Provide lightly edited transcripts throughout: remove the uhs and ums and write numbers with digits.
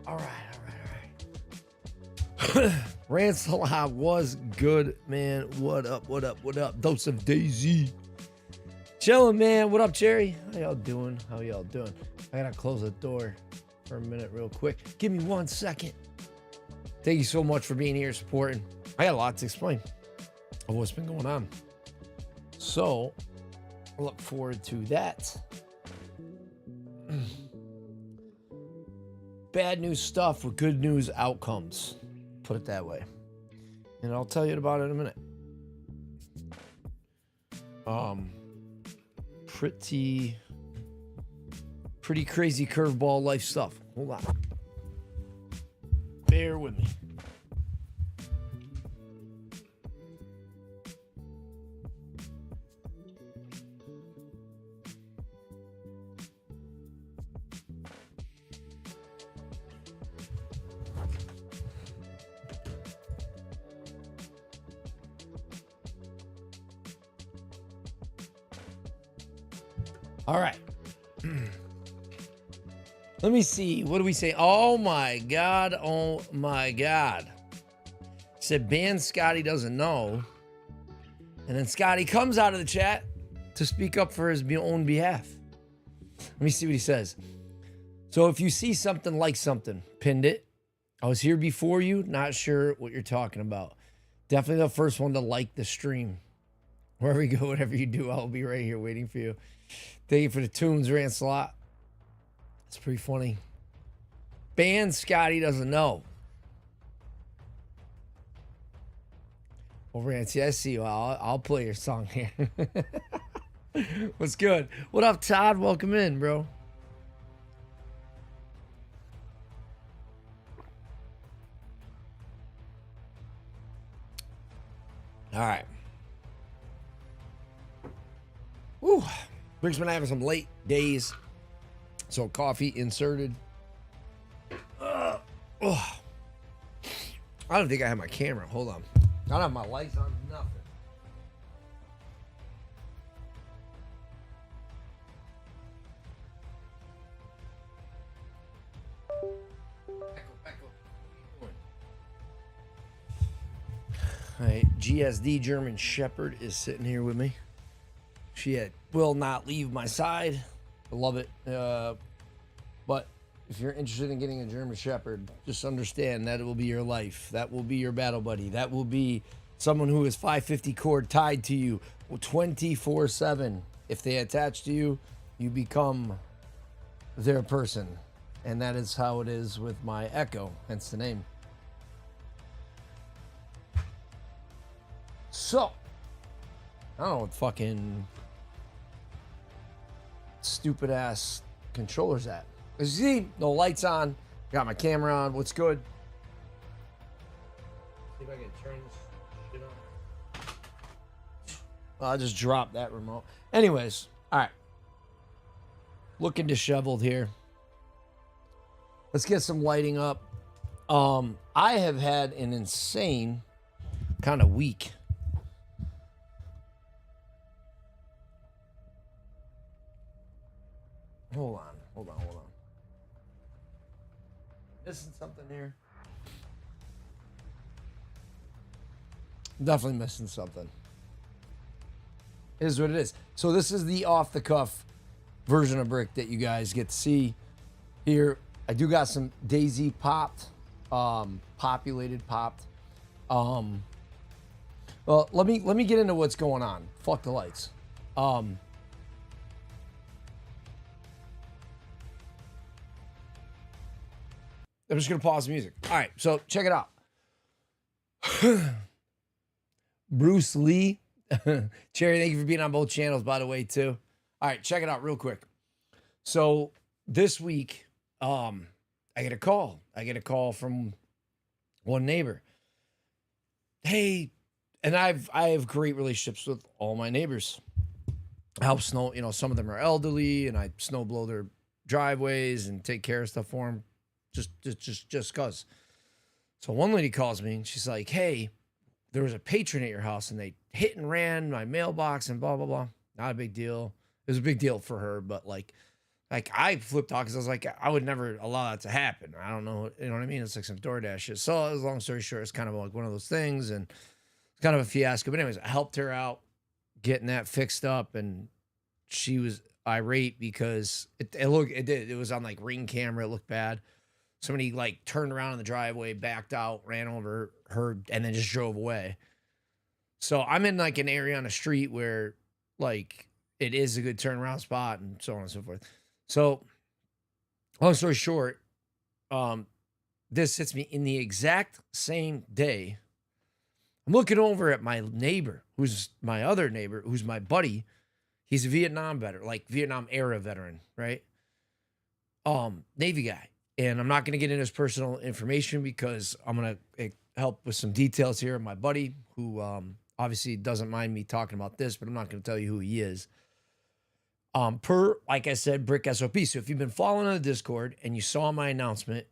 All right. Rancelot was good, man. What up? Dose of DayZ. Chilling, man. What up, Cherry? How y'all doing? I gotta close the door for a minute real quick. Give me 1 second. Thank you so much for being here, supporting. I got a lot to explain of what's been going on. So, I look forward to that. Bad news stuff with good news outcomes. Put it that way. And I'll tell you about it in a minute. Pretty crazy curveball life stuff. Hold on. Bear with me. All right. Let me see. What do we say? Oh my God. Said ban Scotty doesn't know. And then Scotty comes out of the chat to speak up for his own behalf. Let me see what he says. So if you see something, like something, pinned it. I was here before you. Not sure what you're talking about. Definitely the first one to like the stream. Wherever you go, whatever you do, I'll be right here waiting for you. Thank you for the tunes, Rancelot. It's pretty funny. Ban Scotty doesn't know. Well, Rancy, I see you. I'll play your song here. What's good? What up, Todd? Welcome in, bro. All right. Woo. Rick's been having some late days. So coffee inserted. I don't think I have my camera. Hold on. I don't have my lights on. Nothing. Echo. All right. GSD German Shepherd is sitting here with me. She will not leave my side. I love it. But if you're interested in getting a German Shepherd, just understand that it will be your life. That will be your battle buddy. That will be someone who is 550 cord tied to you 24/7. If they attach to you, you become their person. And that is how it is with my Echo, hence the name. So, I don't know what fucking stupid ass controller's at. As you see, no lights on. Got my camera on. What's good? See if I can turn this shit on. I'll just drop that remote. Anyways, all right. Looking disheveled here. Let's get some lighting up. I have had an insane kind of week. Hold on. Missing something here. Definitely missing something. It is what it is. So this is the off-the-cuff version of Brick that you guys get to see here. I do got some DayZ popped. Well, let me get into what's going on. Fuck the lights. I'm just going to pause the music. All right, so check it out. Bruce Lee. Cherry, thank you for being on both channels, by the way, too. All right, check it out real quick. So this week, I get a call. I get a call from one neighbor. Hey, and I have great relationships with all my neighbors. I help snow, some of them are elderly, and I snow blow their driveways and take care of stuff for them. Just cause. So one lady calls me and she's like, hey, there was a patron at your house and they hit and ran my mailbox and blah, blah, blah. Not a big deal. It was a big deal for her, but like Like, I flipped out because I was like, I would never allow that to happen. I don't know. You know what I mean? It's like some DoorDash shit. So, long story short, it's kind of like one of those things, and it's kind of a fiasco. But anyways, I helped her out getting that fixed up, and she was irate because it was on like Ring camera. It looked bad. Somebody like turned around in the driveway, backed out, ran over her, and then just drove away. So I'm in like an area on a street where like it is a good turnaround spot and so on and so forth. So long story short, this hits me in the exact same day. I'm looking over at my neighbor, who's my other neighbor, who's my buddy. He's a Vietnam veteran, like Vietnam era veteran, right? Navy guy. And I'm not going to get into his personal information because I'm going to help with some details here. My buddy, who obviously doesn't mind me talking about this, but I'm not going to tell you who he is. Like I said, Brick SOP. So if you've been following on the Discord and you saw my announcement,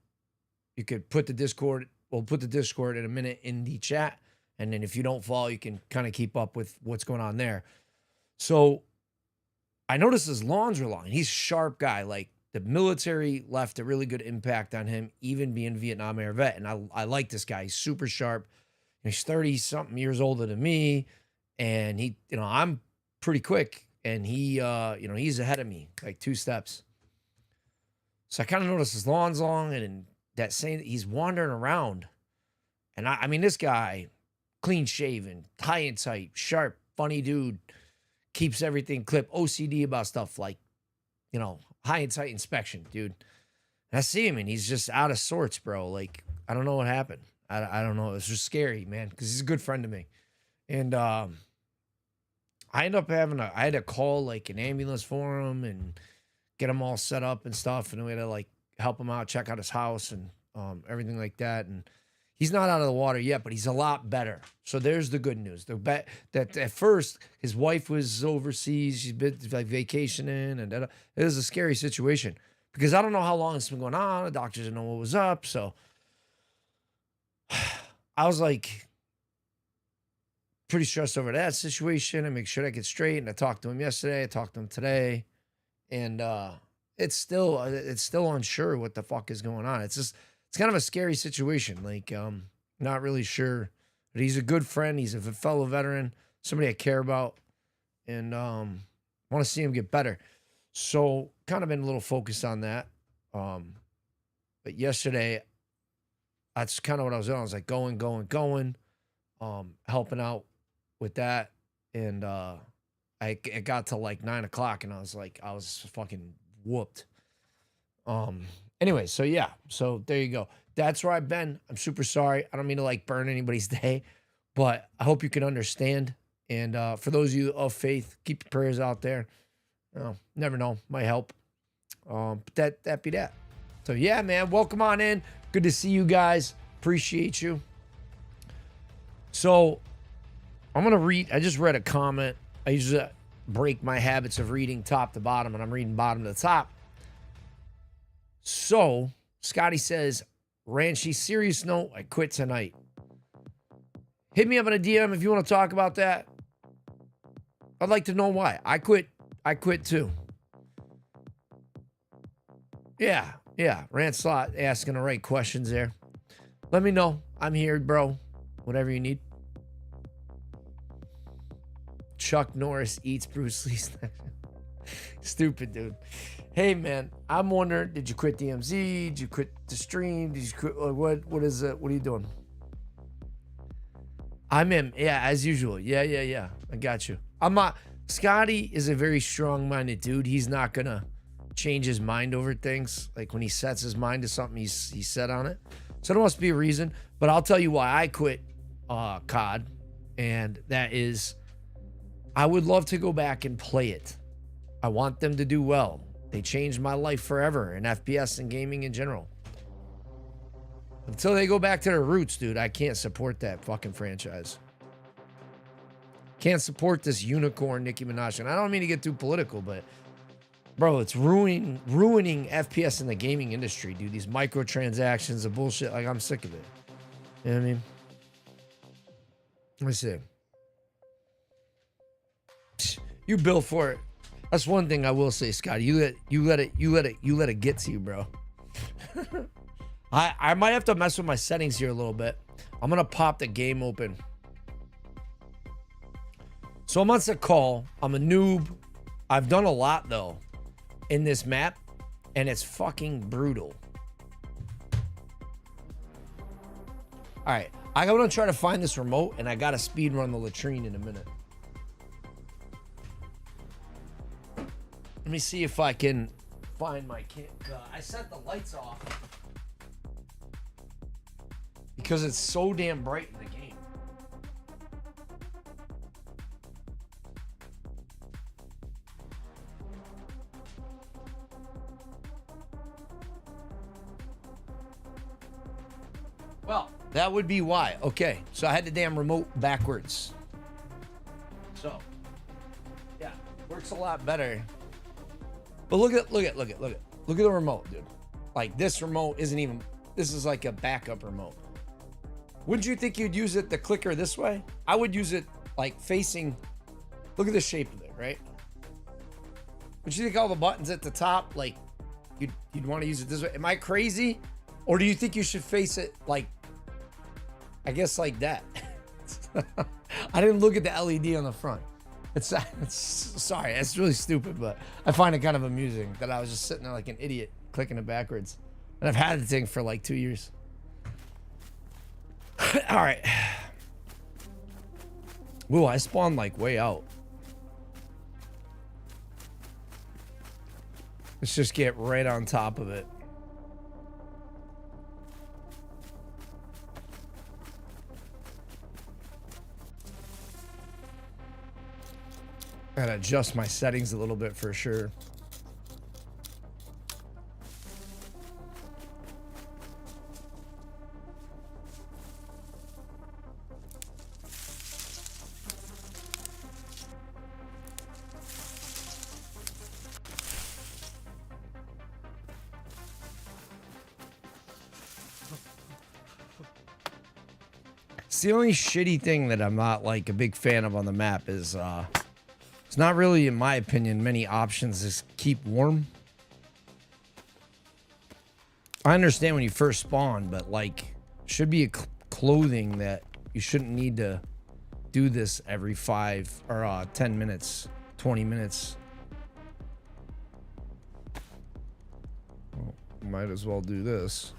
you could put the Discord, we'll put the Discord in a minute in the chat. And then if you don't follow, you can kind of keep up with what's going on there. So I noticed his lawns were long. He's a sharp guy. Like, the military left a really good impact on him, even being a Vietnam era vet. And I like this guy. He's super sharp. He's 30-something years older than me. And he, I'm pretty quick. And he, he's ahead of me, like 2 steps. So I kind of noticed his lawn's long, and that saying that he's wandering around. And I mean, this guy, clean shaven, high and tight, sharp, funny dude, keeps everything clipped, OCD about stuff like, high and tight inspection, dude. And I see him and he's just out of sorts, bro. Like, I don't know what happened. I don't know. It's just scary, man, because he's a good friend to me. And I ended up I had to call like an ambulance for him and get him all set up and stuff. And we had to like help him out, check out his house and everything like that. And he's not out of the water yet, but he's a lot better. So there's the good news. That at first his wife was overseas. She's been like vacationing, and it was a scary situation because I don't know how long it's been going on. The doctors didn't know what was up. So I was like pretty stressed over that situation and make sure that gets straight. And I talked to him yesterday. I talked to him today, and it's still unsure what the fuck is going on. It's kind of a scary situation. Like, not really sure, but he's a good friend. He's a fellow veteran, somebody I care about, and want to see him get better. So kind of been a little focused on that. But yesterday, that's kind of what I was doing. I was like going, helping out with that. And it got to like 9 o'clock and I was fucking whooped. Anyway, so yeah, so there you go. That's where I've been. I'm super sorry. I don't mean to like burn anybody's day, but I hope you can understand. And for those of you of faith, keep your prayers out there. Never know, might help. But that be that. So yeah, man, welcome on in. Good to see you guys. Appreciate you. So I'm gonna read. I just read a comment. I usually break my habits of reading top to bottom, and I'm reading bottom to top. So, Scotty says, Ranchy, serious note, I quit tonight. Hit me up in a DM if you want to talk about that. I'd like to know why. I quit too. Yeah. Rant Slot asking the right questions there. Let me know. I'm here, bro. Whatever you need. Chuck Norris eats Bruce Lee's. Stupid, dude. Hey, man, I'm wondering, did you quit DMZ? Did you quit the stream? Did you quit? What is it? What are you doing? I'm in. Yeah, as usual. Yeah. I got you. I'm not. Scotty is a very strong-minded dude. He's not going to change his mind over things. Like when he sets his mind to something, he's set on it. So there must be a reason. But I'll tell you why I quit COD. And that is, I would love to go back and play it. I want them to do well. They changed my life forever in FPS and gaming in general. Until they go back to their roots, dude, I can't support that fucking franchise. Can't support this unicorn Nicki Minaj. And I don't mean to get too political, but bro, it's ruining FPS in the gaming industry, dude. These microtransactions, the bullshit. Like, I'm sick of it. You know what I mean? Let me see. You bill for it. That's one thing I will say, Scotty. You let it get to you, bro. I might have to mess with my settings here a little bit. I'm gonna pop the game open. So I'm on Sahkal. I'm a noob. I've done a lot though in this map, and it's fucking brutal. All right, I'm gonna try to find this remote, and I gotta speed run the latrine in a minute. Let me see if I can find my kit. I set the lights off because it's so damn bright in the game. Well, that would be why. Okay, so I had the damn remote backwards. So, yeah, works a lot better. But look at the remote, dude. Like, this remote isn't even, this is like a backup remote. Wouldn't you think you'd use it, the clicker this way? I would use it like facing, look at the shape of it, right? Would you think all the buttons at the top, like you'd want to use it this way? Am I crazy? Or do you think you should face it like, I guess like that? I didn't look at the LED on the front. It's sorry, it's really stupid, but I find it kind of amusing that I was just sitting there like an idiot clicking it backwards. And I've had the thing for like 2 years. All right. Ooh, I spawned like way out. Let's just get right on top of it. Gotta adjust my settings a little bit for sure. It's the only shitty thing that I'm not like a big fan of on the map is it's not really, in my opinion, many options to keep warm. I understand when you first spawn, but like, should be a clothing that you shouldn't need to do this every 5 or 10 minutes, 20 minutes. Well, might as well do this.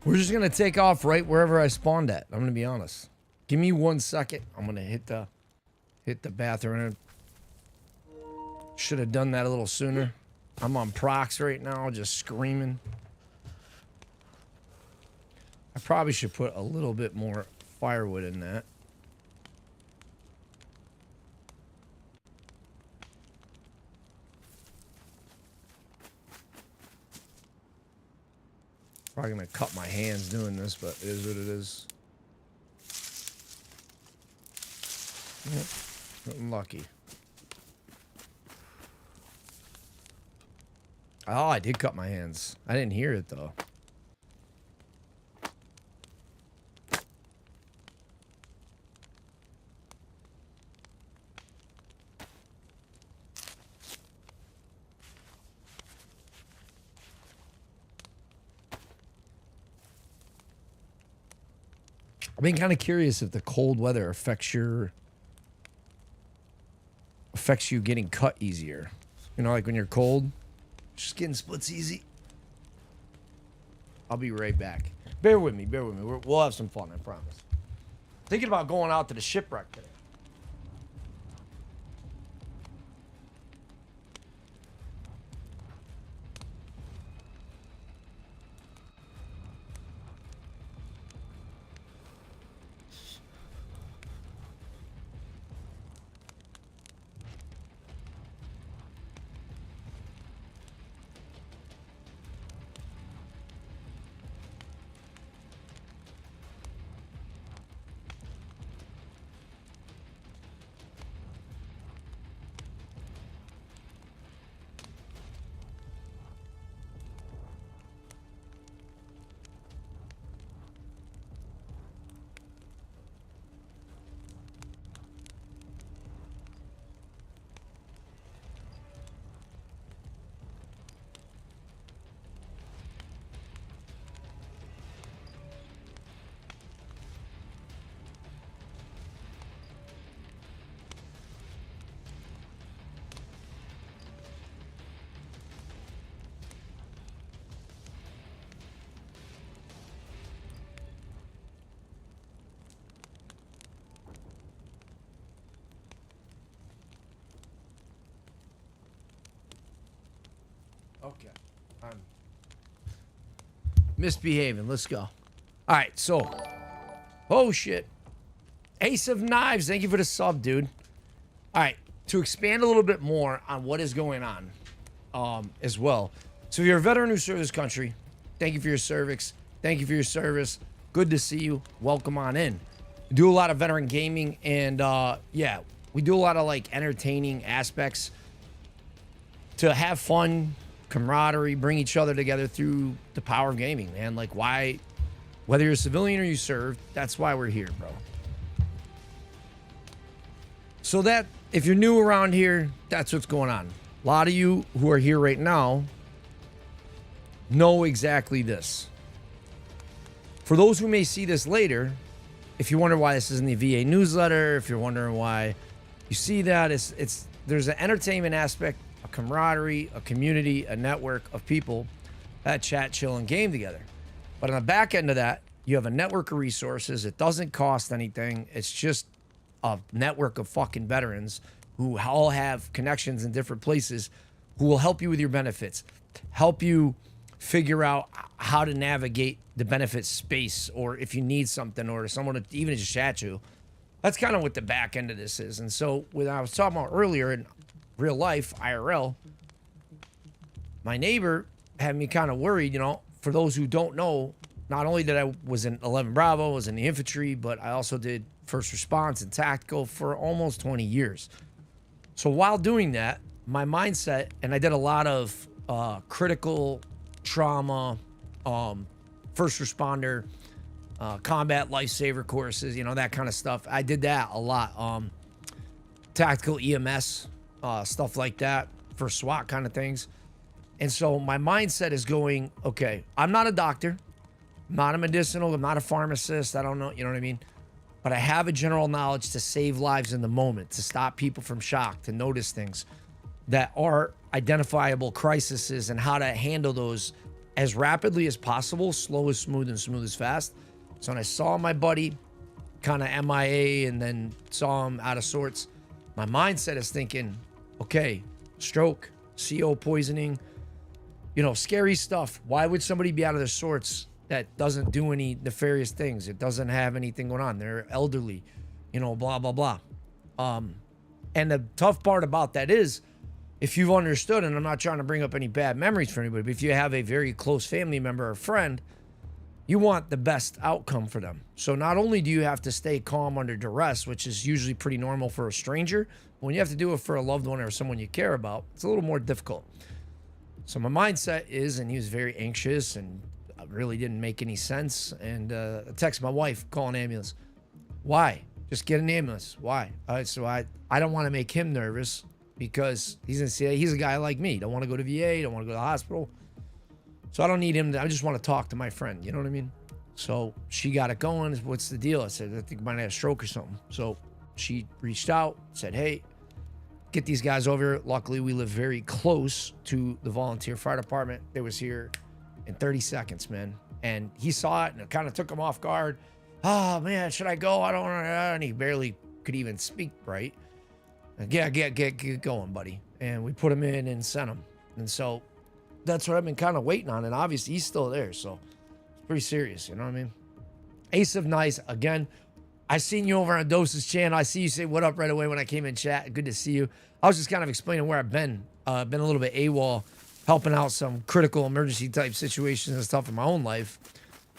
We're just gonna take off right wherever I spawned at. I'm gonna be honest. Give me 1 second. I'm gonna hit the bathroom. Should have done that a little sooner. I'm on procs right now, just screaming. I probably should put a little bit more firewood in that. Probably gonna cut my hands doing this, but it is what it is. Yep, I'm lucky. Oh, I did cut my hands. I didn't hear it though. I've been kind of curious if the cold weather affects you getting cut easier. You know, like when you're cold, just getting splits easy. I'll be right back. Bear with me, bear with me. We'll have some fun, I promise. Thinking about going out to the shipwreck today. Okay. I'm misbehaving. Let's go. All right, so. Oh, shit. Ace of Knives, thank you for the sub, dude. All right, to expand a little bit more on what is going on as well. So if you're a veteran who serves this country, thank you for your service. Thank you for your service. Good to see you. Welcome on in. We do a lot of veteran gaming, and yeah, we do a lot of like entertaining aspects to have fun, camaraderie, bring each other together through the power of gaming, man. Like why, whether you're a civilian or you serve, that's why we're here, bro. So that, if you're new around here, that's what's going on. A lot of you who are here right now know exactly this. For those who may see this later, if you wonder why this isn't the VA newsletter, if you're wondering why you see that, there's an entertainment aspect, a camaraderie, a community, a network of people that chat, chill, and game together. But on the back end of that, you have a network of resources. It doesn't cost anything. It's just a network of fucking veterans who all have connections in different places who will help you with your benefits, help you figure out how to navigate the benefit space, or if you need something, or someone to even just chat you. That's kind of what the back end of this is. And so when I was talking about earlier in real life, IRL, my neighbor had me kind of worried, you know. For those who don't know, not only did I was in 11 Bravo, was in the infantry, but I also did first response and tactical for almost 20 years. So while doing that, my mindset, and I did a lot of critical trauma, first responder, combat lifesaver courses, you know, that kind of stuff. I did that a lot. Tactical EMS, stuff like that for SWAT kind of things. And so my mindset is going, okay, I'm not a doctor, I'm not a medicinal, I'm not a pharmacist, I don't know, you know what I mean? But I have a general knowledge to save lives in the moment, to stop people from shock, to notice things that are identifiable crises and how to handle those as rapidly as possible, slow as smooth and smooth as fast. So when I saw my buddy kind of MIA and then saw him out of sorts, my mindset is thinking, okay, stroke, CO poisoning, you know, scary stuff. Why would somebody be out of their sorts that doesn't do any nefarious things? It doesn't have anything going on. They're elderly, you know, blah, blah, blah. And the tough part about that is, if you've understood, and I'm not trying to bring up any bad memories for anybody, but if you have a very close family member or friend, you want the best outcome for them. So not only do you have to stay calm under duress, which is usually pretty normal for a stranger, when you have to do it for a loved one or someone you care about, it's a little more difficult. So my mindset is, and he was very anxious and really didn't make any sense. And I text my wife, call an ambulance. Why? Just get an ambulance. Why? So I don't want to make him nervous, because he's gonna say he's a guy like me. Don't want to go to VA, don't want to go to the hospital. So I don't need him. I just want to talk to my friend. You know what I mean? So she got it going. What's the deal? I said, I think I might have a stroke or something. So she reached out, said, hey, get these guys over here. Luckily, we live very close to the volunteer fire department. They was here in 30 seconds, man. And he saw it, and it kind of took him off guard. Oh, man, should I go? I don't want to. And he barely could even speak right. Yeah, get going, buddy. And we put him in and sent him. And so that's what I've been kind of waiting on. And obviously he's still there. So it's pretty serious. You know what I mean? Ace of Nice. Again, I seen you over on Dose's channel. I see you say what up right away when I came in chat. Good to see you. I was just kind of explaining where I've been. Been a little bit AWOL, helping out some critical emergency type situations and stuff in my own life.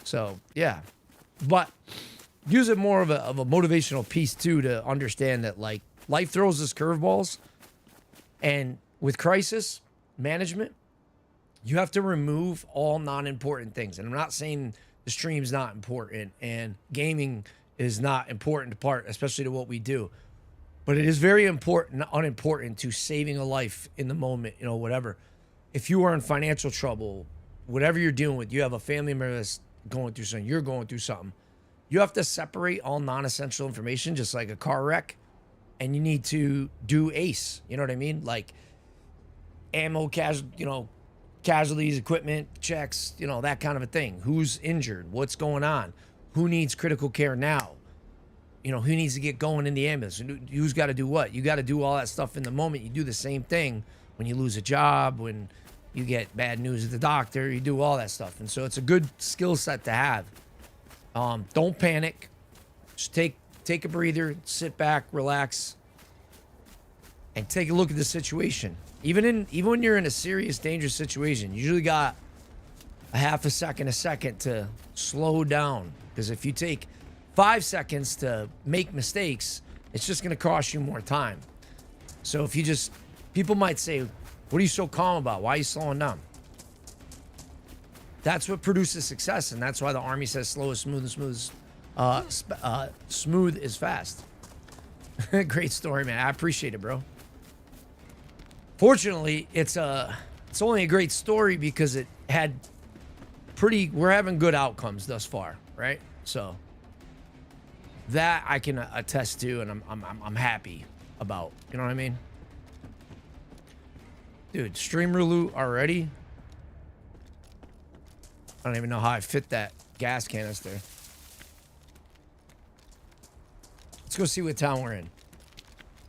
So yeah, but use it more of a motivational piece too, to understand that like, life throws us curveballs, and with crisis management, you have to remove all non-important things. And I'm not saying the stream's not important and gaming is not important to part, especially to what we do, but it is very important, unimportant to saving a life in the moment, you know, whatever. If you are in financial trouble, whatever you're dealing with, you have a family member that's going through something, you're going through something, you have to separate all non-essential information, just like a car wreck. And you need to do ACE, you know what I mean? Like ammo, casualties, equipment, checks, you know, that kind of a thing. Who's injured? What's going on? Who needs critical care now? You know, who needs to get going in the ambulance? Who's got to do what? You got to do all that stuff in the moment. You do the same thing when you lose a job, when You get bad news at the doctor. You do all that stuff. And so it's a good skill set to have. Don't panic. Just take a breather, sit back, relax, and take a look at the situation. Even when you're in a serious, dangerous situation, you usually got a half a second to slow down. Because if you take 5 seconds to make mistakes, it's just going to cost you more time. So if you just, people might say, what are you so calm about? Why are you slowing down? That's what produces success, and that's why the Army says slow is smooth and smooth is fast. Great story, man. I appreciate it, bro. Fortunately, it's only a great story because it had we're having good outcomes thus far, right? So that I can attest to, and I'm happy about. You know what I mean? Dude, streamer loot already? I don't even know how I fit that gas canister. Let's go see what town we're in.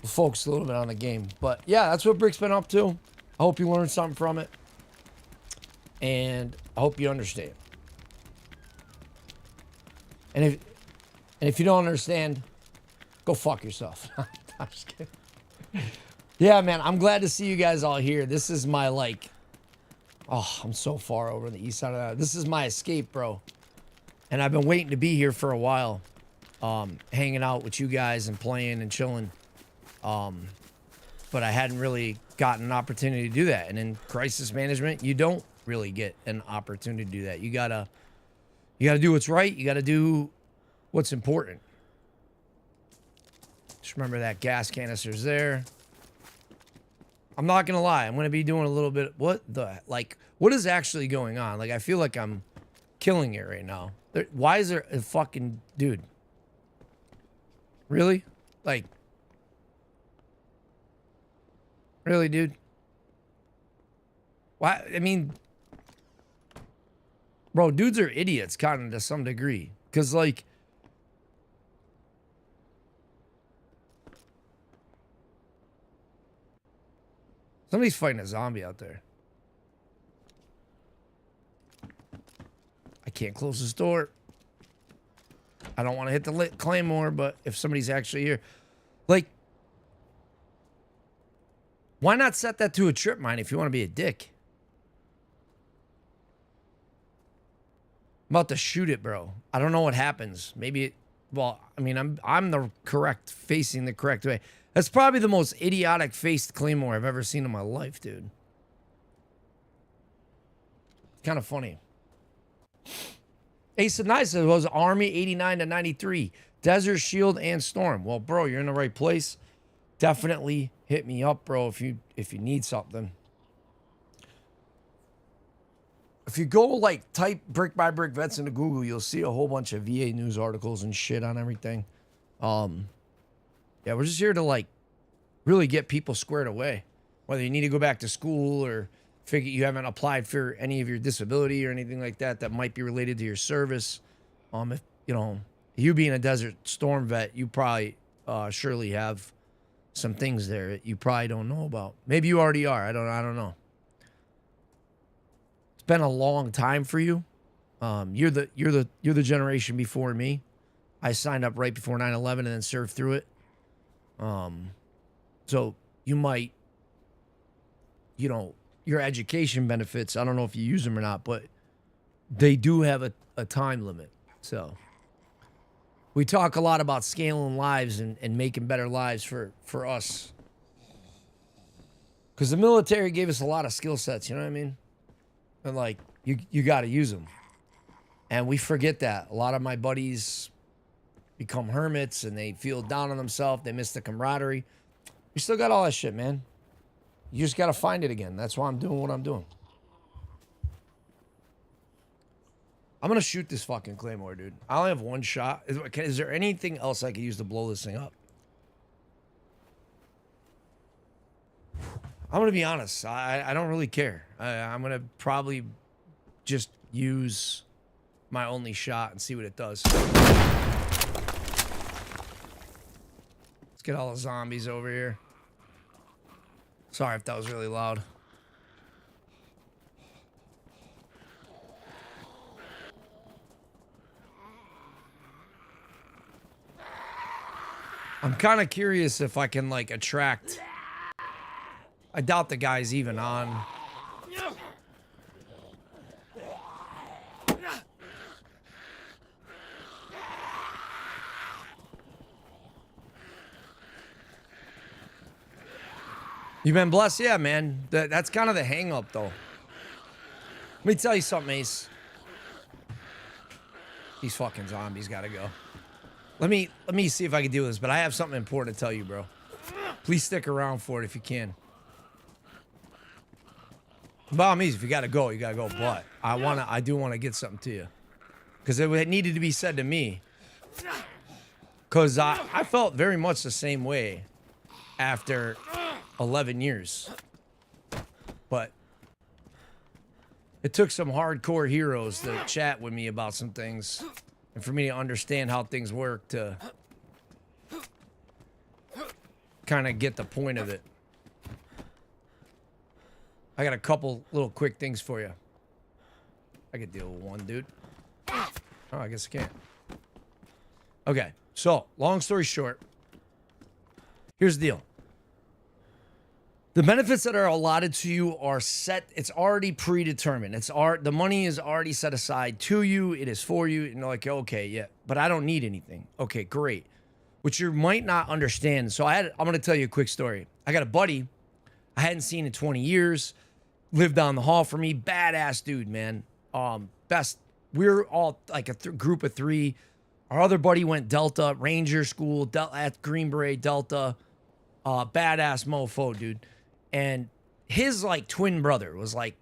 We'll focus a little bit on the game. But yeah, that's what Brick's been up to. I hope you learned something from it. And I hope you understand. And if you don't understand, go fuck yourself. I'm just kidding. Yeah, man, I'm glad to see you guys all here. This is my, like, oh, I'm so far over on the east side of that. This is my escape, bro. And I've been waiting to be here for a while, hanging out with you guys and playing and chilling. But I hadn't really gotten an opportunity to do that. And in crisis management, you don't really get an opportunity to do that. You gotta do what's right. You gotta do what's important. Just remember that gas canister's there. I'm not gonna lie. I'm gonna be doing a little bit. What is actually going on? Like, I feel like I'm killing it right now. Why is there a fucking dude? Really? Like, really, dude? Why? I mean, bro, dudes are idiots, kind of to some degree. Cause like, somebody's fighting a zombie out there. I can't close this door. I don't want to hit the lit claymore, but if somebody's actually here, like, why not set that to a trip mine if you want to be a dick? I'm about to shoot it, bro. I don't know what happens. Maybe it, well, I mean, I'm the facing the correct way. That's probably the most idiotic faced claymore I've ever seen in my life, dude. Kind of funny. Ace of Knights was Army 89 to 93. Desert, Shield, and Storm. Well, bro, you're in the right place. Definitely hit me up, bro, if you need something. If you go, like, type brick by brick vets into Google, you'll see a whole bunch of VA news articles and shit on everything. Yeah, we're just here to, like, really get people squared away. Whether you need to go back to school or figure you haven't applied for any of your disability or anything like that that might be related to your service. If, you know, you being a Desert Storm vet, you probably surely have some things there that you probably don't know about. Maybe you already are. I don't know. It's been a long time for you. You're the generation before me. I signed up right before 9/11 and then served through it. So you might, you know, your education benefits, I don't know if you use them or not, but they do have a time limit. So we talk a lot about scaling lives and making better lives for us. Because the military gave us a lot of skill sets, you know what I mean? And, like, you got to use them. And we forget that. A lot of my buddies become hermits and they feel down on themselves. They miss the camaraderie. We still got all that shit, man. You just got to find it again. That's why I'm doing what I'm doing. I'm going to shoot this fucking claymore, dude. I only have one shot. Is there anything else I could use to blow this thing up? I'm going to be honest. I don't really care. I'm going to probably just use my only shot and see what it does. Let's get all the zombies over here. Sorry if that was really loud. I'm kind of curious if I can like attract. I doubt the guy's even on. You been blessed? Yeah, man. That's kind of the hang up, though. Let me tell you something, Ace. These fucking zombies gotta go. Let me see if I can do this, but I have something important to tell you, bro. Please stick around for it if you can. By all means, if you gotta go, you gotta go. But I do wanna get something to you. Because it needed to be said to me. Because I felt very much the same way after 11 years. But it took some hardcore heroes to chat with me about some things and for me to understand how things work to kind of get the point of it. I got a couple little quick things for you. I could deal with one, dude. Oh, I guess I can't. Okay, so long story short, here's the deal. The benefits that are allotted to you are set. It's already predetermined. The money is already set aside to you. It is for you. And you're like, okay, yeah, but I don't need anything. Okay, great. Which you might not understand. So I'm going to tell you a quick story. I got a buddy I hadn't seen in 20 years. Lived down the hall from me. Badass dude, man. Best. We're all like a group of three. Our other buddy went Delta, Ranger School, at Green Beret, Delta. Badass mofo, dude. And his like twin brother was like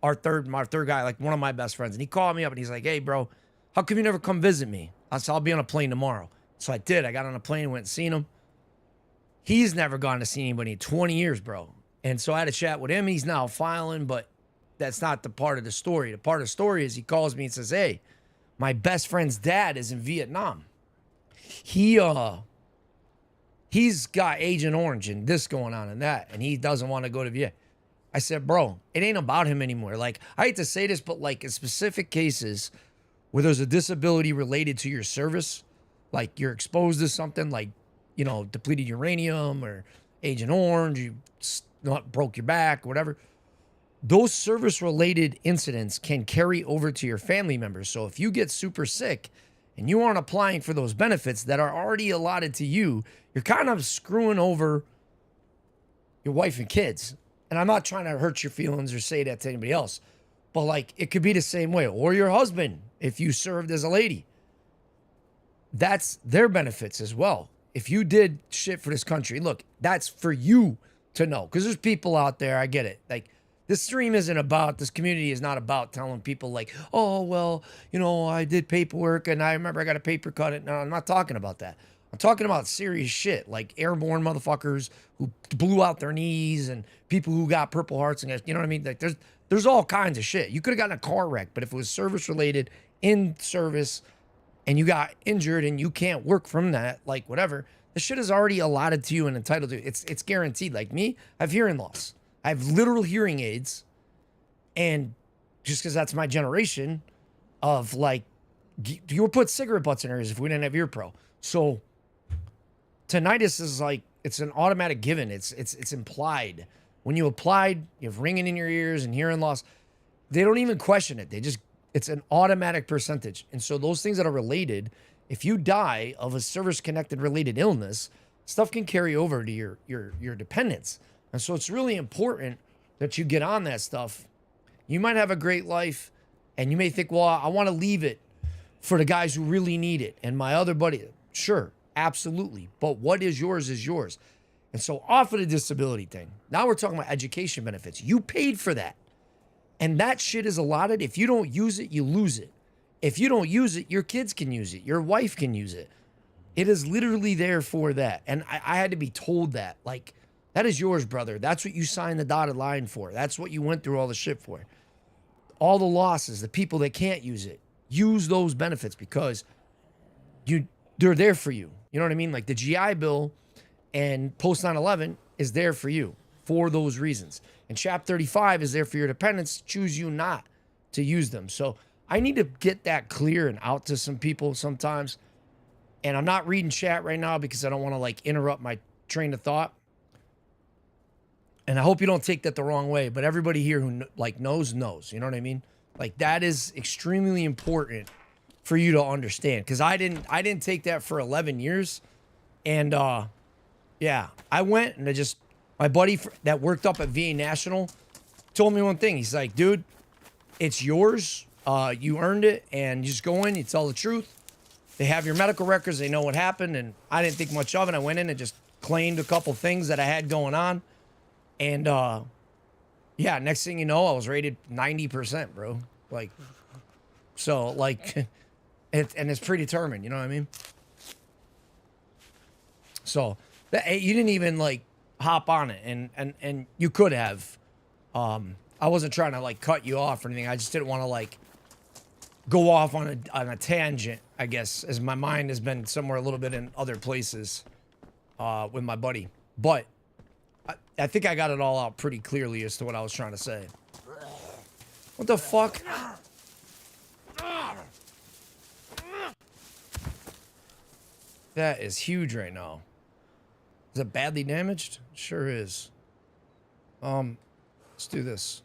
my third guy, like one of my best friends. And he called me up and he's like, hey, bro, how come you never come visit me? I said, I'll be on a plane tomorrow. So I did. I got on a plane, went and seen him. He's never gone to see anybody in 20 years, bro. And so I had a chat with him. He's now filing, but that's not the part of the story. The part of the story is he calls me and says, hey, my best friend's dad is in Vietnam. He's got Agent Orange and this going on and that, and he doesn't want to go to Vietnam. I said, bro, it ain't about him anymore. Like, I hate to say this, but like in specific cases where there's a disability related to your service, like you're exposed to something like, you know, depleted uranium or Agent Orange, you broke your back, whatever. Those service-related incidents can carry over to your family members. So if you get super sick and you aren't applying for those benefits that are already allotted to you, you're kind of screwing over your wife and kids. And I'm not trying to hurt your feelings or say that to anybody else, but like it could be the same way. Or your husband, if you served as a lady. That's their benefits as well. If you did shit for this country, look, that's for you to know. Because there's people out there, I get it. Like, this stream isn't about, this community is not about telling people like, oh, well, you know, I did paperwork and I remember I got a paper cut. No, I'm not talking about that. I'm talking about serious shit, like airborne motherfuckers who blew out their knees and people who got Purple Hearts and, you know what I mean? Like, there's all kinds of shit. You could have gotten a car wreck, but if it was service related, in service, and you got injured and you can't work from that, like whatever, the shit is already allotted to you and entitled to. It's guaranteed. Like me, I have hearing loss. I have literal hearing aids, and just because that's my generation of like, you would put cigarette butts in our ears if we didn't have ear pro. So tinnitus is like, it's an automatic given. It's implied. When you applied, you have ringing in your ears and hearing loss. They don't even question it. It's an automatic percentage. And so those things that are related, if you die of a service-connected related illness, stuff can carry over to your dependents. And so it's really important that you get on that stuff. You might have a great life, and you may think, well, I want to leave it for the guys who really need it. And my other buddy, sure, absolutely. But what is yours is yours. And so off of the disability thing, now we're talking about education benefits. You paid for that. And that shit is allotted. If you don't use it, you lose it. If you don't use it, your kids can use it. Your wife can use it. It is literally there for that. And I had to be told that. Like, that is yours, brother. That's what you signed the dotted line for. That's what you went through all the shit for. All the losses, the people that can't use it, use those benefits because they're there for you. You know what I mean? Like the GI Bill and post 9/11 is there for you for those reasons. And Chap 35 is there for your dependents. Choose you not to use them. So I need to get that clear and out to some people sometimes. And I'm not reading chat right now because I don't want to like interrupt my train of thought. And I hope you don't take that the wrong way, but everybody here who like knows, you know what I mean? Like that is extremely important for you to understand. Cause I didn't take that for 11 years. And, yeah, I went and my buddy that worked up at VA National told me one thing. He's like, dude, it's yours. You earned it, and you just go in, you tell the truth. They have your medical records. They know what happened, and I didn't think much of it. I went in and just claimed a couple things that I had going on. And, yeah, next thing you know, I was rated 90%, bro. Like, so, like, and it's predetermined, you know what I mean? So, you didn't even, like, hop on it, and you could have. I wasn't trying to, like, cut you off or anything. I just didn't want to, like, go off on a tangent, I guess, as my mind has been somewhere a little bit in other places with my buddy. But I think I got it all out pretty clearly as to what I was trying to say. What the fuck? That is huge right now. Is it badly damaged? Sure is. Let's do this.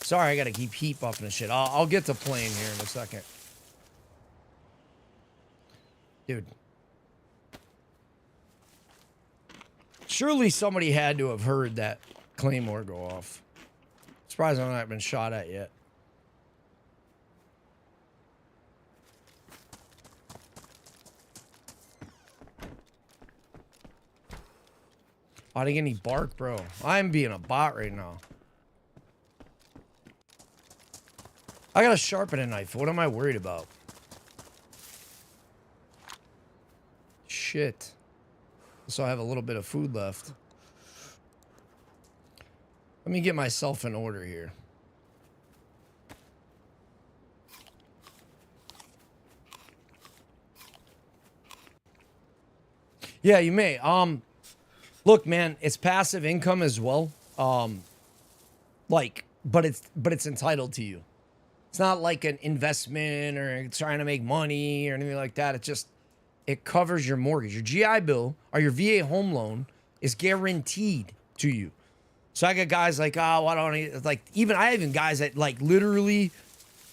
Sorry, I gotta keep heat buffing and shit. I'll get to playing here in a second. Dude. Surely somebody had to have heard that claymore go off. Surprised I've not been shot at yet. I didn't get any bark, bro. I'm being a bot right now. I gotta sharpen a knife. What am I worried about? Shit. So I have a little bit of food left. Let me get myself in order here. Yeah, you may. Look, man, it's passive income as well. Like, but it's entitled to you. It's not like an investment or trying to make money or anything like that. It covers your mortgage. Your GI Bill or your VA home loan is guaranteed to you. So I got guys like, oh, why don't I, like, I have guys that like literally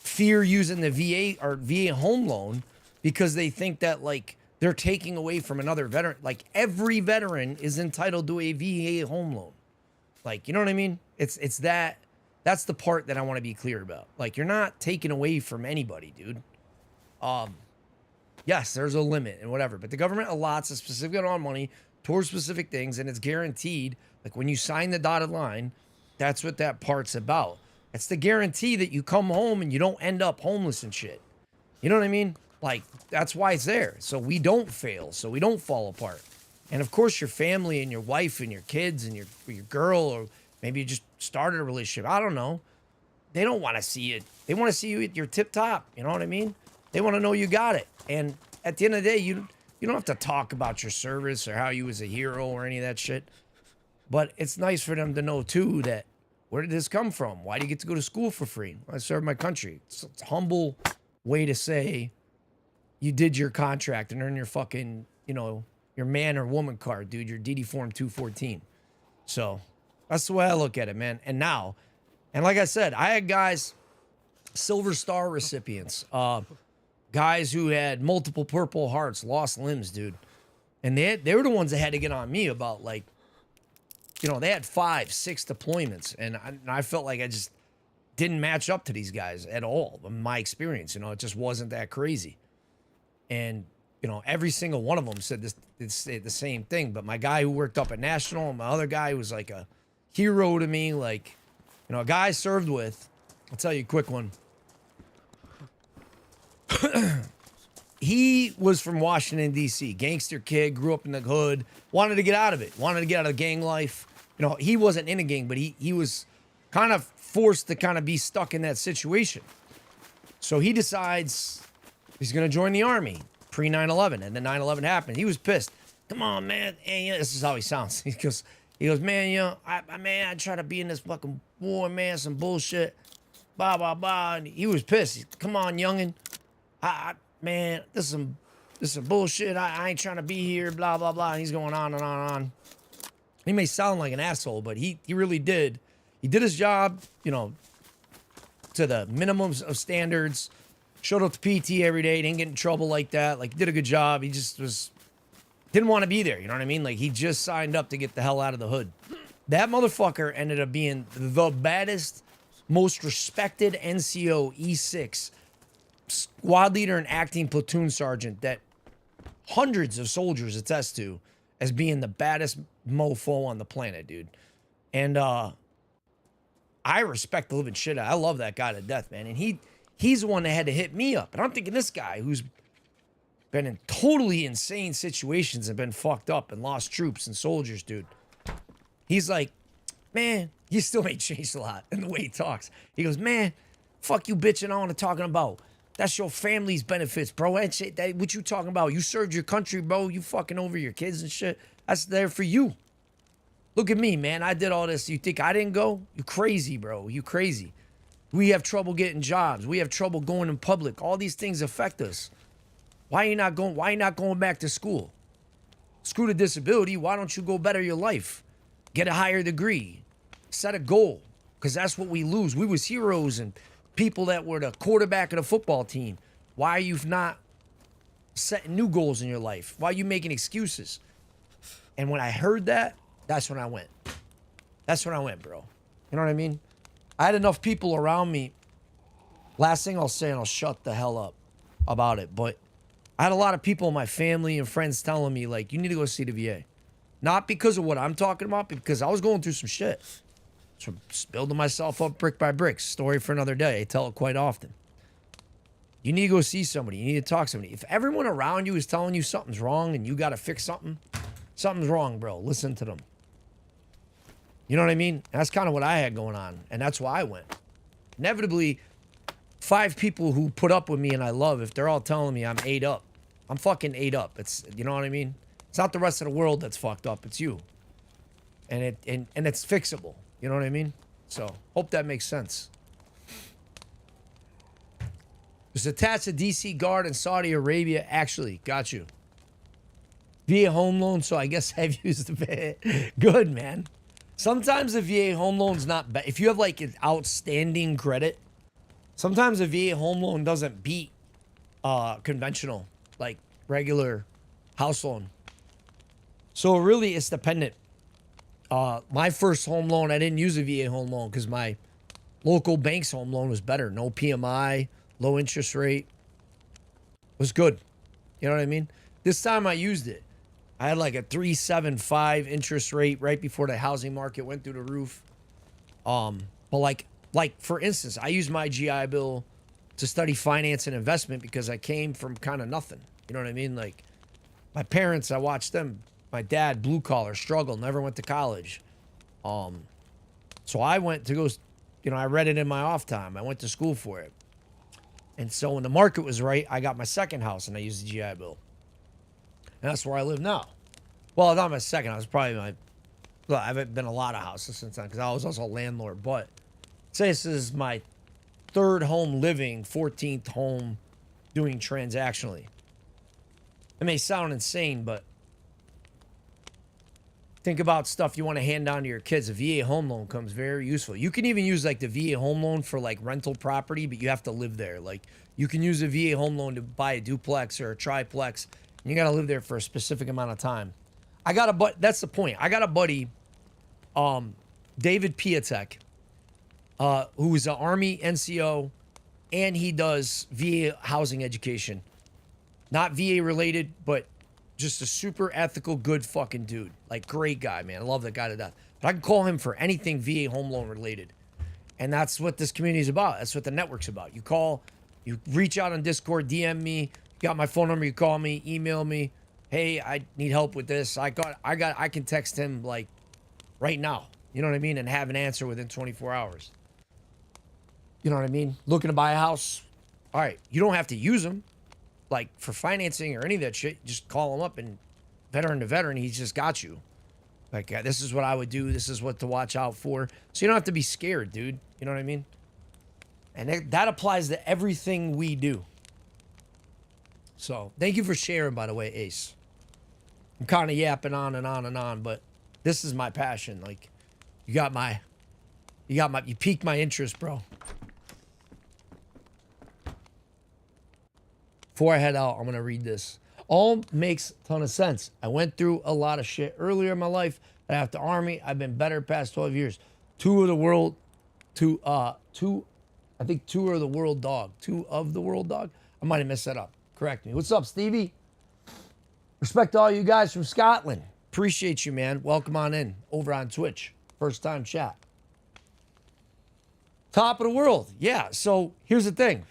fear using the VA or VA home loan because they think that like they're taking away from another veteran. Like every veteran is entitled to a VA home loan. Like, you know what I mean? It's that's the part that I want to be clear about. Like, you're not taking away from anybody, dude. Yes, there's a limit and whatever, but the government allots a specific amount of money towards specific things, and it's guaranteed. Like, when you sign the dotted line, that's what that part's about. It's the guarantee that you come home and you don't end up homeless and shit. You know what I mean? Like, that's why it's there. So we don't fail, so we don't fall apart. And, of course, your family and your wife and your kids and your girl, or maybe you just started a relationship. I don't know. They don't want to see it. They want to see you at your tip top. You know what I mean? They want to know you got it. And at the end of the day, you don't have to talk about your service or how you was a hero or any of that shit. But it's nice for them to know, too, that where did this come from? Why do you get to go to school for free? I served my country. It's a humble way to say you did your contract and earn your fucking, you know, your man or woman card, dude. Your DD Form 214. So that's the way I look at it, man. And now, and like I said, I had guys, Silver Star recipients, guys who had multiple Purple Hearts, lost limbs, dude. And they were the ones that had to get on me about, like, you know, they had 5, 6 deployments. And I felt like I just didn't match up to these guys at all. In my experience, you know, it just wasn't that crazy. And, you know, every single one of them said the same thing. But my guy who worked up at National, and my other guy who was like a hero to me, like, you know, a guy I served with, I'll tell you a quick one. He was from Washington, D.C., gangster kid, grew up in the hood, wanted to get out of it, wanted to get out of gang life. You know, he wasn't in a gang, but he was kind of forced to kind of be stuck in that situation. So he decides he's going to join the Army pre 9/11, and then 9/11 happened. He was pissed. Come on, man. And, you know, this is how he sounds. He goes, man, you know, I try to be in this fucking war, man, some bullshit, blah, blah, blah. And he was pissed. Come on, youngin'. Man, this is some bullshit. I ain't trying to be here, blah, blah, blah. And he's going on and on and on. He may sound like an asshole, but he really did. He did his job, you know, to the minimums of standards. Showed up to PT every day. Didn't get in trouble like that. Like, did a good job. He just didn't want to be there. You know what I mean? Like, he just signed up to get the hell out of the hood. That motherfucker ended up being the baddest, most respected NCO E6 squad leader and acting platoon sergeant that hundreds of soldiers attest to as being the baddest mofo on the planet, dude. And I respect the living shit out. I love that guy to death, man. And he's the one that had to hit me up. And I'm thinking this guy who's been in totally insane situations and been fucked up and lost troops and soldiers, dude. He's like, man, you still ain't changed a lot in the way he talks. He goes, man, fuck you bitching on and talking about. That's your family's benefits, bro. That shit, what you talking about? You served your country, bro. You fucking over your kids and shit. That's there for you. Look at me, man. I did all this. You think I didn't go? You crazy, bro. You crazy. We have trouble getting jobs. We have trouble going in public. All these things affect us. Why are you not going? Why are you not going back to school? Screw the disability. Why don't you go better your life? Get a higher degree. Set a goal. Because that's what we lose. We was heroes and people that were the quarterback of the football team. Why are you not setting new goals in your life? Why are you making excuses? And when I heard that, that's when I went. That's when I went, bro. You know what I mean? I had enough people around me. Last thing I'll say, and I'll shut the hell up about it, but I had a lot of people in my family and friends telling me, like, you need to go see the VA. Not because of what I'm talking about, but because I was going through some shit. So just building myself up brick by brick. Story for another day. I tell it quite often. You need to go see somebody. You need to talk to somebody. If everyone around you is telling you something's wrong and you got to fix something, something's wrong, bro. Listen to them. You know what I mean? That's kind of what I had going on. And that's why I went. Inevitably, 5 people who put up with me and I love, if they're all telling me I'm ate up, I'm fucking ate up. It's, you know what I mean? It's not the rest of the world that's fucked up. It's you. And it's fixable. You know what I mean? So, hope that makes sense. Was attached to DC Guard in Saudi Arabia. Actually, got you. VA home loan, so I guess I've used a bit. Good, man. Sometimes the VA home loan's not bad. If you have like an outstanding credit, sometimes a VA home loan doesn't beat conventional, like regular house loan. So really, it's dependent. My first home loan, I didn't use a VA home loan because my local bank's home loan was better. No PMI, low interest rate. It was good. You know what I mean? This time I used it. I had like a 3.75 interest rate right before the housing market went through the roof. But like for instance, I used my GI Bill to study finance and investment because I came from kind of nothing. You know what I mean? Like my parents, I watched them. My dad, blue collar, struggled, never went to college. So I went to go, you know, I read it in my off time. I went to school for it. And so when the market was right, I got my second house and I used the GI Bill. And that's where I live now. Well, not my second house, probably my, well, I've been a lot of houses since then because I was also a landlord. But say this is my 3rd home living, 14th home doing transactionally. It may sound insane, but think about stuff you want to hand down to your kids. A VA home loan comes very useful. You can even use like the VA home loan for like rental property, but you have to live there. Like you can use a VA home loan to buy a duplex or a triplex. And you got to live there for a specific amount of time. That's the point. I got a buddy, David Piatek, who is an Army NCO, and he does VA housing education. Not VA related, but just a super ethical, good fucking dude. Like, great guy, man. I love that guy to death. But I can call him for anything VA home loan related. And that's what this community is about. That's what the network's about. You call, you reach out on Discord, DM me. You got my phone number. You call me, email me. Hey, I need help with this. I can text him like right now. You know what I mean? And have an answer within 24 hours. You know what I mean? Looking to buy a house. All right. You don't have to use them. Like for financing or any of that shit, just call him up and veteran to veteran, he's just got you. Like, this is what I would do. This is what to watch out for. So you don't have to be scared, dude. You know what I mean? And that applies to everything we do. So thank you for sharing, by the way, Ace. I'm kind of yapping on and on and on, but this is my passion. Like, you piqued my interest, bro. Before I head out, I'm gonna read this. All makes a ton of sense. I went through a lot of shit earlier in my life. After Army, I've been better past 12 years. Two of the world dog. Two of the world dog. I might have messed that up. Correct me. What's up, Stevie? Respect to all you guys from Scotland. Appreciate you, man. Welcome on in over on Twitch. First time chat. Top of the world. Yeah, so here's the thing.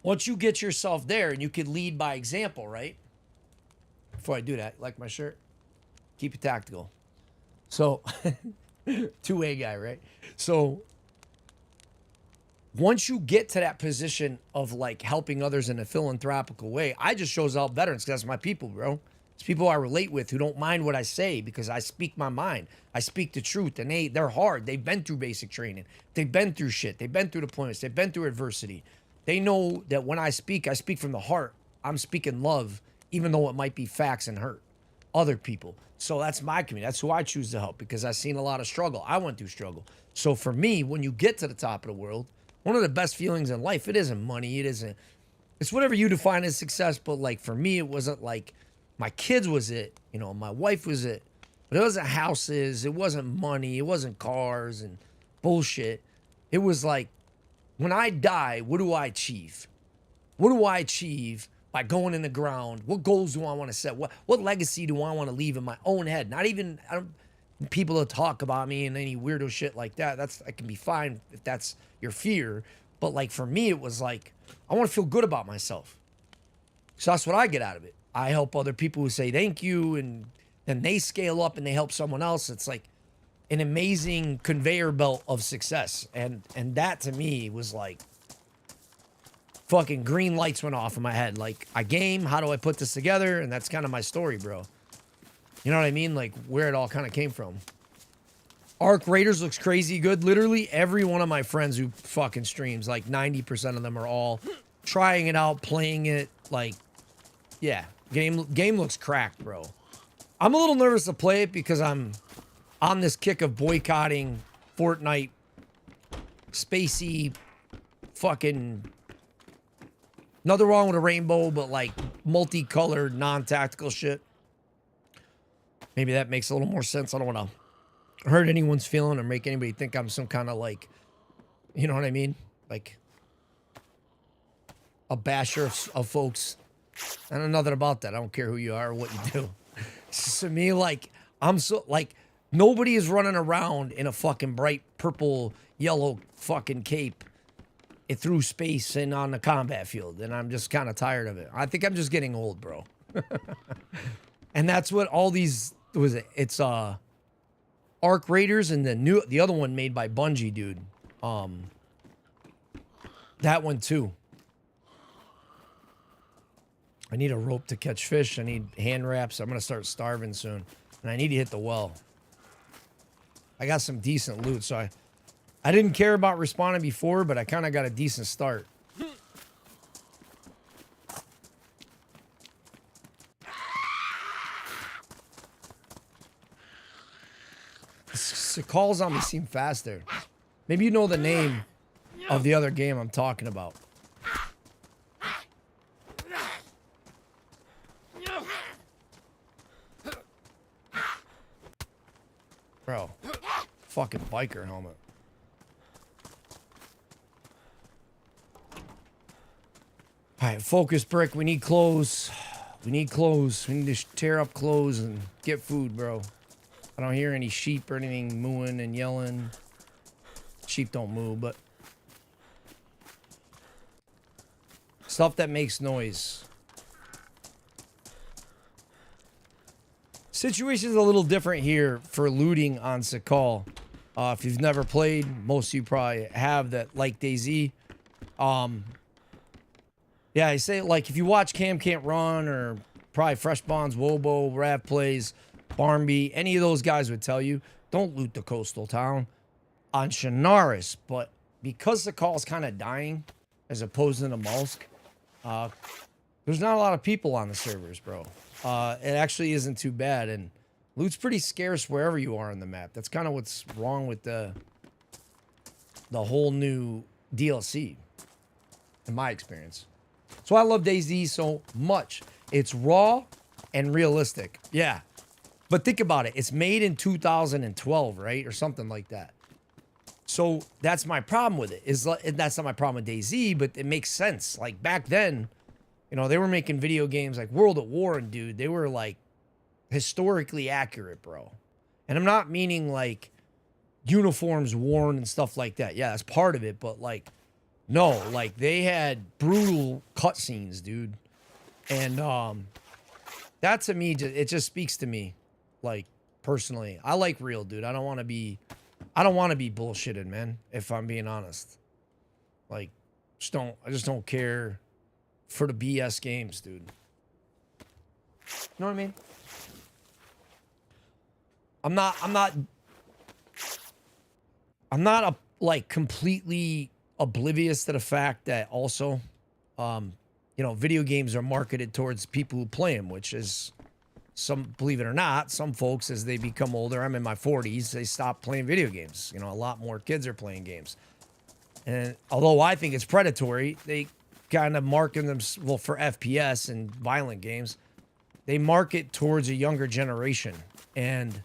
Once you get yourself there, and you can lead by example, right? Before I do that, like my shirt? Keep it tactical. So, two-way guy, right? So, once you get to that position of like helping others in a philanthropical way, I just shows out veterans because that's my people, bro. It's people I relate with who don't mind what I say because I speak my mind. I speak the truth, and they're hard. They've been through basic training. They've been through shit. They've been through deployments. They've been through adversity. They know that when I speak from the heart. I'm speaking love, even though it might be facts and hurt other people. So that's my community. That's who I choose to help because I've seen a lot of struggle. I went through struggle. So for me, when you get to the top of the world, one of the best feelings in life, it isn't money. It's whatever you define as success. But like for me, it wasn't like my kids was it. You know, my wife was it. But it wasn't houses. It wasn't money. It wasn't cars and bullshit. It was like, when I die, what do I achieve? What do I achieve by going in the ground? What goals do I want to set? What legacy do I want to leave in my own head? Not even people to talk about me and any weirdo shit like that. That can be fine if that's your fear. But like for me, it was like, I want to feel good about myself. So that's what I get out of it. I help other people who say thank you, and then they scale up and they help someone else. It's like an amazing conveyor belt of success. And that to me was like, fucking green lights went off in my head. Like, I game, how do I put this together? And that's kind of my story, bro. You know what I mean? Like, where it all kind of came from. Arc Raiders looks crazy good. Literally every one of my friends who fucking streams, like 90% of them are all trying it out, playing it. Like, yeah, game looks cracked, bro. I'm a little nervous to play it because I'm on this kick of boycotting Fortnite, spacey, fucking, nothing wrong with a rainbow, but like multicolored, non-tactical shit. Maybe that makes a little more sense. I don't want to hurt anyone's feeling or make anybody think I'm some kind of like, you know what I mean? Like a basher of folks. I know nothing about that. I don't care who you are or what you do. To me, like, I'm so, like, nobody is running around in a fucking bright purple, yellow fucking cape through space and on the combat field. And I'm just kind of tired of it. I think I'm just getting old, bro. And that's what all these, it's Arc Raiders and the other one made by Bungie, dude. That one too. I need a rope to catch fish. I need hand wraps. I'm going to start starving soon. And I need to hit the well. I got some decent loot, so I didn't care about respawning before, but I kind of got a decent start. The calls on me seem faster. Maybe you know the name of the other game I'm talking about. Bro, fucking biker helmet. All right, focus, Brick. We need clothes. We need clothes. We need to tear up clothes and get food, bro. I don't hear any sheep or anything mooing and yelling. Sheep don't moo, but stuff that makes noise. Situation's a little different here for looting on Sahkal. If you've never played, most of you probably have that, like DayZ. Yeah, I say, like, if you watch Cam Can't Run or probably Fresh Bonds, Wobo, Rav Plays, Barnby, any of those guys would tell you, don't loot the coastal town on Shanaris. But because Sahkal's kind of dying, as opposed to the Molsk, There's not a lot of people on the servers, bro. It actually isn't too bad, and loot's pretty scarce wherever you are on the map. That's kind of what's wrong with the whole new DLC, in my experience. So I love DayZ so much. It's raw and realistic. Yeah. But think about it. It's made in 2012, right? Or something like that. So that's my problem with it. That's not my problem with DayZ, but it makes sense. Like back then, you know, they were making video games like World at War, and dude, they were like historically accurate, bro. And I'm not meaning like uniforms worn and stuff like that. Yeah, that's part of it, but like, no, like they had brutal cutscenes, dude. And that to me, it just speaks to me, like personally. I like real, dude. I don't want to be bullshitted, man. If I'm being honest, like, I just don't care for the BS games, dude. You know what I mean? I'm not like completely oblivious to the fact that also, you know, video games are marketed towards people who play them, which is believe it or not, some folks, as they become older, I'm in my 40s, they stop playing video games. You know, a lot more kids are playing games. And although I think it's predatory, they kind of market them, well, for FPS and violent games, they market towards a younger generation. And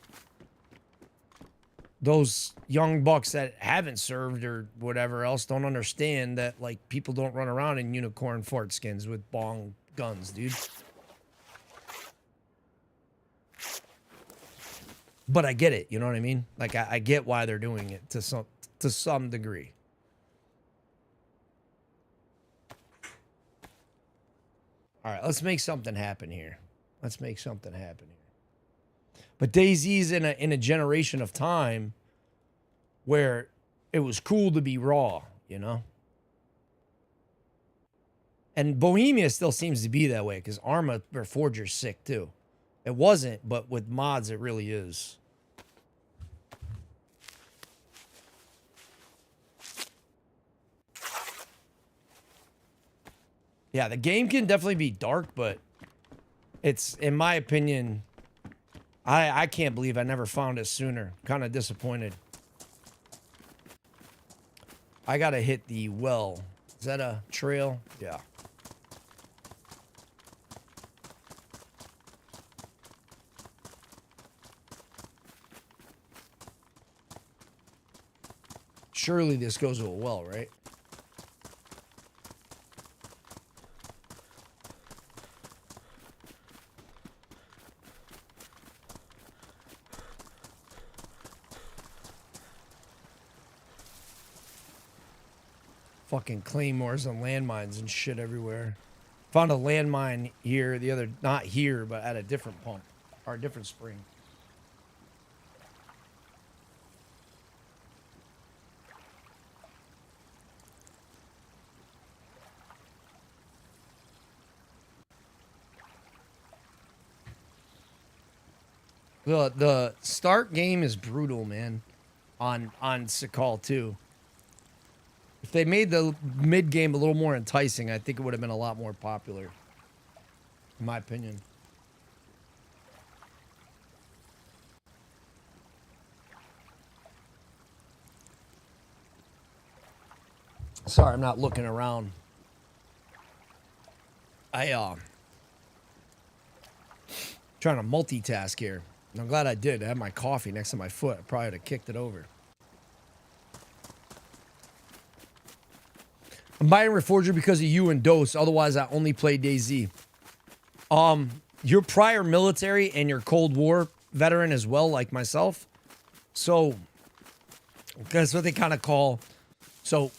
those young bucks that haven't served or whatever else don't understand that, like, people don't run around in unicorn fart skins with bong guns, dude. But I get it, you know what I mean? Like, I get why they're doing it to some degree. All right, let's make something happen here. Let's make something happen here. But DayZ's in a generation of time where it was cool to be raw, you know? And Bohemia still seems to be that way, because Arma or Forger's sick too. It wasn't, but with mods it really is. Yeah, the game can definitely be dark, but it's, in my opinion, I can't believe I never found it sooner. Kind of disappointed. I gotta hit the well. Is that a trail? Yeah. Surely this goes to a well, right? Fucking claymores and landmines and shit everywhere. Found a landmine here the other, not here, but at a different pump or a different spring. The start game is brutal, man. On Sahkal too. If they made the mid game a little more enticing, I think it would have been a lot more popular. In my opinion. Sorry, I'm not looking around. Trying to multitask here. I'm glad I did. I had my coffee next to my foot. I probably would have kicked it over. I'm buying Reforger because of you and Dose. Otherwise, I only play DayZ. You're prior military and you're Cold War veteran as well, like myself. So, that's what they kind of call. So,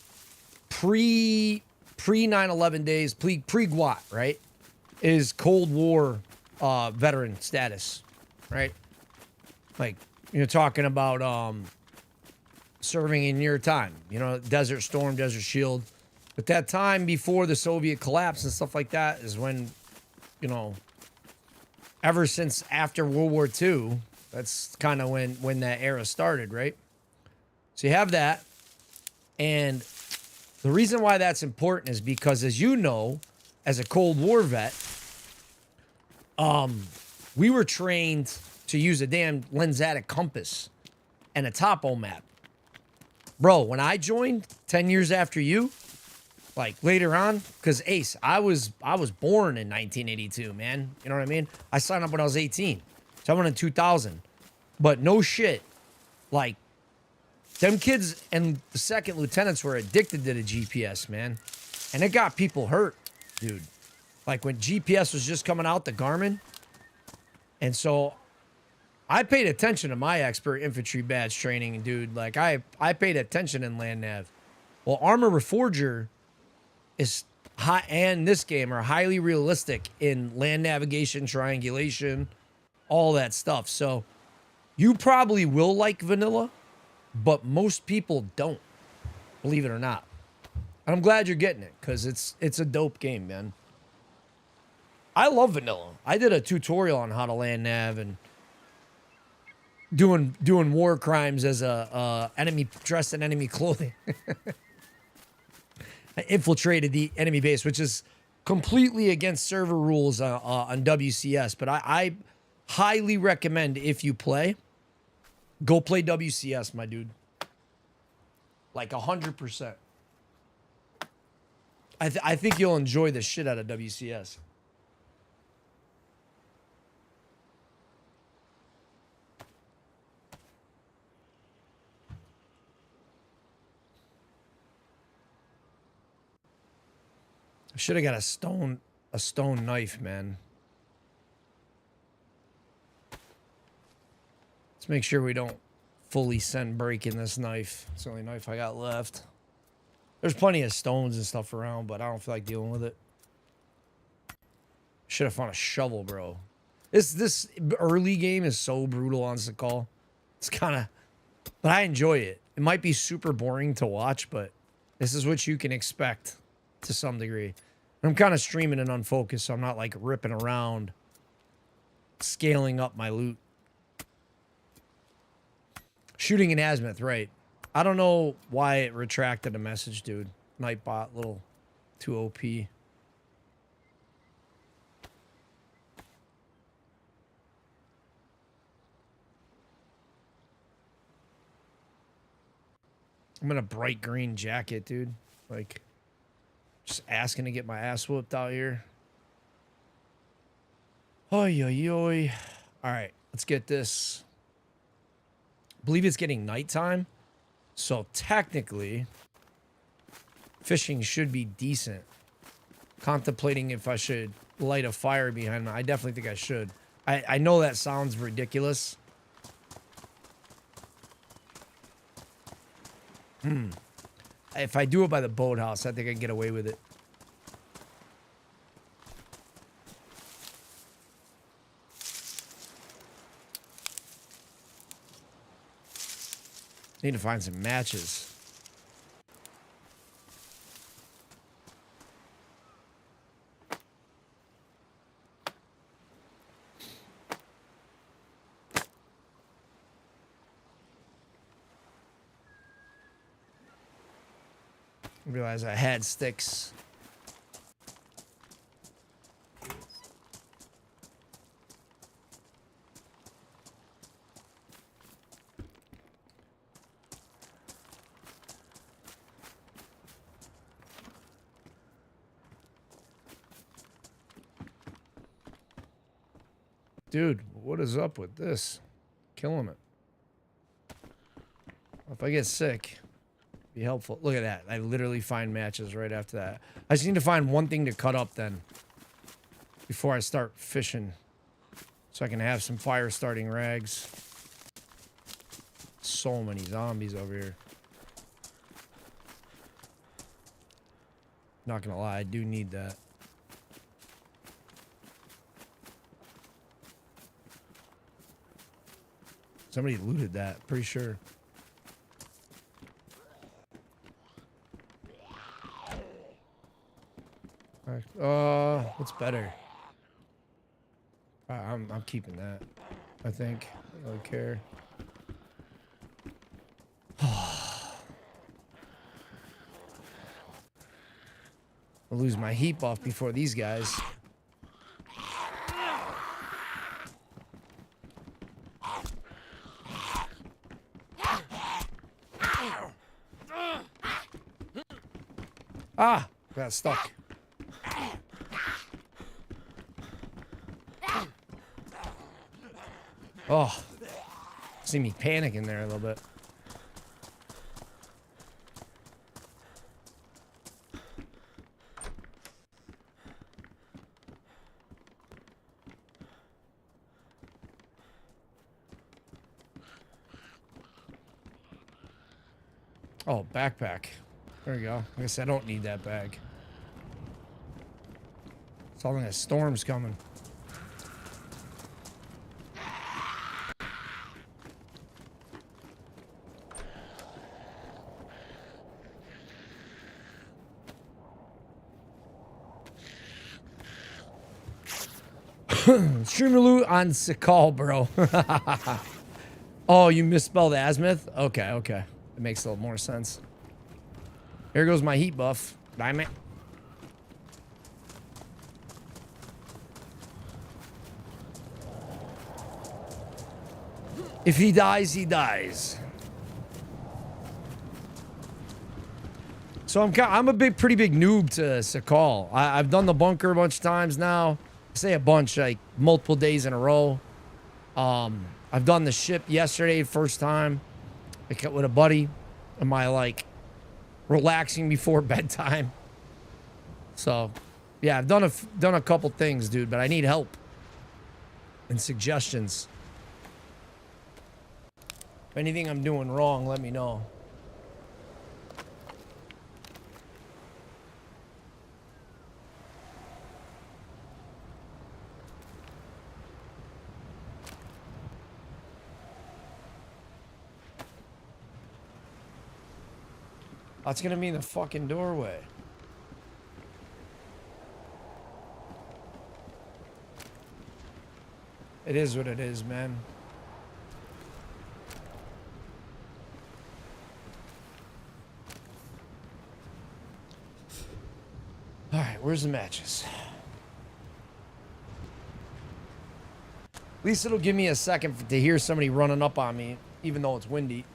pre 9/11 days, pre-GWAT, right? Is Cold War veteran status, right? Like, you're talking about serving in your time. You know, Desert Storm, Desert Shield. But that time before the Soviet collapse and stuff like that is when, you know, ever since after World War II, that's kind of when that era started, right? So you have that. And the reason why that's important is because, as you know, as a Cold War vet, we were trained to use a damn lensatic compass and a topo map. Bro, when I joined 10 years after you, like later on, because Ace, I was born in 1982, man. You know what I mean? I signed up when I was 18. So I went in 2000. But no shit. Like, them kids and the second lieutenants were addicted to the GPS, man. And it got people hurt, dude. Like when GPS was just coming out, the Garmin. And so I paid attention to my expert infantry badge training, dude. Like I paid attention in land nav. Well, Armor Reforger is high, and this game are highly realistic in land navigation, triangulation, all that stuff. So you probably will like vanilla, but most people don't, believe it or not. And I'm glad you're getting it because it's a dope game, man. I love vanilla. I did a tutorial on how to land nav and doing war crimes as a enemy dressed in enemy clothing. I infiltrated the enemy base, which is completely against server rules on WCS. But I highly recommend, if you play, go play WCS, my dude. Like 100%. I think you'll enjoy the shit out of WCS. I should have got a stone knife, man. Let's make sure we don't fully send breaking this knife. It's the only knife I got left. There's plenty of stones and stuff around, but I don't feel like dealing with it. Should have found a shovel, bro. This early game is so brutal on Sahkal. It's kind of, but I enjoy it. It might be super boring to watch, but this is what you can expect to some degree. I'm kind of streaming and unfocused, so I'm not like ripping around, scaling up my loot. Shooting in azimuth, right? I don't know why it retracted a message, dude. Nightbot, little too OP. I'm in a bright green jacket, dude. Like, just asking to get my ass whooped out here. Oy, oy, oy. All right, let's get this. I believe it's getting nighttime. So technically, fishing should be decent. Contemplating if I should light a fire behind me. I definitely think I should. I know that sounds ridiculous. If I do it by the boathouse, I think I can get away with it. Need to find some matches. I realized I had sticks. Dude, what is up with this? Killing it. If I get sick, be helpful. Look at that. I literally find matches right after that. I just need to find one thing to cut up then before I start fishing so I can have some fire starting rags. So many zombies over here. Not gonna lie, I do need that. Somebody looted that, pretty sure. What's better? I'm keeping that. I think. I don't care. I'll lose my heat buff before these guys. Ah, got stuck. Oh, see me panicking there a little bit. Oh, backpack. There we go. I guess I don't need that bag. It's all in that storm's coming. Streamer loot on Sahkal, bro. Oh, you misspelled azimuth? Okay, okay. It makes a little more sense. Here goes my heat buff. Damn it. If he dies, he dies. So I'm a pretty big noob to Sahkal. I've done the bunker a bunch of times now. I say a bunch, like multiple days in a row. I've done the ship yesterday, first time. I cut with a buddy. Am I like relaxing before bedtime? So, yeah, I've done a couple things, dude, but I need help and suggestions. If anything I'm doing wrong, let me know. That's gonna be in the fucking doorway. It is what it is, man. All right, where's the matches? At least it'll give me a second to hear somebody running up on me, even though it's windy.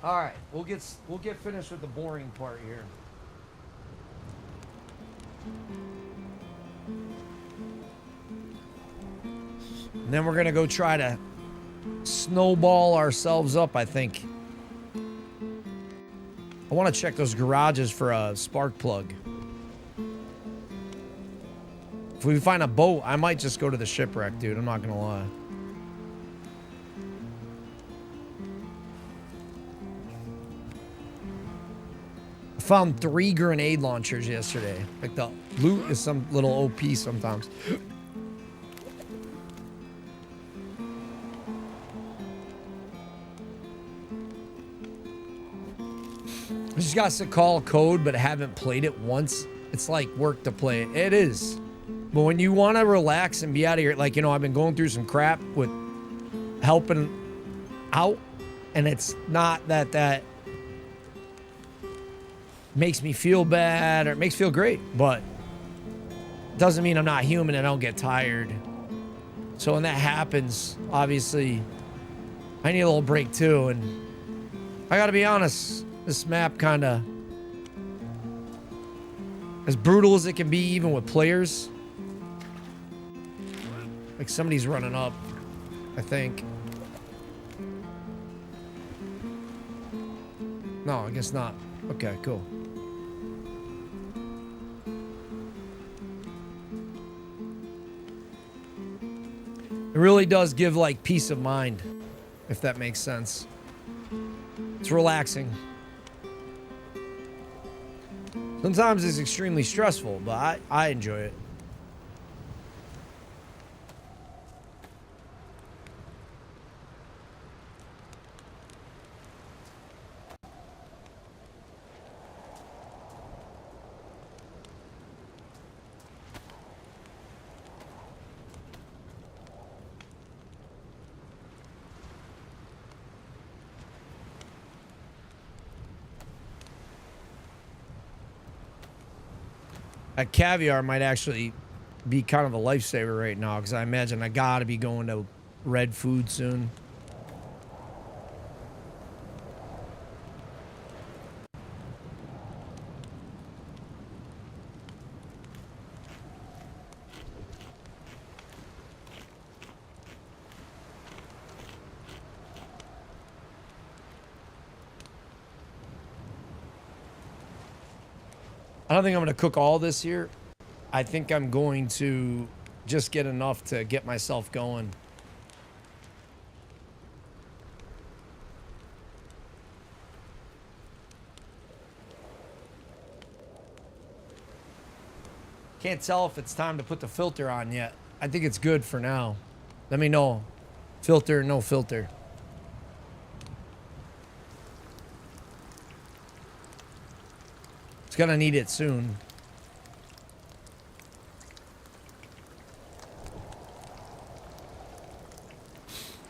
All right, we'll get finished with the boring part here. And then we're gonna go try to snowball ourselves up, I think. I want to check those garages for a spark plug. If we find a boat, I might just go to the shipwreck, dude. I'm not gonna lie. Found 3 grenade launchers yesterday. Like the loot is some little OP sometimes. I just got Sahkal code, but haven't played it once. It's like work to play it. It is. But when you want to relax and be out of here, like, you know, I've been going through some crap with helping out, and it's not that makes me feel bad or it makes me feel great, but it doesn't mean I'm not human and I don't get tired. So when that happens, obviously I need a little break too. And I gotta be honest, this map kind of, as brutal as it can be even with players, like somebody's running up, I think. No, I guess not. Okay, cool. It really does give like peace of mind, if that makes sense. It's relaxing. Sometimes it's extremely stressful, but I enjoy it. A caviar might actually be kind of a lifesaver right now because I imagine I gotta be going to red food soon. I don't think I'm going to cook all this here. I think I'm going to just get enough to get myself going. Can't tell if it's time to put the filter on yet. I think it's good for now. Let me know. Filter, no filter. It's gonna need it soon.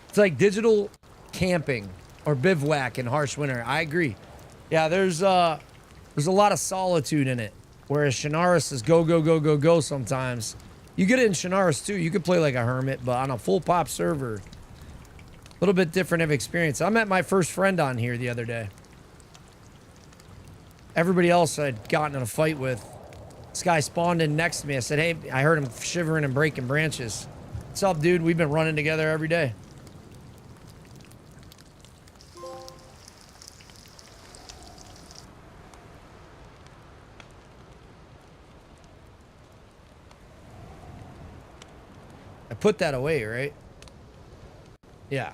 It's like digital camping or bivouac in harsh winter. I agree. Yeah, there's a lot of solitude in it. Whereas Shinaris is go, go, go, go, go sometimes. You get it in Shinaris too. You could play like a hermit, but on a full pop server, a little bit different of experience. I met my first friend on here the other day. Everybody else I'd gotten in a fight with. This guy spawned in next to me. I said, hey, I heard him shivering and breaking branches. What's up, dude? We've been running together every day. I put that away, right? Yeah.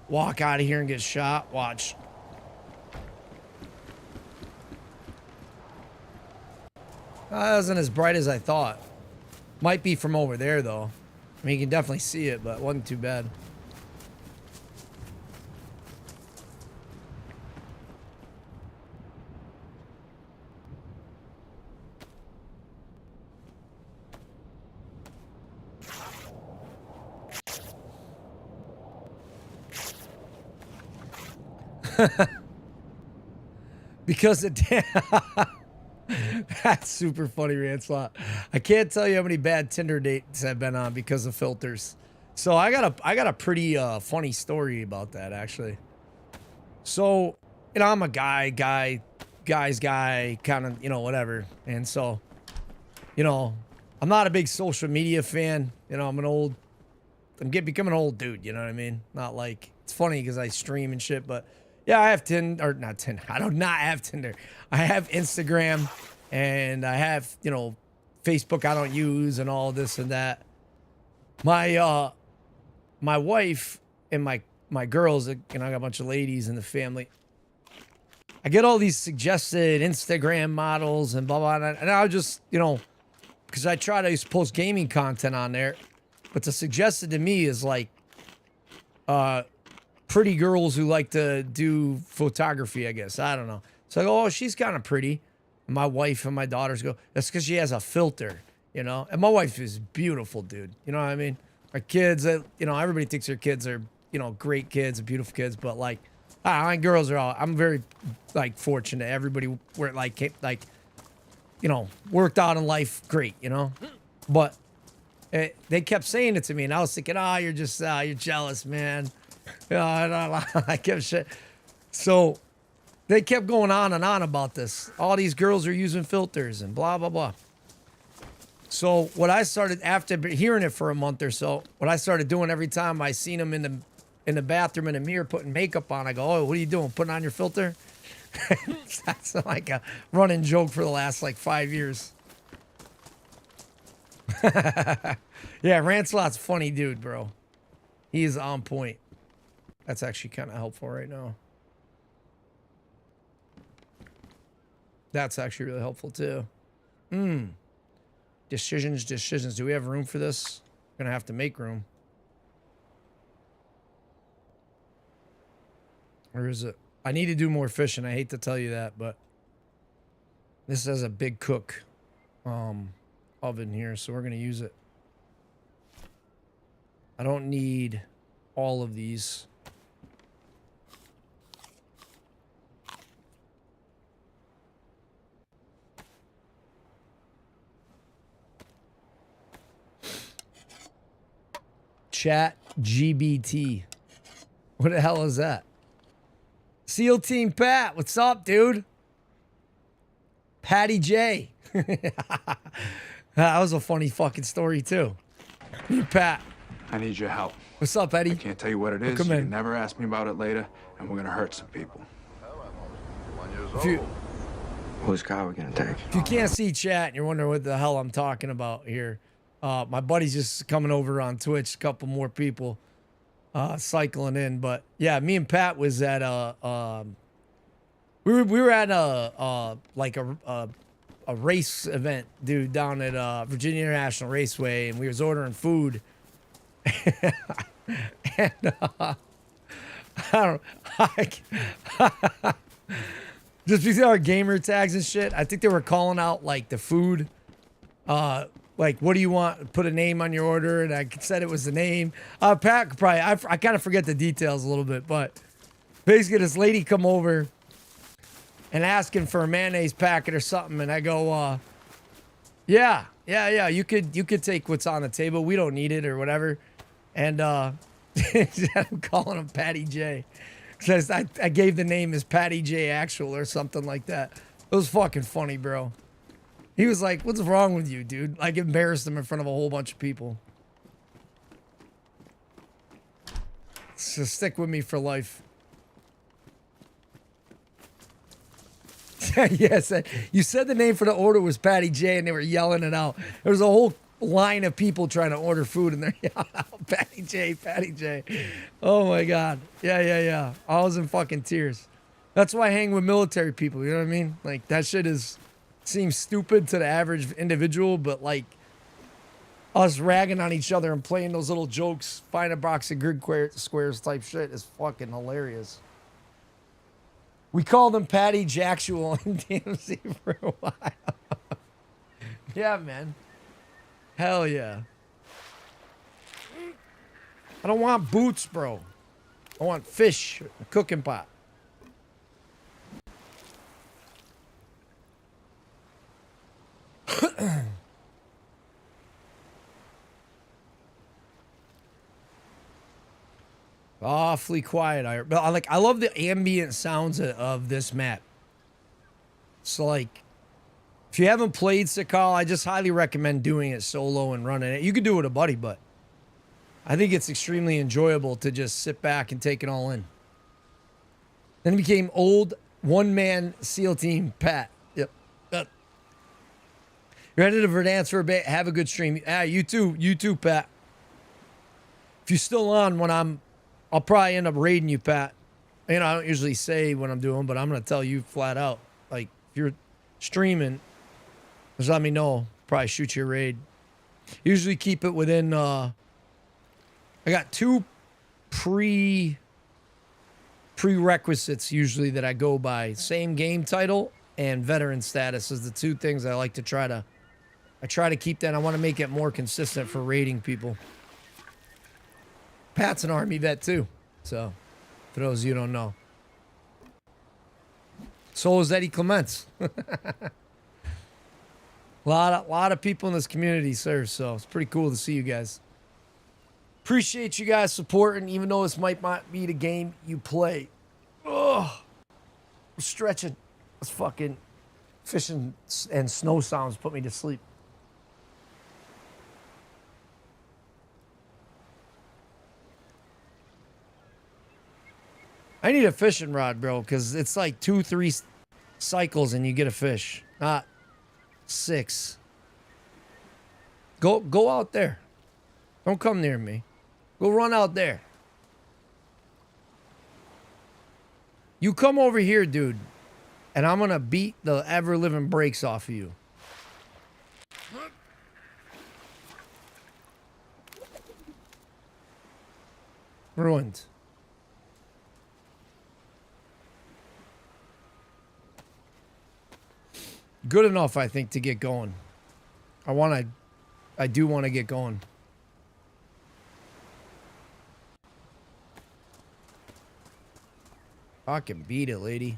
Walk out of here and get shot. Watch. That wasn't as bright as I thought. Might be from over there, though. I mean, you can definitely see it, but it wasn't too bad. Because it that's super funny, Ranslot. I can't tell you how many bad Tinder dates I've been on because of filters. So I got a pretty funny story about that, actually. So, you know, I'm a guy's guy, kind of, you know, whatever. And so, you know, I'm not a big social media fan. You know, I'm becoming an old dude, you know what I mean? Not like, it's funny because I stream and shit, but yeah, I have Tinder, or not Tinder. I do not have Tinder. I have Instagram and I have, you know, Facebook I don't use and all this and that. My wife and my girls, you know, I got a bunch of ladies in the family. I get all these suggested Instagram models and blah, blah, blah. And I'll just, you know, because I try to post gaming content on there. But the suggested to me is like pretty girls who like to do photography, I guess. I don't know. So I go, oh, she's kind of pretty. And my wife and my daughters go, that's because she has a filter, you know? And my wife is beautiful, dude. You know what I mean? Our kids, you know, everybody thinks their kids are, you know, great kids and beautiful kids. But like, my girls are all, I'm very like fortunate. Everybody were like, you know, worked out in life great, you know? But they kept saying it to me, and I was thinking, oh, you're just, you're jealous, man. You know, I kept shit. So they kept going on and on about this. All these girls are using filters and blah, blah, blah. So what I started, after hearing it for a month or so, what I started doing every time I seen them in the bathroom in the mirror putting makeup on, I go, oh, what are you doing? Putting on your filter? That's like a running joke for the last like 5 years. Yeah, Rancelot's funny dude, bro. He is on point. That's actually kind of helpful right now. That's actually really helpful too. Decisions. Do we have room for this? Gonna have to make room. Or is it? I need to do more fishing. I hate to tell you that, but this has a big cook oven here, so we're gonna use it. I don't need all of these. Chat GBT. What the hell is that? SEAL Team Pat, what's up, dude? Patty J. That was a funny fucking story, too. Pat. I need your help. What's up, Eddie? I can't tell you what it is. You can never ask me about it later, and we're gonna hurt some people. Whose car are we gonna take? If you can't see chat and you're wondering what the hell I'm talking about here, my buddy's just coming over on Twitch. A couple more people cycling in, but yeah, me and Pat was at we were at a race event, dude, down at Virginia International Raceway, and we was ordering food. And just because our gamer tags and shit, I think they were calling out like the food, like what do you want? Put a name on your order, and I said it was the name. Pat could probably, I kind of forget the details a little bit, but basically this lady come over and asking for a mayonnaise packet or something, and I go, yeah, you could take what's on the table. We don't need it or whatever. And I'm calling him Patty J. Because I gave the name as Patty J Actual or something like that. It was fucking funny, bro. He was like, what's wrong with you, dude? Like, embarrassed him in front of a whole bunch of people. So stick with me for life. Yes, you said the name for the order was Patty J, and they were yelling it out. There was a whole line of people trying to order food, and they're yelling out, Patty J, Patty J. Oh, my God. Yeah. I was in fucking tears. That's why I hang with military people, you know what I mean? Like, that shit seems stupid to the average individual, but, like, us ragging on each other and playing those little jokes, find a box of grid squares type shit is fucking hilarious. We called him Patty Jacksual in DMZ for a while. Yeah, man. Hell yeah. I don't want boots, bro. I want fish, a cooking pot. Awfully quiet. I love the ambient sounds of this map. So like, if you haven't played Sahkal, I just highly recommend doing it solo and running it. You could do it with a buddy, but I think it's extremely enjoyable to just sit back and take it all in. Then it became old one-man SEAL Team Pat. Yep. You're headed to Verdansk for a bit. Have a good stream. You too, Pat. If you're still on when I'll probably end up raiding you, Pat. You know, I don't usually say what I'm doing, but I'm going to tell you flat out. Like, if you're streaming, just let me know. Probably shoot you a raid. Usually keep it within, I got two prerequisites usually that I go by. Same game title and veteran status is the two things I like to try to keep that. I want to make it more consistent for raiding people. Pat's an Army vet too, so for those of you who don't know. So is Eddie Clements. A lot of people in this community serve, so it's pretty cool to see you guys. Appreciate you guys supporting, even though this might not be the game you play. Oh, I'm stretching. This fucking fishing and snow sounds put me to sleep. I need a fishing rod, bro, because it's like 2-3 cycles and you get a fish, not 6. Go out there. Don't come near me. Go run out there. You come over here, dude, and I'm going to beat the ever-living brakes off of you. Ruined. Good enough, I think, to get going. I do want to get going. I can beat it, lady.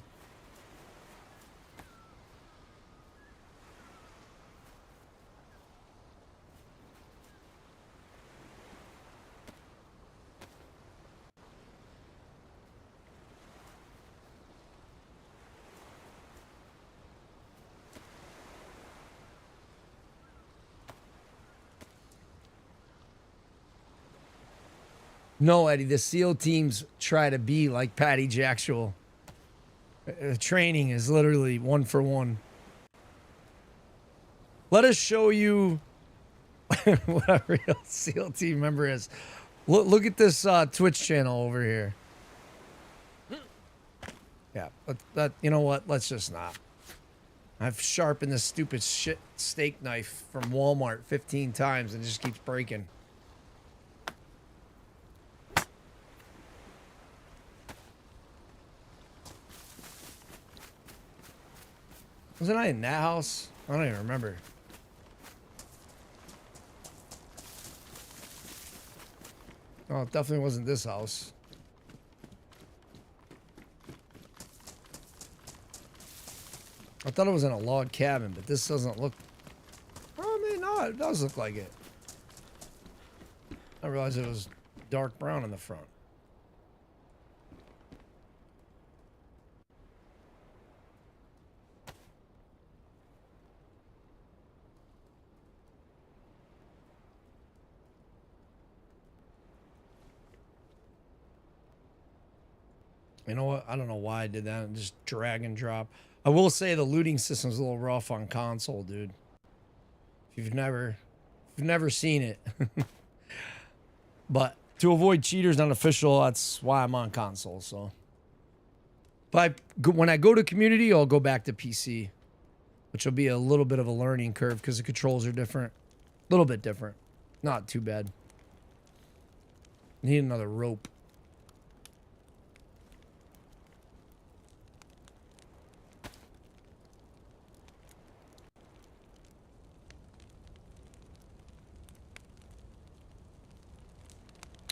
No, Eddie, the SEAL teams try to be like Patty Jackshaw. Training is literally 1 for 1. Let us show you what a real SEAL team member is. Look at this Twitch channel over here. Yeah, you know what? Let's just not. I've sharpened this stupid shit steak knife from Walmart 15 times and it just keeps breaking. Wasn't I in that house? I don't even remember. Oh, it definitely wasn't this house. I thought it was in a log cabin, but this doesn't look... Oh, I mean, no, it does look like it. I realized it was dark brown in the front. You know what? I don't know why I did that. Just drag and drop. I will say the looting system's a little rough on console, dude. If you've never seen it. But to avoid cheaters on official, that's why I'm on console. So, but when I go to community, I'll go back to PC, which will be a little bit of a learning curve because the controls are different, a little bit different. Not too bad. Need another rope.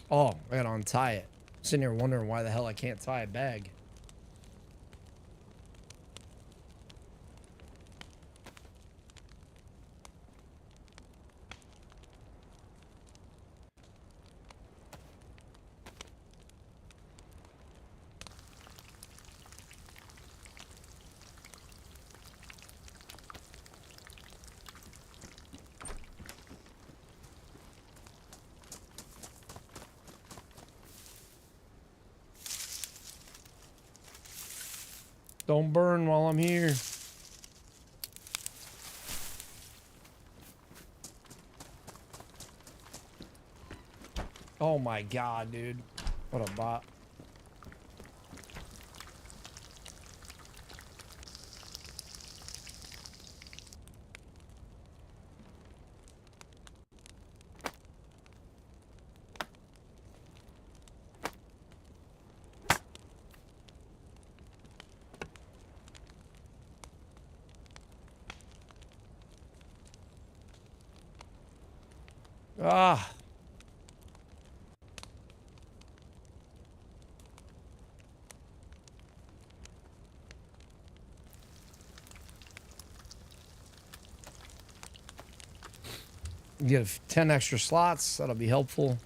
Oh, I gotta untie it. I'm sitting here wondering why the hell I can't tie a bag. Don't burn while I'm here. Oh my god, dude. What a bot. Ah. You get 10 extra slots. That'll be helpful.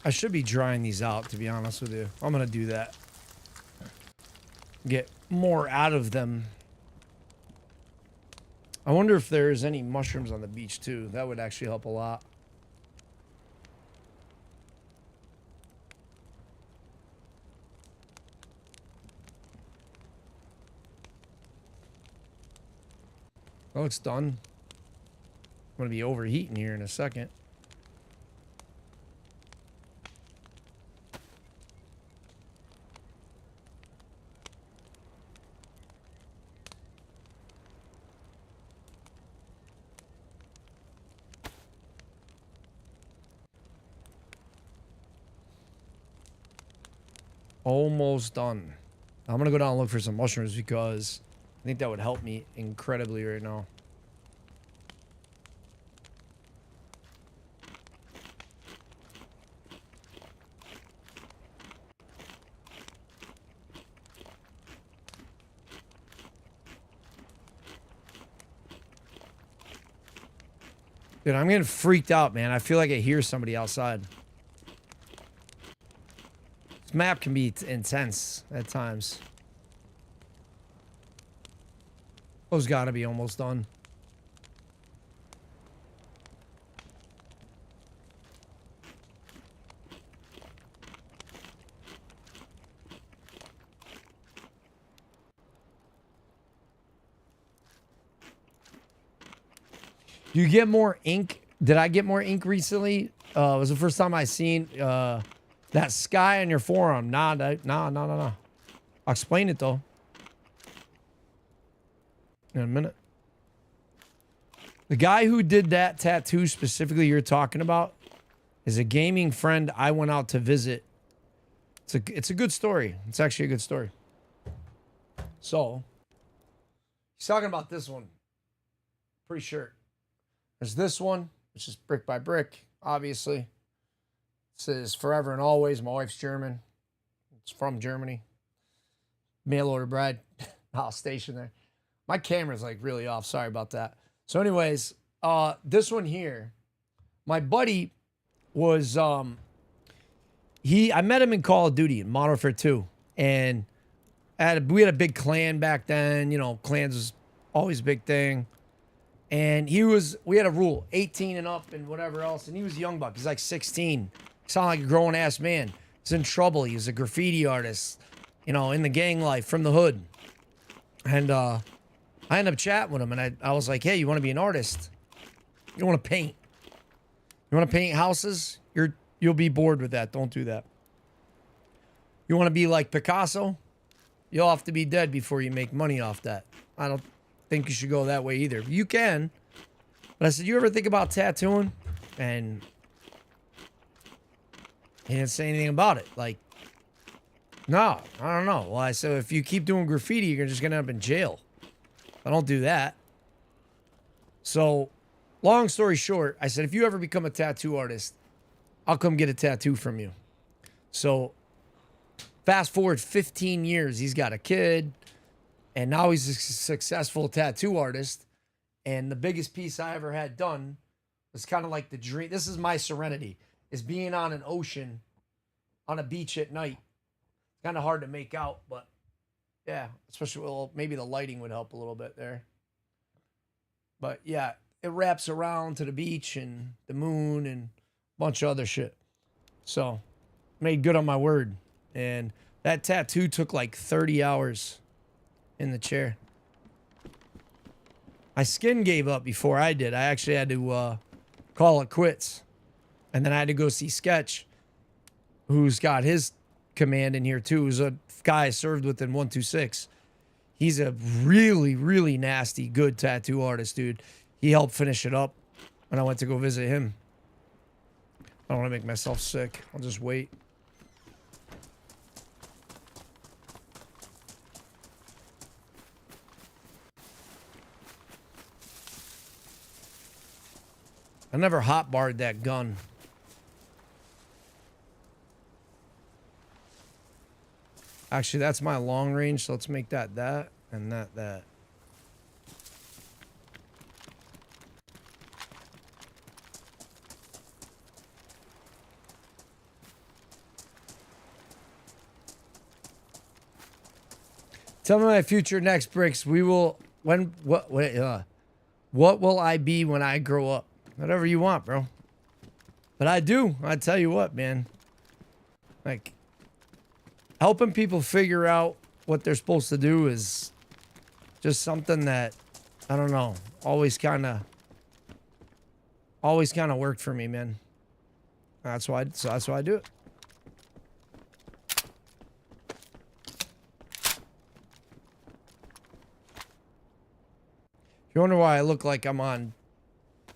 I should be drying these out, to be honest with you. I'm gonna do that. Get more out of them. I wonder if there's any mushrooms on the beach too. That would actually help a lot. That looks done. I'm gonna be overheating here in a second. Almost done. I'm gonna go down and look for some mushrooms because I think that would help me incredibly right now. Dude, I'm getting freaked out, man. I feel like I hear somebody outside. This map can be intense at times. Those gotta be almost done. Do you get more ink? Did I get more ink recently? It was the first time I seen that sky on your forearm. Nah. I'll explain it though. In a minute. The guy who did that tattoo specifically you're talking about is a gaming friend I went out to visit. It's a good story. It's actually a good story. So, he's talking about this one. Pretty sure. There's this one, which is brick by brick, obviously. It says forever and always. My wife's German. It's from Germany. Mail order bride. I'll station there. My camera's like really off. Sorry about that. So anyways, this one here, my buddy was, I met him in Call of Duty in Modern Warfare 2. And we had a big clan back then. You know, clans was always a big thing. And we had a rule, 18 and up and whatever else. And he was a young buck. He's like 16. He sounded like a grown ass man. He's in trouble. He was a graffiti artist, you know, in the gang life from the hood. And I ended up chatting with him and I was like, hey, you want to be an artist? You don't want to paint. You want to paint houses? You'll be bored with that. Don't do that. You want to be like Picasso? You'll have to be dead before you make money off that. I don't think you should go that way either. You can. But I said, you ever think about tattooing? And he didn't say anything about it. Like, no, I don't know. Well, I said, if you keep doing graffiti, you're just going to end up in jail. I don't do that. So, long story short, I said, if you ever become a tattoo artist, I'll come get a tattoo from you. So, fast forward 15 years, he's got a kid. And now he's a successful tattoo artist. And the biggest piece I ever had done was kind of like the dream. This is my serenity, is being on an ocean, on a beach at night. It's kind of hard to make out, but yeah, especially, well, maybe the lighting would help a little bit there. But yeah, it wraps around to the beach and the moon and a bunch of other shit. So, made good on my word. And that tattoo took like 30 hours. In the chair. My skin gave up before I did. I actually had to call it quits. And then I had to go see Sketch, who's got his command in here too. Who's a guy I served with in 126. He's a really, really nasty, good tattoo artist, dude. He helped finish it up when I went to go visit him. I don't want to make myself sick. I'll just wait. I never hotbarred that gun. Actually, that's my long range, so let's make that and that. Tell me my future next, Bricks. We will what will I be when I grow up? Whatever you want, bro. But I tell you what, man. Like, helping people figure out what they're supposed to do is just something that, I don't know. always kind of worked for me, man. That's why I do it. You wonder why I look like I'm on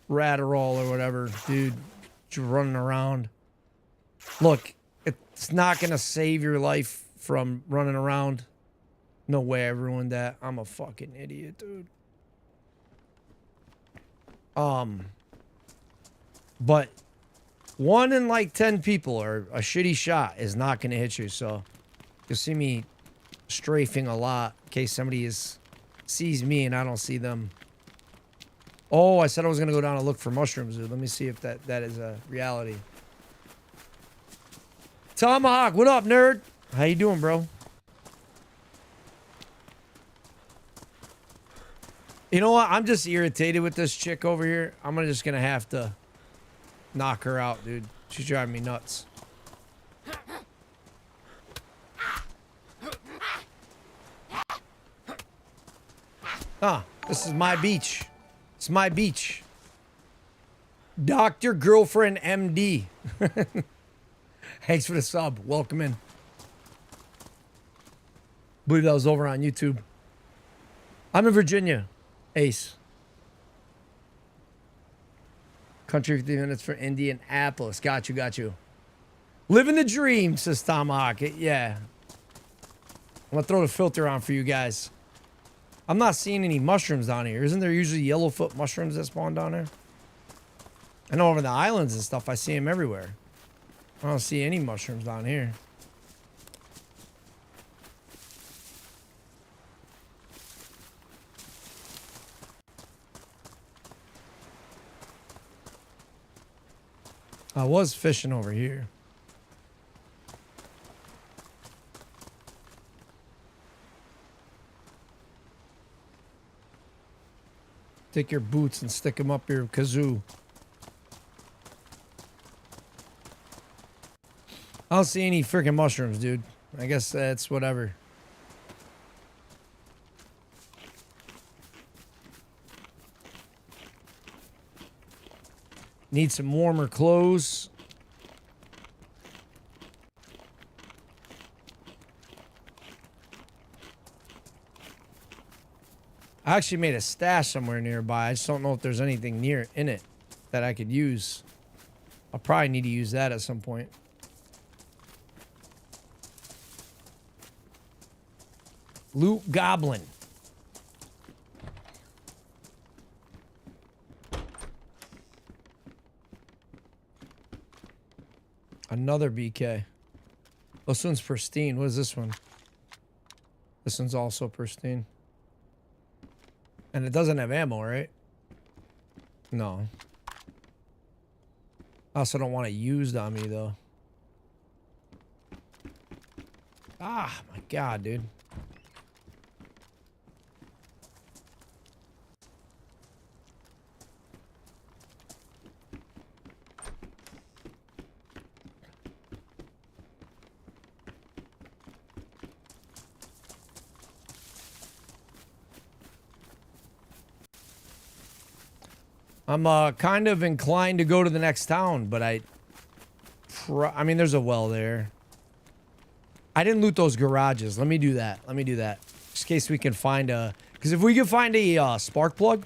Radderall or whatever, dude, just running around. Look, it's not gonna save your life from running around. No way I ruined that. I'm a fucking idiot, dude. But 1 in like 10 people or a shitty shot is not gonna hit you. So you'll see me strafing a lot in case somebody sees me and I don't see them. Oh, I said I was gonna go down and look for mushrooms, dude. Let me see if that is a reality. Tomahawk, what up, nerd? How you doing, bro? You know what? I'm just irritated with this chick over here. I'm just gonna have to knock her out, dude. She's driving me nuts. Ah, this is my beach. It's my beach. Dr. Girlfriend MD. Thanks for the sub. Welcome in. Believe that was over on YouTube. I'm in Virginia. Ace. Country 50 minutes for Indianapolis. Got you, got you. Living the dream, says Tomahawk. Yeah. I'm going to throw the filter on for you guys. I'm not seeing any mushrooms down here. Isn't there usually yellowfoot mushrooms that spawn down there? I know over the islands and stuff, I see them everywhere. I don't see any mushrooms down here. I was fishing over here. Take your boots and stick them up your kazoo. I don't see any freaking mushrooms, dude. I guess that's whatever. Need some warmer clothes. I actually made a stash somewhere nearby. I just don't know if there's anything in it that I could use. I'll probably need to use that at some point. Loot Goblin. Another BK. Oh, this one's pristine. What is this one? This one's also pristine. And it doesn't have ammo, right? No. I also don't want it used on me, though. Ah, my God, dude. I'm kind of inclined to go to the next town, but I mean, there's a well there. I didn't loot those garages. Let me do that. Let me do that. Just in case we can find a... Because if we can find a spark plug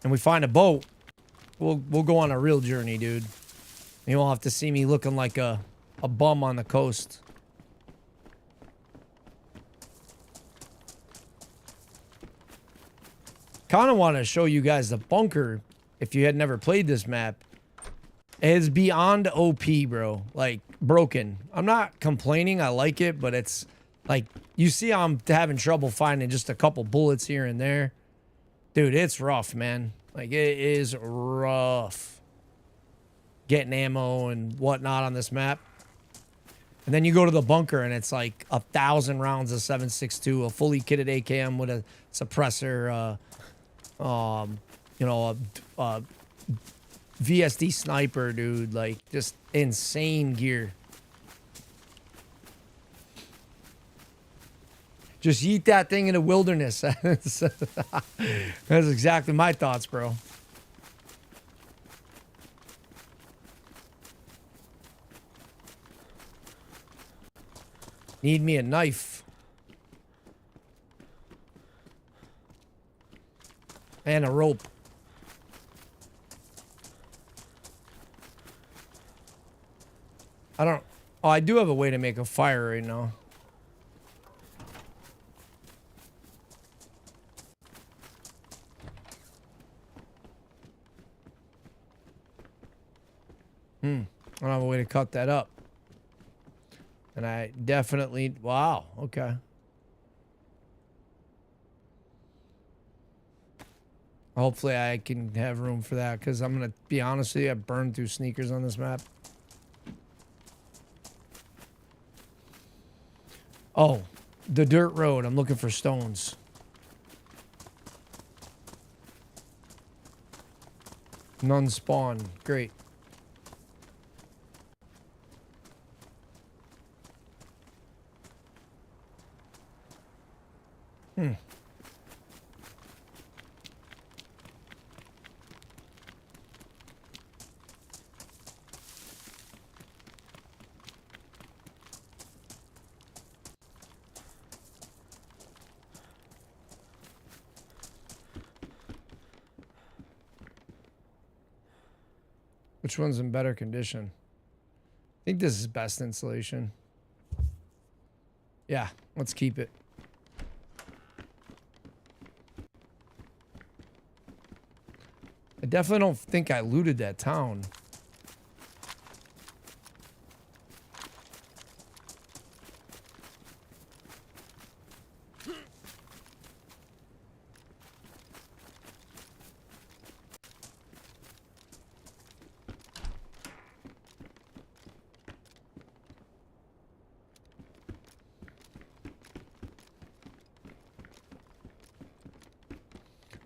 and we find a boat, we'll go on a real journey, dude. You won't have to see me looking like a bum on the coast. Kind of want to show you guys the bunker. If you had never played this map, it's beyond OP, bro. Like, broken. I'm not complaining. I like it, but it's like, you see I'm having trouble finding just a couple bullets here and there. Dude, it's rough, man. Like, it is rough getting ammo and whatnot on this map. And then you go to the bunker and it's like 1,000 rounds of 7.62, a fully kitted AKM with a suppressor, you know, a VSD sniper, dude. Like, just insane gear. Just yeet that thing in the wilderness. That's exactly my thoughts, bro. Need me a knife. And a rope. I don't... Oh, I do have a way to make a fire right now. I don't have a way to cut that up. And I definitely... Wow, okay. Hopefully I can have room for that, because I'm going to be honest with you, I burned through sneakers on this map. Oh, the dirt road. I'm looking for stones. None spawn. Great. Which one's in better condition? I think this is best insulation. Yeah, let's keep it. I definitely don't think I looted that town.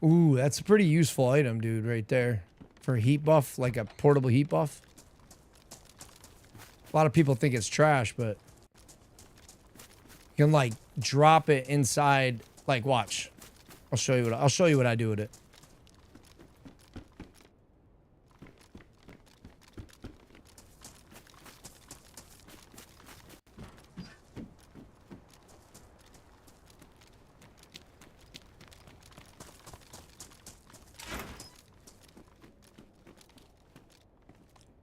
Ooh, that's a pretty useful item, dude, right there. For a heat buff, like a portable heat buff. A lot of people think it's trash, but you can like drop it inside. Like, watch. I'll show you what I do with it.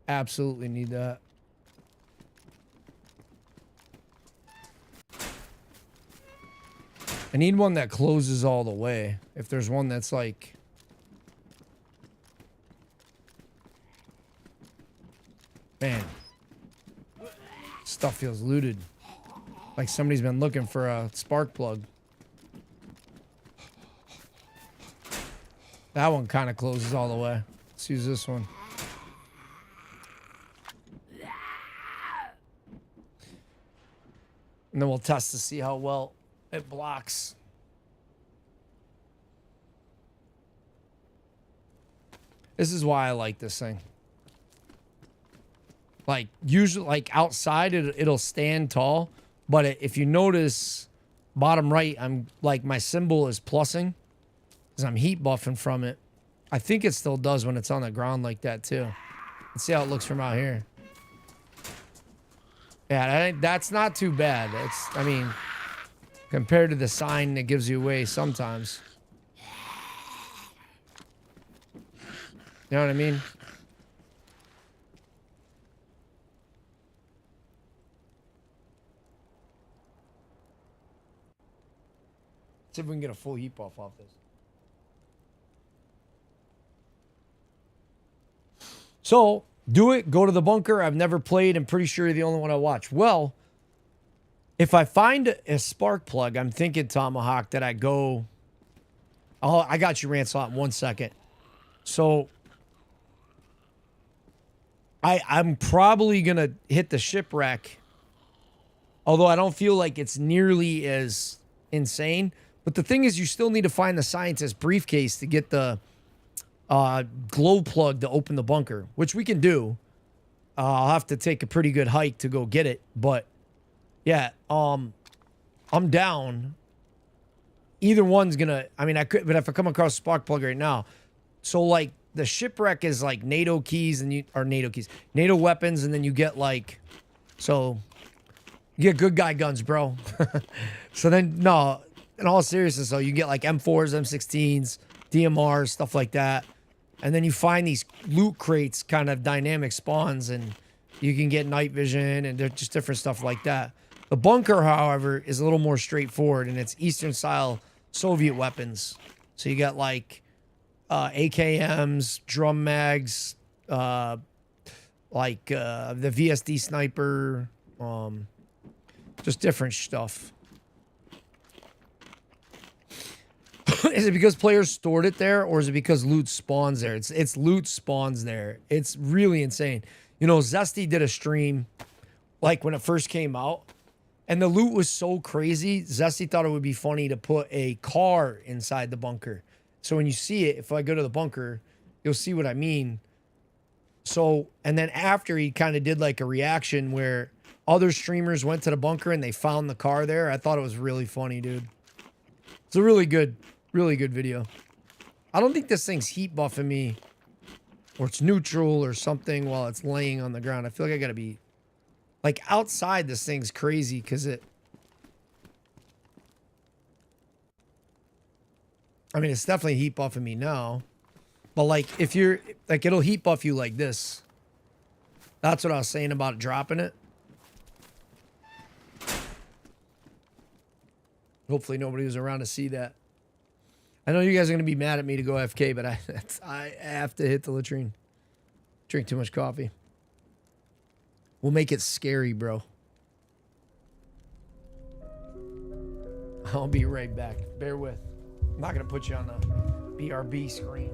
Absolutely need that. I need one that closes all the way. If there's one that's like... Man. Stuff feels looted. Like somebody's been looking for a spark plug. That one kind of closes all the way. Let's use this one. And then we'll test to see how well it blocks. This is why I like this thing. Like, usually, like, outside, it'll stand tall. But if you notice, bottom right, I'm, like, my symbol is plussing. Because I'm heat buffing from it. I think it still does when it's on the ground like that, too. Let's see how it looks from out here. Yeah, that's not too bad. It's, I mean, compared to the sign that gives you away sometimes. You know what I mean? Let's see if we can get a full heat buff off this. So, do it. Go to the bunker. I've never played. I'm pretty sure you're the only one I watch. Well, if I find a spark plug, I'm thinking, Tomahawk, that I go... Oh, I got you, Rancelot, in 1 second. So, I'm probably going to hit the shipwreck. Although I don't feel like it's nearly as insane. But the thing is, you still need to find the scientist briefcase to get the glow plug to open the bunker, which we can do. I'll have to take a pretty good hike to go get it. But, yeah, I'm down. either one's gonna. I mean, I could, but if I come across spark plug right now, so like the shipwreck is like NATO keys and NATO weapons, and then you get like, so you get good guy guns, bro. So then no, in all seriousness, though, you get like M4s, M16s, DMRs, stuff like that, and then you find these loot crates, kind of dynamic spawns, and you can get night vision and just different stuff like that. The bunker, however, is a little more straightforward, and it's Eastern style Soviet weapons. So you got like AKMs, drum mags, the VSD sniper, just different stuff. Is it because players stored it there, or is it because loot spawns there? It's loot spawns there. It's really insane. You know, Zesty did a stream like when it first came out, and the loot was so crazy. Zesty thought it would be funny to put a car inside the bunker. So when you see it, if I go to the bunker, you'll see what I mean. So, and then after he kind of did like a reaction where other streamers went to the bunker and they found the car there. I thought it was really funny, dude. It's a really good video. I don't think this thing's heat buffing me, or it's neutral or something while it's laying on the ground. I feel like I gotta be like outside. This thing's crazy because I mean, it's definitely heat buffing me now, but like if you're like, it'll heat buff you like this. That's what I was saying about dropping it. Hopefully nobody was around to see that. I know you guys are gonna be mad at me to go FK, but I have to hit the latrine. Drink too much coffee. We'll make it scary, bro. I'll be right back. Bear with. I'm not gonna put you on the BRB screen.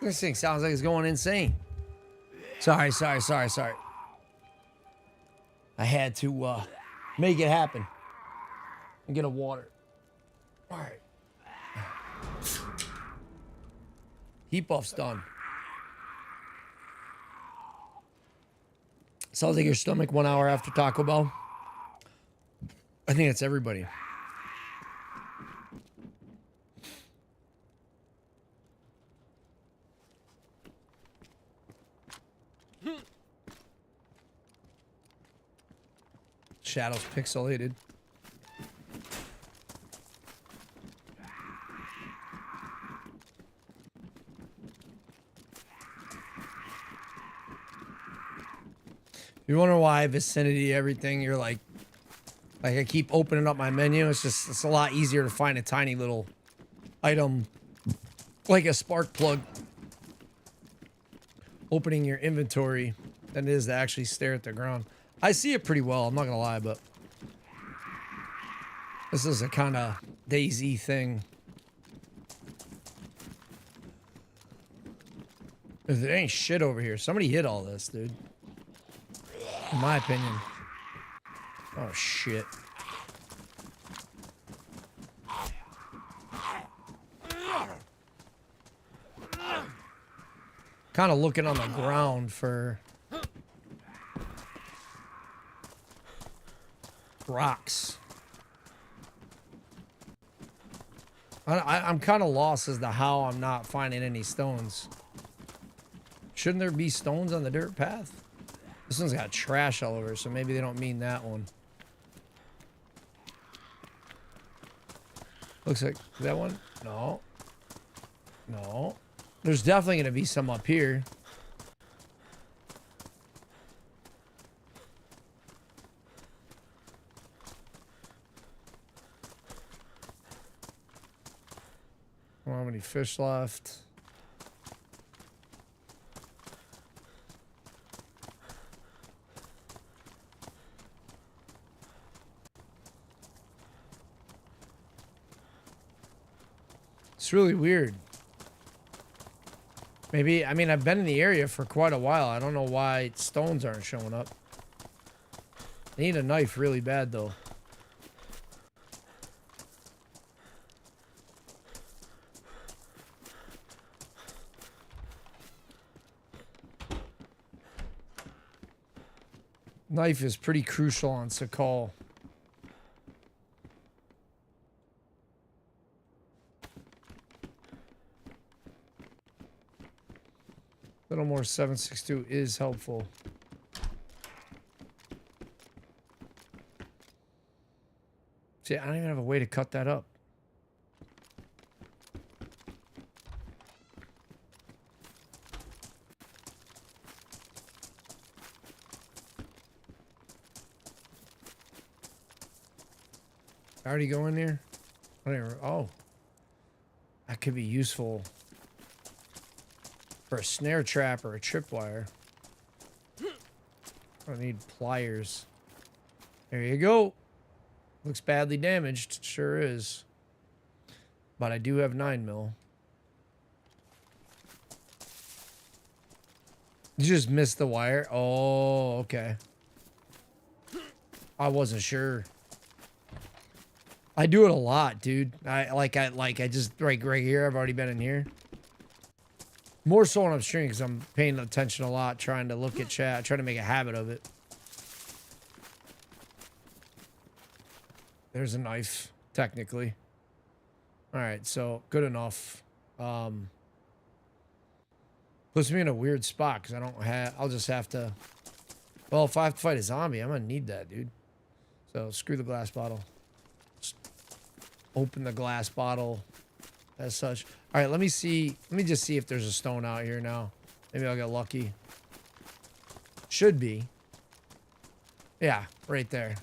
This thing sounds like it's going insane. Sorry. I had to make it happen and get a water. All right. Heat buff's done. Sounds like your stomach 1 hour after Taco Bell. I think that's everybody. Shadows pixelated. You wonder why vicinity everything, you're like Like I keep opening up my menu. It's a lot easier to find a tiny little item like a spark plug opening your inventory than it is to actually stare at the ground. I see it pretty well, I'm not gonna lie, but this is a kind of DayZ thing. There ain't shit over here. Somebody hit all this, dude. In my opinion. Oh, shit. Kind of looking on the ground for rocks. I'm kind of lost as to how I'm not finding any stones. Shouldn't there be stones on the dirt path? This one's got trash all over, so maybe they don't mean that one. Looks like that one? No. No. There's definitely going to be some up here. I don't have any fish left. It's really weird. Maybe, I mean, I've been in the area for quite a while. I don't know why stones aren't showing up. I need a knife really bad, though. Knife is pretty crucial on Sahkal. A little more 7.62 is helpful. See, I don't even have a way to cut that up. I already go in there? I don't even, oh. That could be useful. For a snare trap or a tripwire. I need pliers. There you go. Looks badly damaged. Sure is. But I do have 9mm. You just missed the wire? Oh, okay. I wasn't sure. I do it a lot, dude. I just right here. I've already been in here. More so when I'm streaming because I'm paying attention a lot, trying to look at chat, trying to make a habit of it. There's a knife, technically. All right, so good enough. Puts me in a weird spot because I don't have. I'll just have to. Well, if I have to fight a zombie, I'm gonna need that, dude. So screw the glass bottle. Just open the glass bottle as such. All right, let me see. Let me just see if there's a stone out here now. Maybe I'll get lucky. Should be. Yeah, right there.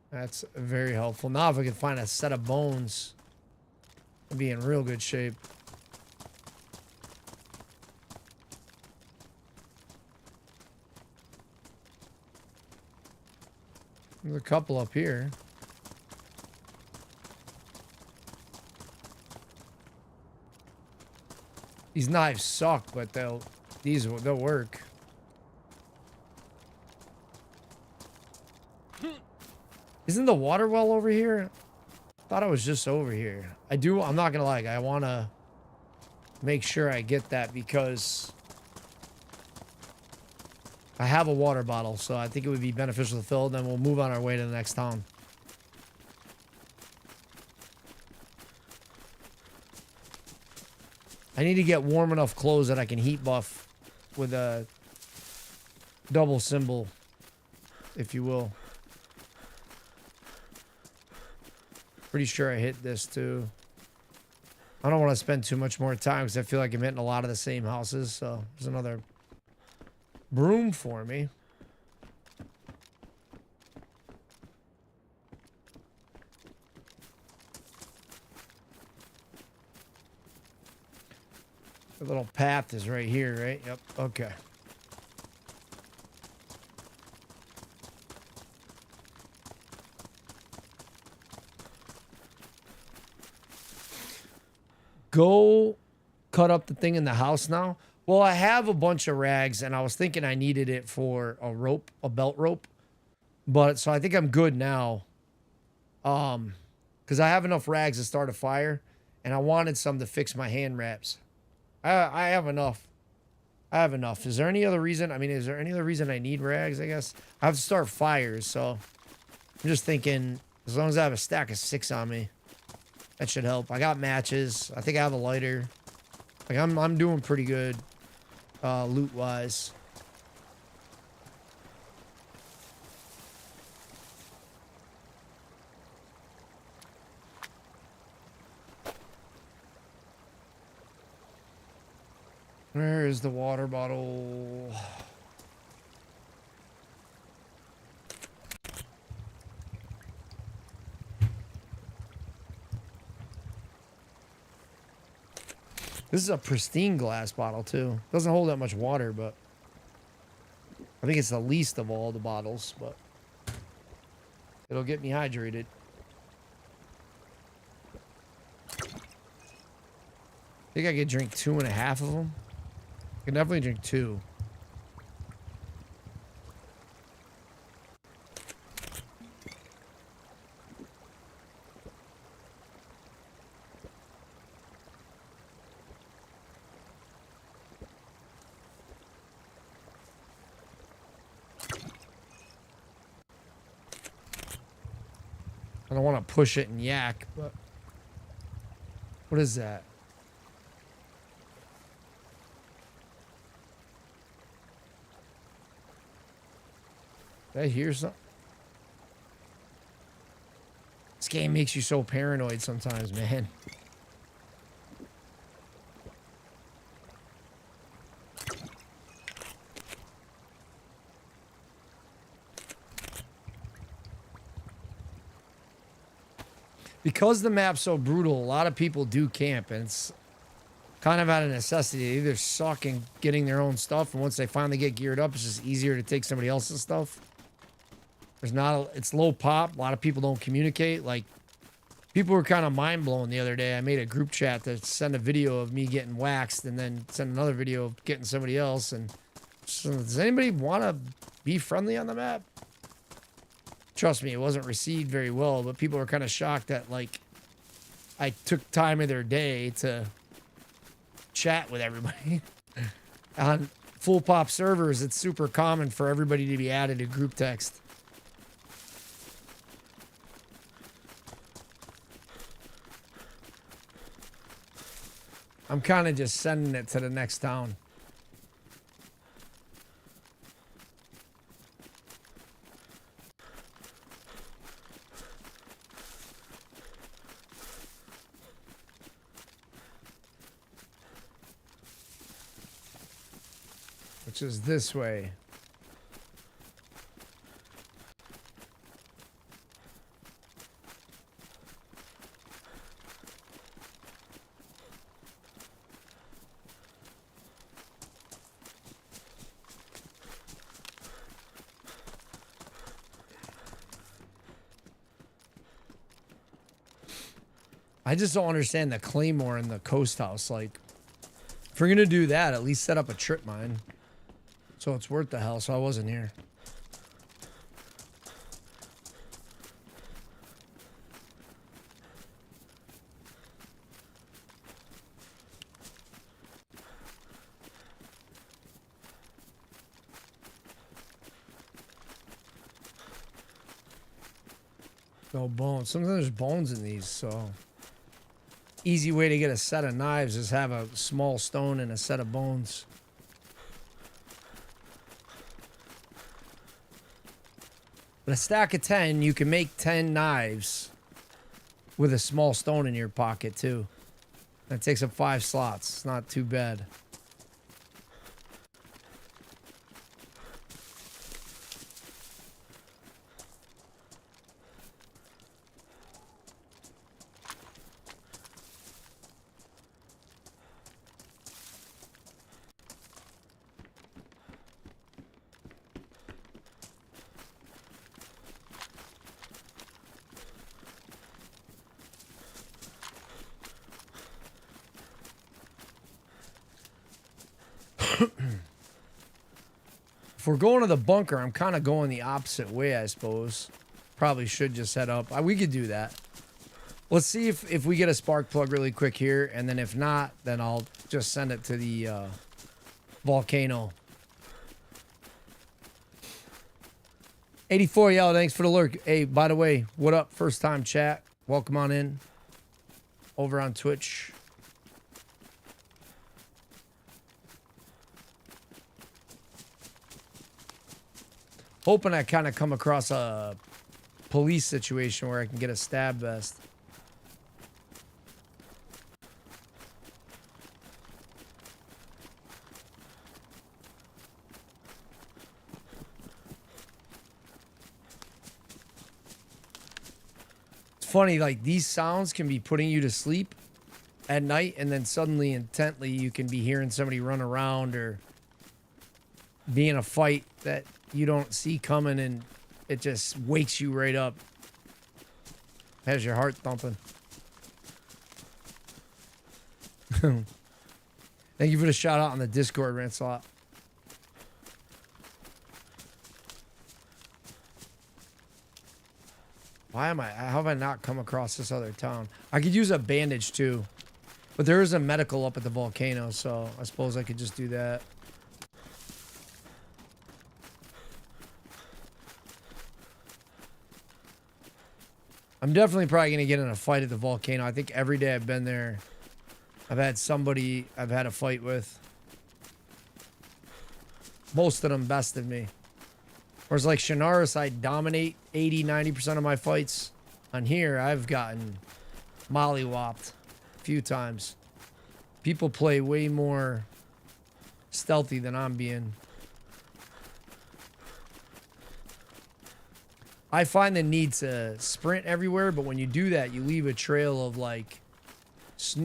That's very helpful. Now if I can find a set of bones, I'll be in real good shape. There's a couple up here. These knives suck, but they'll work. Isn't the water well over here? Thought it was just over here. I'm not gonna lie, I wanna make sure I get that because I have a water bottle, so I think it would be beneficial to fill, then we'll move on our way to the next town. I need to get warm enough clothes that I can heat buff with a double symbol, if you will. Pretty sure I hit this too. I don't want to spend too much more time because I feel like I'm hitting a lot of the same houses. So there's another broom for me. The little path is right here, right? Yep. Okay. Go cut up the thing in the house now. Well, I have a bunch of rags, and I was thinking I needed it for a rope, a belt rope. But so I think I'm good now. Because I have enough rags to start a fire, and I wanted some to fix my hand wraps. I have enough. I have enough. Is there any other reason? I mean, is there any other reason I need rags? I guess I have to start fires, so I'm just thinking as long as I have a stack of 6 on me, that should help. I got matches. I think I have a lighter. Like I'm doing pretty good, loot wise. Where is the water bottle? This is a pristine glass bottle too. Doesn't hold that much water, but I think it's the least of all the bottles, but it'll get me hydrated. I think I could drink 2.5 of them. I can definitely drink 2. I don't want to push it and yak, but what is that? Did I hear something? This game makes you so paranoid sometimes, man. Because the map's so brutal, a lot of people do camp, and it's kind of out of necessity. They either suck in getting their own stuff, and once they finally get geared up, it's just easier to take somebody else's stuff. There's not it's low pop. A lot of people don't communicate. Like, people were kind of mind blown the other day. I made a group chat to send a video of me getting waxed, and then send another video of getting somebody else. And so, does anybody want to be friendly on the map? Trust me, it wasn't received very well, but people were kind of shocked that, like, I took time of their day to chat with everybody. On full pop servers, it's super common for everybody to be added to group text. I'm kind of just sending it to the next town. Which is this way. I just don't understand the claymore in the coast house. Like, if we're gonna do that, at least set up a trip mine, so it's worth the hell. So I wasn't here. No bones. Sometimes there's bones in these, so easy way to get a set of knives is have a small stone and a set of bones. But a stack of 10, you can make 10 knives with a small stone in your pocket too. That takes up 5 slots. It's not too bad. If we're going to the bunker, I'm kind of going the opposite way, I suppose. Probably should just head up. We could do that. Let's see if we get a spark plug really quick here, and then if not, then I'll just send it to the volcano. 84, y'all, thanks for the lurk. Hey, by the way, what up? First time chat. Welcome on in. Over on Twitch. Hoping I kind of come across a police situation where I can get a stab vest. It's funny, like these sounds can be putting you to sleep at night, and then suddenly intently you can be hearing somebody run around or be in a fight that you don't see coming, and it just wakes you right up. Has your heart thumping. Thank you for the shout out on the Discord, Rancelot. How have I not come across this other town? I could use a bandage too, but there is a medical up at the volcano, so I suppose I could just do that. I'm definitely probably going to get in a fight at the volcano. I think every day I've been there, I've had somebody I've had a fight with. Most of them bested me. Whereas like Shanaris, I dominate 80, 90% of my fights. On here, I've gotten mollywopped a few times. People play way more stealthy than I'm being. I find the need to sprint everywhere, but when you do that, you leave a trail of like,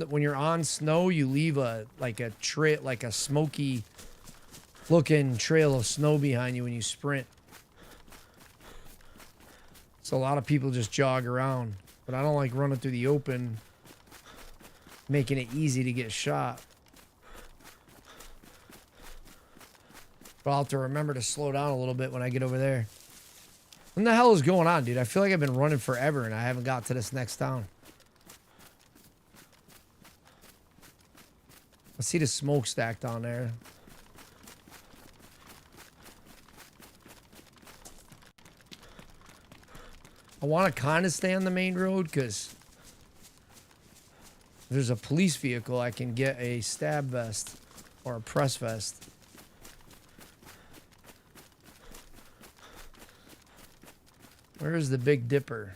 when you're on snow, you leave a trail, like a smoky looking trail of snow behind you when you sprint. So a lot of people just jog around, but I don't like running through the open, making it easy to get shot. But I'll have to remember to slow down a little bit when I get over there. What the hell is going on, dude? I feel like I've been running forever and I haven't got to this next town. I see the smokestack down there. I want to kind of stay on the main road because if there's a police vehicle, I can get a stab vest or a press vest. Where is the Big Dipper?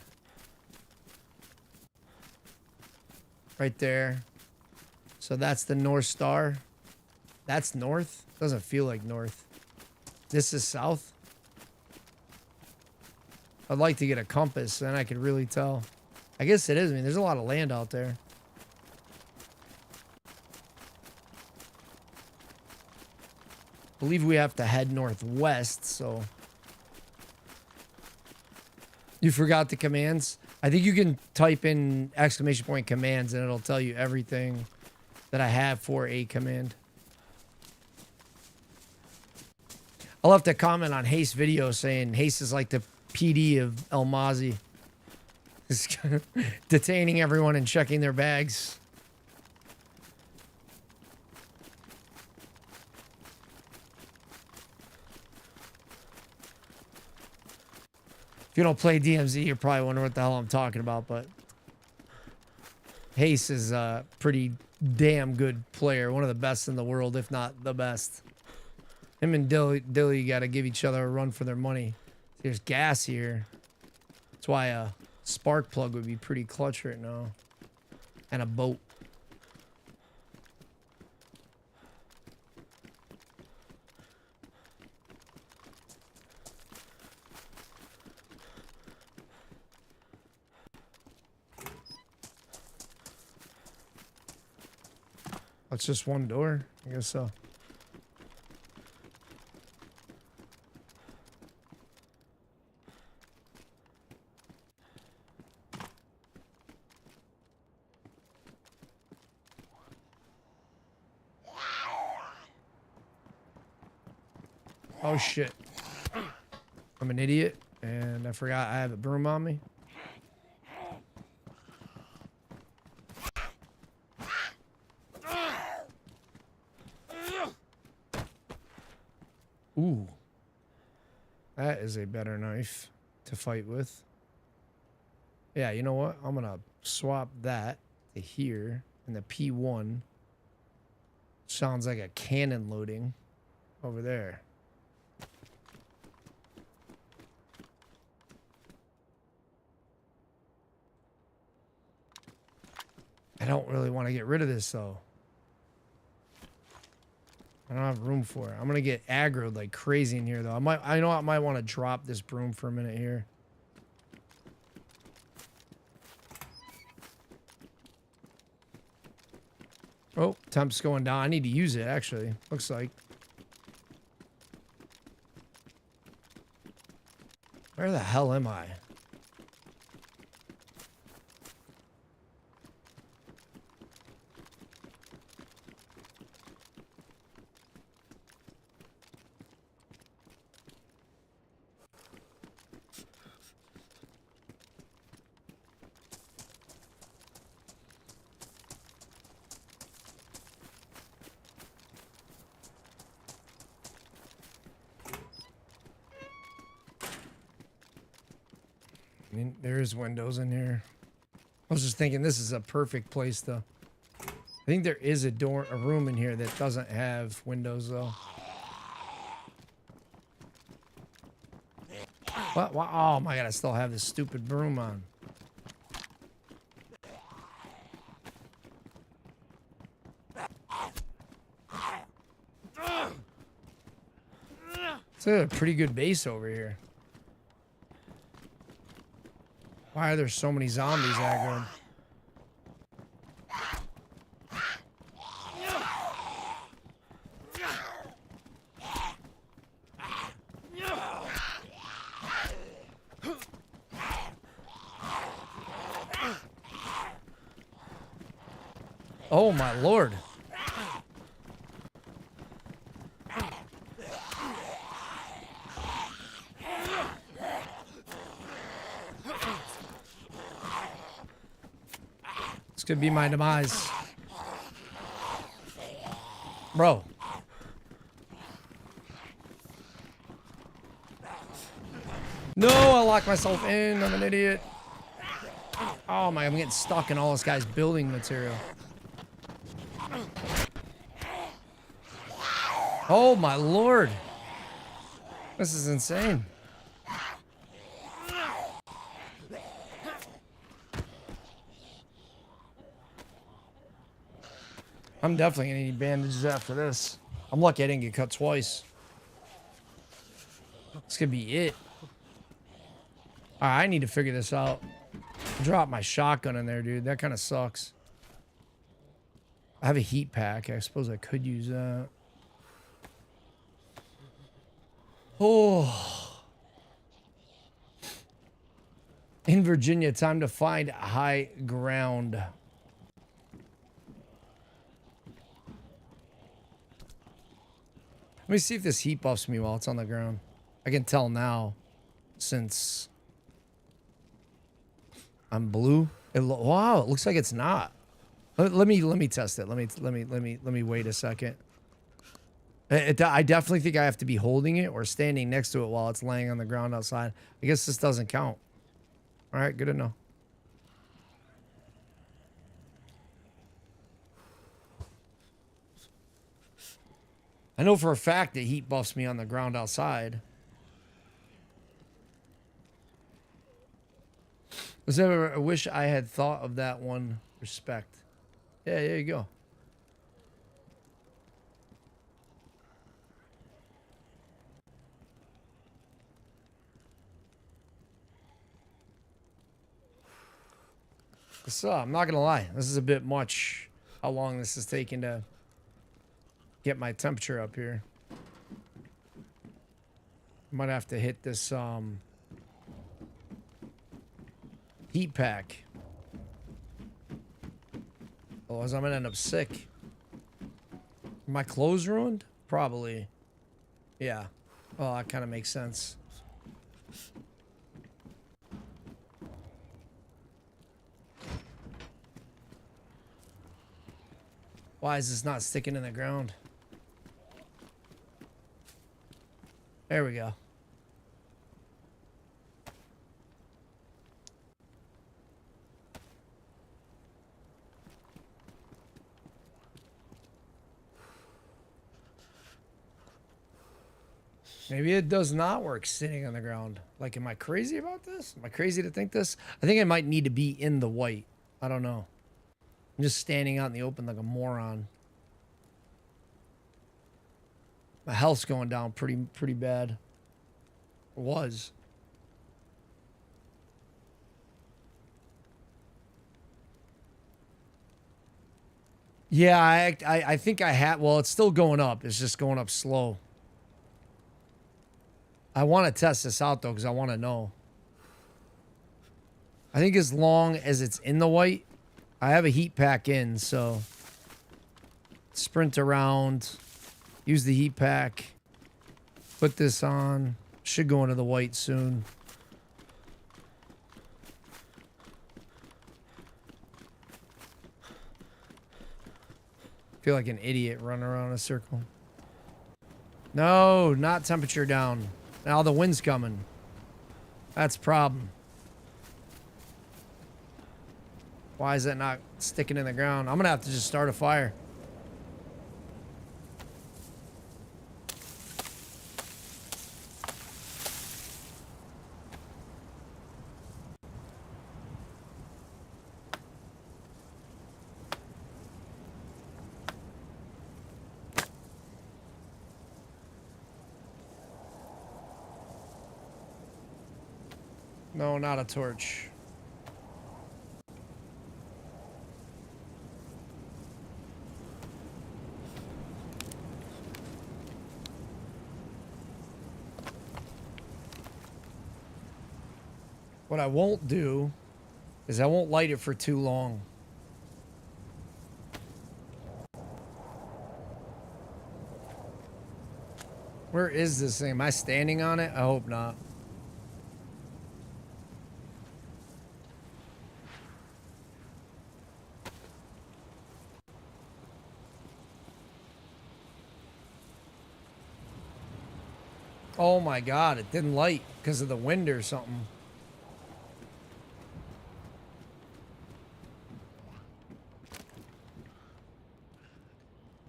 Right there. So that's the North Star. That's north? Doesn't feel like north. This is south? I'd like to get a compass, then I could really tell. I guess it is. I mean, there's a lot of land out there. I believe we have to head northwest, so... You forgot the commands? I think you can type in ! commands and it'll tell you everything that I have for a command. I'll have to comment on Haste video saying Haste is like the PD of El Mazi. Just detaining everyone and checking their bags. If you don't play DMZ, you're probably wondering what the hell I'm talking about, but Haste is a pretty damn good player. One of the best in the world, if not the best. Him and Dilly got to give each other a run for their money. There's gas here. That's why a spark plug would be pretty clutch right now. And a boat. That's just one door. I guess so. Oh shit. I'm an idiot and I forgot I have a broom on me. Ooh. That is a better knife to fight with. Yeah, you know what? I'm gonna swap that to here, and the P1 sounds like a cannon loading over there. I don't really want to get rid of this though. I don't have room for it. I'm gonna get aggroed like crazy in here though. I know I might want to drop this broom for a minute here. Oh, temp's going down. I need to use it, actually. Looks like. Where the hell am I? I mean, there's windows in here. I was just thinking this is a perfect place to... I think there is a room in here that doesn't have windows though. What? Oh my god, I still have this stupid broom on. It's a pretty good base over here. Why are there so many zombies aggroed? Oh my lord. This could be my demise. Bro. No, I locked myself in. I'm an idiot. Oh my, I'm getting stuck in all this guy's building material. Oh my lord. This is insane. I'm definitely gonna need bandages after this. I'm lucky I didn't get cut twice. This could be it. Alright, I need to figure this out. Drop my shotgun in there, dude. That kind of sucks. I have a heat pack. I suppose I could use that. Oh. In Virginia, time to find high ground. Let me see if this heat buffs me while it's on the ground. I can tell now since I'm blue. Wow, it looks like it's not. Let me test it. Let me wait a second. I definitely think I have to be holding it or standing next to it while it's laying on the ground outside. I guess this doesn't count. All right, good to know. I know for a fact that heat buffs me on the ground outside. I wish I had thought of that one. Respect. Yeah, there you go. So, I'm not gonna lie. This is a bit much. How long this is taking to get my temperature up here. Might have to hit this heat pack. Otherwise, I'm gonna end up sick. Are my clothes ruined? Probably. Yeah. Oh, that kind of makes sense. Why is this not sticking in the ground? There we go. Maybe it does not work sitting on the ground. Like, am I crazy about this? Am I crazy to think this? I think I might need to be in the white. I don't know. I'm just standing out in the open like a moron. My health's going down pretty bad. It was. Yeah, I think I had. Well, it's still going up. It's just going up slow. I want to test this out, though, because I want to know. I think as long as it's in the white, I have a heat pack in, so sprint around, use the heat pack, put this on. Should go into the white soon. Feel like an idiot running around in a circle. No, not temperature down. Now the wind's coming. That's a problem. Why is that not sticking in the ground? I'm gonna have to just start a fire. No, not a torch. What I won't do is I won't light it for too long. Where is this thing? Am I standing on it? I hope not. Oh my God, it didn't light because of the wind or something.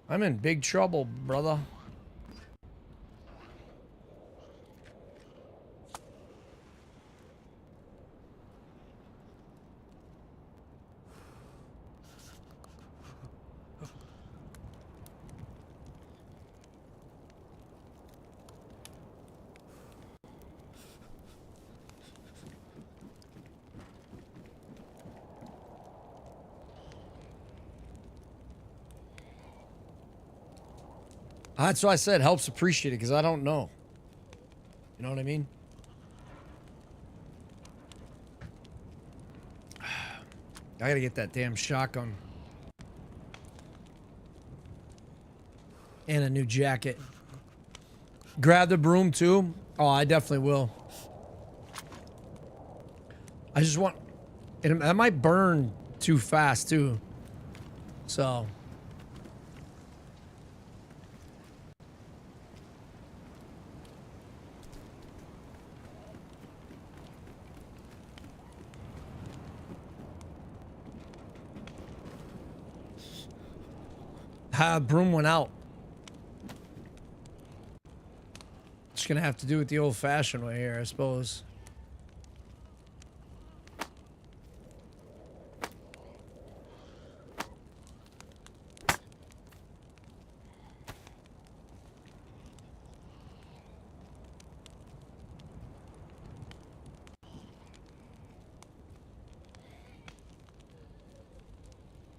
I'm in big trouble, brother. That's why I said helps appreciate it, because I don't know. You know what I mean? I gotta get that damn shotgun. And a new jacket. Grab the broom too? Oh, I definitely will. I just want... That might burn too fast too. So... broom went out. Just gonna have to do it the old-fashioned way here, I suppose.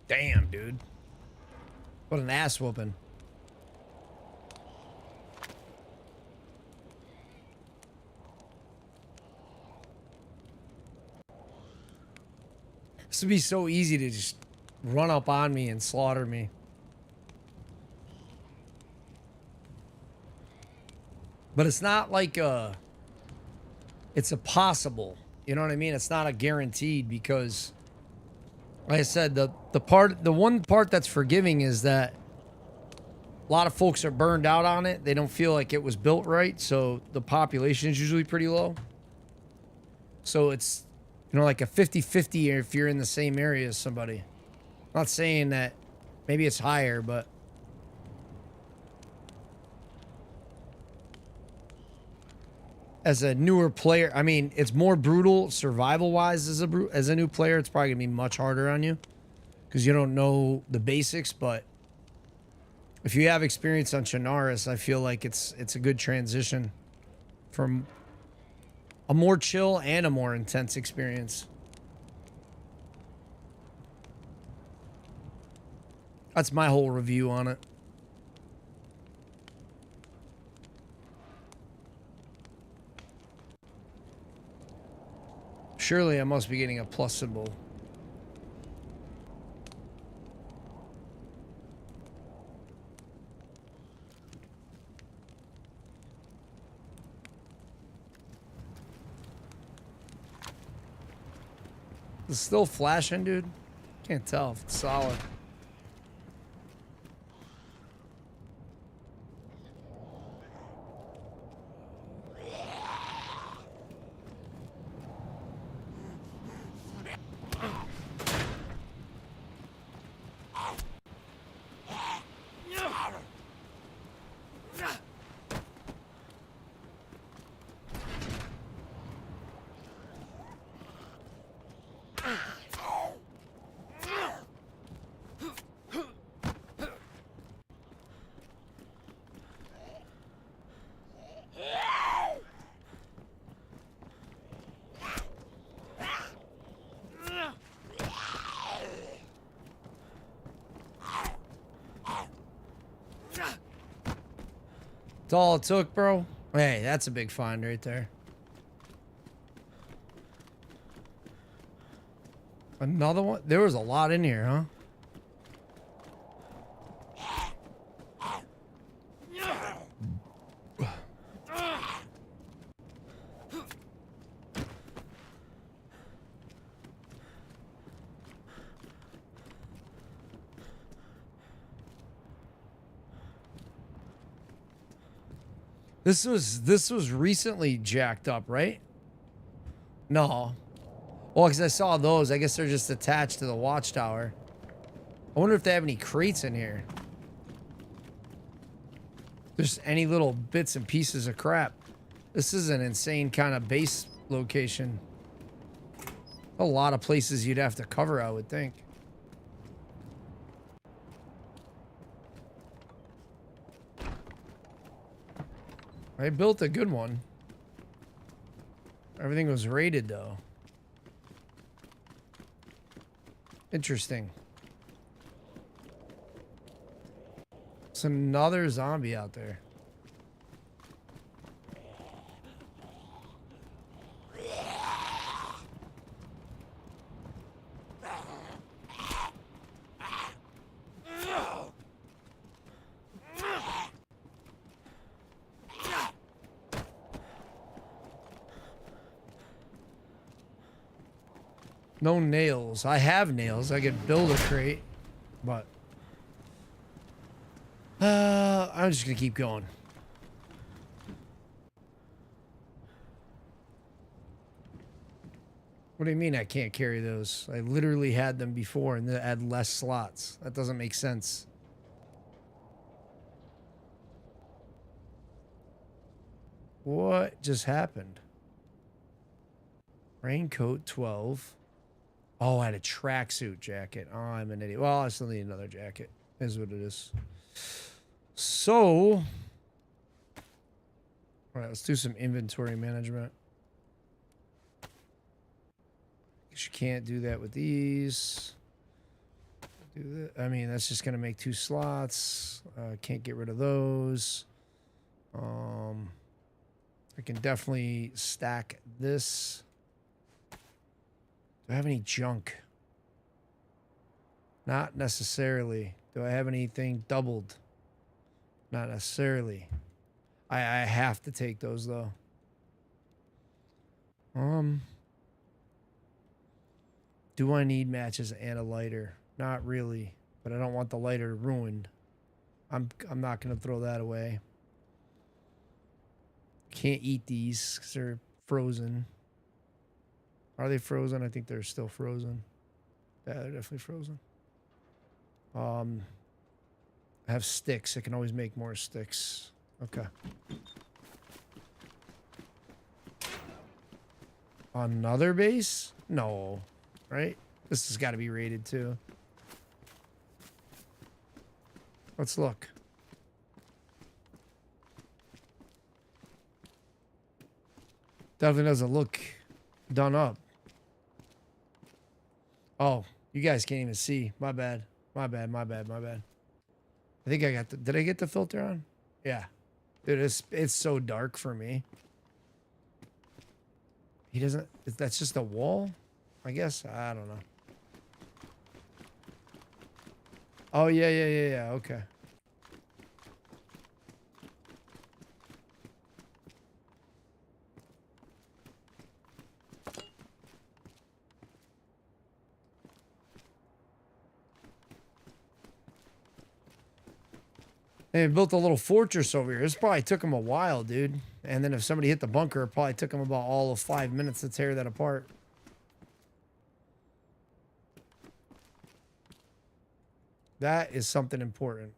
Damn, dude. What an ass whooping. This would be so easy to just run up on me and slaughter me. But it's not like it's a possible. You know what I mean? It's not a guaranteed because, like I said, the one part that's forgiving is that a lot of folks are burned out on it. They don't feel like it was built right, so the population is usually pretty low. So it's, you know, like a 50-50 if you're in the same area as somebody. I'm not saying that maybe it's higher, but as a newer player, I mean, it's more brutal survival-wise as a new player. It's probably gonna be much harder on you because you don't know the basics. But if you have experience on Chernarus, I feel like it's a good transition from a more chill and a more intense experience. That's my whole review on it. Surely I must be getting a plus symbol. Is it still flashing, dude? Can't tell if it's solid. That's all it took, bro. Hey, that's a big find right there. Another one? There was a lot in here, huh? This was recently jacked up, right? No. Well, because I saw those. I guess they're just attached to the watchtower. I wonder if they have any crates in here. Just any little bits and pieces of crap. This is an insane kind of base location. A lot of places you'd have to cover, I would think. I built a good one. Everything was rated, though. Interesting. There's another zombie out there. No nails. I have nails. I could build a crate, but I'm just gonna keep going. What do you mean I can't carry those? I literally had them before and they had less slots. That doesn't make sense. What just happened? Raincoat 12. Oh, I had a tracksuit jacket. Oh, I'm an idiot. Well, I still need another jacket. Is what it is. So, all right, let's do some inventory management. Guess you can't do that with these. Do that. I mean, that's just gonna make 2 slots. Can't get rid of those. I can definitely stack this. Do I have any junk? Not necessarily. Do I have anything doubled? Not necessarily. I have to take those though. Do I need matches and a lighter? Not really, but I don't want the lighter ruined. I'm not gonna throw that away. Can't eat these because they're frozen. Are they frozen? I think they're still frozen. Yeah, they're definitely frozen. I have sticks. I can always make more sticks. Okay. Another base? No. Right? This has got to be rated too. Let's look. Definitely doesn't look done up. Oh, you guys can't even see. My bad. My bad. My bad. My bad. I think I got the... Did I get the filter on? Yeah. Dude, it's so dark for me. He doesn't... That's just a wall? I guess. I don't know. Oh, yeah. Okay. They built a little fortress over here. This probably took them a while, dude. And then if somebody hit the bunker, it probably took them about all of 5 minutes to tear that apart. That is something important.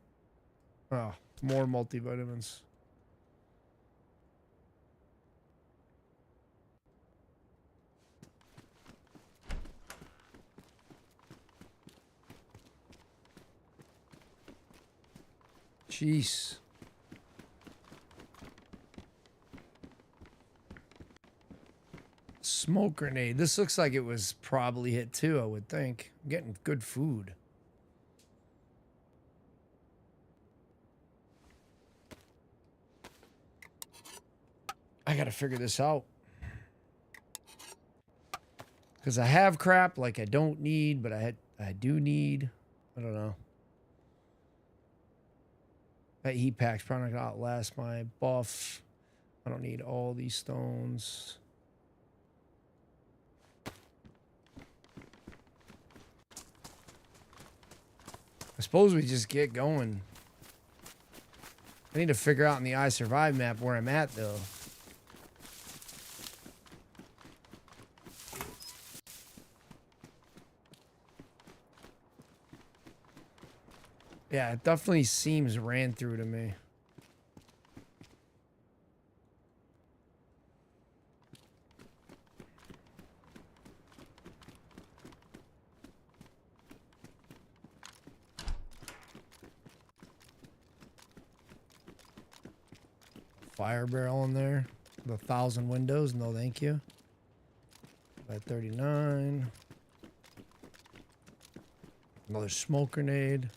Oh, more multivitamins. Jeez. Smoke grenade. This looks like it was probably hit too, I would think. I'm getting good food. I gotta figure this out. Because I have crap like I don't need, but I do need. I don't know. That heat pack's probably not gonna outlast my buff. I don't need all these stones. I suppose we just get going. I need to figure out in the I Survive map where I'm at, though. Yeah, it definitely seems ran through to me. Fire barrel in there. The 1,000 windows. No, thank you. By 39. Another smoke grenade.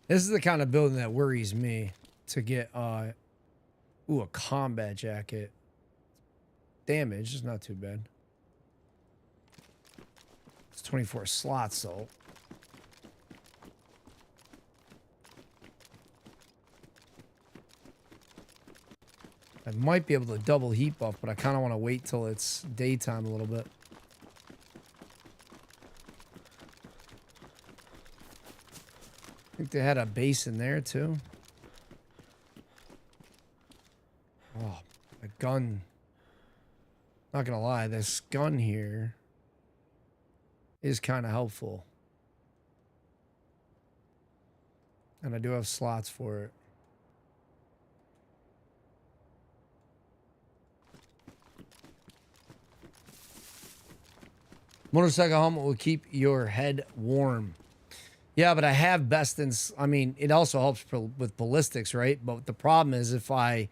This is the kind of building that worries me to get, ooh, a combat jacket. Damage is not too bad. It's 24 slots, though. I might be able to double heat buff, but I kind of want to wait till it's daytime a little bit. I think they had a base in there, too. Oh, a gun. Not gonna lie, this gun here is kind of helpful. And I do have slots for it. Motorcycle helmet will keep your head warm. Yeah, but I have best in... I mean, it also helps with ballistics, right? But the problem is if I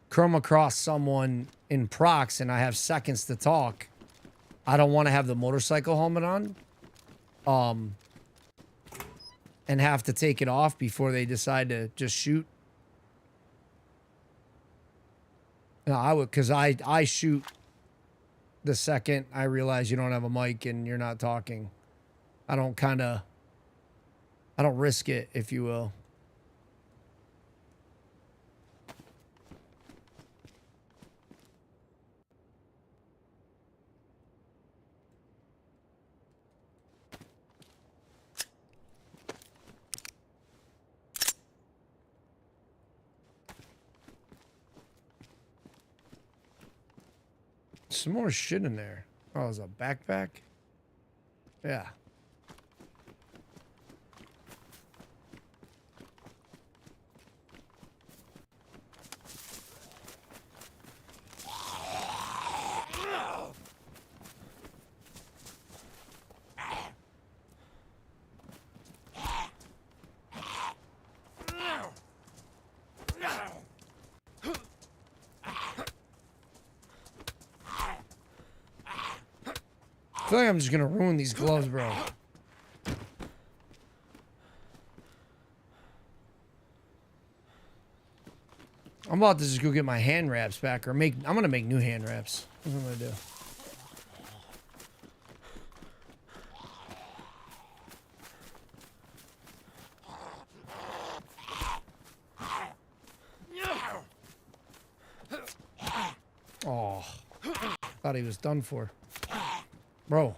come across someone in procs and I have seconds to talk, I don't want to have the motorcycle helmet on. And have to take it off before they decide to just shoot. No, I would... Because I shoot the second I realize you don't have a mic and you're not talking. I don't risk it, if you will. Some more shit in there. Oh, there's a backpack? Yeah. I feel like I'm just gonna ruin these gloves, bro. I'm about to just go get my hand wraps back, or I'm gonna make new hand wraps. That's what I'm gonna do. Oh, thought he was done for. Bro.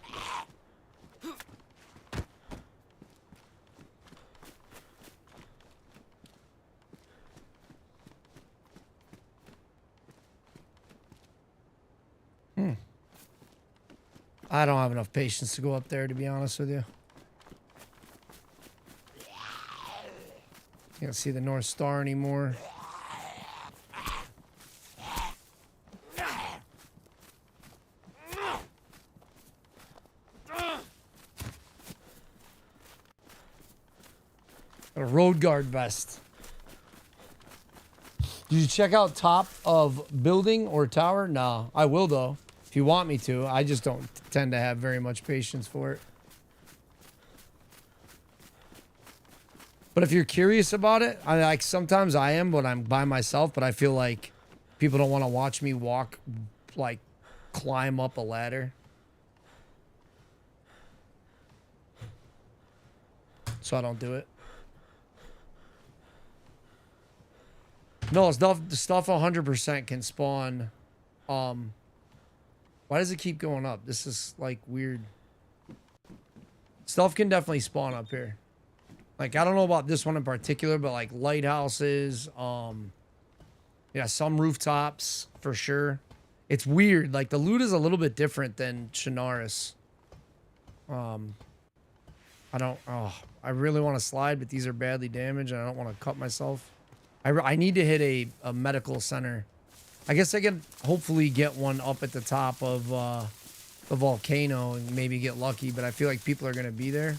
I don't have enough patience to go up there, to be honest with you. Can't see the North Star anymore. A road guard vest. Did you check out top of building or tower? No, I will though. If you want me to, I just don't tend to have very much patience for it. But if you're curious about it, sometimes I am when I'm by myself, but I feel like people don't want to watch me walk, like climb up a ladder. So I don't do it. No, stuff 100% can spawn. Why does it keep going up? This is like weird. Stuff can definitely spawn up here. Like, I don't know about this one in particular, but like lighthouses, yeah, some rooftops for sure. It's weird. Like the loot is a little bit different than Shinaris. I really want to slide, but these are badly damaged and I don't want to cut myself. I need to hit a medical center. I guess I can hopefully get one up at the top of the volcano and maybe get lucky, but I feel like people are going to be there.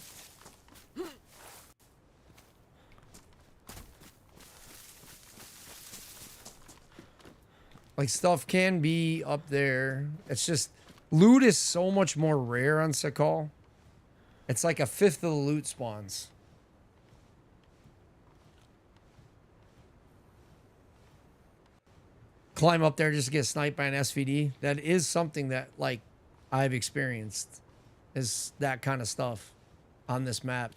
Like, stuff can be up there. It's just, loot is so much more rare on Sahkal. It's like 1/5 of the loot spawns. Climb up there just to get sniped by an SVD. That is something that, like, I've experienced. Is that kind of stuff on this map.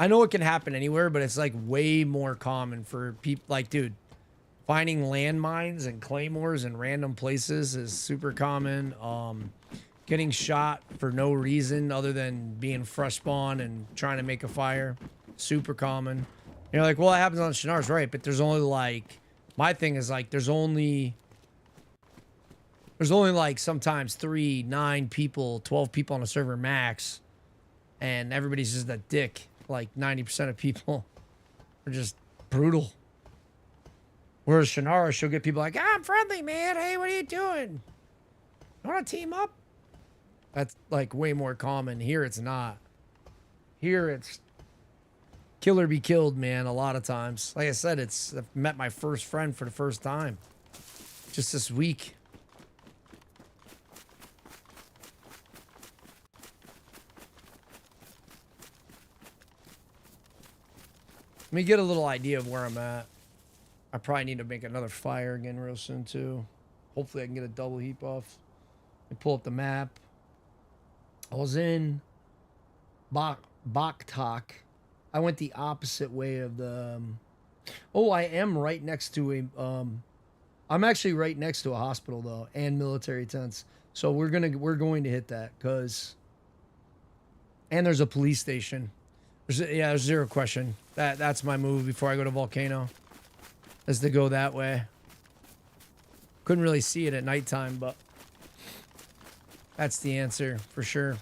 I know it can happen anywhere, but it's like way more common for people. Like, dude, finding landmines and claymores in random places is super common. Getting shot for no reason other than being fresh spawn and trying to make a fire, super common. You're like, well, it happens on Shinaris, right? But there's only like, my thing is like, there's only like sometimes 3, 9 people, 12 people on a server max, and everybody's just a dick. Like 90% of people are just brutal. Whereas Shinaris, she'll get people like, I'm friendly, man. Hey, what are you doing? You want to team up? That's like way more common. Here it's not. Here it's kill or be killed, man, a lot of times. Like I said, I've met my first friend for the first time just this week. Let me get a little idea of where I'm at. I probably need to make another fire again real soon too. Hopefully I can get a double heap off. I pull up the map. I was in Baktak. I went the opposite way of the. Oh, I am right next to a. I'm actually right next to a hospital though, and military tents. So we're going to hit that because. And there's a police station. There's zero question. That's my move before I go to Volcano. Is to go that way. Couldn't really see it at nighttime, but that's the answer for sure.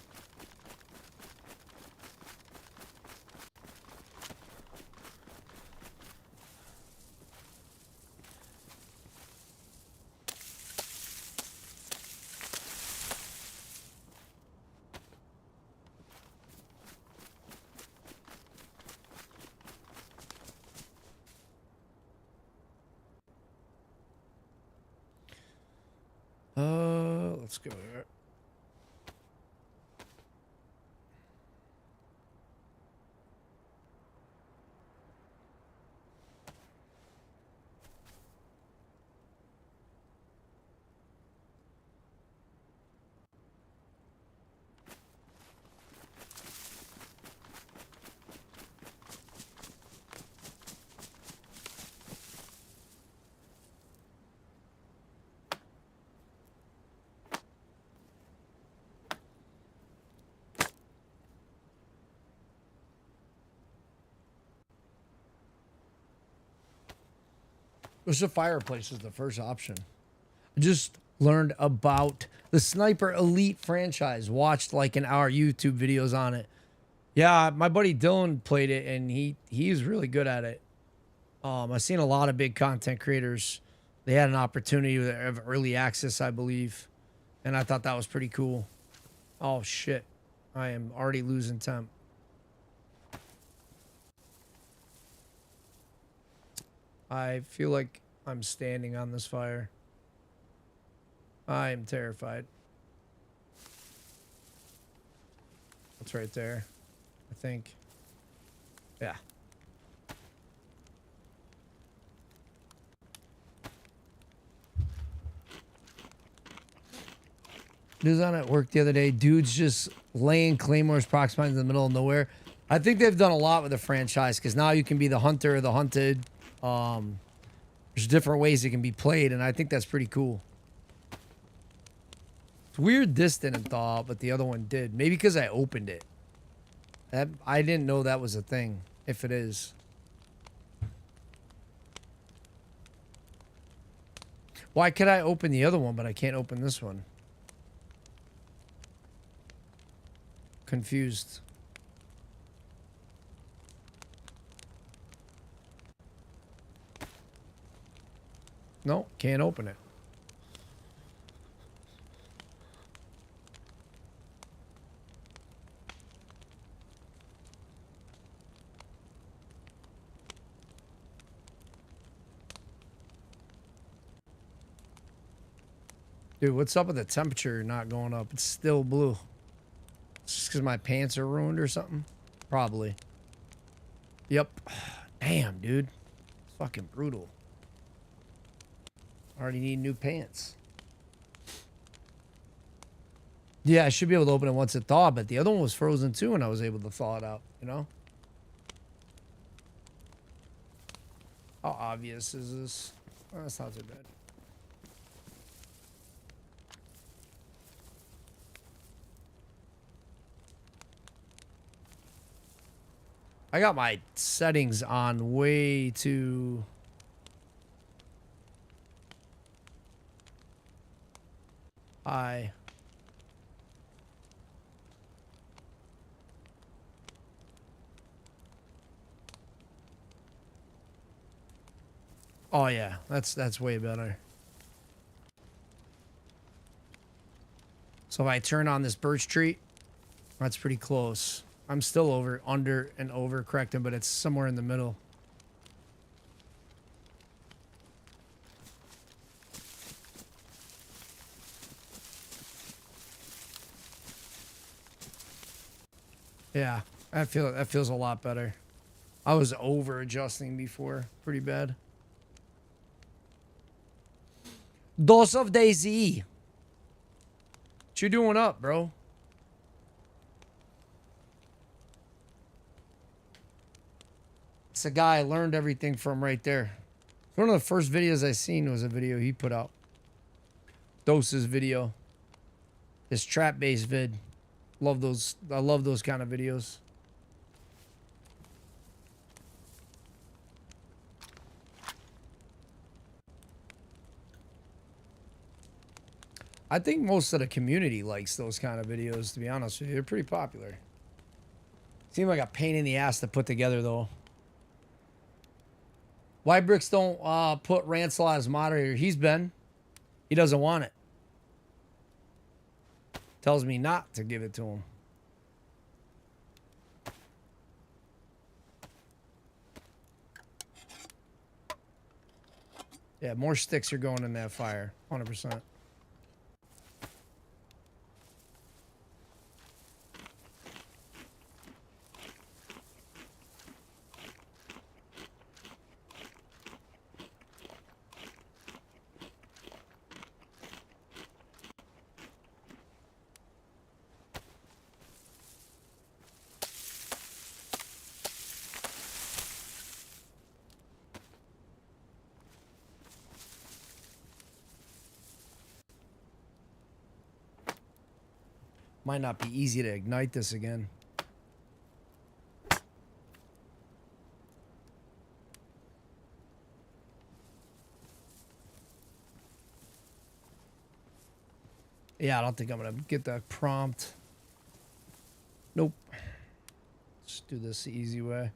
Let's go here. There's a fireplace is the first option. I just learned about the Sniper Elite franchise. Watched like an hour YouTube videos on it. Yeah, my buddy Dylan played it and he's really good at it. I've seen a lot of big content creators. They had an opportunity of early access, I believe, and I thought that was pretty cool. Oh shit, I am already losing temp. I feel like I'm standing on this fire. I am terrified. It's right there, I think. Yeah. News on at work the other day. Dudes just laying claymores proximate in the middle of nowhere. I think they've done a lot with the franchise because now you can be the hunter or the hunted. There's different ways it can be played, and I think that's pretty cool. It's weird this didn't thaw out, but the other one did. Maybe because I opened it. I didn't know that was a thing, if it is. Why could I open the other one, but I can't open this one? Confused. No, can't open it. Dude, what's up with the temperature not going up? It's still blue. It's just because my pants are ruined or something? Probably. Yep. Damn, dude. It's fucking brutal. I already need new pants. Yeah, I should be able to open it once it thawed, but the other one was frozen too, and I was able to thaw it out, you know? How obvious is this? Oh, that's not too bad. I got my settings on way too... high. Oh yeah, that's way better. So if I turn on this birch tree, that's pretty close. I'm still under and over correcting, but it's somewhere in the middle. Yeah, that feels a lot better. I was over adjusting before, pretty bad. Dose of DayZ. What you doing up, bro? It's a guy I learned everything from right there. One of the first videos I seen was a video he put out. DayZ's video. His trap-based vid. Love those. I love those kind of videos. I think most of the community likes those kind of videos, to be honest with you. They're pretty popular. Seem like a pain in the ass to put together, though. Why Bricks don't put Rancelot as moderator? He's been. He doesn't want it. Tells me not to give it to him. Yeah, more sticks are going in that fire. 100%. Might not be easy to ignite this again. Yeah, I don't think I'm gonna get that prompt. Nope. Let's do this the easy way.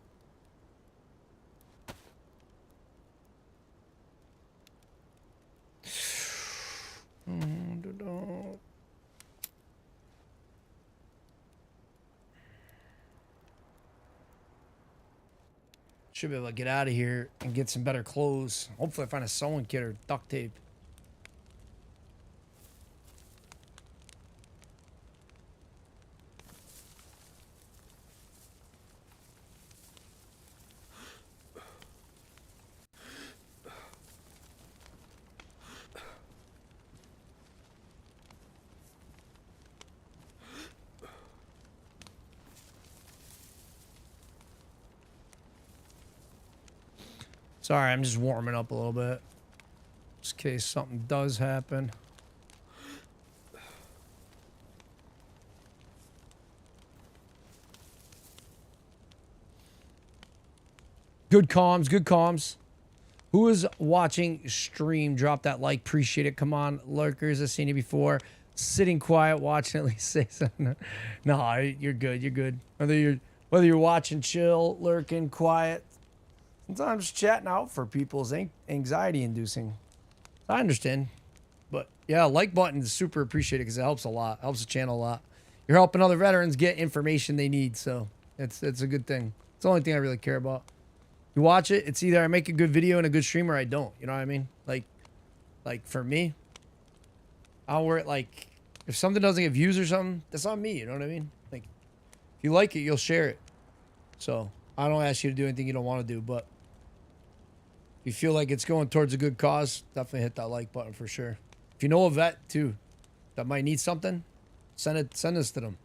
Should be able to get out of here and get some better clothes. Hopefully I find a sewing kit or duct tape. Sorry, I'm just warming up a little bit. Just in case something does happen. Good comms, good comms. Who is watching stream? Drop that like, appreciate it. Come on, lurkers, I've seen you before. Sitting quiet, watching, at least say something. No, you're good, you're good. Whether you're watching, chill, lurking, quiet. Sometimes chatting out for people's anxiety inducing. I understand. But yeah, like button is super appreciated because it helps a lot. Helps the channel a lot. You're helping other veterans get information they need, so it's a good thing. It's the only thing I really care about. You watch it, it's either I make a good video and a good stream or I don't. You know what I mean? Like for me, I'll worry, like if something doesn't get views or something, that's on me, you know what I mean? Like if you like it, you'll share it. So I don't ask you to do anything you don't want to do, but if you feel like it's going towards a good cause, definitely hit that like button for sure. If you know a vet too that might need something, send this to them.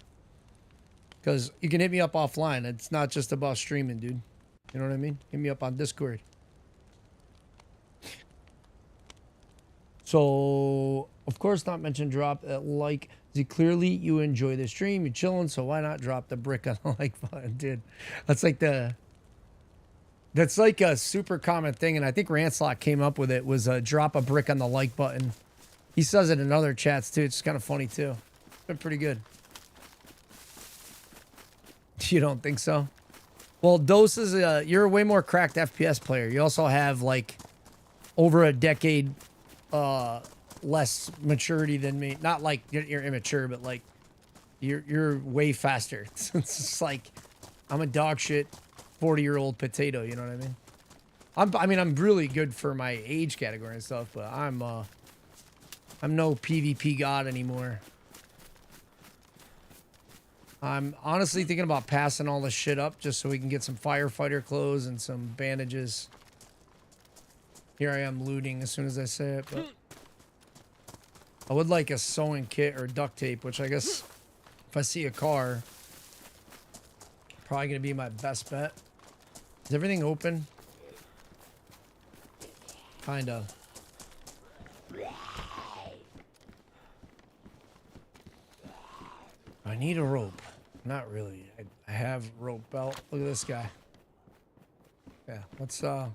Because you can hit me up offline. It's not just about streaming, dude. You know what I mean? Hit me up on Discord. So, of course, not mention drop a like. See, clearly you enjoy the stream. You're chilling, so why not drop the brick on the like button, dude? That's like a super common thing, and I think Rancelot came up with it, was drop a brick on the like button. He says it in other chats, too. It's kind of funny, too. It's been pretty good. You don't think so? Well, Dose is you're a way more cracked FPS player. You also have, like, over a decade less maturity than me. Not like you're immature, but, like, you're way faster. It's just like, I'm a dog shit 40-year-old potato, you know what I mean? I'm really good for my age category and stuff, but I'm no PvP god anymore. I'm honestly thinking about passing all this shit up just so we can get some firefighter clothes and some bandages. Here I am looting as soon as I say it, but I would like a sewing kit or duct tape, which I guess if I see a car, probably gonna be my best bet. Is everything open? Kinda. I need a rope. Not really. I have rope belt. Look at this guy. Yeah, let's go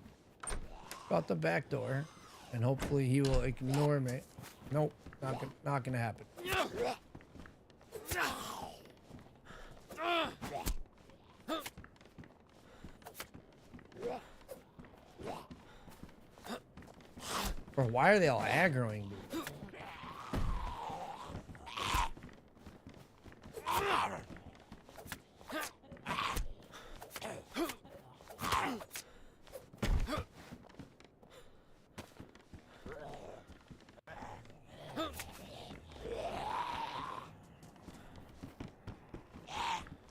out the back door, and hopefully he will ignore me. Nope, not gonna happen. Bro, why are they all aggroing me?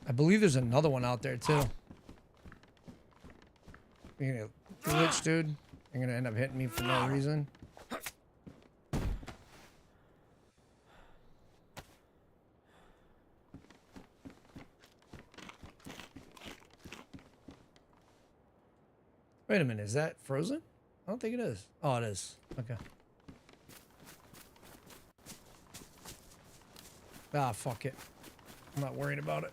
I believe there's another one out there too. You're gonna glitch, dude. You're gonna end up hitting me for no reason. Wait a minute, is that frozen? I don't think it is. Oh, it is. Okay. Ah, fuck it. I'm not worried about it.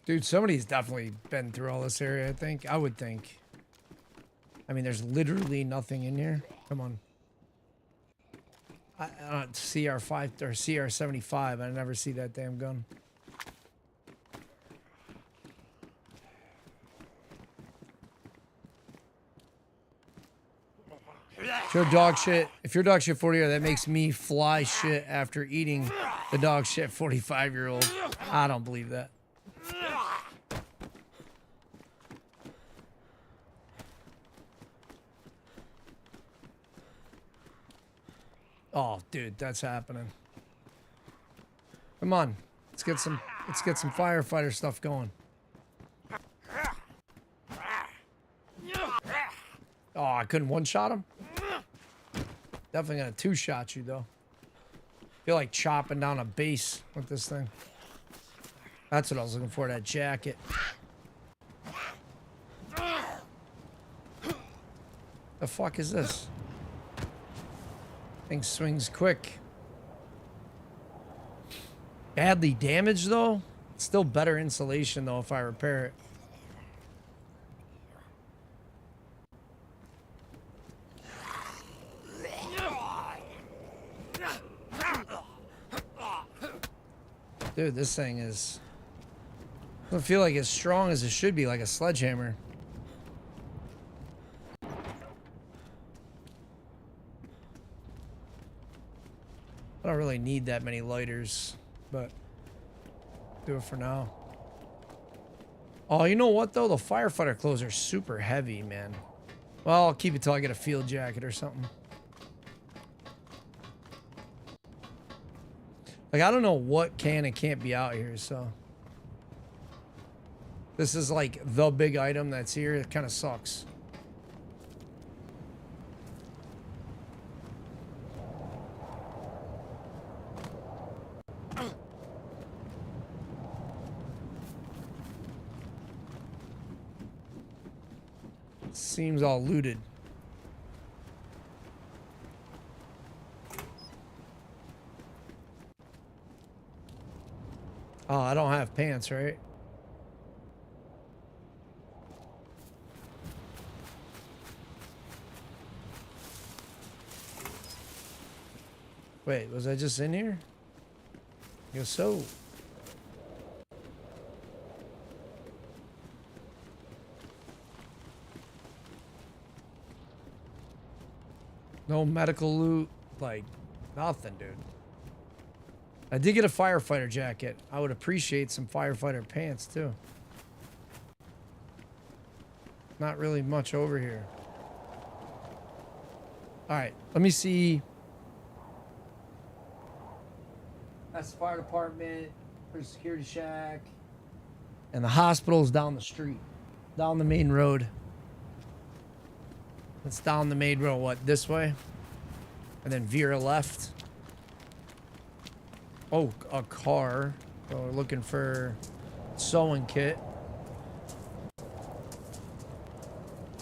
Dude, somebody's definitely been through all this area, I think. I would think. I mean, there's literally nothing in here. Come on. I don't CR5 or CR75. I never see that damn gun. If you're dog shit, if you're dog shit 40, that makes me fly shit after eating the dog shit 45-year-old. I don't believe that. Oh, dude, that's happening. Come on, let's get some firefighter stuff going. Oh, I couldn't one-shot him. Definitely gonna two-shot you though. Feel like chopping down a base with this thing. That's what I was looking for. That jacket. The fuck is this? Thing swings quick. Badly damaged though. Still better insulation though if I repair it. Dude, this thing is... doesn't feel like as strong as it should be, like a sledgehammer. I don't really need that many lighters, but do it for now. Oh, you know what though? The firefighter clothes are super heavy, man. Well, I'll keep it till I get a field jacket or something. Like, I don't know what can and can't be out here, so. This is like the big item that's here. It kind of sucks. Seems all looted. Oh, I don't have pants, right? Wait, was I just in here? I guess so. No medical loot, like nothing, dude. I did get a firefighter jacket. I would appreciate some firefighter pants too. Not really much over here. All right, let me see. That's the fire department, there's a security shack, and the hospital's down the street, down the main road. It's down the main road, what, this way? And then veer left. Oh, a car. So we're looking for sewing kit.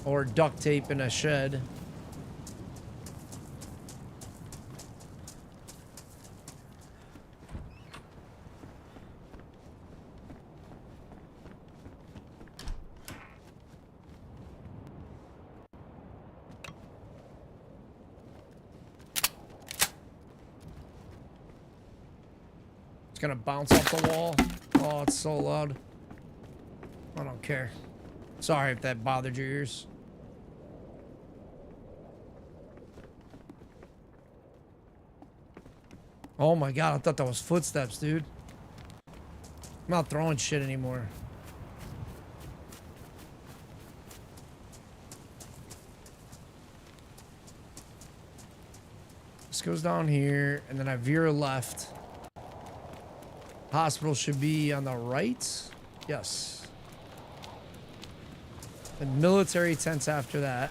Or duct tape in a shed. It's gonna bounce off the wall. Oh, it's so loud. I don't care. Sorry if that bothered your ears. Oh my god, I thought that was footsteps, dude. I'm not throwing shit anymore. This goes down here, and then I veer left. Hospital should be on the right. Yes. The military tents after that.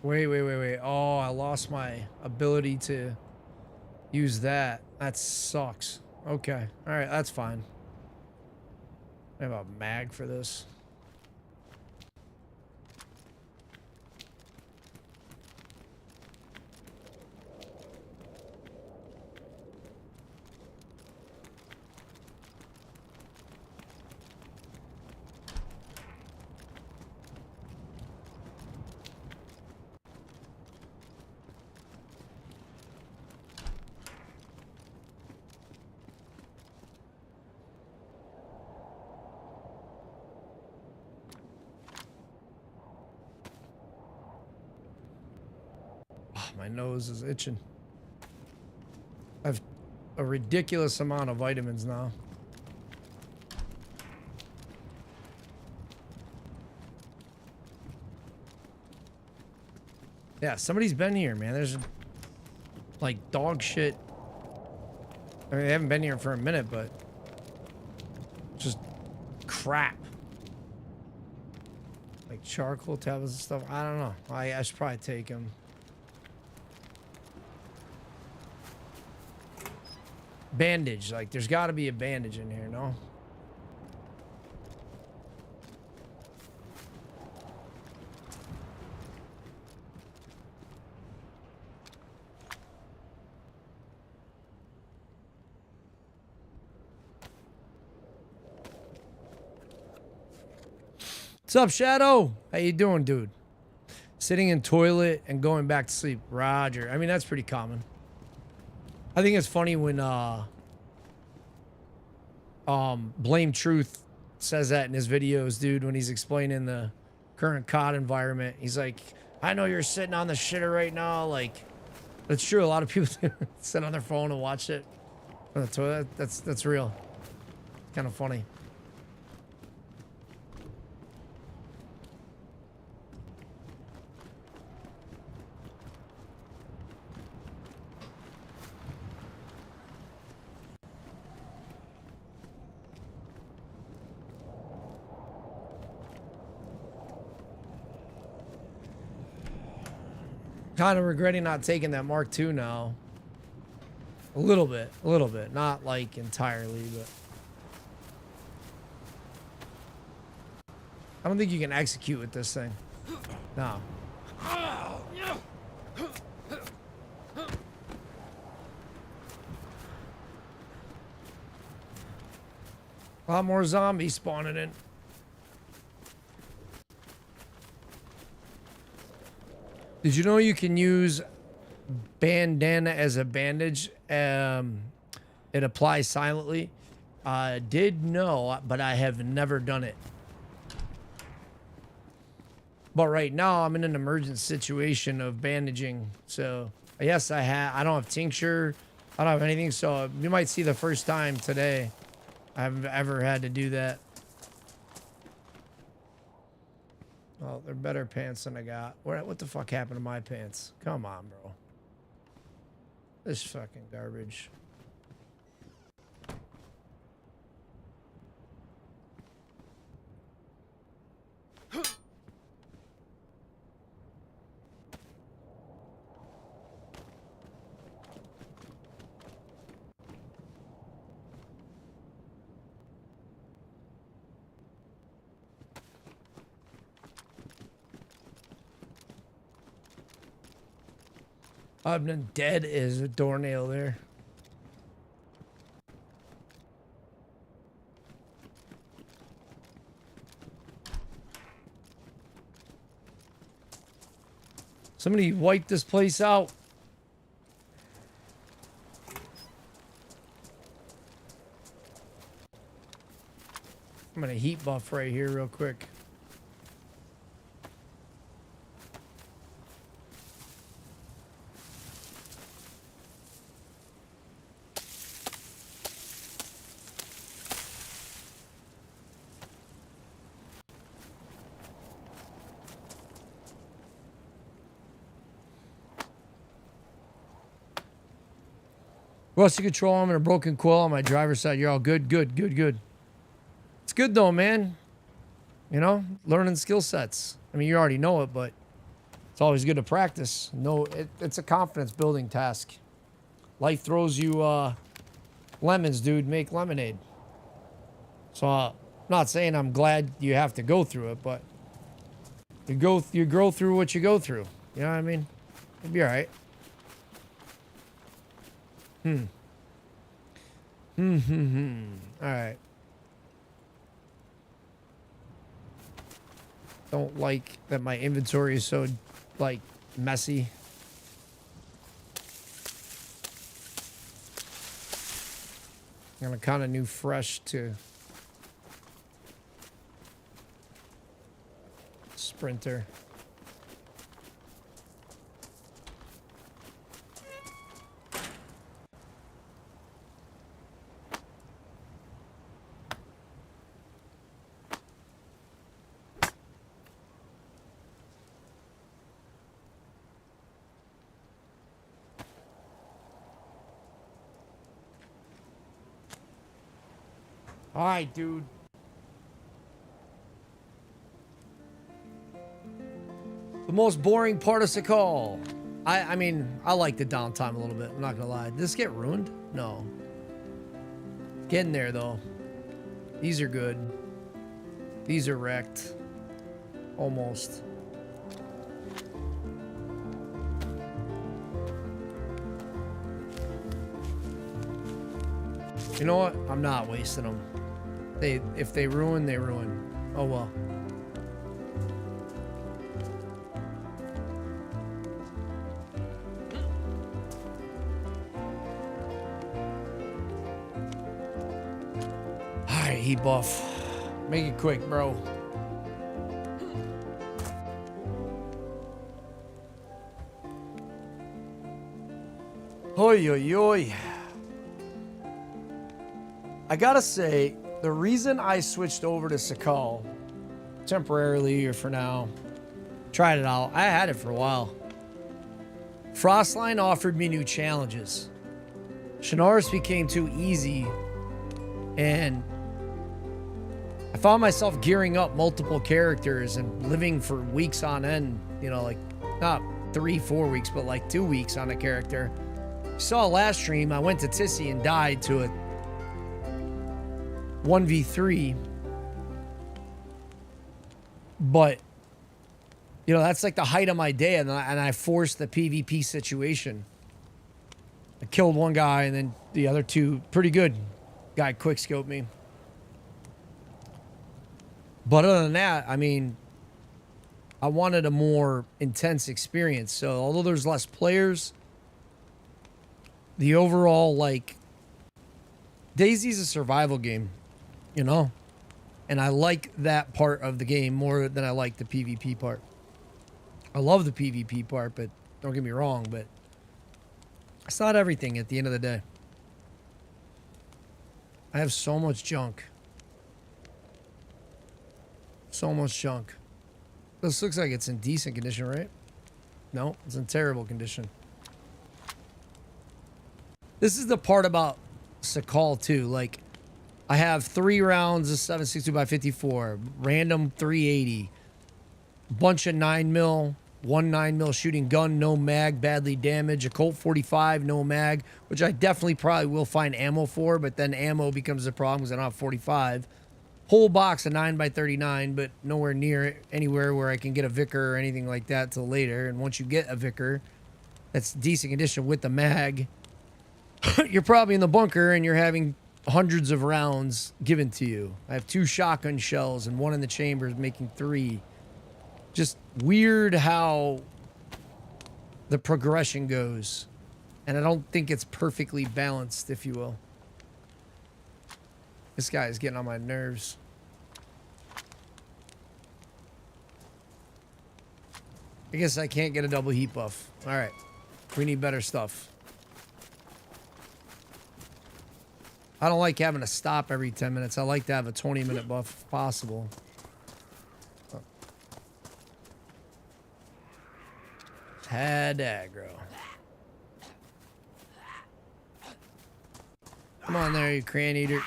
Wait. Oh, I lost my ability to use that. That sucks. Okay. All right, that's fine. I have a mag for this. My nose is itching. I have a ridiculous amount of vitamins now. Yeah, somebody's been here, man. There's like dog shit. I mean, they haven't been here for a minute, but just crap. Like charcoal tablets and stuff. I don't know. I should probably take them. Bandage, like there's got to be a bandage in here, no? What's up, Shadow? How you doing, dude? Sitting in toilet and going back to sleep. Roger. I mean, that's pretty common. I think it's funny when Blame Truth says that in his videos, dude, when he's explaining the current COD environment. He's like, I know you're sitting on the shitter right now. Like, that's true. A lot of people sit on their phone and watch it on the toilet. That's real. Kind of funny. Kind of regretting not taking that Mark II now. A little bit. Not like entirely, but I don't think you can execute with this thing. No. A lot more zombies spawning in. Did you know you can use bandana as a bandage? It applies silently. I did know, but I have never done it. But right now, I'm in an emergent situation of bandaging. So, yes, I don't have tincture. I don't have anything. So, you might see the first time today I've ever had to do that. Oh, they're better pants than I got. What the fuck happened to my pants? Come on, bro. This fucking garbage. I've been dead as a doornail there. Somebody wipe this place out. I'm gonna heat buff right here real quick. Rusty control, I'm in a broken coil on my driver's side. You're all good, good, good, good. It's good though, man. You know, learning skill sets. I mean, you already know it, but it's always good to practice. No, it's a confidence building task. Life throws you lemons, dude. Make lemonade. So, I'm not saying I'm glad you have to go through it, but you grow through what you go through. You know what I mean? You'll be all right. All right. Don't like that my inventory is so, like, messy. I'm gonna kind of new fresh to Sprinter. All right, dude. The most boring part of Sahkal. I mean, I like the downtime a little bit. I'm not gonna lie. Did this get ruined? No. Getting there though. These are good. These are wrecked. Almost. You know what? I'm not wasting them. If they ruin, they ruin. Oh well. Alright, heat buff. Make it quick, bro. Oi, oi, oi. I gotta say, the reason I switched over to Sahkal, temporarily or for now, tried it out. I had it for a while. Frostline offered me new challenges. Shanaris became too easy, and I found myself gearing up multiple characters and living for weeks on end. You know, like not 3-4 weeks, but like 2 weeks on a character. You saw last stream, I went to Tissy and died to a 1v3, but you know, that's like the height of my day, and I forced the PvP situation. I killed one guy, and then the other two, pretty good guy quick scoped me. But other than that, I mean, I wanted a more intense experience. So although there's less players, the overall, like, DayZ's a survival game, you know? And I like that part of the game more than I like the PvP part. I love the PvP part, but don't get me wrong, but it's not everything at the end of the day. I have so much junk. So much junk. This looks like it's in decent condition, right? No, it's in terrible condition. This is the part about Sahkal too. Like, I have 3 rounds of 7.62 by 54, random 380, bunch of 9mm, one 9mm shooting gun, no mag, badly damaged, a Colt 45, no mag, which I definitely probably will find ammo for, but then ammo becomes a problem because I don't have 45. Whole box of 9x39, but nowhere near anywhere where I can get a Vicar or anything like that till later. And once you get a Vicar that's decent condition with the mag, you're probably in the bunker and you're having hundreds of rounds given to you. I have 2 shotgun shells and 1 in the chambers, making 3. Just weird how the progression goes. And I don't think it's perfectly balanced, if you will. This guy is getting on my nerves. I guess I can't get a double heat buff. All right. We need better stuff. I don't like having to stop every 10 minutes. I like to have a 20-minute buff if possible. Had aggro. Come on there, you cran eater.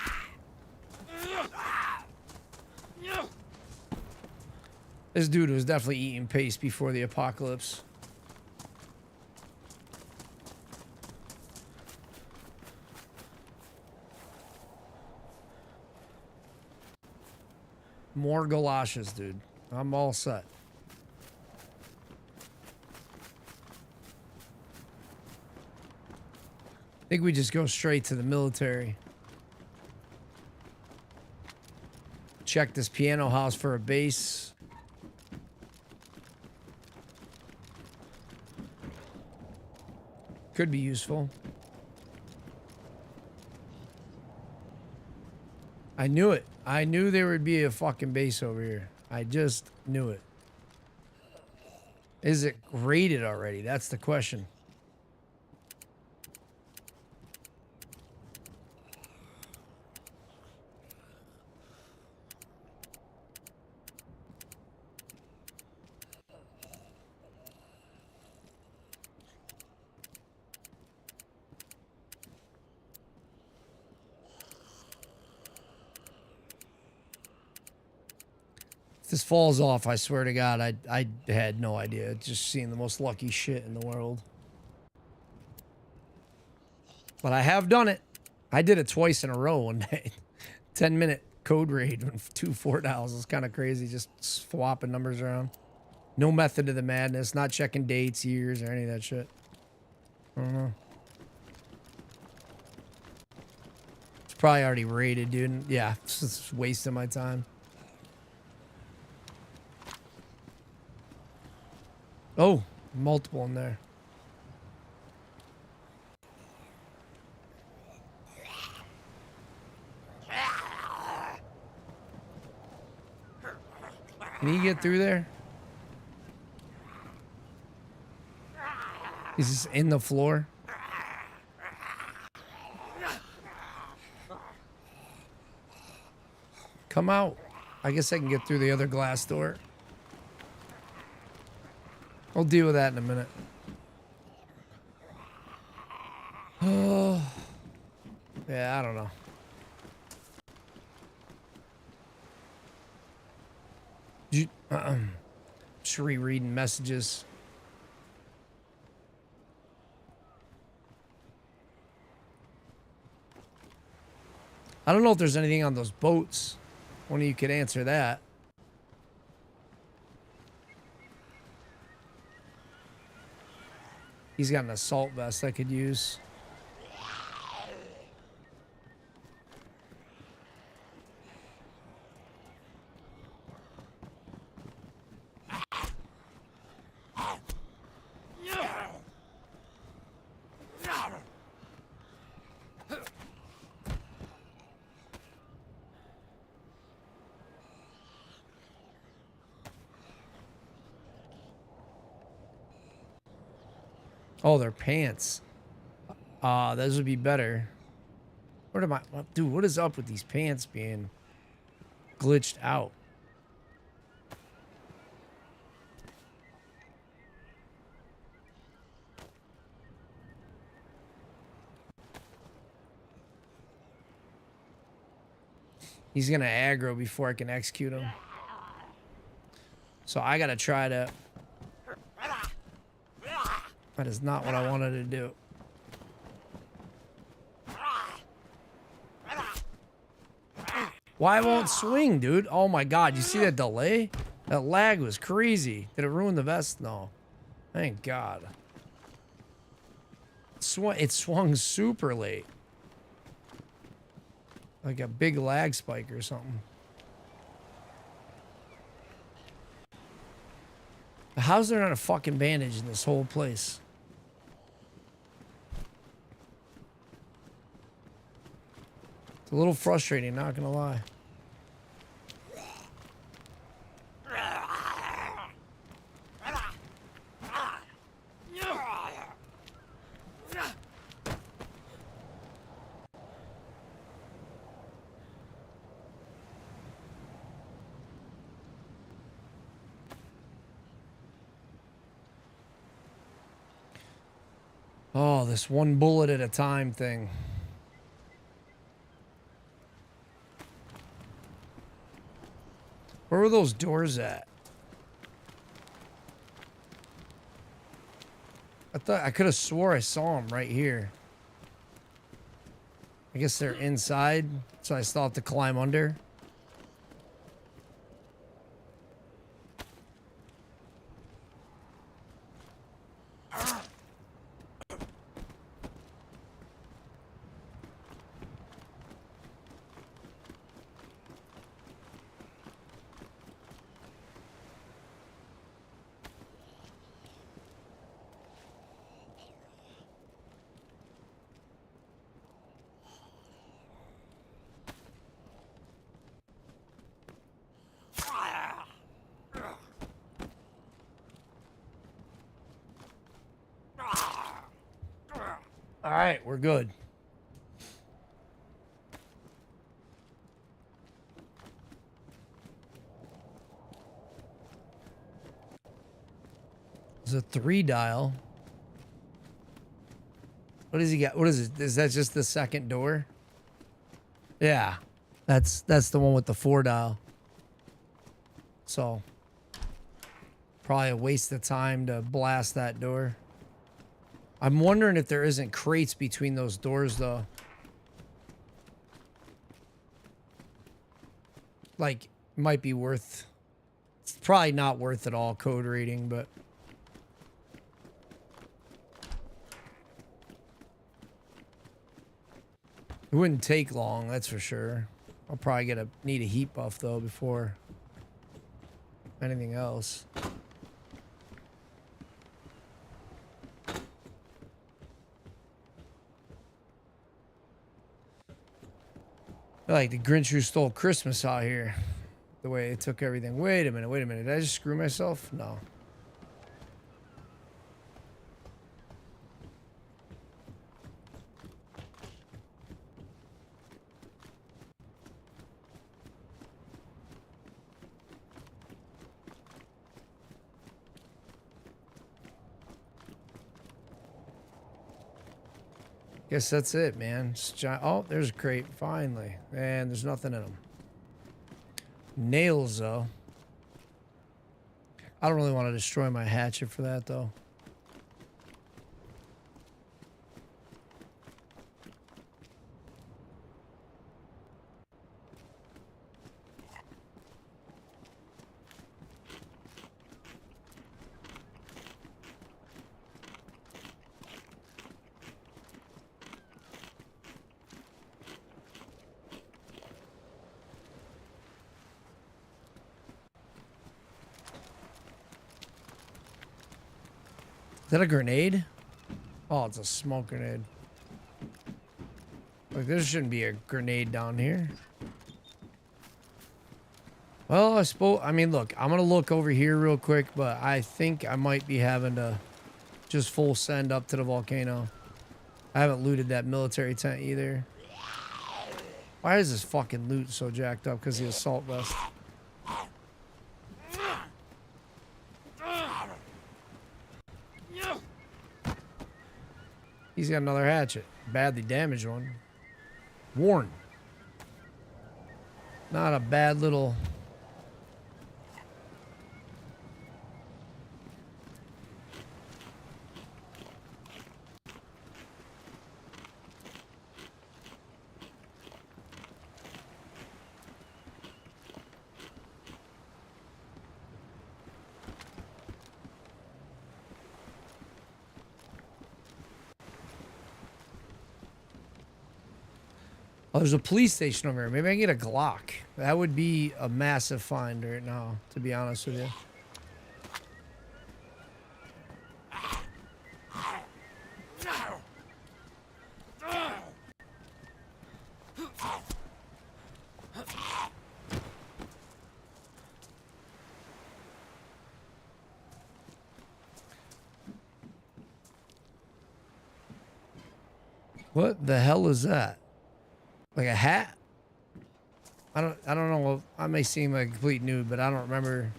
This dude was definitely eating paste before the apocalypse. More galoshes, dude. I'm all set. I think we just go straight to the military. Check this piano house for a base. Could be useful. I knew it. I knew there would be a fucking base over here. I just knew it. Is it rated already? That's the question. This falls off, I swear to God, I had no idea. Just seeing the most lucky shit in the world. But I have done it. I did it twice in a row one day. 10-minute code raid with 2 4-dials. It's kind of crazy, just swapping numbers around. No method to the madness. Not checking dates, years, or any of that shit. I don't know. It's probably already rated, dude. Yeah, it's just wasting my time. Oh, multiple in there. Can he get through there? He's just in the floor. Come out. I guess I can get through the other glass door. I'll deal with that in a minute. Oh. Yeah, I don't know. Just rereading messages. I don't know if there's anything on those boats. One of you could answer that. He's got an assault vest I could use. Oh, their pants. Those would be better. What am I... Dude, what is up with these pants being glitched out? He's gonna aggro before I can execute him. So I gotta try to... That is not what I wanted to do. Why won't swing, dude? Oh my god, you see that delay? That lag was crazy. Did it ruin the vest? No. Thank god. It swung super late. Like a big lag spike or something. How's there not a fucking bandage in this whole place? It's a little frustrating, not gonna lie. Oh, this one bullet at a time thing. Where were those doors at? I could have swore I saw them right here. I guess they're inside, so I still have to climb under. All right, we're good. It's a 3 dial. What does he got? What is it? Is that just the second door? Yeah, that's the one with the 4 dial. So probably a waste of time to blast that door. I'm wondering if there isn't crates between those doors, though. Like, might be worth... It's probably not worth it all, code reading, but... It wouldn't take long, that's for sure. I'll probably need a heat buff, though, before anything else. Like the Grinch who stole Christmas out here. The way it took everything. Wait a minute. Did I just screw myself? No. Guess that's it, man. Oh, there's a crate, finally. And there's nothing in them. Nails, though. I don't really want to destroy my hatchet for that, though. Is that a grenade? Oh, it's a smoke grenade. Like, there shouldn't be a grenade down here. Well, I mean, look, I'm going to look over here real quick, but I think I might be having to Just full send up to the volcano. I haven't looted that military tent either. Why is this fucking loot so jacked up? Because the assault vest. He's got another hatchet. Badly damaged one. Worn. Not a bad little... Oh, there's a police station over here. Maybe I can get a Glock. That would be a massive find right now, to be honest with you. What the hell is that? Like a hat? I don't know. I may seem like a complete noob, but I don't remember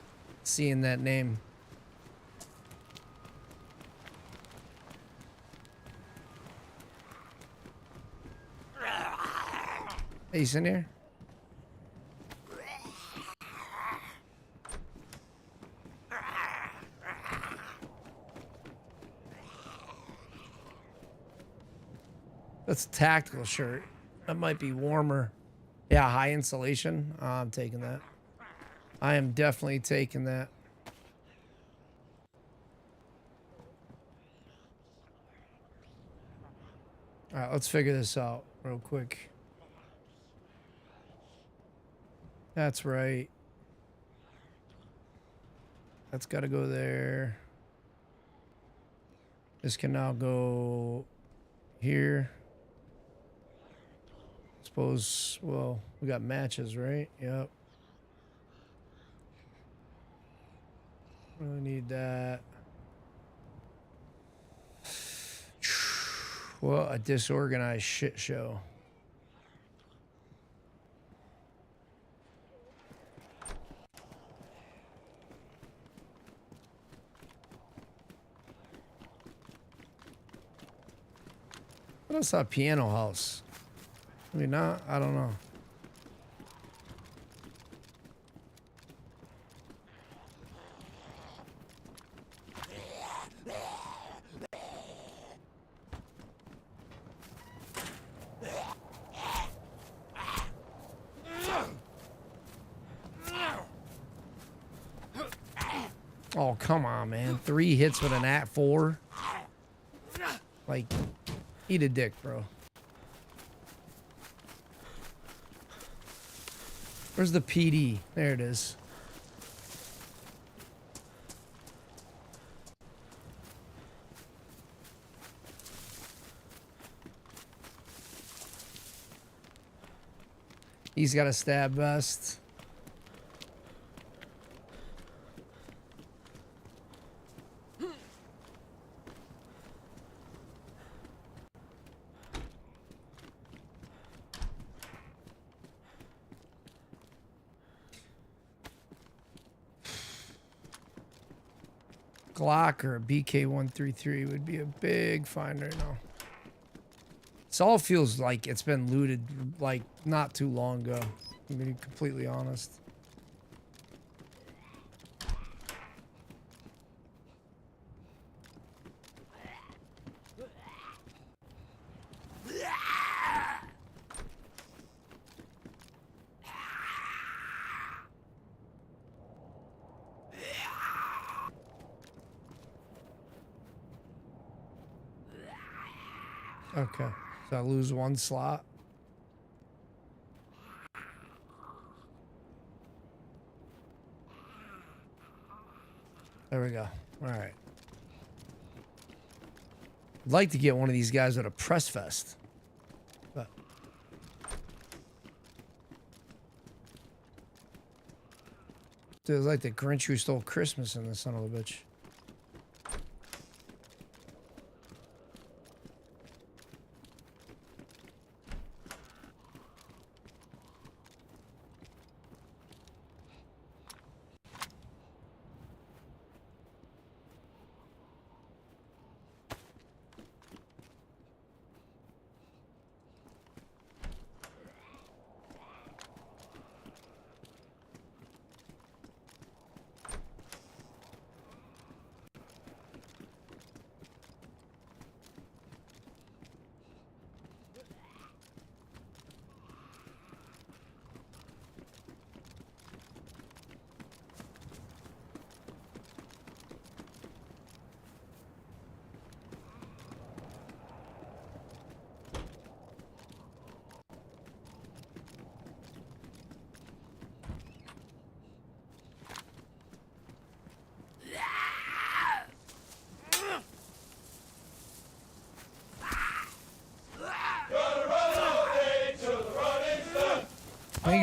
seeing that name. Hey, you in here? That's a tactical shirt. That might be warmer. Yeah, high insulation. I'm taking that. I am definitely taking that. All right, let's figure this out real quick. That's right. That's got to go there. This can now go here. Suppose, well, we got matches, right? Yep. Really need that. Well, a disorganized shit show. What else? A piano house? I mean, not. I don't know. Oh, come on, man. 3 hits with an @4. Like, eat a dick, bro. Where's the PD? There it is. He's got a stab vest. Glock or a BK-133 would be a big find right now. This all feels like it's been looted like not too long ago. I'm being completely honest. Okay, so I lose 1 slot. There we go. All right. I'd like to get one of these guys with a press vest, but dude, it's like the Grinch who stole Christmas in this son of a bitch.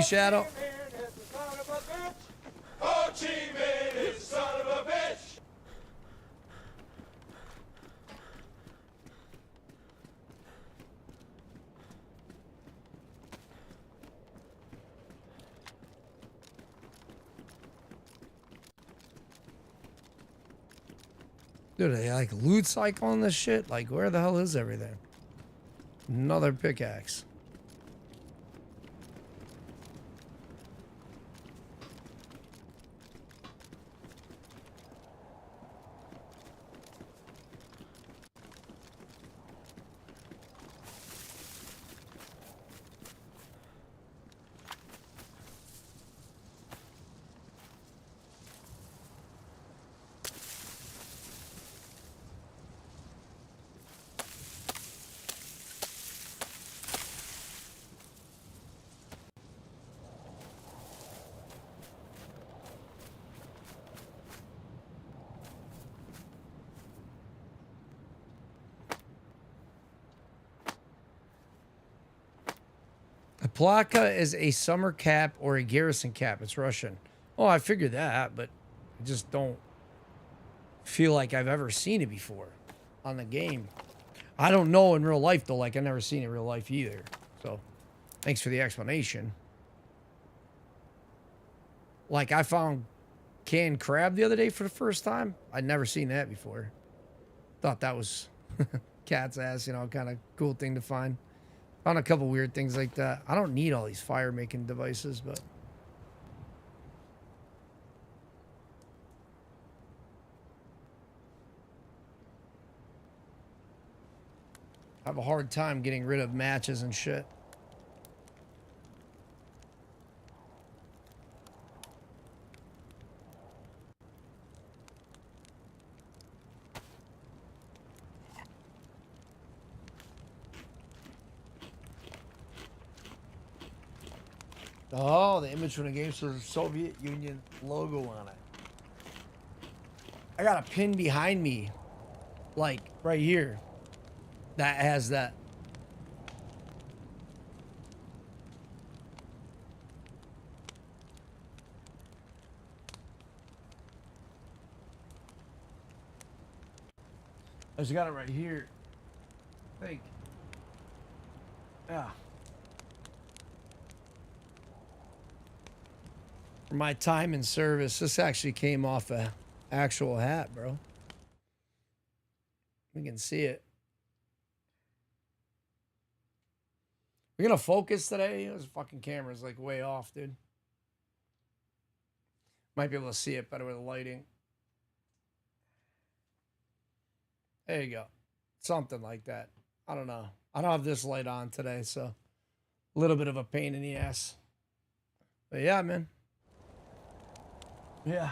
you, Shadow. Ho Chi Minh is the son of a bitch. Dude, they like loot cycling this shit? Like, where the hell is everything? Another pickaxe. A plaka is a summer cap or a garrison cap. It's Russian. Oh, I figured that, but I just don't feel like I've ever seen it before on the game. I don't know in real life, though. Like, I've never seen it in real life either. So, thanks for the explanation. Like, I found canned crab the other day for the first time. I'd never seen that before. Thought that was cat's ass, you know, kind of cool thing to find. Found a couple weird things like that. I don't need all these fire-making devices, but... I have a hard time getting rid of matches and shit. Oh, the image from the game says the Soviet Union logo on it. I got a pin behind me, like right here, that has that. I just got it right here. I think. Yeah. For my time in service, this actually came off a actual hat, bro. We can see it. We're gonna focus today. This fucking camera's like way off, dude. Might be able to see it better with the lighting. There you go. Something like that. I don't know. I don't have this light on today, so a little bit of a pain in the ass. But yeah, man. Yeah.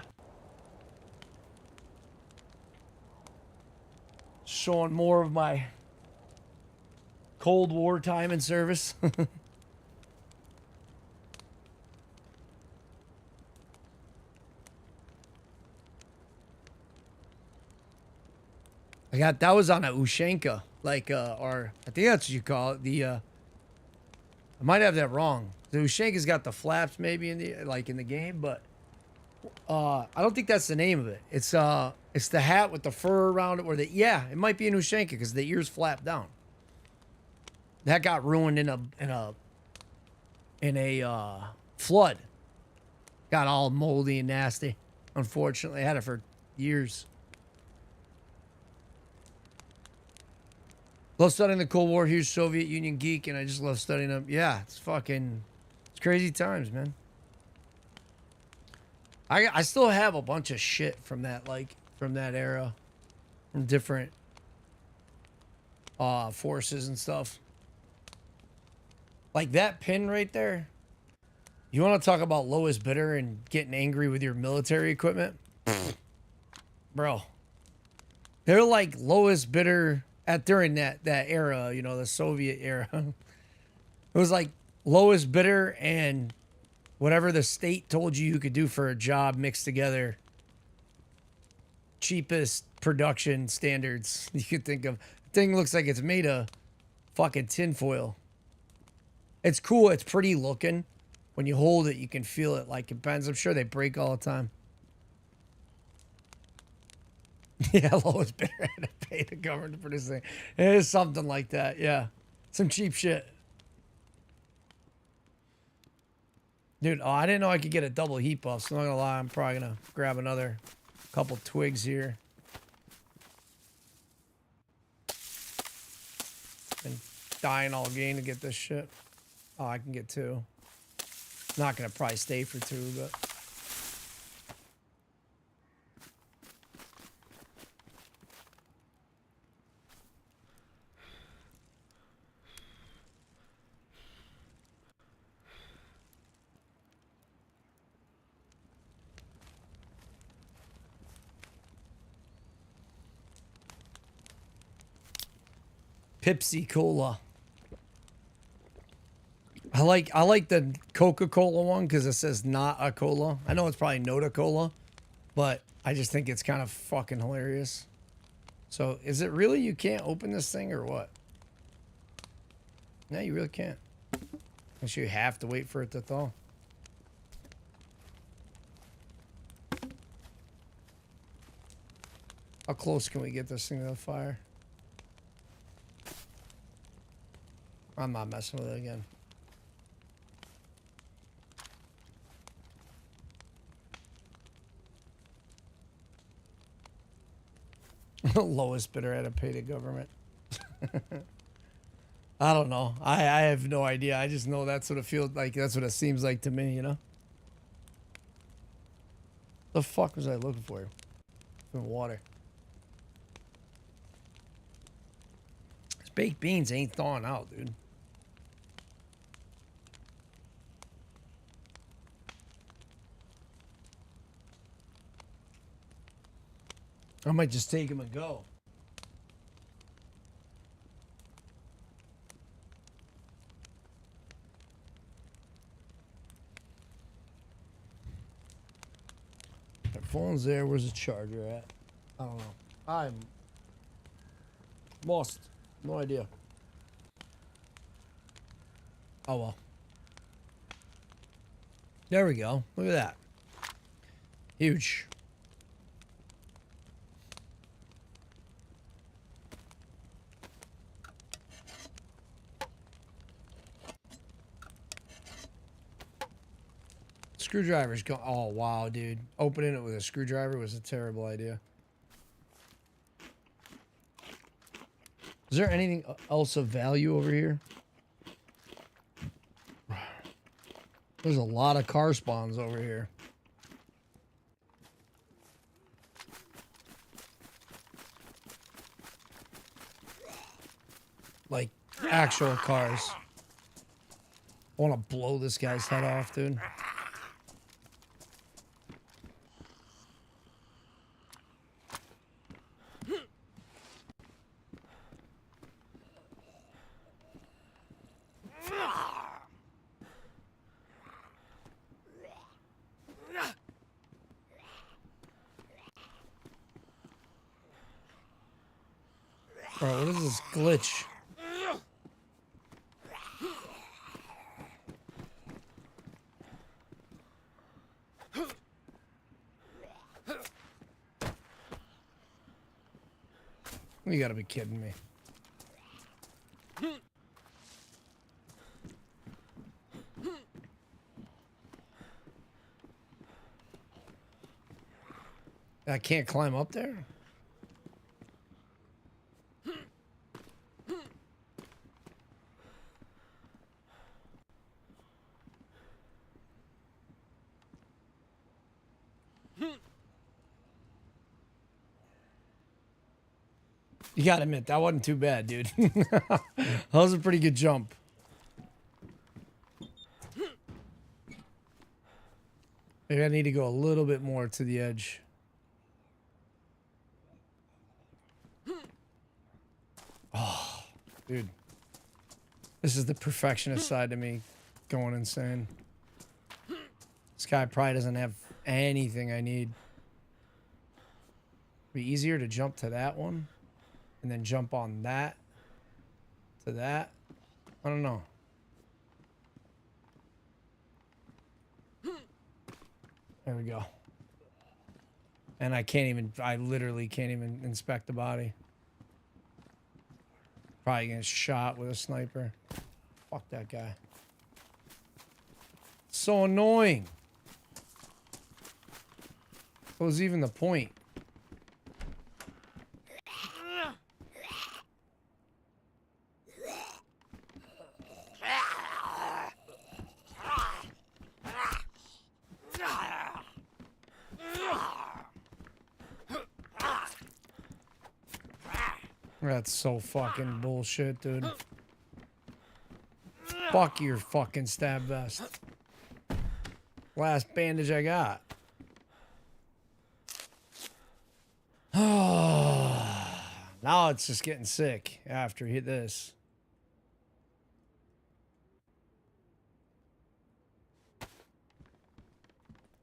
Showing more of my Cold War time in service. I got, that was on a Ushanka, like, or I think that's what you call it. The, I might have that wrong. The Ushanka's got the flaps maybe in the, like in the game, but I don't think that's the name of it. It's the hat with the fur around it, or the, yeah, it might be an Ushanka because the ears flap down. That got ruined in a flood. Got all moldy and nasty. Unfortunately, I had it for years. Love studying the Cold War. Huge Soviet Union geek, and I just love studying them. Yeah, it's crazy times, man. I still have a bunch of shit from that, like, from that era. From different forces and stuff. Like that pin right there. You want to talk about lowest bidder and getting angry with your military equipment? Bro. They're like lowest bidder at during that era, you know, the Soviet era. It was like lowest bidder and whatever the state told you could do for a job mixed together. Cheapest production standards you could think of. The thing looks like it's made of fucking tinfoil. It's cool. It's pretty looking. when you hold it, you can feel it like it bends. I'm sure they break all the time. Yeah, lowest bidder had to pay the government for this thing. It is something like that. Yeah, some cheap shit. Dude, oh, I didn't know I could get a double heat buff, so I'm not gonna lie, I'm probably gonna grab another couple twigs here. And dying all game to get this shit. Oh, I can get 2. Not gonna probably stay for 2, but... Pepsi Cola. I like the Coca-Cola one because it says not a cola. I know it's probably Nota Cola, but I just think it's kind of fucking hilarious. So is it really you can't open this thing or what? No, you really can't. Unless you have to wait for it to thaw. How close can we get this thing to the fire? I'm not messing with it again. Lowest bidder had to pay the government. I don't know. I have no idea. I just know that's what it feels like. That's what it seems like to me, you know? The fuck was I looking for? Water. These baked beans ain't thawing out, dude. I might just take him and go. My phone's there. Where's the charger at? I don't know. I'm lost. No idea. Oh well. There we go. Look at that. Huge. Screwdriver's go. Oh wow, dude! Opening it with a screwdriver was a terrible idea. Is there anything else of value over here? There's a lot of car spawns over here. Like actual cars. I want to blow this guy's head off, dude. Bro, what is this glitch? You gotta be kidding me. I can't climb up there? You gotta admit, that wasn't too bad, dude. That was a pretty good jump. Maybe I need to go a little bit more to the edge. Oh, dude. This is the perfectionist side of me going insane. This guy probably doesn't have anything I need. Be easier to jump to that one. And then jump on that to that. I don't know. There we go. And I literally can't even inspect the body. Probably getting shot with a sniper. Fuck that guy. So annoying. What was even the point? That's so fucking bullshit, dude. Fuck your fucking stab vest. Last bandage I got. Now it's just getting sick after hit this.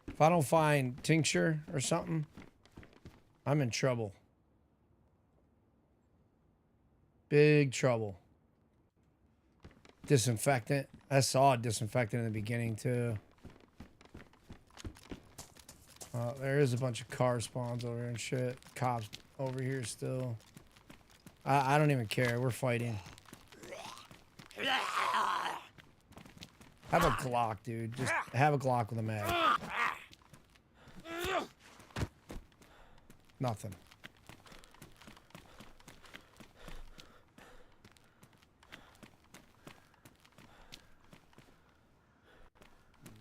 If I don't find tincture or something, I'm in trouble. Big trouble. Disinfectant. I saw a disinfectant in the beginning too. There is a bunch of car spawns over here and shit. Cops over here still. I don't even care. We're fighting. Have a Glock, dude. Just have a Glock with a mag. Nothing.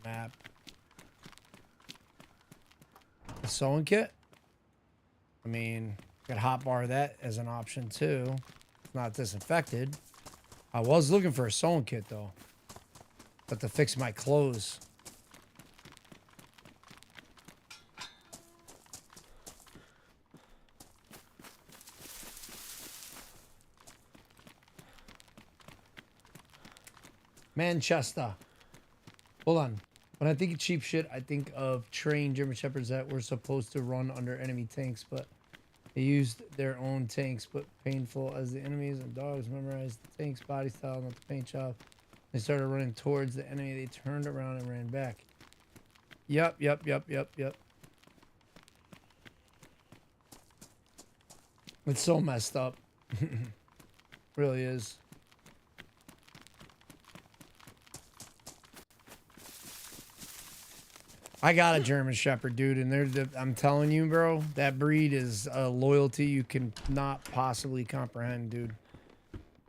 Map. A sewing kit? I mean, could hotbar that as an option too. It's not disinfected. I was looking for a sewing kit though. But to fix my clothes. Manchester. Hold on. When I think of cheap shit, I think of trained German Shepherds that were supposed to run under enemy tanks, but they used their own tanks, but painful as the enemies and dogs memorized the tank's body style, not the paint job. They started running towards the enemy. They turned around and ran back. Yep. It's so messed up. Really is. I got a German Shepherd, dude, and I'm telling you, bro, that breed is a loyalty you can not possibly comprehend, dude.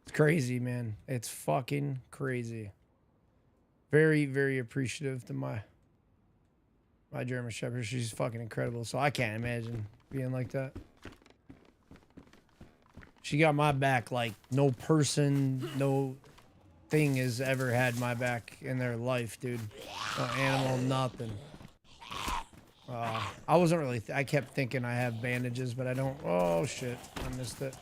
It's crazy, man. It's fucking crazy. Very, very appreciative to my German Shepherd. She's fucking incredible. So I can't imagine being like that. She got my back like no person, no thing has ever had my back in their life, dude. No animal, nothing. I wasn't really... I kept thinking I have bandages, but I don't... Oh, shit. I missed it.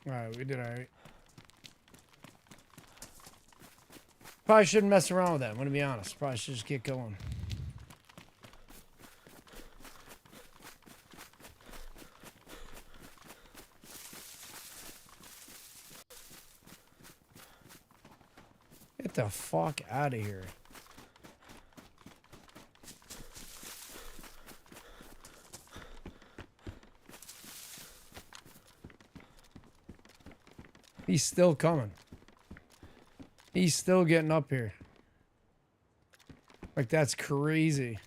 Alright, we did alright. Probably shouldn't mess around with that, I'm gonna be honest. Probably should just get going. Get the fuck out of here. He's still coming. He's still getting up here. Like, that's crazy.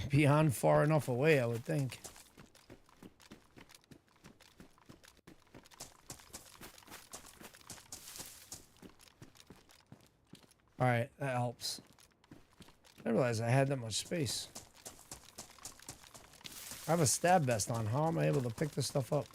Beyond far enough away, I would think. Alright, that helps. I didn't realize I had that much space. I have a stab vest on. How am I able to pick this stuff up?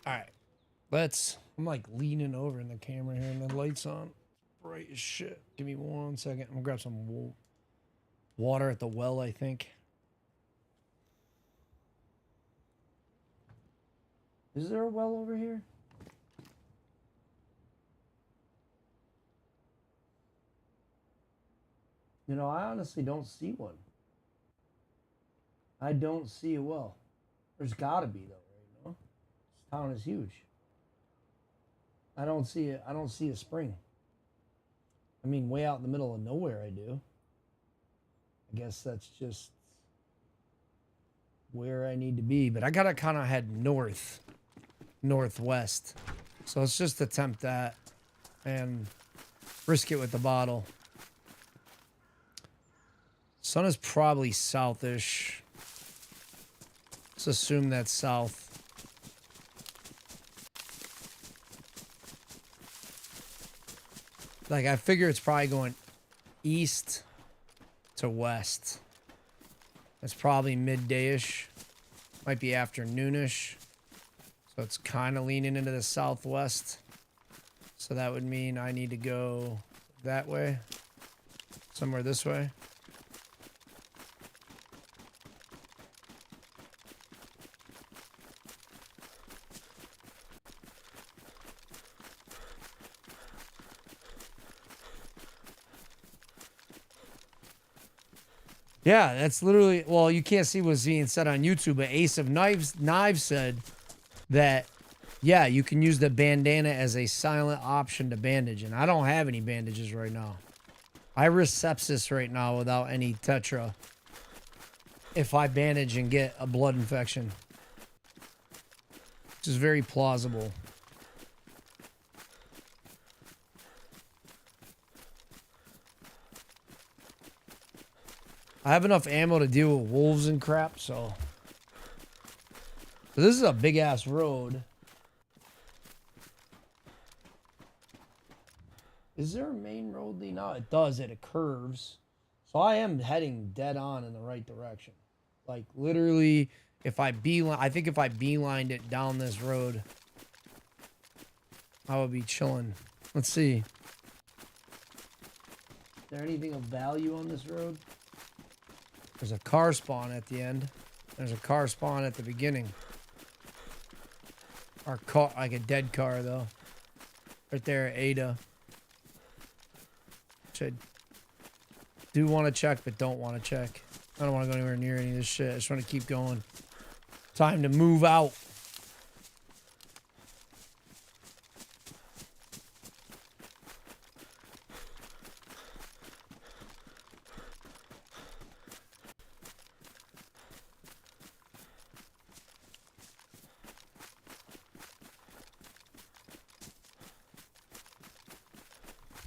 All right. I'm like leaning over in the camera here and the lights on. Bright as shit. Give me 1 second. I'm gonna grab some water at the well, I think. Is there a well over here? You know, I honestly don't see one. I don't see a well. There's gotta be though, right? You know? This town is huge. I don't see it. I don't see a spring. I mean, way out in the middle of nowhere, I do. I guess that's just where I need to be. But I gotta kind of head northwest. So let's just attempt that and risk it with the bottle. Sun is probably southish. Let's assume that's south. Like, I figure it's probably going east to west. That's probably midday-ish. Might be afternoonish. So it's kind of leaning into the southwest. So that would mean I need to go that way. Somewhere this way. Yeah, that's literally, well, you can't see what's being said on YouTube, but Ace of Knives said that, yeah, you can use the bandana as a silent option to bandage, and I don't have any bandages right now. I risk sepsis right now without any tetra if I bandage and get a blood infection, which is very plausible. I have enough ammo to deal with wolves and crap, so. But this is a big ass road. Is there a main road leading out? It does, it curves. So I am heading dead on in the right direction. Like literally, if I think if I beelined it down this road, I would be chilling. Let's see. Is there anything of value on this road? There's a car spawn at the end. There's a car spawn at the beginning. Our car, like a dead car though. Right there at Ada. Which I do want to check, but don't want to check. I don't want to go anywhere near any of this shit. I just want to keep going. Time to move out.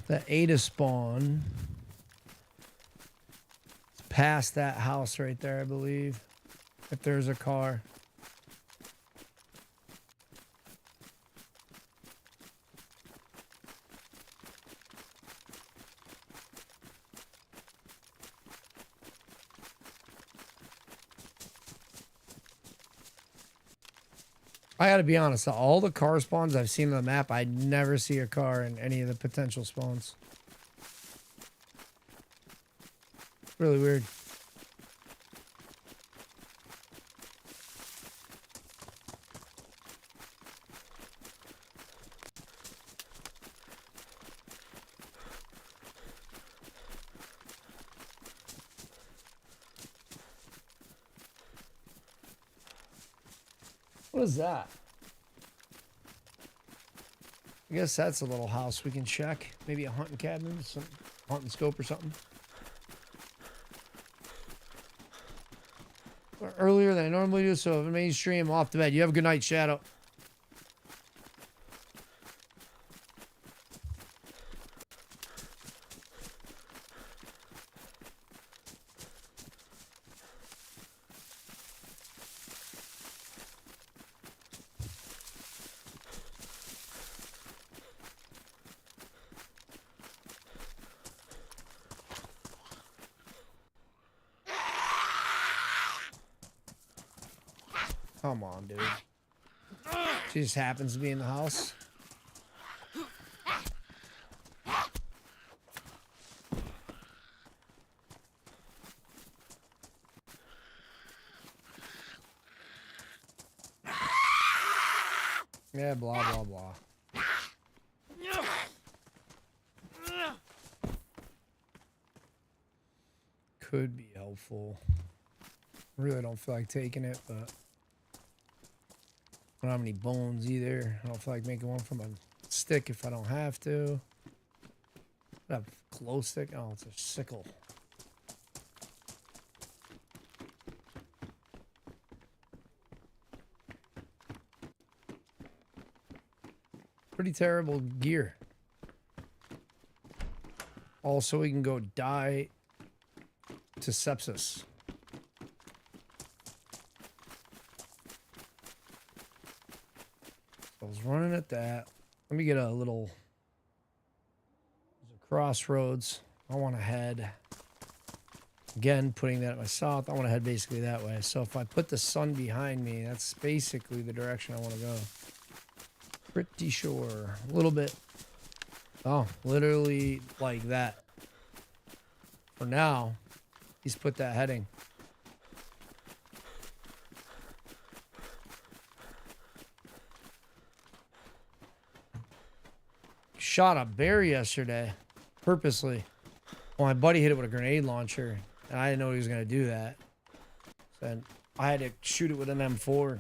The Ada spawn. It's past that house right there, I believe. If there's a car. I gotta be honest, all the car spawns I've seen on the map, I never see a car in any of the potential spawns. Really weird. What is that? I guess that's a little house we can check. Maybe a hunting cabin, some hunting scope or something. Earlier than I normally do, so if I'm mainstream, off to bed. You have a good night, Shadow. Come on, dude. She just happens to be in the house. Yeah, blah, blah, blah. Could be helpful. Really don't feel like taking it, but I don't have any bones either. I don't feel like making one from a stick if I don't have to. I have a glow stick. Oh, it's a sickle. Pretty terrible gear. Also, we can go die to sepsis. I was running at that. Let me get a little. There's a crossroads. I want to head. Again, putting that at my south. I want to head basically that way. So if I put the sun behind me, that's basically the direction I want to go. Pretty sure. A little bit. Oh, literally like that. For now, he's put that heading. Shot a bear yesterday, purposely. Well, my buddy hit it with a grenade launcher, and I didn't know he was going to do that. So I had to shoot it with an M4.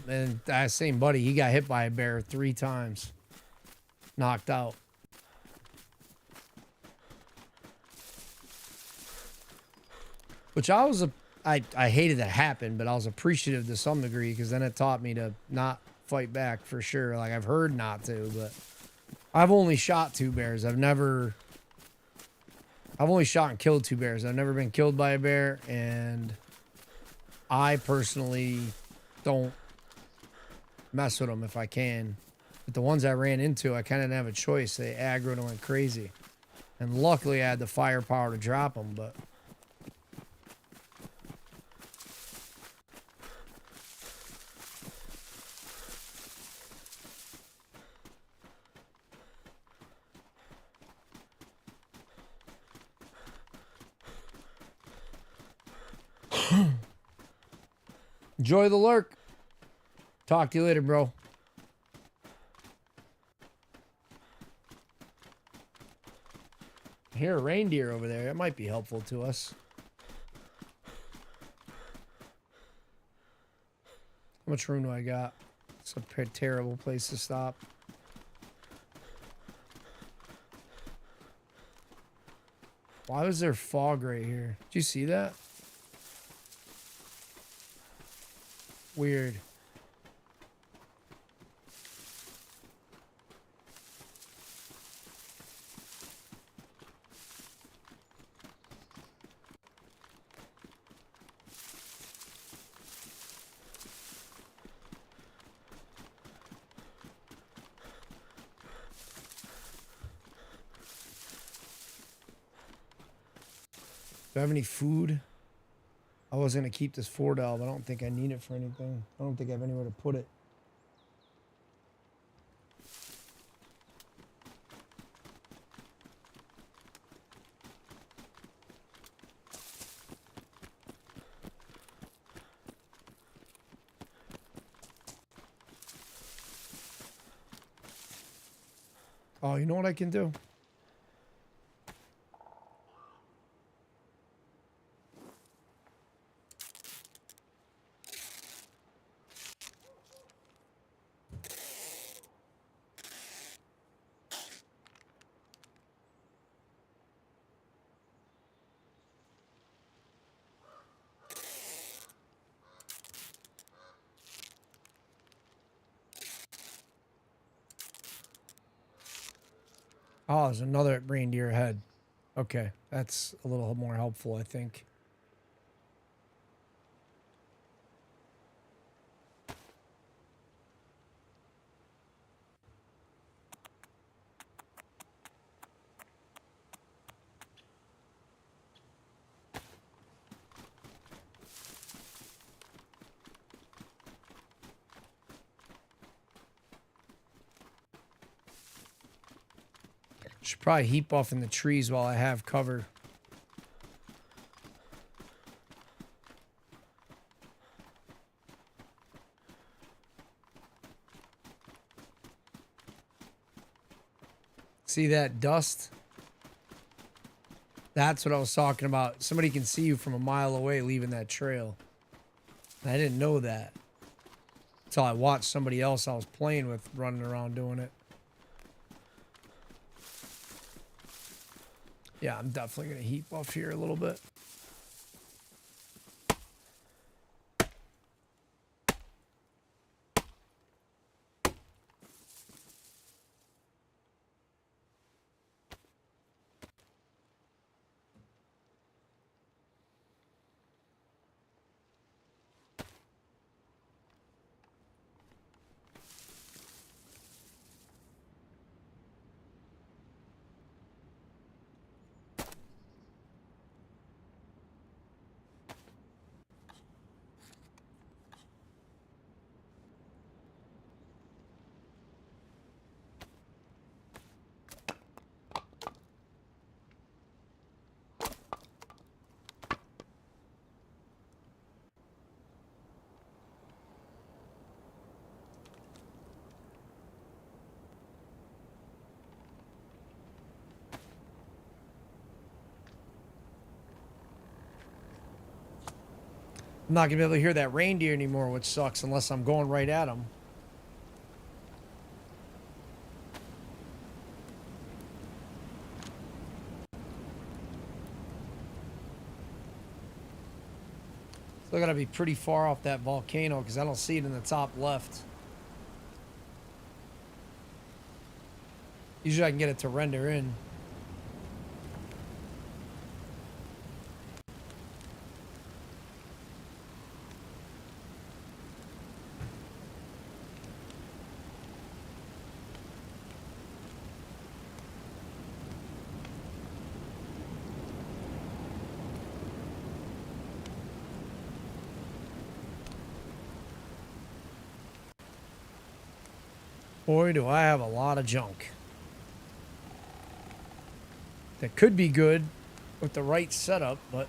And that same buddy, he got hit by a bear 3 times. Knocked out. Which I hated that happened, but I was appreciative to some degree because then it taught me to not fight back for sure. Like I've heard not to, but I've only shot 2 bears. I've only shot and killed 2 bears. I've never been killed by a bear, and I personally don't mess with them if I can. But the ones I ran into, I kind of didn't have a choice. They aggroed and went crazy. And luckily I had the firepower to drop them, but enjoy the lurk. Talk to you later, bro. I hear a reindeer over there. That might be helpful to us. How much room do I got? It's a terrible place to stop. Why was there fog right here? Did you see that? Weird. Do I have any food? I was going to keep this 4-Del, but I don't think I need it for anything. I don't think I have anywhere to put it. Oh, you know what I can do? Oh, there's another reindeer head. Okay, that's a little more helpful, I think. Should probably heap off in the trees while I have cover. See that dust? That's what I was talking about. Somebody can see you from a mile away leaving that trail. I didn't know that until I watched somebody else I was playing with running around doing it. Yeah, I'm definitely going to heap off here a little bit. I'm not going to be able to hear that reindeer anymore, which sucks unless I'm going right at them. Still got to be pretty far off that volcano because I don't see it in the top left. Usually I can get it to render in. Boy, do I have a lot of junk. That could be good with the right setup, but...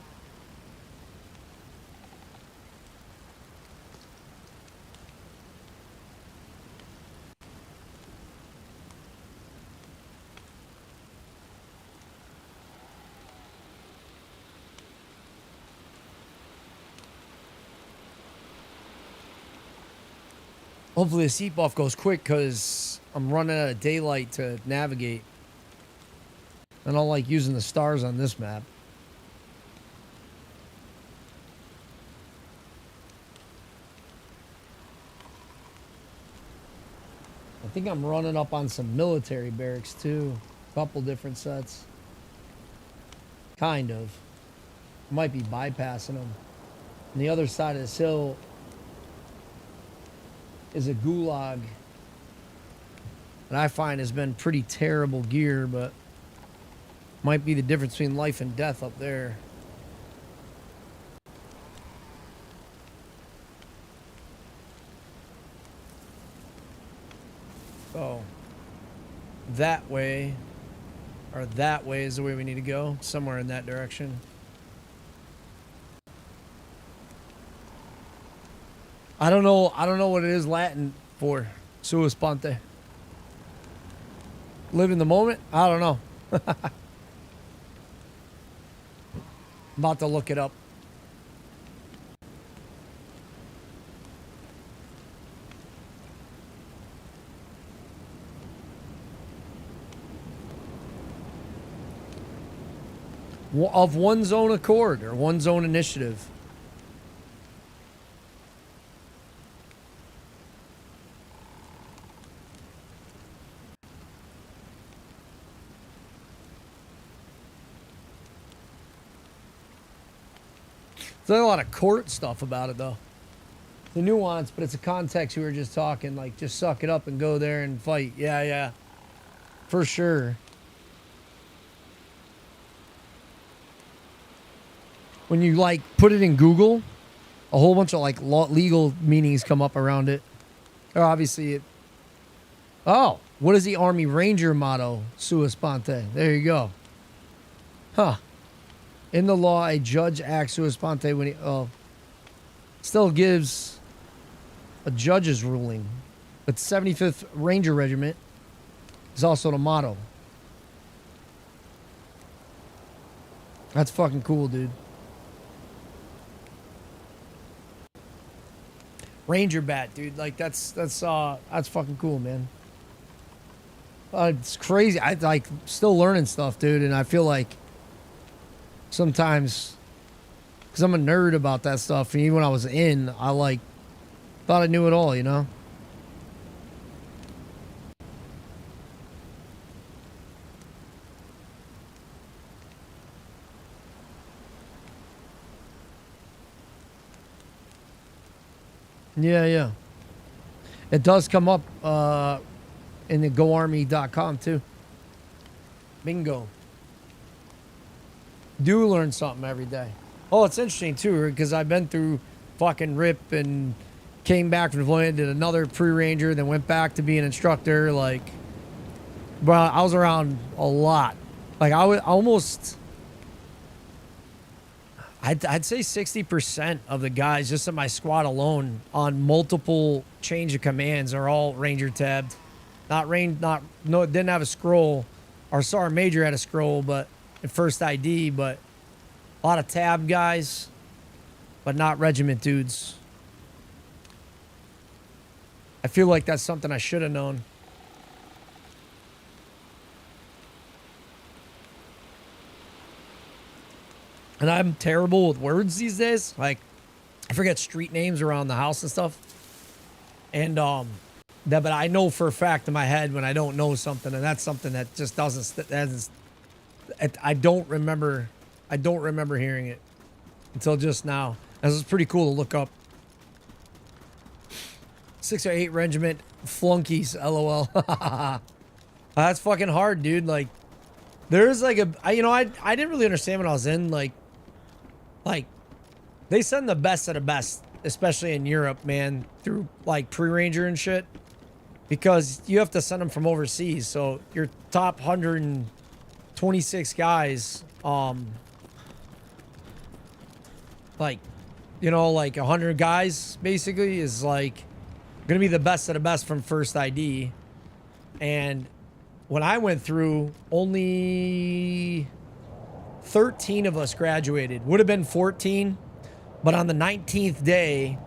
Hopefully the seat buff goes quick because I'm running out of daylight to navigate. I don't like using the stars on this map. I think I'm running up on some military barracks too. A couple different sets. Kind of. Might be bypassing them. On the other side of this hill is a gulag that I find has been pretty terrible gear, but might be the difference between life and death up there. So that way, or that way is the way we need to go, somewhere in that direction. I don't know what it is Latin for. Sua sponte. Live in the moment? I don't know. I'm about to look it up. Of one's own accord or one's own initiative. There's a lot of court stuff about it, though. The nuance, but it's a context we were just talking. Like, just suck it up and go there and fight. Yeah, yeah. For sure. When you, like, put it in Google, a whole bunch of, like, legal meanings come up around it. Or obviously it... Oh, What is the Army Ranger motto? Sua sponte. There you go. Huh. In the law, a judge acts sua sponte when he still gives a judge's ruling. But 75th Ranger Regiment is also the motto. That's fucking cool, dude. Ranger bat, dude. Like that's fucking cool, man. It's crazy. I like still learning stuff, dude, and I feel like sometimes, because I'm a nerd about that stuff, and even when I was in, I like thought I knew it all, you know. Yeah. It does come up in the goarmy.com too. Bingo. Do learn something every day. Oh, it's interesting too, because I've been through fucking RIP and came back from deployment, did another pre-ranger, then went back to be an instructor. Like, bro, I was around a lot. Like, I would almost... I'd say 60% of the guys just in my squad alone on multiple change of commands are all Ranger tabbed. Didn't have a scroll. Our Sergeant Major had a scroll, but at first ID, but a lot of tab guys, but not regiment dudes. I feel like that's something I should have known. And I'm terrible with words these days. Like, I forget street names around the house and stuff. And but I know for a fact in my head when I don't know something, and that's something that just doesn't. I don't remember hearing it until just now. This is pretty cool to look up. 6 or 8 regiment flunkies, LOL. That's fucking hard, dude. Like, there's like I didn't really understand when I was in, like they send the best of the best, especially in Europe, man, through like pre-ranger and shit, because you have to send them from overseas. So your top 126 guys, like 100 guys basically is like gonna be the best of the best from first ID. And when I went through, only 13 of us graduated. Would have been 14, but on the 19th day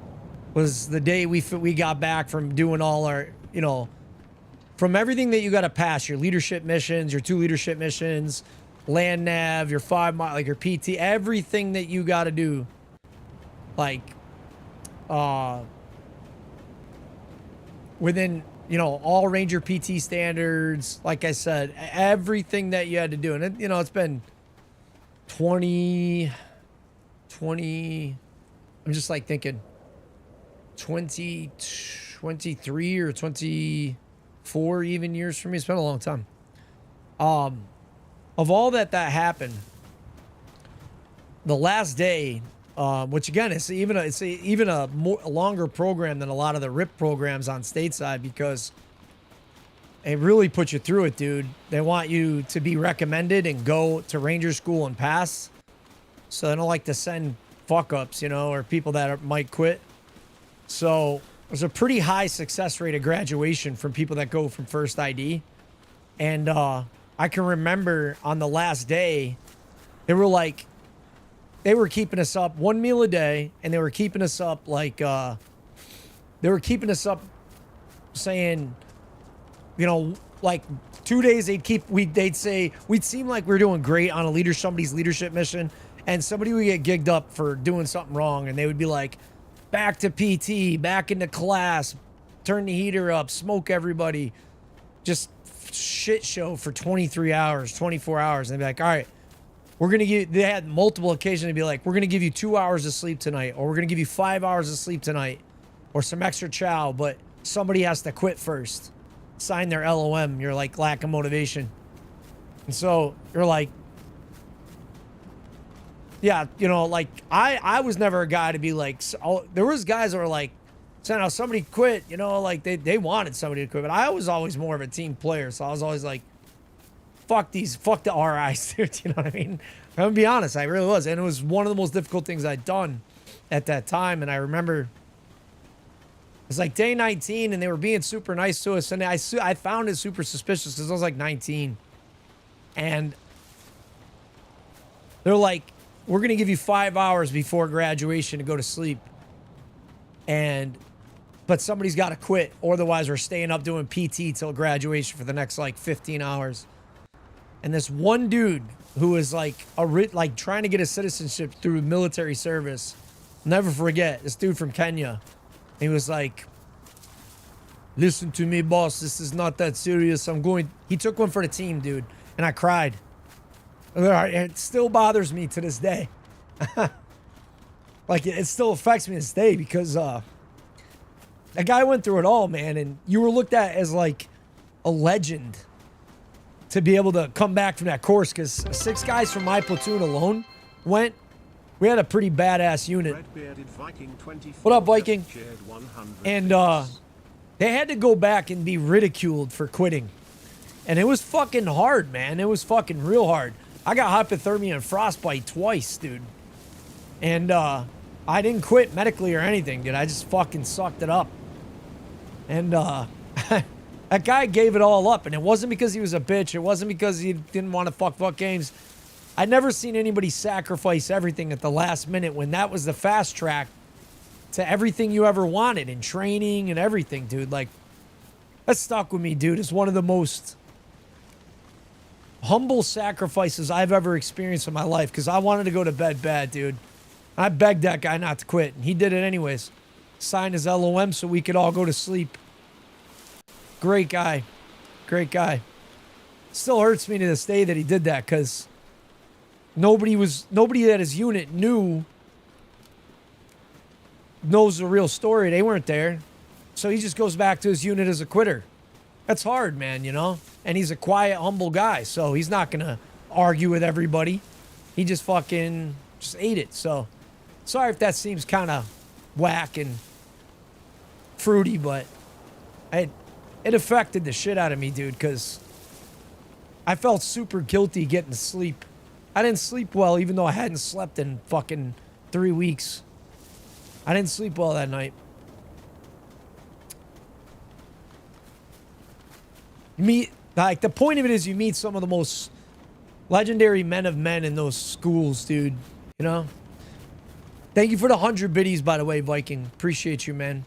was the day we got back from doing all our, from everything that you got to pass, your leadership missions, your 2 leadership missions, land nav, your 5 mile, like your PT, everything that you got to do, like, within, all Ranger PT standards, like I said, everything that you had to do. And, it's been 20, I'm just like thinking 20, 23 or 24 even years for me. It's been a long time. Of all that happened, the last day, which again, it's even a longer program than a lot of the RIP programs on stateside, because it really puts you through it, dude. They want you to be recommended and go to Ranger school and pass. So they don't like to send fuck ups, or people that might quit. So there's a pretty high success rate of graduation from people that go from first ID. And I can remember on the last day, they were keeping us up 1 meal a day, and they were keeping us up saying, like 2 days they'd say we'd seem like we're doing great on somebody's leadership mission, and somebody would get gigged up for doing something wrong, and they would be like, back to PT, back into class, turn the heater up, smoke everybody, just shit show for 23 hours, 24 hours, and they'd be like, all right, they had multiple occasions to be like, we're going to give you 2 hours of sleep tonight, or we're going to give you 5 hours of sleep tonight, or some extra chow, but somebody has to quit first. Sign their LOM. You're like, lack of motivation. And so you're like, yeah, like I was never a guy to be like, there was guys that were like, So now somebody quit, you know, like they wanted somebody to quit, but I was always more of a team player. So I was always like, fuck the RIs, dude. You know what I mean? I'm gonna be honest, I really was. And it was one of the most difficult things I'd done at that time. And I remember it was like day 19 and they were being super nice to us. And I found it super suspicious because I was like 19. And they're like, we're going to give you 5 hours before graduation to go to sleep. But somebody's got to quit. Or otherwise, we're staying up doing PT till graduation for the next like 15 hours. And this one dude who was like trying to get his citizenship through military service, I'll never forget, this dude from Kenya. He was like, listen to me, boss. This is not that serious. He took one for the team, dude. And I cried. It still bothers me to this day. Like, it still affects me to this day because that guy went through it all, man. And you were looked at as like a legend to be able to come back from that course because 6 guys from my platoon alone went. We had a pretty badass unit. What up, Viking? And they had to go back and be ridiculed for quitting. And it was fucking hard, man. It was fucking real hard. I got hypothermia and frostbite twice, dude. And I didn't quit medically or anything, dude. I just fucking sucked it up. And that guy gave it all up. And it wasn't because he was a bitch. It wasn't because he didn't want to fuck games. I'd never seen anybody sacrifice everything at the last minute when that was the fast track to everything you ever wanted in training and everything, dude. Like, that stuck with me, dude. It's one of the most humble sacrifices I've ever experienced in my life because I wanted to go to bed bad, dude. I begged that guy not to quit, and he did it anyways. Signed his LOM so we could all go to sleep. Great guy. Great guy. Still hurts me to this day that he did that because nobody at his unit knows the real story. They weren't there. So he just goes back to his unit as a quitter. That's hard, man, you know? And he's a quiet, humble guy, so he's not going to argue with everybody. He just fucking just ate it. So sorry if that seems kind of whack and fruity, but it affected the shit out of me, dude, because I felt super guilty getting to sleep. I didn't sleep well, even though I hadn't slept in fucking 3 weeks. I didn't sleep well that night. Like, the point of it is you meet some of the most legendary men of men in those schools, dude. You know? Thank you for the 100 biddies, by the way, Viking. Appreciate you, man.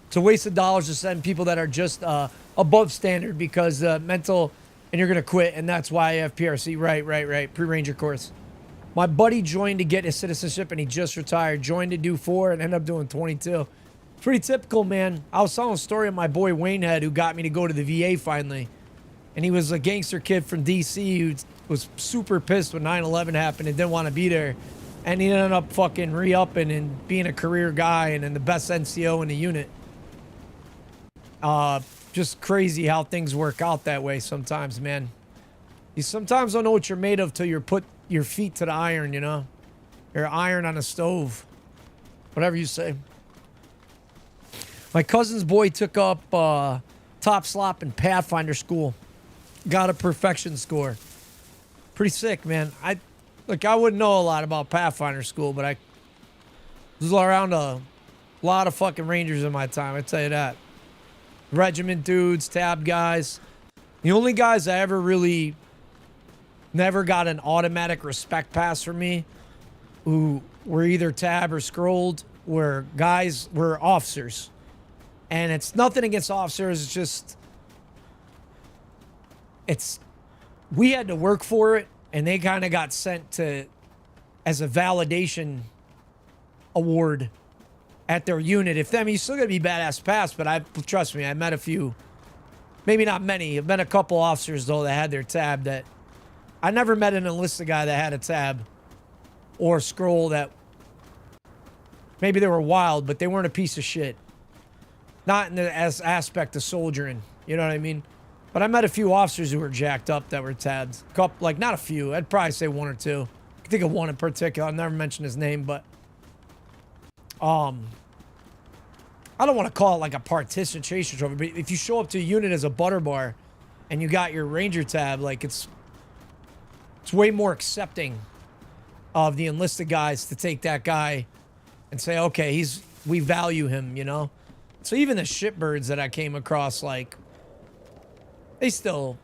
It's a waste of dollars to send people that are just above standard because mental, and you're going to quit, and that's why I have PRC. Right. Pre-Ranger course. My buddy joined to get his citizenship, and he just retired. Joined to do 4 and ended up doing 22. Pretty typical, man. I was telling a story of my boy Waynehead who got me to go to the VA finally. And he was a gangster kid from DC who was super pissed when 9/11 happened and didn't want to be there. And he ended up fucking re-upping and being a career guy and then the best NCO in the unit. Just crazy how things work out that way sometimes, man. You sometimes don't know what you're made of till you put your feet to the iron, you know? Or iron on a stove. Whatever you say. My cousin's boy took up top slop in Pathfinder school. Got a perfection score. Pretty sick, man. I wouldn't know a lot about Pathfinder school, but I was around a lot of fucking Rangers in my time, I tell you that. Regiment dudes, tab guys. The only guys I ever really never got an automatic respect pass from me who were either tab or scrolled were officers. And it's nothing against officers, we had to work for it, and they kind of got sent to as a validation award at their unit. You still gotta be badass pass, but trust me, I met a few, maybe not many. I've met a couple officers though that had their tab that I never met an enlisted guy that had a tab or scroll that maybe they were wild, but they weren't a piece of shit. Not in the aspect of soldiering, you know what I mean? But I met a few officers who were jacked up that were tabbed. Like, not a few. I'd probably say 1 or 2. I can think of one in particular. I'll never mention his name, but I don't want to call it like a participation trophy, but if you show up to a unit as a butter bar and you got your Ranger tab, like it's way more accepting of the enlisted guys to take that guy and say, okay, we value him, you know? So even the shitbirds that I came across, like, they still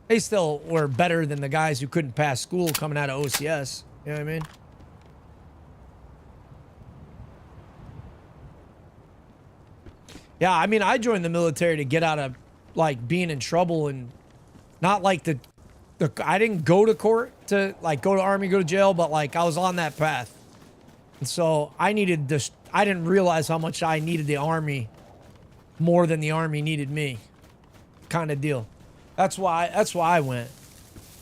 were better than the guys who couldn't pass school coming out of OCS. You know what I mean? Yeah, I mean, I joined the military to get out of, like, being in trouble and not like I didn't go to court to, like, go to Army, go to jail, but, like, I was on that path. And so I didn't realize how much I needed the Army more than the Army needed me, kind of deal. That's why I went.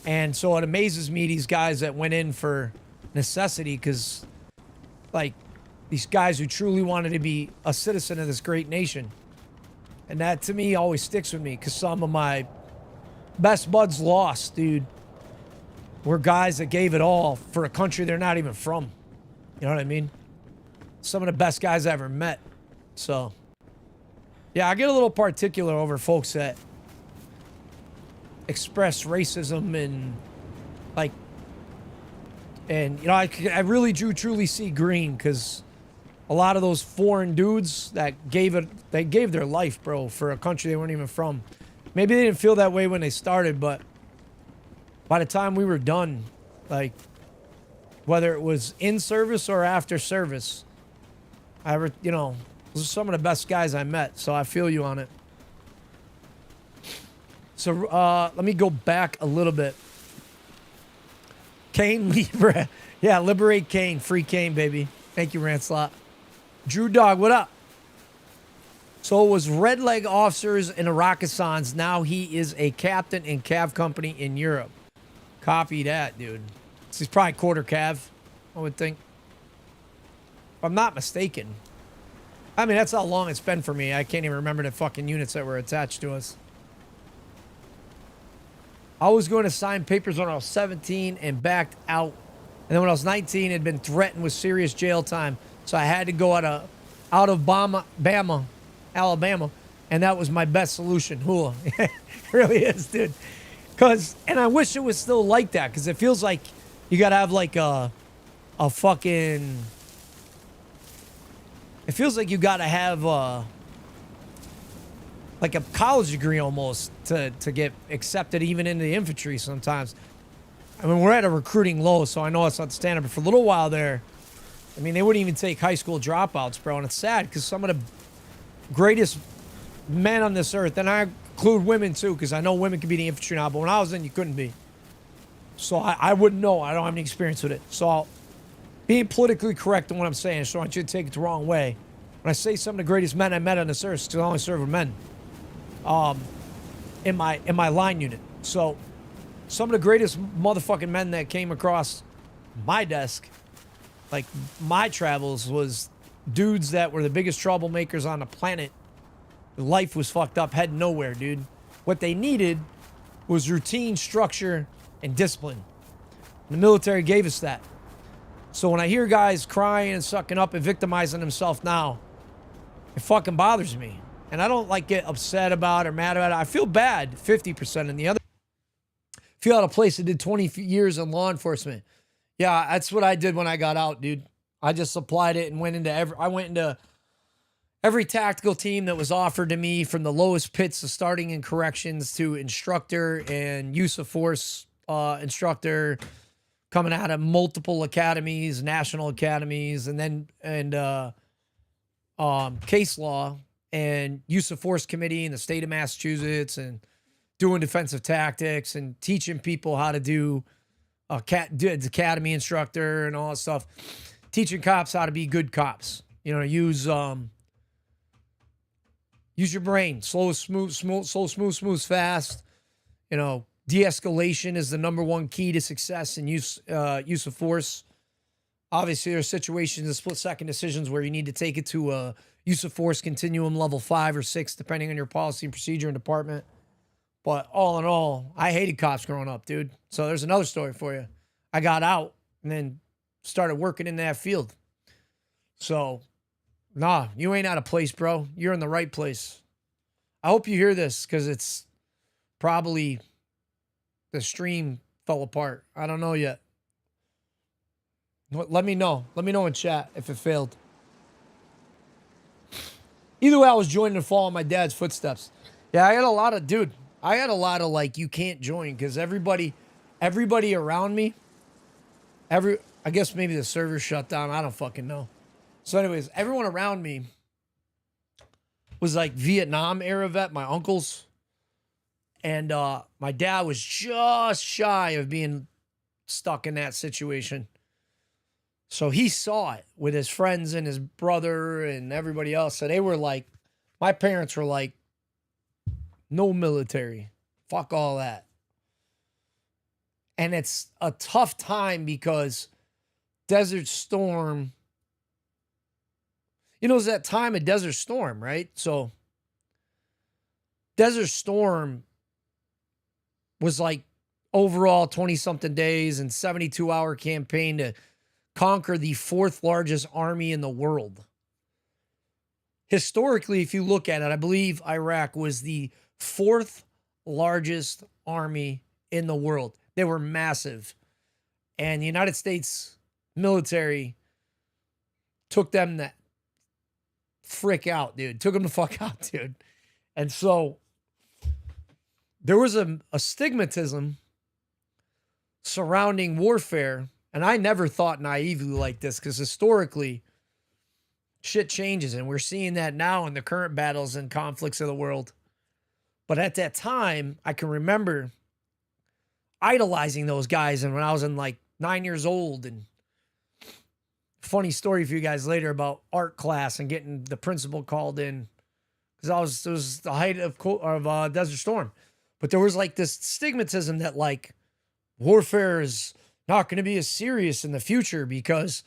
And so it amazes me, these guys that went in for necessity, because, like, these guys who truly wanted to be a citizen of this great nation. And that, to me, always sticks with me, because some of my best buds lost, dude, were guys that gave it all for a country they're not even from. You know what I mean? Some of the best guys I ever met. So, yeah, I get a little particular over folks that express racism and, like, and, you know, I really do truly see green, because a lot of those foreign dudes that they gave their life, bro, for a country they weren't even from. Maybe they didn't feel that way when they started, but by the time we were done, like, whether it was in service or after service, you know, those are some of the best guys I met, so I feel you on it. So let me go back a little bit. Kane, Libra. Yeah, liberate Kane. Free Kane, baby. Thank you, Ranslot. Drew Dog, what up? So it was Red Leg officers in Iraqistans. Now he is a captain in Cav Company in Europe. Copy that, dude. He's probably quarter Cav, I would think. If I'm not mistaken. I mean, that's how long it's been for me. I can't even remember the fucking units that were attached to us. I was going to sign papers when I was 17 and backed out. And then when I was 19, had been threatened with serious jail time. So I had to go out of Alabama. And that was my best solution. Hula. It really is, dude. And I wish it was still like that, because it feels like you got to have like a fucking... It feels like you got to have like a college degree almost to get accepted even into the infantry sometimes. I mean, we're at a recruiting low, so I know it's not the standard, but for a little while there, I mean, they wouldn't even take high school dropouts, bro, and it's sad, because some of the greatest men on this earth, and I include women too, because I know women can be the infantry now, but when I was in, you couldn't be. So I wouldn't know. I don't have any experience with it. So being politically correct in what I'm saying, so I want you to take it the wrong way. When I say some of the greatest men I met on this earth, because I only serve with men, in my line unit. So some of the greatest motherfucking men that came across my desk, like my travels, was dudes that were the biggest troublemakers on the planet. Their life was fucked up, heading nowhere, dude. What they needed was routine, structure, and discipline. And the military gave us that. So when I hear guys crying and sucking up and victimizing themselves now, it fucking bothers me. And I don't like get upset about or mad about it. I feel bad 50%, and the other feel out of place that did 20 years in law enforcement. Yeah, that's what I did when I got out, dude. I just applied it and went into every tactical team that was offered to me, from the lowest pits of starting in corrections to instructor and use of force instructor, coming out of multiple academies, national academies, and then case law and use of force committee in the state of Massachusetts, and doing defensive tactics and teaching people how to do academy instructor and all that stuff. Teaching cops how to be good cops. You know, use your brain. Slow, smooth, fast. You know, de-escalation is the #1 key to success in use of force. Obviously, there are situations and split-second decisions where you need to take it to a use of force continuum level 5 or 6, depending on your policy and procedure and department. But all in all, I hated cops growing up, dude. So there's another story for you. I got out and then started working in that field. So Nah, you ain't out of place, bro. You're in the right place. I hope you hear this because it's probably the stream fell apart. I don't know yet. Let me know. Let me know in chat if it failed. Either way, I was joining to follow my dad's footsteps. Yeah, I had a lot of, dude, I had a lot of like, you can't join because everybody around me, I guess maybe the server shut down. I don't fucking know. So anyways, everyone around me was like Vietnam era vet, my uncles. And my dad was just shy of being stuck in that situation. So he saw it with his friends and his brother and everybody else. So they were like, my parents were like, no military. Fuck all that. And it's a tough time because Desert Storm, you know, it's that time of Desert Storm, right? So Desert Storm was like overall 20-something days and 72-hour campaign to conquer the 4th largest army in the world. Historically, if you look at it, I believe Iraq was the 4th largest army in the world. They were massive. And the United States military took them that frick out, dude. Took them the fuck out, dude. And so there was a stigmatism surrounding warfare. And I never thought naively like this because historically, shit changes. And we're seeing that now in the current battles and conflicts of the world. But at that time, I can remember idolizing those guys. And when I was in like 9 years old, and funny story for you guys later about art class and getting the principal called in because it was the height of Desert Storm. But there was like this stigmatism that like warfare is not going to be as serious in the future because,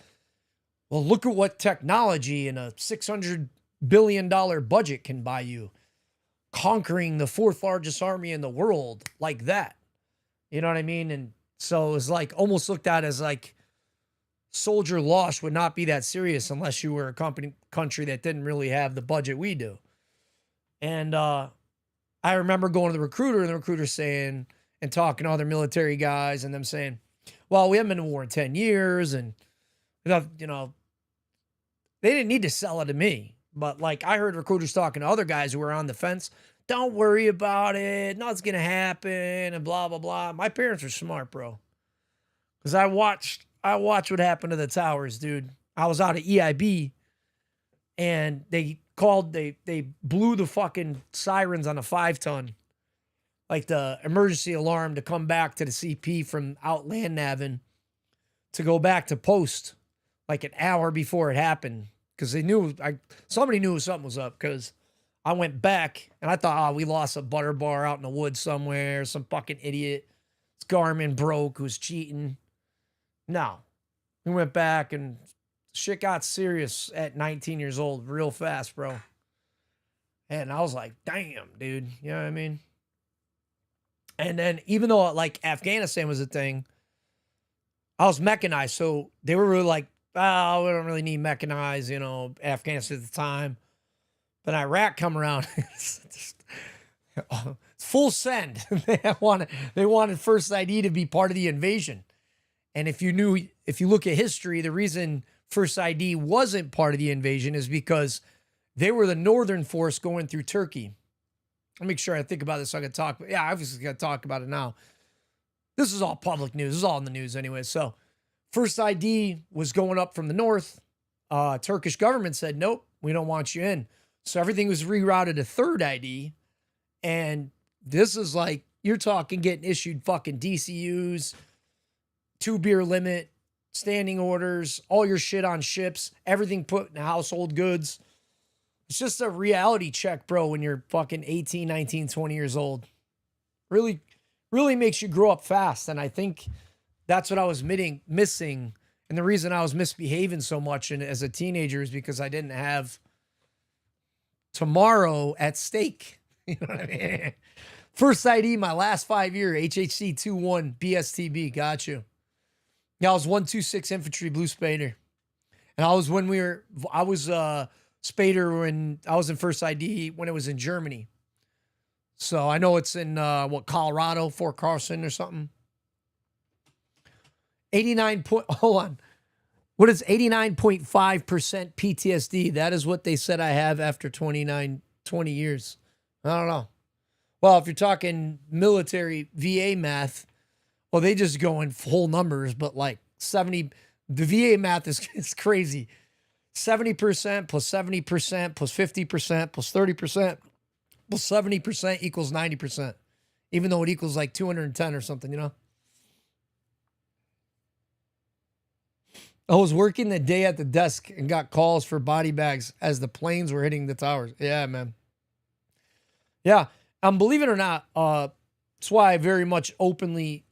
well, look at what technology and a $600 billion budget can buy you. Conquering the 4th largest army in the world like that. You know what I mean? And so it was like almost looked at as like soldier loss would not be that serious unless you were a country that didn't really have the budget we do. And I remember going to the recruiter and the recruiter saying, and talking to other military guys and them saying, well, we haven't been to war in 10 years. And, you know, they didn't need to sell it to me. But like I heard recruiters talking to other guys who were on the fence. Don't worry about it. Nothing's going to happen and blah, blah, blah. My parents were smart, bro. Because I watched what happened to the towers, dude. I was out at EIB and they blew the fucking sirens on a 5-ton. Like the emergency alarm to come back to the CP from out land navin to go back to post like an hour before it happened. Because they knew, somebody knew something was up because I went back and I thought, we lost a butter bar out in the woods somewhere. Some fucking idiot. His Garmin broke, who's cheating. No. We went back and shit got serious at 19 years old real fast, bro. And I was like, damn, dude. You know what I mean? And then even though like Afghanistan was a thing, I was mechanized. So they were really like, oh, we don't really need mechanized, you know, Afghanistan at the time. But Iraq come around, it's full send. They wanted First ID to be part of the invasion. And if you look at history, the reason First ID wasn't part of the invasion is because they were the northern force going through Turkey. I'll make sure I think about this so I can talk. Yeah, I obviously got to talk about it now. This is all public news. This is all in the news anyway. So First ID was going up from the north. Turkish government said, nope, we don't want you in. So everything was rerouted to Third ID. And this is like, you're talking getting issued fucking DCUs, 2-beer limit, standing orders, all your shit on ships, everything put in household goods. It's just a reality check, bro, when you're fucking 18, 19, 20 years old. Really, really makes you grow up fast. And I think that's what I was missing. And the reason I was misbehaving so much as a teenager is because I didn't have tomorrow at stake. You know what I mean? First ID, my last 5-year, HHC 2-1 BSTB. Got you. Yeah, I was 126 Infantry Blue Spader. And I was Spader when I was in First ID when it was in Germany. So I know it's in Colorado, Fort Carson or something. 89.5% PTSD. That is what they said I have after 20 years. I don't know. Well, if you're talking military VA math, well, they just go in whole numbers, but like 70, the VA math is crazy. 70% plus 70% plus 50% plus 30% plus 70% equals 90%, even though it equals like 210 or something, you know? I was working the day at the desk and got calls for body bags as the planes were hitting the towers. Yeah, man. Yeah. Believe it or not, that's why I very much open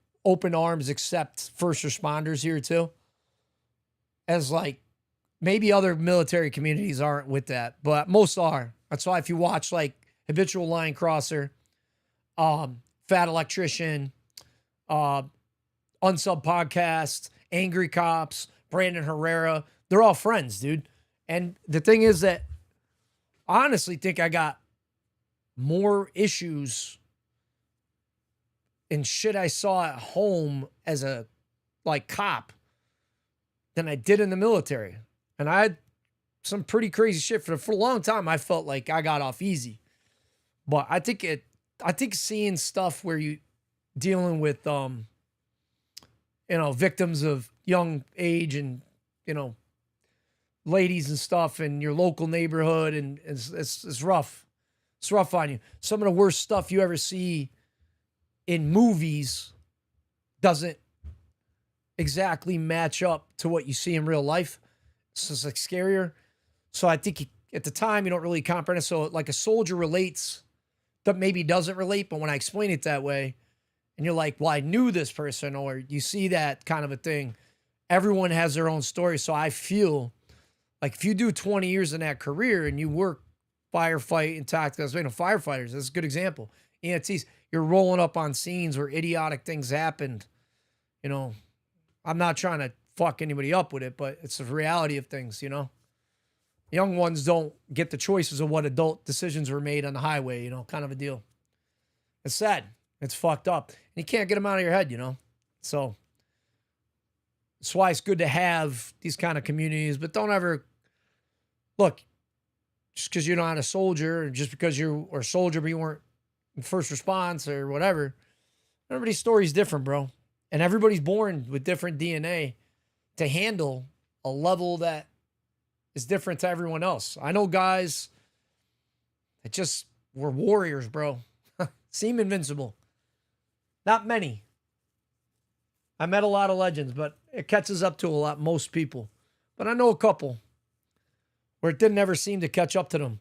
arms accept first responders here too. As like, maybe other military communities aren't with that, but most are. That's why if you watch like Habitual Line Crosser, Fat Electrician, Unsub Podcast, Angry Cops, Brandon Herrera, they're all friends, dude. And the thing is that I honestly think I got more issues and shit I saw at home as a like cop than I did in the military. And I had some pretty crazy shit for a long time. I felt like I got off easy. But I think seeing stuff where you dealing with victims of young age and, ladies and stuff in your local neighborhood, and it's rough. It's rough on you. Some of the worst stuff you ever see in movies doesn't exactly match up to what you see in real life. So it's like scarier. So I think at the time you don't really comprehend it. So like a soldier relates, but maybe doesn't relate. But when I explain it that way, and you're like, well, I knew this person, or you see that kind of a thing, everyone has their own story. So I feel like if you do 20 years in that career and you work firefight and tactics, firefighters, that's a good example. EMTs, you're rolling up on scenes where idiotic things happened. I'm not trying to fuck anybody up with it, but it's the reality of things, Young ones don't get the choices of what adult decisions were made on the highway, kind of a deal. It's sad. It's fucked up. And you can't get them out of your head, So that's why it's good to have these kind of communities, but don't ever look, just because you're not a soldier, or just because you're a soldier but you weren't in first response or whatever. Everybody's story is different, bro. And everybody's born with different DNA to handle a level that is different to everyone else. I know guys that just were warriors, bro. Seem invincible. Not many. I met a lot of legends, but it catches up to most people. But I know a couple where it didn't ever seem to catch up to them.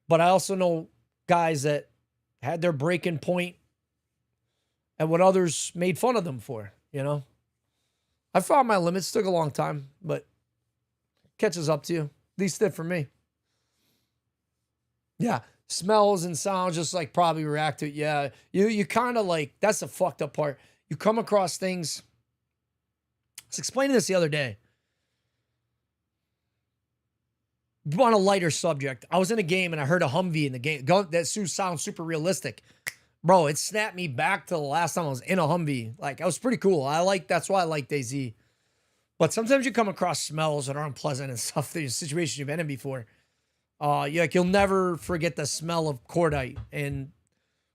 But I also know guys that had their breaking point at what others made fun of them for, I found my limits. Took a long time, but it catches up to you. At least did for me. Yeah. Smells and sounds just like probably react to it. Yeah. You kind of like, that's the fucked up part. You come across things. I was explaining this the other day. On a lighter subject, I was in a game and I heard a Humvee in the game. That sounds super realistic. Bro, it snapped me back to the last time I was in a Humvee. Like, it was pretty cool. That's why I like DayZ. But sometimes you come across smells that are unpleasant and stuff. There's situations you've been in before. You'll never forget the smell of cordite. And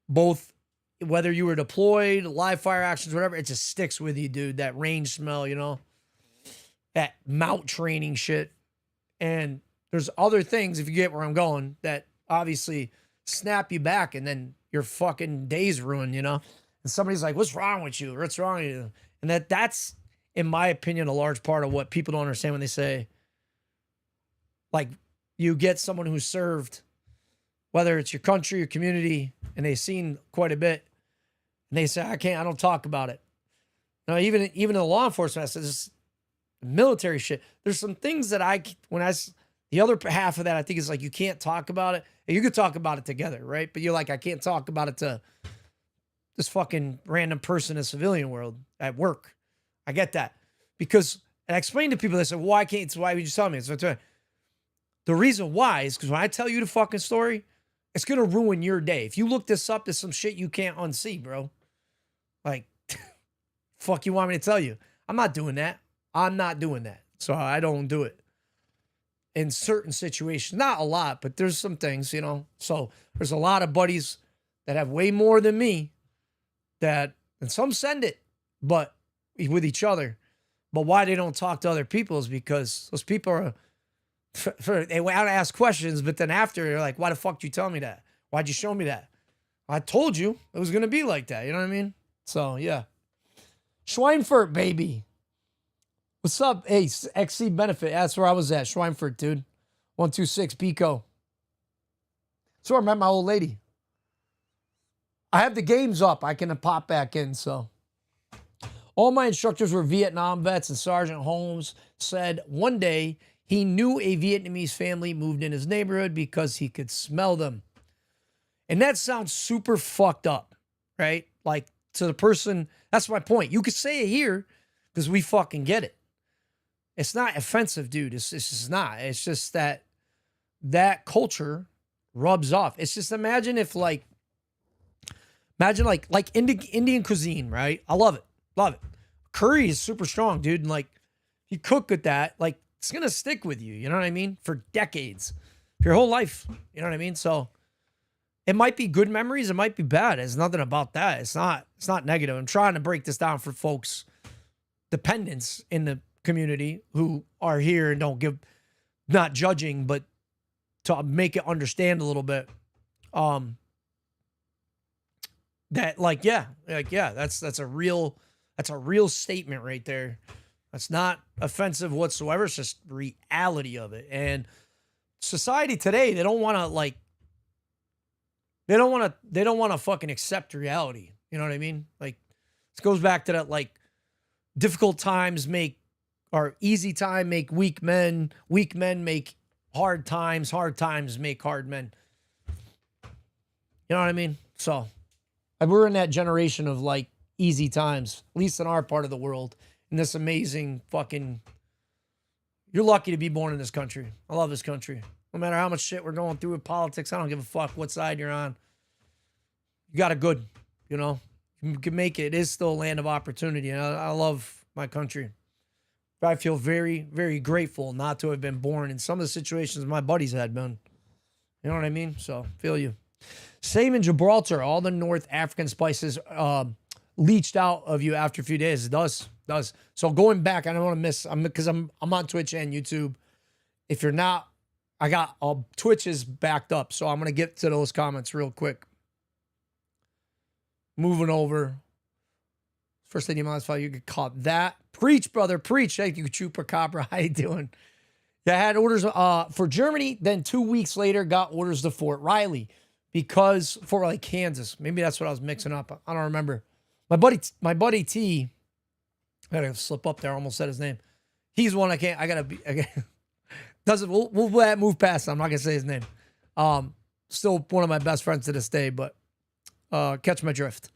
both, whether you were deployed, live fire actions, whatever, it just sticks with you, dude. That range smell, that mount training shit. And there's other things, if you get where I'm going, that obviously snap you back, and then your fucking day's ruined, And somebody's like, what's wrong with you? What's wrong with you? And that's, in my opinion, a large part of what people don't understand when they say, like, you get someone who served, whether it's your country or community, and they've seen quite a bit, and they say, I don't talk about it. Now, even in the law enforcement, I said, this military shit, there's some things that the other half of that, I think, is like, you can't talk about it. And you could talk about it together, right? But you're like, I can't talk about it to this fucking random person in the civilian world at work. I get that. And I explained to people, they said, why would you tell me? The reason why is because when I tell you the fucking story, it's going to ruin your day. If you look this up, there's some shit you can't unsee, bro. Like, fuck you want me to tell you? I'm not doing that. I'm not doing that. So I don't do it. In certain situations, not a lot, but there's some things, you know. So there's a lot of buddies that have way more than me that, and some send it, but with each other. But why they don't talk to other people is because those people are, they went out to ask questions, but then after they're like, why the fuck did you tell me that? Why'd you show me that? I told you it was going to be like that. You know what I mean? So, yeah. Schweinfurt, baby. What's up? Hey, XC Benefit. That's where I was at. Schweinfurt, dude. 126 Pico. That's where I met my old lady. I have the games up. I can pop back in, so. All my instructors were Vietnam vets, and Sergeant Holmes said one day he knew a Vietnamese family moved in his neighborhood because he could smell them. And that sounds super fucked up, right? Like, to the person, that's my point. You could say it here because we fucking get it. It's not offensive, dude. It's just not. It's just that culture rubs off. It's just imagine Indian cuisine, right? I love it. Love it. Curry is super strong, dude. And like, you cook with that, like, it's going to stick with you. You know what I mean? For decades. For your whole life. You know what I mean? So it might be good memories. It might be bad. It's nothing about that. It's not negative. I'm trying to break this down for folks, dependents in the community who are here and don't give, not judging, but to make it understand a little bit. That's a real statement right there. That's not offensive whatsoever. It's just reality of it. And society today, they don't want to fucking accept reality. You know what I mean? Like, this goes back to that, like, difficult times make, or easy time make weak men make hard times make hard men. You know what I mean? So we're in that generation of like easy times, at least in our part of the world, in this amazing fucking, you're lucky to be born in this country. I love this country. No matter how much shit we're going through with politics, I don't give a fuck what side you're on. You got it good, you know? You can make it. It is still a land of opportunity. And I love my country. But I feel very, very grateful not to have been born in some of the situations my buddies had been. You know what I mean? So, feel you. Same in Gibraltar. All the North African spices leached out of you after a few days. It does. So, going back, I don't want to miss, because I'm on Twitch and YouTube. If you're not, I got Twitch is backed up. So, I'm going to get to those comments real quick. Moving over. First thing you might as well, you could call that. Preach, brother, preach. Thank you, Trooper Copper. How you doing? Yeah, I had orders for Germany. Then 2 weeks later, got orders to Fort Riley because for like Kansas. Maybe that's what I was mixing up. I don't remember. My buddy T. I gotta slip up there. I almost said his name. He's one I gotta be. We'll move past. I'm not gonna say his name. Still one of my best friends to this day, but catch my drift.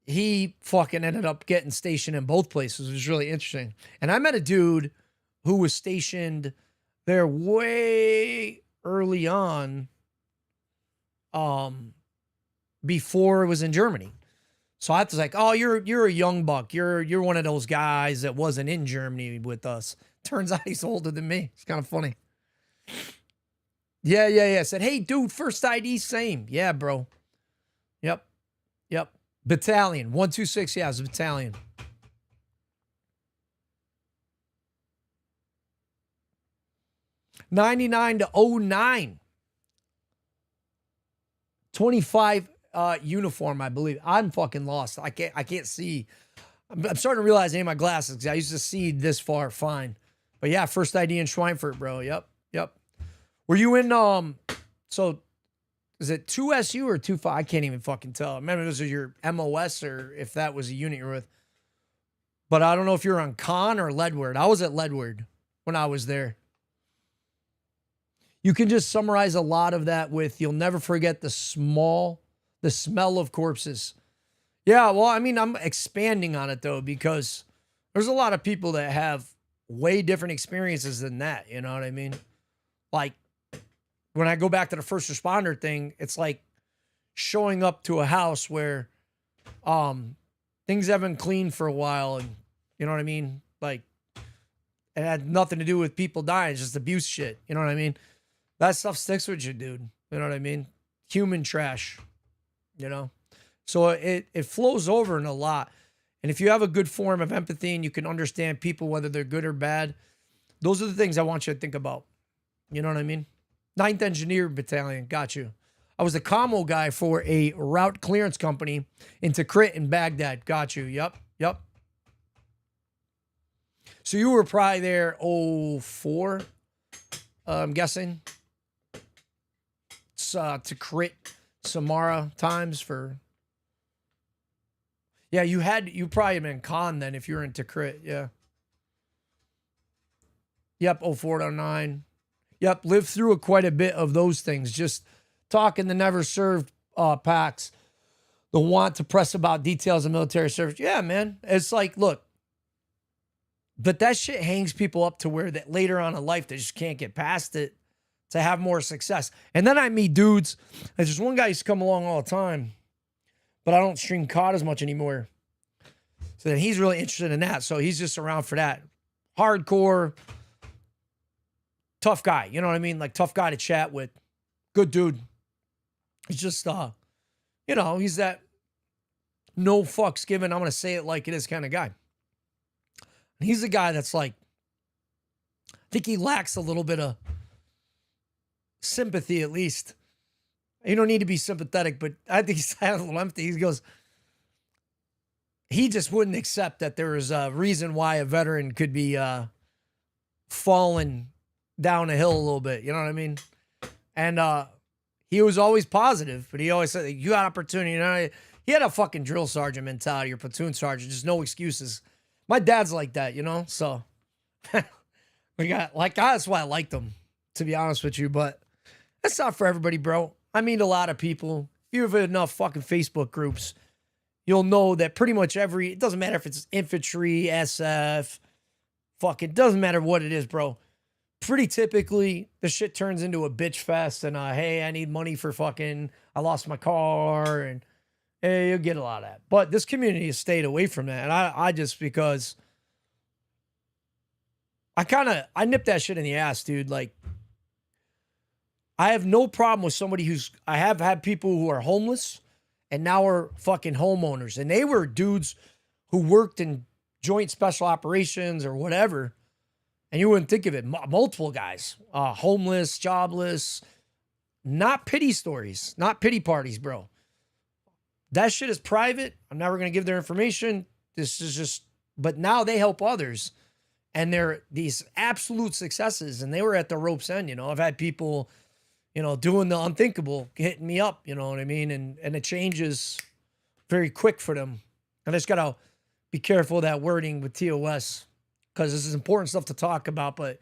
He fucking ended up getting stationed in both places. It was really interesting. And I met a dude who was stationed there way early on, before it was in Germany. So I was like, oh, you're a young buck. You're one of those guys that wasn't in Germany with us. Turns out he's older than me. It's kind of funny. Yeah. Said, hey, dude, first ID, same. Yeah, bro. Yep. Battalion, 126, yeah, it was a battalion. '99 to 09. 25 uniform, I believe. I'm fucking lost. I can't see. I'm starting to realize I need my glasses because I used to see this far fine. But yeah, first ID in Schweinfurt, bro. Yep. Were you in, so is it 2SU or 25? I can't even fucking tell. I remember this was your MOS or if that was a unit you're with. But I don't know if you're on Con or Leadward. I was at Leadward when I was there. You can just summarize a lot of that with, you'll never forget the smell of corpses. Yeah, well, I mean, I'm expanding on it, though, because there's a lot of people that have way different experiences than that. You know what I mean? Like, when I go back to the first responder thing, it's like showing up to a house where things haven't cleaned for a while, and you know what I mean? Like, it had nothing to do with people dying, it's just abuse shit. You know what I mean? That stuff sticks with you, dude. You know what I mean? Human trash, you know? So it flows over in a lot. And if you have a good form of empathy and you can understand people, whether they're good or bad, those are the things I want you to think about. You know what I mean? 9th Engineer Battalion, got you. I was the commo guy for a route clearance company in Tikrit in Baghdad, got you. Yep. So you were probably there 04, I'm guessing. It's Tikrit, Samara times for... Yeah, you probably been con then if you were in Tikrit, yeah. Yep, 04 to 09. Yep, lived through quite a bit of those things. Just talking the never served packs, the want to press about details of military service. Yeah, man. It's like, look, but that shit hangs people up to where that later on in life, they just can't get past it to have more success. And then I meet dudes. There's just one guy who used to come along all the time, but I don't stream COD as much anymore. So then he's really interested in that. So he's just around for that. Hardcore, tough guy. You know what I mean? Like, tough guy to chat with. Good dude. He's just, you know, he's that no fucks given, I'm going to say it like it is kind of guy. And he's the guy that's like, I think he lacks a little bit of sympathy at least. You don't need to be sympathetic, but I think he's a little empty. He goes, he just wouldn't accept that there was a reason why a veteran could be falling down a hill a little bit. You know what I mean? And he was always positive, but he always said, you got opportunity. You know, he had a fucking drill sergeant mentality or platoon sergeant, just no excuses. My dad's like that, you know? So we got, like, that's why I liked him, to be honest with you. But that's not for everybody, bro. I meet a lot of people. If you have enough fucking Facebook groups, you'll know that pretty much it doesn't matter if it's infantry, SF, fucking, doesn't matter what it is, bro. Pretty typically, the shit turns into a bitch fest and, hey, I need money for fucking, I lost my car, and hey, you'll get a lot of that. But this community has stayed away from that. And I just, because I nip that shit in the ass, dude. Like, I have no problem with somebody I have had people who are homeless and now are fucking homeowners. And they were dudes who worked in joint special operations or whatever. And you wouldn't think of it. Multiple guys, homeless, jobless, not pity stories, not pity parties, bro. That shit is private. I'm never going to give their information. This is just, but now they help others. And they're these absolute successes. And they were at the rope's end, you know. I've had people, you know, doing the unthinkable, hitting me up, you know what I mean? And it changes very quick for them. And I just got to be careful of that wording with TOS, because this is important stuff to talk about, but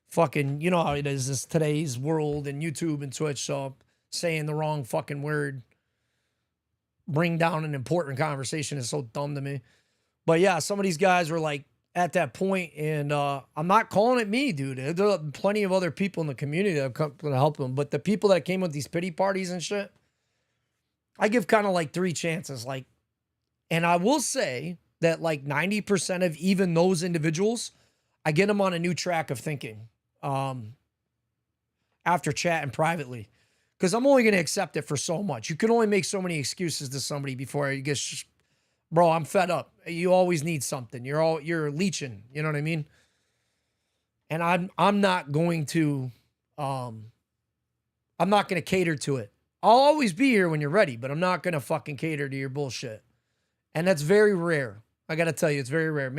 fucking, you know how it is, this today's world and YouTube and Twitch, so saying the wrong fucking word bring down an important conversation is so dumb to me. But yeah, some of these guys were like at that point, and I'm not calling it me, dude. There are plenty of other people in the community that have come to help them, but the people that came with these pity parties and shit, I give kind of like 3 chances. Like, and I will say that like 90% of even those individuals, I get them on a new track of thinking after chatting privately. Because I'm only going to accept it for so much. You can only make so many excuses to somebody before you get, bro, I'm fed up. You always need something. You're leeching. You know what I mean? And I'm not going to cater to it. I'll always be here when you're ready, but I'm not going to fucking cater to your bullshit. And that's very rare. I got to tell you, it's very rare.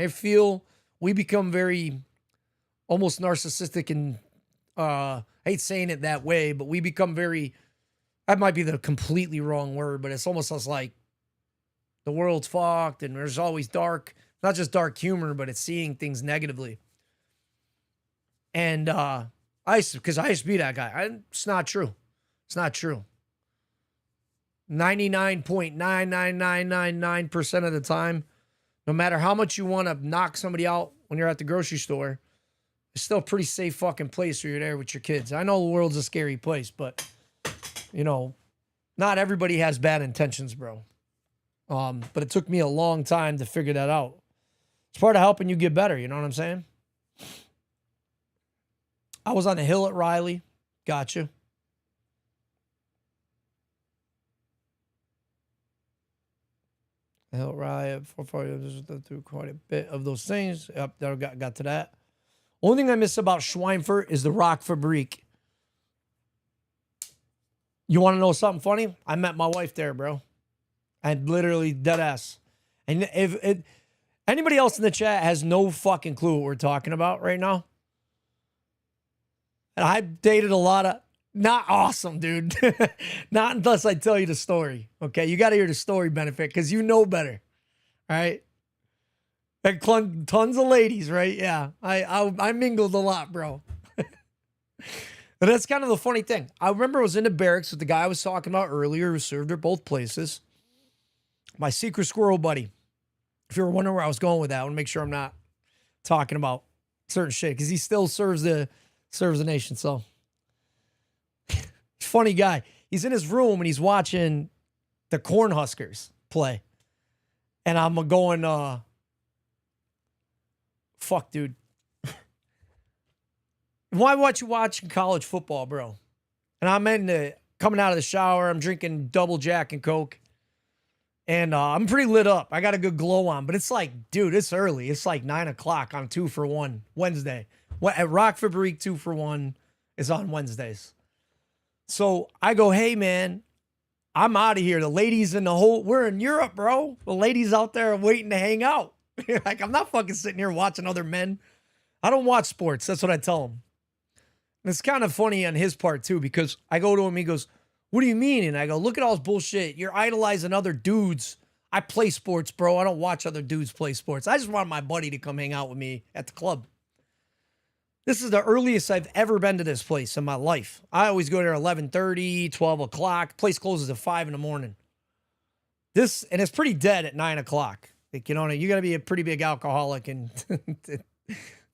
We become very almost narcissistic, and I hate saying it that way, but we become very, that might be the completely wrong word, but it's almost as like the world's fucked and there's always dark, not just dark humor, but it's seeing things negatively. And because I used to be that guy. It's not true. It's not true. 99.99999% of the time, no matter how much you want to knock somebody out when you're at the grocery store, It's still a pretty safe fucking place where you're there with your kids. I know the world's a scary place, but, you know, not everybody has bad intentions, bro. But it took me a long time to figure that out. It's part of helping you get better, you know what I'm saying? I was on the hill at Riley. Gotcha. The hill at Riley, through quite a bit of those things. Yep, there got to that. Only thing I miss about Schweinfurt is the Rock Fabrique. You want to know something funny? I met my wife there, bro. I literally dead ass. And if anybody else in the chat has no fucking clue what we're talking about right now, and I've dated a lot of, not awesome, dude. Not unless I tell you the story. Okay, you got to hear the story benefit because you know better. All right. Like tons of ladies, right? Yeah, I mingled a lot, bro. But that's kind of the funny thing. I remember I was in the barracks with the guy I was talking about earlier who served at both places. My secret squirrel buddy. If you were wondering where I was going with that, I want to make sure I'm not talking about certain shit because he still serves the nation. So, funny guy. He's in his room and he's watching the Cornhuskers play, and I'm going, fuck, dude. Why watch you watching college football, bro? And I'm coming out of the shower. I'm drinking double Jack and Coke. And I'm pretty lit up. I got a good glow on. But it's like, dude, it's early. It's like 9 o'clock on 2 for 1 Wednesday. At Rock Fabrique, 2 for 1 is on Wednesdays. So I go, hey, man, I'm out of here. The ladies we're in Europe, bro. The ladies out there are waiting to hang out. Like, I'm not fucking sitting here watching other men. I don't watch sports. That's what I tell him. And it's kind of funny on his part, too, because I go to him, he goes, what do you mean? And I go, look at all this bullshit. You're idolizing other dudes. I play sports, bro. I don't watch other dudes play sports. I just want my buddy to come hang out with me at the club. This is the earliest I've ever been to this place in my life. I always go there 11:30, 12 o'clock. Place closes at 5 in the morning. And it's pretty dead at 9 o'clock. Like, you know, you got to be a pretty big alcoholic and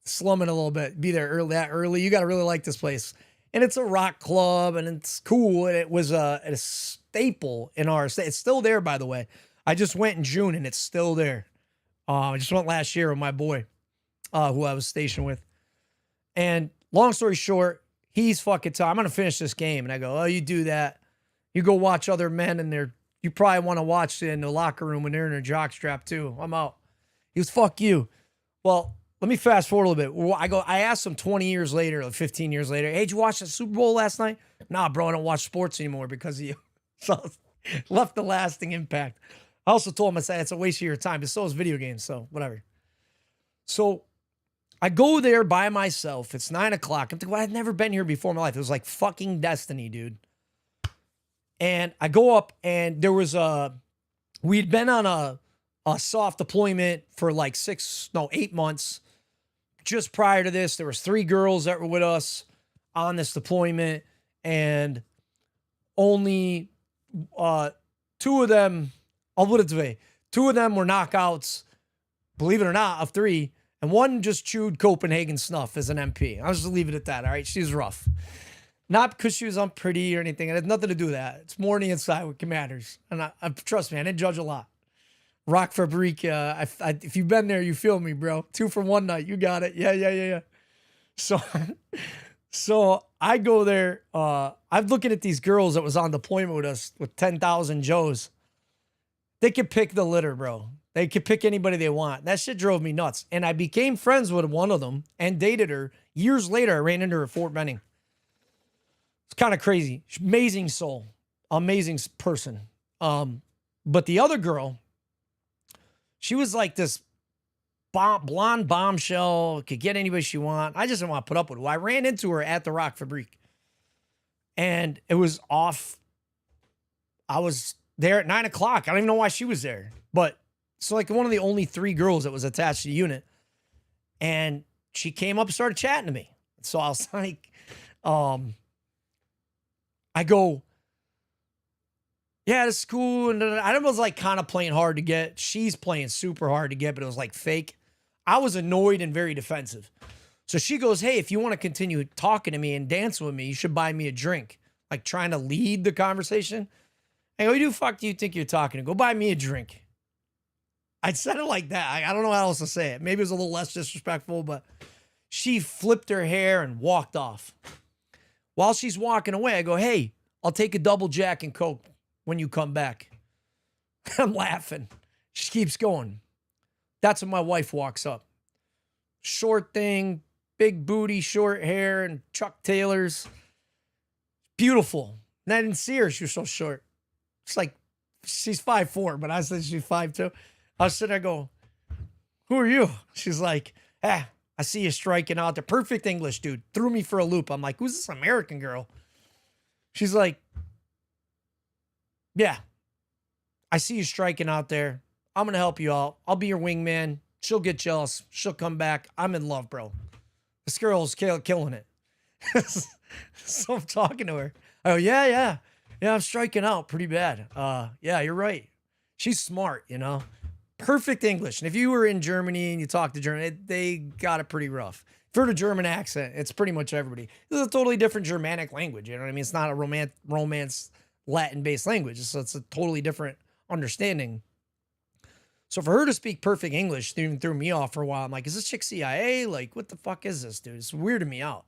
slumming a little bit. Be there that early. You got to really like this place. And it's a rock club, and it's cool. And it was a staple in our state. It's still there, by the way. I just went in June, and it's still there. I just went last year with my boy, who I was stationed with. And long story short, he's fucking I'm going to finish this game. And I go, oh, you do that. You go watch other men, and you probably want to watch in the locker room when they're in their jockstrap, too. I'm out. He goes, fuck you. Well, let me fast forward a little bit. I asked him 20 years later, or 15 years later, hey, did you watch the Super Bowl last night? Nah, bro, I don't watch sports anymore because of you. So left a lasting impact. I also told him, I said, it's a waste of your time, but so is video games, so whatever. So I go there by myself. It's 9 o'clock. I'm thinking, well, I've never been here before in my life. It was like fucking destiny, dude. And I go up, and there was we'd been on a soft deployment for like 8 months. Just prior to this, there was 3 girls that were with us on this deployment, and only 2 of them, I'll put it this way, 2 of them were knockouts, believe it or not, of 3, and 1 just chewed Copenhagen snuff as an MP. I'll just leave it at that, all right? She was rough. Not because she was unpretty or anything. It had nothing to do with that. It's more on the inside with commanders. And I trust me, I didn't judge a lot. Rock Fabrique, if you've been there, you feel me, bro. 2 for 1 night. You got it. Yeah. So I go there. I'm looking at these girls that was on deployment with us with 10,000 Joes. They could pick the litter, bro. They could pick anybody they want. That shit drove me nuts. And I became friends with one of them and dated her. Years later, I ran into her at Fort Benning. It's kind of crazy. Amazing soul. Amazing person. But the other girl, she was like this blonde bombshell, could get anybody she want. I just didn't want to put up with her. I ran into her at the Rock Fabrique. And it was off. I was there at 9 o'clock. I don't even know why she was there. But so like one of the only 3 girls that was attached to the unit. And she came up and started chatting to me. So I was like, I go, yeah, this is cool. And I was like kind of playing hard to get. She's playing super hard to get, but it was like fake. I was annoyed and very defensive. So she goes, hey, if you want to continue talking to me and dancing with me, you should buy me a drink. Like trying to lead the conversation. I go, who the fuck do you think you're talking to? Go buy me a drink. I said it like that. I don't know how else to say it. Maybe it was a little less disrespectful, but she flipped her hair and walked off. While she's walking away, I go, hey, I'll take a double Jack and Coke when you come back. I'm laughing. She keeps going. That's when my wife walks up. Short thing, big booty, short hair, and Chuck Taylors. Beautiful. And I didn't see her. She was so short. It's like, she's 5'4", but I said she's 5'2". I was sitting there, I go, who are you? She's like, I see you striking out there. Perfect English, dude. Threw me for a loop. I'm like, who's this American girl? She's like, yeah, I see you striking out there. I'm going to help you out. I'll be your wingman. She'll get jealous. She'll come back. I'm in love, bro. This girl's killing it. So I'm talking to her. I go, yeah, I'm striking out pretty bad. Yeah, you're right. She's smart, you know. Perfect English. And if you were in Germany and you talk to German, they got it pretty rough. If you heard a German accent, it's pretty much everybody. This is a totally different Germanic language. You know what I mean? It's not a romance Latin-based language. So it's a totally different understanding. So for her to speak perfect English even threw me off for a while. I'm like, is this chick CIA? Like, what the fuck is this, dude? It's weirding me out.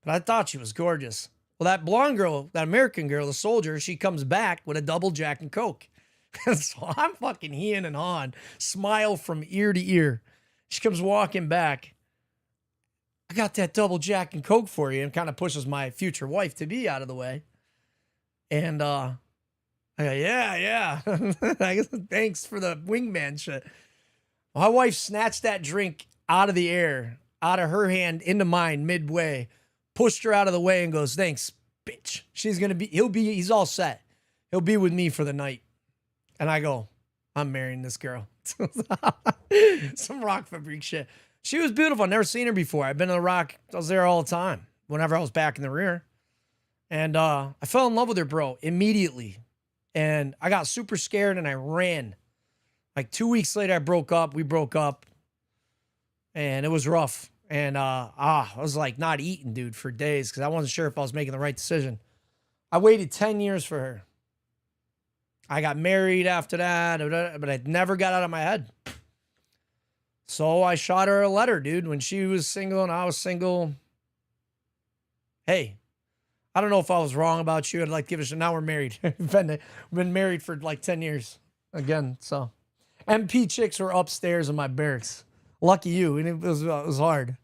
But I thought she was gorgeous. Well, that blonde girl, that American girl, the soldier, she comes back with a double Jack and Coke. So I'm fucking heeing and hawing, smile from ear to ear. She comes walking back. I got that double Jack and Coke for you, and kind of pushes my future wife to be out of the way. And I go, yeah. I guess thanks for the wingman shit. My wife snatched that drink out of the air, out of her hand into mine midway, pushed her out of the way and goes, thanks, bitch. He's all set. He'll be with me for the night. And I go, I'm marrying this girl. Some rock fabric shit. She was beautiful. I've never seen her before. I've been to the Rock. I was there all the time whenever I was back in the rear. And I fell in love with her, bro, immediately. And I got super scared and I ran. Like 2 weeks later, we broke up. And it was rough. And I was like not eating, dude, for days because I wasn't sure if I was making the right decision. I waited 10 years for her. I got married after that, but I never got out of my head. So I shot her a letter, dude, when she was single and I was single. Hey, I don't know if I was wrong about you. I'd like to give it a shot. Now we're married. We've been married for like 10 years again. So MP chicks were upstairs in my barracks. Lucky you. And it was hard.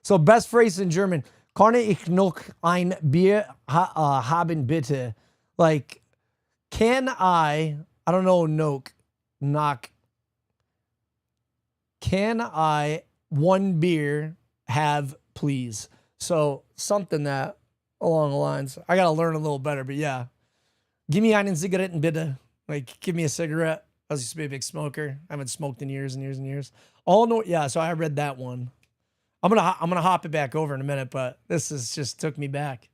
So best phrase in German. Kann ich noch ein Bier haben bitte? Like, can I don't know, knock. Can I one beer have, please? So something that along the lines. I got to learn a little better, but yeah. Give me einen Zigaretten bitte. Like, give me a cigarette. I used to be a big smoker. I haven't smoked in years and years and years. Oh no, yeah. So I read that one. I'm gonna hop it back over in a minute, but this is just took me back.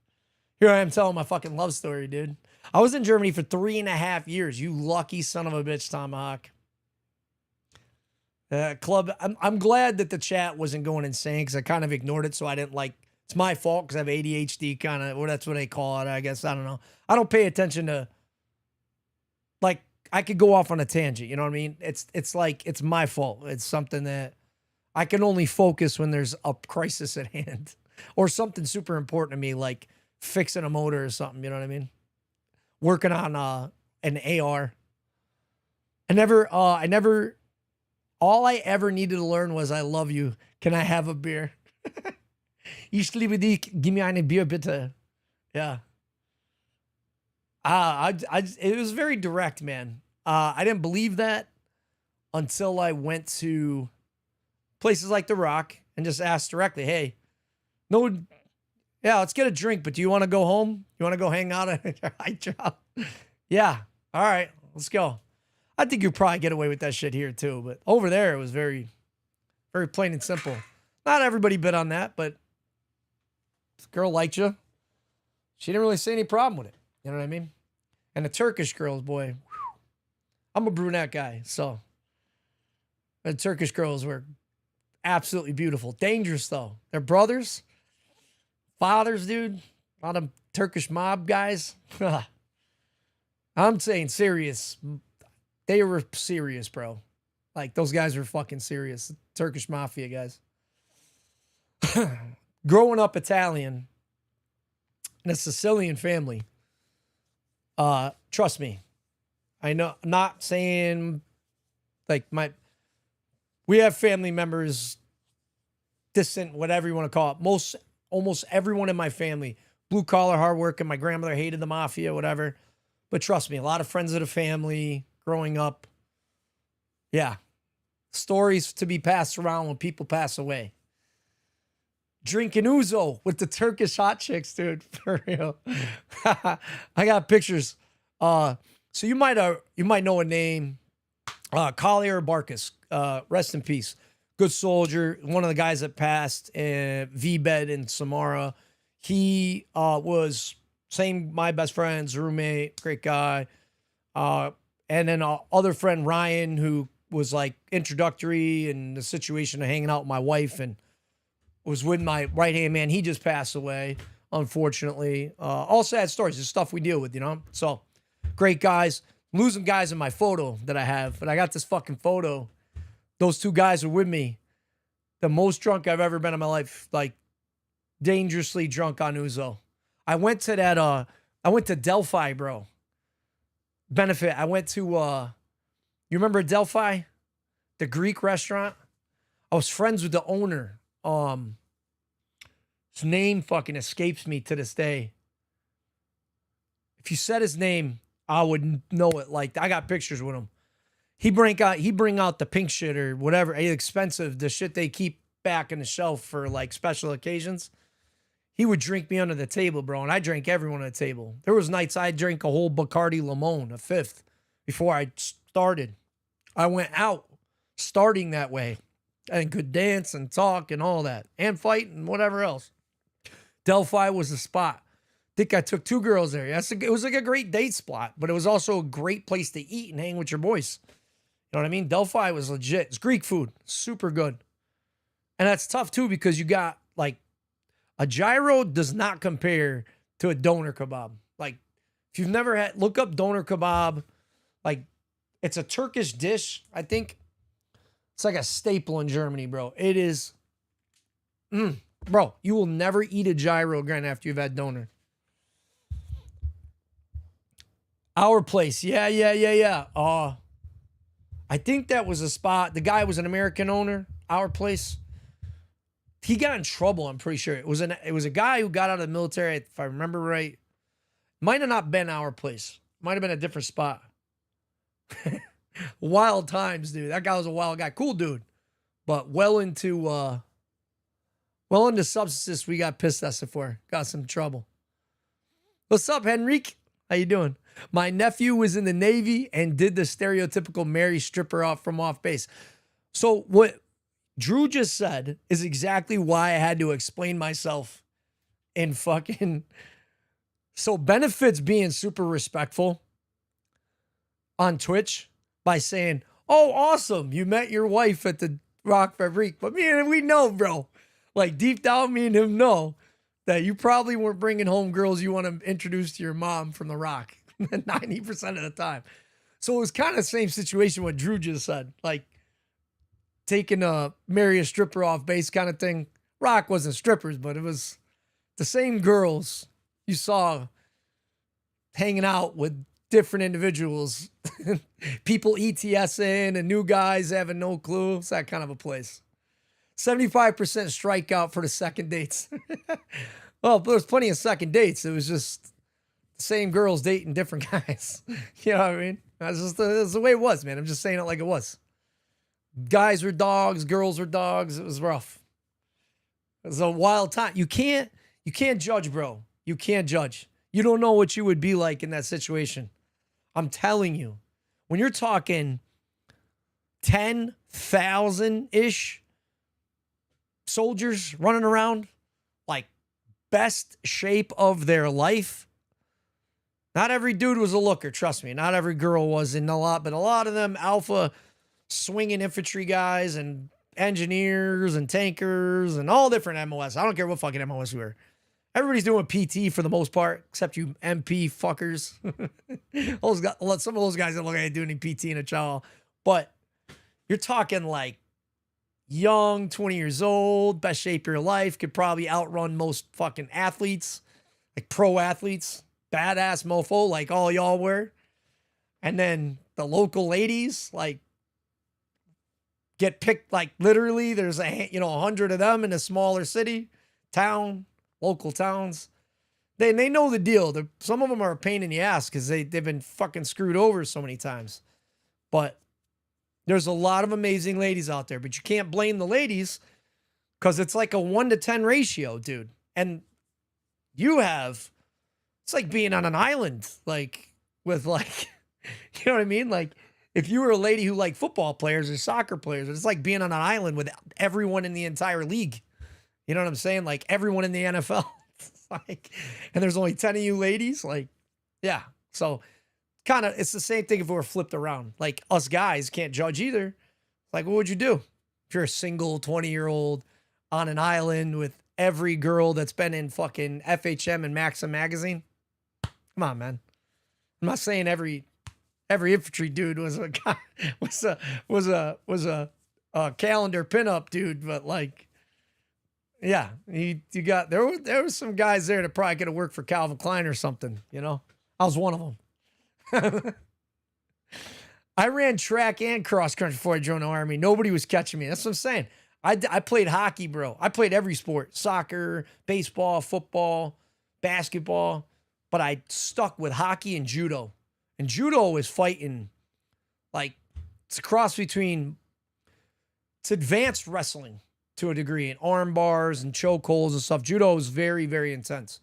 Here I am telling my fucking love story, dude. I was in Germany for 3.5 years. You lucky son of a bitch, Tomahawk. Club. I'm glad that the chat wasn't going insane because I kind of ignored it, so I didn't like. It's my fault because I have ADHD, kind of. Or that's what they call it, I guess. I don't know. I don't pay attention to. Like, I could go off on a tangent. You know what I mean? It's like it's my fault. It's something that I can only focus when there's a crisis at hand or something super important to me, like fixing a motor or something. You know what I mean? Working on an AR. All I ever needed to learn was I love you. Can I have a beer? Ich liebe dich. Give me eine Bier, bitte. Yeah. It was very direct, man. I didn't believe that until I went to places like The Rock and just asked directly, hey, let's get a drink, but do you want to go home? You want to go hang out at your high job? Yeah. All right, let's go. I think you'd probably get away with that shit here too, but over there it was very, very plain and simple. Not everybody bit on that, but if the girl liked you, she didn't really see any problem with it. You know what I mean? And the Turkish girls, boy, I'm a brunette guy, so the Turkish girls were absolutely beautiful. Dangerous, though. They're brothers, fathers, dude. A lot of Turkish mob guys. I'm saying serious. They were serious, bro. Like, those guys were fucking serious. Turkish mafia guys. Growing up Italian in a Sicilian family, trust me, I know, I'm not saying like we have family members, distant, whatever you want to call it. Almost everyone in my family, blue collar, hard working. My grandmother hated the mafia, whatever. But trust me, a lot of friends of the family growing up. Yeah. Stories to be passed around when people pass away. Drinking ouzo with the Turkish hot chicks, dude. For real. I got pictures. So you might know a name. Collier Barkas. Rest in peace. Good soldier. One of the guys that passed V-Bed in Samara. He was my best friend's roommate, great guy. And then other friend Ryan, who was like introductory in the situation of hanging out with my wife and was with my right-hand man. He just passed away, unfortunately. All sad stories. It's stuff we deal with, you know? So, great guys. I'm losing guys in my photo that I have, but I got this fucking photo. Those two guys were with me. The most drunk I've ever been in my life. Like, dangerously drunk on ouzo. I went to Delphi, bro. Benefit. I went to, you remember Delphi? The Greek restaurant? I was friends with the owner. His name fucking escapes me to this day. If you said his name, I would know it. Like, I got pictures with him. He bring out the pink shit or whatever, expensive, the shit they keep back in the shelf for like special occasions. He would drink me under the table, bro, and I drank everyone at the table. There was nights I'd drink a whole Bacardi Limon, a fifth, before I started. I went out starting that way and could dance and talk and all that and fight and whatever else. Delphi was the spot. I think I took 2 girls there. It was like a great date spot, but it was also a great place to eat and hang with your boys. You know what I mean? Delphi was legit. It's Greek food. Super good. And that's tough too because you got like a gyro does not compare to a doner kebab. Like if you've never had, look up doner kebab. Like it's a Turkish dish, I think. It's like a staple in Germany, bro. It is, bro, you will never eat a gyro again after you've had doner. Our place, yeah. I think that was a spot. The guy was an American owner. Our place. He got in trouble. I'm pretty sure it was a guy who got out of the military. If I remember right, might have not been our place. Might have been a different spot. Wild times, dude. That guy was a wild guy. Cool dude. But well into substances we got pissed at for. Got some trouble. What's up, Henrique? How you doing? My nephew was in the Navy and did the stereotypical Mary stripper off base. So what Drew just said is exactly why I had to explain myself in fucking. So Benefit's being super respectful on Twitch by saying, "Oh, awesome, you met your wife at the Rock Fabrique." But we know, bro. Like deep down, me and him know that you probably weren't bringing home girls you want to introduce to your mom from the Rock 90% of the time. So it was kind of the same situation what Drew just said, like taking a marry a stripper off base kind of thing. Rock wasn't strippers, but it was the same girls you saw hanging out with different individuals, people ETSing and new guys having no clue. It's that kind of a place. 75% strikeout for the second dates. Well, there's plenty of second dates. It was just the same girls dating different guys. You know what I mean? That's the way it was, man. I'm just saying it like it was. Guys were dogs, girls were dogs. It was rough. It was a wild time. You can't judge, bro. You can't judge. You don't know what you would be like in that situation. I'm telling you. When you're talking 10,000-ish soldiers running around like best shape of their life. Not every dude was a looker, trust me. Not every girl was in a lot, but a lot of them alpha swinging infantry guys and engineers and tankers and all different MOS. I don't care what fucking MOS we were. Everybody's doing PT for the most part, except you MP fuckers. Some of those guys don't look like they do any PT in a chow. But you're talking like young, 20 years old, best shape of your life, could probably outrun most fucking athletes, like pro athletes, badass mofo like all y'all were. And then the local ladies, like, get picked, like, literally there's 100 of them in a smaller city, town, local towns. They know the deal. Some of them are a pain in the ass because they've been fucking screwed over so many times. But there's a lot of amazing ladies out there, but you can't blame the ladies because it's like a 1-to-10 ratio, dude. And it's like being on an island, like, with like, you know what I mean? Like, if you were a lady who liked football players or soccer players, it's like being on an island with everyone in the entire league. You know what I'm saying? Like everyone in the NFL. Like, and there's only 10 of you ladies. Like, yeah. So kind of, it's the same thing if we were flipped around. Like us guys can't judge either. Like, what would you do if you're a single 20-year-old on an island with every girl that's been in fucking FHM and Maxim magazine? Come on, man. I'm not saying every infantry dude was a guy, was a calendar pinup dude, but like, yeah, there was some guys there that probably could have worked for Calvin Klein or something, you know. I was one of them. I ran track and cross country before I joined the Army. Nobody was catching me. That's what I'm saying. I played hockey, bro. I played every sport: soccer, baseball, football, basketball, but I stuck with hockey and judo. And judo is fighting, like, it's a cross between, it's advanced wrestling to a degree, and arm bars and chokeholds and stuff. Judo is very, very intense.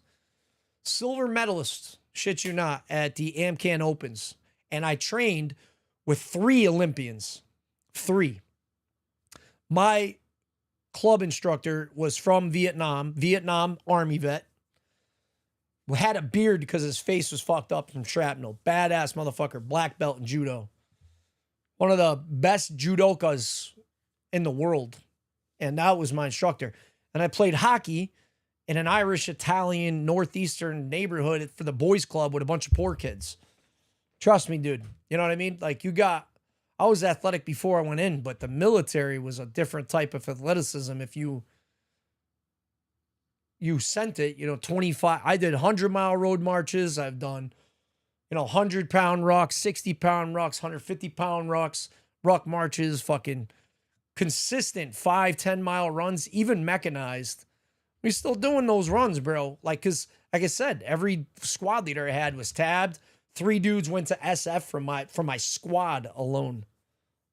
Silver medalist, shit you not, at the AmCan Opens. And I trained with 3 Olympians. 3. My club instructor was from Vietnam Army vet. Had a beard because his face was fucked up from shrapnel. Badass motherfucker, black belt in judo. One of the best judokas in the world. And that was my instructor. And I played hockey in an Irish, Italian, Northeastern neighborhood for the boys club with a bunch of poor kids. Trust me, dude. You know what I mean? Like, I was athletic before I went in, but the military was a different type of athleticism. If you sent it, 25, I did 100-mile road marches. I've done, 100-pound rucks, 60-pound rucks, 150-pound rucks, ruck marches, fucking consistent 5-10-mile runs, even mechanized. We're still doing those runs, bro. Like, because, like I said, every squad leader I had was tabbed. 3 dudes went to SF from my squad alone.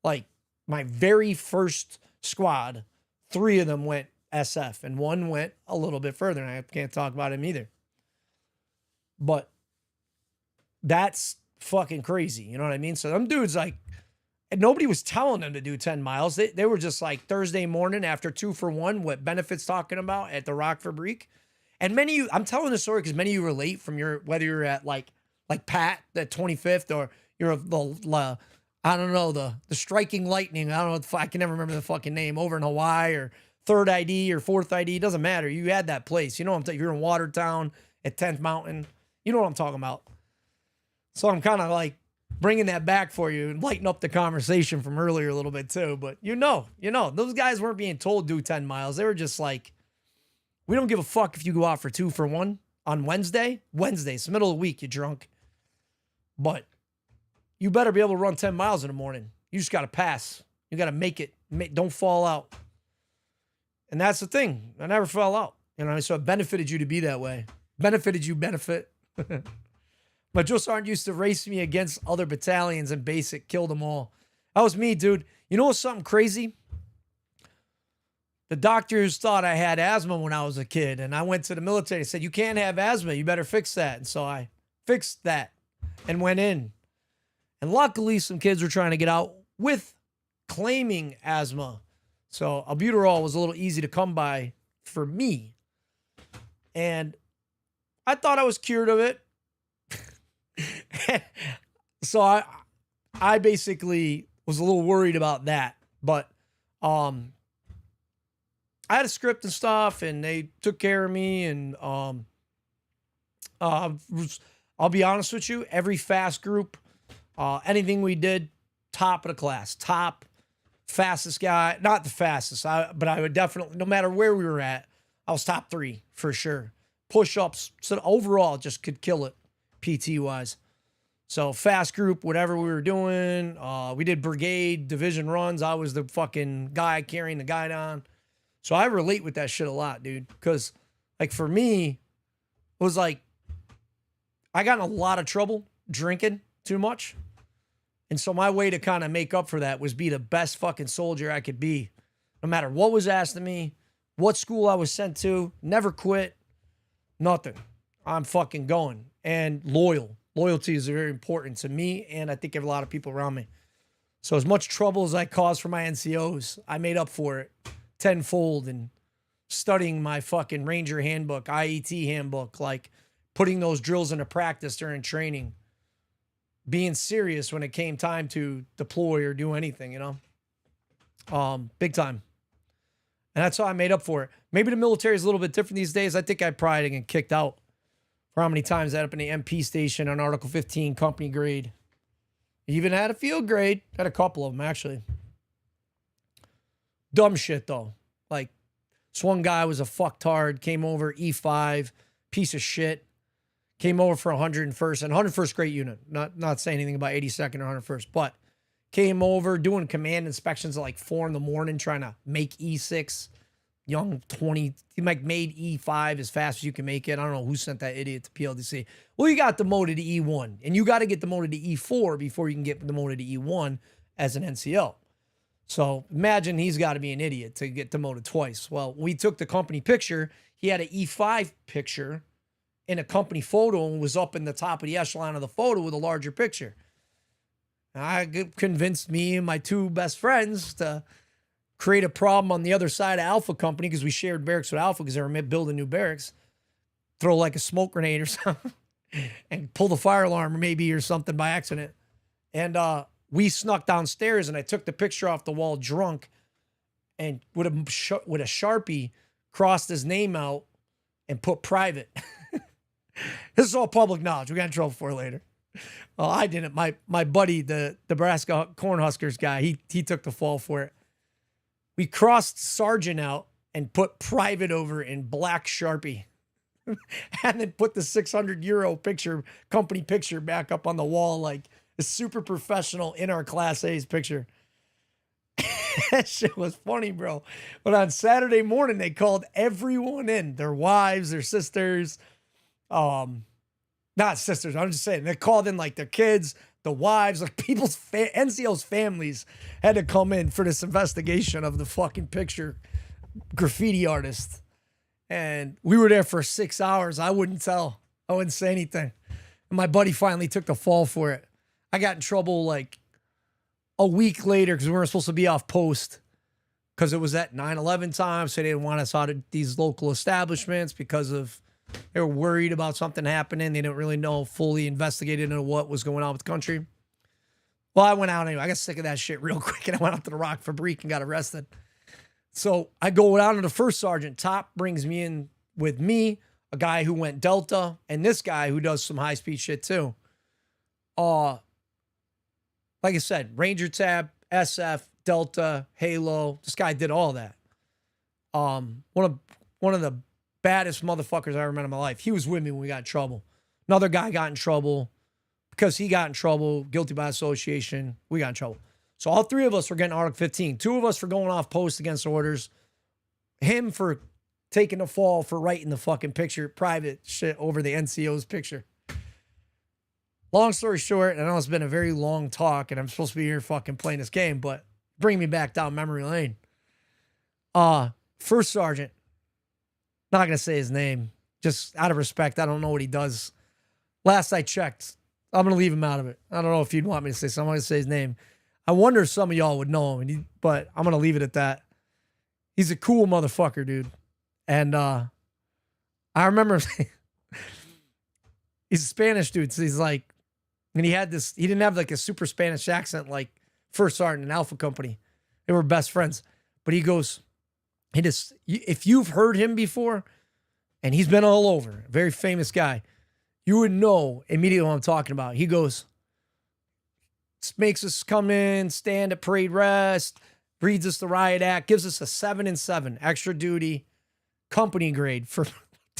Like, my very first squad, 3 of them went SF, and 1 went a little bit further, and I can't talk about him either. But that's fucking crazy. You know what I mean? So them dudes, like, and nobody was telling them to do 10 miles. They were just like Thursday morning after 2 for 1, what Benefit's talking about at the Rock Fabrique. And many of you, I'm telling this story because many of you relate from whether you're at like Pat, the 25th, or you're the Striking Lightning. I don't know if I can never remember the fucking name, over in Hawaii, or 3rd ID or 4th ID. It doesn't matter. You had that place. You know what I'm talking about. You're in Watertown at 10th Mountain. You know what I'm talking about. So I'm kind of like bringing that back for you and lighten up the conversation from earlier a little bit too. But those guys weren't being told do 10 miles. They were just like, we don't give a fuck if you go out for 2 for 1 on Wednesday. It's the middle of the week. You're drunk. But you better be able to run 10 miles in the morning. You just got to pass. You got to make it. Don't fall out. And that's the thing. I never fell out. So it benefited you to be that way. Benefited you, benefit. But Joe Sergeant used to race me against other battalions in basic, killed them all. That was me, dude. You know what's something crazy? The doctors thought I had asthma when I was a kid, and I went to the military and said, you can't have asthma. You better fix that. And so I fixed that and went in. And luckily, some kids were trying to get out with claiming asthma. So albuterol was a little easy to come by for me. And I thought I was cured of it. So I basically was a little worried about that. But I had a script and stuff, and they took care of me. And I'll be honest with you, every fast group, anything we did, top of the class, top fastest guy, not the fastest, but I would definitely, no matter where we were at, I was top 3 for sure. Push-ups, so overall, just could kill it, PT-wise. So fast group, whatever we were doing, we did brigade, division runs. I was the fucking guy carrying the guy down. So I relate with that shit a lot, dude. Because, like, for me, it was like, I got in a lot of trouble drinking too much. And so my way to kind of make up for that was be the best fucking soldier I could be. No matter what was asked of me, what school I was sent to, never quit, nothing. I'm fucking going. And loyal. Loyalty is very important to me, and I think of a lot of people around me. So as much trouble as I caused for my NCOs, I made up for it tenfold in studying my fucking Ranger handbook, IET handbook, like putting those drills into practice during training, being serious when it came time to deploy or do anything, you know? Big time. And that's how I made up for it. Maybe the military is a little bit different these days. I think I'd probably get kicked out for how many times I had up in the MP station on Article 15 company grade. Even had a field grade. Had a couple of them, actually. Dumb shit, though. Like, this one guy was a fucktard, came over, E5, piece of shit. Came over for 101st, and 101st great unit. Not saying anything about 82nd or 101st, but came over doing command inspections at like 4 a.m, trying to make E6. Young 20, he like made E5 as fast as you can make it. I don't know who sent that idiot to PLDC. Well, you got demoted to E1, and you got to get demoted to E4 before you can get demoted to E1 as an NCO. So imagine he's got to be an idiot to get demoted twice. Well, we took the company picture. He had an E5 picture in a company photo and was up in the top of the echelon of the photo with a larger picture. I convinced me and my 2 best friends to create a problem on the other side of Alpha Company because we shared barracks with Alpha because they were building new barracks. Throw like a smoke grenade or something and pull the fire alarm maybe or something by accident. And we snuck downstairs and I took the picture off the wall drunk and with a Sharpie crossed his name out and put private. This is all public knowledge. We got in trouble for it later. I didn't. My buddy, the Nebraska Cornhuskers guy, he took the fall for it. We crossed sergeant out and put private over in black Sharpie. And then put the 600 euro picture, company picture back up on the wall like a super professional in our Class A's picture. That shit was funny, bro. But on Saturday morning, they called everyone in. Their wives, their sisters. Not sisters, I'm just saying. They called in like their kids, the wives, like people's NCO's families had to come in for this investigation of the fucking picture graffiti artist. And we were there for 6 hours. I wouldn't tell. I wouldn't say anything. And my buddy finally took the fall for it. I got in trouble like a week later because we weren't supposed to be off post because it was at 9/11 time. So they didn't want us out of these local establishments because of they were worried about something happening. They didn't really know, fully investigated into what was going on with the country. Well, I went out anyway. I got sick of that shit real quick and I went out to the Rock Fabrique and got arrested. So I go down to the first sergeant. Top brings me in with me, a guy who went Delta, and this guy who does some high-speed shit too. Like I said, Ranger Tab, SF, Delta, Halo. This guy did all that. One of the baddest motherfuckers I ever met in my life. He was with me when we got in trouble. Another guy got in trouble because he got in trouble, guilty by association. We got in trouble. So all 3 of us were getting Article 15. 2 of us for going off post against orders. Him for taking the fall for writing the fucking picture, private shit over the NCO's picture. Long story short, I know it's been a very long talk and I'm supposed to be here fucking playing this game, but bring me back down memory lane. First sergeant, not going to say his name, just out of respect. I don't know what he does. Last I checked, I'm going to leave him out of it. I don't know if you'd want me to say something. I'm going to say his name. I wonder if some of y'all would know him, but I'm going to leave it at that. He's a cool motherfucker, dude. And I remember he's a Spanish dude. So he's like, and he didn't have like a super Spanish accent like First Sergeant in Alpha Company. They were best friends. But he goes, if you've heard him before, and he's been all over, very famous guy, you would know immediately what I'm talking about. He goes, makes us come in, stand at parade rest, reads us the riot act, gives us a 7 and 7 extra duty company grade for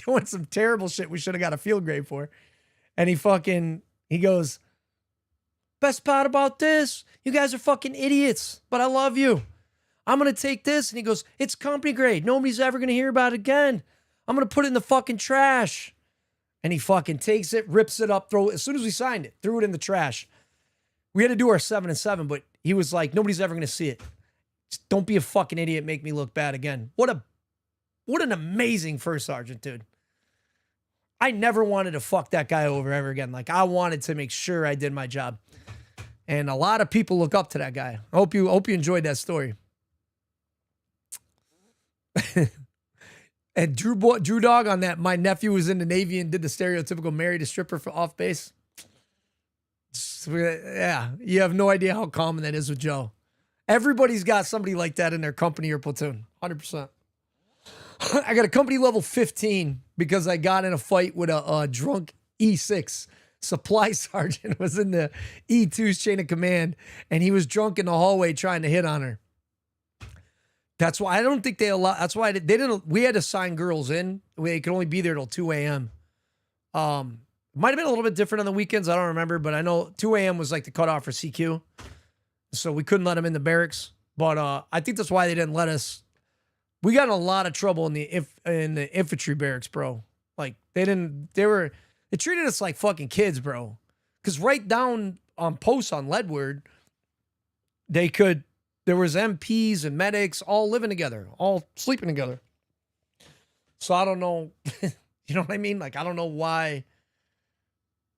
doing some terrible shit we should have got a field grade for. And he goes, best part about this, you guys are fucking idiots, but I love you. I'm going to take this. And he goes, it's company grade. Nobody's ever going to hear about it again. I'm going to put it in the fucking trash. And he fucking takes it, rips it up, as soon as we signed it, threw it in the trash. We had to do our 7 and 7, but he was like, nobody's ever going to see it. Just don't be a fucking idiot, make me look bad again. What an amazing first sergeant, dude. I never wanted to fuck that guy over ever again. Like, I wanted to make sure I did my job. And a lot of people look up to that guy. I hope you enjoyed that story. And Drew Dog on that, my nephew was in the Navy and did the stereotypical married a stripper for off base. Yeah, you have no idea how common that is with Joe. Everybody's got somebody like that in their company or platoon, 100%. I got a company level 15 because I got in a fight with a drunk E6 supply sergeant. Was in the E2's chain of command, and he was drunk in the hallway trying to hit on her. That's why I don't think they allow. That's why they didn't. We had to sign girls in. They could only be there till 2 a.m. Might have been a little bit different on the weekends. I don't remember, but I know 2 a.m. was like the cutoff for CQ, so we couldn't let them in the barracks. But I think that's why they didn't let us. We got in a lot of trouble in the infantry barracks, bro. Like they treated us like fucking kids, bro. Because right down on posts on Leadward, there was MPs and medics all living together, all sleeping together. So I don't know, you know what I mean? Like, I don't know why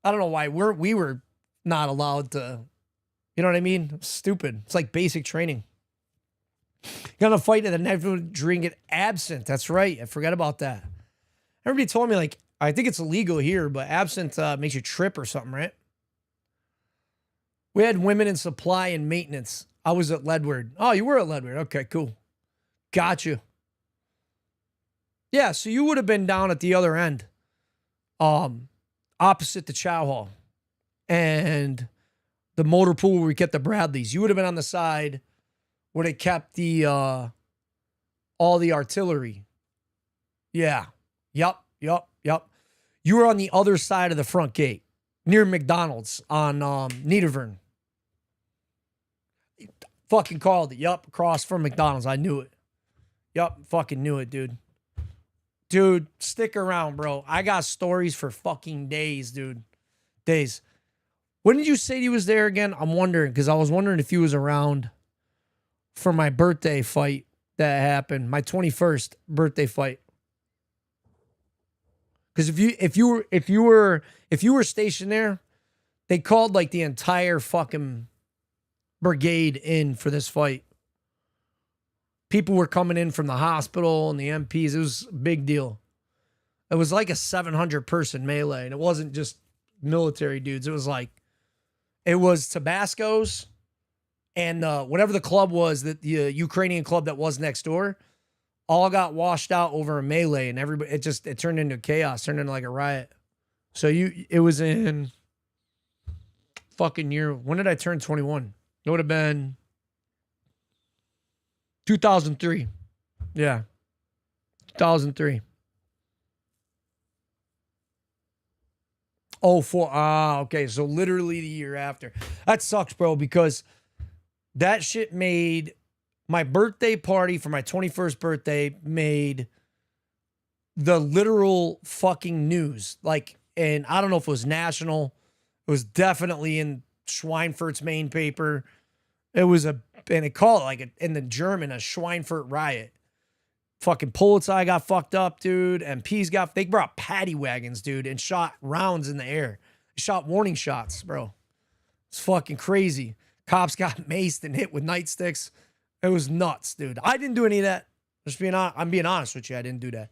we were not allowed to, you know what I mean? Stupid. It's like basic training. You're gonna fight and never drink it absinthe. That's right. I forgot about that. Everybody told me, like, I think it's illegal here, but absinthe makes you trip or something, right? We had women in supply and maintenance. I was at Leadward. Oh, you were at Leadward. Okay, cool. Got you. Yeah, so you would have been down at the other end, opposite the chow hall and the motor pool where we kept the Bradleys. You would have been on the side where they kept the all the artillery. Yeah. Yup. You were on the other side of the front gate, near McDonald's on Niedervern. Fucking called it. Yup, across from McDonald's. I knew it. Yup, fucking knew it, dude. Dude, stick around, bro. I got stories for fucking days, dude. Days. When did you say he was there again? I'm wondering, because I was wondering if he was around for my birthday fight that happened. My 21st birthday fight. Because if you were stationed there, they called like the entire fucking brigade in for this fight. People were coming in from the hospital and the MPs. It was a big deal. It was like a 700-person melee, and it wasn't just military dudes. It was Tabasco's and whatever the club was, that the Ukrainian club that was next door, all got washed out over a melee, and everybody it turned into chaos, turned into like a riot. So it was in fucking year. When did I turn 21? It would have been 2003. Yeah. 2003. Oh, okay. So literally the year after. That sucks, bro, because that shit made my birthday party for my 21st birthday made the literal fucking news. Like, and I don't know if it was national. It was definitely in Schweinfurt's main paper. It was and they call it like in the German, a Schweinfurt riot. Fucking Polizei got fucked up, dude. MPs they brought paddy wagons, dude, and shot rounds in the air. They shot warning shots, bro. It's fucking crazy. Cops got maced and hit with nightsticks. It was nuts, dude. I didn't do any of that. I'm being honest with you. I didn't do that.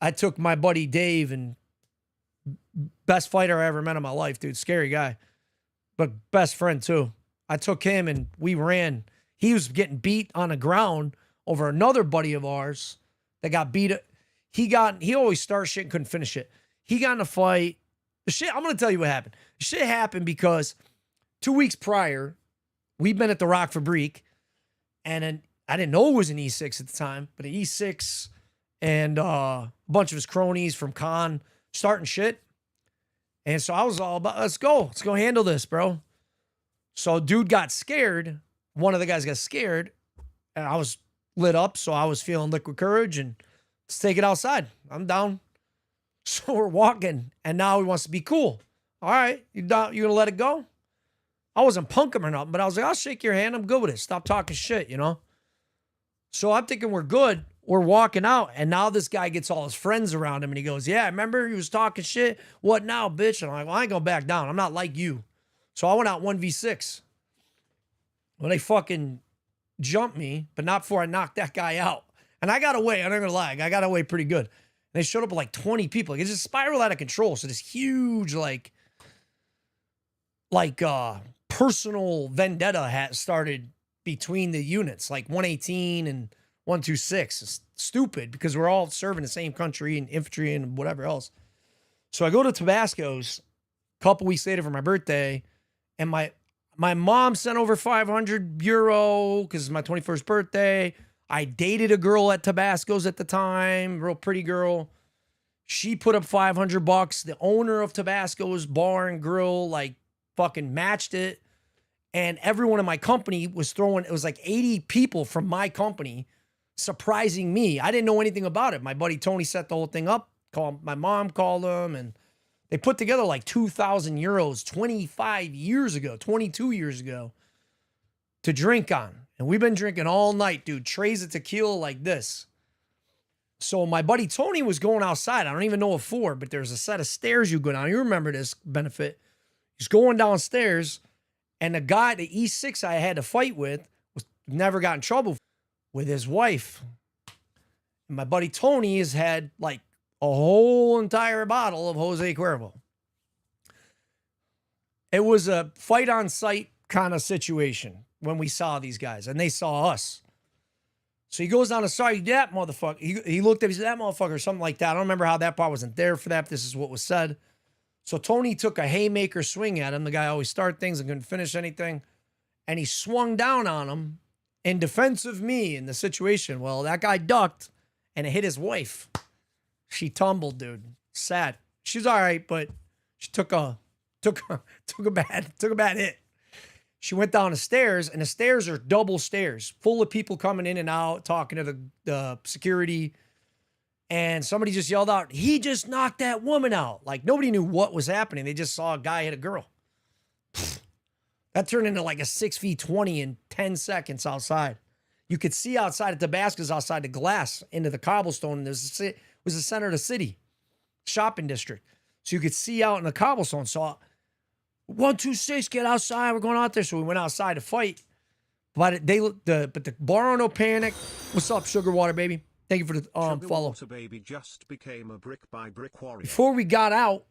I took my buddy Dave, and best fighter I ever met in my life, dude. Scary guy, but best friend too. I took him and we ran. He was getting beat on the ground over another buddy of ours that got beat. He always starts shit and couldn't finish it. He got in a fight. I'm going to tell you what happened. The shit happened because 2 weeks prior, we'd been at the Rock Fabrique, and I didn't know it was an E6 at the time, but an E6 and a bunch of his cronies from Con starting shit. And so I was all about, let's go handle this, bro. So dude got scared. One of the guys got scared, and I was lit up, so I was feeling liquid courage, and let's take it outside. I'm down. So we're walking, and now he wants to be cool. All right, you going to let it go? I wasn't punking him or nothing, but I was like, I'll shake your hand. I'm good with it. Stop talking shit, you know? So I'm thinking we're good. We're walking out, and now this guy gets all his friends around him, and he goes, yeah, remember he was talking shit? What now, bitch? And I'm like, well, I ain't going back down. I'm not like you. So I went out 1v6. Well, they fucking jumped me, but not before I knocked that guy out. And I got away. I'm not going to lie. I got away pretty good. And they showed up with like 20 people. Like, it just spiraled out of control. So this huge, like personal vendetta started between the units, like 118 and 126. It's stupid because we're all serving the same country and infantry and whatever else. So I go to Tabasco's a couple weeks later for my birthday, and my mom sent over 500 euro because it's my 21st birthday. I dated a girl at Tabasco's at the time, real pretty girl. She put up $500. The owner of Tabasco's bar and grill, like, fucking matched it. And everyone in my company was throwing, it was like 80 people from my company surprising me. I didn't know anything about it. My buddy Tony set the whole thing up. My mom called him, and they put together like 2,000 euros 25 years ago, 22 years ago to drink on. And we've been drinking all night, dude. Trays of tequila like this. So my buddy Tony was going outside. I don't even know what for, but there's a set of stairs you go down. You remember this benefit. He's going downstairs, and the guy, the E6 I had to fight with, never got in trouble with his wife. And my buddy Tony has had like a whole entire bottle of Jose Cuervo. It was a fight on sight kind of situation when we saw these guys, and they saw us. So he goes down and sorry, that motherfucker. He looked at me, he said, that motherfucker, or something like that. I don't remember how that part wasn't there for that. This is what was said. So Tony took a haymaker swing at him. The guy always started things and couldn't finish anything. And he swung down on him in defense of me in the situation. Well, that guy ducked, and it hit his wife. She tumbled, dude. Sad. She's all right, but she took a bad hit. She went down the stairs, and the stairs are double stairs, full of people coming in and out, talking to the security. And somebody just yelled out, he just knocked that woman out. Like, nobody knew what was happening. They just saw a guy hit a girl. That turned into like a 6v20 in 10 seconds outside. You could see outside at Tabasco's, outside the glass, into the cobblestone. It was the center of the city, shopping district. So you could see out in the cobblestone. So 126, get outside. We're going out there. So we went outside to fight. But the bar no panic. What's up, Sugar Water Baby? Thank you for the follow. Sugar Baby just became a brick by brick warrior. Before we got out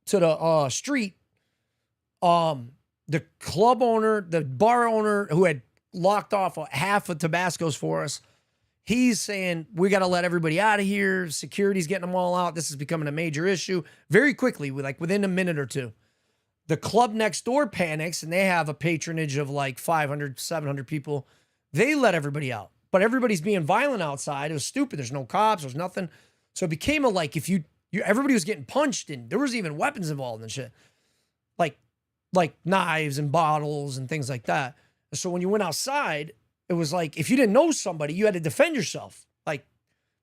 to the street, the club owner, the bar owner who had locked off half of Tabasco's for us, he's saying, we got to let everybody out of here. Security's getting them all out. This is becoming a major issue very quickly, within a minute or two. The club next door panics, and they have a patronage of like 500, 700 people. They let everybody out. But everybody's being violent outside. It was stupid. There's no cops. There's nothing. So it became everybody was getting punched, and there was even weapons involved and shit. Like knives and bottles and things like that. So when you went outside, it was like, if you didn't know somebody, you had to defend yourself. Like,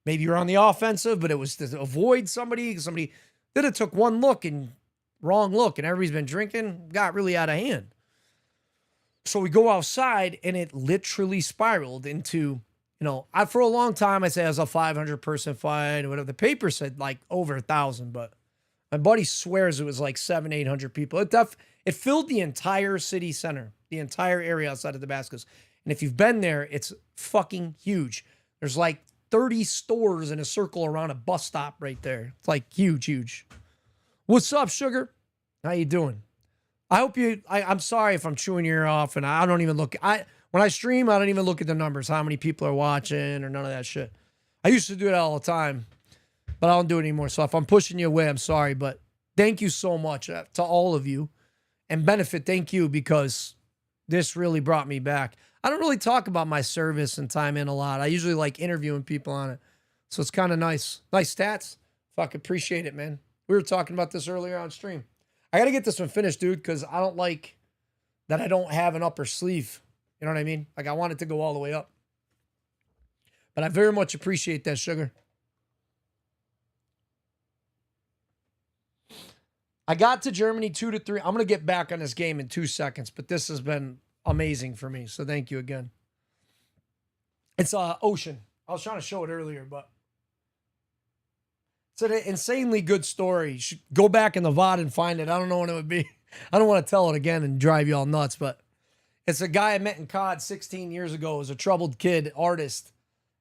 maybe you're on the offensive, but it was to avoid somebody. Somebody then it took one wrong look, and everybody's been drinking, got really out of hand. So we go outside, and it literally spiraled into, for a long time, I said it was a 500-person fight or whatever. The paper said like over 1,000, but my buddy swears it was like 700, 800 people. It filled the entire city center, the entire area outside of Tabasco's. And if you've been there, it's fucking huge. There's like 30 stores in a circle around a bus stop right there. It's like huge, huge. What's up, Sugar? How you doing? I hope I'm sorry if I'm chewing your ear off, and I don't even look. When I stream, I don't even look at the numbers, how many people are watching or none of that shit. I used to do it all the time, but I don't do it anymore. So if I'm pushing you away, I'm sorry. But thank you so much to all of you. And Benefit, thank you, because this really brought me back. I don't really talk about my service and time in a lot. I usually like interviewing people on it. So it's kind of nice. Nice stats. Fuck, appreciate it, man. We were talking about this earlier on stream. I got to get this one finished, dude, because I don't like that I don't have an upper sleeve. You know what I mean? Like, I want it to go all the way up. But I very much appreciate that, Sugar. I got to Germany 2-3. I'm going to get back on this game in 2 seconds, but this has been amazing for me. So thank you again. It's Ocean. I was trying to show it earlier, but it's an insanely good story. You should go back in the VOD and find it. I don't know when it would be. I don't want to tell it again and drive you all nuts, but it's a guy I met in COD 16 years ago. He was a troubled kid, artist.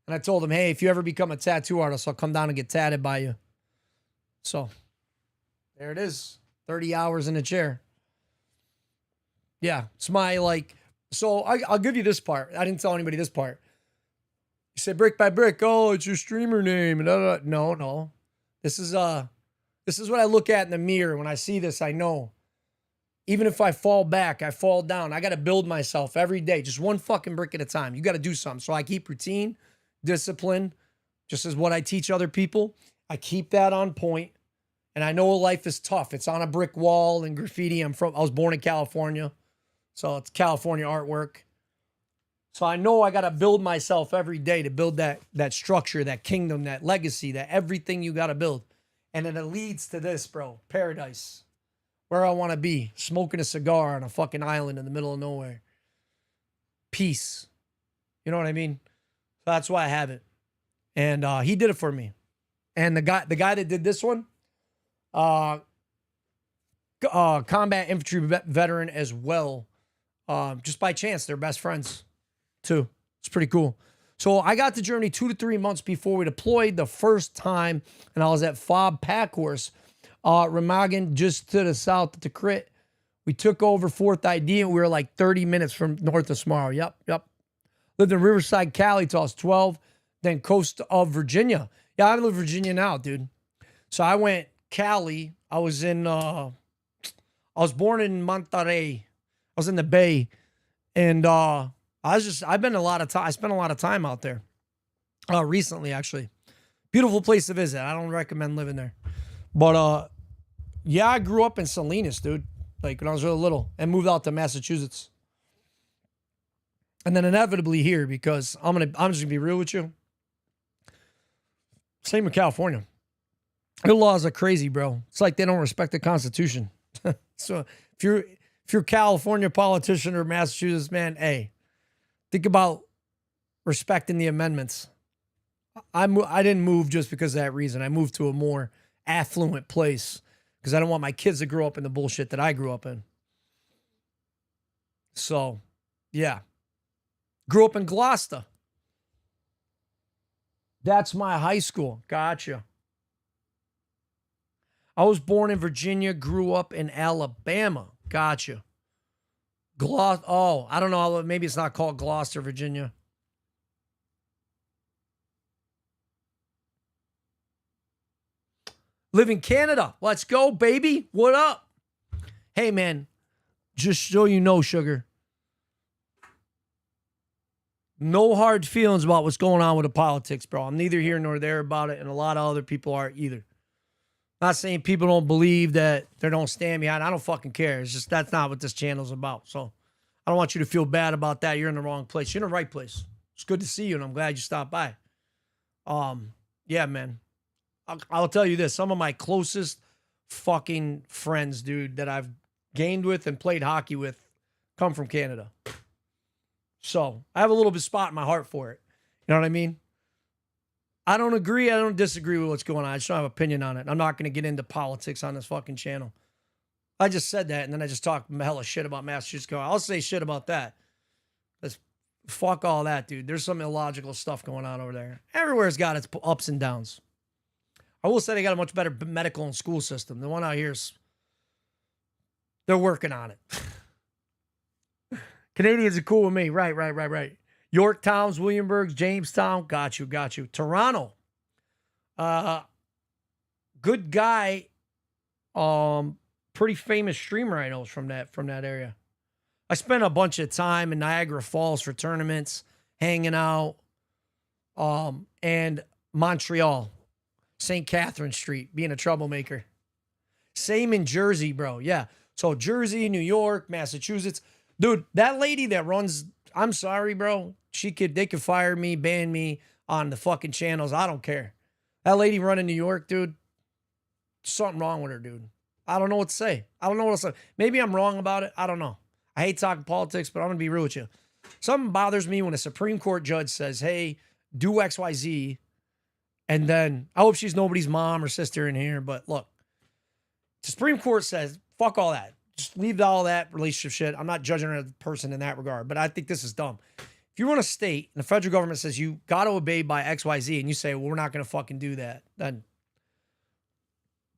And I told him, hey, if you ever become a tattoo artist, I'll come down and get tatted by you. So there it is. 30 hours in a chair. Yeah, it's my so I'll give you this part. I didn't tell anybody this part. You said brick by brick. Oh, it's your streamer name. And no. This is what I look at in the mirror. When I see this, I know. Even if I fall back, I fall down. I got to build myself every day, just one fucking brick at a time. You got to do something. So I keep routine, discipline, just as what I teach other people. I keep that on point. And I know life is tough. It's on a brick wall and graffiti. I was born in California. So it's California artwork. So I know I got to build myself every day to build that structure, that kingdom, that legacy, that everything you got to build. And then it leads to this, bro. Paradise. Where I want to be. Smoking a cigar on a fucking island in the middle of nowhere. Peace. You know what I mean? So that's why I have it. And he did it for me. And the guy that did this one, combat infantry veteran as well. Just by chance, they're best friends too. It's pretty cool. So I got to Germany 2 to 3 months before we deployed the first time, and I was at FOB Packhorse, Remagen, just to the south at the crit. We took over 4th ID, and we were like 30 minutes from north of Smarrow. Yep. Lived in Riverside, Cali till I was 12, then coast of Virginia. Yeah, I live in Virginia now, dude. So I went Cali. I was born in Monterey. I was in the Bay, and I spent a lot of time out there. Recently, actually. Beautiful place to visit. I don't recommend living there. But yeah, I grew up in Salinas, dude. Like when I was really little, and moved out to Massachusetts. And then inevitably here, because I'm just gonna be real with you. Same with California. Their laws are crazy, bro. It's like they don't respect the Constitution. So if you're a California politician or Massachusetts, man, hey, think about respecting the amendments. I didn't move just because of that reason. I moved to a more affluent place because I don't want my kids to grow up in the bullshit that I grew up in. So, yeah. Grew up in Gloucester. That's my high school. Gotcha. I was born in Virginia, grew up in Alabama. Gotcha. I don't know. Maybe it's not called Gloucester, Virginia. Live in Canada. Let's go, baby. What up? Hey, man. Just so you know, Sugar. No hard feelings about what's going on with the politics, bro. I'm neither here nor there about it, and a lot of other people aren't either. Not saying people don't believe that they don't stand behind. I don't fucking care. It's just that's not what this channel's about. So I don't want you to feel bad about that. You're in the wrong place. You're in the right place. It's good to see you, and I'm glad you stopped by. Yeah, man. I'll tell you this. Some of my closest fucking friends, dude, that I've gamed with and played hockey with come from Canada. So I have a little bit of spot in my heart for it. You know what I mean? I don't agree. I don't disagree with what's going on. I just don't have an opinion on it. I'm not going to get into politics on this fucking channel. I just said that, and then I just talked hella shit about Massachusetts. I'll say shit about that. Let's fuck all that, dude. There's some illogical stuff going on over there. Everywhere's got its ups and downs. I will say they got a much better medical and school system. The one out here they're working on it. Canadians are cool with me. Right. Yorktowns, Williamsburgs, Jamestown. Got you. Toronto. Good guy. Pretty famous streamer I know is from that area. I spent a bunch of time in Niagara Falls for tournaments, hanging out. And Montreal, St. Catherine Street, being a troublemaker. Same in Jersey, bro. Yeah. So Jersey, New York, Massachusetts. Dude, that lady that runs, I'm sorry, bro. They could fire me, ban me on the fucking channels. I don't care. That lady running New York, dude, something wrong with her, dude. I don't know what to say. Maybe I'm wrong about it. I don't know. I hate talking politics, but I'm going to be real with you. Something bothers me when a Supreme Court judge says, hey, do XYZ. And then, I hope she's nobody's mom or sister in here, but look, the Supreme Court says, fuck all that. Just leave all that relationship shit. I'm not judging her person in that regard, but I think this is dumb. If you run a state and the federal government says you got to obey by XYZ and you say, well, we're not going to fucking do that, then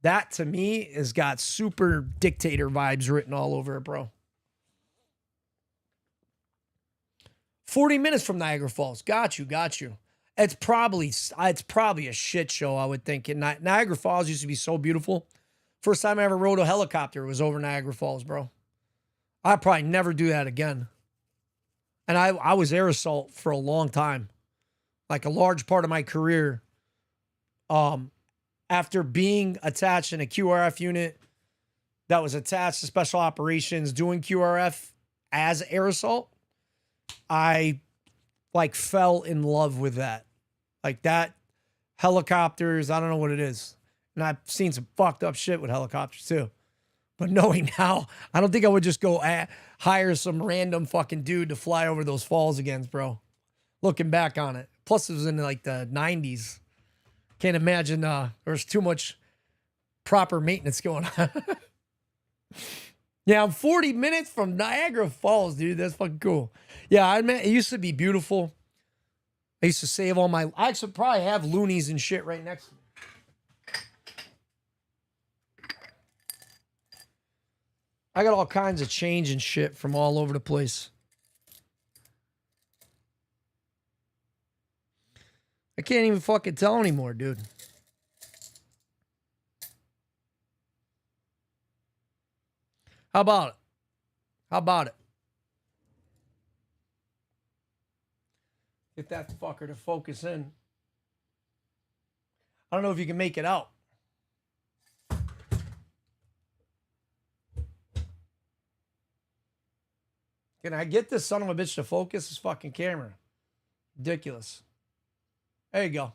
that to me has got super dictator vibes written all over it, bro. 40 minutes from Niagara Falls. Got you. It's probably a shit show, I would think. And Niagara Falls used to be so beautiful. First time I ever rode a helicopter was over Niagara Falls, bro. I'd probably never do that again. And I was air assault for a long time. Like a large part of my career. After being attached in a QRF unit that was attached to special operations doing QRF as air assault, I like fell in love with that. Like that, helicopters, I don't know what it is. And I've seen some fucked up shit with helicopters too. But knowing now, I don't think I would just go hire some random fucking dude to fly over those falls again, bro. Looking back on it. Plus it was in like the 90s. Can't imagine there's too much proper maintenance going on. Yeah, I'm 40 minutes from Niagara Falls, dude. That's fucking cool. Yeah, it used to be beautiful. I used to save all my... I actually probably have loonies and shit right next to me. I got all kinds of change and shit from all over the place. I can't even fucking tell anymore, dude. How about it? Get that fucker to focus in. I don't know if you can make it out. Can I get this son of a bitch to focus this fucking camera? Ridiculous. There you go.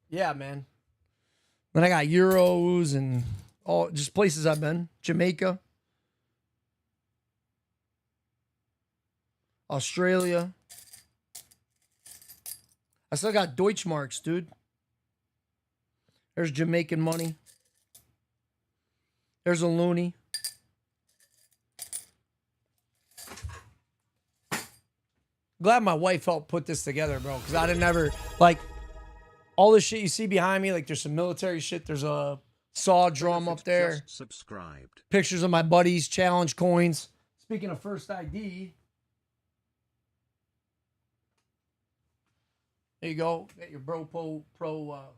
Yeah, man. Then I got Euros and all just places I've been. Jamaica. Australia. I still got Deutschmarks, dude. There's Jamaican money. There's a loonie. Glad my wife helped put this together, bro, because I didn't ever, like, all this shit you see behind me, like, there's some military shit. There's a saw drum up there. Subscribed. Pictures of my buddies, challenge coins. Speaking of first ID, there you go. Got your Pro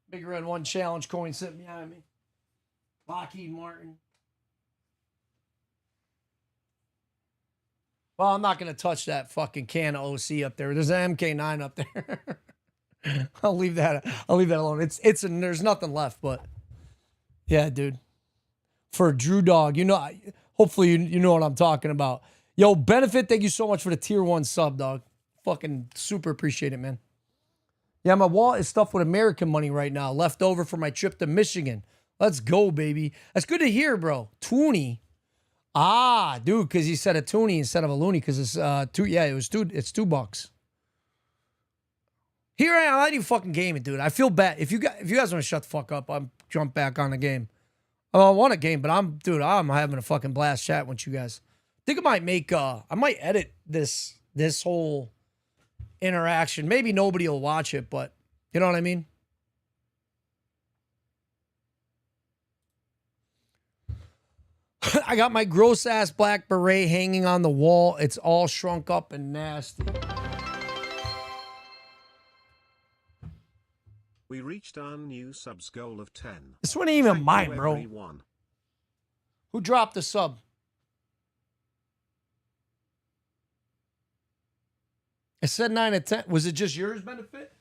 Big Red 1 challenge coin sitting behind me. Lockheed Martin. Well, I'm not going to touch that fucking can of OC up there. There's an MK9 up there. I'll leave that alone. There's nothing left, but yeah, dude. For Drew Dog, hopefully you know what I'm talking about. Yo, Benefit, thank you so much for the tier 1 sub, dog. Fucking super appreciate it, man. Yeah, my wallet is stuffed with American money right now, left over for my trip to Michigan. Let's go, baby. That's good to hear, bro. Toonie. Ah, dude, because he said a toonie instead of a loony, because it's it's $2. Here I am. I didn't fucking game it, dude. I feel bad. If you guys want to shut the fuck up, I'm jump back on the game. Oh, I want a game, but I'm having a fucking blast chat with you guys. I think I might make I might edit this whole interaction. Maybe nobody will watch it, but you know what I mean? I got my gross ass black beret hanging on the wall. It's all shrunk up and nasty. We reached our new subs goal of 10. This wasn't even Thank mine, you, bro. everyone. Who dropped the sub? I said 9 of 10. Was it just yours, Benefit?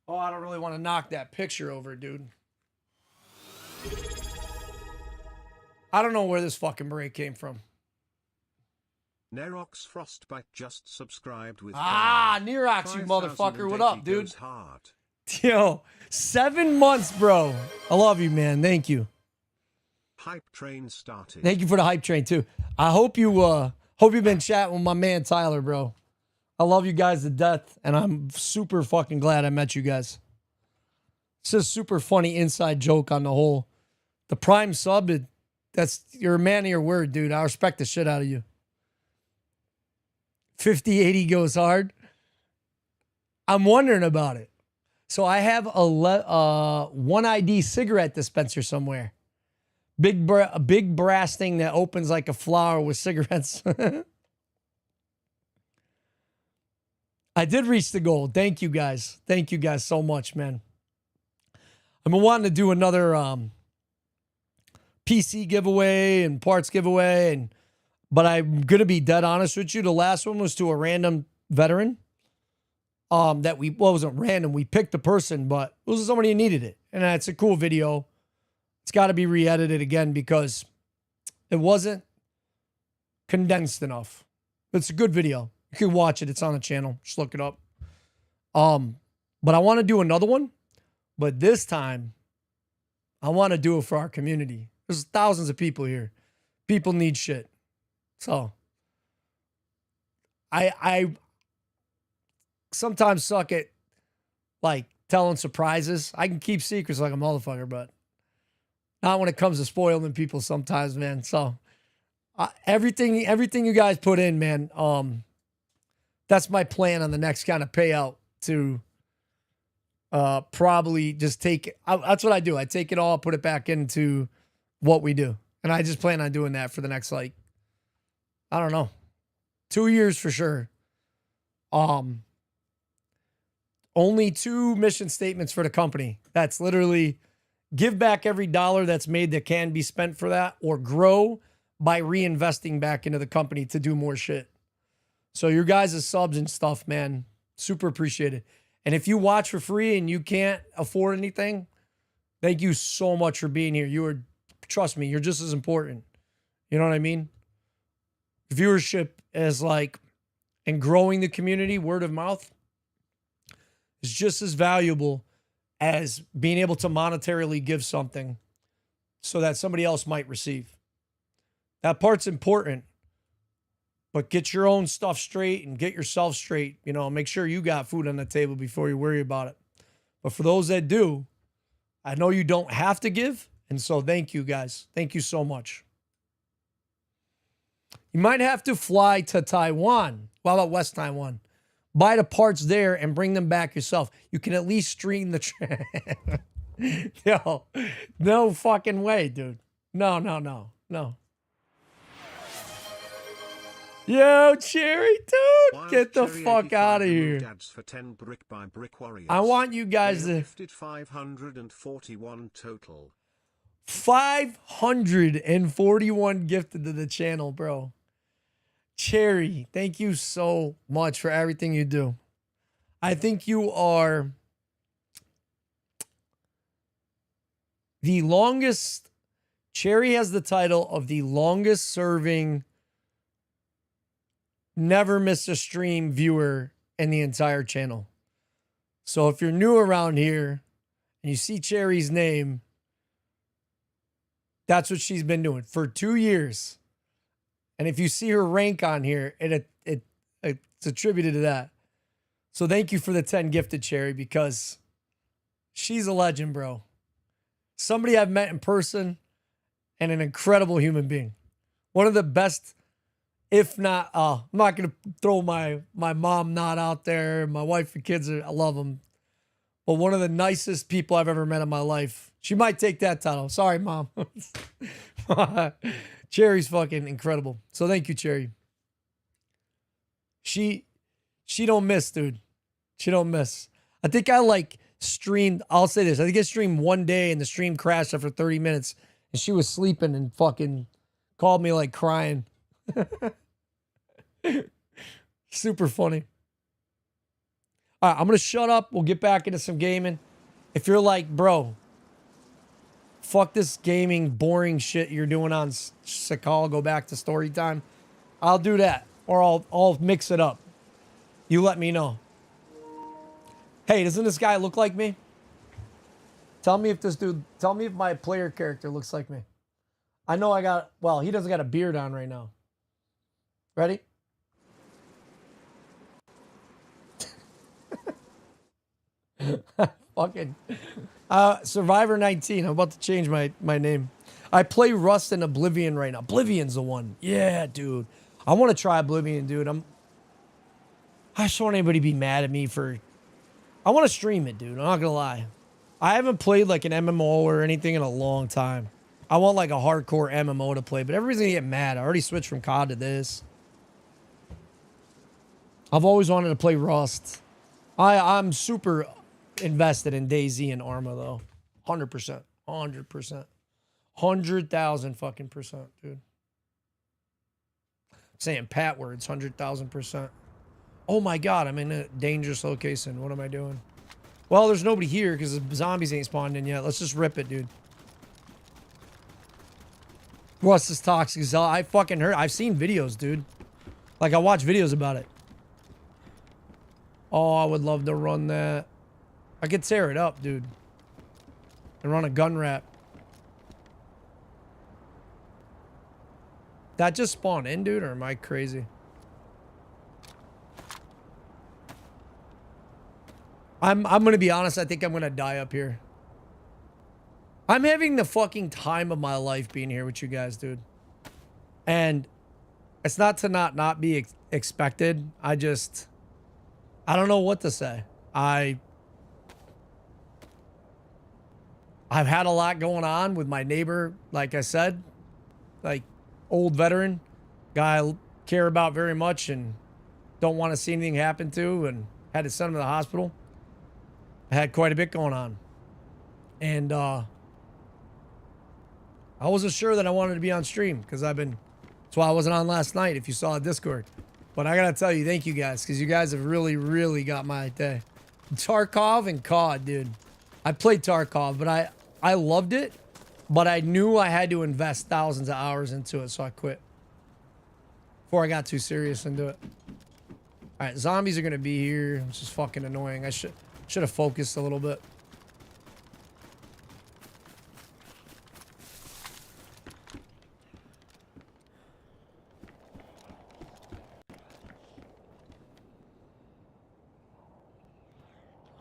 Oh, I don't really want to knock that picture over, dude. I don't know where this fucking beret came from. Nerox Frostbite just subscribed with Nerox, you motherfucker. What up, dude? Yo, 7 months, bro. I love you, man. Thank you. Hype train started. Thank you for the hype train, too. I hope you've been chatting with my man, Tyler, bro. I love you guys to death, and I'm super fucking glad I met you guys. It's just super funny inside joke on the Prime sub. You're a man of your word, dude. I respect the shit out of you. 5080 goes hard. I'm wondering about it. So I have a One ID cigarette dispenser somewhere. A big brass thing that opens like a flower with cigarettes. I did reach the goal. Thank you guys. Thank you guys so much, man. I've been wanting to do another PC giveaway and parts giveaway, but I'm gonna be dead honest with you. The last one was to a random veteran. It wasn't random. We picked a person, but it was somebody who needed it, and it's a cool video. It's got to be re-edited again because it wasn't condensed enough. It's a good video. You can watch it. It's on the channel. Just look it up. But I want to do another one, but this time I want to do it for our community. There's thousands of people here. People need shit. So I sometimes suck at like telling surprises. I can keep secrets like a motherfucker, but not when it comes to spoiling people sometimes, man. So everything you guys put in, man, that's my plan on the next kind of payout to probably just that's what I do. I take it all, put it back into what we do. And I just plan on doing that for the next, I don't know, 2 years for sure. Only 2 mission statements for the company. That's literally give back every dollar that's made that can be spent for that, or grow by reinvesting back into the company to do more shit. So your guys' subs and stuff, man, super appreciated. And if you watch for free and you can't afford anything, thank you so much for being here. Trust me, you're just as important. You know what I mean? Viewership is and growing the community, word of mouth, is just as valuable as being able to monetarily give something so that somebody else might receive. That part's important, but get your own stuff straight and get yourself straight. Make sure you got food on the table before you worry about it. But for those that do, I know you don't have to give. And so thank you guys. Thank you so much. You might have to fly to Taiwan. How about West Taiwan? Buy the parts there and bring them back yourself. You can at least stream the Yo, no fucking way, dude. No. Yo, Cherry, dude, get the fuck out of here. For 10 brick by brick warriors. I want you guys to... 541 total. 541 gifted to the channel, bro. Cherry, thank you so much for everything you do. I think you are the longest. Cherry has the title of the longest serving, never miss a stream viewer in the entire channel. So if you're new around here and you see Cherry's name, that's what she's been doing for 2 years. And if you see her rank on here, it's attributed to that. So thank you for the 10 gifted, Cherry, because she's a legend, bro. Somebody I've met in person and an incredible human being. One of the best, if not, I'm not going to throw my mom not out there. My wife and kids, I love them. but one of the nicest people I've ever met in my life. She might take that title. Sorry, Mom. Cherry's fucking incredible. So thank you, Cherry. She don't miss, dude. She don't miss. I think I like streamed, I'll say this. I think I streamed one day and the stream crashed after 30 minutes and she was sleeping and fucking called me like crying. Super funny. All right, I'm going to shut up. We'll get back into some gaming. If you're like, bro, fuck this gaming boring shit you're doing on Sahkal, go back to story time, I'll do that. Or I'll mix it up. You let me know. Hey, doesn't this guy look like me? Tell me if my player character looks like me. I know he doesn't got a beard on right now. Ready? Fucking Survivor 19. I'm about to change my name. I play Rust and Oblivion right now. Oblivion's the one. Yeah, dude. I want to try Oblivion, dude. I just want anybody to be mad at me for... I want to stream it, dude. I'm not gonna lie. I haven't played like an MMO or anything in a long time. I want like a hardcore MMO to play, but everybody's gonna get mad. I already switched from COD to this. I've always wanted to play Rust. I'm super invested in DayZ and Arma though. 100%. 100%. 100,000 fucking percent, dude. Saying Pat words, 100,000%. Oh my God, I'm in a dangerous location. What am I doing? Well, there's nobody here because the zombies ain't spawned in yet. Let's just rip it, dude. Rust is toxic. I fucking heard. I've seen videos, dude. Like, I watch videos about it. Oh, I would love to run that. I could tear it up, dude. And run a gun wrap. That just spawned in, dude, or am I crazy? I'm gonna be honest, I think I'm gonna die up here. I'm having the fucking time of my life being here with you guys, dude. And it's not to not be expected. I don't know what to say. I've had a lot going on with my neighbor, like I said. Like, old veteran. Guy I care about very much and don't want to see anything happen to, and had to send him to the hospital. I had quite a bit going on. And I wasn't sure that I wanted to be on stream because that's why I wasn't on last night if you saw Discord. But I gotta tell you, thank you guys, because you guys have really, really got my day. Tarkov and COD, dude. I played Tarkov, but I loved it, but I knew I had to invest thousands of hours into it, so I quit. Before I got too serious into it. Alright, zombies are gonna be here, which is fucking annoying. I should have focused a little bit.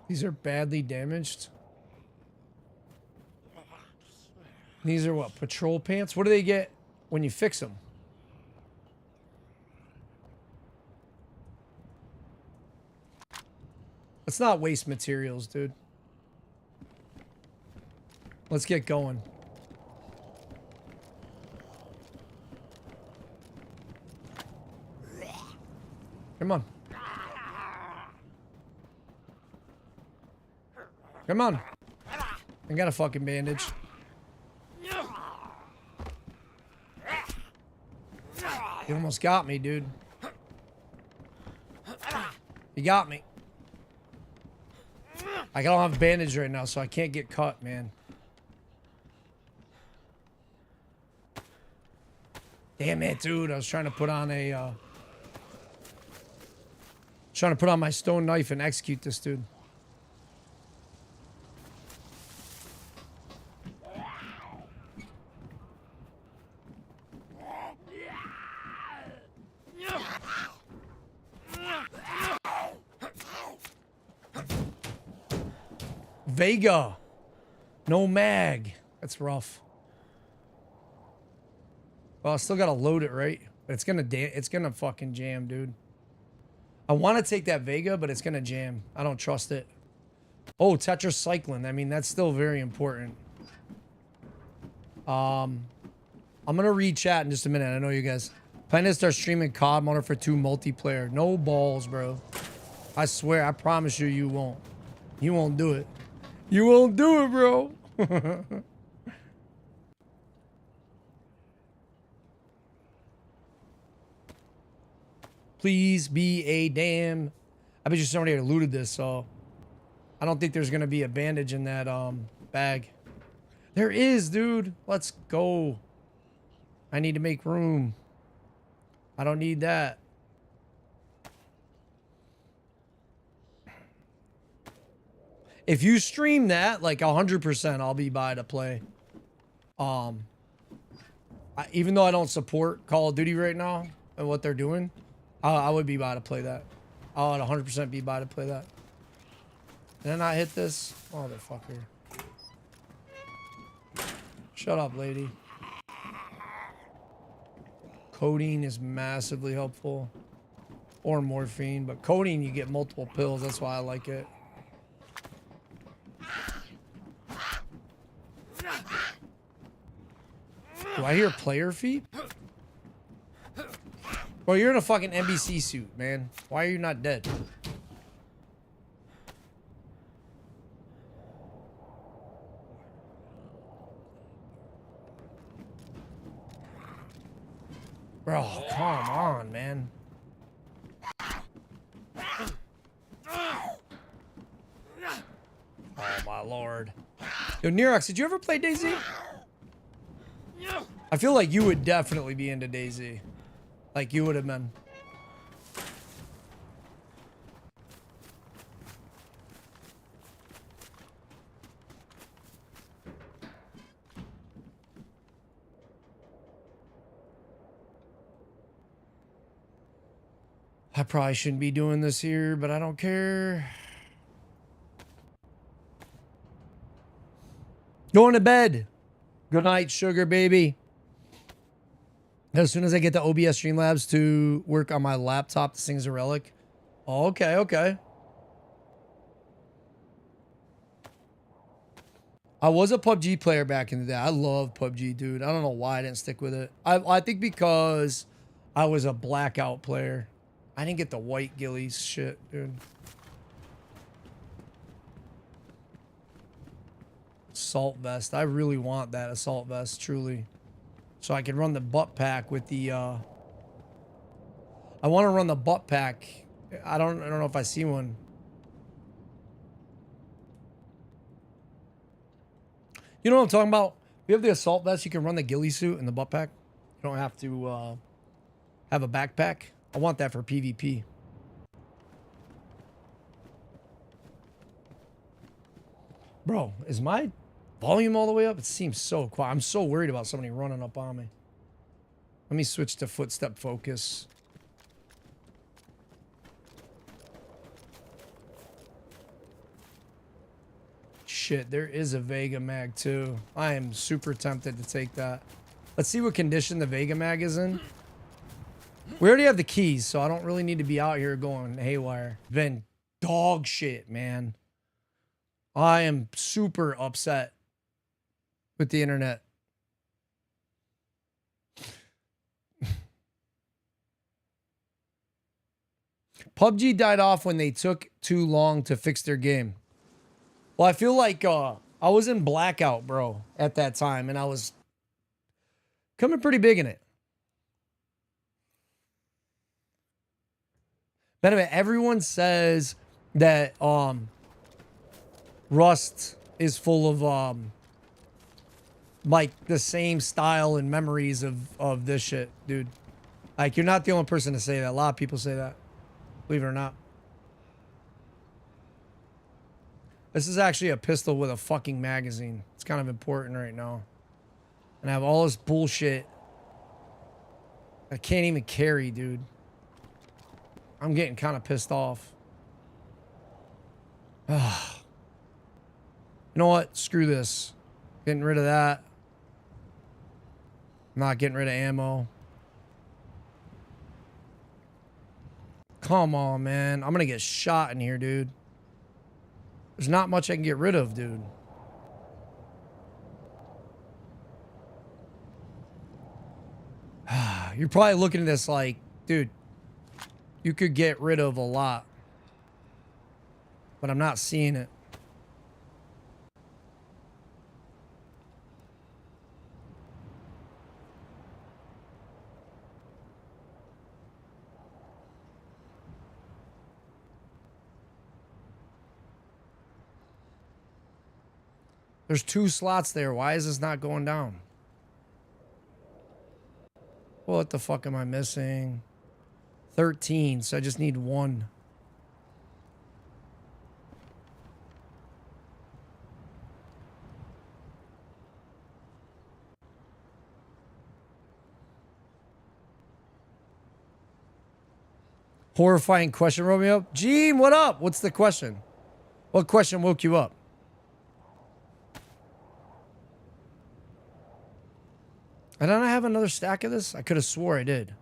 These are badly damaged. These are what? Patrol pants? What do they get when you fix them? Let's not waste materials, dude. Let's get going. Come on. Come on. I got a fucking bandage. You almost got me, dude. You got me. I don't have a bandage right now, so I can't get cut, man. Damn it, dude. I was trying to put on a... trying to put on my stone knife and execute this dude. Vega. No mag. That's rough. Well, I still gotta load it, right? But it's gonna fucking jam, dude. I want to take that Vega, but it's gonna jam. I don't trust it. Oh, tetracycline. I mean, that's still very important. I'm gonna read chat in just a minute. I know you guys. Plan to start streaming COD Modern for 2 multiplayer. No balls, bro. I swear, I promise you, you won't. You won't do it. You won't do it, bro. Please be a damn. I bet you somebody had looted this, so I don't think there's gonna be a bandage in that bag. There is, dude. Let's go. I need to make room. I don't need that. If you stream that, like 100%, I'll be by to play. Even though I don't support Call of Duty right now and what they're doing, I would be by to play that. I would 100% be by to play that. Did I not hit this? Motherfucker. Shut up, lady. Codeine is massively helpful. Or morphine, but codeine you get multiple pills. That's why I like it. Do I hear player feet? Bro, you're in a fucking NBC suit, man. Why are you not dead? Bro, come on, man. Oh, my lord. Yo, Nerox, did you ever play DayZ? I feel like you would definitely be into DayZ. Like you would have been. I probably shouldn't be doing this here, but I don't care. Going to bed. Good night, sugar baby. As soon as I get the OBS Streamlabs to work on my laptop, this thing's a relic. Oh, okay, okay. I was a PUBG player back in the day. I love PUBG, dude. I don't know why I didn't stick with it. I think because I was a blackout player. I didn't get the white ghillies shit, dude. Assault vest. I really want that assault vest, truly. So I can run the butt pack with the I want to run the butt pack. I don't know if I see one. You know what I'm talking about? We have the assault vest, you can run the ghillie suit and the butt pack. You don't have to have a backpack. I want that for PvP. Bro, is my volume all the way up? It seems so quiet. I'm so worried about somebody running up on me. Let me switch to footstep focus. Shit, there is a Vega mag too. I am super tempted to take that. Let's see what condition the Vega mag is in. We already have the keys, so I don't really need to be out here going haywire. Been dog shit, man. I am super upset with the internet. PUBG died off when they took too long to fix their game. Well, I feel like I was in blackout, bro, at that time, and I was coming pretty big in it. But anyway, everyone says that Rust is full of like the same style and memories of this shit, dude. Like, you're not the only person to say that. A lot of people say that, believe it or not. This is actually a pistol with a fucking magazine. It's kind of important right now. And I have all this bullshit I can't even carry, dude. I'm getting kind of pissed off. You know what? Screw this. Getting rid of that. I'm not getting rid of ammo. Come on, man. I'm gonna get shot in here, dude. There's not much I can get rid of, dude. You're probably looking at this like, dude, you could get rid of a lot. But I'm not seeing it. There's 2 slots there. Why is this not going down? What the fuck am I missing? 13, so I just need 1. Horrifying question wrote me up. Gene, what up? What's the question? What question woke you up? I don't have another stack of this? I could have swore I did.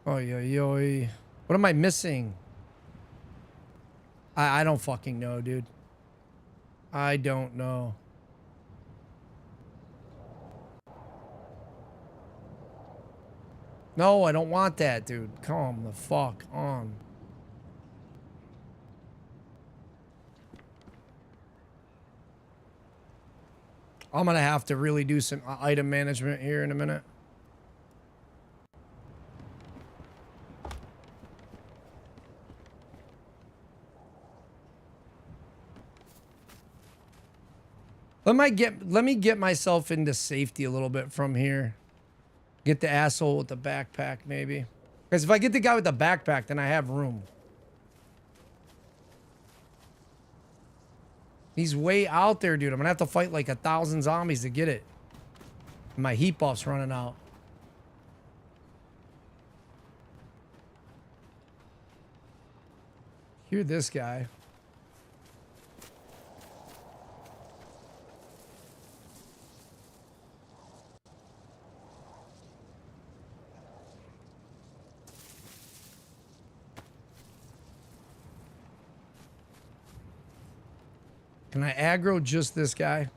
Oh, yo. What am I missing? I don't fucking know, dude. I don't know. No, I don't want that, dude. Come the fuck on. I'm gonna have to really do some item management here in a minute. Let me get myself into safety a little bit from here. Get the asshole with the backpack, maybe. Because if I get the guy with the backpack, then I have room. He's way out there, dude. I'm gonna have to fight like 1,000 zombies to get it. My heat buff's running out. Hear this guy. Can I aggro just this guy?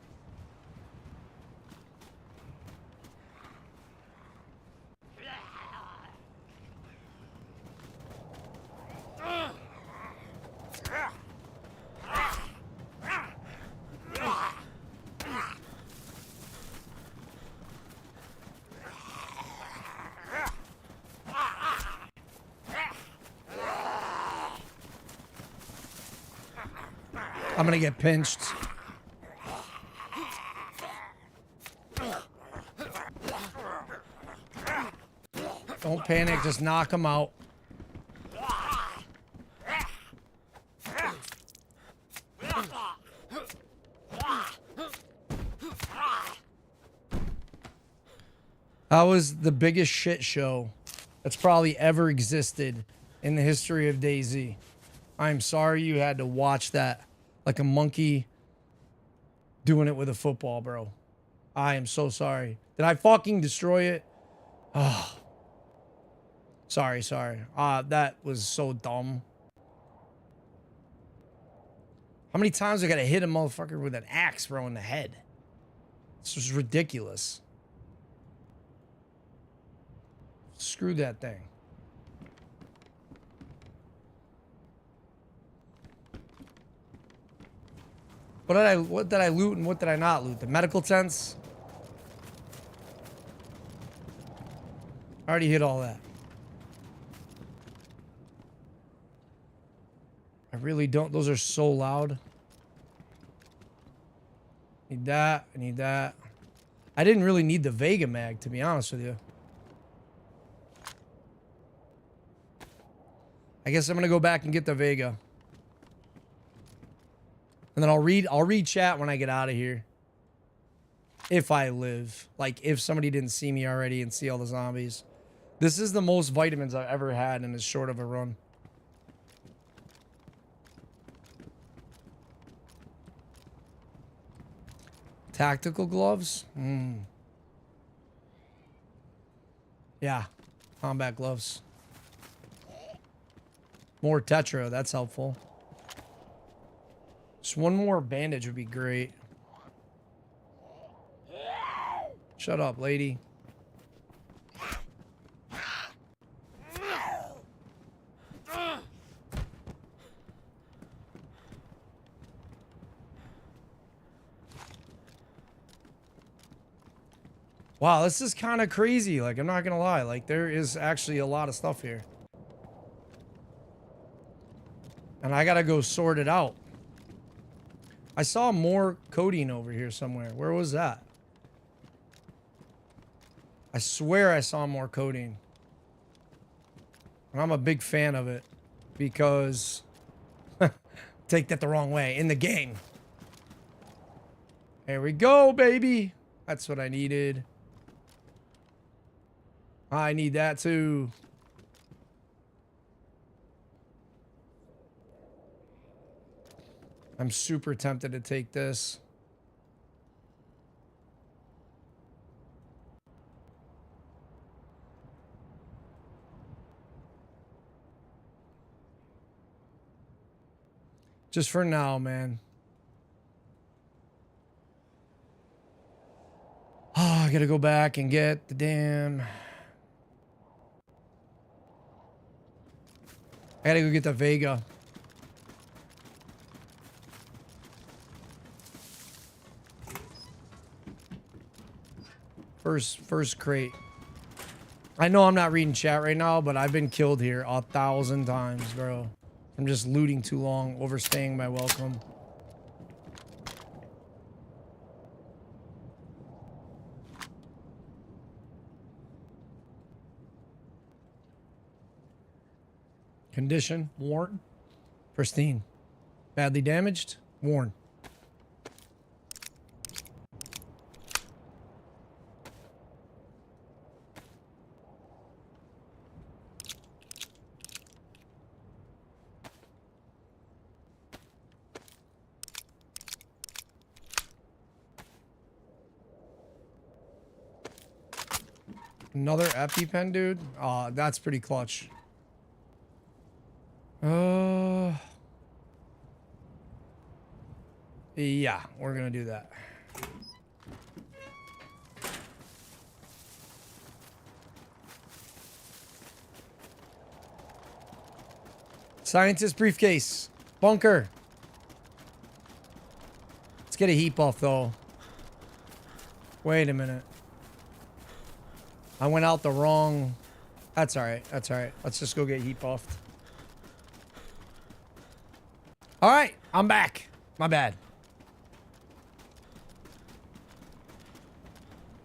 I'm gonna get pinched. Don't panic, just knock him out. That was the biggest shit show that's probably ever existed in the history of DayZ. I'm sorry you had to watch that like a monkey doing it with a football, bro. I am so sorry. Did I fucking destroy it? Oh. Sorry. That was so dumb. How many times I gotta hit a motherfucker with an axe, bro, in the head? This was ridiculous. Screw that thing. What did I loot and what did I not loot? The medical tents? I already hit all that. I really don't. Those are so loud. Need that. I need that. I didn't really need the Vega mag, to be honest with you. I guess I'm gonna go back and get the Vega. And then I'll read chat when I get out of here. If I live. Like, if somebody didn't see me already and see all the zombies. This is the most vitamins I've ever had in as short of a run. Tactical gloves? Yeah. Combat gloves. More Tetra, that's helpful. Just one more bandage would be great. Shut up, lady. Wow, this is kind of crazy. Like, I'm not gonna lie. Like, there is actually a lot of stuff here. And I gotta go sort it out. I saw more codeine over here somewhere. Where was that? I swear I saw more codeine. And I'm a big fan of it. Because... take that the wrong way. In the game. There we go, baby. That's what I needed. I need that too. I'm super tempted to take this. Just for now, man. Oh, I gotta go back and get the damn... I gotta go get the Vega. First crate. I know I'm not reading chat right now, but I've been killed here 1,000 times, bro. I'm just looting too long, overstaying my welcome. Condition, worn. Pristine. Badly damaged, worn. Another EpiPen, dude? That's pretty clutch. Yeah, we're gonna do that. Scientist briefcase. Bunker. Let's get a heat buff, though. Wait a minute. I went out the wrong... That's alright. That's alright. Let's just go get heat buffed. Alright. I'm back. My bad.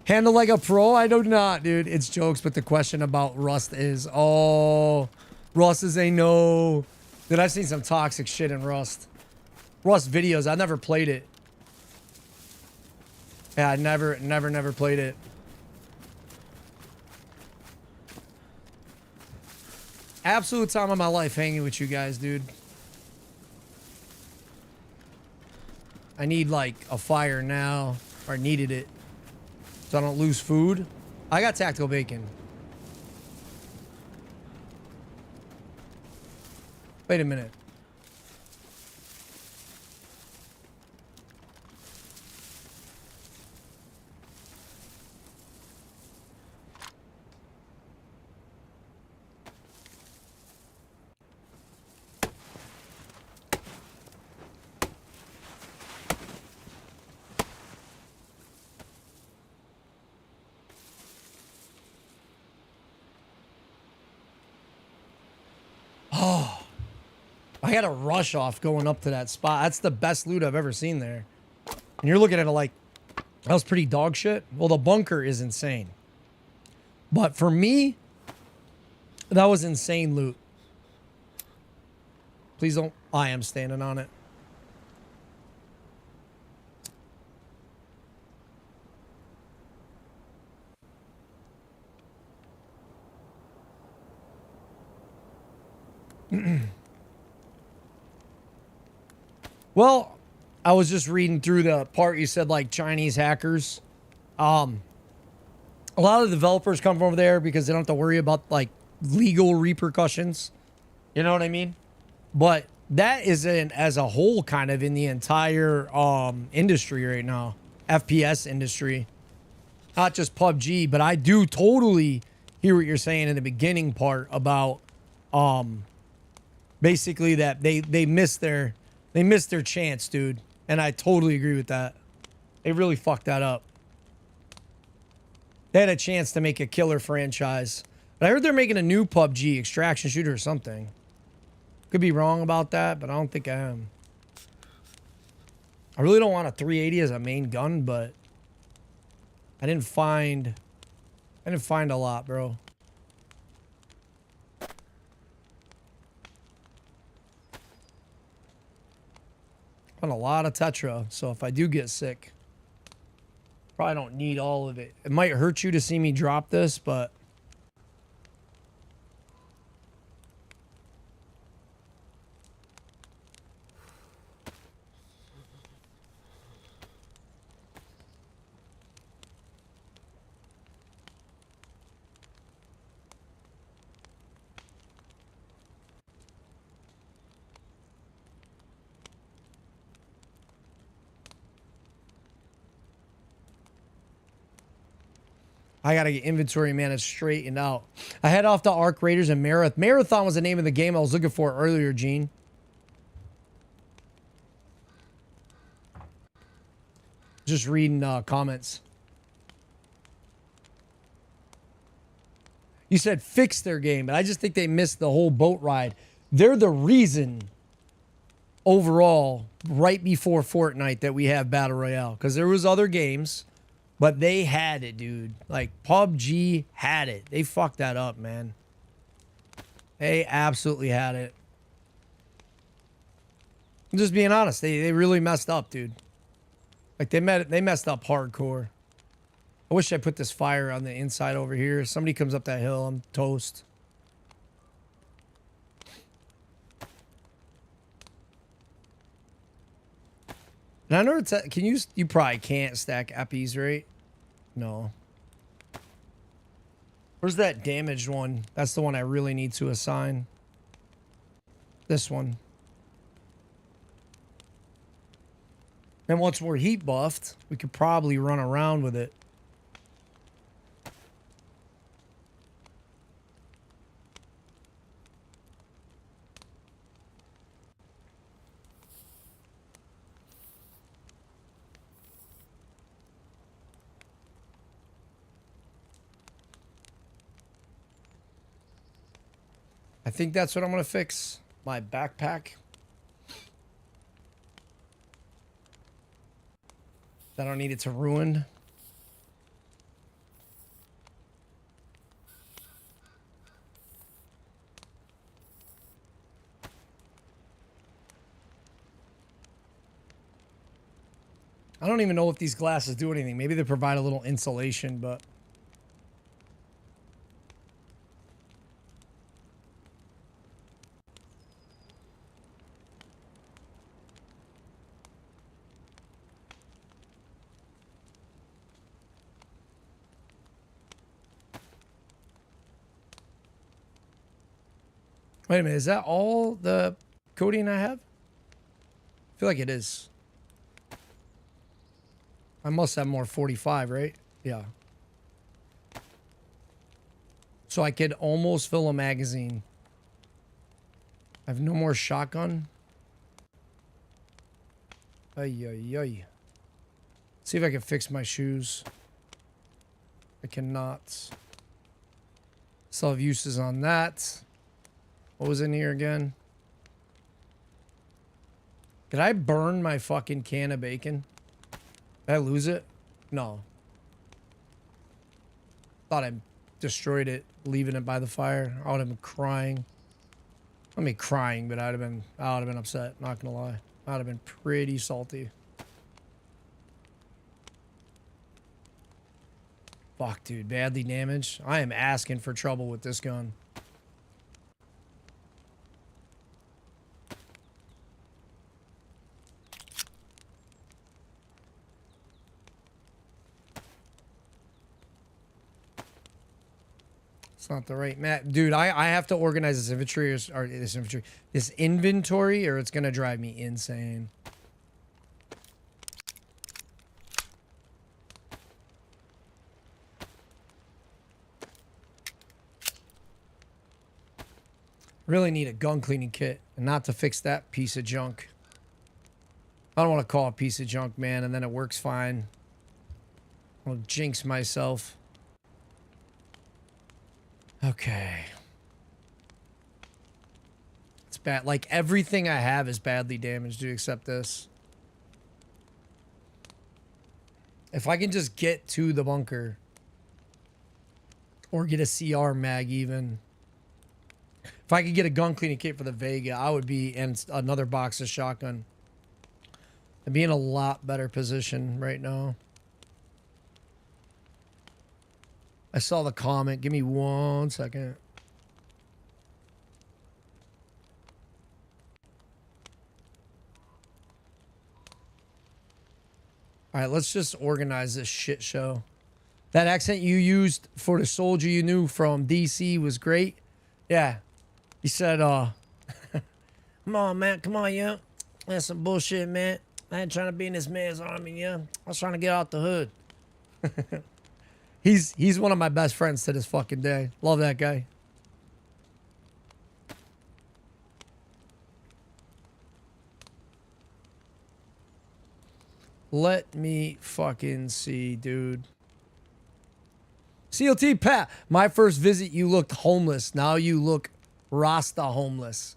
Handle like a pro? I do not, dude. It's jokes, but the question about Rust is... Oh... Rust is a no. Dude, I've seen some toxic shit in Rust. Rust videos. I never played it. Yeah, I never played it. Absolute time of my life hanging with you guys, dude. I need, like, a fire now. Or I needed it. So I don't lose food. I got tactical bacon. Wait a minute. Oh. I had a rush off going up to that spot. That's the best loot I've ever seen there. And you're looking at it like, that was pretty dog shit. Well, the bunker is insane. But for me, that was insane loot. Please don't. I am standing on it. Well, I was just reading through the part you said, like, Chinese hackers. A lot of the developers come from over there because they don't have to worry about, like, legal repercussions. You know what I mean? But that isn't as a whole kind of in the entire industry right now, FPS industry, not just PUBG. But I do totally hear what you're saying in the beginning part about basically that they missed their chance, dude. And I totally agree with that. They really fucked that up. They had a chance to make a killer franchise. But I heard they're making a new PUBG extraction shooter or something. Could be wrong about that, but I don't think I am. I really don't want a 380 as a main gun, but I didn't find a lot, bro. On a lot of Tetra, so if I do get sick, probably don't need all of it. It might hurt you to see me drop this, but I gotta get inventory managed straightened out. I head off to Arc Raiders and Marathon. Marathon was the name of the game I was looking for earlier, Gene. Just reading comments. You said fix their game, but I just think they missed the whole boat ride. They're the reason overall right before Fortnite that we have Battle Royale, because there was other games. But they had it, dude. Like, PUBG had it. They fucked that up, man. They absolutely had it. I'm just being honest. They really messed up, dude. Like, they messed up hardcore. I wish I put this fire on the inside over here. If somebody comes up that hill, I'm toast. And I know it's can you probably can't stack epis, right? No. Where's that damaged one? That's the one I really need to assign. This one. And once we're heat buffed, we could probably run around with it. I think that's what I'm going to fix. My backpack. I don't need it to ruin. I don't even know if these glasses do anything. Maybe they provide a little insulation, but... Wait a minute, is that all the codeine I have? I feel like it is. I must have more 45, right? Yeah. So I could almost fill a magazine. I have no more shotgun. Ay, ay, ay. See if I can fix my shoes. I cannot. Still have uses on that. What was in here again? Did I burn my fucking can of bacon? Did I lose it? No. Thought I destroyed it, leaving it by the fire. I would have been crying. I mean, crying, but I would have been upset. Not gonna lie, I would have been pretty salty. Fuck, dude, badly damaged. I am asking for trouble with this gun. It's not the right map. Dude, I have to organize this this inventory, or it's gonna drive me insane. Really need a gun cleaning kit, and not to fix that piece of junk. I don't want to call it a piece of junk, man, and then it works fine. I'll jinx myself. Okay. It's bad. Like, everything I have is badly damaged, dude, except this. If I can just get to the bunker, or get a CR mag even. If I could get a gun cleaning kit for the Vega, I would be, and another box of shotgun. I'd be in a lot better position right now. I saw the comment. Give me 1 second. All right, let's just organize this shit show. That accent you used for the soldier you knew from DC was great. Yeah. He said, come on, man. Come on, yeah. That's some bullshit, man. I ain't trying to be in this man's army, yeah. I was trying to get out the hood. He's one of my best friends to this fucking day. Love that guy. Let me fucking see, dude. CLT Pat, my first visit, you looked homeless. Now you look Rasta homeless.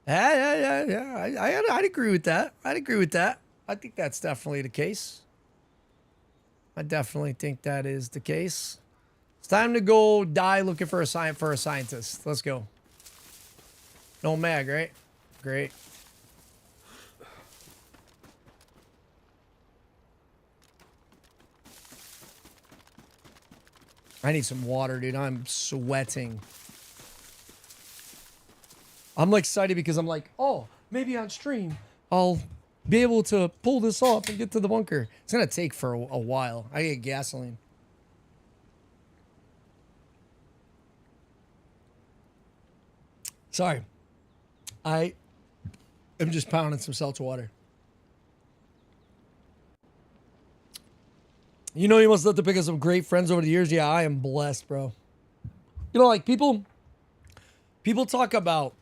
Yeah. I'd agree with that. I'd agree with that. I think that's definitely the case. I definitely think that is the case. It's time to go die looking for a scientist. Let's go. No mag, right? Great. I need some water, dude. I'm sweating. I'm excited because I'm like, oh, maybe on stream I'll be able to pull this off and get to the bunker. It's going to take for a while. I get gasoline. Sorry. I am just pounding some seltzer water. You know, you must have to pick up some great friends over the years. Yeah, I am blessed, bro. You know, like people talk about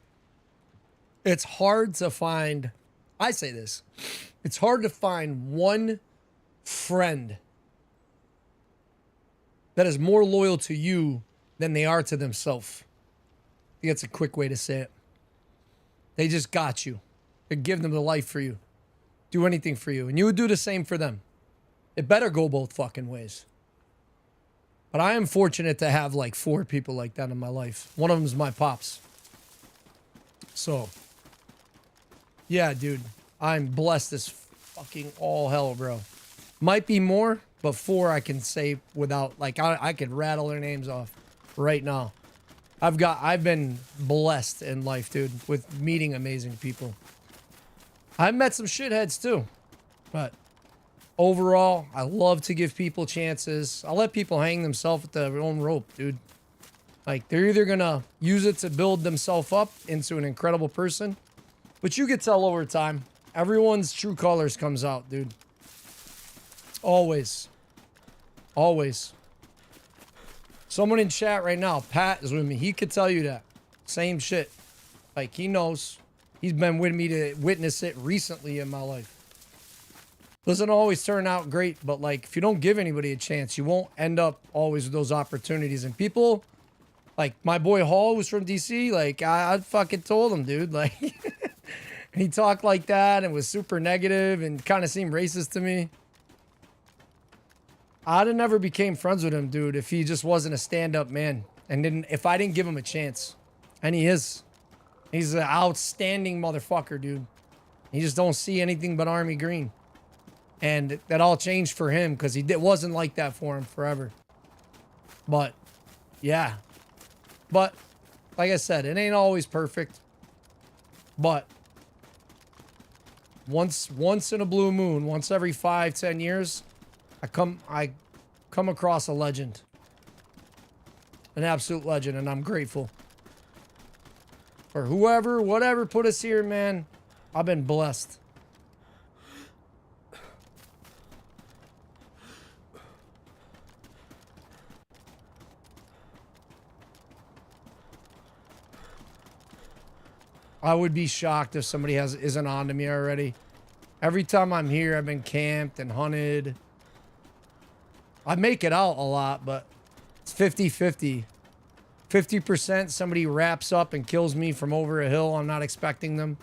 it's hard to find, I say this, it's hard to find one friend that is more loyal to you than they are to themselves. I think that's a quick way to say it. They just got you. They give them the life for you. Do anything for you. And you would do the same for them. It better go both fucking ways. But I am fortunate to have like 4 people like that in my life. One of them is my pops. So, yeah, dude. I'm blessed as fucking all hell, bro. Might be more, but 4 I can say without, like, I could rattle their names off right now. I've been blessed in life, dude, with meeting amazing people. I've met some shitheads too, but overall, I love to give people chances. I let people hang themselves with their own rope, dude. Like, they're either going to use it to build themselves up into an incredible person, but you could tell over time, everyone's true colors comes out, dude. Always. Always. Someone in chat right now, Pat is with me. He could tell you that. Same shit. Like, he knows. He's been with me to witness it recently in my life. Doesn't always turn out great, but like, if you don't give anybody a chance, you won't end up always with those opportunities. And people, like my boy Hall was from DC, like I fucking told him, dude, like, and he talked like that and was super negative and kind of seemed racist to me. I'd have never became friends with him, dude, if he just wasn't a stand-up man and if I didn't give him a chance. And he is. He's an outstanding motherfucker, dude. He just don't see anything but army green. And that all changed for him because wasn't like that for him forever. But, yeah. But, like I said, it ain't always perfect. But, once in a blue moon, once every 5-10 years, I come across a legend. an absolute legend, and I'm grateful. For whoever, whatever put us here, man. I've been blessed. I would be shocked if somebody isn't on to me already. Every time I'm here, I've been camped and hunted. I make it out a lot, but it's 50-50. 50% somebody wraps up and kills me from over a hill. I'm not expecting them.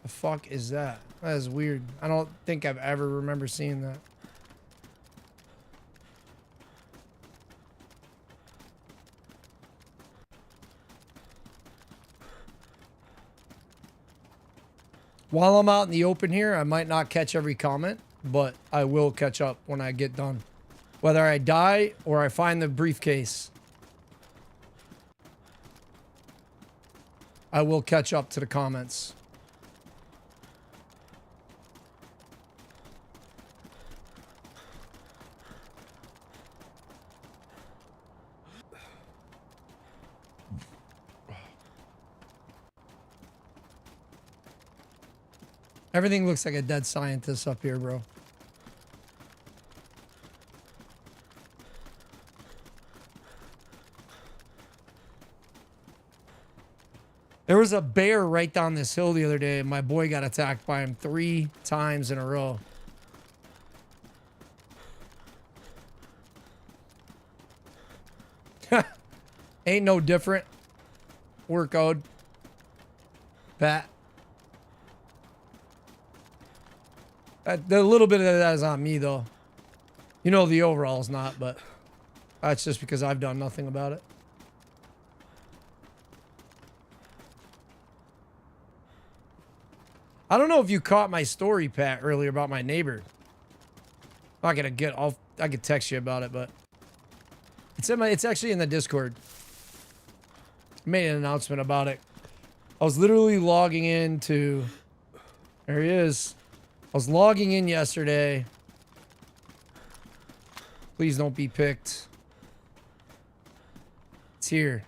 The fuck is that? That is weird. I don't think I've ever remember seeing that. While I'm out in the open here, I might not catch every comment, but I will catch up when I get done. Whether I die or I find the briefcase, I will catch up to the comments. Everything looks like a dead scientist up here, bro. There was a bear right down this hill the other day, and my boy got attacked by him 3 times in a row. Ain't no different. Workload. Pat. The little bit of that is on me, though. You know the overall's not, but that's just because I've done nothing about it. I don't know if you caught my story, Pat, earlier about my neighbor. I'm not gonna get off. I could text you about it, but it's actually in the Discord. I made an announcement about it. I was literally logging into. There he is. I was logging in yesterday. Please don't be picked. It's here.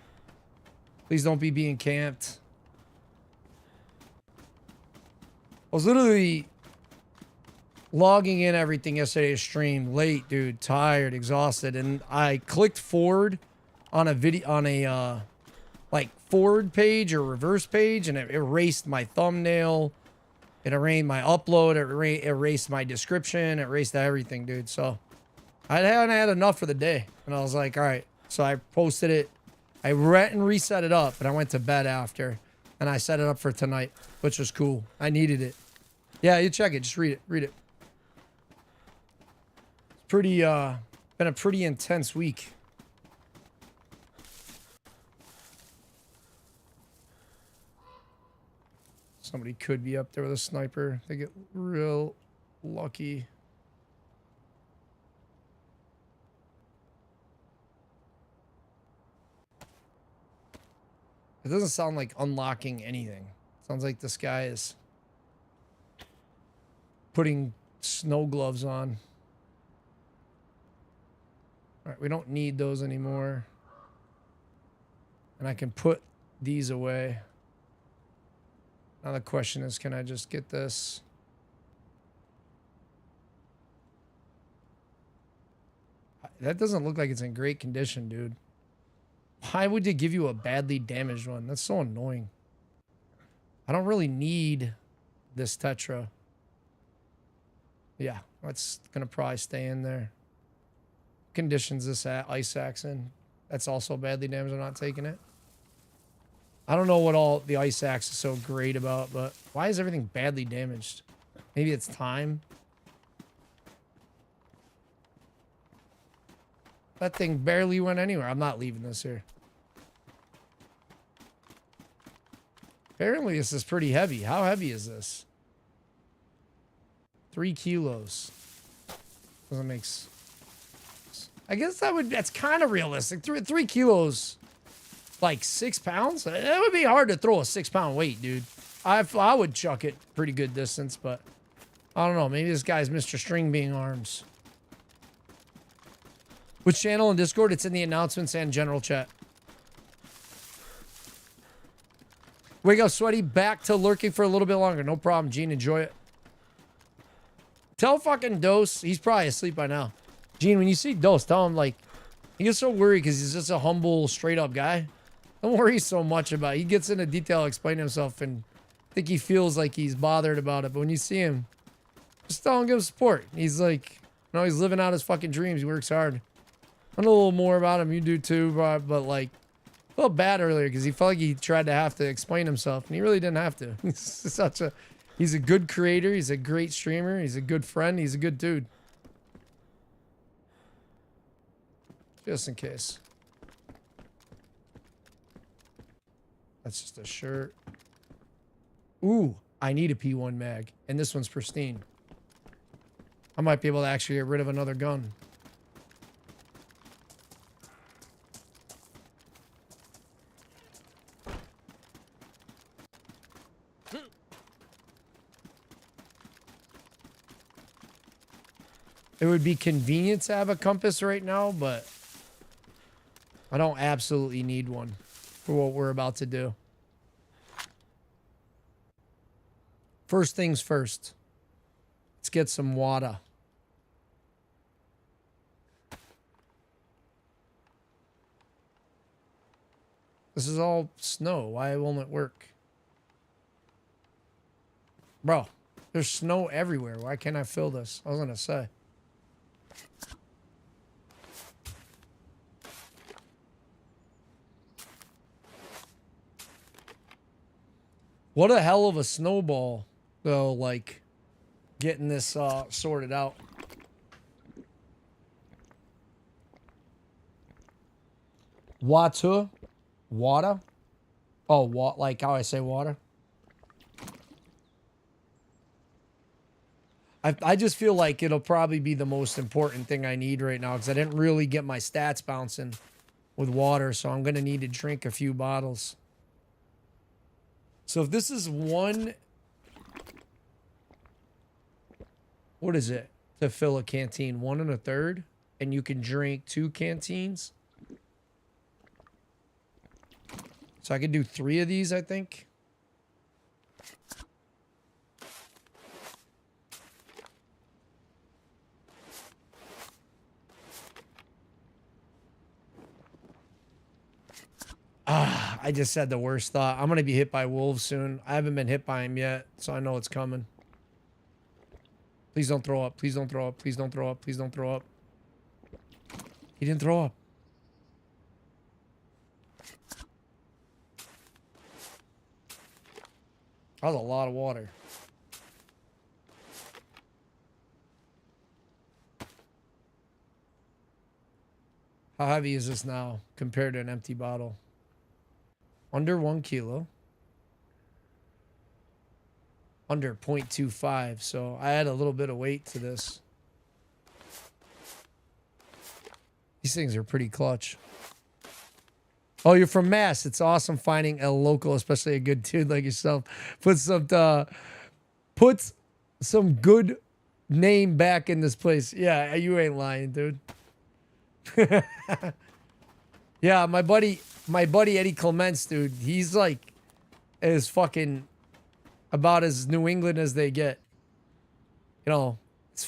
Please don't be being camped. I was literally logging in everything yesterday to stream late, dude, tired, exhausted, and I clicked forward on a video on a like forward page or reverse page, and it erased my thumbnail. It erased my upload. It erased my description. It erased everything, dude. So I hadn't had enough for the day, and I was like, all right. So I posted it. I reset it up, and I went to bed after, and I set it up for tonight, which was cool. I needed it. Yeah, you check it. Just read it. Read it. It's pretty, been a pretty intense week. Somebody could be up there with a sniper. They get real lucky. It doesn't sound like unlocking anything. Sounds like this guy is putting snow gloves on. All right, we don't need those anymore. And I can put these away. Now the question is, can I just get this? That doesn't look like it's in great condition, dude. Why would they give you a badly damaged one? That's so annoying. I don't really need this Tetra. Yeah, that's gonna probably stay in there. Conditions this ice axe in. That's also badly damaged. I'm not taking it. I don't know what all the ice axe is so great about, but why is everything badly damaged? Maybe it's time. That thing barely went anywhere. I'm not leaving this here. Apparently this is pretty heavy. How heavy is this? 3 kilos. Doesn't make sense. I guess that's kind of realistic. 3 kilos, like 6 pounds? That would be hard to throw a 6-pound weight, dude. I would chuck it pretty good distance, but I don't know. Maybe this guy's Mr. String Bean Arms. Which channel in Discord? It's in the announcements and general chat. Wake up, Sweaty. Back to lurking for a little bit longer. No problem, Gene. Enjoy it. Tell fucking Dose. He's probably asleep by now. Gene, when you see Dose, tell him, like, he gets so worried because he's just a humble, straight-up guy. Don't worry so much about it. He gets into detail, explain himself, and I think he feels like he's bothered about it. But when you see him, just tell him, give him support. He's like, you know, he's living out his fucking dreams. He works hard. I know a little more about him. You do too, but like, I felt bad earlier because he felt like he tried to have to explain himself, and he really didn't have to. He's a good creator. He's a great streamer. He's a good friend. He's a good dude. Just in case. That's just a shirt. Ooh, I need a P1 mag, and this one's pristine. I might be able to actually get rid of another gun. It would be convenient to have a compass right now, but I don't absolutely need one for what we're about to do. First things first. Let's get some water. This is all snow. Why won't it work? Bro, there's snow everywhere. Why can't I fill this? I was gonna say. What a hell of a snowball, though, like, getting this sorted out. Water? Water? Oh, like how I say water? I just feel like it'll probably be the most important thing I need right now because I didn't really get my stats bouncing with water, so I'm going to need to drink a few bottles. So if this is one, what is it to fill a canteen? 1 1/3, and you can drink 2 canteens. So I could do 3 of these, I think. I just said the worst thought. I'm going to be hit by wolves soon. I haven't been hit by him yet, so I know it's coming. Please don't throw up. Please don't throw up. Please don't throw up. Please don't throw up. He didn't throw up. That was a lot of water. How heavy is this now compared to an empty bottle? Under 1 kilo. Under 0.25. So I add a little bit of weight to this. These things are pretty clutch. Oh, you're from Mass. It's awesome finding a local, especially a good dude like yourself. Put some good name back in this place. Yeah, you ain't lying, dude. Yeah, my buddy Eddie Clements, dude, he's like as fucking about as New England as they get. You know,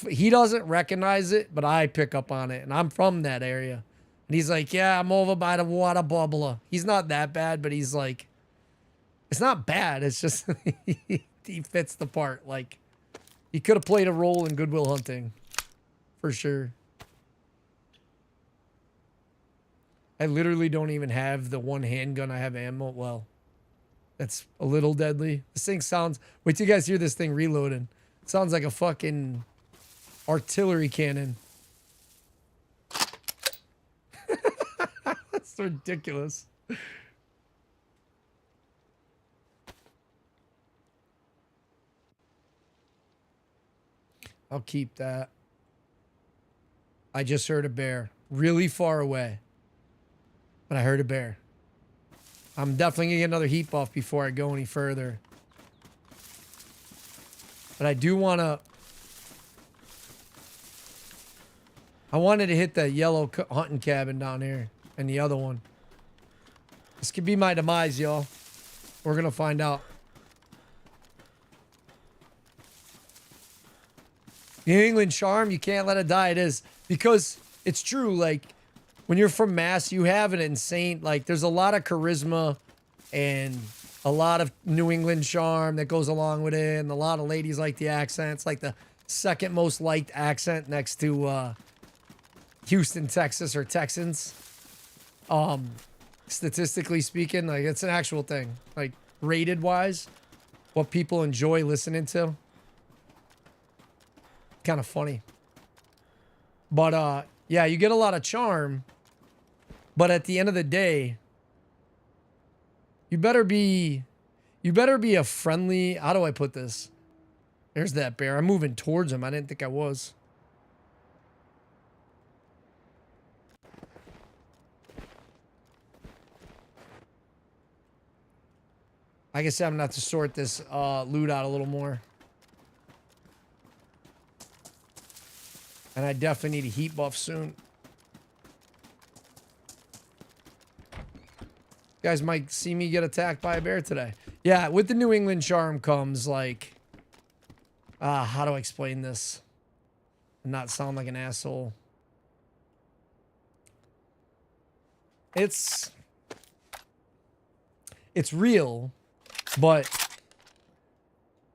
he doesn't recognize it, but I pick up on it, and I'm from that area. And he's like, yeah, I'm over by the water bubbler. He's not that bad, but he's like, it's not bad. It's just he fits the part. Like, he could have played a role in Good Will Hunting, for sure. I literally don't even have the one handgun. I have ammo. Well, that's a little deadly. This thing sounds... Wait till you guys hear this thing reloading. It sounds like a fucking artillery cannon. That's ridiculous. I'll keep that. I just heard a bear really far away. But I heard a bear. I'm definitely going to get another heat buff before I go any further. But I do want to I wanted to hit that yellow hunting cabin down here and the other one. This could be my demise, y'all. We're going to find out. New England charm, you can't let it die. It is. Because it's true, like, when you're from Mass, you have an insane, like, there's a lot of charisma and a lot of New England charm that goes along with it. And a lot of ladies like the accent. It's like the second most liked accent next to Houston, Texas, or Texans. Statistically speaking, like, it's an actual thing. Like, rated-wise, what people enjoy listening to. Kind of funny. But, yeah, you get a lot of charm. But at the end of the day, you better be a friendly, how do I put this? There's that bear. I'm moving towards him. I didn't think I was. I guess I'm gonna have to sort this loot out a little more. And I definitely need a heat buff soon. You guys might see me get attacked by a bear today. Yeah, with the New England charm comes like... how do I explain this? And not sound like an asshole. It's real, but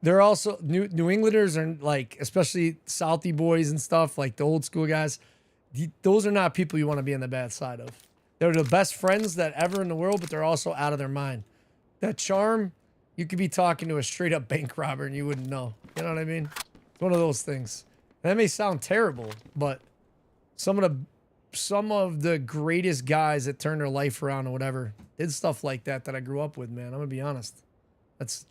they're also New Englanders are like, especially Southie boys and stuff, like the old school guys. Those are not people you want to be on the bad side of. They're the best friends that ever in the world, but they're also out of their mind. That charm, you could be talking to a straight up bank robber and you wouldn't know. You know what I mean? It's one of those things. That may sound terrible, but some of the greatest guys that turned their life around or whatever did stuff like that I grew up with, man. I'm gonna be honest. That's a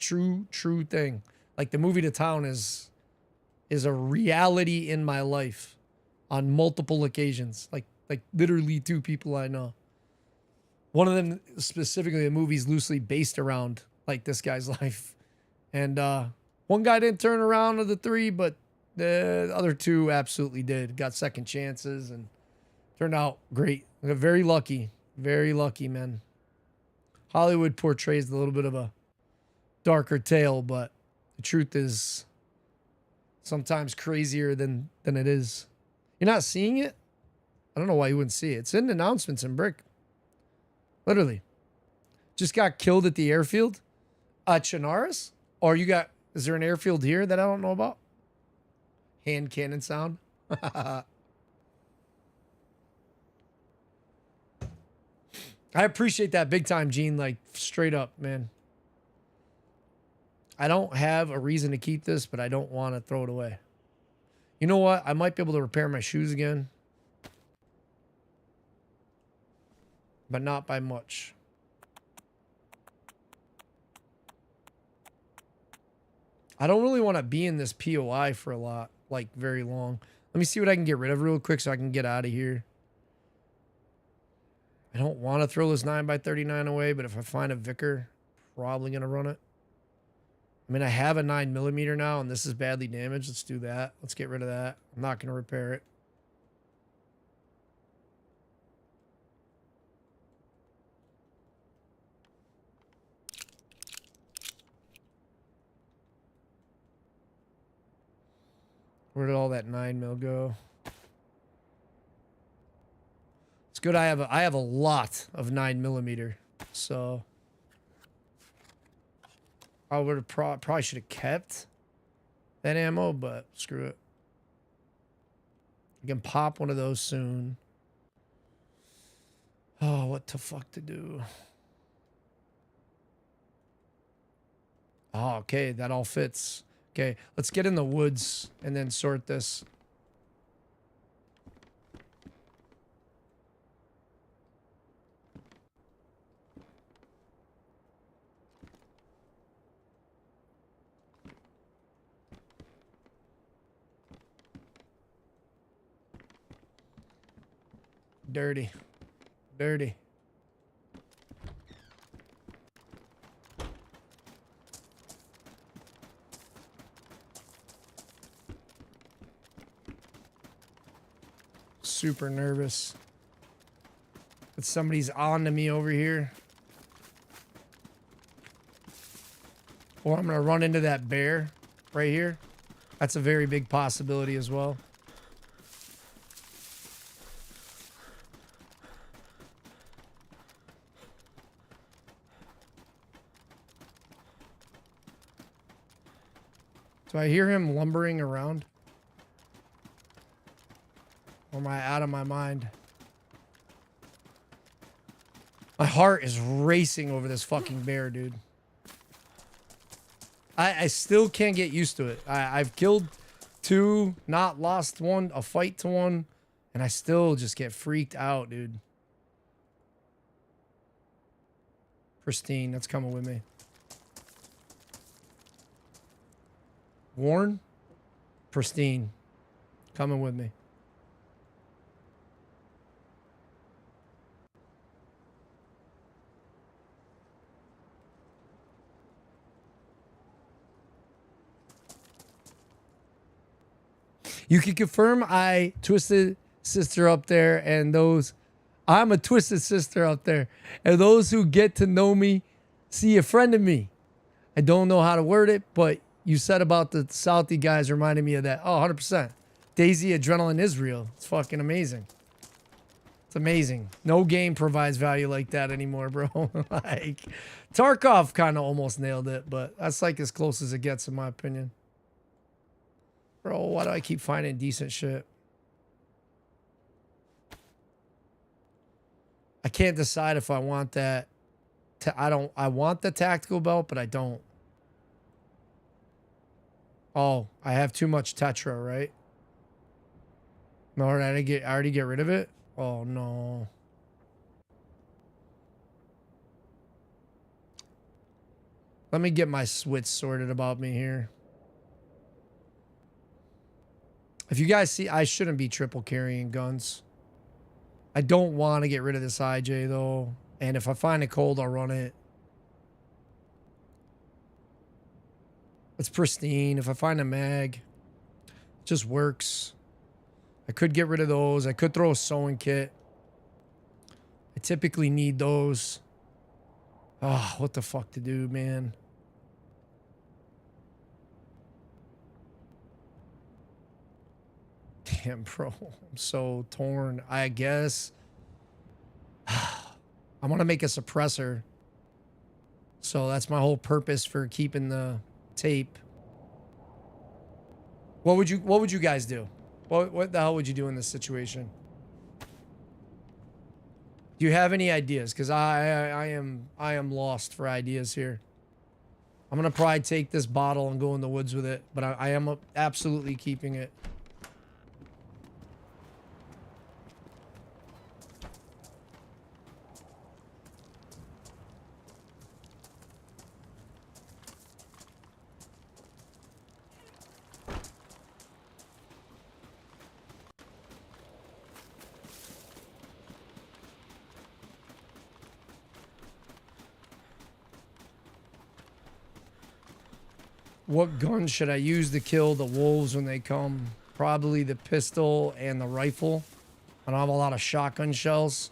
true thing. Like the movie The Town is a reality in my life on multiple occasions. Like literally 2 people I know. One of them specifically, the movie's loosely based around like this guy's life. And one guy didn't turn around of the 3, but the other 2 absolutely did. Got second chances and turned out great. Very lucky. Very lucky, man. Hollywood portrays a little bit of a darker tale, but the truth is sometimes crazier than it is. You're not seeing it? I don't know why you wouldn't see it. It's in announcements in Brick. Literally. Just got killed at the airfield. Chinaris? Or is there an airfield here that I don't know about? Hand cannon sound. I appreciate that big time, Gene. Like, straight up, man. I don't have a reason to keep this, but I don't want to throw it away. You know what? I might be able to repair my shoes again. But not by much. I don't really want to be in this POI for a lot, like very long. Let me see what I can get rid of real quick so I can get out of here. I don't want to throw this 9x39 away, but if I find a Vicar, probably going to run it. I mean, I have a 9mm now, and this is badly damaged. Let's do that. Let's get rid of that. I'm not going to repair it. Where did all that 9mm go? It's good I have a lot of 9mm, so I would have probably should have kept that ammo, but screw it. I can pop one of those soon. Oh, what the fuck to do? Oh, okay, that all fits. Okay, let's get in the woods and then sort this. Dirty. Dirty. super nervous that somebody's on to me over here. Or I'm going to run into that bear right here. That's a very big possibility as well. Do I hear him lumbering around? Or am I out of my mind? My heart is racing over this fucking bear, dude. I still can't get used to it. I've killed 2, not lost 1, a fight to 1, and I still just get freaked out, dude. Pristine, that's coming with me. Warren? Pristine. Coming with me. You can confirm I twisted sister up there, and those I'm a twisted sister up there. And those who get to know me see a friend of me. I don't know how to word it, but you said about the Southie guys reminded me of that. Oh, 100%. DayZ adrenaline is real. It's fucking amazing. It's amazing. No game provides value like that anymore, bro. Like, Tarkov kind of almost nailed it, but that's like as close as it gets in my opinion. Bro, why do I keep finding decent shit? I can't decide if I want that. I want the tactical belt, but I don't. Oh, I have too much Tetra, right? No, I already get rid of it? Oh, no. Let me get my switch sorted about me here. If you guys see, I shouldn't be triple carrying guns. I don't want to get rid of this IJ, though. And if I find it cold, I'll run it. It's pristine. If I find a mag, it just works. I could get rid of those. I could throw a sewing kit. I typically need those. Ah, what the fuck to do, man? Damn, bro. I'm so torn. I guess I'm gonna make a suppressor. So that's my whole purpose for keeping the tape. What would you guys do? What the hell would you do in this situation? Do you have any ideas? Because I am lost for ideas here. I'm gonna probably take this bottle and go in the woods with it, but I am absolutely keeping it. What gun should I use to kill the wolves when they come? Probably the pistol and the rifle. I don't have a lot of shotgun shells.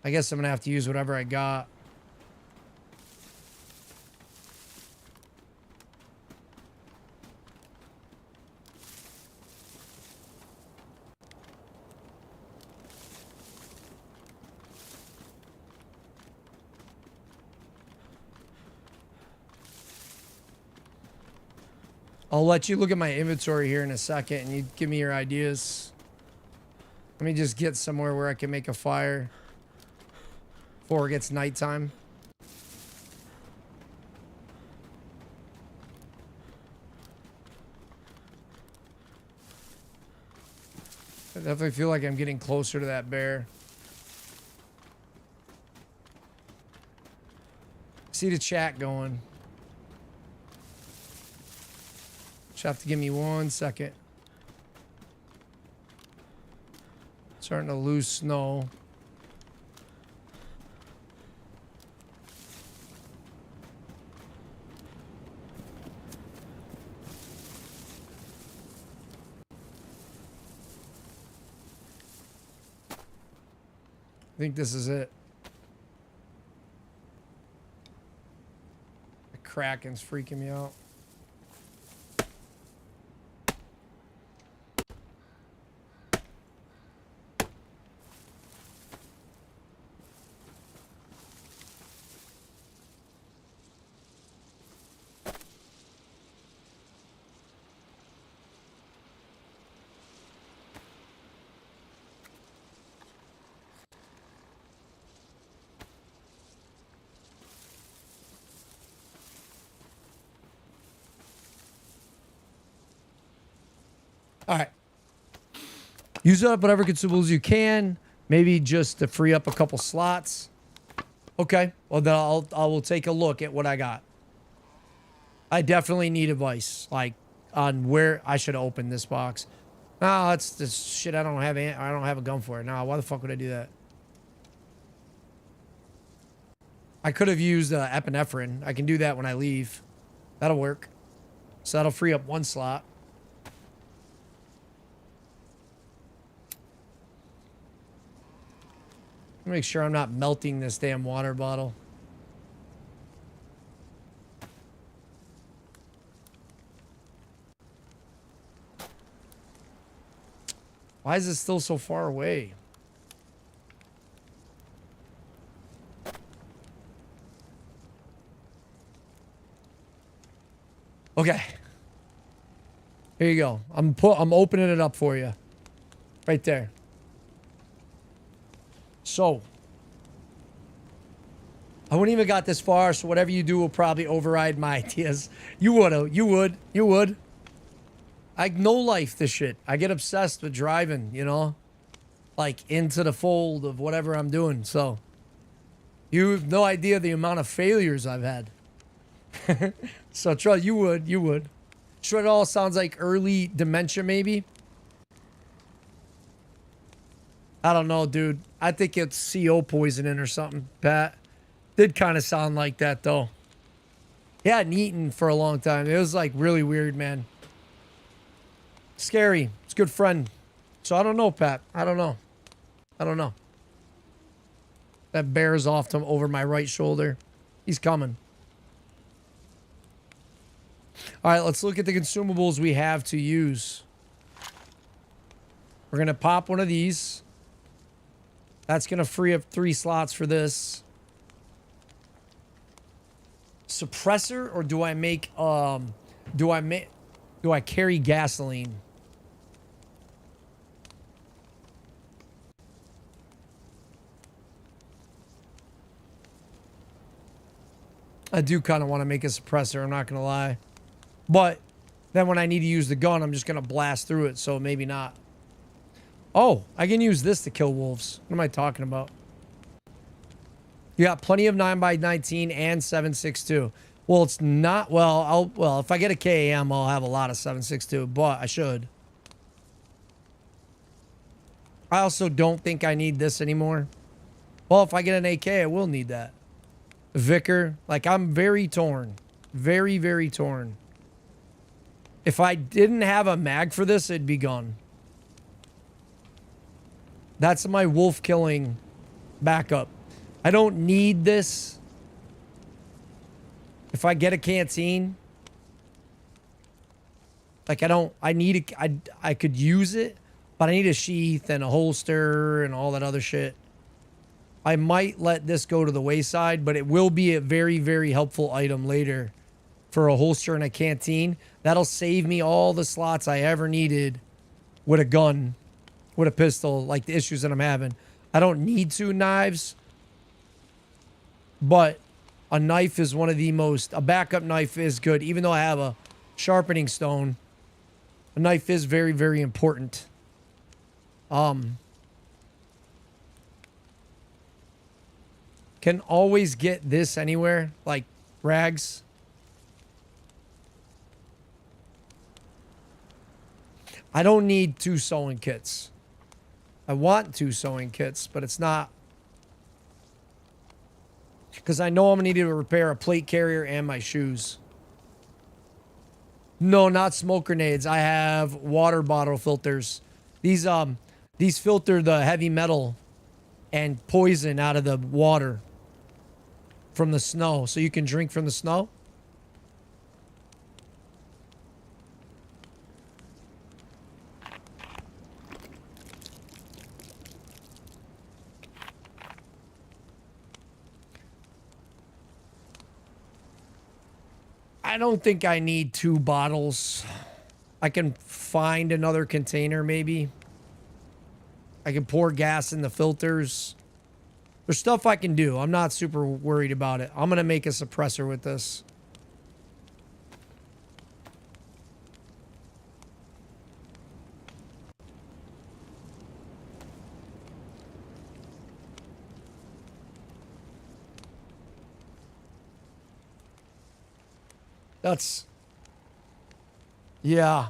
I guess I'm gonna have to use whatever I got. I'll let you look at my inventory here in a second and you give me your ideas. Let me just get somewhere where I can make a fire before it gets nighttime. I definitely feel like I'm getting closer to that bear. See the chat going. Just have to give me 1 second. Starting to lose snow. think this is it. The Kraken's freaking me out. All right. Use up whatever consumables you can. Maybe just to free up a couple slots. Okay. Well, then I will take a look at what I got. I definitely need advice, like on where I should open this box. No, that's this shit. I don't have a gun for it. No, why the fuck would I do that? I could have used epinephrine. I can do that when I leave. That'll work. So that'll free up one slot. Make sure I'm not melting this damn water bottle. Why is it still so far away? Okay. Here you go. I'm opening it up for you. Right there. So, I wouldn't even got this far, so whatever you do will probably override my ideas. You would. I know life this shit. I get obsessed with driving, you know? Like, into the fold of whatever I'm doing, so. You have no idea the amount of failures I've had. So, trust, you would. Sure, it all sounds like early dementia, maybe? I don't know, dude. I think it's CO poisoning or something, Pat. Did kind of sound like that, though. He hadn't eaten for a long time. It was, like, really weird, man. Scary. It's a good friend. So, I don't know, Pat. I don't know. That bear's off over my right shoulder. He's coming. All right, let's look at the consumables we have to use. We're going to pop one of these. That's going to free up 3 slots for this. Suppressor, or do I make do I carry gasoline? I do kind of want to make a suppressor, I'm not going to lie. But then when I need to use the gun, I'm just going to blast through it, so maybe not. Oh, I can use this to kill wolves. What am I talking about? You got plenty of 9x19 and 7.62. Well, it's not... Well, if I get a KAM, I'll have a lot of 7.62, but I should. I also don't think I need this anymore. Well, if I get an AK, I will need that. Vicar. Like, I'm very torn. Very, very torn. If I didn't have a mag for this, it'd be gone. That's my wolf killing backup. I don't need this. If I get a canteen, like I could use it, but I need a sheath and a holster and all that other shit. I might let this go to the wayside, but it will be a very, very helpful item later for a holster and a canteen. That'll save me all the slots I ever needed with a gun, with a pistol, like the issues that I'm having. I don't need 2 knives, but a knife is one of the most... A backup knife is good. Even though I have a sharpening stone, a knife is very, very important. Can always get this anywhere, like rags. I don't need 2 sewing kits. I want 2 sewing kits, but it's not... Because I know I'm going to need to repair a plate carrier and my shoes. No, not smoke grenades. I have water bottle filters. These filter the heavy metal and poison out of the water from the snow, so you can drink from the snow. I don't think I need 2 bottles. I can find another container, maybe. I can pour gas in the filters. There's stuff I can do. I'm not super worried about it. I'm going to make a suppressor with this. That's... yeah.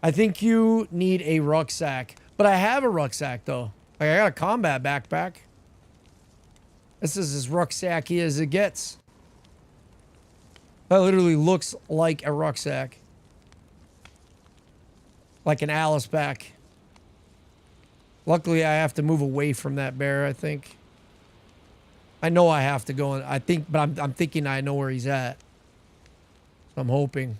I think you need a rucksack. But I have a rucksack, though. Like, I got a combat backpack. This is as rucksacky as it gets. That literally looks like a rucksack. Like an Alice pack. Luckily, I have to move away from that bear, I think. I know I have to go, I think, but I'm thinking I know where he's at. I'm hoping.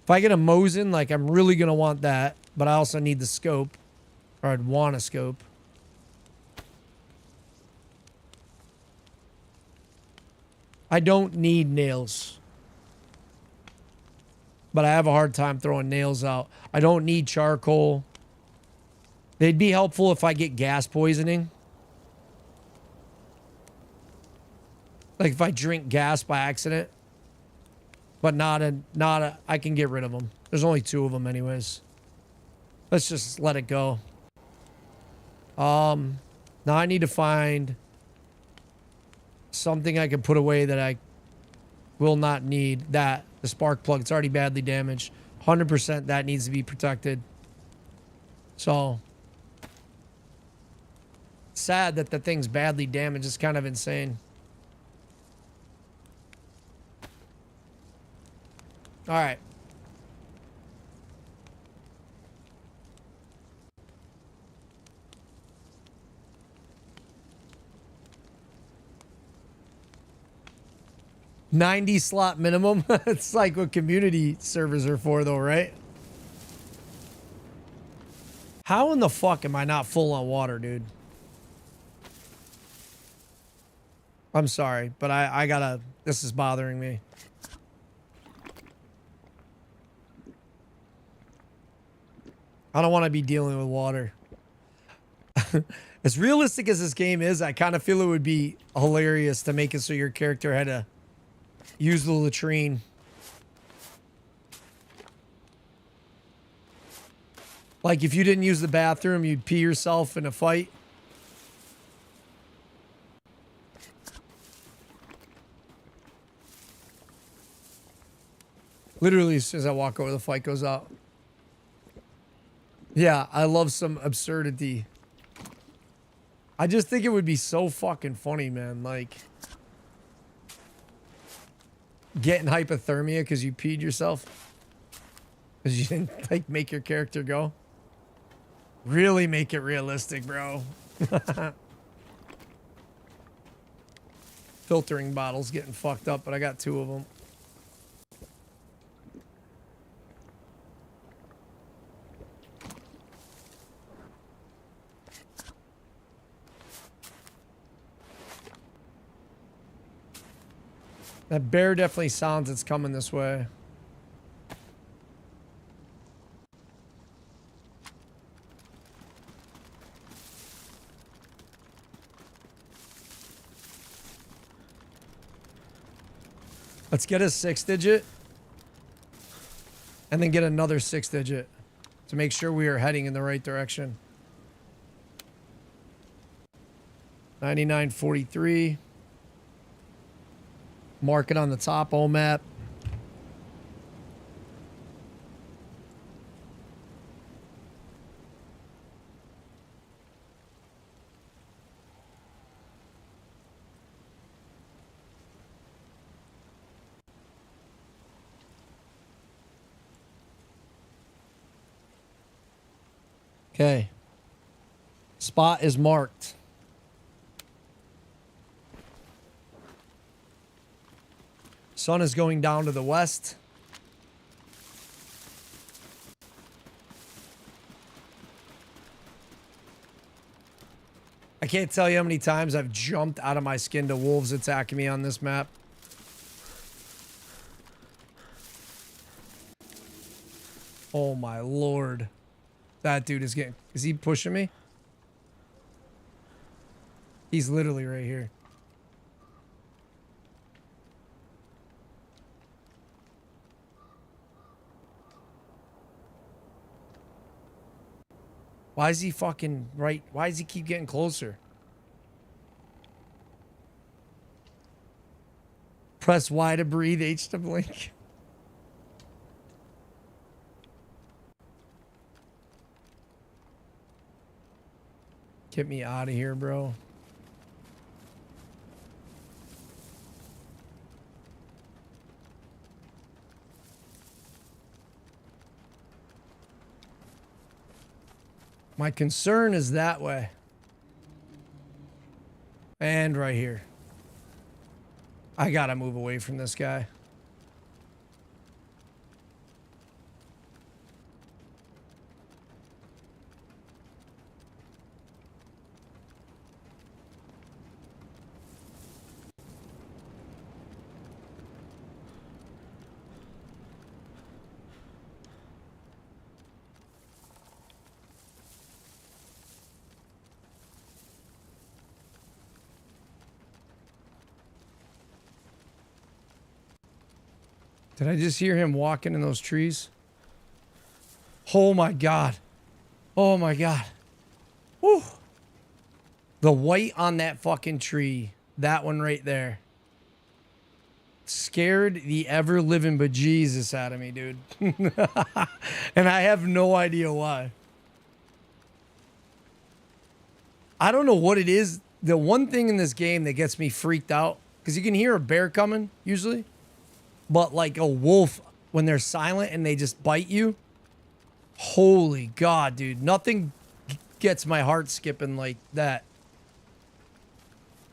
If I get a Mosin, like, I'm really going to want that. But I also need the scope. Or I'd want a scope. I don't need nails. But I have a hard time throwing nails out. I don't need charcoal. They'd be helpful if I get gas poisoning. Like if I drink gas by accident. But not a, I can get rid of them. There's only 2 of them anyways. Let's just let it go. Now I need to find something I can put away that I will not need. That, the spark plug, it's already badly damaged. 100% that needs to be protected. So, sad that the thing's badly damaged. It's kind of insane. All right. $90 slot minimum. It's like what community servers are for, though, right? How in the fuck am I not full on water, dude? I'm sorry, but I gotta... this is bothering me. I don't want to be dealing with water. As realistic as this game is, I kind of feel it would be hilarious to make it so your character had to use the latrine. Like if you didn't use the bathroom, you'd pee yourself in a fight. Literally, as soon as I walk over, the fight goes out. Yeah, I love some absurdity. I just think it would be so fucking funny, man. Like, getting hypothermia because you peed yourself. Because you didn't, like, make your character go. Really make it realistic, bro. Filtering bottles getting fucked up, but I got 2 of them. That bear definitely sounds it's coming this way. Let's get a 6-digit. And then get another 6-digit. To make sure we are heading in the right direction. 9943. Mark it on the top O map. Okay. Spot is marked. Sun is going down to the west. I can't tell you how many times I've jumped out of my skin to wolves attacking me on this map. Oh my lord. That dude is getting... Is he pushing me? He's literally right here. Why is he fucking right? Why does he keep getting closer? Press Y to breathe, H to blink. Get me out of here, bro. My concern is that way. And right here. I gotta move away from this guy. Did I just hear him walking in those trees? Oh my god. Oh my god. Woo. The white on that fucking tree. That one right there. Scared the ever-living bejesus out of me, dude. And I have no idea why. I don't know what it is. The one thing in this game that gets me freaked out, because you can hear a bear coming, usually. But like a wolf, when they're silent and they just bite you. Holy God, dude. Nothing gets my heart skipping like that.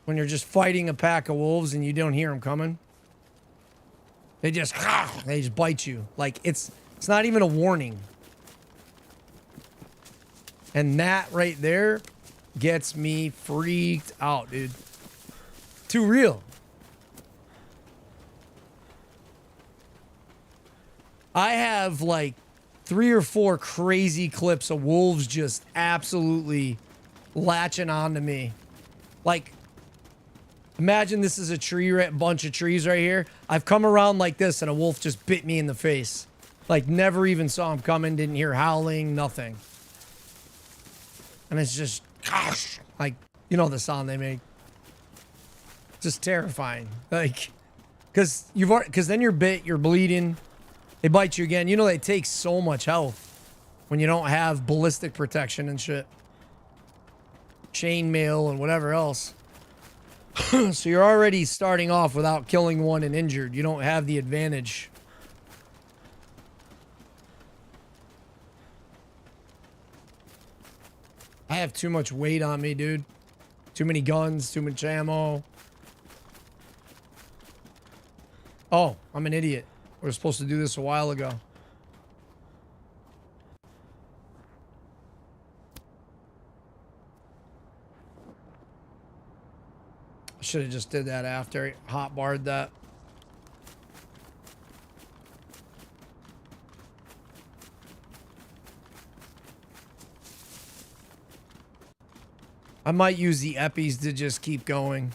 When you're just fighting a pack of wolves and you don't hear them coming. They just bite you. Like it's not even a warning. And that right there gets me freaked out, dude. Too real. I have like 3 or 4 crazy clips of wolves just absolutely latching onto me. Like, imagine this is a bunch of trees right here. I've come around like this and a wolf just bit me in the face. Like, never even saw him coming, didn't hear howling, nothing. And it's just, gosh, like, you know the sound they make. Just terrifying. Like, because then you're bit, you're bleeding. They bite you again. You know they take so much health when you don't have ballistic protection and shit. Chainmail and whatever else. So you're already starting off without killing one and injured. You don't have the advantage. I have too much weight on me, dude. Too many guns, too much ammo. Oh, I'm an idiot. We were supposed to do this a while ago. I should have just did that after. Hotbarred that. I might use the eppies to just keep going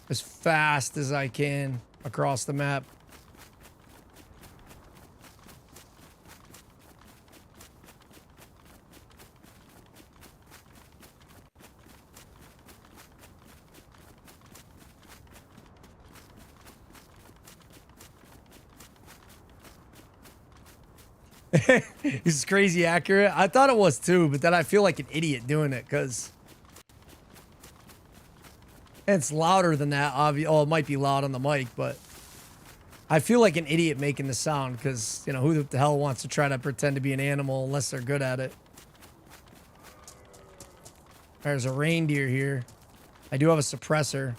as fast as I can across the map. It's crazy accurate. I thought it was too, but then I feel like an idiot doing it because it's louder than that. Oh, it might be loud on the mic, but I feel like an idiot making the sound because, you know, who the hell wants to try to pretend to be an animal unless they're good at it? There's a reindeer here. I do have a suppressor.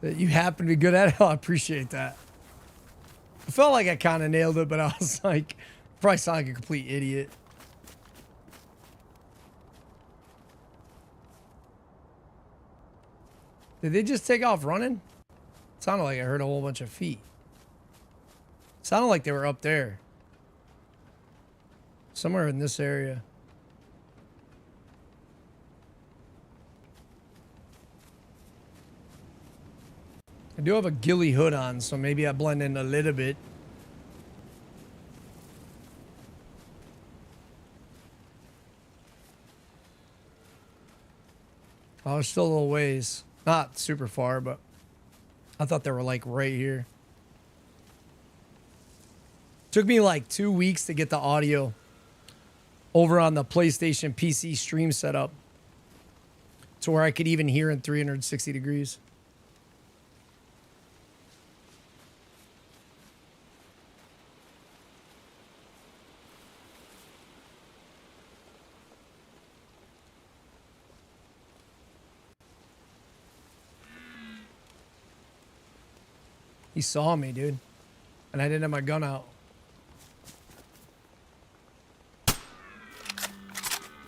That you happen to be good at it. Oh, I appreciate that. I felt like I kind of nailed it, but I was like, probably sound like a complete idiot. Did they just take off running? Sounded like I heard a whole bunch of feet. Sounded like they were up there. Somewhere in this area. I do have a ghillie hood on, so maybe I blend in a little bit. Oh, there's still a little ways. Not super far, but I thought they were like right here. Took me like 2 weeks to get the audio over on the PlayStation PC stream setup to where I could even hear in 360 degrees. He saw me, dude. And I didn't have my gun out.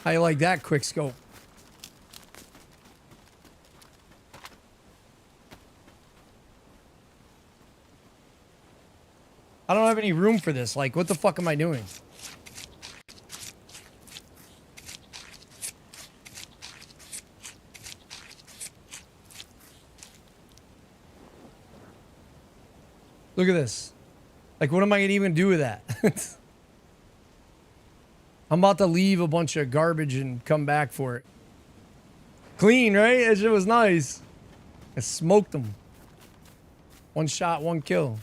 How you like that quick scope? I don't have any room for this. Like, what the fuck am I doing? Look at this. Like, what am I going to even do with that? I'm about to leave a bunch of garbage and come back for it. Clean, right? That shit was nice. I smoked them. One shot, one kill.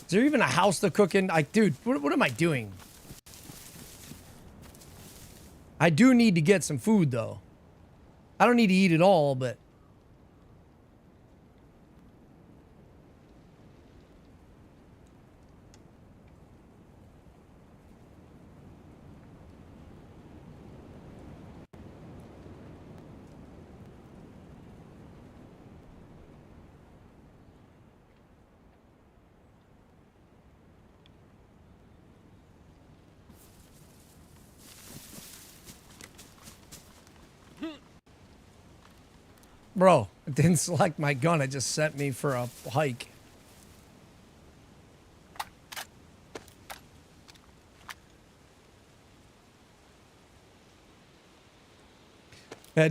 Is there even a house to cook in? Like, dude, what am I doing? I do need to get some food, though. I don't need to eat it all, but... Bro, it didn't select my gun. It just sent me for a hike.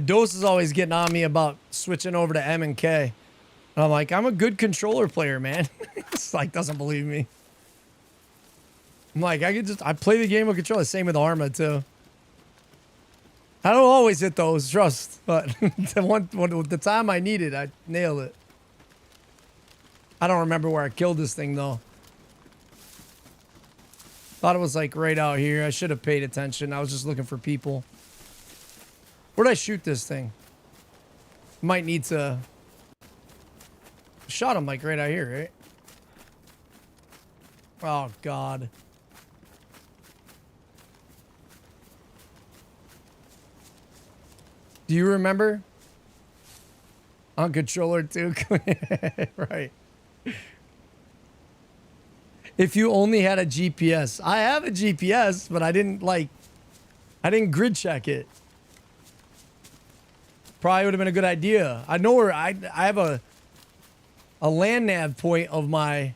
Dose is always getting on me about switching over to M and K. And I'm like, I'm a good controller player, man. It's like, doesn't believe me. I'm like, I play the game with controller. Same with Arma, too. I don't always hit those, trust, but the time I need it, I nail it. I don't remember where I killed this thing, though. Thought it was like right out here. I should have paid attention. I was just looking for people. Where'd I shoot this thing? Might need to... Shot him like right out here, right? Oh, God. Do you remember? On controller too? Right. If you only had a GPS. I have a GPS, but I didn't grid check it. Probably would have been a good idea. I know where I have a land nav point of my... I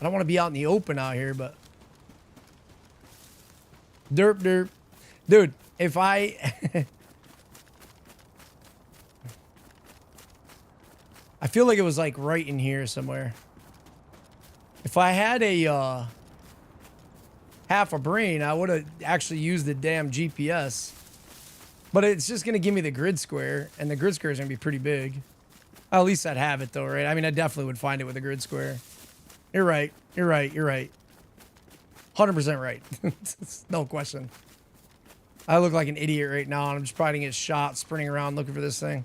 don't want to be out in the open out here, but... Derp, derp. Dude, if I... I feel like it was like right in here somewhere. If I had a half a brain, I would have actually used the damn GPS. But it's just going to give me the grid square, and the grid square is going to be pretty big. At least I'd have it, though, right? I mean, I definitely would find it with a grid square. You're right. You're right. You're right. 100% right. No question. I look like an idiot right now, and I'm just probably going to get shot sprinting around looking for this thing.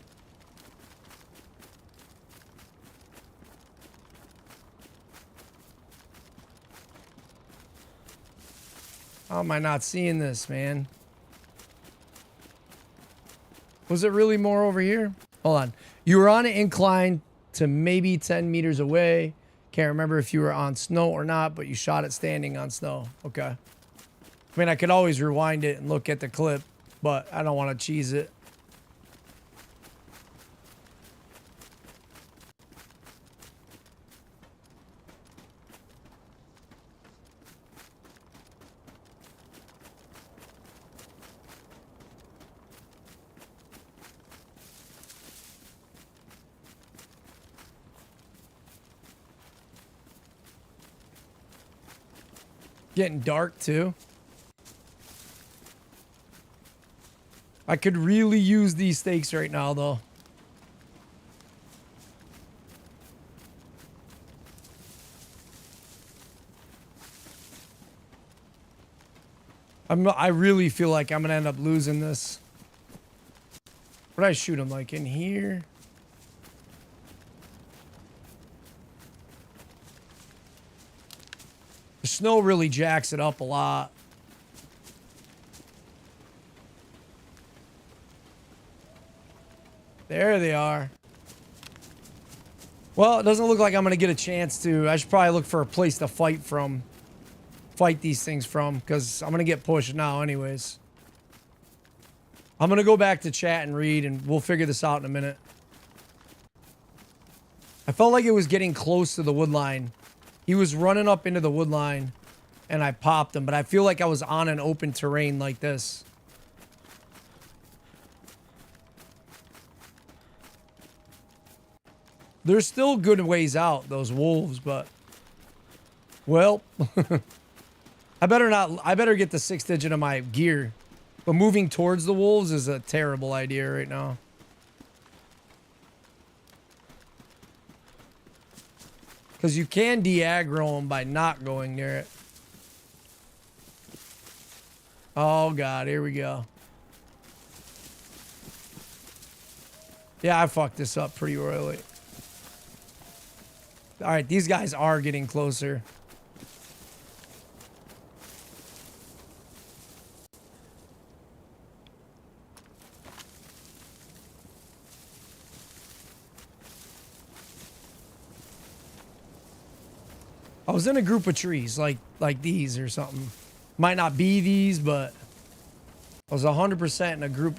How am I not seeing this, man? Was it really more over here? Hold on. You were on an incline to maybe 10 meters away. Can't remember if you were on snow or not, but you shot it standing on snow. Okay. I mean, I could always rewind it and look at the clip, but I don't want to cheese it. Getting dark too. I could really use these steaks right now though. I really feel like I'm gonna end up losing this. What did I shoot him, like in here? The snow really jacks it up a lot. There they are. Well, it doesn't look like I'm going to get a chance to. I should probably look for a place to fight from. Fight these things from, because I'm going to get pushed now anyways. I'm going to go back to chat and read, and we'll figure this out in a minute. I felt like it was getting close to the wood line. He was running up into the wood line, and I popped him, but I feel like I was on an open terrain like this. They're still good ways out, those wolves, but... Well... I better get the 6th digit of my gear. But moving towards the wolves is a terrible idea right now. Because you can de-aggro them by not going near it. Oh, God. Here we go. Yeah, I fucked this up pretty royally. All right, these guys are getting closer. I was in a group of trees like these or something. Might not be these, but I was 100% in a group.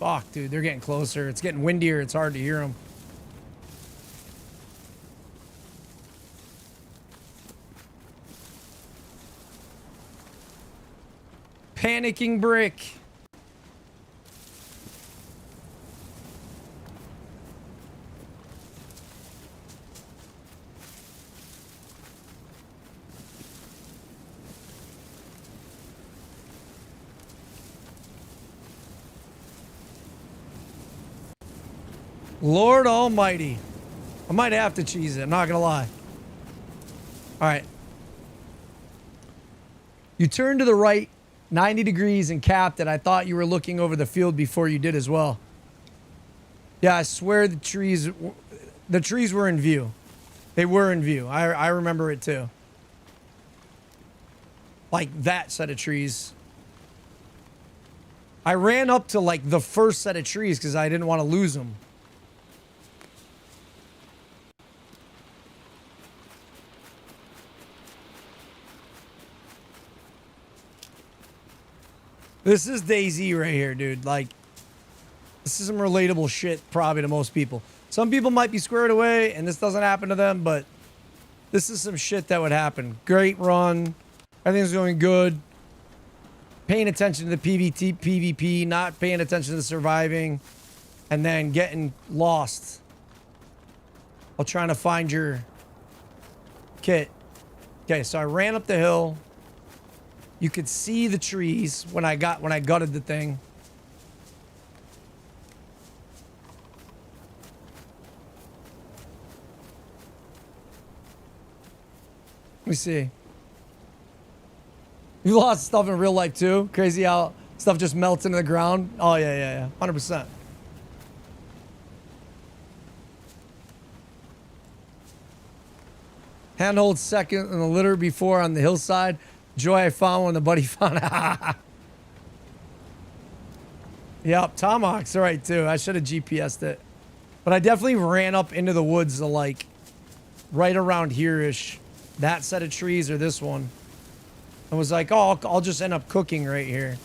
Fuck, dude, they're getting closer. It's getting windier. It's hard to hear them. Panicking brick. Lord Almighty. I might have to cheese it. I'm not going to lie. All right. You turned to the right 90 degrees and capped it. I thought you were looking over the field before you did as well. Yeah, I swear the trees were in view. They were in view. I remember it too. Like that set of trees. I ran up to like the first set of trees because I didn't want to lose them. This is DayZ right here, dude. Like, this is some relatable shit probably to most people. Some people might be squared away and this doesn't happen to them, but this is some shit that would happen. Great run. Everything's going good. Paying attention to the PvP, not paying attention to the surviving, and then getting lost while trying to find your kit. Okay, so I ran up the hill. You could see the trees when I gutted the thing. Let me see. You lost stuff in real life too? Crazy how stuff just melts into the ground? Oh, yeah. 100%. Handhold second in the litter before on the hillside. Joy I found when the buddy found out. Yep, tomahawks are right too. I should have GPS'd it. But I definitely ran up into the woods like right around here-ish. That set of trees or this one. I was like, oh, I'll just end up cooking right here.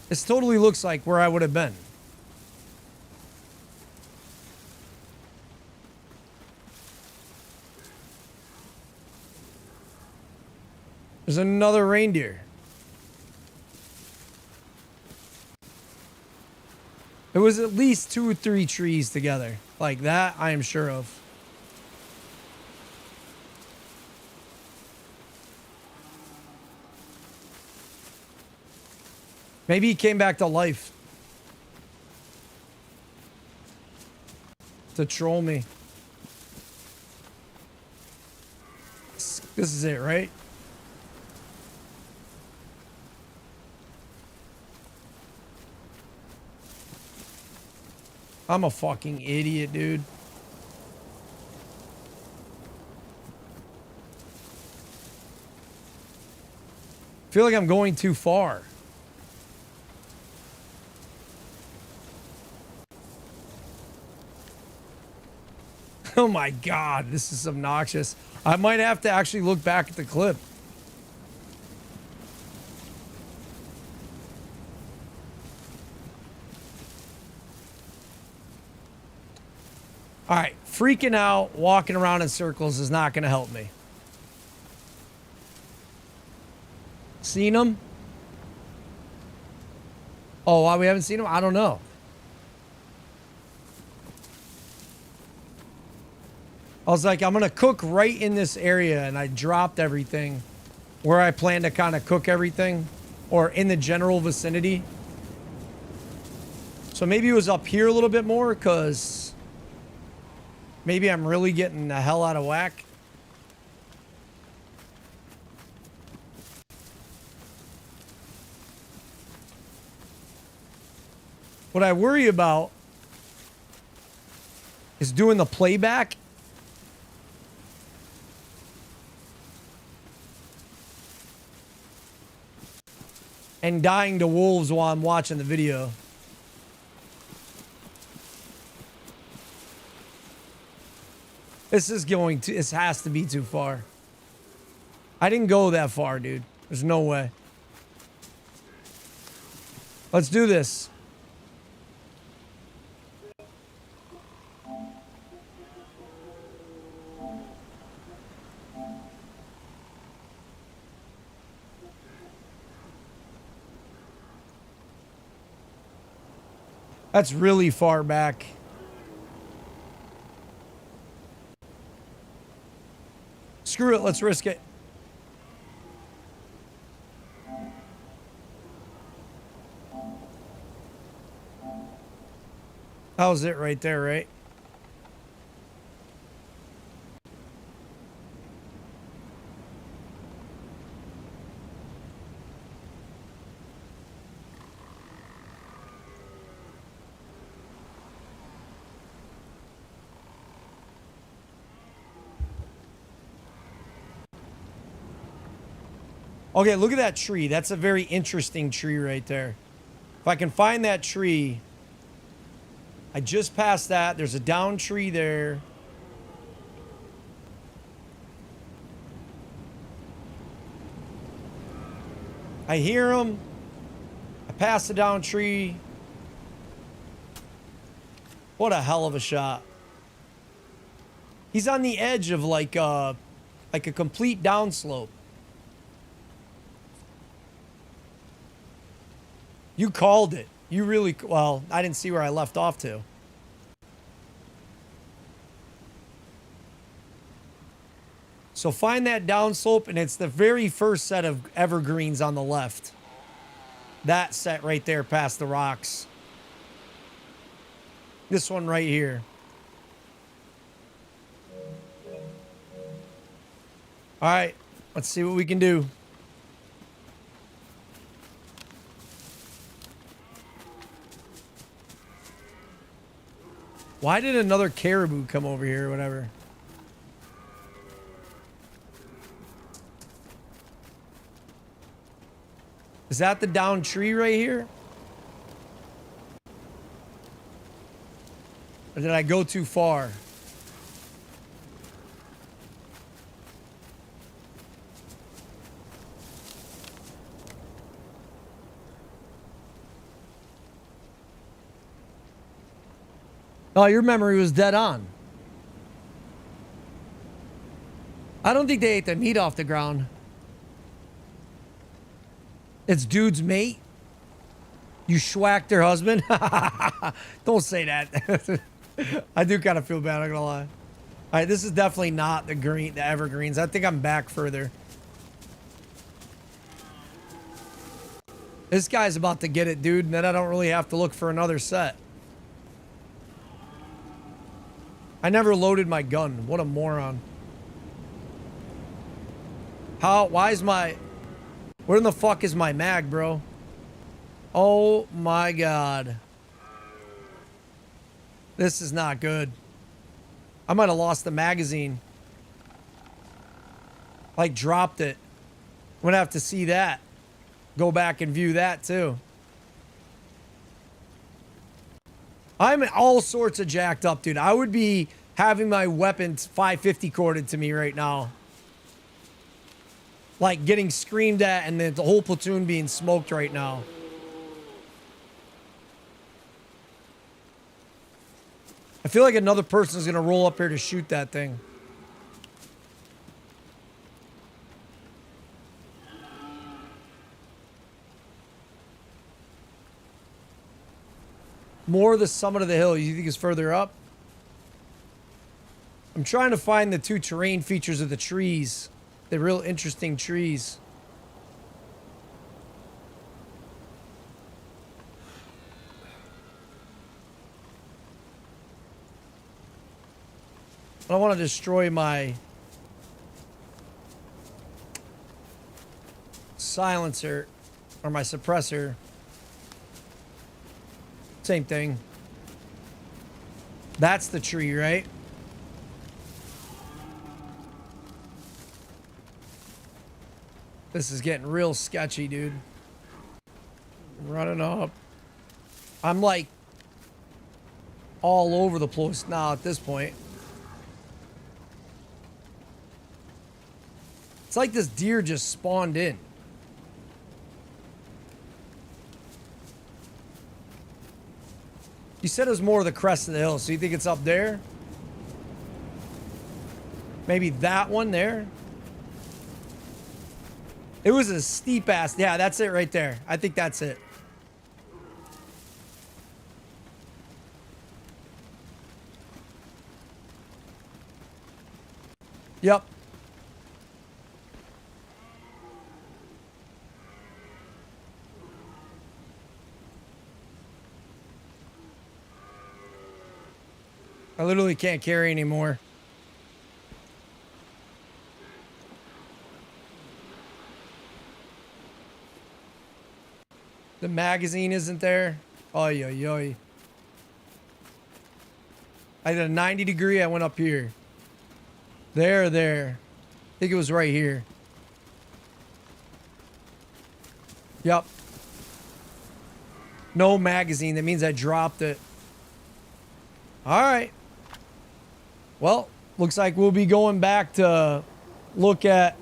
This totally looks like where I would have been. There's another reindeer. There was at least 2 or 3 trees together. Like that, I am sure of. Maybe he came back to life. To troll me. This is it, right? I'm a fucking idiot, dude. I feel like I'm going too far. Oh my God, this is obnoxious. I might have to actually look back at the clip. All right, freaking out, walking around in circles is not going to help me. Seen him? Oh, why we haven't seen him? I don't know. I was like, I'm going to cook right in this area, and I dropped everything where I plan to kind of cook everything, or in the general vicinity. So maybe it was up here a little bit more, because maybe I'm really getting the hell out of whack. What I worry about is doing the playback and dying to wolves while I'm watching the video. This has to be too far. I didn't go that far, dude. There's no way. Let's do this. That's really far back. Screw it, let's risk it. That was it right there, right? Okay, look at that tree. That's a very interesting tree right there. If I can find that tree. I just passed that. There's a down tree there. I hear him. I passed the down tree. What a hell of a shot. He's on the edge of like a complete downslope. You called it. You really, well, I didn't see where I left off to. So find that downslope, and it's the very first set of evergreens on the left. That set right there past the rocks. This one right here. All right, let's see what we can do. Why did another caribou come over here or whatever? Is that the down tree right here? Or did I go too far? Oh, your memory was dead on. I don't think they ate the meat off the ground. It's dude's mate. You schwacked her husband? Don't say that. I do kind of feel bad, I'm gonna lie. All right, this is definitely not the evergreens. I think I'm back further. This guy's about to get it, dude, and then I don't really have to look for another set. I never loaded my gun. What a moron. Why is my... Where in the fuck is my mag, bro? Oh my god. This is not good. I might have lost the magazine. Like, dropped it. I'm gonna have to see that. Go back and view that, too. I'm all sorts of jacked up, dude. I would be having my weapons 550 corded to me right now. Like, getting screamed at and the whole platoon being smoked right now. I feel like another person is going to roll up here to shoot that thing. More of the summit of the hill. You think it's further up? I'm trying to find the two terrain features of the trees. The real interesting trees. I don't want to destroy my silencer or my suppressor. Same thing. That's the tree, right? This is getting real sketchy, dude. I'm running up. I'm like all over the place now at this point. It's like this deer just spawned in. You said it was more of the crest of the hill, so you think it's up there? Maybe that one there? It was a steep ass. Yeah, that's it right there. I think that's it. Yep. I literally can't carry anymore. The magazine isn't there. Oy, oy, oy. I did a 90 degree. I went up here. There. I think it was right here. Yep. No magazine. That means I dropped it. All right. Well, looks like we'll be going back to look at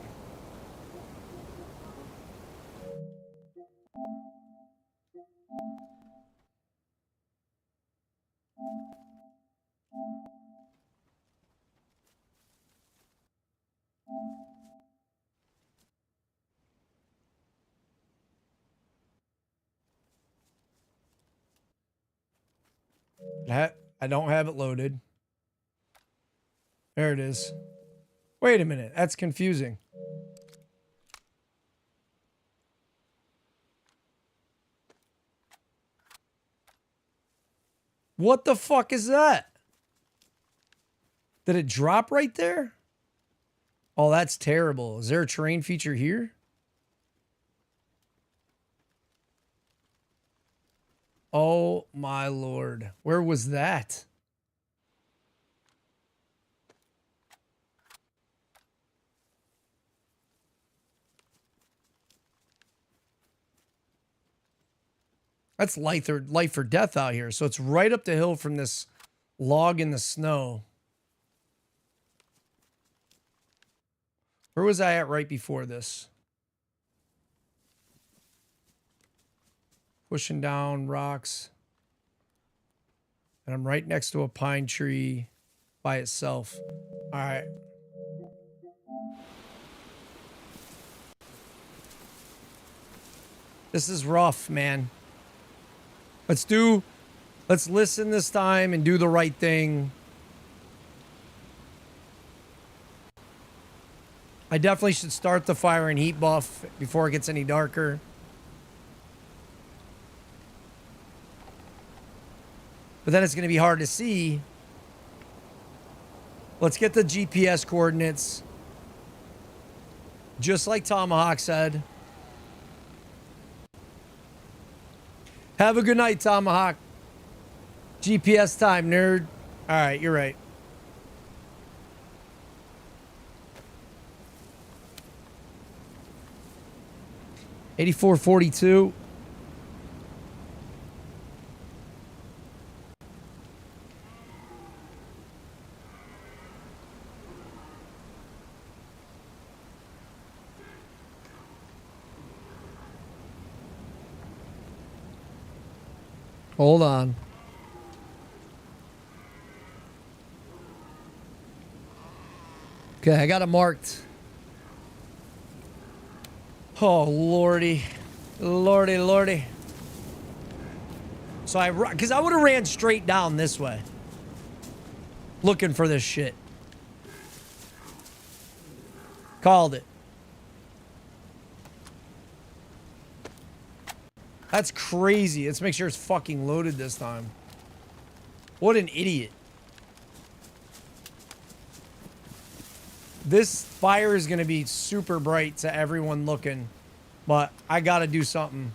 I don't have it loaded. There it is. Wait a minute. That's confusing. What the fuck is that? Did it drop right there? Oh, that's terrible. Is there a terrain feature here? Oh my lord. Where was that? That's life or death out here. So it's right up the hill from this log in the snow. Where was I at right before this? Pushing down rocks. And I'm right next to a pine tree by itself. All right. This is rough, man. Let's listen this time and do the right thing. I definitely should start the fire and heat buff before it gets any darker. But then it's going to be hard to see. Let's get the GPS coordinates. Just like Tomahawk said. Have a good night, Tomahawk. GPS time, nerd. All right, you're right. $84.42. Hold on. Okay, I got it marked. Oh, lordy. Lordy, lordy. So because I would have ran straight down this way. Looking for this shit. Called it. That's crazy. Let's make sure it's fucking loaded this time. What an idiot. This fire is going to be super bright to everyone looking, but I got to do something.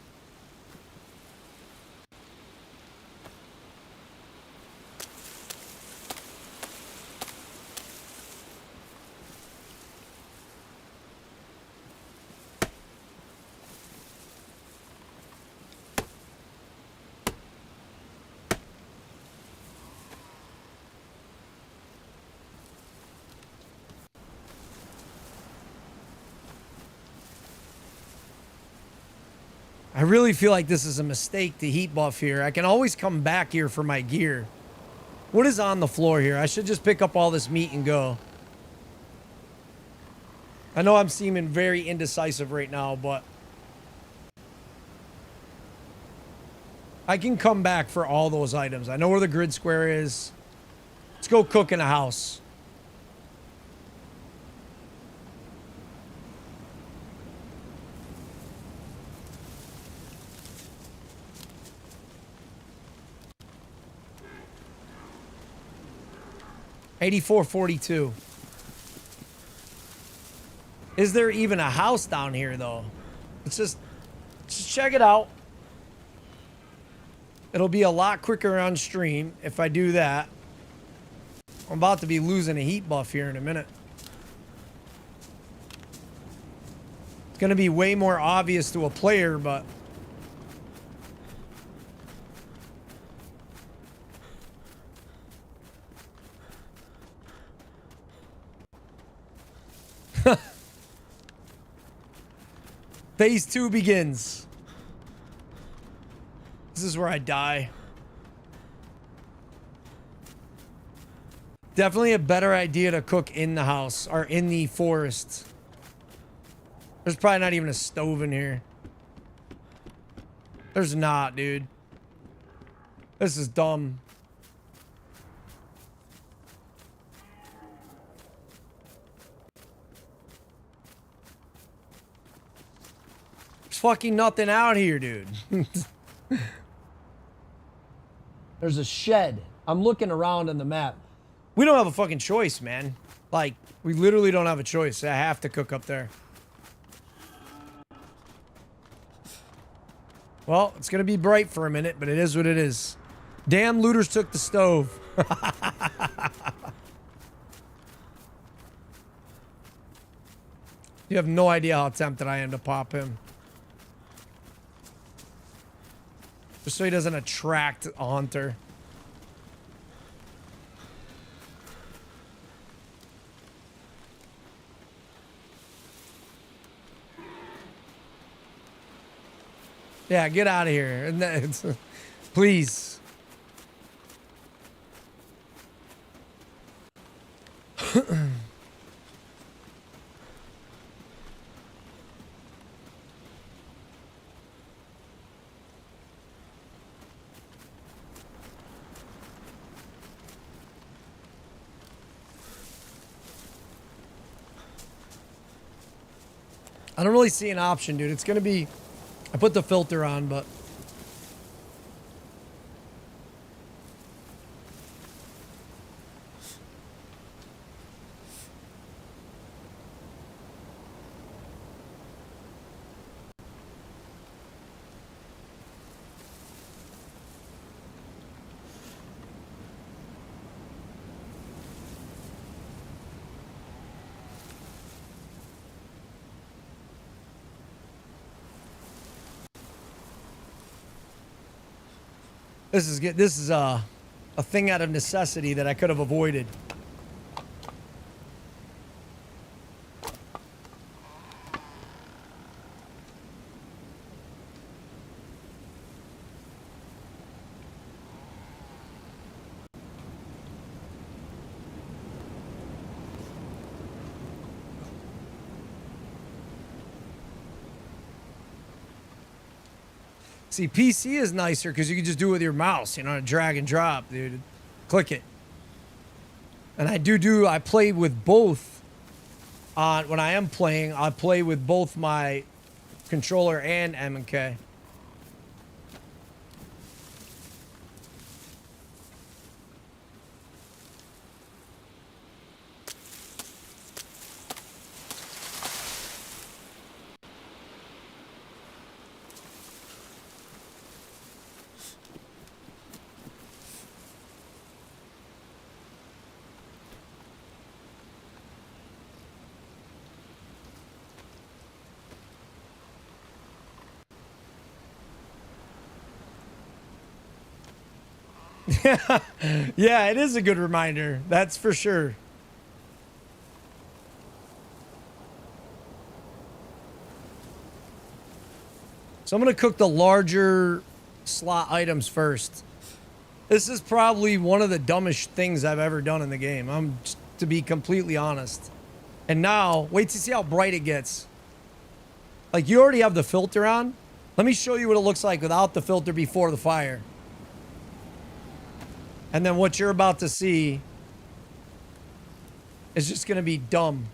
I really feel like this is a mistake to heat buff here. I can always come back here for my gear. What is on the floor here? I should just pick up all this meat and go. I know I'm seeming very indecisive right now, but I can come back for all those items. I know where the grid square is. Let's go cook in a house. $84.42. Is there even a house down here, though? Let's just check it out. It'll be a lot quicker on stream if I do that. I'm about to be losing a heat buff here in a minute. It's going to be way more obvious to a player, but... Phase 2 begins. This is where I die. Definitely a better idea to cook in the house or in the forest. There's probably not even a stove in here. There's not, dude. This is dumb. There's fucking nothing out here, dude. There's a shed. I'm looking around on the map. We don't have a fucking choice, man. Like, we literally don't have a choice. I have to cook up there. Well, it's going to be bright for a minute, but it is what it is. Damn, looters took the stove. You have no idea how tempted I am to pop him. Just so he doesn't attract a hunter. Yeah, get out of here. And that's, please. I don't really see an option, dude. It's going to be... I put the filter on, but... This is a thing out of necessity that I could have avoided. See, PC is nicer because you can just do it with your mouse, you know, drag and drop, dude. Click it. And I play with both. When I am playing, I play with both my controller and M&K. Yeah, it is a good reminder. That's for sure. So I'm going to cook the larger slot items first. This is probably one of the dumbest things I've ever done in the game. To be completely honest. And now, wait to see how bright it gets. Like, you already have the filter on. Let me show you what it looks like without the filter before the fire. And then what you're about to see is just going to be dumb.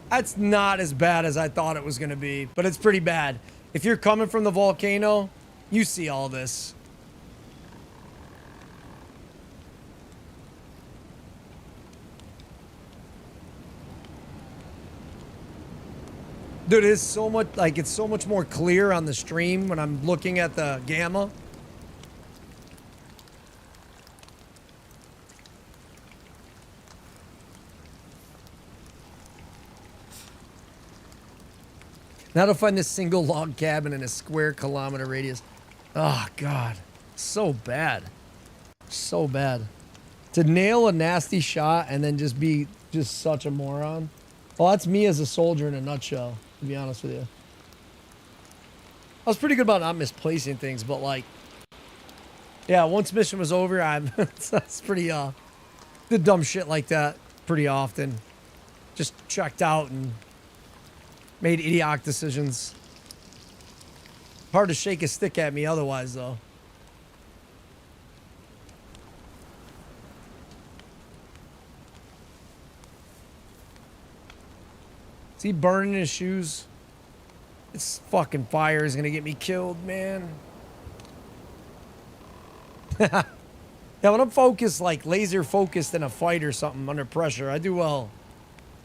That's not as bad as I thought it was going to be, but it's pretty bad. If you're coming from the volcano, you see all this. Dude, it's so much, like, it's so much more clear on the stream when I'm looking at the gamma. Now to find this single log cabin in a square kilometer radius. Oh, God. So bad. So bad. To nail a nasty shot and then just be just such a moron. Well, that's me as a soldier in a nutshell, to be honest with you. I was pretty good about not misplacing things, but like, yeah, once mission was over, that's pretty, did dumb shit like that pretty often. Just checked out and made idiotic decisions. Hard to shake a stick at me otherwise, though. he burning his shoes? This fucking fire is gonna get me killed, man. Yeah, when I'm focused, like laser focused in a fight or something under pressure, I do well.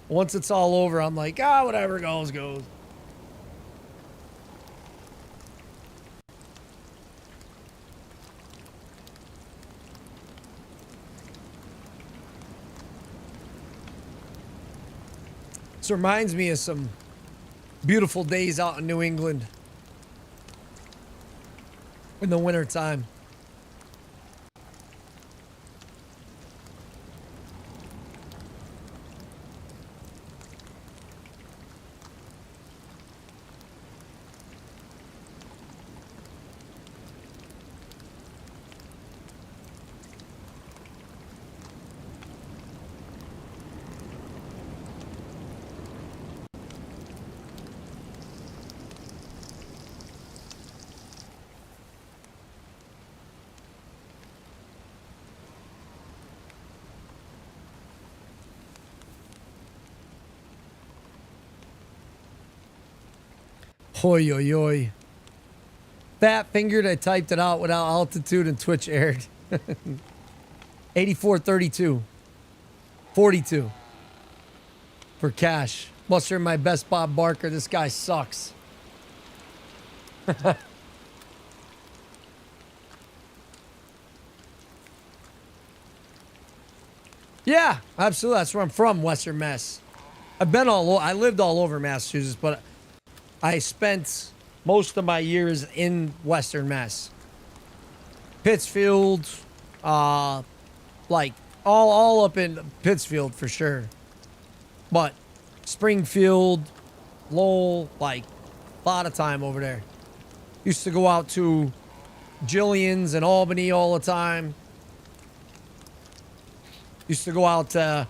Once it's all over, I'm like, whatever goes, goes. This reminds me of some beautiful days out in New England in the wintertime. Hoi, oi, oi. Fat fingered, I typed it out without altitude and Twitch aired. 84.32. 42. For cash. Muster my best Bob Barker. This guy sucks. Yeah, absolutely. That's where I'm from, Western Mass. I've been I lived all over Massachusetts, but I spent most of my years in Western Mass. Pittsfield, like all up in Pittsfield for sure. But Springfield, Lowell, like a lot of time over there. Used to go out to Jillian's and Albany all the time. Used to go out to,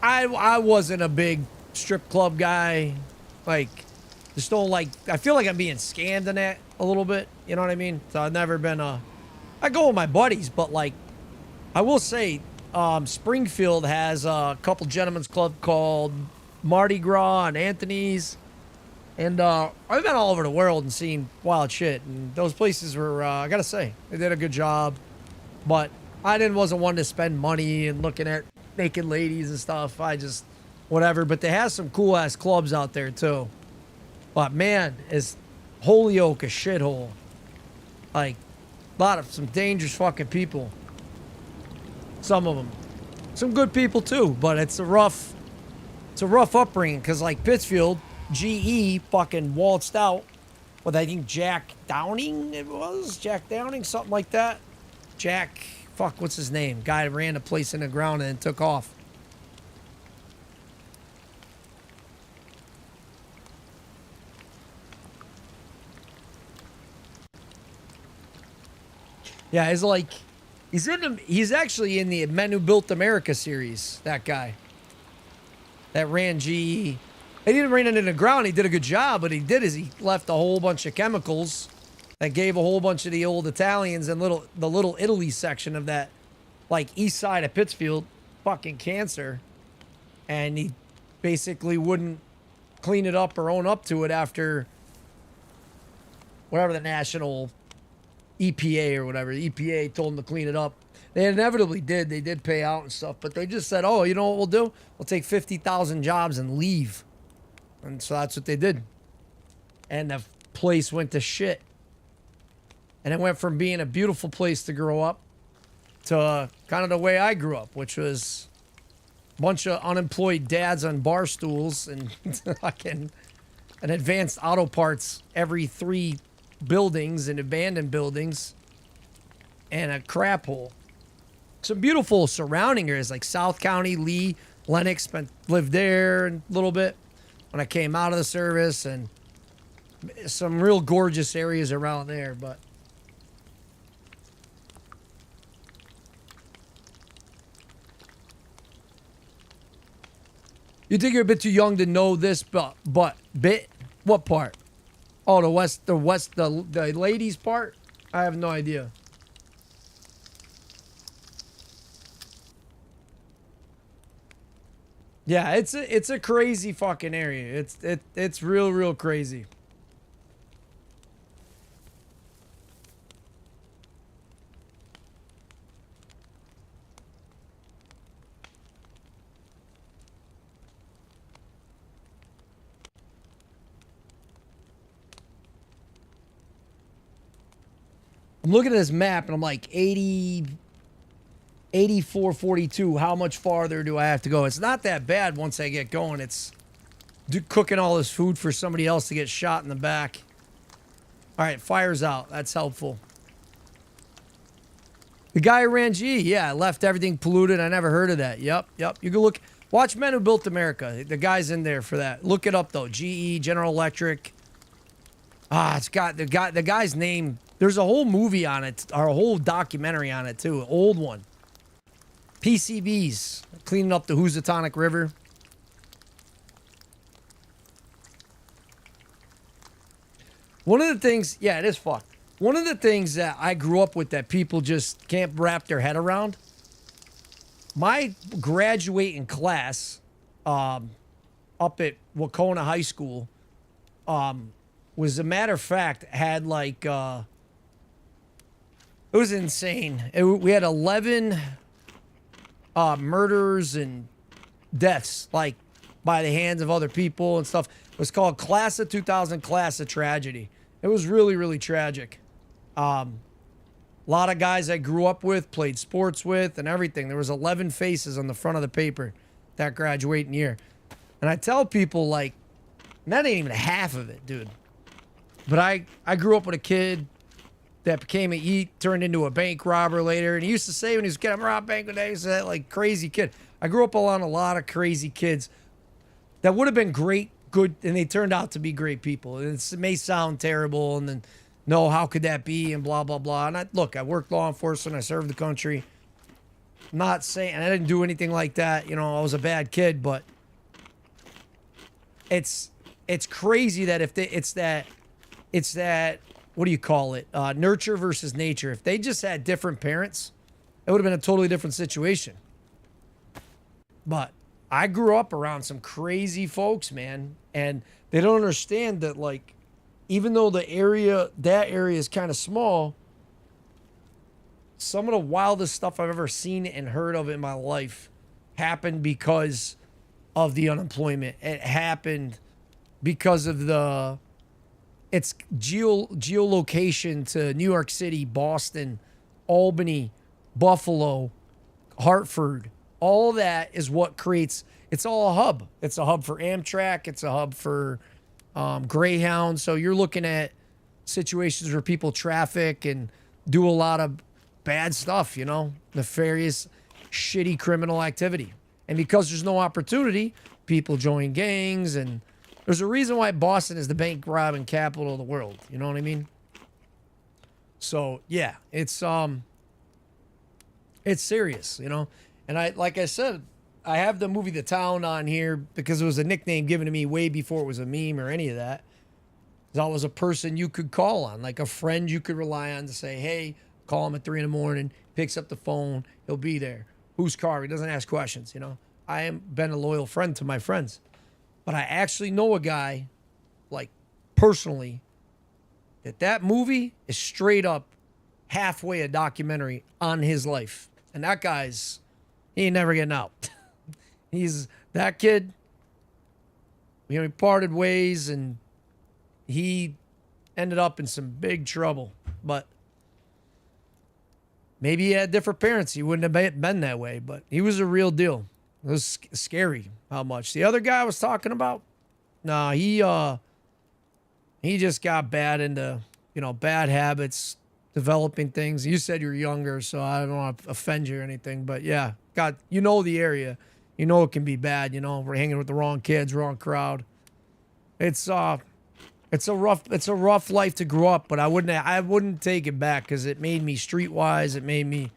I wasn't a big strip club guy. Like, just don't like, I feel like I'm being scammed in that a little bit. You know what I mean? So I've never been I go with my buddies, but like, I will say, Springfield has a couple gentlemen's club called Mardi Gras and Anthony's. And I've been all over the world and seen wild shit. And those places were, I gotta say, they did a good job. But I wasn't one to spend money and looking at naked ladies and stuff. I just, whatever. But they have some cool ass clubs out there too. But man, is Holyoke a shithole. Like, a lot of some dangerous fucking people. Some of them. Some good people too, but it's a rough upbringing. Cause like Pittsfield, GE fucking waltzed out with, I think, Jack Downing, it was? Jack Downing, something like that. Jack, fuck, what's his name? Guy ran a place in the ground and then took off. Yeah, he's like, he's actually in the Men Who Built America series, that guy. That ran GE. He didn't run it in the ground. He did a good job, but he left a whole bunch of chemicals that gave a whole bunch of the old Italians and the little Italy section of that, like east side of Pittsfield, fucking cancer. And he basically wouldn't clean it up or own up to it after whatever the national EPA or whatever. The EPA told him to clean it up. They inevitably did. They did pay out and stuff, but they just said, oh, you know what we'll do? We'll take 50,000 jobs and leave. And so that's what they did. And the place went to shit. And it went from being a beautiful place to grow up to kind of the way I grew up, which was a bunch of unemployed dads on bar stools and fucking an advanced auto parts every 3 buildings and abandoned buildings and a crap hole. Some beautiful surrounding areas like South County, Lee, Lenox, lived there a little bit when I came out of the service, and some real gorgeous areas around there. But you think you're a bit too young to know this, but what part? Oh, the ladies part? I have no idea. Yeah, it's a crazy fucking area. It's real crazy. I'm looking at this map and I'm like 8442. How much farther do I have to go? It's not that bad once I get going. It's cooking all this food for somebody else to get shot in the back. All right, fire's out. That's helpful. The guy who ran GE, yeah, left everything polluted. I never heard of that. Yep. You can look, watch Men Who Built America. The guy's in there for that. Look it up though. GE, General Electric. It's got the guy's name. There's a whole movie on it, or a whole documentary on it too. An old one. PCBs, cleaning up the Housatonic River. One of the things, yeah, it is fucked. One of the things that I grew up with that people just can't wrap their head around, my graduating class up at Wacona High School was, a matter of fact, had like, it was insane. We had 11 murders and deaths, like, by the hands of other people and stuff. It was called Class of 2000, Class of Tragedy. It was really tragic. A lot of guys I grew up with, played sports with, and everything. There was 11 faces on the front of the paper that graduating year. And I tell people, like, that ain't even half of it, dude. But I grew up with a kid that became turned into a bank robber later. And he used to say when he was a kid, I'm robbing bank today, he said, like, crazy kid. I grew up around a lot of crazy kids that would have been great, good, and they turned out to be great people. And it may sound terrible, and then, no, how could that be, and blah, blah, blah. And I worked law enforcement, I served the country. I'm not saying, and I didn't do anything like that. You know, I was a bad kid, but it's crazy that it's that, what do you call it? Nurture versus nature. If they just had different parents, it would have been a totally different situation. But I grew up around some crazy folks, man, and they don't understand that, like, even though that area is kind of small, some of the wildest stuff I've ever seen and heard of in my life happened because of the unemployment. It happened because of its geolocation to New York City, Boston, Albany, Buffalo, Hartford. All that is what creates, it's all a hub. It's a hub for Amtrak. It's a hub for Greyhound. So you're looking at situations where people traffic and do a lot of bad stuff, you know, nefarious, shitty criminal activity. And because there's no opportunity, people join gangs, and there's a reason why Boston is the bank robbing capital of the world. You know what I mean? So yeah, it's serious, you know? And like I said, I have the movie The Town on here because it was a nickname given to me way before it was a meme or any of that. It was always a person you could call on, like a friend you could rely on to say, hey, call him at 3 a.m, picks up the phone, he'll be there. Whose car? He doesn't ask questions, you know? I have been a loyal friend to my friends. But I actually know a guy, like, personally, that movie is straight up halfway a documentary on his life. And that guy's, he ain't never getting out. He's that kid. You know, he parted ways and he ended up in some big trouble. But maybe he had different parents. He wouldn't have been that way. But he was a real deal. It was scary how much. The other guy I was talking about, nah, he just got bad into, you know, bad habits, developing things. You said you're younger, so I don't want to offend you or anything, but yeah, you know the area. You know it can be bad, you know, we're hanging with the wrong kids, wrong crowd. It's a rough life to grow up, but I wouldn't take it back because it made me streetwise, it made me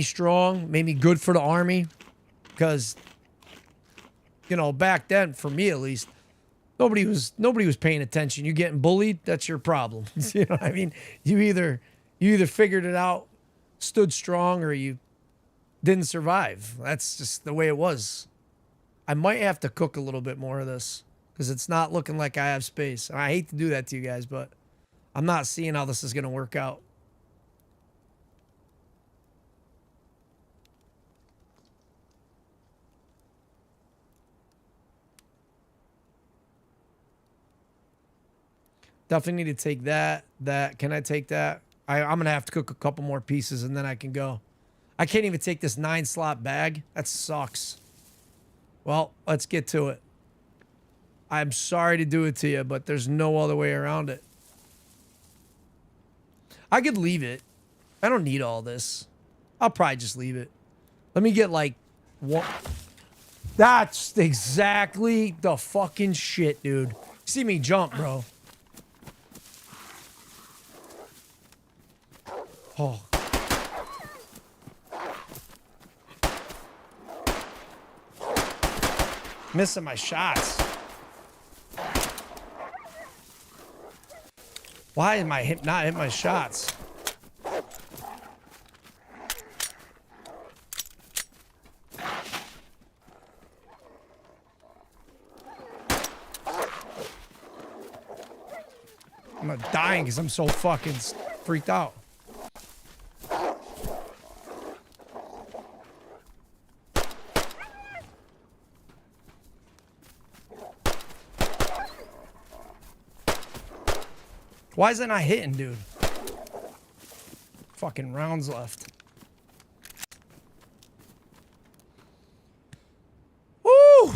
strong, made me good for the army. Because, you know, back then, for me at least, nobody was paying attention. You getting bullied, that's your problem. You know what I mean? You either figured it out, stood strong, or you didn't survive. That's just the way it was. I might have to cook a little bit more of this because it's not looking like I have space. I hate to do that to you guys, but I'm not seeing how this is going to work out. Definitely need to take that. Can I take that? I'm going to have to cook a couple more pieces and then I can go. I can't even take this 9-slot bag. That sucks. Well, let's get to it. I'm sorry to do it to you, but there's no other way around it. I could leave it. I don't need all this. I'll probably just leave it. Let me get like one. That's exactly the fucking shit, dude. See me jump, bro. Oh. Missing my shots. Why am I not hitting my shots? I'm not dying because I'm so fucking freaked out. Why is it not hitting, dude? Fucking rounds left. Woo!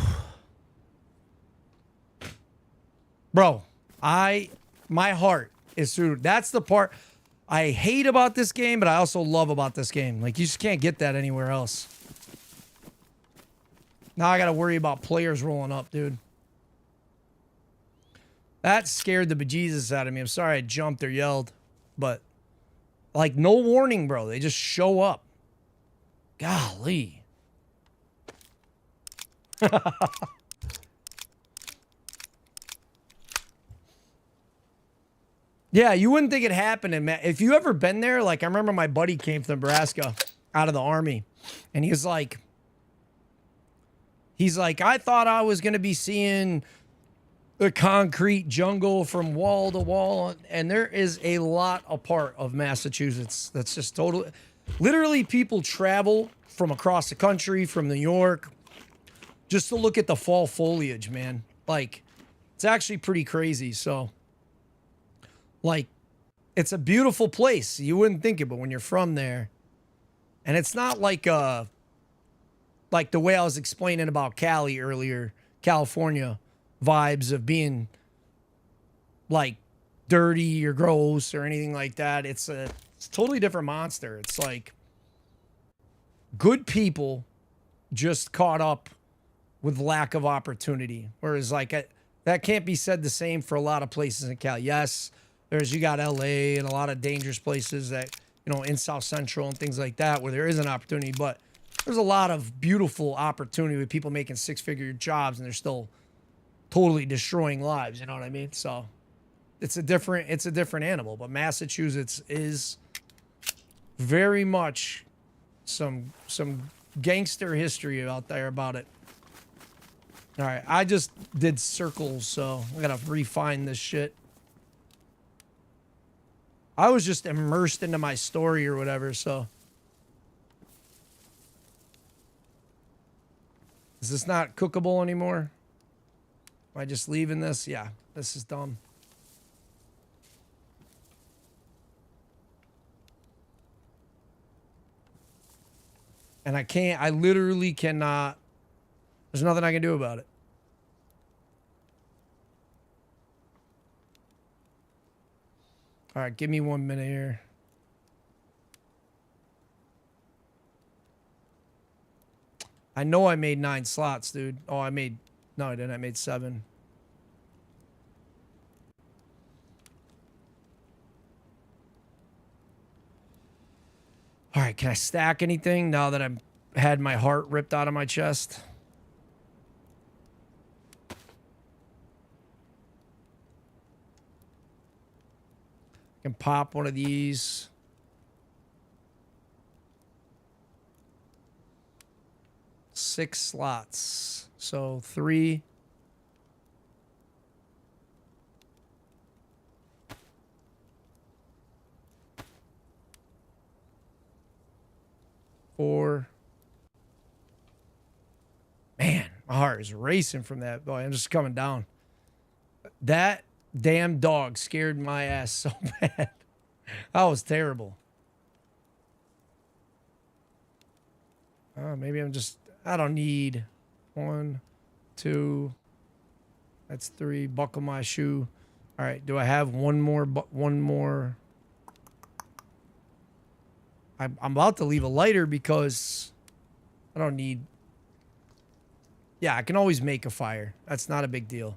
Bro, my heart is through. That's the part I hate about this game, but I also love about this game. Like, you just can't get that anywhere else. Now I gotta worry about players rolling up, dude. That scared the bejesus out of me. I'm sorry I jumped or yelled, but like no warning, bro. They just show up. Golly. Yeah, you wouldn't think it happened. And if you ever been there, like I remember my buddy came from Nebraska out of the army and he was like, I thought I was going to be seeing the concrete jungle from wall to wall, and there is a lot of part of Massachusetts that's just totally, literally people travel from across the country, from New York, just to look at the fall foliage, man. Like, it's actually pretty crazy. So, like, it's a beautiful place. You wouldn't think it, but when you're from there, and it's not like the way I was explaining about Cali earlier, California vibes of being like dirty or gross or anything like that. It's a totally different monster. It's like good people just caught up with lack of opportunity. Whereas like that can't be said the same for a lot of places in Cali. Yes, you got LA and a lot of dangerous places that, you know, in South Central and things like that where there is an opportunity, but there's a lot of beautiful opportunity with people making 6-figure jobs and they're still totally destroying lives, you know what I mean? So it's a different animal, but Massachusetts is very much some gangster history out there about it. All right, I just did circles, so I gotta refine this shit. I was just immersed into my story or whatever, so. Is this not cookable anymore? Am I just leaving this? Yeah, this is dumb. And I literally cannot, there's nothing I can do about it. All right, give me 1 minute here. I know I made 9 slots, dude. Oh, no, I didn't. I made 7. All right, can I stack anything now that I've had my heart ripped out of my chest? I can pop one of these. 6 slots. So 3. Four. Man, my heart is racing from that. Boy, I'm just coming down. That damn dog scared my ass so bad. That was terrible. Maybe I'm just... I don't need 1, 2. That's 3. Buckle my shoe. All right. Do I have one more? One more. I'm about to leave a lighter because I don't need... Yeah, I can always make a fire. That's not a big deal.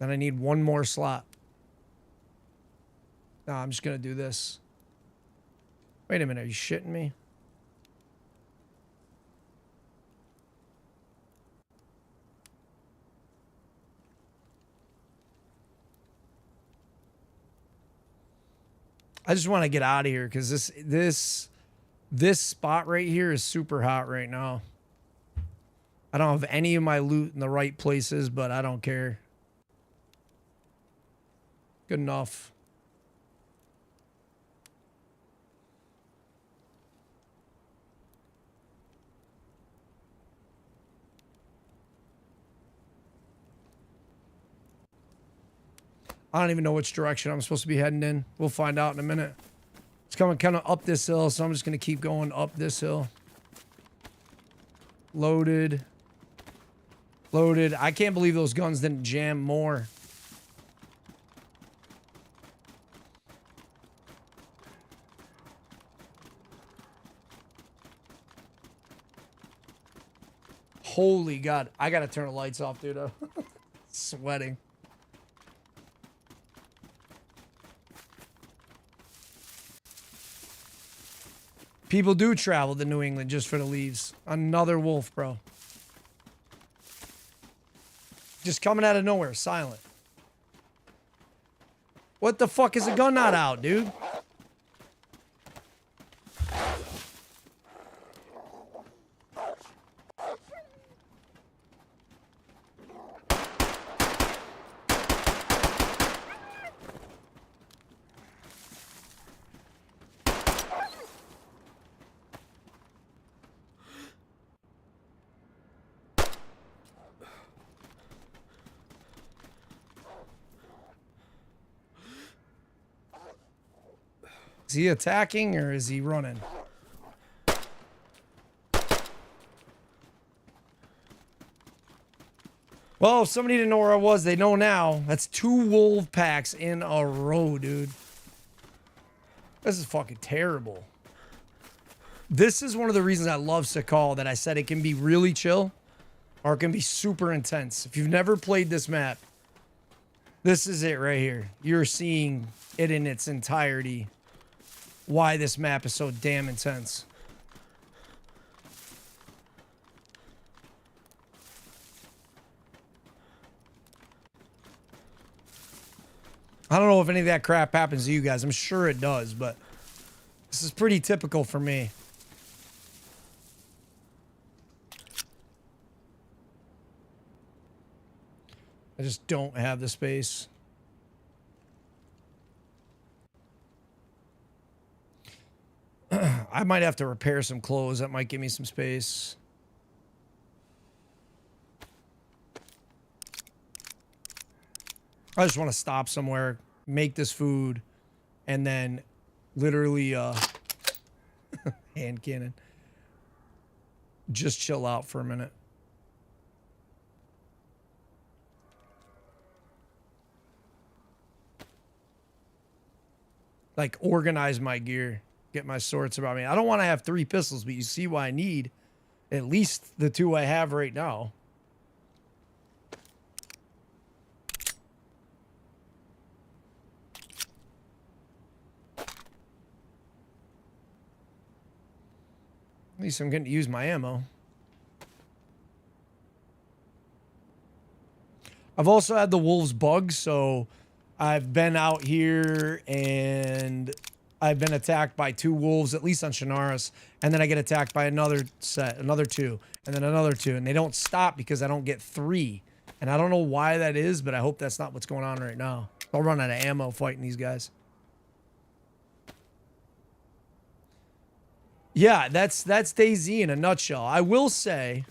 Then I need one more slot. No, I'm just going to do this. Wait a minute. Are you shitting me? I just want to get out of here because this spot right here is super hot right now. I don't have any of my loot in the right places, but I don't care. Good enough. I don't even know which direction I'm supposed to be heading in. We'll find out in a minute. It's coming kind of up this hill, so I'm just going to keep going up this hill. Loaded. Loaded. I can't believe those guns didn't jam more. Holy God. I got to turn the lights off, dude. I'm sweating. People do travel to New England just for the leaves. Another wolf, bro. Just coming out of nowhere, silent. What the fuck is the gun not out, dude? Is he attacking or is he running? Well, if somebody didn't know where I was, they know now. That's 2 wolf packs in a row, dude. This is fucking terrible. This is one of the reasons I love Sahkal, that I said it can be really chill or it can be super intense. If you've never played this map, this is it right here. You're seeing it in its entirety. Why this map is so damn intense. I don't know if any of that crap happens to you guys. I'm sure it does, but this is pretty typical for me. I just don't have the space. I might have to repair some clothes. That might give me some space. I just want to stop somewhere, make this food, and then literally hand cannon. Just chill out for a minute. Like, organize my gear. Get my sorts about me. I don't want to have 3 pistols, but you see why I need at least the 2 I have right now. At least I'm getting to use my ammo. I've also had the wolves bug, so I've been out here and I've been attacked by 2 wolves, at least on Shannara's, and then I get attacked by another set, another 2, and then another 2, and they don't stop because I don't get 3. And I don't know why that is, but I hope that's not what's going on right now. I'll run out of ammo fighting these guys. Yeah, that's DayZ in a nutshell. I will say,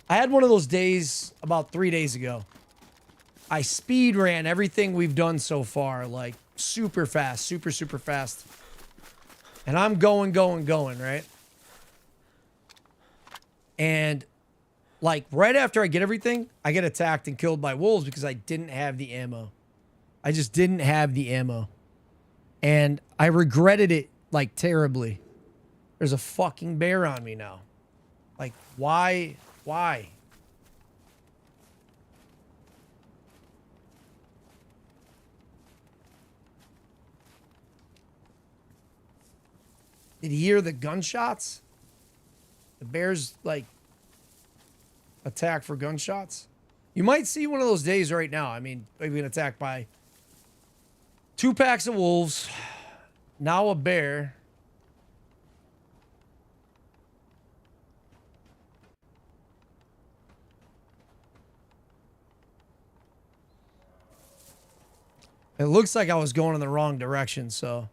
I had one of those days about 3 days ago. I speed ran everything we've done so far, like super fast, super fast. And I'm going, right? And like right after I get everything, I get attacked and killed by wolves because I didn't have the ammo. I just didn't have the ammo. And I regretted it like terribly. There's a fucking bear on me now. Like, why? Why? Did he hear the gunshots? The bear's like attack for gunshots. You might see one of those days right now. I mean, we've been attacked by 2 packs of wolves, now a bear. It looks like I was going in the wrong direction, so.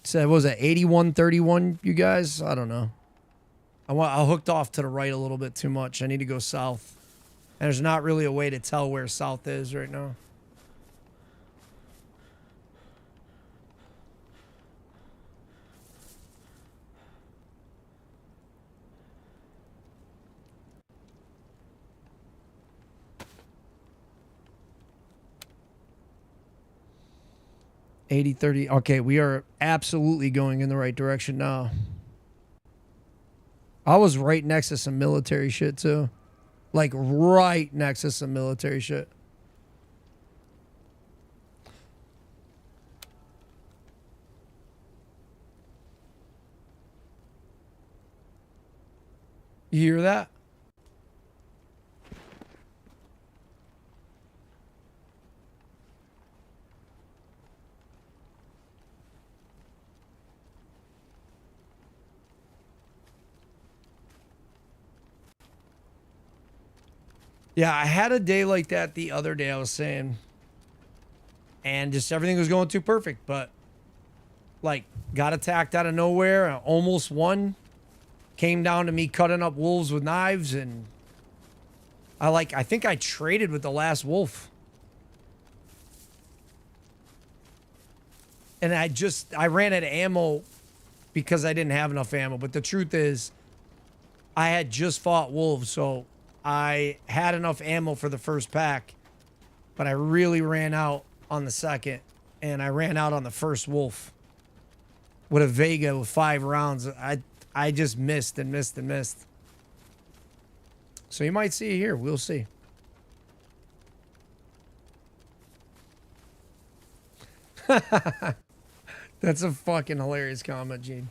So what was that, 81-31, you guys? I don't know. I hooked off to the right a little bit too much. I need to go south. And there's not really a way to tell where south is right now. $80-30. Okay, we are absolutely going in the right direction now. I was right next to some military shit, too. Like, right next to some military shit. You hear that? Yeah, I had a day like that the other day, I was saying. And just everything was going too perfect. But, like, got attacked out of nowhere. I almost won. Came down to me cutting up wolves with knives. And I think I traded with the last wolf. And I ran out of ammo because I didn't have enough ammo. But the truth is, I had just fought wolves, so I had enough ammo for the first pack, but I really ran out on the second, and I ran out on the first wolf with a Vega with 5 rounds. I just missed and missed and missed. So you might see it here. We'll see. That's a fucking hilarious comment, Gene.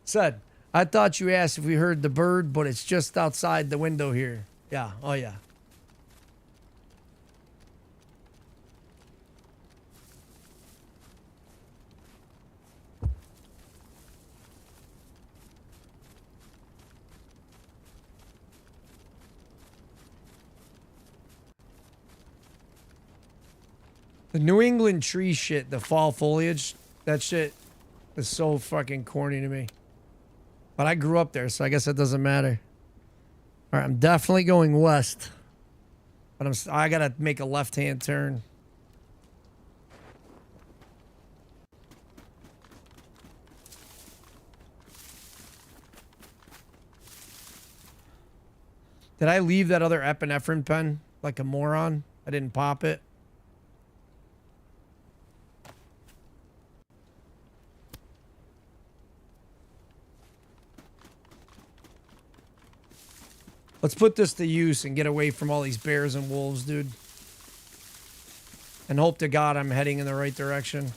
Said, I thought you asked if we heard the bird, but it's just outside the window here. Yeah, oh yeah. The New England tree shit, the fall foliage, that shit is so fucking corny to me. But I grew up there, so I guess that doesn't matter. All right, I'm definitely going west. But I gotta make a left-hand turn. Did I leave that other epinephrine pen like a moron? I didn't pop it. Let's put this to use and get away from all these bears and wolves, dude. And hope to God I'm heading in the right direction.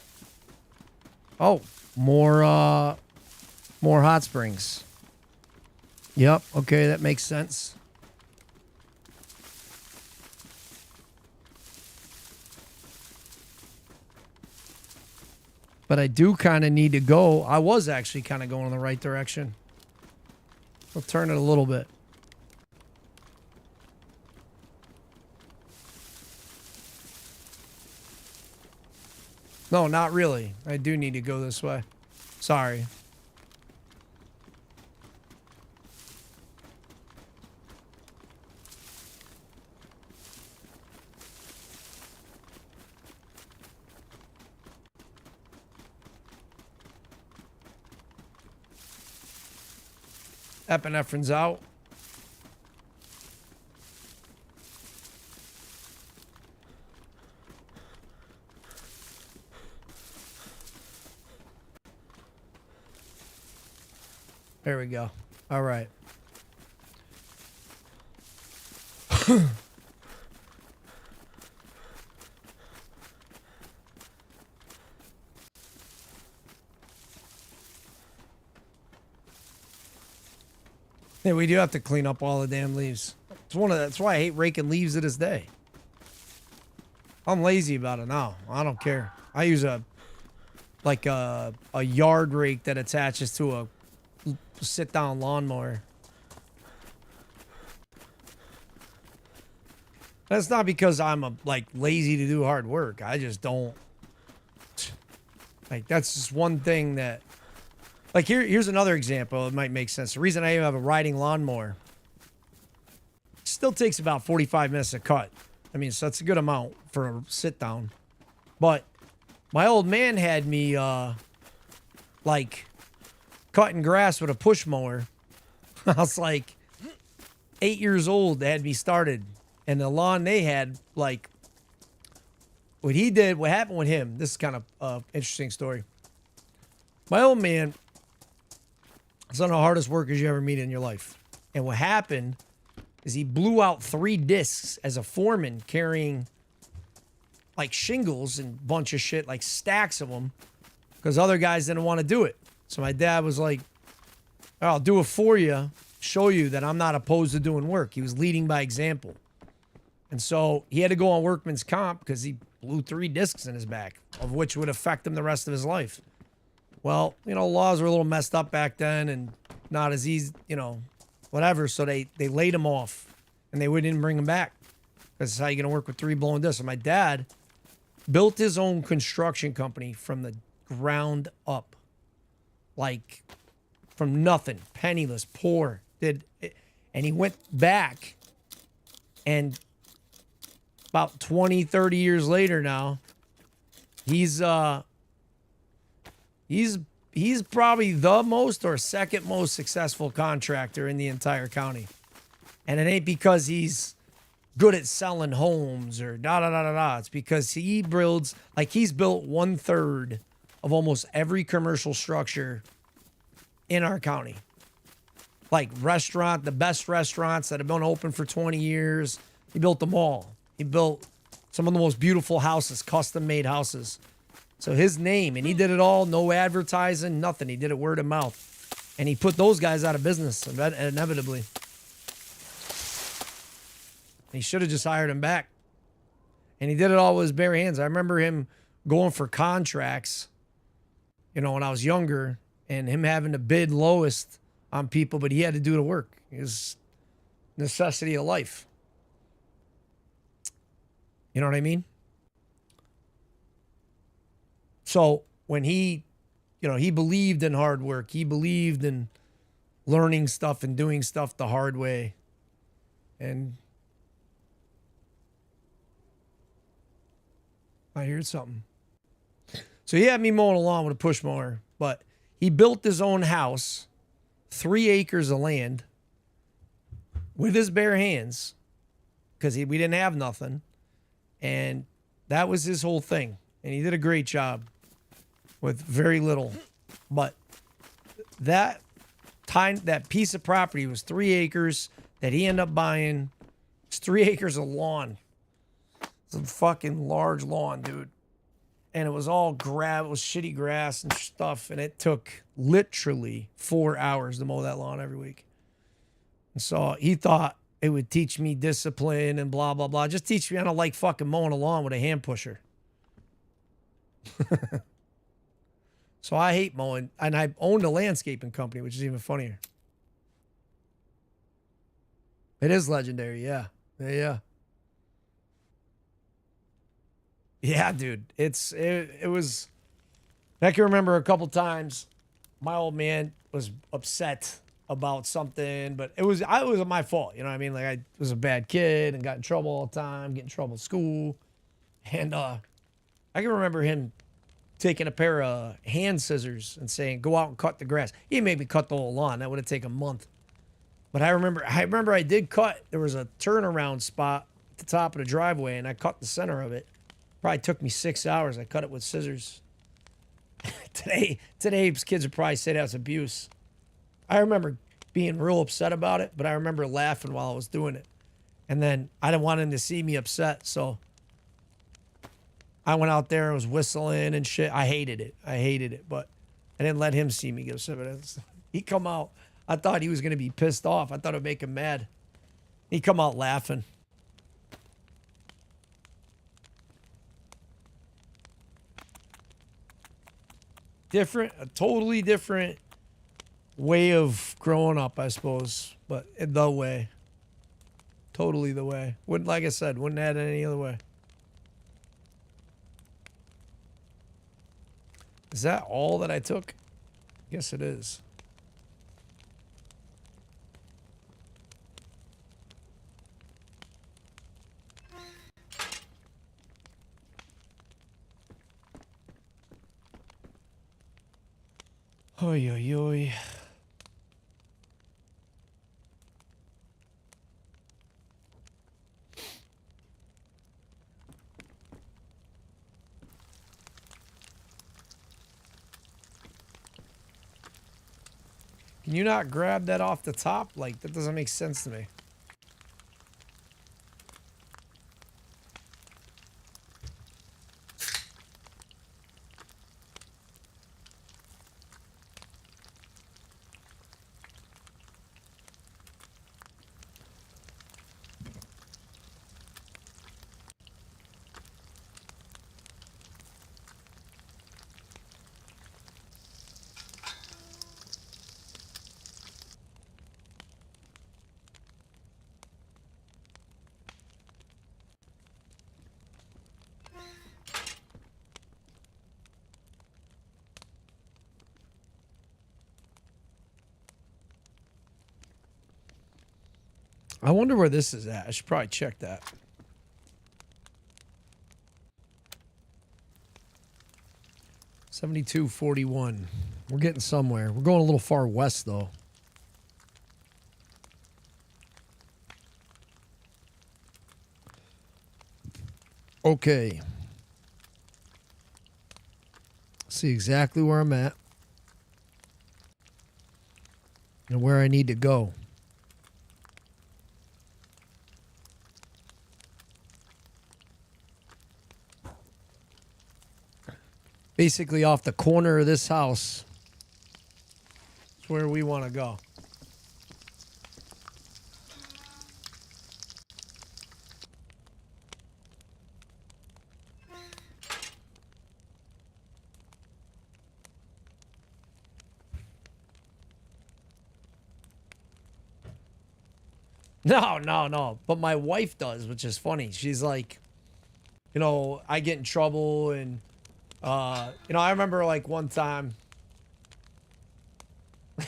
Oh, more hot springs. Yep, okay, that makes sense. But I do kind of need to go. I was actually kind of going in the right direction. We'll turn it a little bit. No, not really. I do need to go this way. Sorry. Epinephrine's out. There we go. All right. Yeah, we do have to clean up all the damn leaves. That's why I hate raking leaves to this day. I'm lazy about it now. I don't care. I use a yard rake that attaches to a sit-down lawnmower. That's not because I'm lazy to do hard work. I just don't. That's just one thing that. Here's another example. It might make sense. The reason I even have a riding lawnmower still takes about 45 minutes to cut. I mean, so that's a good amount for a sit down. But my old man had me cutting grass with a push mower. I was 8 years old. They had me started, and the lawn they had what happened with him. This is kind of interesting story. My old man. It's one of the hardest workers you ever meet in your life. And what happened is he blew out 3 discs as a foreman carrying shingles and a bunch of shit, stacks of them, because other guys didn't want to do it. So my dad was like, I'll do it for you, show you that I'm not opposed to doing work. He was leading by example. And so he had to go on workman's comp because he blew 3 discs in his back, of which would affect him the rest of his life. Well, laws were a little messed up back then and not as easy, whatever. So they laid him off and they wouldn't even bring him back. That's how you're going to work with 3 blown discs. And my dad built his own construction company from the ground up. From nothing, penniless, poor. And he went back, and about 20, 30 years later now, he's probably the most or second most successful contractor in the entire county. And it ain't because he's good at selling homes or da-da-da-da-da. It's because he builds, he's built 1/3 of almost every commercial structure in our county. The best restaurants that have been open for 20 years. He built them all. He built some of the most beautiful houses, custom-made houses. So his name, and he did it all, no advertising, nothing. He did it word of mouth. And he put those guys out of business, inevitably. He should have just hired him back. And he did it all with his bare hands. I remember him going for contracts, when I was younger, and him having to bid lowest on people, but he had to do the work. It was necessity of life. You know what I mean? So when he believed in hard work. He believed in learning stuff and doing stuff the hard way. And I heard something. So he had me mowing a lawn with a push mower, but he built his own house, 3 acres of land, with his bare hands, because we didn't have nothing. And that was his whole thing. And he did a great job with very little. But that piece of property was 3 acres that he ended up buying. It's 3 acres of lawn. It's a fucking large lawn, dude. And it was all gravel, it was shitty grass and stuff. And it took literally 4 hours to mow that lawn every week. And so he thought it would teach me discipline and blah, blah, blah. Just teach me how to like fucking mowing a lawn with a hand pusher. So I hate mowing, and I owned a landscaping company, which is even funnier. It is legendary, yeah. Yeah. Yeah, dude. It was I can remember a couple times my old man was upset about something, but it was my fault, you know what I mean? Like I was a bad kid and got in trouble all the time, get in trouble at school. And I can remember him taking a pair of hand scissors and saying, "Go out and cut the grass." He made me cut the whole lawn. That would have taken a month. But I remember I did cut. There was a turnaround spot at the top of the driveway, and I cut the center of it. Probably took me 6 hours. I cut it with scissors. Today's kids would probably say that's abuse. I remember being real upset about it, but I remember laughing while I was doing it. And then I didn't want him to see me upset, so I went out there and was whistling and shit. I hated it, but I didn't let him see me get upset. He come out. I thought he was going to be pissed off. I thought it would make him mad. He come out laughing. A totally different way of growing up, I suppose, but the way. Totally the way. Wouldn't, like I said, wouldn't have had it any other way. Is that all that I took? I guess it is. Oy, oy, oy. Can you not grab that off the top? Like, that doesn't make sense to me. I wonder where this is at. I should probably check that. $72.41. We're getting somewhere. We're going a little far west, though. Okay. See exactly where I'm at and where I need to go. Basically off the corner of this house is where we want to go. No. But my wife does, which is funny. She's like, you know, I get in trouble and you know, I remember like one time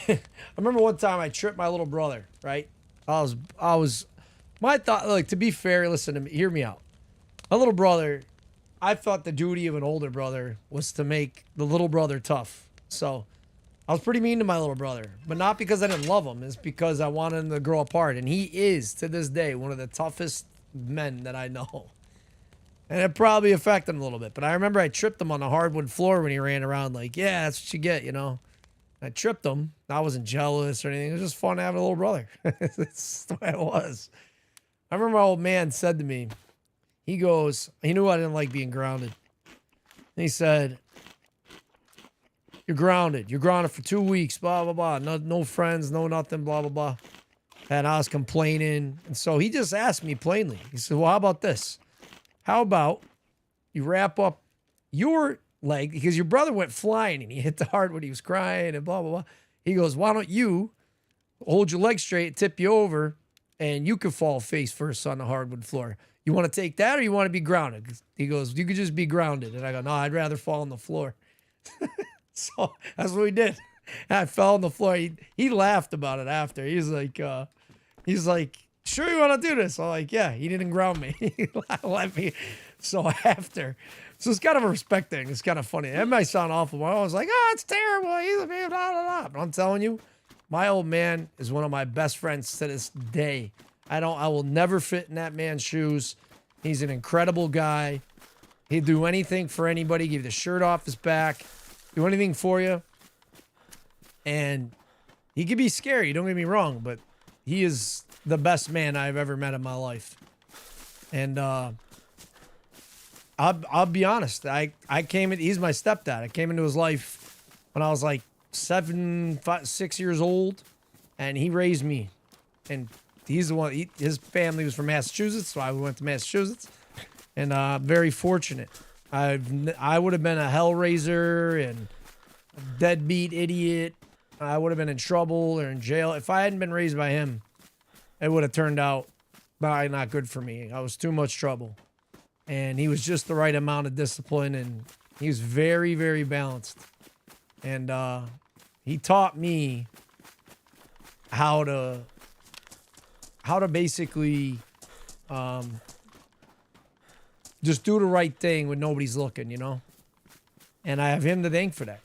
I tripped my little brother, right? My thought, like, to be fair, listen to me, hear me out. My little brother, I thought the duty of an older brother was to make the little brother tough. So I was pretty mean to my little brother, but not because I didn't love him. It's because I wanted him to grow apart. And he is, to this day, one of the toughest men that I know. And it probably affected him a little bit. But I remember I tripped him on the hardwood floor when he ran around like, yeah, that's what you get, you know. I tripped him. I wasn't jealous or anything. It was just fun having a little brother. That's the way it was. I remember my old man said to me, he goes, he knew I didn't like being grounded. And he said, you're grounded. You're grounded for 2 weeks, blah, blah, blah. No friends, no nothing, blah, blah, blah. And I was complaining. And so he just asked me plainly. He said, well, how about this? How about you wrap up your leg because your brother went flying and he hit the hardwood. He was crying and blah, blah, blah. He goes, why don't you hold your leg straight, tip you over, and you could fall face first on the hardwood floor. You want to take that or you want to be grounded? He goes, you could just be grounded. And I go, no, I'd rather fall on the floor. So that's what we did. I fell on the floor. He laughed about it after. He's like, sure you want to do this? I'm like, yeah, he didn't ground me. He let me. So after, so it's kind of a respect thing. It's kind of funny. That might sound awful. I was like, oh, it's terrible. He's a man, blah, blah, blah. But I'm telling you, my old man is one of my best friends to this day. I will never fit in that man's shoes. He's an incredible guy. He'd do anything for anybody, give you the shirt off his back, do anything for you. And he could be scary, don't get me wrong, but he is the best man I've ever met in my life. And I'll be honest. He's my stepdad. I came into his life when I was like 6 years old, and he raised me. And he's the one. His family was from Massachusetts, so I went to Massachusetts, and very fortunate. I would have been a hellraiser and a deadbeat idiot. I would have been in trouble or in jail if I hadn't been raised by him. It would have turned out probably not good for me. I was too much trouble, and he was just the right amount of discipline, and he was very, very balanced. And he taught me how to basically just do the right thing when nobody's looking, you know? And I have him to thank for that.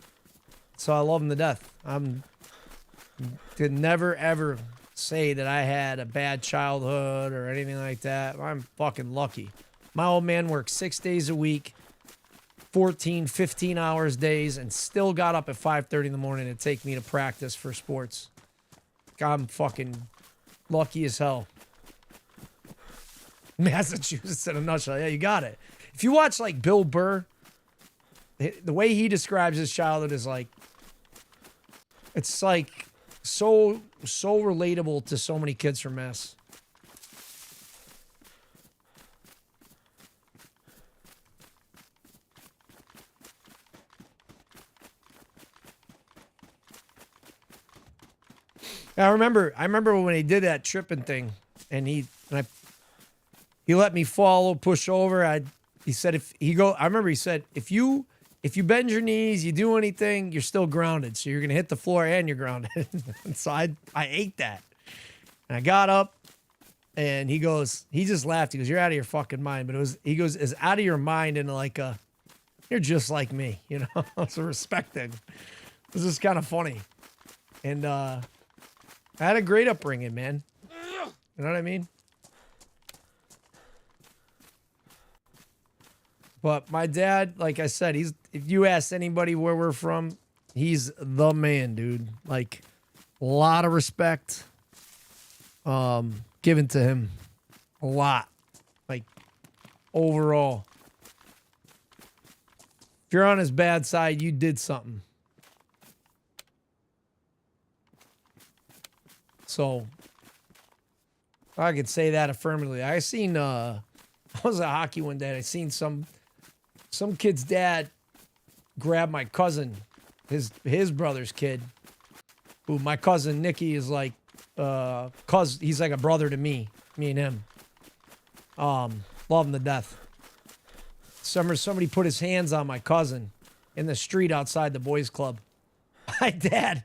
So I love him to death. Could never, ever say that I had a bad childhood or anything like that. I'm fucking lucky. My old man worked 6 days a week, 14, 15 hours days, and still got up at 5:30 in the morning to take me to practice for sports. I'm fucking lucky as hell. Massachusetts in a nutshell. Yeah, you got it. If you watch like Bill Burr, the way he describes his childhood is like, it's like so relatable to so many kids from Mass. I remember when he did that tripping thing, and he let me follow, push over. He said if you bend your knees, you do anything, you're still grounded. So you're gonna hit the floor and you're grounded. And so I ate that, and I got up, and he just laughed. He goes, "You're out of your fucking mind." But it's out of your mind, and like you're just like me, you know. It's a respect thing. It was just kind of funny, and I had a great upbringing, man. You know what I mean? But my dad, like I said, if you ask anybody where we're from, he's the man, dude. Like, a lot of respect given to him. A lot. Like, overall. If you're on his bad side, you did something. So, I could say that affirmatively. I was at hockey one day, and I seen some kid's dad grab my cousin, his brother's kid, who my cousin Nicky is like, he's like a brother to me and him. Love him to death. Somebody put his hands on my cousin in the street outside the boys club. My dad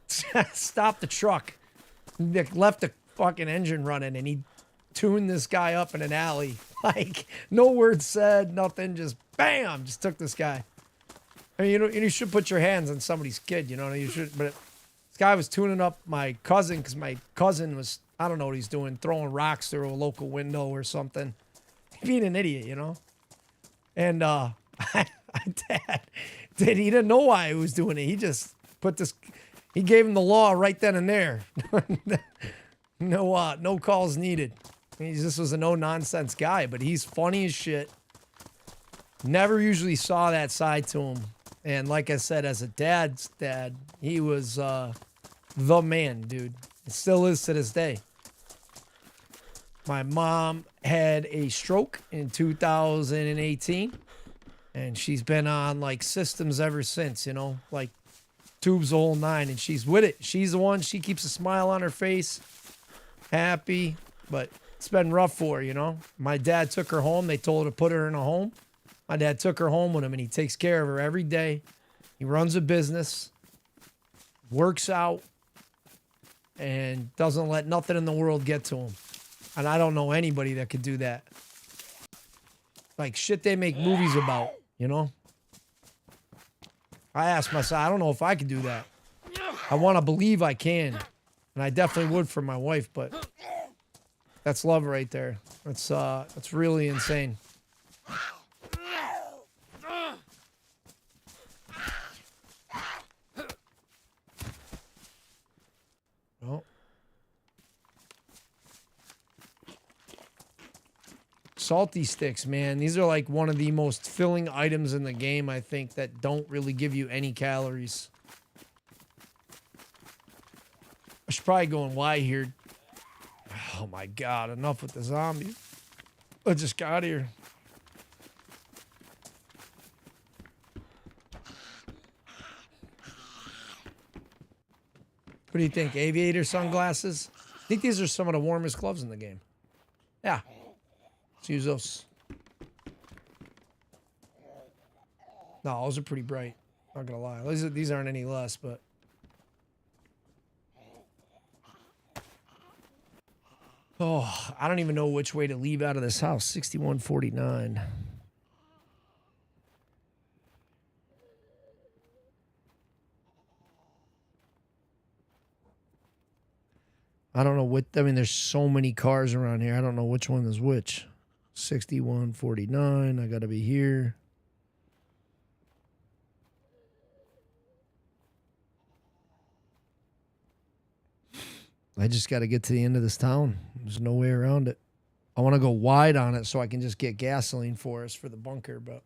stopped the truck, left the fucking engine running, and he tuned this guy up in an alley. Like, no words said, nothing, just bam, just took this guy. I mean, you should put your hands on somebody's kid, you know, you should, but this guy was tuning up my cousin, because my cousin was, I don't know what he's doing, throwing rocks through a local window or something. Being an idiot, you know? And my dad, he didn't know why he was doing it. He just he gave him the law right then and there. No calls needed. He just was a no-nonsense guy, but he's funny as shit. Never usually saw that side to him. And like I said, as a dad's dad, he was the man, dude. It still is to this day. My mom had a stroke in 2018. And she's been on like systems ever since, you know, like tubes the whole nine, and she's with it. She's the one, she keeps a smile on her face, happy, but it's been rough for her, you know. My dad took her home. They told her to put her in a home. My dad took her home with him, and he takes care of her every day. He runs a business, works out, and doesn't let nothing in the world get to him. And I don't know anybody that could do that. Like shit they make movies about, you know? I asked myself, I don't know if I could do that. I want to believe I can. And I definitely would for my wife, but that's love right there. That's really insane. Oh. Salty sticks, man. These are like one of the most filling items in the game, I think, that don't really give you any calories. I should probably go in Y here. Oh my God, enough with the zombie. I just got here. What do you think? Aviator sunglasses? I think these are some of the warmest gloves in the game. Yeah. Let's use those. No, those are pretty bright. Not gonna lie. These aren't any less, but. Oh, I don't even know which way to leave out of this house. 6149. I don't know what, I mean, there's so many cars around here. I don't know which one is which. 6149. I got to be here. I just got to get to the end of this town. There's no way around it. I want to go wide on it so I can just get gasoline for us for the bunker, but.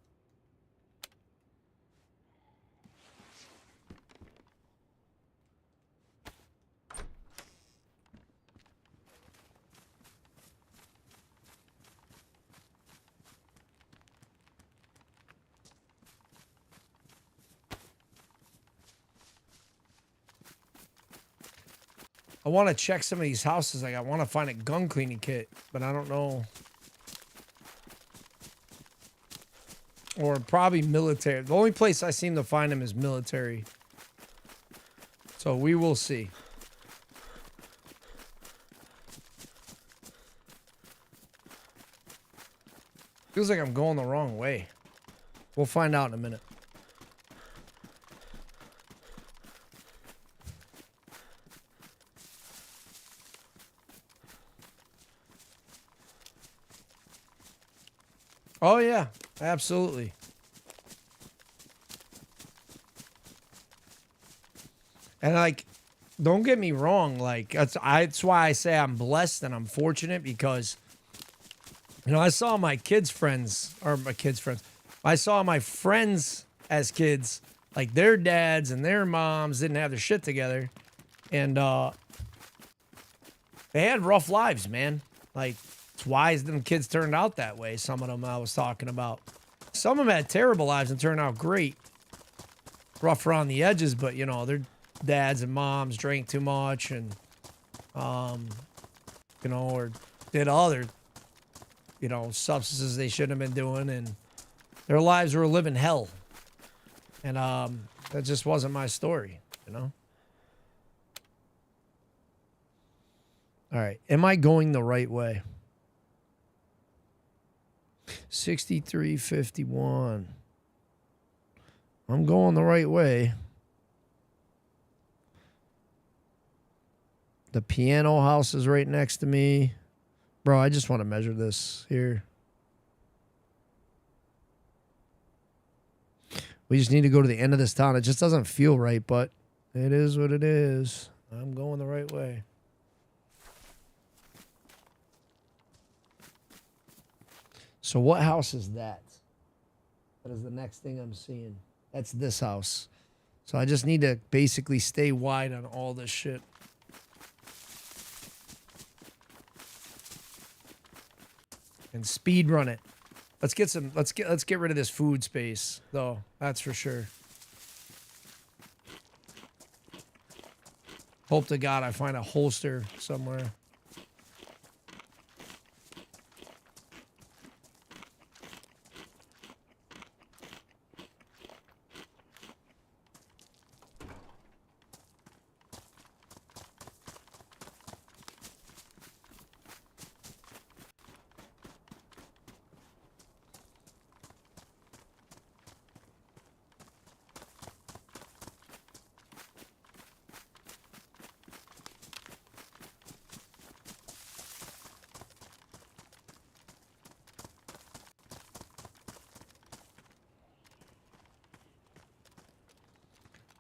I want to check some of these houses. Like, I want to find a gun cleaning kit, but I don't know. Or probably military. The only place I seem to find them is military. So we will see. Feels like I'm going the wrong way. We'll find out in a minute. Oh, yeah, absolutely. And, like, don't get me wrong. Like, that's why I say I'm blessed and I'm fortunate because, you know, I saw my kids' friends, I saw my friends as kids, like, their dads and their moms didn't have their shit together. And they had rough lives, man. Like, it's why them kids turned out that way. Some of them I was talking about. Some of them had terrible lives and turned out great. Rough around the edges, but, you know, their dads and moms drank too much and, you know, or did other, you know, substances they shouldn't have been doing. And their lives were living hell. And that just wasn't my story, you know? All right. Am I going the right way? 6351. I'm going the right way. The piano house is right next to me. Bro, I just want to measure this here. We just need to go to the end of this town. It just doesn't feel right, but it is what it is. I'm going the right way. So what house is that? That is the next thing I'm seeing. That's this house. So I just need to basically stay wide on all this shit. And speed run it. Let's get rid of this food space though. That's for sure. Hope to God I find a holster somewhere.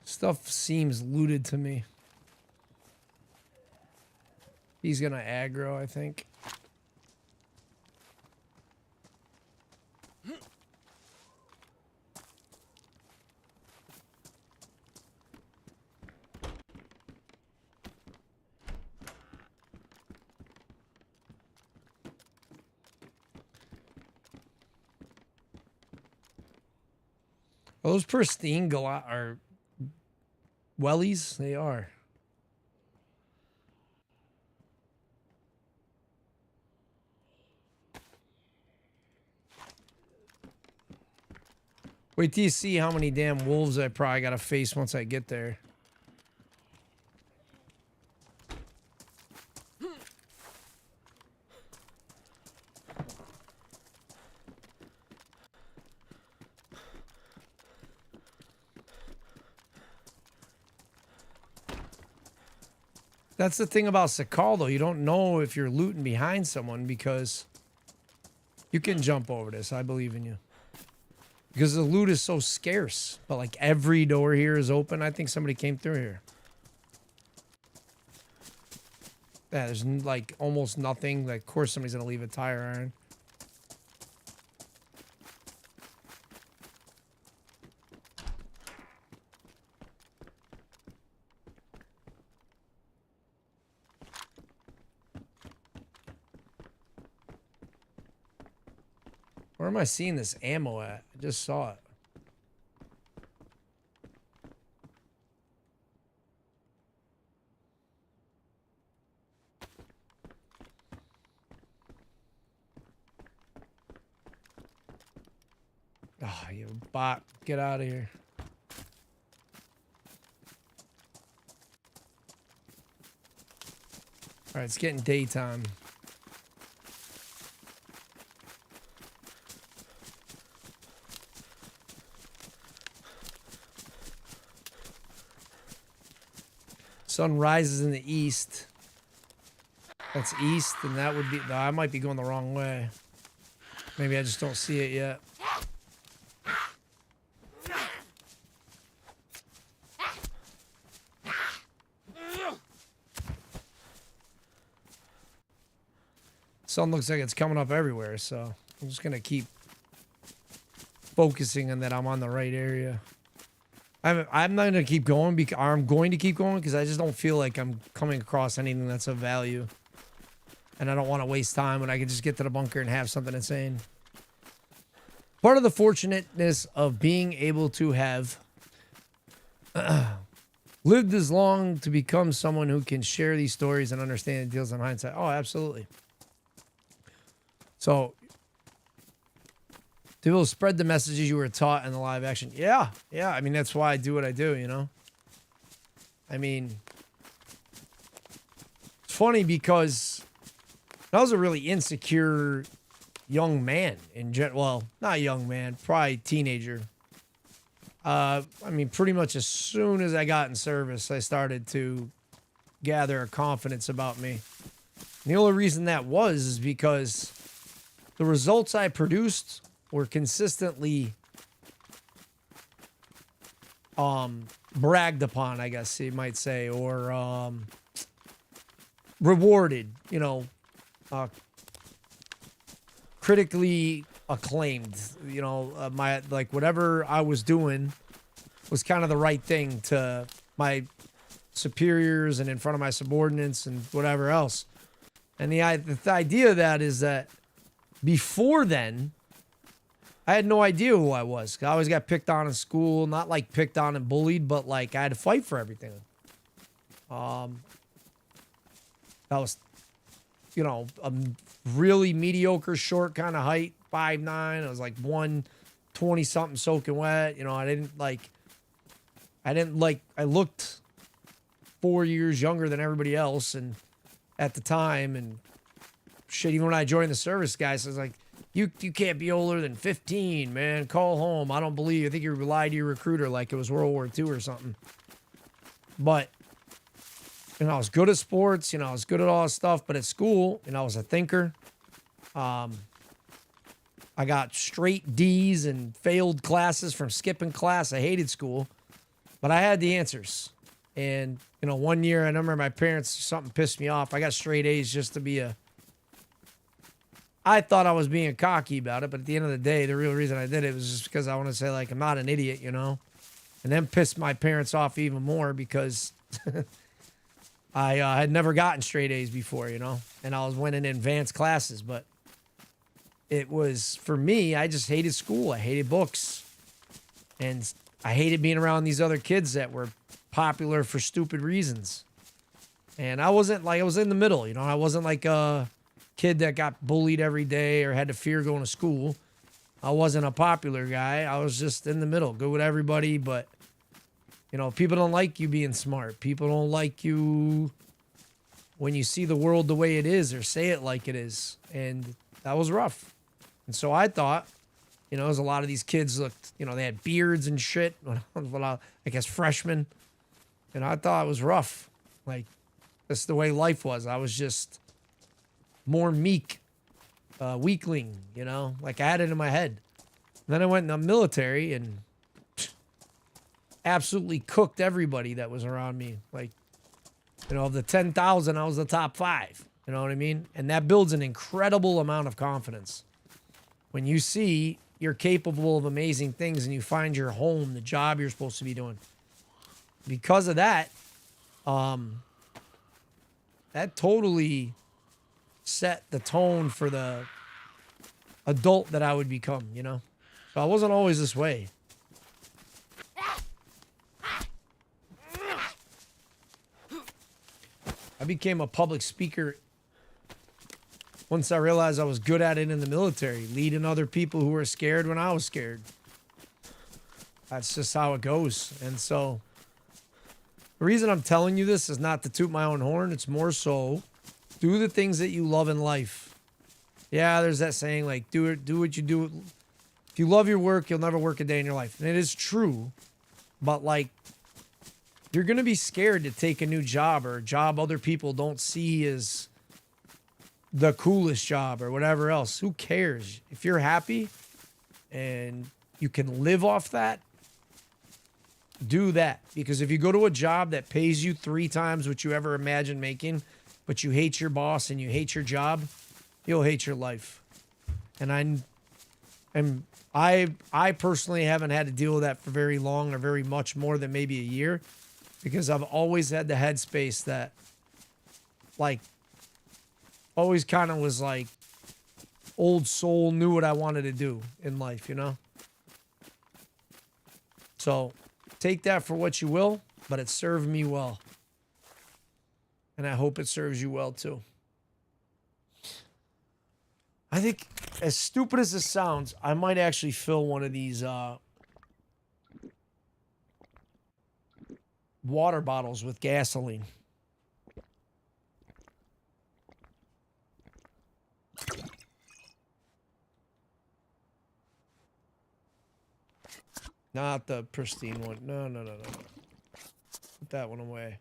Stuff seems looted to me. He's gonna aggro, I think. Are those pristine or wellies? They are. Wait till you see how many damn wolves I probably gotta face once I get there. That's the thing about Sahkal, though. You don't know if you're looting behind someone because you can jump over this. I believe in you. Because the loot is so scarce. But, like, every door here is open. I think somebody came through here. Yeah, there's, like, almost nothing. Like, of course somebody's going to leave a tire iron. Where am I seeing this ammo at? I just saw it. Ah, you bot. Get out of here. All right, it's getting daytime. Sun rises in the east. That's east, and that would be... I might be going the wrong way. Maybe I just don't see it yet. Sun looks like it's coming up everywhere, so I'm just going to keep focusing on that I'm on the right area. I'm not going to keep going because I'm going to keep going because I just don't feel like I'm coming across anything that's of value. And I don't want to waste time when I can just get to the bunker and have something insane. Part of the fortunateness of being able to have lived as long to become someone who can share these stories and understand the deals in hindsight. Oh, absolutely. So, to be able to spread the messages you were taught in the live action. Yeah. I mean, that's why I do what I do, you know? I mean, it's funny because I was a really insecure young man in general. Well, not young man, probably teenager. I mean, pretty much as soon as I got in service, I started to gather a confidence about me. And the only reason that was is because the results I produced were consistently bragged upon, I guess you might say, or rewarded, you know, critically acclaimed, you know, my, like, whatever I was doing was kind of the right thing to my superiors and in front of my subordinates and whatever else. And the idea of that is that before then, I had no idea who I was. I always got picked on in school, not like picked on and bullied, but like I had to fight for everything. That was, you know, a really mediocre short kind of height, 5'9". I was like 120 something soaking wet. You know, I looked 4 years younger than everybody else and at the time, and shit, even when I joined the service, guys, I was like, you can't be older than 15, man. Call home. I don't believe you. I think you lied to your recruiter like it was World War II or something. But, you know, I was good at sports. You know, I was good at all this stuff. But at school, you know, I was a thinker. I got straight D's and failed classes from skipping class. I hated school. But I had the answers. And, you know, one year, I remember my parents, something pissed me off. I got straight A's just to be I thought I was being cocky about it, but at the end of the day, the real reason I did it was just because I want to say, like, I'm not an idiot, you know? And then pissed my parents off even more because I had never gotten straight A's before, you know? And I was winning in advanced classes, but it was, for me, I just hated school. I hated books. And I hated being around these other kids that were popular for stupid reasons. And I wasn't like, I was in the middle, you know? I wasn't like a kid that got bullied every day or had to fear going to school. I wasn't a popular guy. I was just in the middle, good with everybody. But, you know, people don't like you being smart. People don't like you when you see the world the way it is or say it like it is. And that was rough. And so I thought, you know, as a lot of these kids looked, you know, they had beards and shit when I guess freshmen. And I thought it was rough. Like, that's the way life was. I was just more meek, weakling, you know, like I had it in my head. And then I went in the military and absolutely cooked everybody that was around me. Like, you know, of the 10,000, I was the top 5. You know what I mean? And that builds an incredible amount of confidence. When you see you're capable of amazing things and you find your home, the job you're supposed to be doing. Because of that, that totally set the tone for the adult that I would become, you know? So I wasn't always this way. I became a public speaker once I realized I was good at it in the military, leading other people who were scared when I was scared. That's just how it goes. And so the reason I'm telling you this is not to toot my own horn. It's more so do the things that you love in life. Yeah, there's that saying, like, do what you do. If you love your work, you'll never work a day in your life. And it is true. But, like, you're going to be scared to take a new job or a job other people don't see as the coolest job or whatever else. Who cares? If you're happy and you can live off that, do that. Because if you go to a job that pays you 3 times what you ever imagined making, but you hate your boss and you hate your job, you'll hate your life. And I personally haven't had to deal with that for very long or very much more than maybe a year, because I've always had the headspace that, like, always kind of was like old soul, knew what I wanted to do in life, you know? So take that for what you will, but it served me well. And I hope it serves you well too. I think, as stupid as this sounds, I might actually fill one of these water bottles with gasoline. Not the pristine one. No. Put that one away.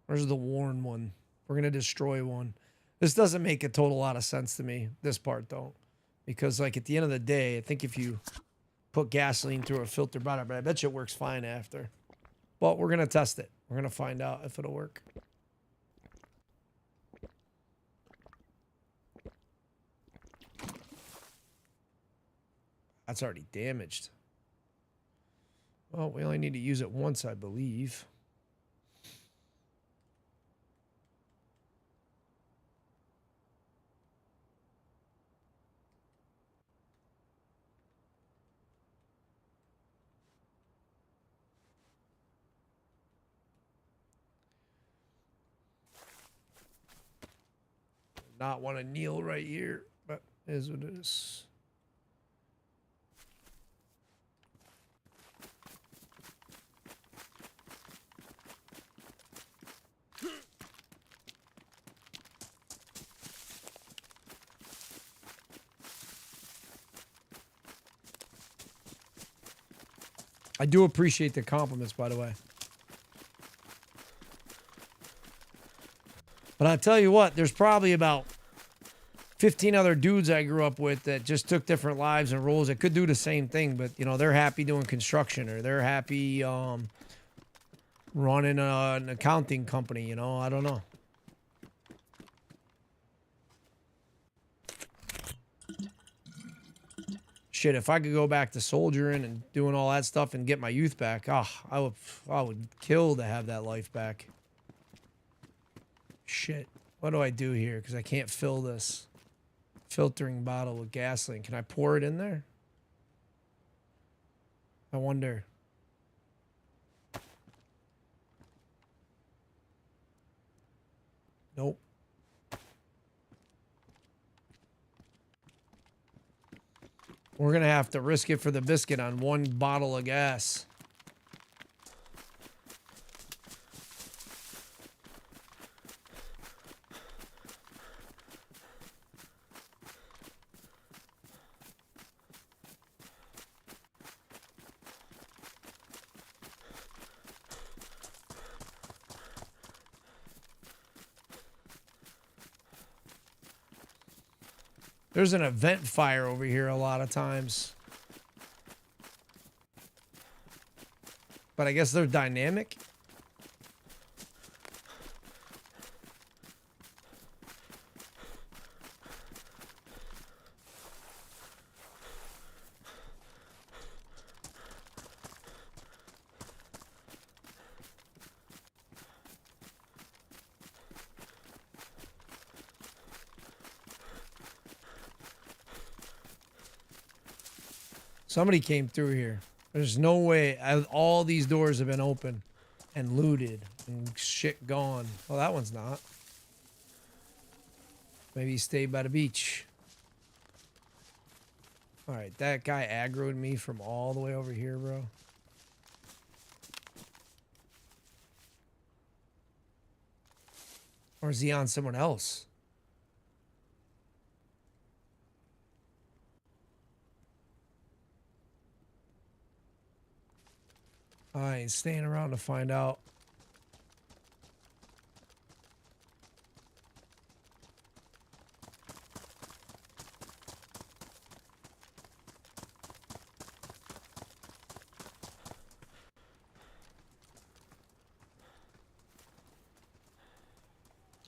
Where's the worn one? We're going to destroy one. This doesn't make a total lot of sense to me. This part don't. Because, like, at the end of the day, I think if you put gasoline through a filter bottle, but I bet you it works fine after. But we're going to test it. We're going to find out if it'll work. That's already damaged. Well, we only need to use it once, I believe. not want to kneel right here, but it is what it is. I do appreciate the compliments, by the way. But I tell you what, there's probably about 15 other dudes I grew up with that just took different lives and roles that could do the same thing, but you know, they're happy doing construction or they're happy running an accounting company, you know, I don't know. Shit, if I could go back to soldiering and doing all that stuff and get my youth back, I would kill to have that life back. Shit, what do I do here? Because I can't fill this filtering bottle with gasoline. Can I pour it in there? I wonder. Nope. We're going to have to risk it for the biscuit on one bottle of gas. There's an event fire over here a lot of times. But I guess they're dynamic. Somebody came through here. There's no way. All these doors have been open and looted and shit gone. Well, that one's not. Maybe he stayed by the beach. All right, that guy aggroed me from all the way over here, bro. Or is he on someone else? I ain't staying around to find out.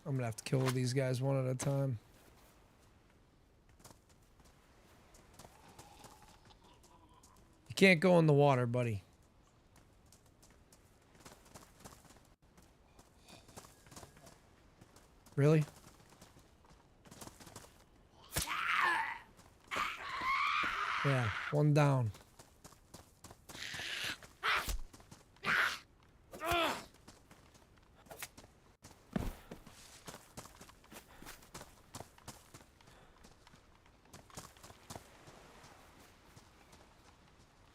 I'm gonna have to kill these guys one at a time. You can't go in the water, buddy. Really? Yeah, one down.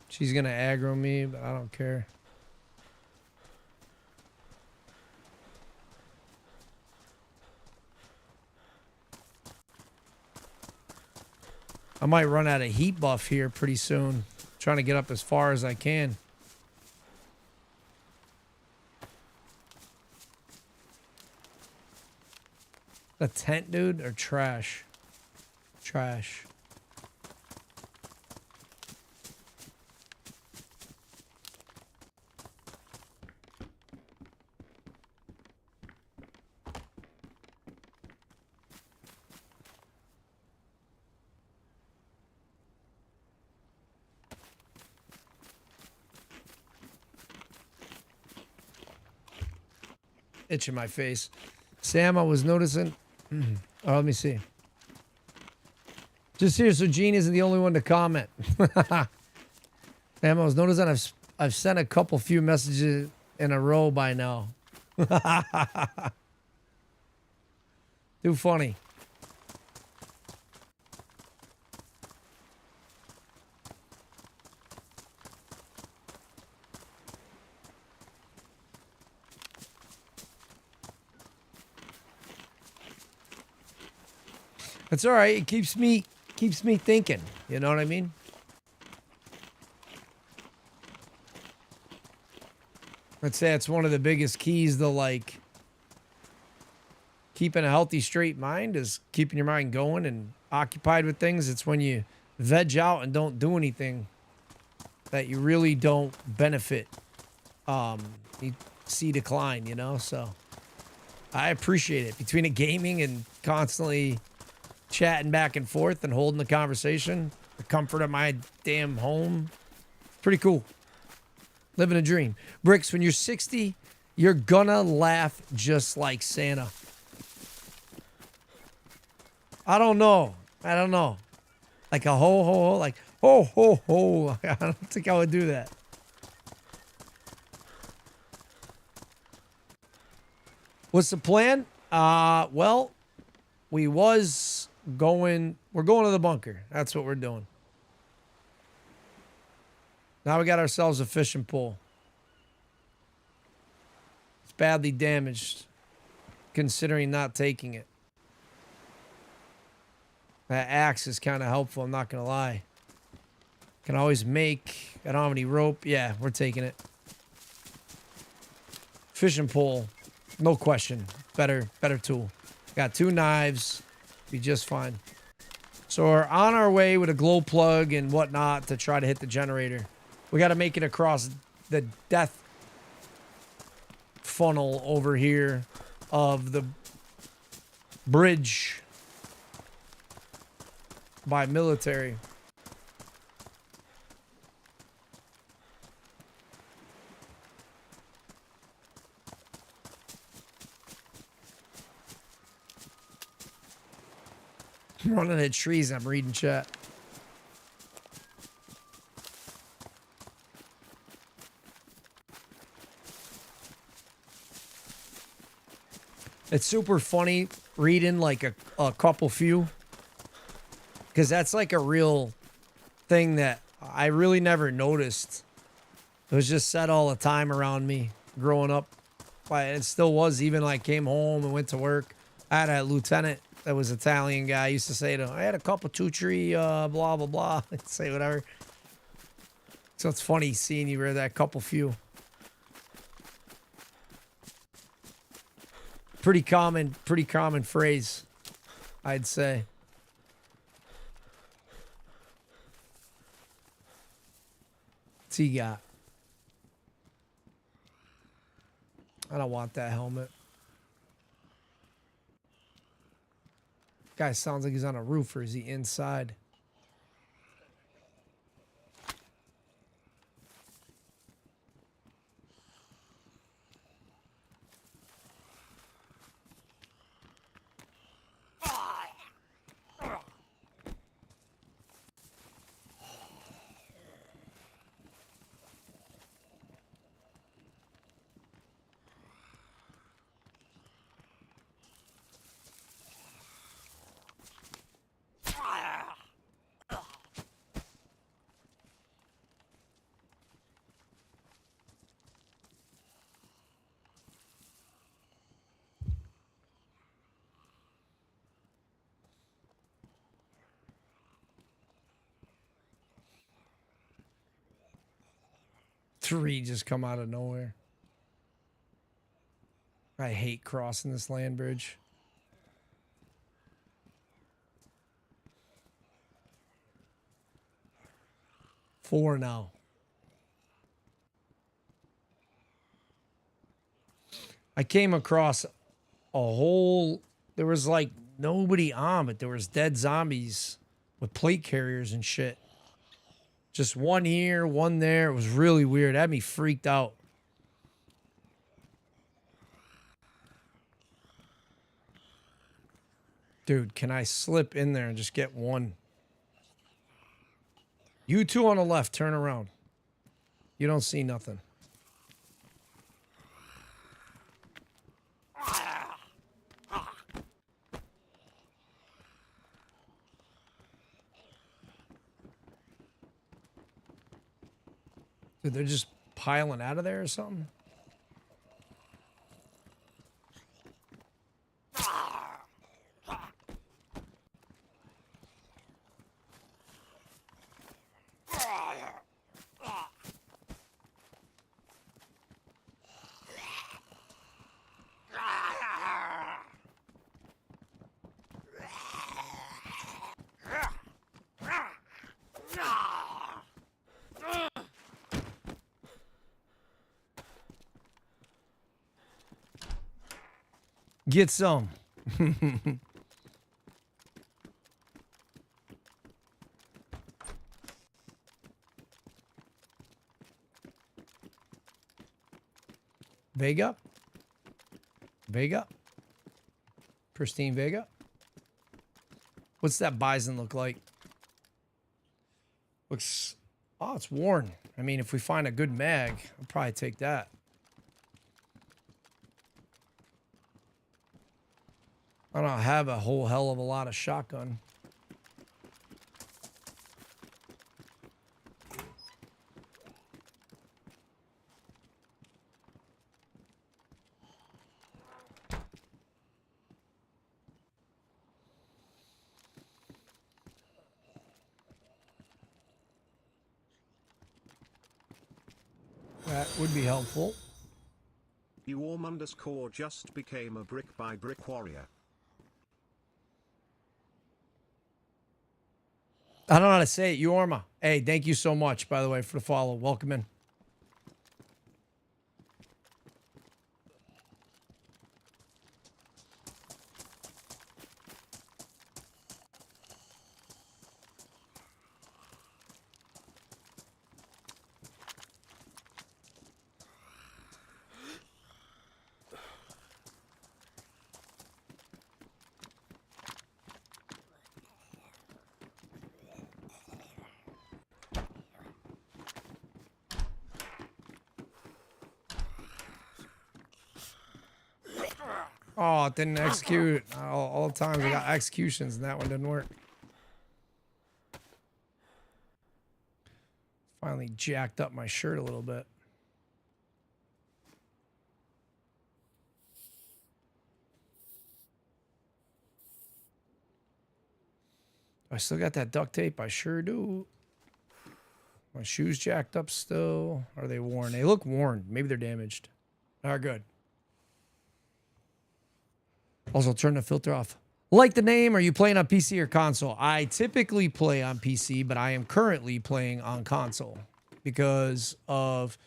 She's gonna aggro me, but I don't care. I might run out of heat buff here pretty soon. Trying to get up as far as I can. A tent, dude, or trash? Trash. Itch in my face. Sam, I was noticing. Oh, let me see. Just here, so Gene isn't the only one to comment. Sam, I was noticing I've sent a few messages in a row by now. Too funny. It's all right. It keeps me thinking. You know what I mean? I'd say it's one of the biggest keys to like keeping a healthy, straight mind is keeping your mind going and occupied with things. It's when you veg out and don't do anything that you really don't benefit. You see decline, you know? So I appreciate it. Between the gaming and constantly chatting back and forth and holding the conversation, the comfort of my damn home, pretty cool. Living a dream. Bricks, when you're 60, you're gonna laugh just like Santa. I don't know. Like a ho ho ho, like ho ho ho. I don't think I would do that. What's the plan? Well, we're going to the bunker. That's what we're doing. Now we got ourselves a fishing pole. It's badly damaged, considering not taking it. That axe is kind of helpful, I'm not going to lie. Can always make... I don't have any rope. Yeah, we're taking it. Fishing pole. No question. Better tool. Got 2 knives. Be just fine. So we're on our way with a glow plug and whatnot to try to hit the generator. We got to make it across the death funnel over here of the bridge by military. I'm running at trees and I'm reading chat. It's super funny reading like a couple few. Because that's like a real thing that I really never noticed. It was just said all the time around me growing up. It still was, even like came home and went to work. I had a lieutenant that was Italian guy. I used to say to him, I had a couple 2-3 blah, blah, blah. I'd say whatever. So it's funny seeing you read that couple few. Pretty common phrase, I'd say. What's he got? I don't want that helmet. Guy sounds like he's on a roof, or is he inside? Three just come out of nowhere. I hate crossing this land bridge. Four now. I came across a whole... There was like nobody on, but there was dead zombies with plate carriers and shit. Just one here, one there. It was really weird. It had me freaked out. Dude, can I slip in there and just get one? You two on the left, turn around. You don't see nothing. Dude, they're just piling out of there or something? Get some. Vega. Vega. Pristine Vega. What's that bison look like? Looks... Oh, it's worn. I mean, if we find a good mag, I'll probably take that. I don't have a whole hell of a lot of shotgun. That would be helpful. UORM_ just became a brick by brick warrior. I don't know how to say it. Yorma. Hey, thank you so much, by the way, for the follow. Welcome in. Oh, it didn't execute. All the times I got executions and that one didn't work. Finally jacked up my shirt a little bit. I still got that duct tape. I sure do. My shoes jacked up still. Are they worn? They look worn. Maybe they're damaged. All right, good. Also, turn the filter off. Like the name, are you playing on PC or console? I typically play on PC, but I am currently playing on console because of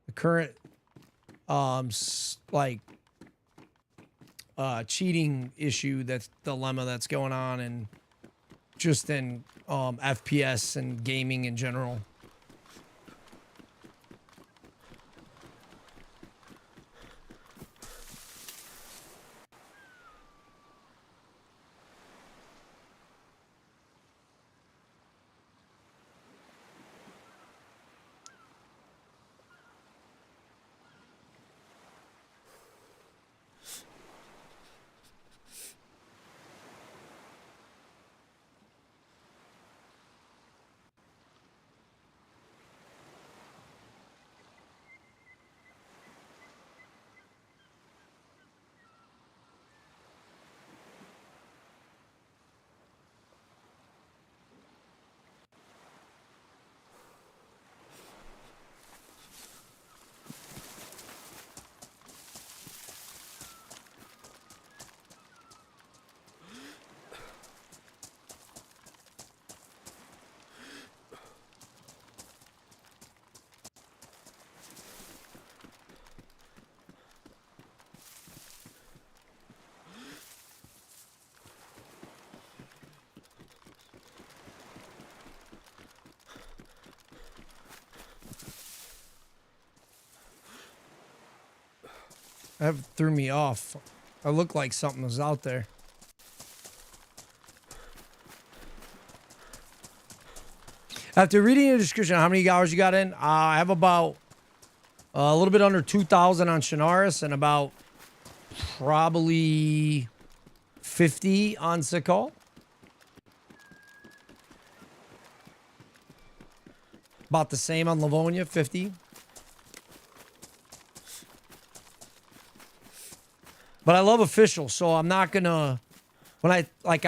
the current, cheating issue, that's dilemma that's going on, and just in FPS and gaming in general. That threw me off. I looked like something was out there. After reading the description, how many hours you got in? I have about a little bit under 2,000 on Shinaris and about probably 50 on Sahkal. About the same on Livonia, 50. But I love official, so I'm not gonna. When I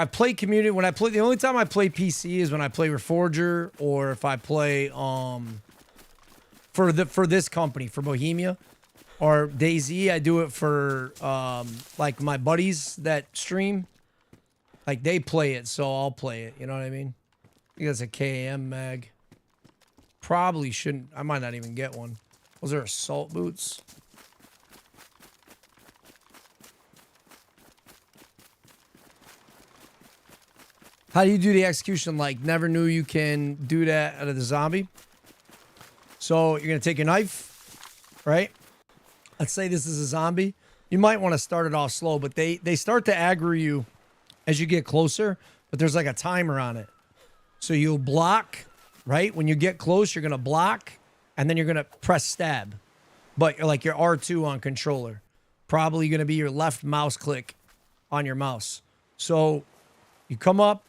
play community, the only time I play PC is when I play Reforger or if I play for this company, for Bohemia or DayZ. I do it for like my buddies that stream, like they play it, so I'll play it. You know what I mean? I think that's a KAM mag. Probably shouldn't. I might not even get one. Those are assault boots. How do you do the execution? Like, never knew you can do that out of the zombie. So you're going to take your knife, right? Let's say this is a zombie. You might want to start it off slow, but they start to aggro you as you get closer, but there's like a timer on it. So you'll block, right? When you get close, you're going to block, and then you're going to press stab. But you're like your R2 on controller. Probably going to be your left mouse click on your mouse. So you come up,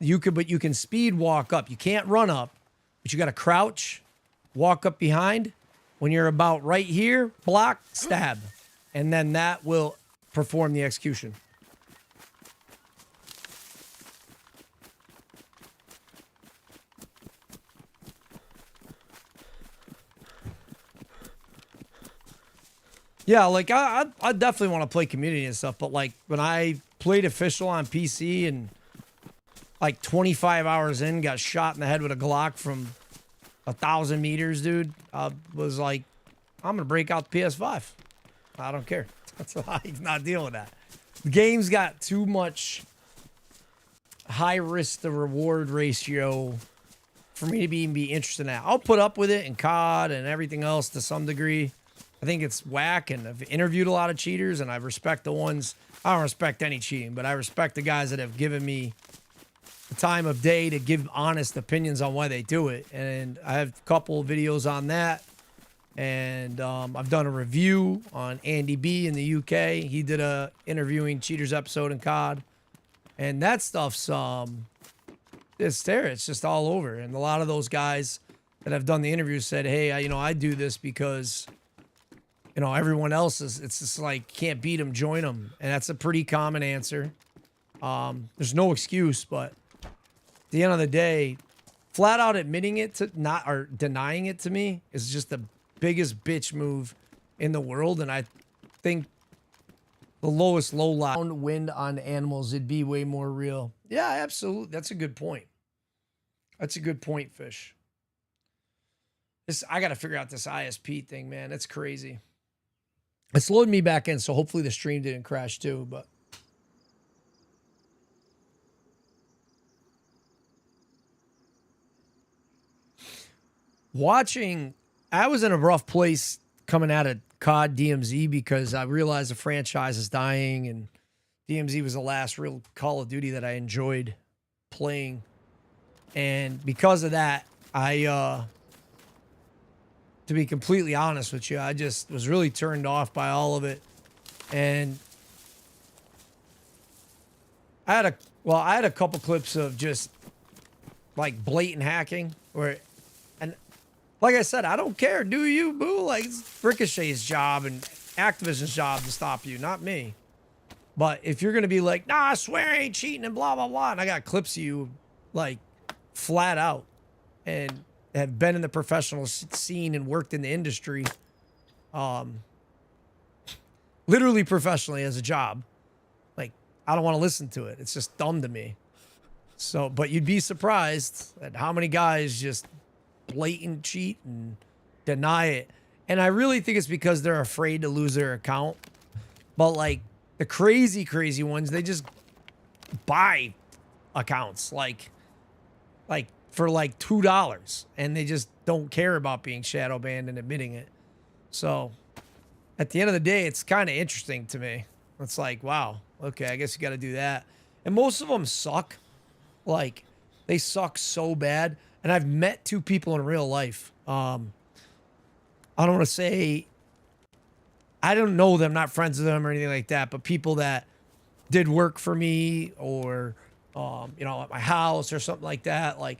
but you can speed walk up. You can't run up, but you got to crouch, walk up behind. When you're about right here, block, stab. And then that will perform the execution. Yeah, like I definitely want to play community and stuff, but like when I played official on PC and like 25 hours in, got shot in the head with a Glock from 1,000 meters, dude, I was like, I'm gonna break out the PS5. I don't care. That's why I'm not dealing with that. The game's got too much high risk to reward ratio for me to even be interested in that. I'll put up with it in COD and everything else to some degree. I think it's whack, and I've interviewed a lot of cheaters, and I respect the ones. I don't respect any cheating, but I respect the guys that have given me the time of day to give honest opinions on why they do it. And I have a couple of videos on that. And I've done a review on Andy B in the UK. He did a interviewing cheaters episode in COD. And that stuff's, it's there. It's just all over. And a lot of those guys that have done the interviews said, hey, I do this because, everyone else is, it's just like, can't beat them, join them. And that's a pretty common answer. There's no excuse, but at the end of the day, flat out admitting it to or denying it to me is just the biggest bitch move in the world. And I think the lowest low wind on animals, it'd be way more real. Yeah, absolutely. That's a good point. That's a good point, Fish. I got to figure out this ISP thing, man. It's crazy. It's loading me back in, so hopefully the stream didn't crash too, but I was in a rough place coming out of COD DMZ because I realized the franchise is dying, and DMZ was the last real Call of Duty that I enjoyed playing. And because of that, to be completely honest with you, I just was really turned off by all of it. And I had a couple clips of just like blatant hacking and like I said, I don't care. Do you, boo? Like, it's Ricochet's job and Activision's job to stop you, not me. But if you're going to be like, nah, I swear I ain't cheating and blah, blah, blah, and I got clips of you, like, flat out, and have been in the professional scene and worked in the industry, literally professionally as a job, like, I don't want to listen to it. It's just dumb to me. So, but you'd be surprised at how many guys just blatant cheat and deny it. And I really think it's because they're afraid to lose their account. But like the crazy ones, they just buy accounts like for like $2, and they just don't care about being shadow banned and admitting it. So at the end of the day, it's kind of interesting to me. It's like, wow, okay, I guess you got to do that. And most of them suck. Like, they suck so bad. And I've met two people in real life. I don't want to say, I don't know them, not friends with them or anything like that, but people that did work for me or, at my house or something like that. Like,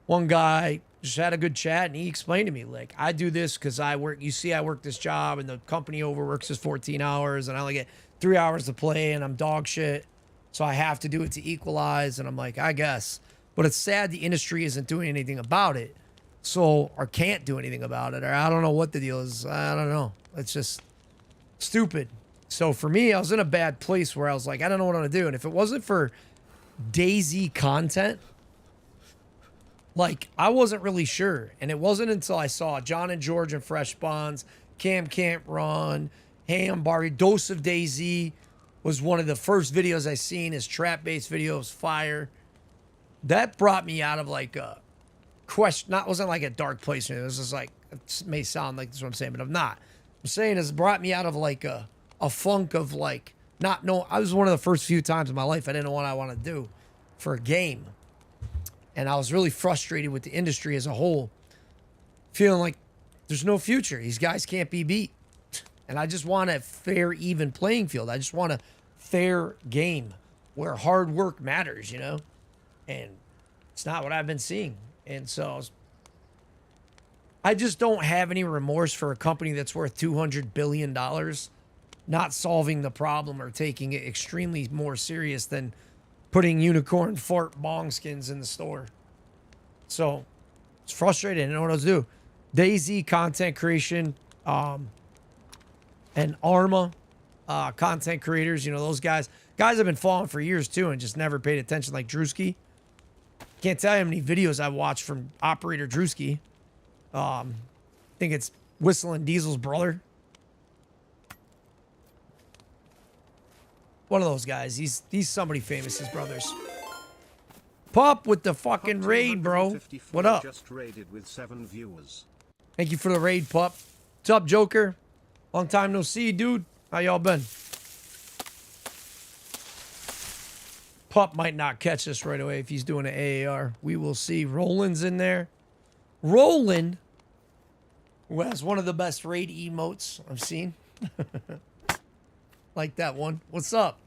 one guy just had a good chat, and he explained to me, like, I do this because I work this job, and the company overworks us 14 hours, and I only get 3 hours to play, and I'm dog shit. So I have to do it to equalize. And I'm like, I guess. But it's sad the industry isn't doing anything about it. So, or can't do anything about it. Or I don't know what the deal is. I don't know. It's just stupid. So for me, I was in a bad place where I was like, I don't know what I'm going to do. And if it wasn't for DayZ content, like, I wasn't really sure. And it wasn't until I saw John and George and Fresh Bonds, Cam Can't Run, Ham Barbie, Dose of DayZ was one of the first videos I seen. His trap-based video was fire. that brought me out of like a question. Not wasn't like a dark place. It was just like, it may sound like this is what I'm saying, but I'm not. I'm saying it's brought me out of like a funk of like not know. I was one of the first few times in my life I didn't know what I want to do for a game, and I was really frustrated with the industry as a whole, feeling like there's no future. These guys can't be beat, and I just want a fair, even playing field. I just want a fair game where hard work matters, you know, and it's not what I've been seeing. And so I just don't have any remorse for a company that's worth $200 billion not solving the problem or taking it extremely more serious than putting unicorn fart bong skins in the store. So it's frustrating. I don't know what else to do. DayZ content creation, and Arma content creators, you know, those guys have been following for years too and just never paid attention, like Drewski. Can't tell you how many videos I watched from Operator Drewski. I think it's Whistling Diesel's brother. One of those guys. He's somebody famous, his brothers. Pup with the fucking raid, bro. What up? Just raided with 7 viewers. Thank you for the raid, pup. What's up, Joker? Long time no see, dude. How y'all been? Pup might not catch us right away if he's doing an AAR. We will see. Roland's in there. Roland, who has one of the best raid emotes I've seen. Like that one. What's up?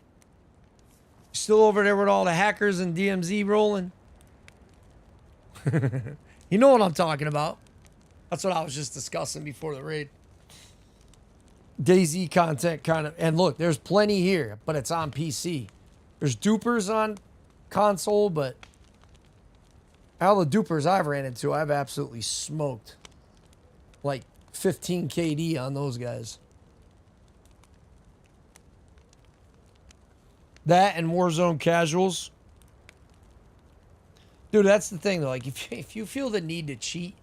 Still over there with all the hackers and DMZ rolling? You know what I'm talking about. That's what I was just discussing before the raid. DayZ content kind of, and look, there's plenty here, but it's on PC. There's dupers on console, but all the dupers I've ran into, I've absolutely smoked. Like 15 KD on those guys. That and Warzone casuals. Dude, that's the thing though. Like if you feel the need to cheat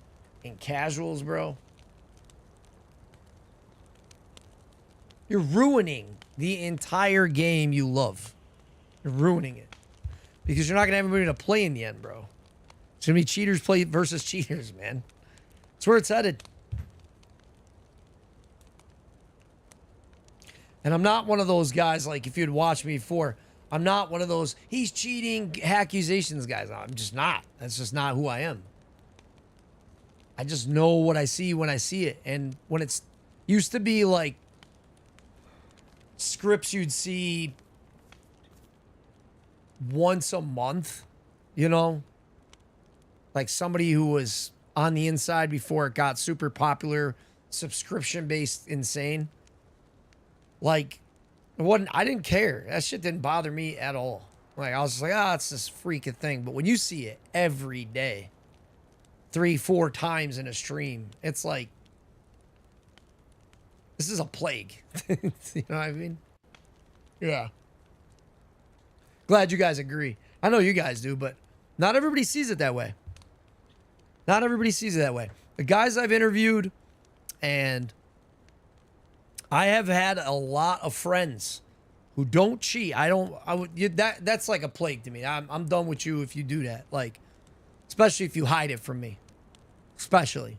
in casuals, bro, you're ruining the entire game you love. You're ruining it. Because you're not going to have anybody to play in the end, bro. It's going to be cheaters play versus cheaters, man. That's where it's headed. And I'm not one of those guys, like, if you'd watched me before, I'm not one of those, he's cheating accusations guys. I'm just not. That's just not who I am. I just know what I see when I see it. And when it's used to be like scripts you'd see once a month, you know, like somebody who was on the inside before it got super popular, subscription based, insane. Like, I didn't care. That shit didn't bother me at all. Like, I was just like, it's this freaking thing. But when you see it every day, 3-4 times in a stream, it's like, this is a plague. You know what I mean? Yeah. Glad you guys agree. I know you guys do, but not everybody sees it that way. Not everybody sees it that way. The guys I've interviewed, and I have had a lot of friends who don't cheat. That's like a plague to me. I'm done with you if you do that. Like, especially if you hide it from me. Especially.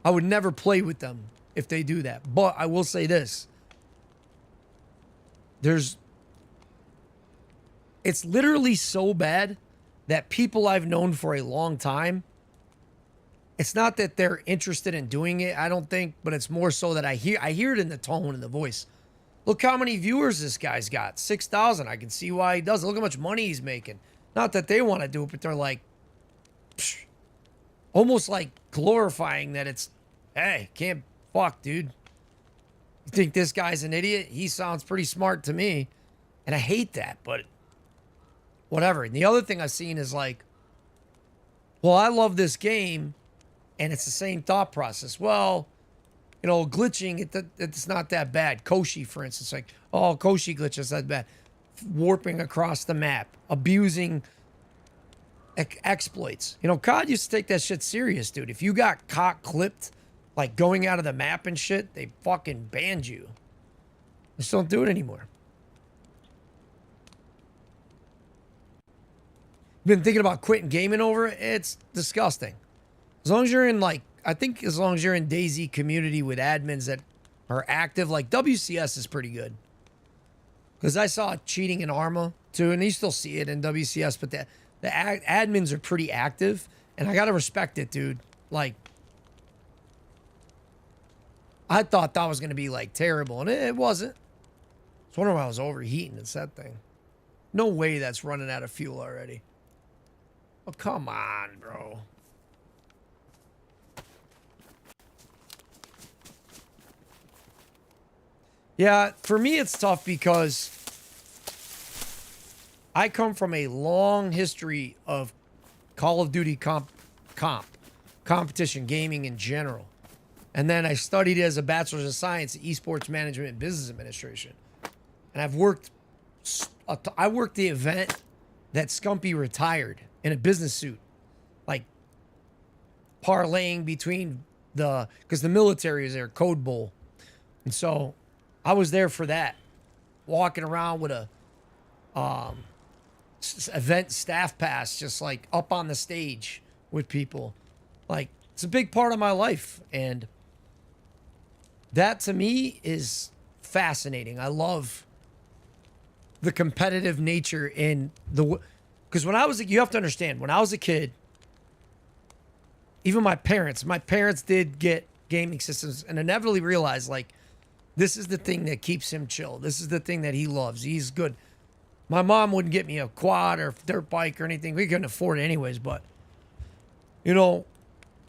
I would never play with them if they do that. But I will say this. It's literally so bad that people I've known for a long time, it's not that they're interested in doing it, I don't think, but it's more so that I hear it in the tone and the voice. Look how many viewers this guy's got. 6,000. I can see why he does it. Look how much money he's making. Not that they want to do it, but they're like, psh, almost like glorifying that it's, hey, can't fuck, dude. You think this guy's an idiot? He sounds pretty smart to me. And I hate that, but whatever. And the other thing I've seen is like, well, I love this game, and it's the same thought process. Well, you know, glitching, it's not that bad. Koshi, for instance, like, oh, Koshi glitches, that bad. Warping across the map, abusing exploits. You know, COD used to take that shit serious, dude. If you got caught clipped, like going out of the map and shit, they fucking banned you. Just don't do it anymore. been thinking about quitting gaming over it. It's disgusting. As long as you're in like, I think as long as you're in DayZ community with admins that are active, like WCS is pretty good. Because I saw cheating in Arma too, and you still see it in WCS, but the admins are pretty active, and I gotta respect it, dude. Like, I thought that was gonna be like terrible, and it wasn't. I was wondering why I was overheating. It's that thing. No way that's running out of fuel already. Oh, come on, bro. Yeah, for me it's tough because I come from a long history of Call of Duty competition, gaming in general. And then I studied as a Bachelor's of Science at Esports Management and Business Administration. And I worked the event that Scumpy retired in a business suit. Like, parlaying between because the military is there, Code Bowl. And so I was there for that, walking around with a event staff pass, just like up on the stage with people. Like, it's a big part of my life, and that to me is fascinating. I love the competitive nature in because when I was, you have to understand, when I was a kid, even my parents did get gaming systems and inevitably realized, like, this is the thing that keeps him chill. This is the thing that he loves. He's good. My mom wouldn't get me a quad or dirt bike or anything. We couldn't afford it anyways, but, you know,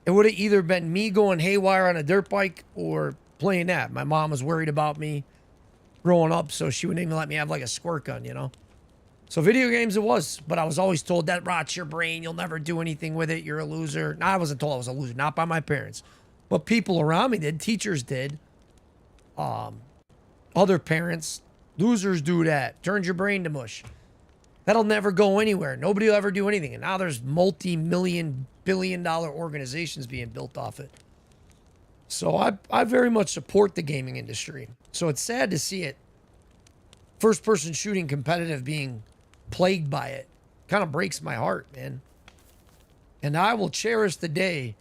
it would have either been me going haywire on a dirt bike or playing that. My mom was worried about me growing up, so she wouldn't even let me have like a squirt gun, you know? So video games it was, but I was always told that rots your brain. You'll never do anything with it. You're a loser. No, I wasn't told I was a loser, not by my parents, but people around me did. Teachers did. Other parents, losers do that. Turns your brain to mush. That'll never go anywhere. Nobody will ever do anything. And now there's multi-million, billion-dollar organizations being built off it. So I very much support the gaming industry. So it's sad to see it, first-person shooting competitive, being plagued by it. Kind of breaks my heart, man. And I will cherish the day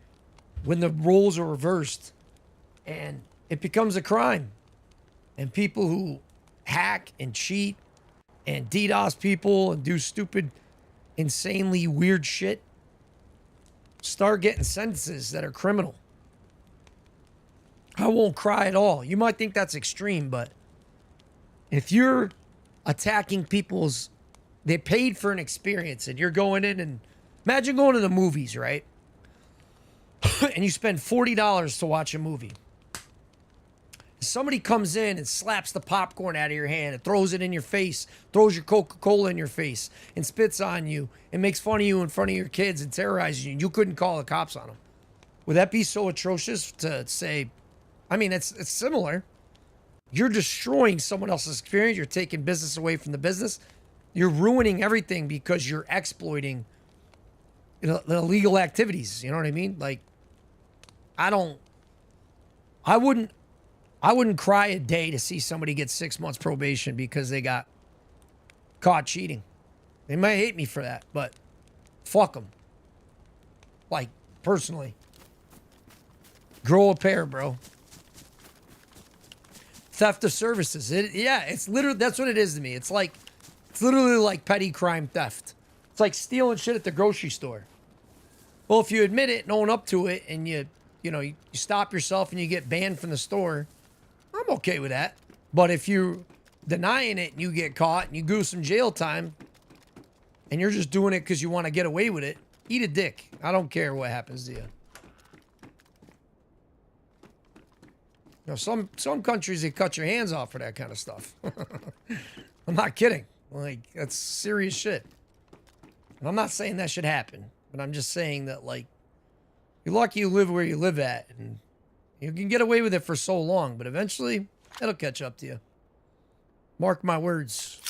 when the roles are reversed and it becomes a crime. And people who hack and cheat and DDoS people and do stupid, insanely weird shit start getting sentences that are criminal. I won't cry at all. You might think that's extreme, but if you're attacking people's, they paid for an experience and you're going in and imagine going to the movies, right? And you spend $40 to watch a movie. Somebody comes in and slaps the popcorn out of your hand and throws it in your face, throws your Coca-Cola in your face and spits on you and makes fun of you in front of your kids and terrorizes you, and you couldn't call the cops on them. Would that be so atrocious to say? I mean, it's similar. You're destroying someone else's experience. You're taking business away from the business. You're ruining everything because you're exploiting, you know, the illegal activities. You know what I mean? Like, I wouldn't cry a day to see somebody get 6 months probation because they got caught cheating. They might hate me for that, but fuck them. Like, personally. Grow a pair, bro. Theft of services. It's literally, that's what it is to me. It's literally like petty crime theft. It's like stealing shit at the grocery store. Well, if you admit it and own up to it and you stop yourself and you get banned from the store, I'm okay with that. But if you're denying it and you get caught and you do some jail time and you're just doing it because you want to get away with it, eat a dick. I don't care what happens to you. You know, some countries, they cut your hands off for that kind of stuff. I'm not kidding. Like, that's serious shit. And I'm not saying that should happen, but I'm just saying that, like, you're lucky you live where you live at, and you can get away with it for so long, but eventually it'll catch up to you. Mark my words.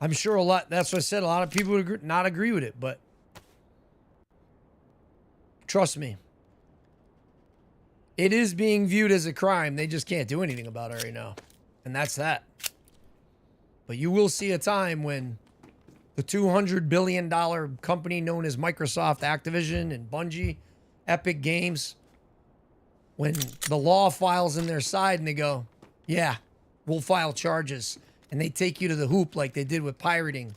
I'm sure that's what I said, a lot of people would not agree with it, but trust me, it is being viewed as a crime. They just can't do anything about it right now. And that's that. But you will see a time when the $200 billion company known as Microsoft, Activision, and Bungie, Epic Games, when the law files in their side and they go, yeah, we'll file charges. And they take you to the hoop like they did with pirating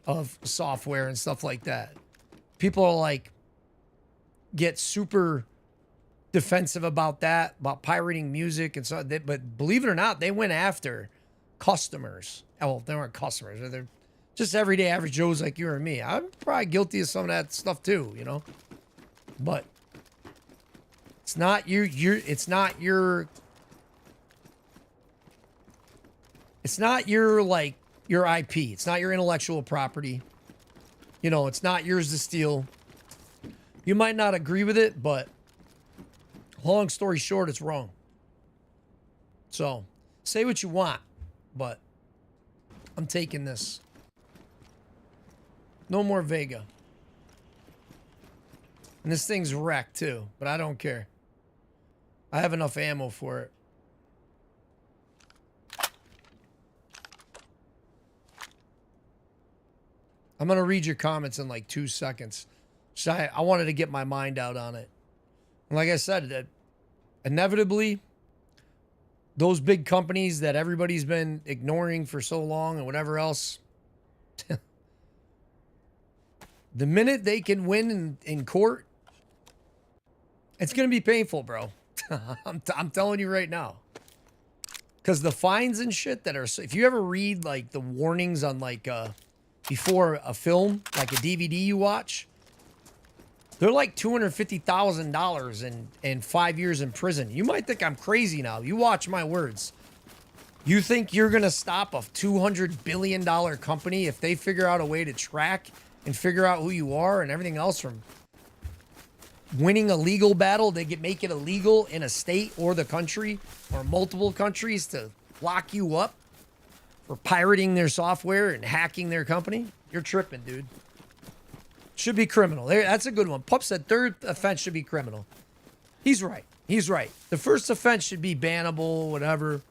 of software and stuff like that. People are like, get super defensive about that, about pirating music and so. But believe it or not, they went after customers. Well, they weren't customers. They're just everyday average Joes like you or me. I'm probably guilty of some of that stuff too, you know. But it's not your like your IP. It's not your intellectual property. You know, it's not yours to steal. You might not agree with it, but long story short, it's wrong. So, say what you want, but I'm taking this. No more Vega. And this thing's wrecked too, but I don't care. I have enough ammo for it. I'm going to read your comments in like 2 seconds. So I wanted to get my mind out on it. And like I said, inevitably, those big companies that everybody's been ignoring for so long and whatever else, the minute they can win in court, it's going to be painful, bro. I'm telling you right now. Because the fines and shit that are... If you ever read, like, the warnings on, like, before a film, like a DVD you watch, they're like $250,000 and 5 years in prison. You might think I'm crazy now. You watch my words. You think you're going to stop a $200 billion company if they figure out a way to track and figure out who you are and everything else from winning a legal battle? They make it illegal in a state or the country or multiple countries to lock you up for pirating their software and hacking their company? You're tripping, dude. Should be criminal. That's a good one. Pup said third offense should be criminal. He's right. He's right. The first offense should be bannable, whatever.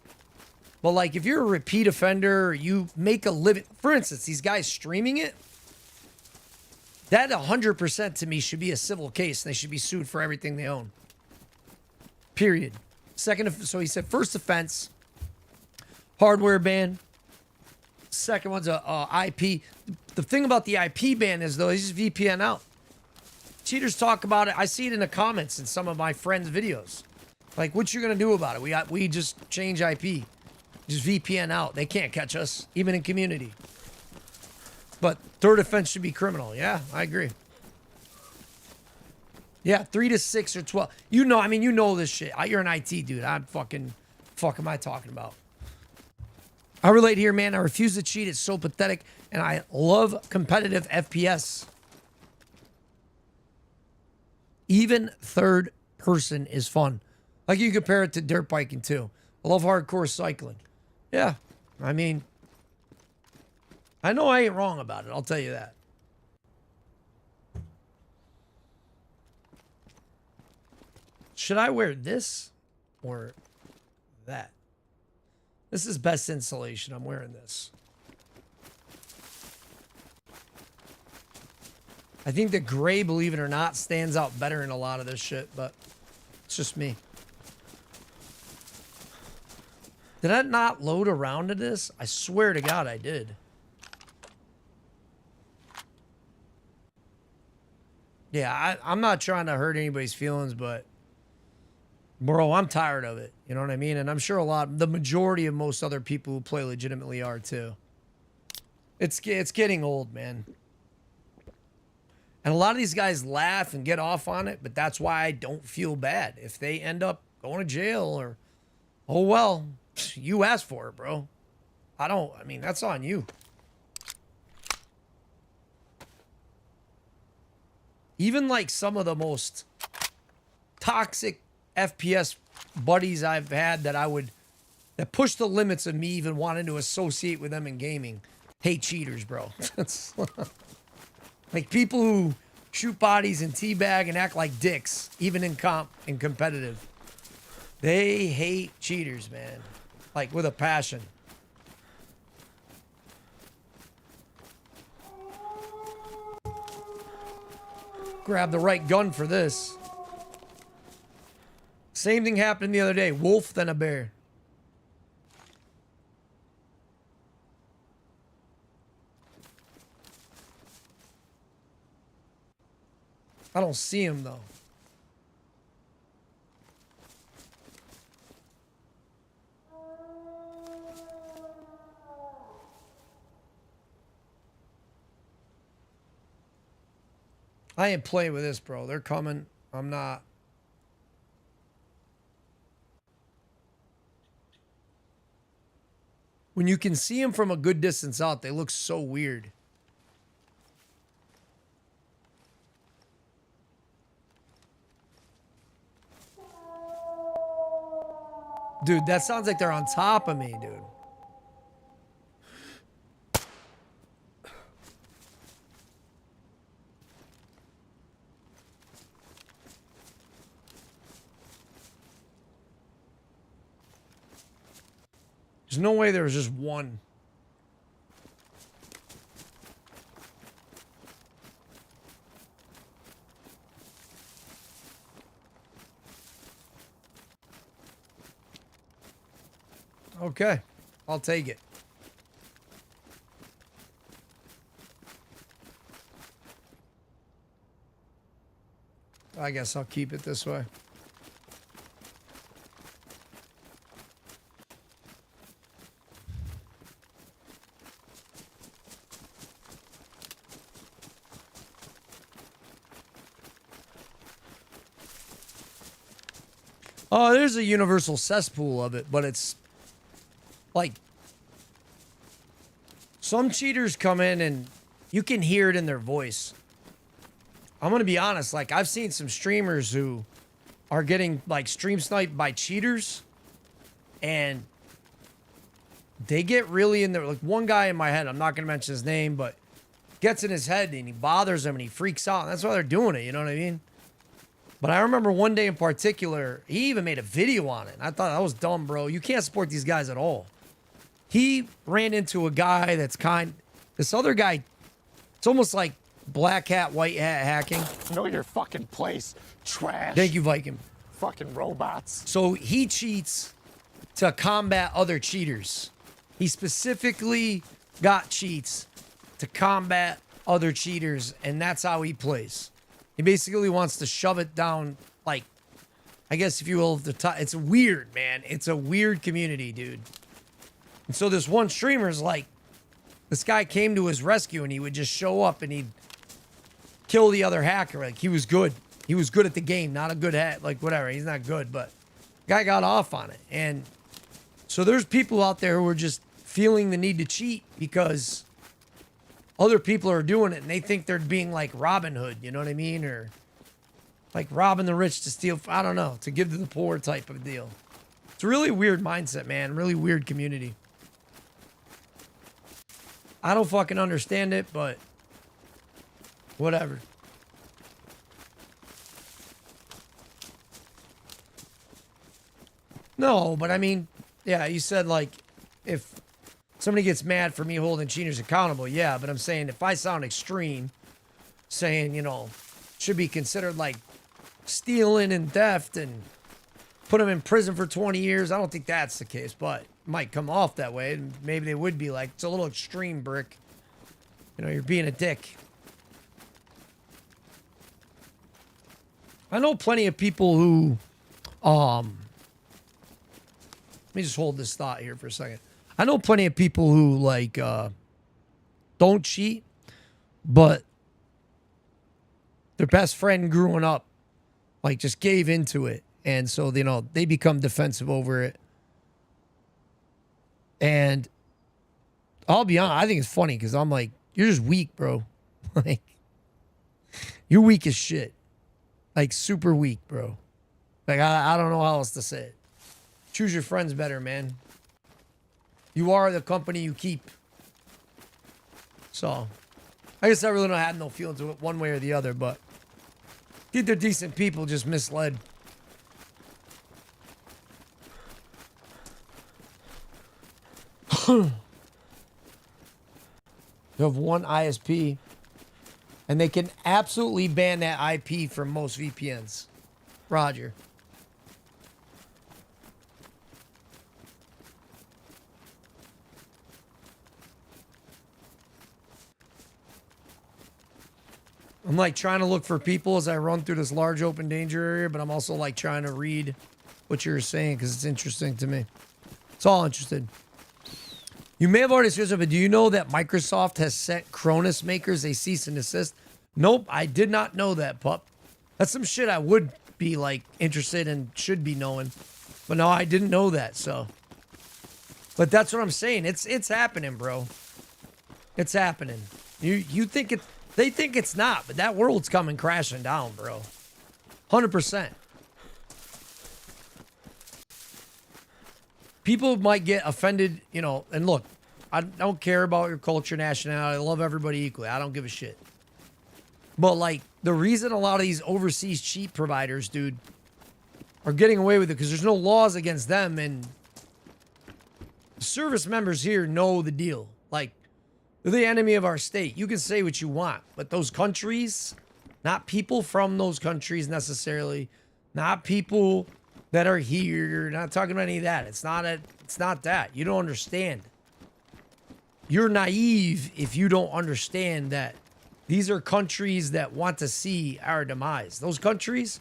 But like if you're a repeat offender, or you make a living. For instance, these guys streaming it, that 100% to me should be a civil case. They should be sued for everything they own. Period. So he said first offense, hardware ban. Second one's a IP. The thing about the IP ban is, though, he's just VPN out. Cheaters talk about it. I see it in the comments in some of my friends' videos. Like, what you gonna do about it? We just change IP. Just VPN out. They can't catch us, even in community. But third offense should be criminal. Yeah, I agree. Yeah, 3 to 6 or 12. You know, I mean, you know this shit. You're an IT dude. Fuck am I talking about? I relate here, man. I refuse to cheat. It's so pathetic. And I love competitive FPS. Even third person is fun. Like you compare it to dirt biking too. I love hardcore cycling. Yeah. I mean, I know I ain't wrong about it. I'll tell you that. Should I wear this or that? This is best insulation. I'm wearing this. I think the gray, believe it or not, stands out better in a lot of this shit, but it's just me. Did I not load around to this? I swear to God I did. Yeah, I'm not trying to hurt anybody's feelings, but bro, I'm tired of it. You know what I mean? And I'm sure the majority of most other people who play legitimately are too. It's getting old, man. And a lot of these guys laugh and get off on it, but that's why I don't feel bad. If they end up going to jail or, oh well, you asked for it, bro. I mean, that's on you. Even like some of the most toxic FPS buddies I've had that push the limits of me even wanting to associate with them in gaming hate cheaters, bro. Like people who shoot bodies and teabag and act like dicks, even in competitive. They hate cheaters, man. Like with a passion. grab the right gun for this. Same thing happened the other day. Wolf, then a bear. I don't see him though. I ain't playing with this, bro. They're coming. I'm not. When you can see them from a good distance out, they look so weird. Dude, that sounds like they're on top of me, dude. There's no way there was just one. Okay, I'll take it. I guess I'll keep it this way. Oh, there's a universal cesspool of it, but it's like some cheaters come in and you can hear it in their voice. I'm going to be honest. Like, I've seen some streamers who are getting like stream sniped by cheaters and they get really in there. Like one guy in my head, I'm not going to mention his name, but gets in his head and he bothers him and he freaks out. And that's why they're doing it. You know what I mean? But I remember one day in particular, he even made a video on it. And I thought that was dumb, bro. You can't support these guys at all. He ran into a guy that's this other guy, it's almost like black hat, white hat hacking. Know your fucking place, trash. Thank you, Viking. Fucking robots. So he cheats to combat other cheaters. He specifically got cheats to combat other cheaters, and that's how he plays. He basically wants to shove it down, like, I guess if you will, the top. It's weird, man. It's a weird community, dude. And so this one streamer's like, this guy came to his rescue and he would just show up and he'd kill the other hacker. Like, he was good. He was good at the game, not a good hat, like whatever. He's not good, but guy got off on it. And so there's people out there who are just feeling the need to cheat because other people are doing it and they think they're being like Robin Hood, you know what I mean? Or like robbing the rich to steal, I don't know, to give to the poor type of deal. It's a really weird mindset, man. Really weird community. I don't fucking understand it, but whatever. No, but I mean, yeah, you said like if somebody gets mad for me holding cheaters accountable, yeah, but I'm saying if I sound extreme, saying, you know, should be considered like stealing and theft and put them in prison for 20 years, I don't think that's the case, but it might come off that way. And maybe they would be like, it's a little extreme, Brick. You know, you're being a dick. I know plenty of people who, let me just hold this thought here for a second. I know plenty of people who like don't cheat, but their best friend growing up like just gave into it, and so you know they become defensive over it. And I'll be honest, I think it's funny because I'm like, you're just weak, bro. Like, you're weak as shit, like super weak, bro. Like I don't know how else to say it. Choose your friends better, man. You are the company you keep. So, I guess I really don't have no feeling to it one way or the other, but I think they're decent people, just misled. You have one ISP And they can absolutely ban that IP from most VPNs. Roger. I'm like trying to look for people as I run through this large open danger area, but I'm also like trying to read what you're saying because it's interesting to me. It's all interesting. You may have already said it, but do you know that Microsoft has sent Cronus makers a cease and desist? Nope, I did not know that, pup. That's some shit I would be like interested in, should be knowing. But no, I didn't know that, so. But that's what I'm saying. It's happening, bro. It's happening. You think it, they think it's not, but that world's coming crashing down, bro. 100%. People might get offended, you know, and look, I don't care about your culture, nationality. I love everybody equally. I don't give a shit. But, like, the reason a lot of these overseas cheap providers, dude, are getting away with it because there's no laws against them, and service members here know the deal. Like, they're the enemy of our state. You can say what you want, but those countries, not people from those countries necessarily, not people that are here, not talking about any of that. It's not that. You don't understand. You're naive if you don't understand that these are countries that want to see our demise. Those countries,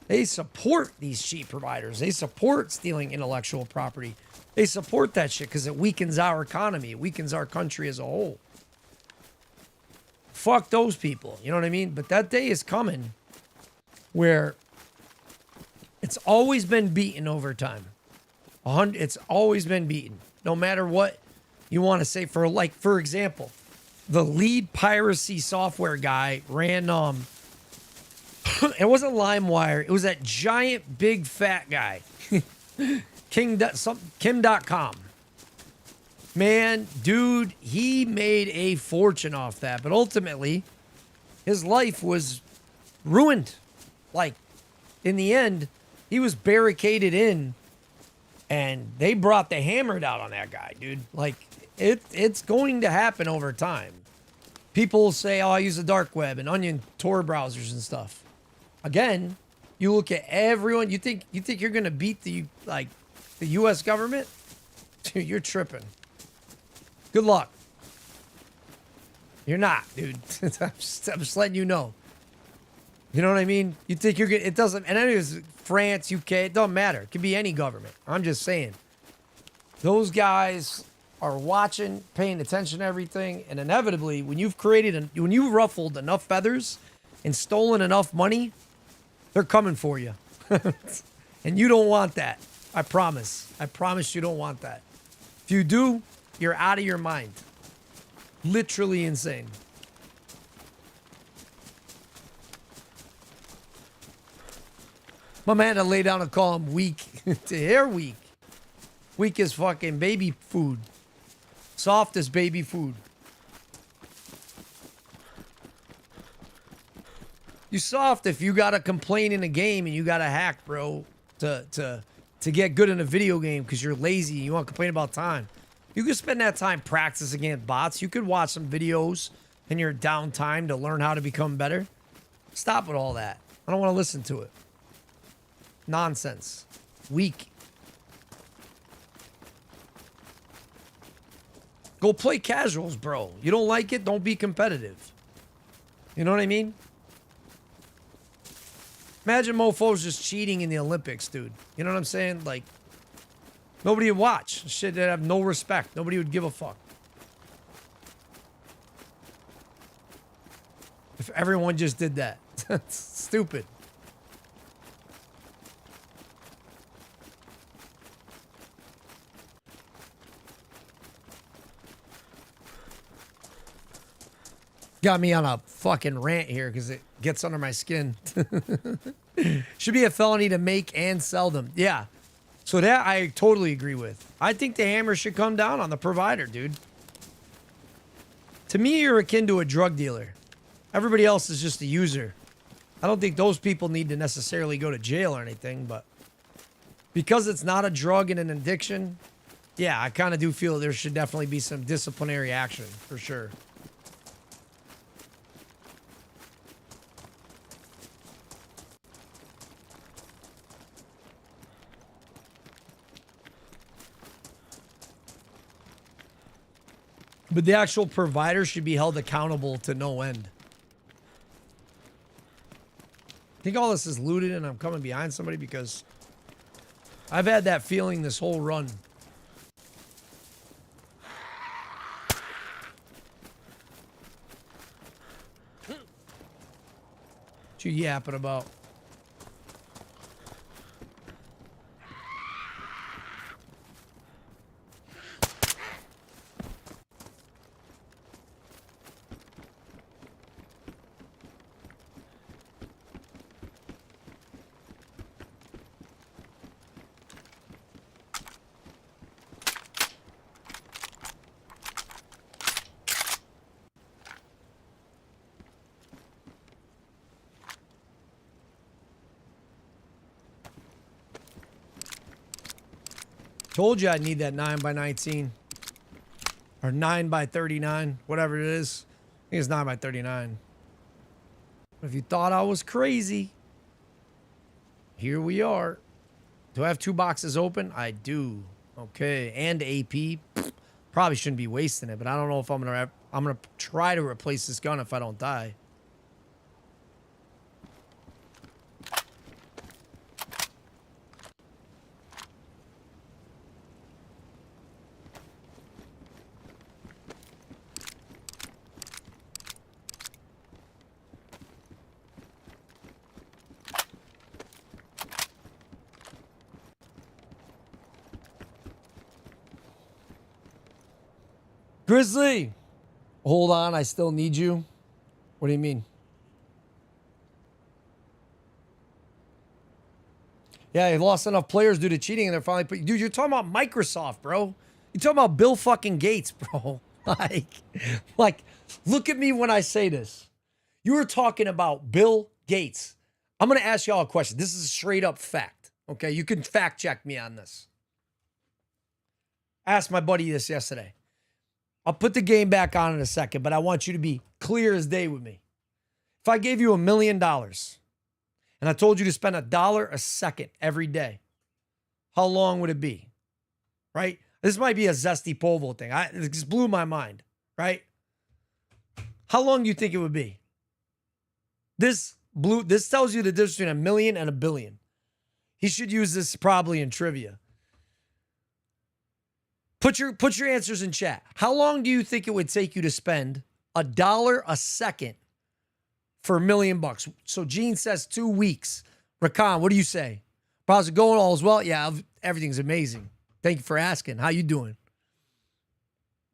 they support these cheap providers. They support stealing intellectual property. They support that shit because it weakens our economy. It weakens our country as a whole. Fuck those people. You know what I mean? But that day is coming where it's always been beaten over time. It's always been beaten. No matter what you want to say. For example, the lead piracy software guy ran, it wasn't LimeWire. It was that giant, big, fat guy. Kim.com. Man, dude, he made a fortune off that. But ultimately, his life was ruined. Like, in the end, he was barricaded in, and they brought the hammer down on that guy, dude. Like, it's going to happen over time. People say, oh, I use the dark web and Onion Tor browsers and stuff. Again, you look at everyone. You think you're gonna beat the U.S. government? Dude, you're tripping. Good luck. You're not, dude. I'm just letting you know. You know what I mean? You think you're good? It doesn't. And anyways, France, UK, it doesn't matter. It could be any government. I'm just saying. Those guys are watching, paying attention to everything, and inevitably, when you've ruffled enough feathers and stolen enough money, they're coming for you. And you don't want that. I promise. I promise you don't want that. If you do, you're out of your mind. Literally insane. My man, I lay down and call him weak. To hair weak. Weak as fucking baby food. Soft as baby food. You soft if you gotta complain in a game and you gotta hack, bro, to get good in a video game because you're lazy and you want to complain about time. You could spend that time practicing against bots. You could watch some videos in your downtime to learn how to become better. Stop with all that. I don't want to listen to it. Nonsense. Weak. Go play casuals, bro. You don't like it? Don't be competitive. You know what I mean? Imagine mofos just cheating in the Olympics, dude. You know what I'm saying? Like, nobody would watch. Shit, they'd have no respect. Nobody would give a fuck. If everyone just did that. That's stupid. Got me on a fucking rant here because it gets under my skin. Should be a felony to make and sell them. Yeah. So that I totally agree with. I think the hammer should come down on the provider, dude. To me, you're akin to a drug dealer. Everybody else is just a user. I don't think those people need to necessarily go to jail or anything, but because it's not a drug and an addiction, yeah, I kind of do feel there should definitely be some disciplinary action for sure. But the actual provider should be held accountable to no end. I think all this is looted and I'm coming behind somebody because I've had that feeling this whole run. What you yapping about? Told you I'd need that 9x19 or 9x39, whatever it is. I think it's 9x39. If you thought I was crazy, here we are. Do I have 2 boxes open? I do. Okay, and AP. Probably shouldn't be wasting it, but I don't know if I'm gonna try to replace this gun if I don't die. Grizzly, hold on. I still need you. What do you mean? Yeah, they lost enough players due to cheating, and they're finally put. Dude, you're talking about Microsoft, bro. You're talking about Bill fucking Gates, bro. like, look at me when I say this. You were talking about Bill Gates. I'm gonna ask y'all a question. This is a straight up fact. Okay, you can fact check me on this. I asked my buddy this yesterday. I'll put the game back on in a second, but I want you to be clear as day with me. If I gave you $1 million and I told you to spend $1 a second every day, how long would it be? Right? This might be a zesty pole vault thing. It just blew my mind, right? How long do you think it would be? This tells you the difference between $1 million and $1 billion. He should use this probably in trivia. Put your answers in chat. How long do you think it would take you to spend $1 a second for $1 million bucks? So Gene says 2 weeks. Rakan, what do you say? How's it going? All is well? Yeah, everything's amazing. Thank you for asking. How you doing?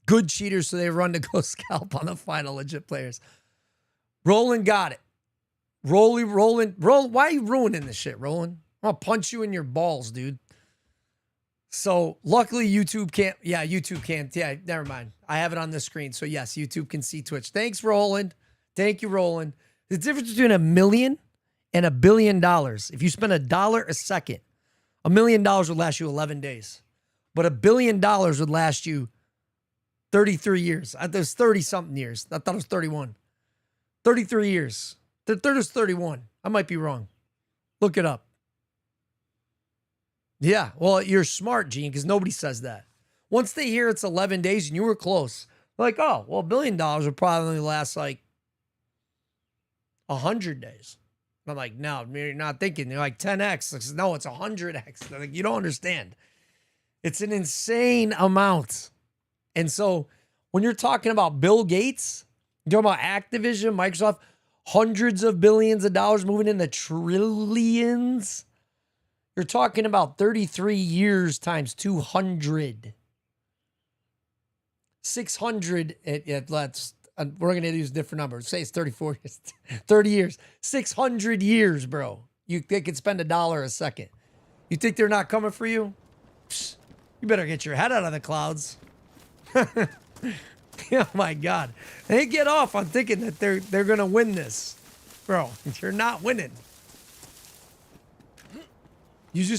Good cheaters, so they run to go scalp on the final legit players. Roland got it. Roland. Why are you ruining this shit, Roland? I'm gonna punch you in your balls, dude. So luckily YouTube can't. Yeah, YouTube can't. Yeah, never mind. I have it on the screen. So yes, YouTube can see Twitch. Thanks, Roland. Thank you, Roland. The difference between $1 million and $1 billion. If you spend $1 a second, $1 million would last you 11 days. But $1 billion would last you 33 years. I thought it was 30-something years. I thought it was 31. 33 years. The third is 31. I might be wrong. Look it up. Yeah, well, you're smart, Gene, because nobody says that. Once they hear it's 11 days and you were close, they're like, oh, well, $1 billion would probably last like 100 days. I'm like, no, you're not thinking. They're like 10x. Like, no, it's 100x. They're like, you don't understand. It's an insane amount. And so when you're talking about Bill Gates, you're talking about Activision, Microsoft, hundreds of billions of dollars moving into trillions. You're talking about 33 years times 200. 600, we're going to use different numbers. Say it's 34 years, 30 years. 600 years, bro. They could spend $1 a second. You think they're not coming for you? Psst, you better get your head out of the clouds. Oh, my God. They get off on thinking that they're going to win this. Bro, you're not winning. You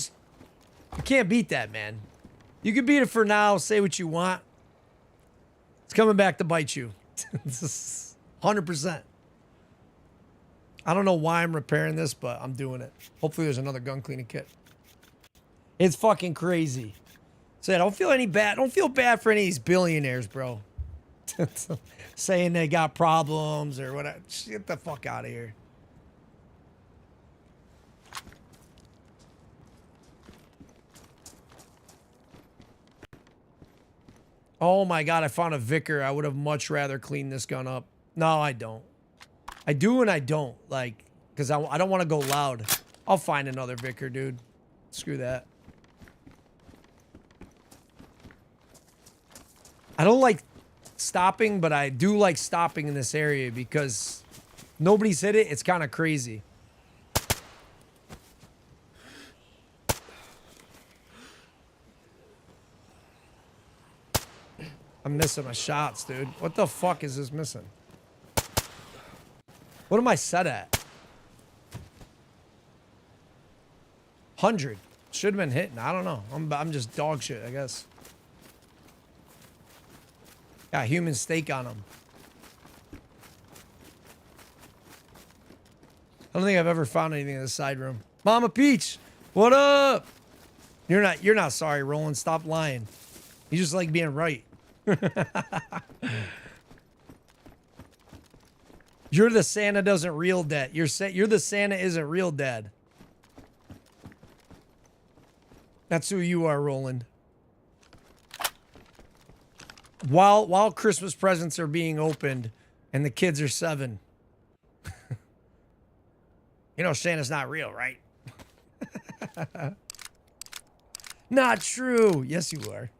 can't beat that, man. You can beat it for now, say what you want. It's coming back to bite you. 100%. I don't know why I'm repairing this, but I'm doing it. Hopefully there's another gun cleaning kit. It's fucking crazy. So I don't feel any bad. Don't feel bad for any of these billionaires, bro. saying they got problems or whatever. Get the fuck out of here. Oh my God, I found a Vicar. I would have much rather cleaned this gun up. No, I don't. I do and I don't. Like, because I don't want to go loud. I'll find another Vicar, dude. Screw that. I don't like stopping, but I do like stopping in this area because nobody's hit it. It's kind of crazy. I'm missing my shots, dude. What the fuck is this missing? What am I set at? 100. Should have been hitting. I don't know. I'm just dog shit, I guess. Got human steak on them. I don't think I've ever found anything in the side room. Mama Peach, what up? You're not sorry, Roland. Stop lying. You just like being right. You're the Santa doesn't real dad. You're the Santa isn't real dad. That's who you are, Roland. While Christmas presents are being opened and the kids are 7. You know Santa's not real, right? Not true. Yes, you are.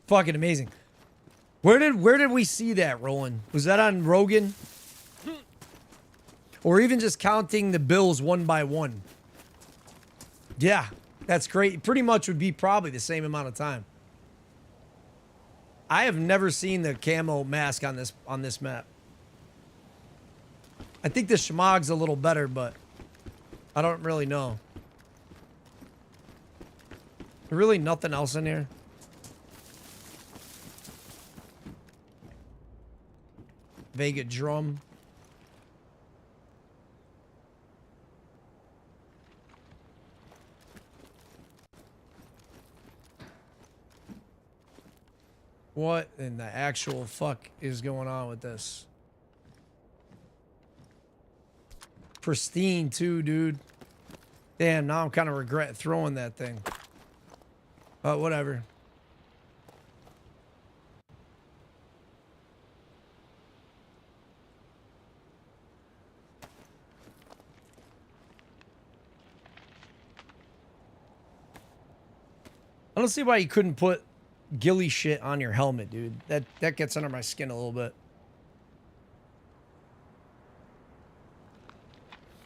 Fucking amazing. Where did we see that, Roland? Was that on Rogan? Or even just counting the bills one by one? Yeah, that's great. Pretty much would be probably the same amount of time. I have never seen the camo mask on this map. I think the Shmog's a little better, but I don't really know. Really nothing else in here? Vega drum. What in the actual fuck is going on with this? Pristine too, dude. Damn, now I'm kind of regret throwing that thing. But whatever. I don't see why you couldn't put ghillie shit on your helmet, dude. That gets under my skin a little bit.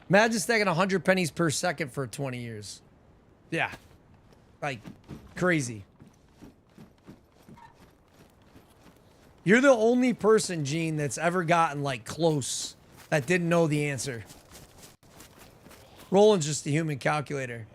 Imagine stacking 100 pennies per second for 20 years. Yeah. Like, crazy. You're the only person, Gene, that's ever gotten, like, close that didn't know the answer. Roland's just a human calculator.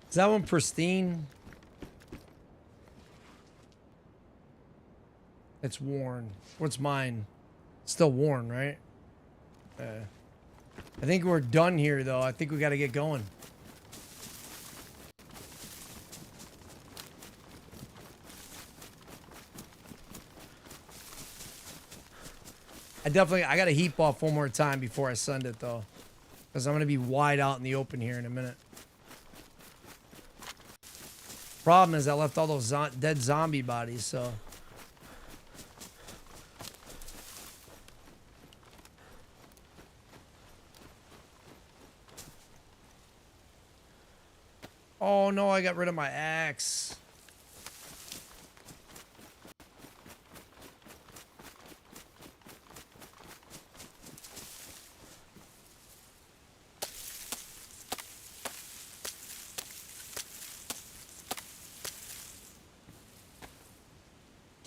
Is that one pristine? It's worn. What's mine? Still worn, right? I think we're done here, though. I think we got to get going. I got to heat off one more time before I send it, though. Because I'm going to be wide out in the open here in a minute. Problem is I left all those dead zombie bodies, so. Oh no, I got rid of my axe.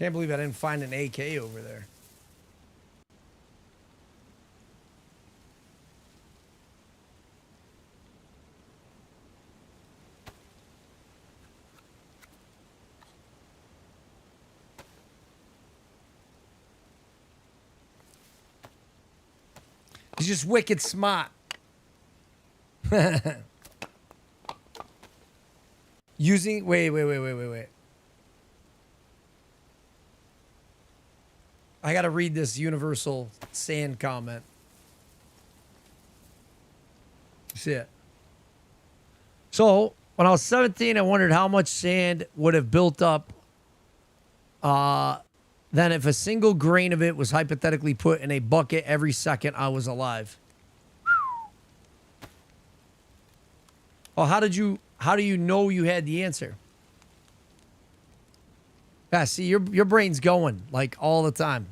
Can't believe I didn't find an AK over there. He's just wicked smart. Using wait. I gotta read this universal sand comment. See it. So when I was 17, I wondered how much sand would have built up then if a single grain of it was hypothetically put in a bucket every second I was alive. Oh, how do you know you had the answer? Yeah, see, your brain's going like all the time.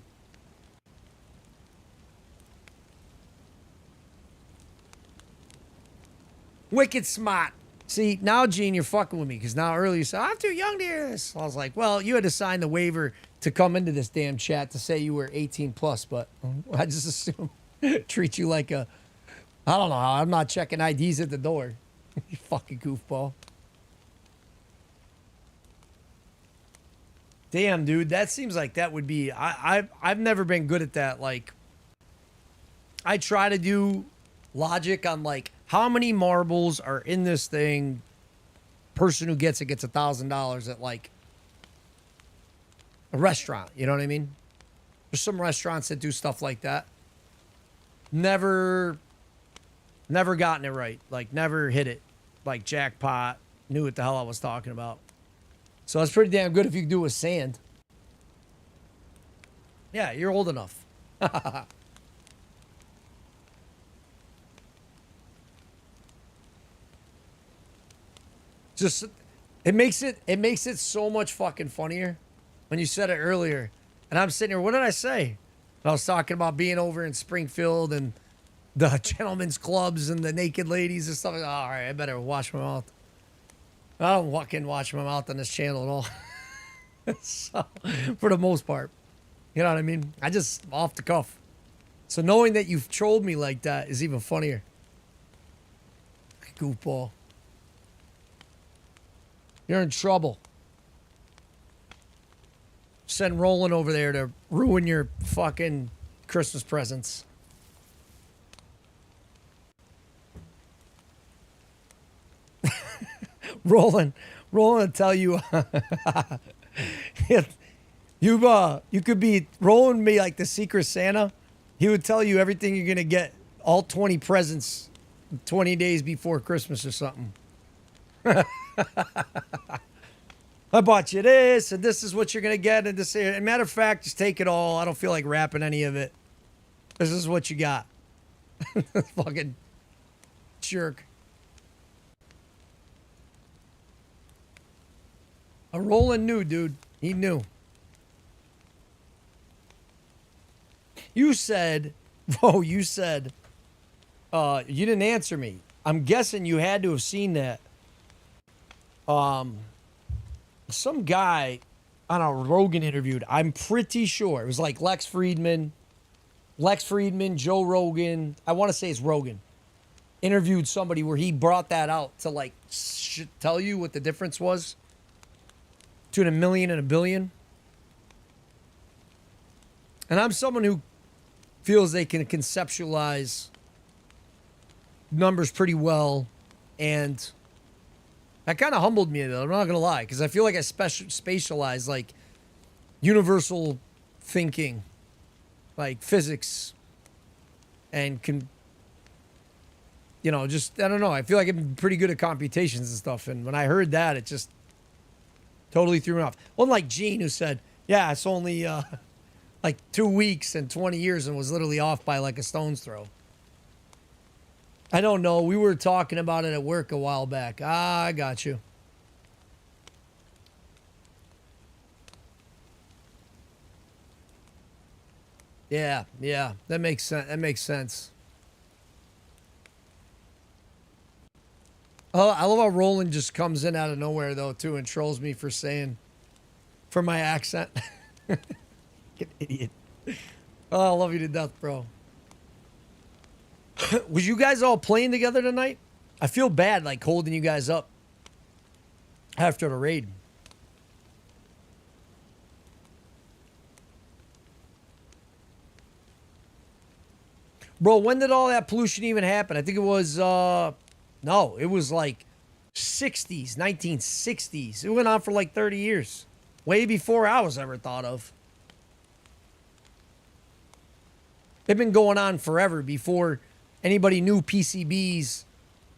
Wicked smart. See, now, Gene, you're fucking with me because now earlier you said, I'm too young to hear this. I was like, well, you had to sign the waiver to come into this damn chat to say you were 18 plus, but I just assume treat you like a, I don't know how, I'm not checking IDs at the door. You fucking goofball. Damn, dude, that seems like that would be, I've never been good at that. Like, I try to do logic on like, how many marbles are in this thing? Person who gets it gets $1,000 at like a restaurant. You know what I mean? There's some restaurants that do stuff like that. Never gotten it right. Like never hit it. Like jackpot. Knew what the hell I was talking about. So it's pretty damn good if you can do it with sand. Yeah, you're old enough. Just it makes it so much fucking funnier when you said it earlier. And I'm sitting here, what did I say? And I was talking about being over in Springfield and the gentlemen's clubs and the naked ladies and stuff. All right, I better wash my mouth. I don't fucking wash my mouth on this channel at all. So, for the most part. You know what I mean? I just off the cuff. So knowing that you've trolled me like that is even funnier. Goofball. You're in trouble. Send Roland over there to ruin your fucking Christmas presents. Roland will tell you you could be Roland me like the Secret Santa. He would tell you everything you're gonna get, all 20 presents 20 days before Christmas or something. I bought you this, and this is what you're gonna get, and this. And matter of fact, just take it all. I don't feel like wrapping any of it. This is what you got. Fucking jerk. A Roland knew, dude. He knew. You said, you said, you didn't answer me. I'm guessing you had to have seen that. Some guy on a Rogan interviewed, I'm pretty sure it was like Lex Friedman, Joe Rogan. I want to say it's Rogan. Interviewed somebody where he brought that out to like tell you what the difference was between a million and a billion. And I'm someone who feels they can conceptualize numbers pretty well, and that kind of humbled me, though. I'm not going to lie, because I feel like I spatialize, like, universal thinking, like physics, and just, I don't know. I feel like I'm pretty good at computations and stuff, and when I heard that, it just totally threw me off. Unlike Gene, who said, yeah, it's only, like 2 weeks and 20 years, and was literally off by, like, a stone's throw. I don't know. We were talking about it at work a while back. I got you. Yeah. That makes sense. Oh, I love how Roland just comes in out of nowhere, though, too, and trolls me for my accent. Fucking idiot. Oh, I love you to death, bro. Was you guys all playing together tonight? I feel bad, like, holding you guys up after the raid. Bro, when did all that pollution even happen? I think it was, no, it was like 60s, 1960s. It went on for like 30 years. Way before I was ever thought of. They've been going on forever before anybody knew PCBs,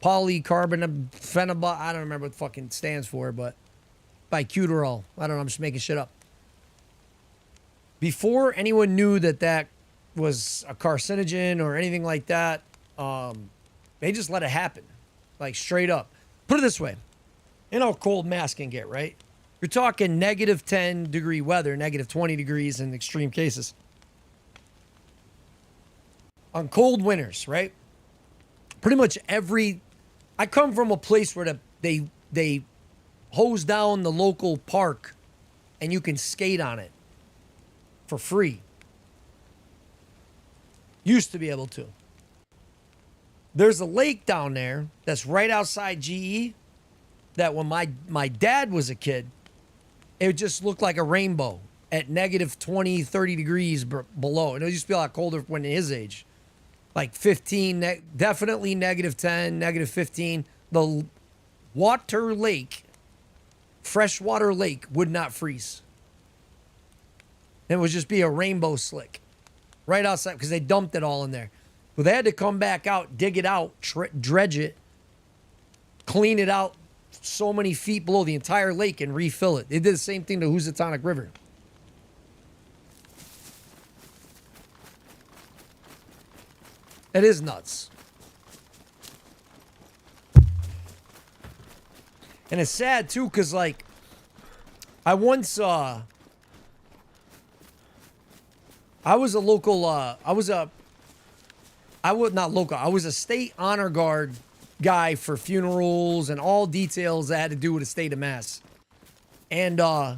polycarbonate, I don't remember what the fucking stands for, but bicuterol. I don't know, I'm just making shit up. Before anyone knew that that was a carcinogen or anything like that, they just let it happen, like straight up. Put it this way, you know how cold Mass can get, right? You're talking negative 10 degree weather, negative 20 degrees in extreme cases. On cold winters, right? Pretty much I come from a place where they hose down the local park and you can skate on it for free. Used to be able to. There's a lake down there that's right outside GE that when my dad was a kid, it just looked like a rainbow at negative 20, 30 degrees below. And it used to be a lot colder when his age. Like 15, definitely negative 10, negative 15. The water lake, freshwater lake, would not freeze. It would just be a rainbow slick. Right outside, because they dumped it all in there. Well, they had to come back out, dig it out, dredge it, clean it out so many feet below the entire lake and refill it. They did the same thing to Housatonic River. It is nuts. And it's sad, too, because, like, I once, I was a local, I was a state honor guard guy for funerals and all details that had to do with the state of Mass. And I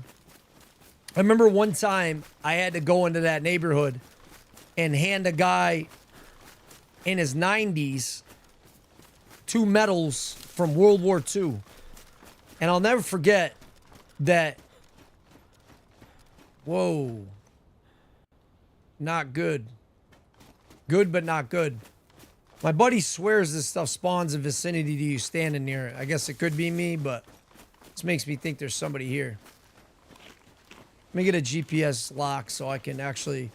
remember one time I had to go into that neighborhood and hand a guy in his 90s 2 medals from World War II. And I'll never forget that, whoa, not good. Good, but not good. My buddy swears this stuff spawns in vicinity to you standing near it. I guess it could be me, but this makes me think there's somebody here. Let me get a GPS lock so I can actually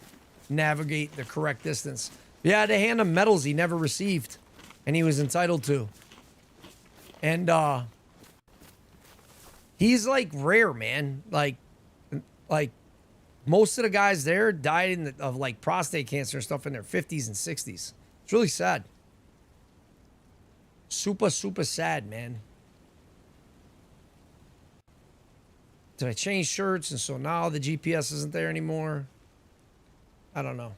navigate the correct distance. Yeah, I had to hand him medals he never received, and he was entitled to. And he's like rare, man. Like most of the guys there died of like prostate cancer and stuff in their 50s and 60s. It's really sad. Super, super sad, man. Did I change shirts and so now the GPS isn't there anymore? I don't know.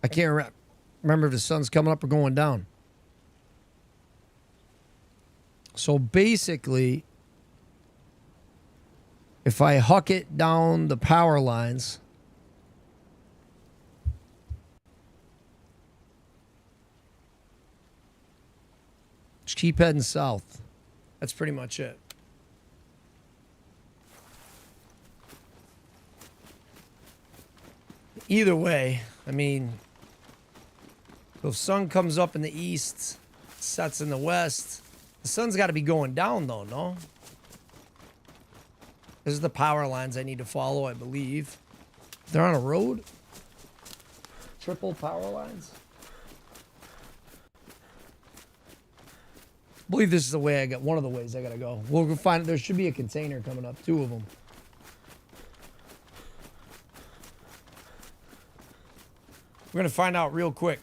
I can't remember if the sun's coming up or going down. So basically, if I huck it down the power lines, just keep heading south. That's pretty much it. Either way, I mean, if the sun comes up in the east, sets in the west, the sun's got to be going down though, no? This is the power lines I need to follow, I believe. They're on a road? Triple power lines? I believe this is the way one of the ways I gotta go. We'll find, there should be a container coming up, 2 of them. We're gonna find out real quick.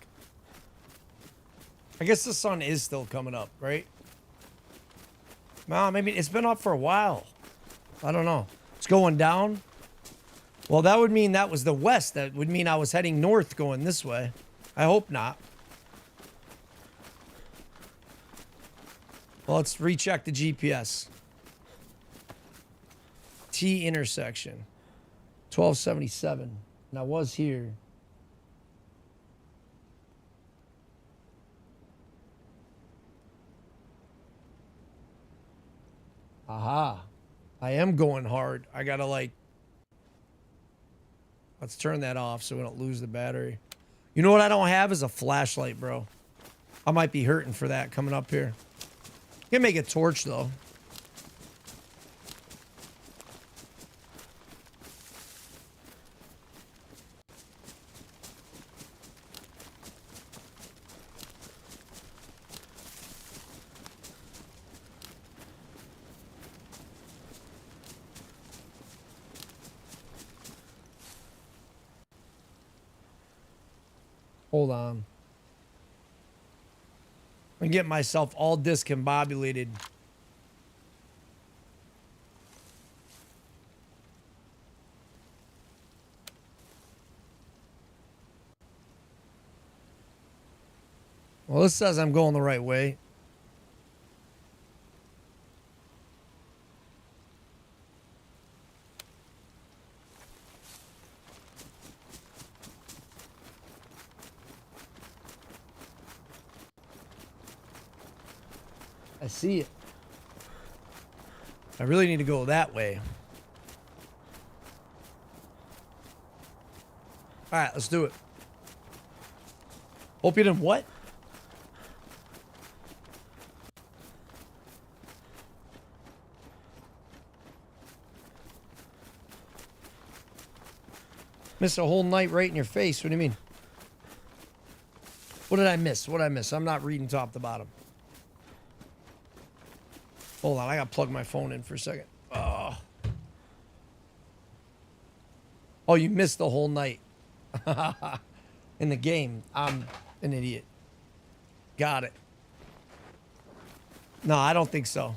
I guess the sun is still coming up, right? Well, maybe it's been up for a while. I don't know. It's going down. Well, that would mean that was the west. That would mean I was heading north going this way. I hope not. Well, let's recheck the GPS. T intersection. 1277. And I was here. Aha. I am going hard. I gotta like... Let's turn that off so we don't lose the battery. You know what I don't have is a flashlight, bro. I might be hurting for that coming up here. Can make a torch though. Hold on. I'm getting myself all discombobulated. Well, this says I'm going the right way. I see it. I really need to go that way. All right, let's do it. Hope you didn't what? Miss a whole night right in your face. What do you mean? What did I miss? What did I miss? I'm not reading top to bottom. Hold on, I gotta plug my phone in for a second. Oh, you missed the whole night. In the game. I'm an idiot. Got it. No, I don't think so.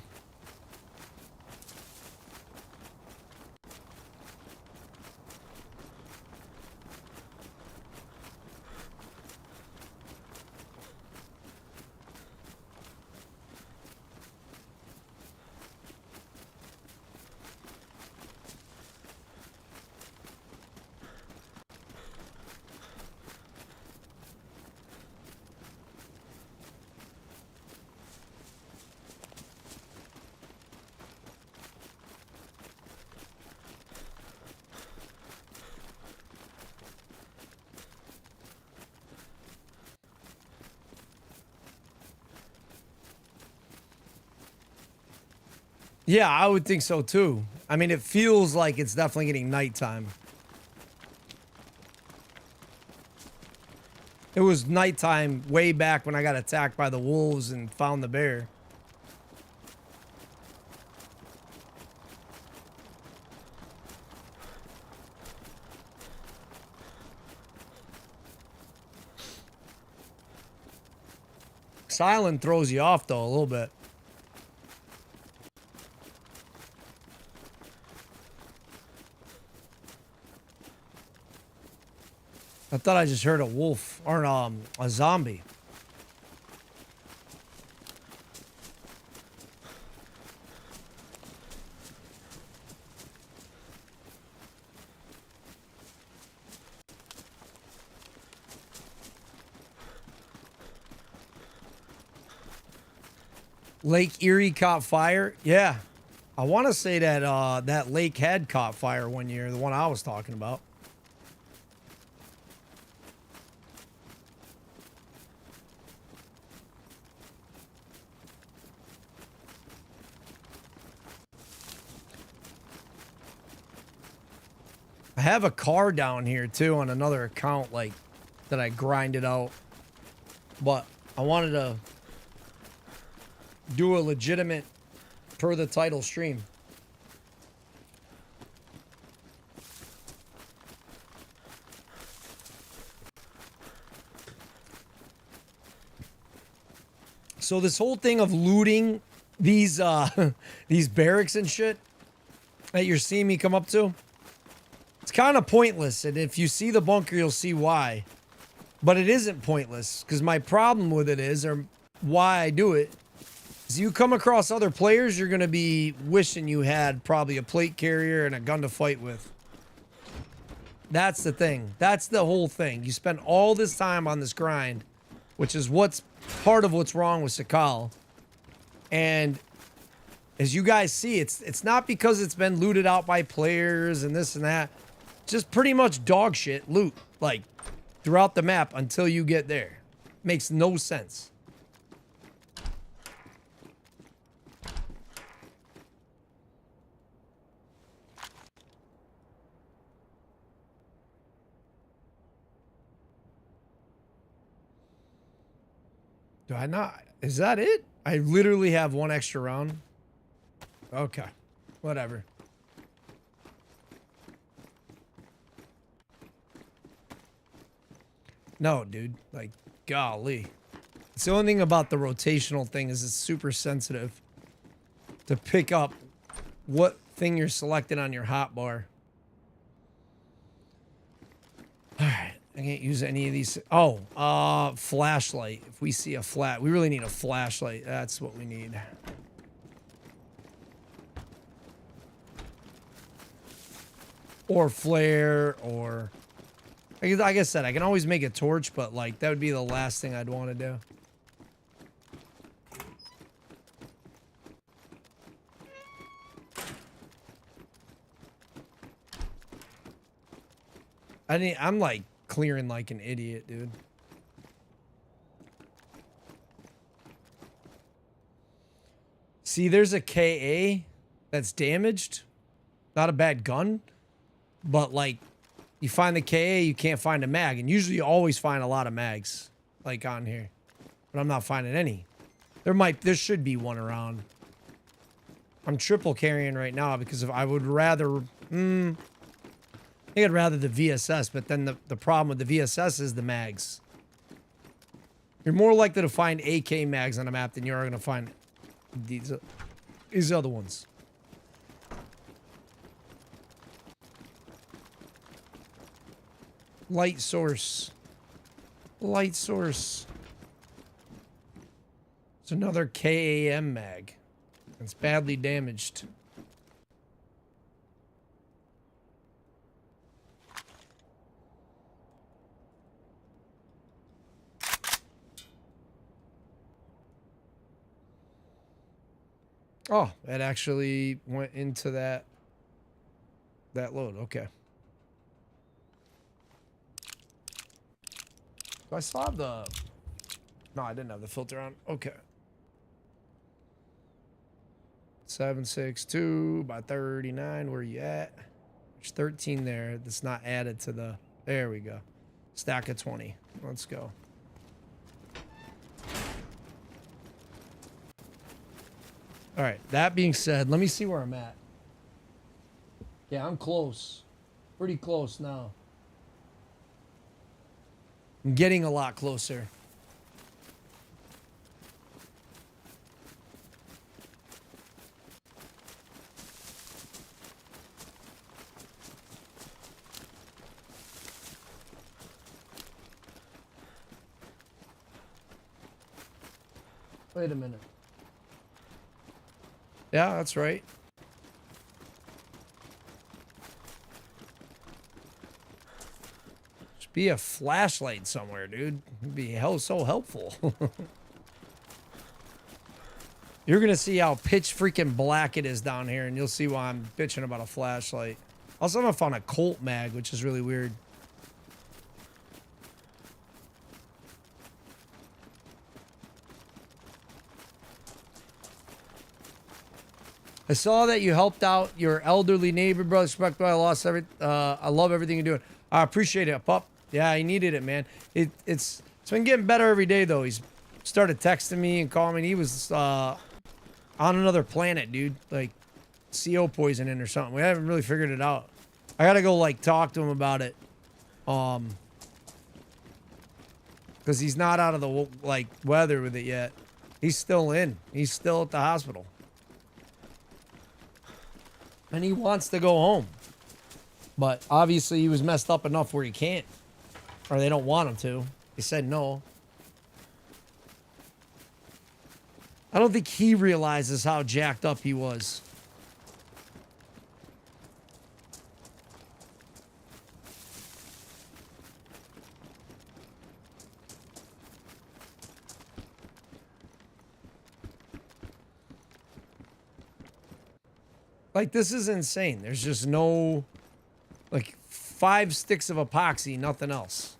Yeah, I would think so too. I mean, it feels like it's definitely getting nighttime. It was nighttime way back when I got attacked by the wolves and found the bear. Silent throws you off though a little bit. I thought I just heard a wolf or a zombie. Lake Erie caught fire? Yeah. I want to say that that lake had caught fire one year, the one I was talking about. I have a car down here too on another account like that I grinded out, but I wanted to do a legitimate per the title stream. So this whole thing of looting these these barracks and shit that you're seeing me come up to, It's kind of pointless, and if you see the bunker, you'll see why. But it isn't pointless, because my problem with it is, or why I do it, is you come across other players, you're going to be wishing you had probably a plate carrier and a gun to fight with. That's the thing. That's the whole thing. You spend all this time on this grind, which is what's part of what's wrong with Sahkal. And as you guys see, it's not because it's been looted out by players and this and that. Just pretty much dog shit loot, like, throughout the map until you get there. Makes no sense. Do I not? Is that it? I literally have one extra round. Okay. Whatever. No, dude. Like, golly. It's the only thing about the rotational thing is it's super sensitive to pick up what thing you're selected on your hotbar. Alright. I can't use any of these. Oh, flashlight. If we see a we really need a flashlight. That's what we need. Or flare, or... Like I said, I can always make a torch, but, like, that would be the last thing I'd want to do. I'm, like, clearing like an idiot, dude. See, there's a KA that's damaged. Not a bad gun, but, like, you find the KA, you can't find a mag. And usually you always find a lot of mags, like, on here. But I'm not finding any. There should be one around. I'm triple carrying right now because if I would rather... I think I'd rather the VSS, but then the problem with the VSS is the mags. You're more likely to find AK mags on a map than you are going to find these other ones. Light source. Light source. It's another KAM mag. It's badly damaged. Oh, it actually went into that load. Okay. Do I still have the... No, I didn't have the filter on. Okay. 762 by 39. Where you at? There's 13 there. That's not added to the... There we go. Stack of 20. Let's go. All right, that being said, let me see where I'm at. Yeah, I'm close. Pretty close now. I'm getting a lot closer. Wait a minute. Yeah, that's right. Should be a flashlight somewhere, dude. It'd be so helpful. You're gonna see how pitch freaking black it is down here, and you'll see why I'm bitching about a flashlight. Also, I found a Colt mag, which is really weird. I saw that you helped out your elderly neighbor, brother. Respect, I lost I love everything you're doing. I appreciate it, pup. Yeah, he needed it, man. It's been getting better every day, though. He's started texting me and calling me. He was on another planet, dude. Like CO poisoning or something. We haven't really figured it out. I gotta go like talk to him about it. Because he's not out of the like weather with it yet. He's still in. He's still at the hospital. And he wants to go home. But obviously he was messed up enough where he can't. Or they don't want him to. They said no. I don't think he realizes how jacked up he was. Like, this is insane. There's just no, like, 5 sticks of epoxy, nothing else.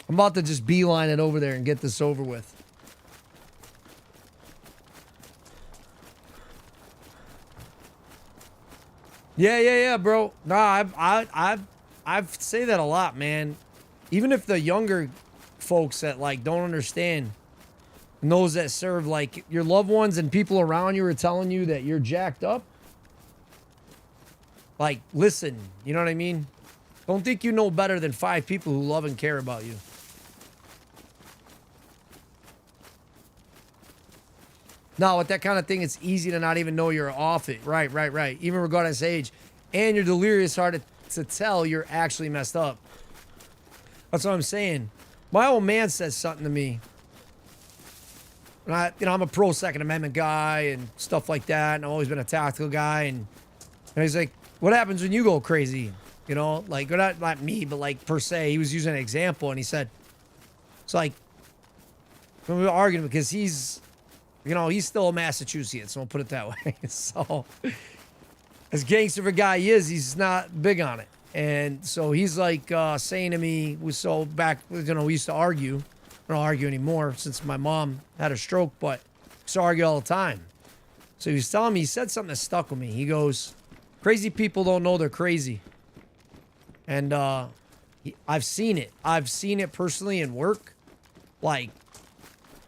I'm about to just beeline it over there and get this over with. Yeah, bro. Nah, I've say that a lot, man. Even if the younger folks that, like, don't understand, and those that serve, like, your loved ones and people around you are telling you that you're jacked up. Like, listen, you know what I mean? Don't think you know better than 5 people who love and care about you. No, with that kind of thing, it's easy to not even know you're off it. Right. Even regardless of age. And you're delirious, hard to tell you're actually messed up. That's what I'm saying. My old man says something to me. And I'm a pro Second Amendment guy and stuff like that. And I've always been a tactical guy. And he's like, what happens when you go crazy? You know, like, not me, but like per se. He was using an example and he said, it's like, we were arguing because he's, you know, he's still a Massachusetts, so I'll put it that way. So, as gangster of a guy he is, he's not big on it. And so he's like saying to me, so back, you know, we used to argue. I don't argue anymore since my mom had a stroke, but we used to argue all the time. So he was telling me, he said something that stuck with me. He goes, crazy people don't know they're crazy. And I've seen it. I've seen it personally in work like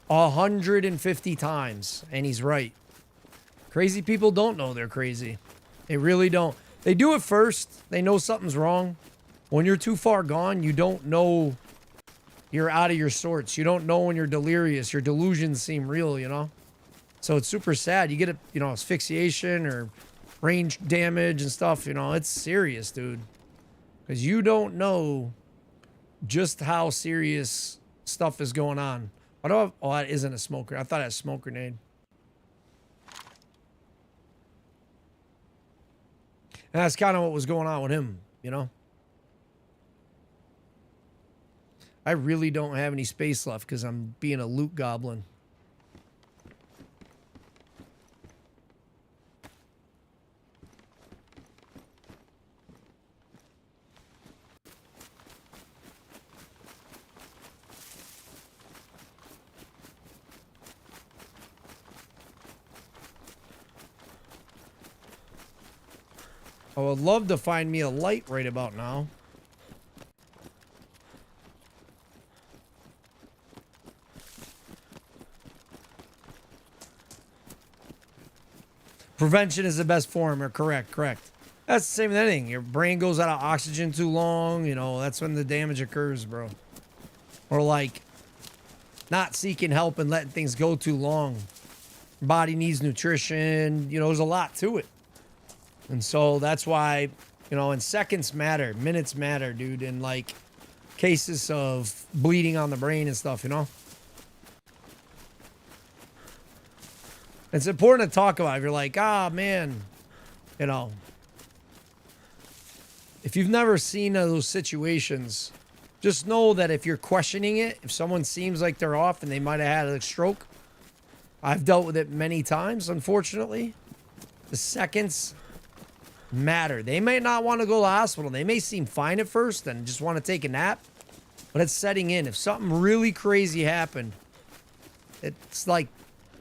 150 times. And he's right. Crazy people don't know they're crazy. They really don't. They do it first. They know something's wrong. When you're too far gone, you don't know you're out of your sorts. You don't know when you're delirious. Your delusions seem real, you know? So it's super sad. You get a, you know, asphyxiation or brain damage and stuff, you know, it's serious, dude. Because you don't know just how serious stuff is going on. I don't. Oh, that isn't a smoker. I thought it was a smoke grenade. And that's kind of what was going on with him, you know? I really don't have any space left because I'm being a loot goblin. I would love to find me a light right about now. Prevention is the best form, or correct. That's the same with anything. Your brain goes out of oxygen too long, you know, that's when the damage occurs, bro. Or like not seeking help and letting things go too long. Body needs nutrition, you know, there's a lot to it. And so that's why, you know, and seconds matter, minutes matter, dude, in like cases of bleeding on the brain and stuff, you know? It's important to talk about. If you're like, ah, man, you know, if you've never seen those situations, just know that if you're questioning it, if someone seems like they're off and they might have had a stroke, I've dealt with it many times, unfortunately. The seconds matter. They may not want to go to the hospital. They may seem fine at first and just want to take a nap, but it's setting in. If something really crazy happened, it's like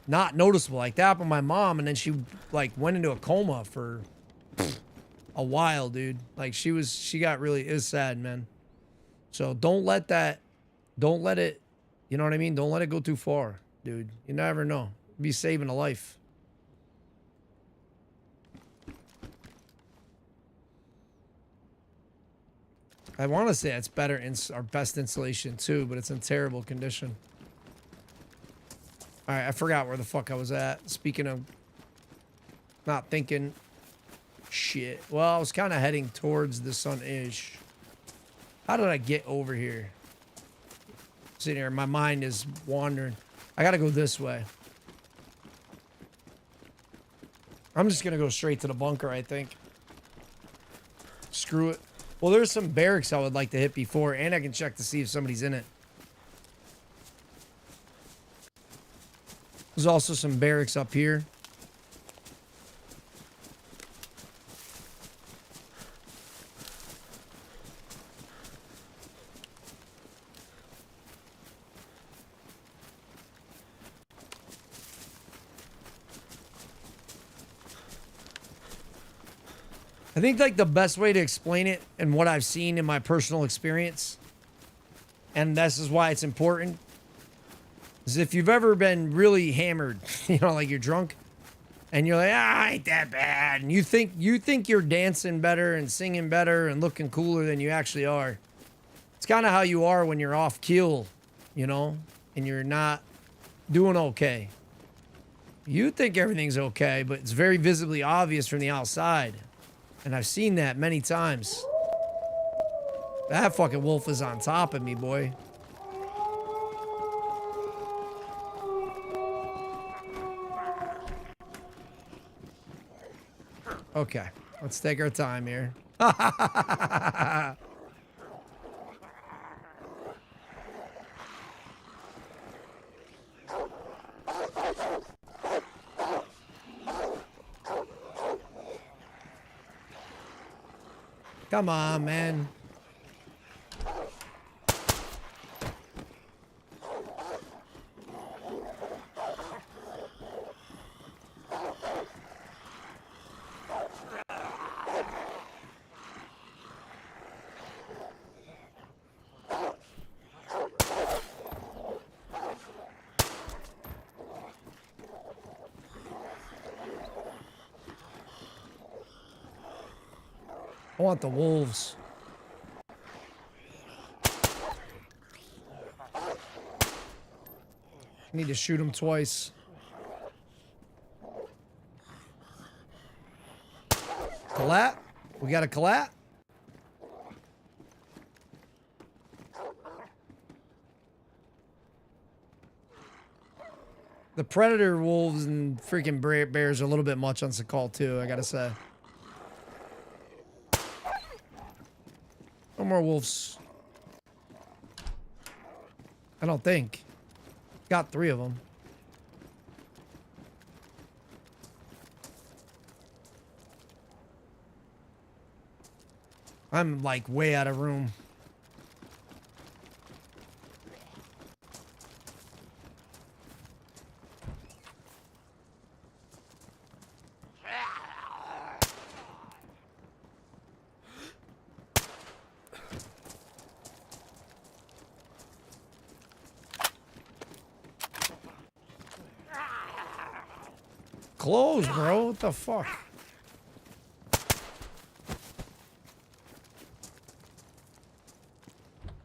not noticeable. Like that happened with my mom, and then she like went into a coma for a while, dude. Like she got really, it was sad, man. So don't let it, you know what I mean? Don't let it go too far, dude. You never know. Be saving a life. I want to say it's better in our best insulation too, but it's in terrible condition. All right, I forgot where the fuck I was at. Speaking of Not thinking. Shit. Well, I was kind of heading towards the sun-ish. How did I get over here? Sitting here, my mind is wandering. I gotta go this way. I'm just gonna go straight to the bunker, I think. Screw it. Well, there's some barracks I would like to hit before, and I can check to see if somebody's in it. There's also some barracks up here. I think like the best way to explain it and what I've seen in my personal experience, and this is why it's important, is if you've ever been really hammered, you know, like you're drunk and you're like, ah, ain't that bad. And you think you're dancing better and singing better and looking cooler than you actually are. It's kind of how you are when you're off keel, you know, and you're not doing okay. You think everything's okay, but it's very visibly obvious from the outside. And I've seen that many times. That fucking wolf is on top of me, boy. Okay, let's take our time here. Come on, man. I want the wolves. Need to shoot them twice. Collat? We got a collat? The predator wolves and freaking bears are a little bit much on Sahkal too, I gotta say. No more wolves. I don't think. Got 3 of them. I'm like way out of room. Close, bro. What the fuck?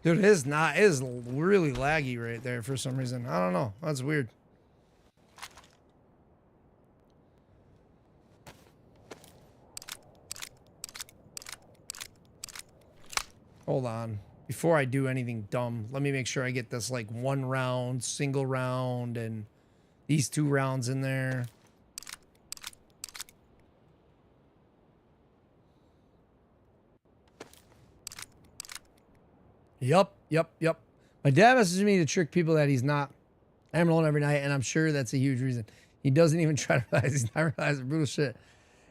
Dude, it is really laggy right there for some reason. I don't know. That's weird. Hold on. Before I do anything dumb, let me make sure I get this like 1 round, single round, and these 2 rounds in there. Yup. My dad messages me to trick people that he's not. I'm alone every night, and I'm sure that's a huge reason. He doesn't even try to realize he's not realizing brutal shit.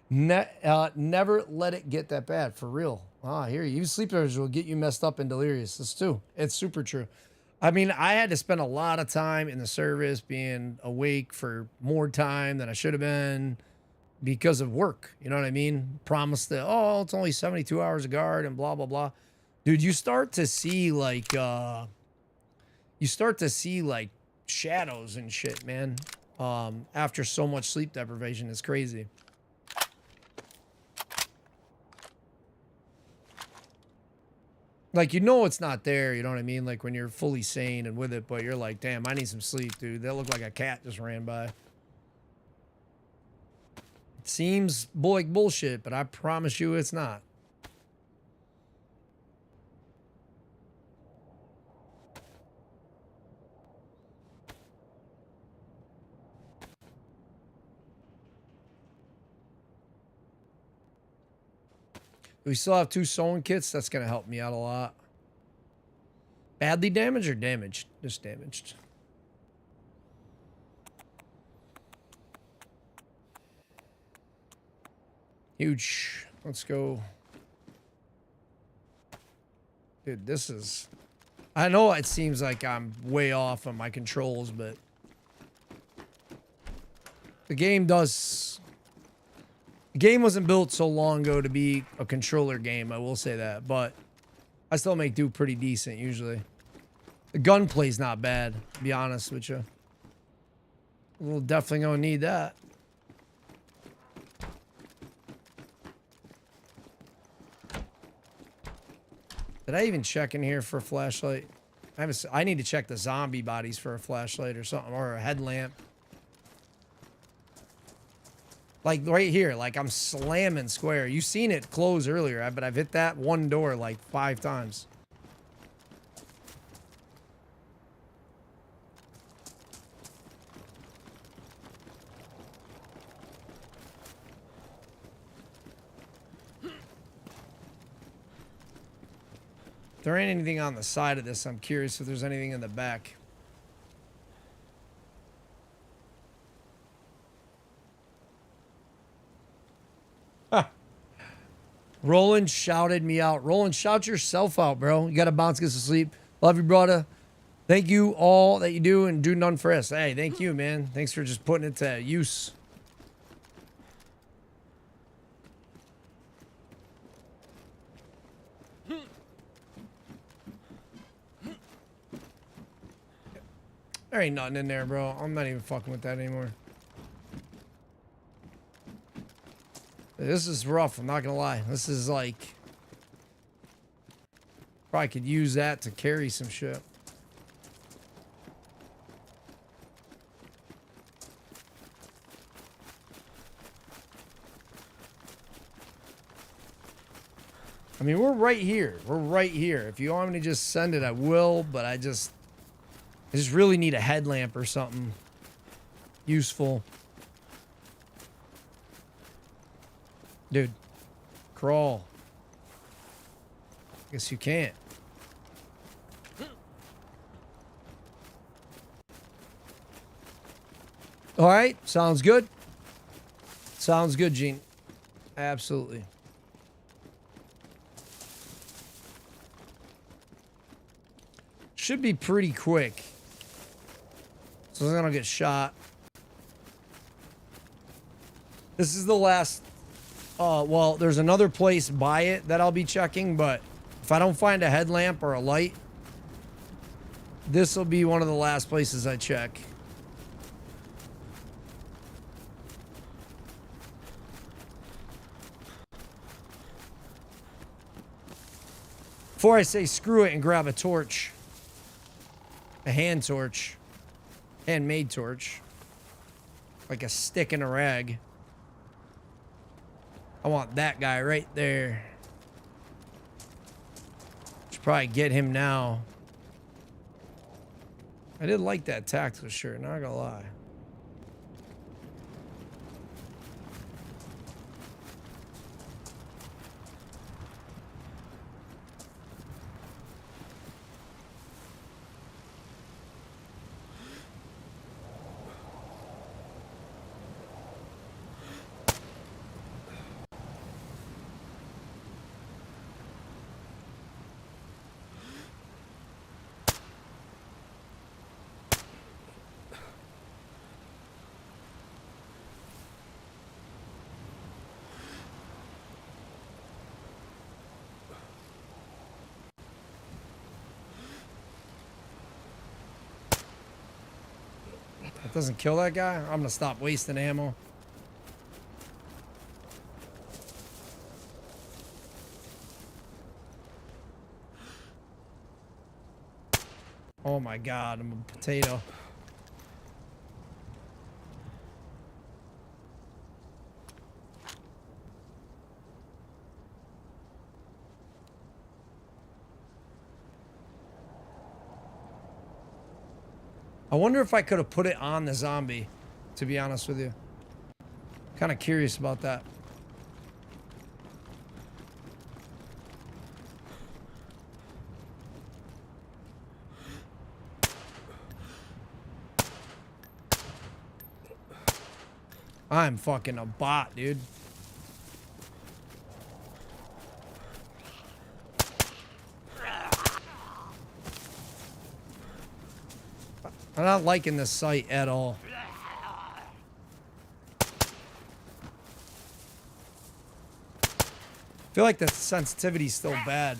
Never let it get that bad, for real. Ah, I hear you. Even sleep errors will get you messed up and delirious. It's true. It's super true. I mean, I had to spend a lot of time in the service being awake for more time than I should have been because of work. You know what I mean? Promised that, oh, it's only 72 hours of guard and blah, blah, blah. Dude, you start to see like shadows and shit, man. After so much sleep deprivation, it's crazy. Like, you know it's not there, you know what I mean? Like when you're fully sane and with it, but you're like, damn, I need some sleep, dude. That looked like a cat just ran by. Seems like bullshit, but I promise you it's not. We still have 2 sewing kits. That's going to help me out a lot. Badly damaged or damaged? Just damaged. Huge. Let's go. Dude, this is... I know it seems like I'm way off on my controls, but... The game does... The game wasn't built so long ago to be a controller game, I will say that, but... I still make do pretty decent, usually. The gunplay's not bad, to be honest with you. We'll definitely gonna need that. Did I even check in here for a flashlight? I need to check the zombie bodies for a flashlight or something, or a headlamp. Like right here, like I'm slamming square. You seen it close earlier, but I've hit that one door like 5 times. If there ain't anything on the side of this, I'm curious if there's anything in the back. Roland shouted me out. Roland, shout yourself out, bro. You got to bounce, get to sleep. Love you, brother. Thank you all that you do and do none for us. Hey, thank you, man. Thanks for just putting it to use. There ain't nothing in there, bro. I'm not even fucking with that anymore. This is rough, I'm not gonna lie. This is like... Probably could use that to carry some shit. I mean, we're right here. We're right here. If you want me to just send it, I will, but I just really need a headlamp or something useful. Dude, crawl. Guess you can't. All right, sounds good. Sounds good, Gene. Absolutely. Should be pretty quick. So I'm gonna get shot. This is the last... well, there's another place by it that I'll be checking, but if I don't find a headlamp or a light, this will be one of the last places I check. Before I say screw it and grab a torch, a hand torch, handmade torch, like a stick and a rag. I want that guy right there. Should probably get him now. I did like that tactical shirt, not gonna lie. That doesn't kill that guy? I'm gonna stop wasting ammo. Oh my god, I'm a potato. I wonder if I could have put it on the zombie, to be honest with you. Kind of curious about that. I'm fucking a bot, dude. I'm not liking this sight at all. I feel like the sensitivity's still bad.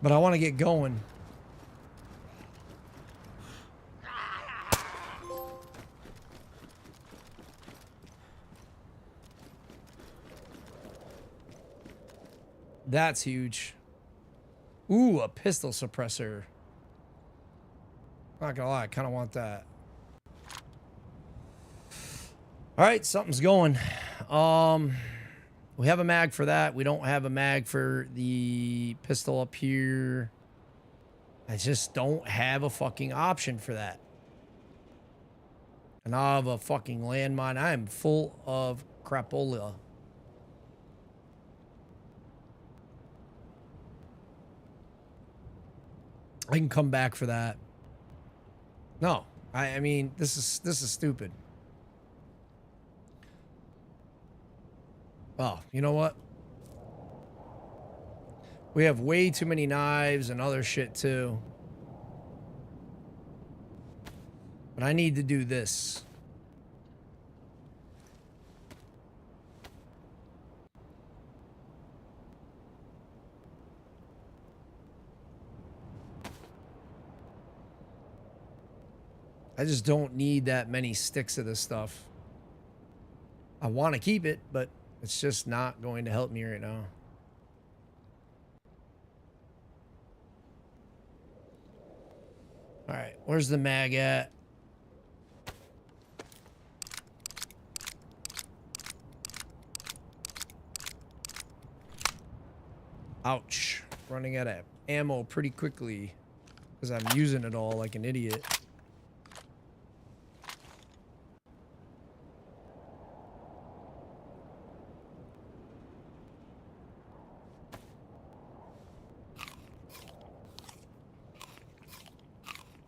But I want to get going. That's huge. Ooh, a pistol suppressor. Not gonna lie, I kind of want that. All right, something's going. We have a mag for that. We don't have a mag for the pistol up here. I just don't have a fucking option for that. And I have a fucking landmine. I am full of crapola. I can come back for that. No, I mean, this is stupid. Oh, you know what? We have way too many knives and other shit too. But I need to do this. I just don't need that many sticks of this stuff. I want to keep it, but it's just not going to help me right now. All right, where's the mag at? Ouch. Running out of ammo pretty quickly because I'm using it all like an idiot.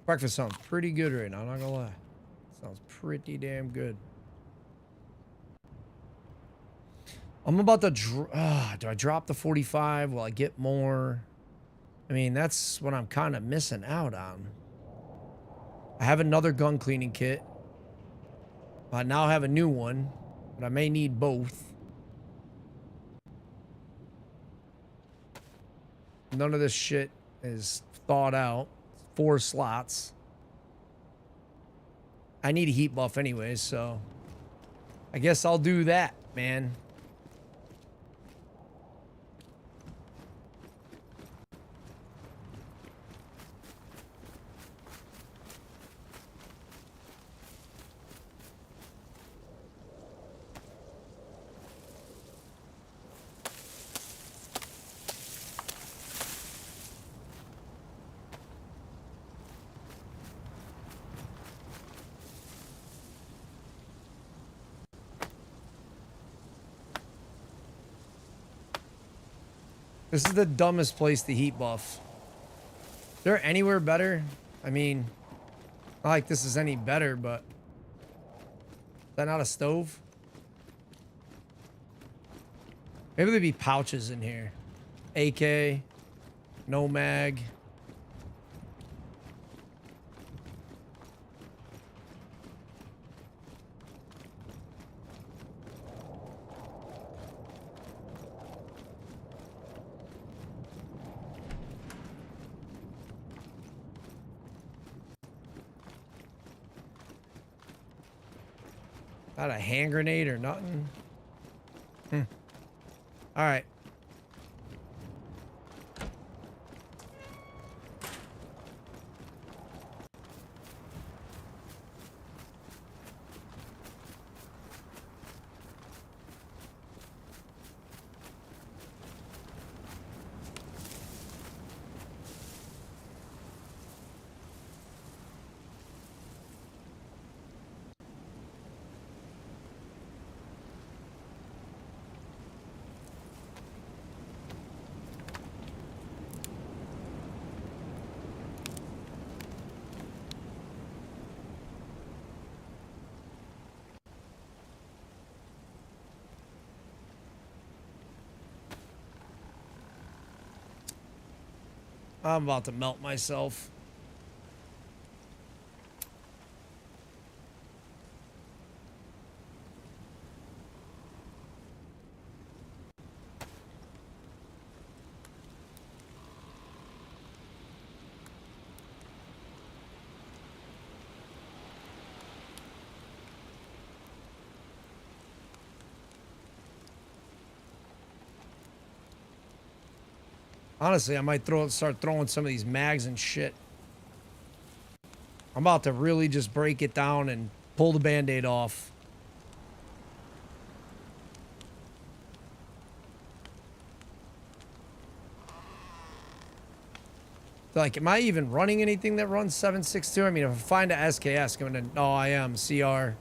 Breakfast sounds pretty good right now, I'm not gonna lie. Sounds pretty damn good. I'm about to do I drop the 45? Will I get more? I mean, that's what I'm kind of missing out on. I have another gun cleaning kit. I now have a new one, but I may need both. None of this shit is thought out. 4 slots. I need a heat buff anyways, so I guess I'll do that, man. This is the dumbest place to heat buff. Is there anywhere better? I mean, not like this is any better, but is that not a stove? Maybe there'd be pouches in here. AK, no mag. Not a hand grenade or nothing. All right. I'm about to melt myself. Honestly, I might start throwing some of these mags and shit. I'm about to really just break it down and pull the Band-Aid off. Like, am I even running anything that runs 7.62? I mean, if I find a SKS, I'm gonna... Oh, I am. CR.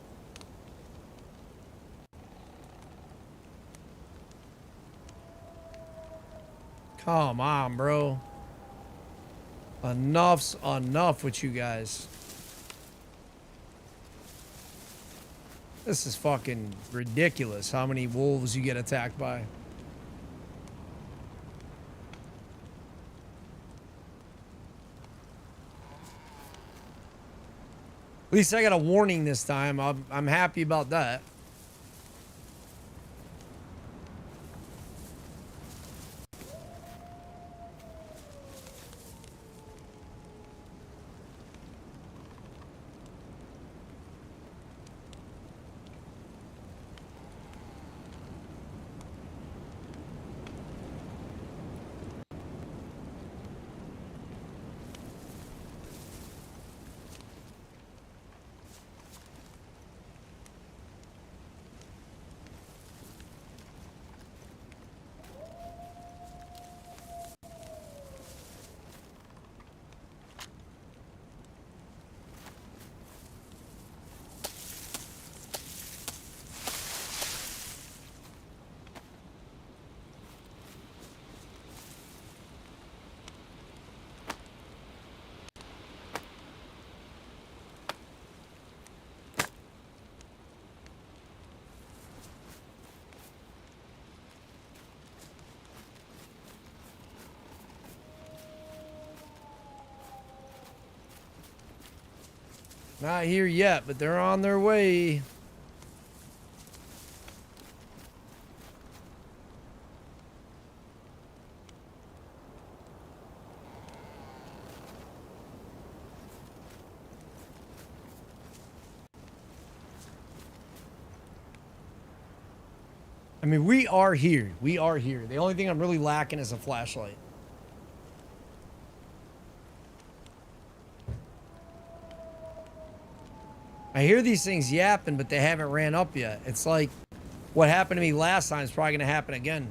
Come on, bro. Enough's enough with you guys. This is fucking ridiculous how many wolves you get attacked by. At least I got a warning this time. I'm happy about that. Not here yet, but they're on their way. I mean, we are here. We are here. The only thing I'm really lacking is a flashlight. I hear these things yapping, but they haven't ran up yet. It's like what happened to me last time is probably going to happen again.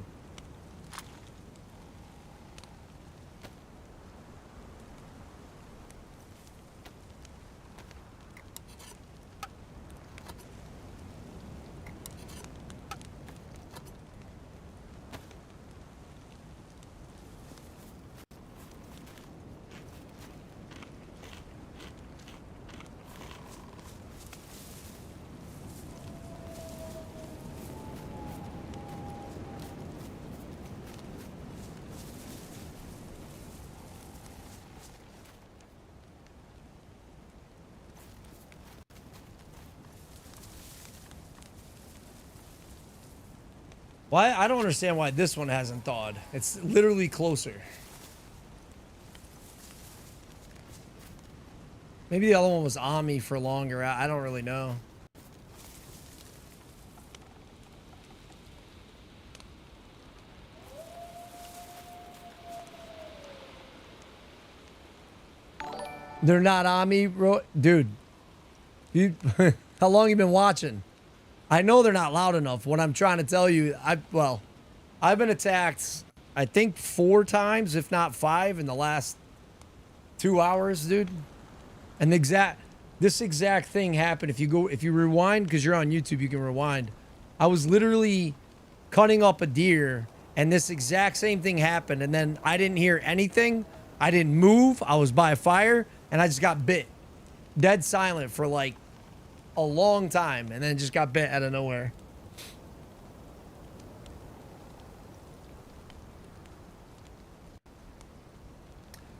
Why? I don't understand why this one hasn't thawed. It's literally closer. Maybe the other one was on me for longer. I don't really know. They're not on me, bro. Dude. You, how long you been watching? I know they're not loud enough. What I'm trying to tell you, I've been attacked, I think 4 times, if not 5, in the last 2 hours, dude. And this exact thing happened. If you rewind, because you're on YouTube, you can rewind. I was literally cutting up a deer, and this exact same thing happened. And then I didn't hear anything. I didn't move. I was by a fire, and I just got bit. Dead silent for like a long time, and then just got bit out of nowhere.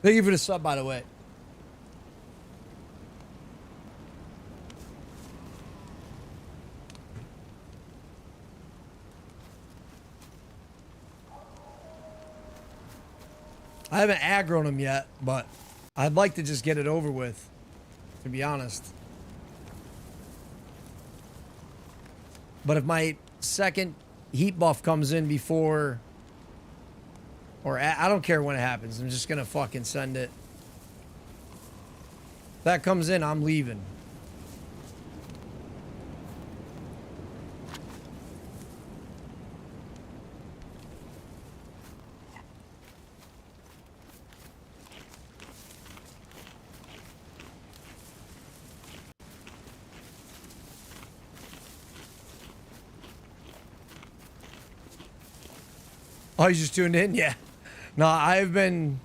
Thank you for the sub, by the way. I haven't aggroed him yet, but I'd like to just get it over with, to be honest. But if my second heat buff comes in before, or I don't care when it happens, I'm just gonna fucking send it. If that comes in, I'm leaving. Oh, you just tuned in? Yeah. No, I've been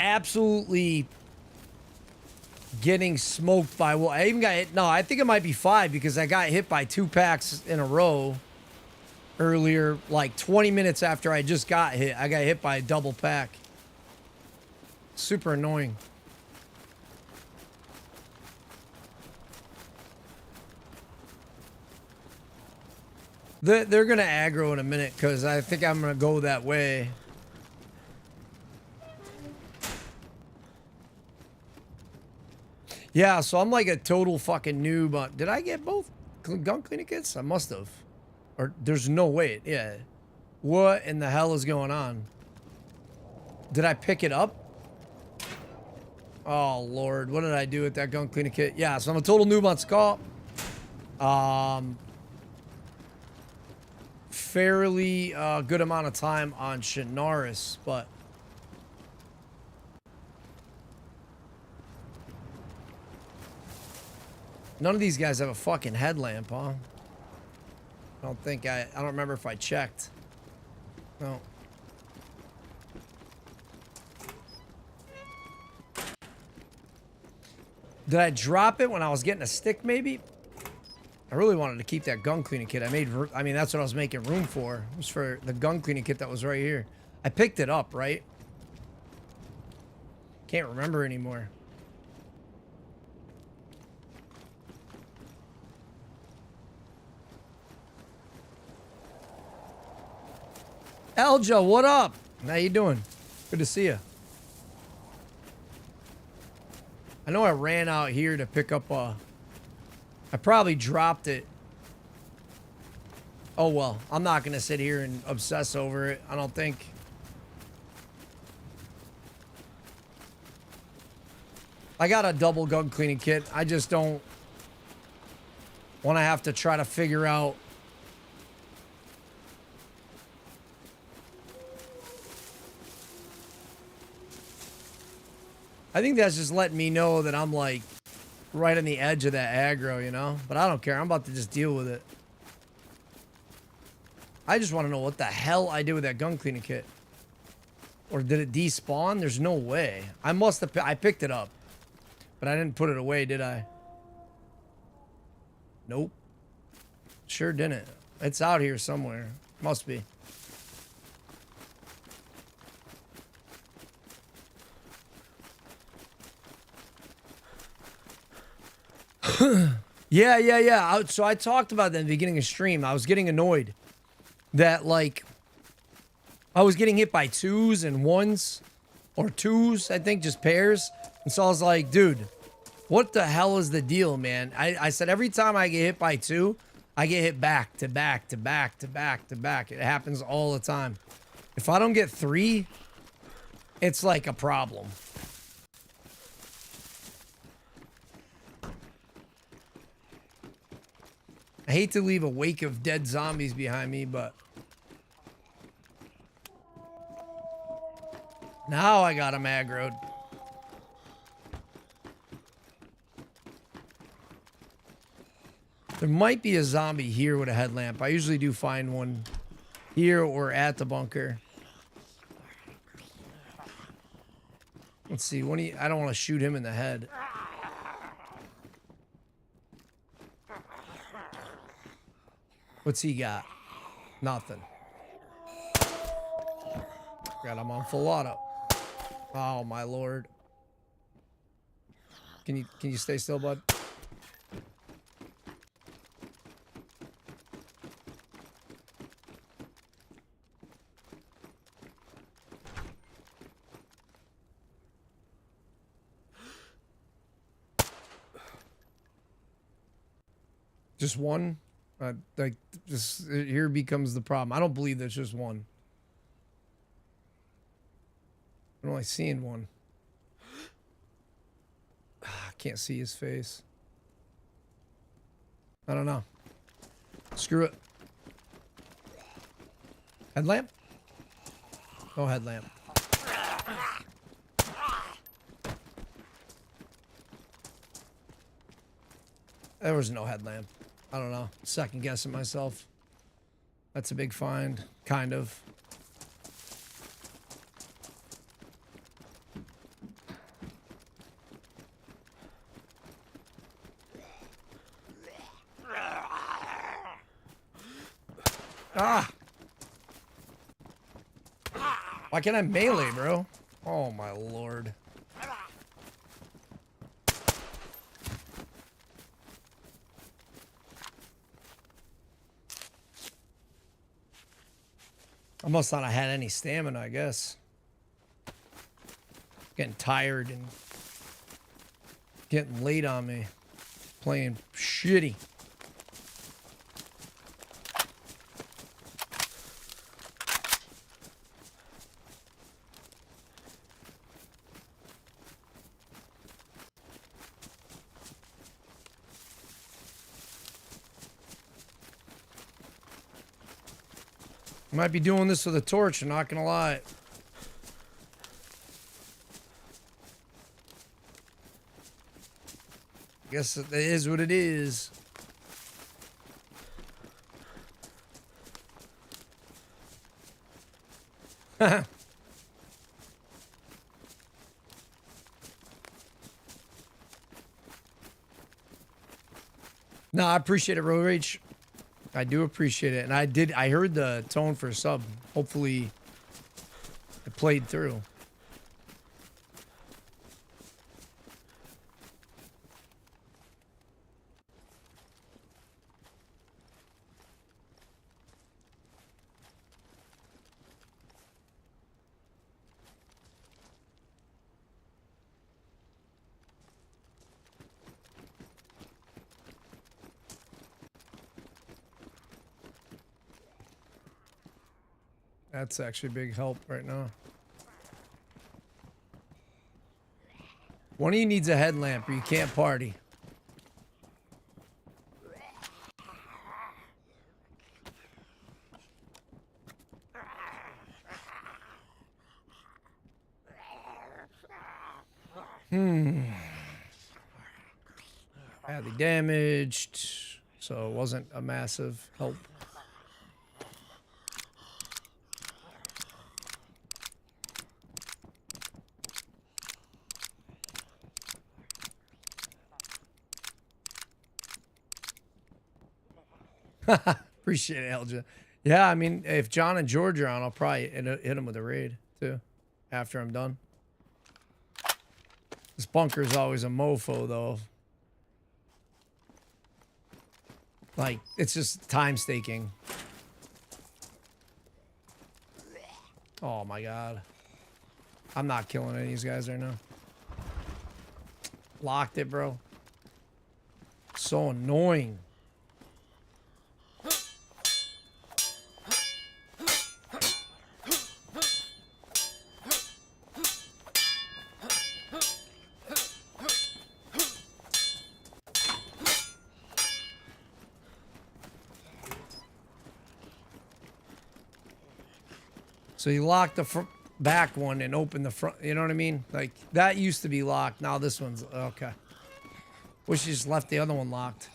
absolutely getting smoked by, well, I even got hit. No, I think it might be 5 because I got hit by 2 packs in a row earlier, like 20 minutes after I just got hit. I got hit by a double pack. Super annoying. They're going to aggro in a minute because I think I'm going to go that way. Yeah, so I'm like a total fucking noob. Did I get both gun cleaning kits? I must have. Or there's no way. Yeah. What in the hell is going on? Did I pick it up? Oh, Lord. What did I do with that gun cleaning kit? Yeah, so I'm a total noob on Scott. Fairly good amount of time on Shinaris, but none of these guys have a fucking headlamp, huh? I don't remember if I checked. No. Did I drop it when I was getting a stick, maybe? I really wanted to keep that gun cleaning kit. I mean, that's what I was making room for. It was for the gun cleaning kit that was right here. I picked it up, right? Can't remember anymore. Elja, what up? How you doing? Good to see you. I know I ran out here to pick up a... I probably dropped it. Oh, well. I'm not going to sit here and obsess over it. I don't think. I got a double gun cleaning kit. I just don't want to have to try to figure out... I think that's just letting me know that I'm like right on the edge of that aggro, you know? But I don't care. I'm about to just deal with it. I just want to know what the hell I did with that gun cleaning kit. Or did it despawn? There's no way. I must have... I picked it up. But I didn't put it away, did I? Nope. Sure didn't. It's out here somewhere. Must be. Yeah. So I talked about that in the beginning of stream. I was getting annoyed that, like, I was getting hit by 2s and 1s, or 2s, I think, just pairs. And so I was like, dude, what the hell is the deal, man? I said every time I get hit by 2, I get hit back to back to back to back to back. It happens all the time. If I don't get 3, it's like a problem. I hate to leave a wake of dead zombies behind me, but now I got him aggroed. There might be a zombie here with a headlamp. I usually do find one here or at the bunker. Let's see. I don't want to shoot him in the head. What's he got? Nothing. God, I'm on full auto. Oh my lord. Can you stay still, bud? Just one? Like, just here becomes the problem. I don't believe there's just one. I'm only seeing one. I can't see his face. I don't know. Screw it. Headlamp? No headlamp. There was no headlamp. I don't know. Second guessing myself. That's a big find. Kind of. Ah! Why can't I melee, bro? Oh my lord. I must not have had any stamina, I guess. Getting tired and getting late on me. Playing shitty. Might be doing this with a torch, I'm not gonna lie. Guess it is what it is. No, I appreciate it, Road Rage. I do appreciate it. And I heard the tone for sub. Hopefully it played through. That's actually a big help right now. One of you needs a headlamp or you can't party. Badly damaged, so it wasn't a massive help. Appreciate it, Elja. Yeah, I mean, if John and George are on, I'll probably hit him with a raid, too, after I'm done. This bunker is always a mofo, though. Like, it's just time staking. Oh, my God. I'm not killing any of these guys right now. Locked it, bro. So annoying. So you lock the back one and open the front. You know what I mean? Like, that used to be locked. Now this one's... Okay. Wish you just left the other one locked.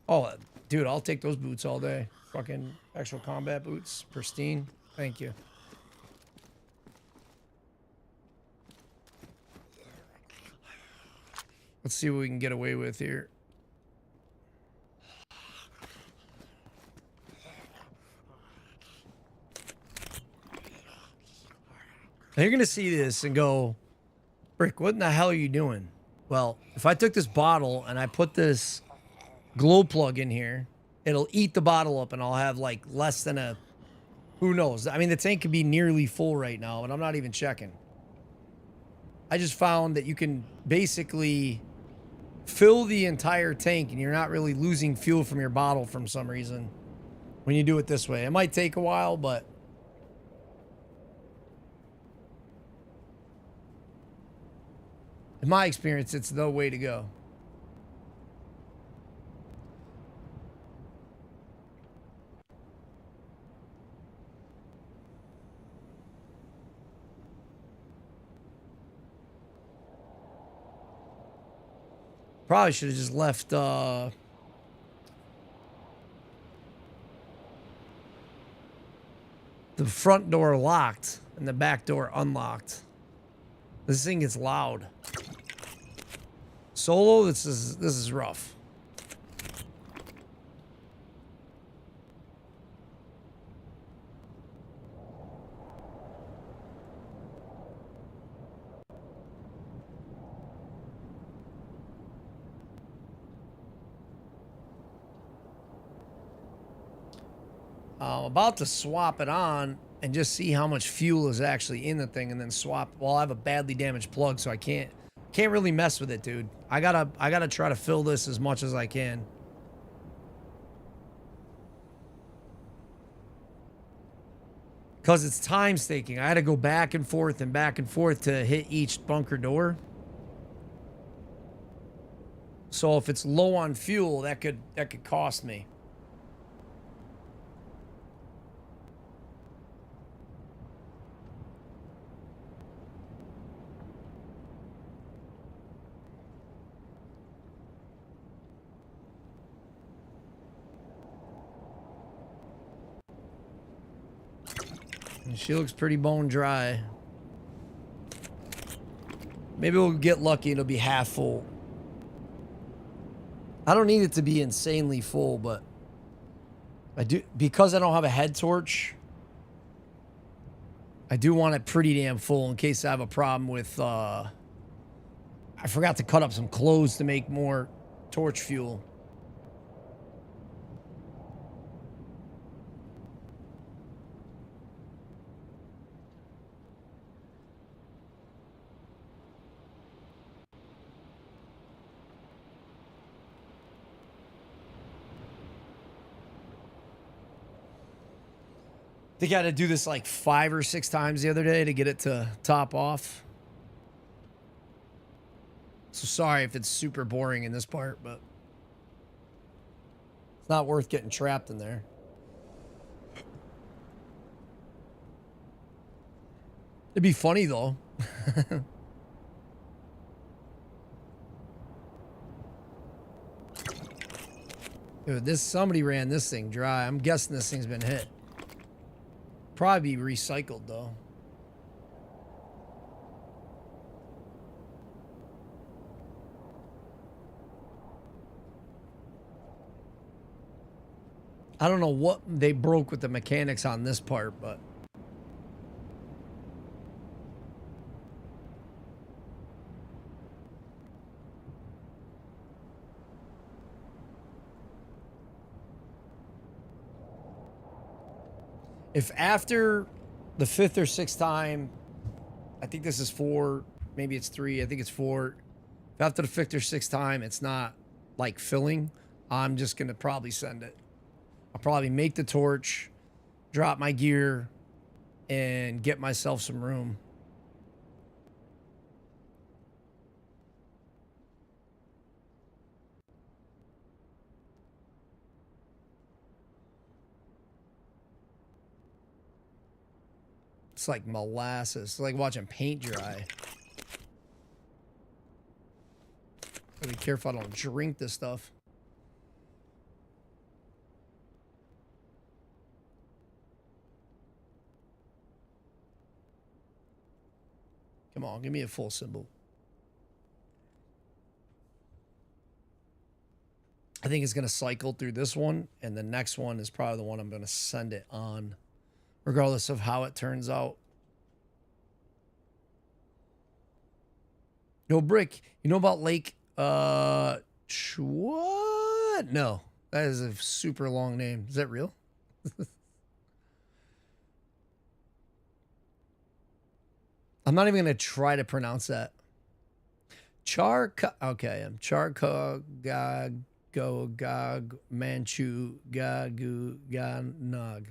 Oh, dude, I'll take those boots all day. Fucking actual combat boots. Pristine. Thank you. Let's see what we can get away with here. Now you're going to see this and go, Brick, what in the hell are you doing? Well, if I took this bottle and I put this glow plug in here, it'll eat the bottle up and I'll have like less than a, who knows? I mean, the tank could be nearly full right now and I'm not even checking. I just found that you can basically fill the entire tank and you're not really losing fuel from your bottle for some reason when you do it this way. It might take a while, but in my experience, it's the way to go. Probably should have just left the front door locked and the back door unlocked. This thing gets loud. Solo, this is rough. I'm about to swap it on and just see how much fuel is actually in the thing and then swap. Well, I have a badly damaged plug, so I can't really mess with it, dude. I gotta try to fill this as much as I can. Because it's time staking. I had to go back and forth to hit each bunker door. So if it's low on fuel, that could cost me. She looks pretty bone dry. Maybe we'll get lucky. It'll be half full. I don't need it to be insanely full, but I do, because I don't have a head torch. I do want it pretty damn full in case I have a problem with, I forgot to cut up some clothes to make more torch fuel. I think I had to do this like 5 or 6 times the other day to get it to top off. So sorry if it's super boring in this part, but it's not worth getting trapped in there. It'd be funny though. Dude, somebody ran this thing dry. I'm guessing this thing's been hit. Probably be recycled though. I don't know what they broke with the mechanics on this part, but if after the 5th or 6th time, I think this is 4, maybe it's 3, I think it's 4. If after the 5th or 6th time it's not like filling, I'm just gonna probably send it. I'll probably make the torch, drop my gear, and get myself some room. It's like molasses. It's like watching paint dry. Gotta be careful I don't drink this stuff. Come on, give me a full symbol. I think it's going to cycle through this one, and the next one is probably the one I'm going to send it on, regardless of how it turns out. No, Brick. You know about Lake, what? No. That is a super long name. Is that real? I'm not even going to try to pronounce that. Okay, I'm Charkogag Manchu Gagu Ganog.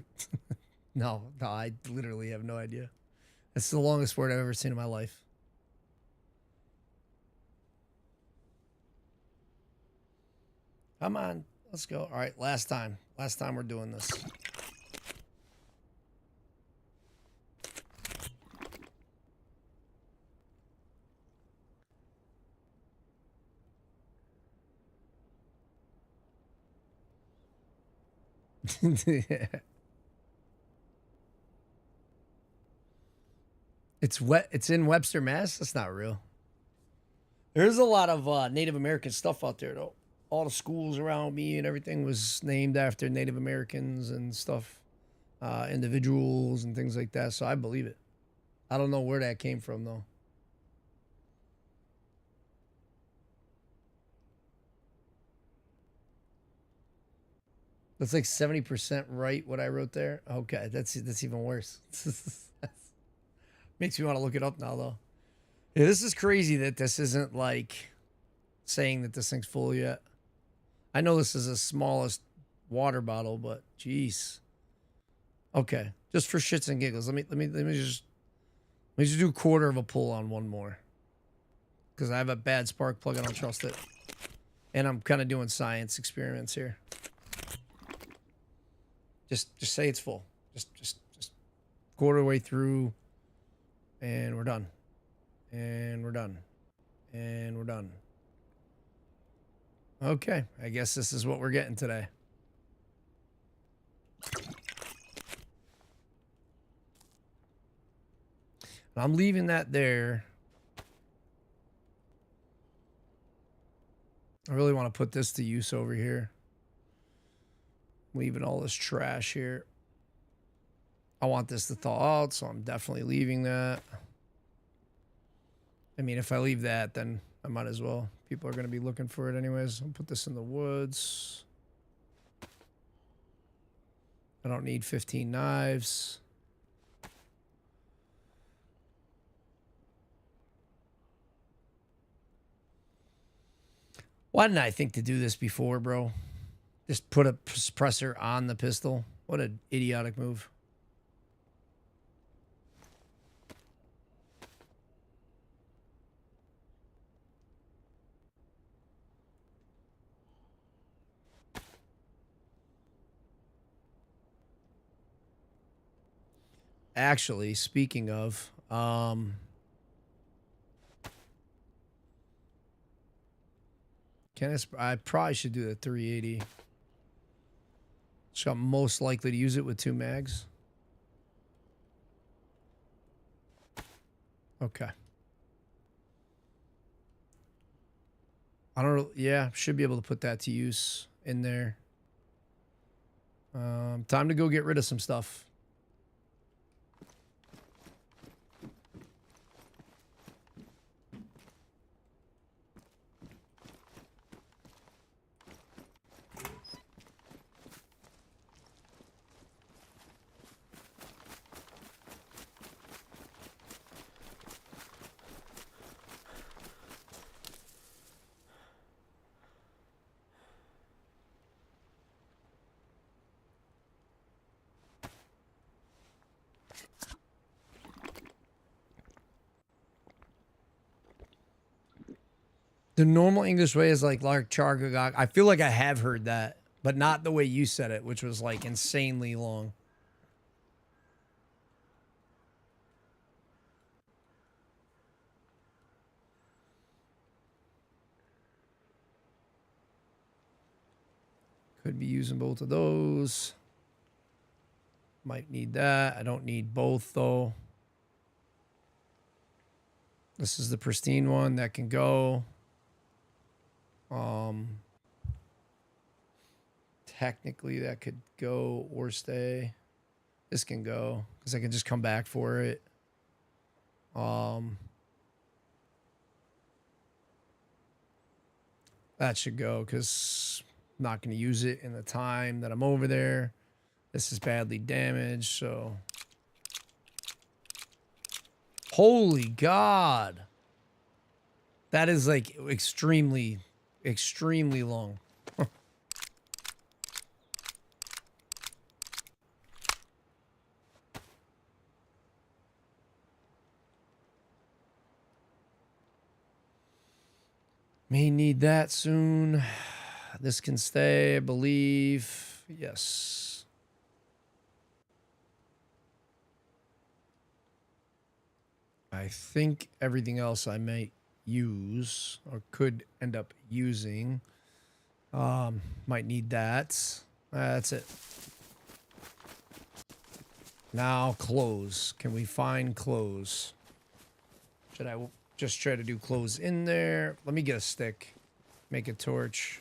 No, I literally have no idea. That's the longest word I've ever seen in my life. Come on, let's go. All right, last time. Last time we're doing this. It's wet. It's in Webster, Mass. That's not real. There's a lot of Native American stuff out there, though. All the schools around me and everything was named after Native Americans and stuff, individuals and things like that. So I believe it. I don't know where that came from, though. That's like 70% right, what I wrote there. Okay, that's even worse. Makes me want to look it up now, though. Yeah, this is crazy that this isn't like saying that this thing's full yet. I know this is the smallest water bottle, but jeez. Okay, just for shits and giggles, let me just do a quarter of a pull on one more, because I have a bad spark plug. I don't trust it, and I'm kind of doing science experiments here. Just say it's full. Just quarter way through, and we're done. And we're done. And we're done. Okay, I guess this is what we're getting today. I'm leaving that there. I really want to put this to use over here. Leaving all this trash here. I want this to thaw out, so I'm definitely leaving that. I mean, if I leave that, then I might as well. People are going to be looking for it anyways. I'll put this in the woods. I don't need 15 knives. Why didn't I think to do this before, bro? Just put a suppressor on the pistol. What an idiotic move. Actually, speaking of, I probably should do the 380. So I'm most likely to use it with 2 mags. Okay. I don't know. Yeah, should be able to put that to use in there. Time to go get rid of some stuff. The normal English way is like Chargagog. I feel like I have heard that, but not the way you said it, which was like insanely long. Could be using both of those. Might need that. I don't need both though. This is the pristine one that can go. Technically that could go or stay. This can go because I can just come back for it. That should go because I'm not going to use it in the time that I'm over there. This is badly damaged, so. Holy God. That is like extremely, extremely long. May need that soon. This can stay, I believe. Yes. I think everything else I might use or could end up using. Might need that. That's it. Now clothes. Can we find clothes? Should I just try to do clothes in there? Let me get a stick. Make a torch.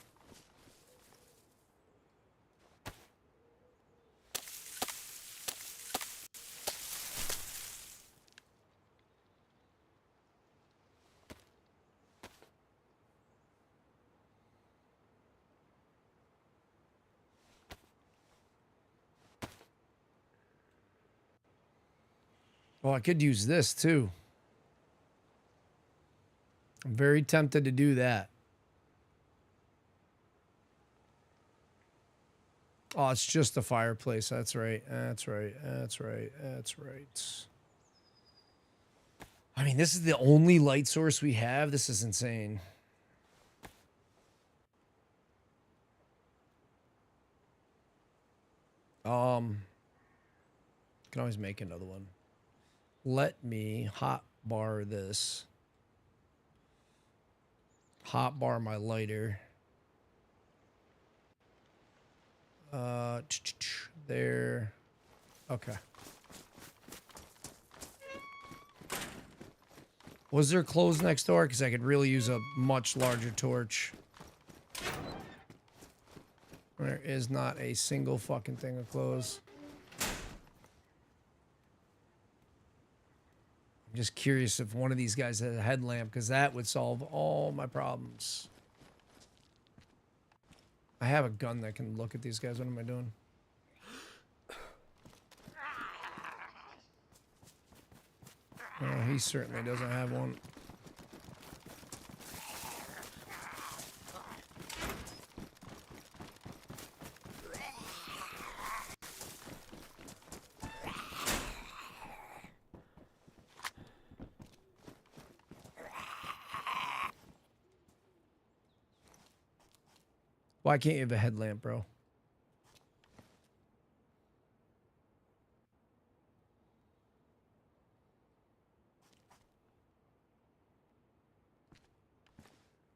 Well, I could use this too. I'm very tempted to do that. Oh, it's just a fireplace. That's right. That's right. That's right. That's right. I mean, this is the only light source we have. This is insane. Can always make another one. Let me hotbar this. Hotbar my lighter. There. Okay. Was there clothes next door? Because I could really use a much larger torch. There is not a single fucking thing of clothes. I'm just curious if one of these guys has a headlamp, because that would solve all my problems. I have a gun that can look at these guys. What am I doing? Oh, he certainly doesn't have one. Why can't you have a headlamp, bro?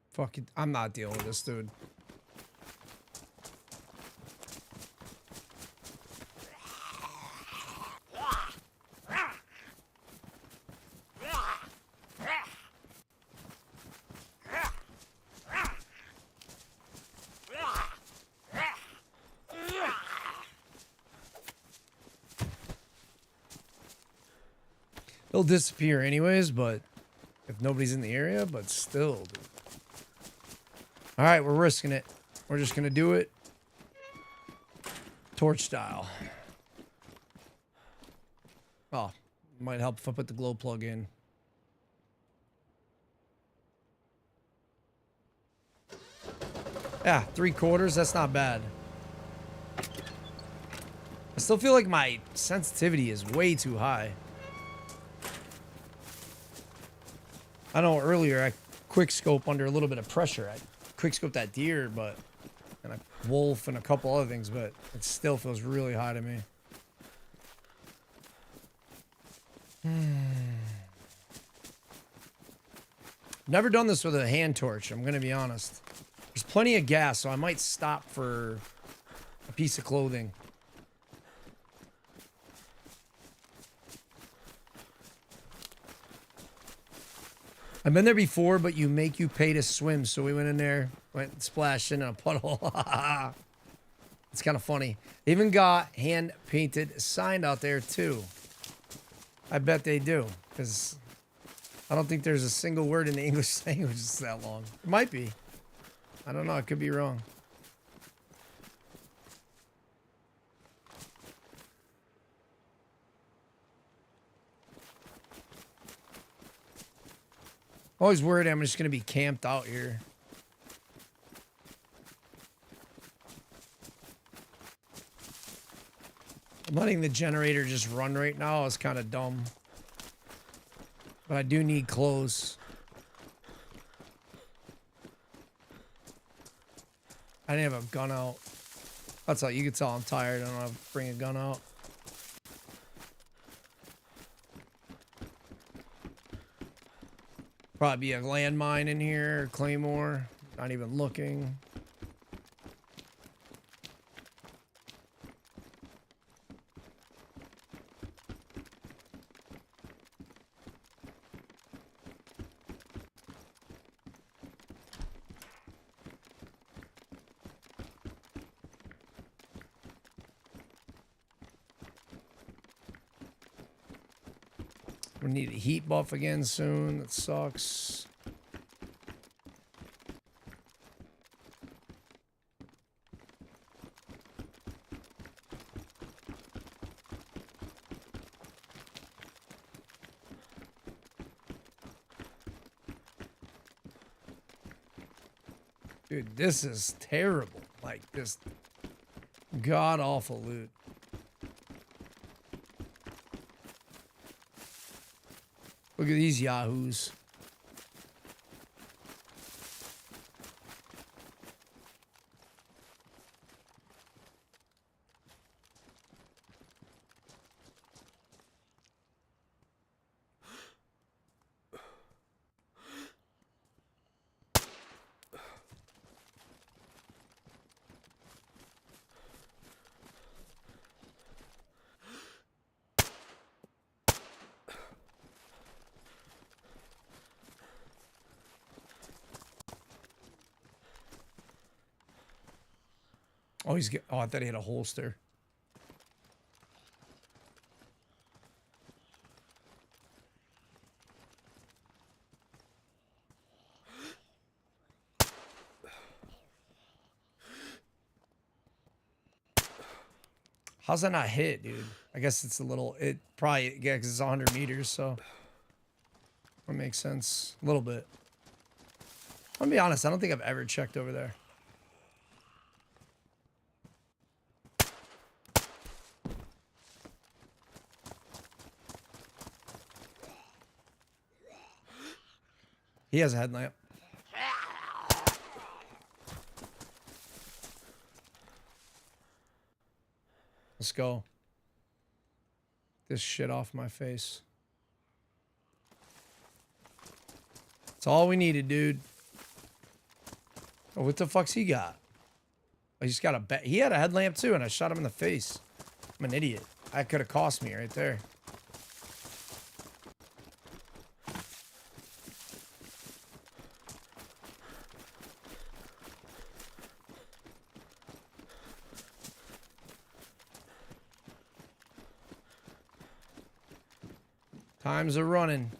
Fuck it. I'm not dealing with this, dude. It'll disappear anyways, but if nobody's in the area, but still, dude. All right, we're risking it. We're just going to do it torch style. Oh, might help if I put the glow plug in. Yeah, 3/4. That's not bad. I still feel like my sensitivity is way too high. I know earlier I quick scope under a little bit of pressure. I quick scope that deer, but and a wolf and a couple other things, but it still feels really high to me. Never done this with a hand torch, I'm gonna be honest. There's plenty of gas, so I might stop for a piece of clothing. I've been there before, but you pay to swim. So we went in there, went and splashed in a puddle. It's kind of funny. They even got hand-painted sign out there, too. I bet they do, because I don't think there's a single word in the English language that's that long. It might be. I don't know. I could be wrong. Always worried I'm just going to be camped out here. I'm letting the generator just run right now. It's kind of dumb. But I do need clothes. I didn't have a gun out. That's all. You can tell I'm tired. I don't have to bring a gun out. Probably be a landmine in here, claymore. Not even looking. We need a heat buff again soon. That sucks. Dude, this is terrible. Like, this god-awful loot. Look at these yahoos. Oh, oh, I thought he had a holster. How's that not hit, dude? I guess it's a little, it probably, yeah, because it's 100 meters, so that makes sense. A little bit. I'm gonna be honest, I don't think I've ever checked over there. He has a headlamp. Let's go. This shit off my face. That's all we needed, dude. Oh, what the fuck's he got? Oh, he's got a he had a headlamp too, and I shot him in the face. I'm an idiot. That could have cost me right there. Times are running.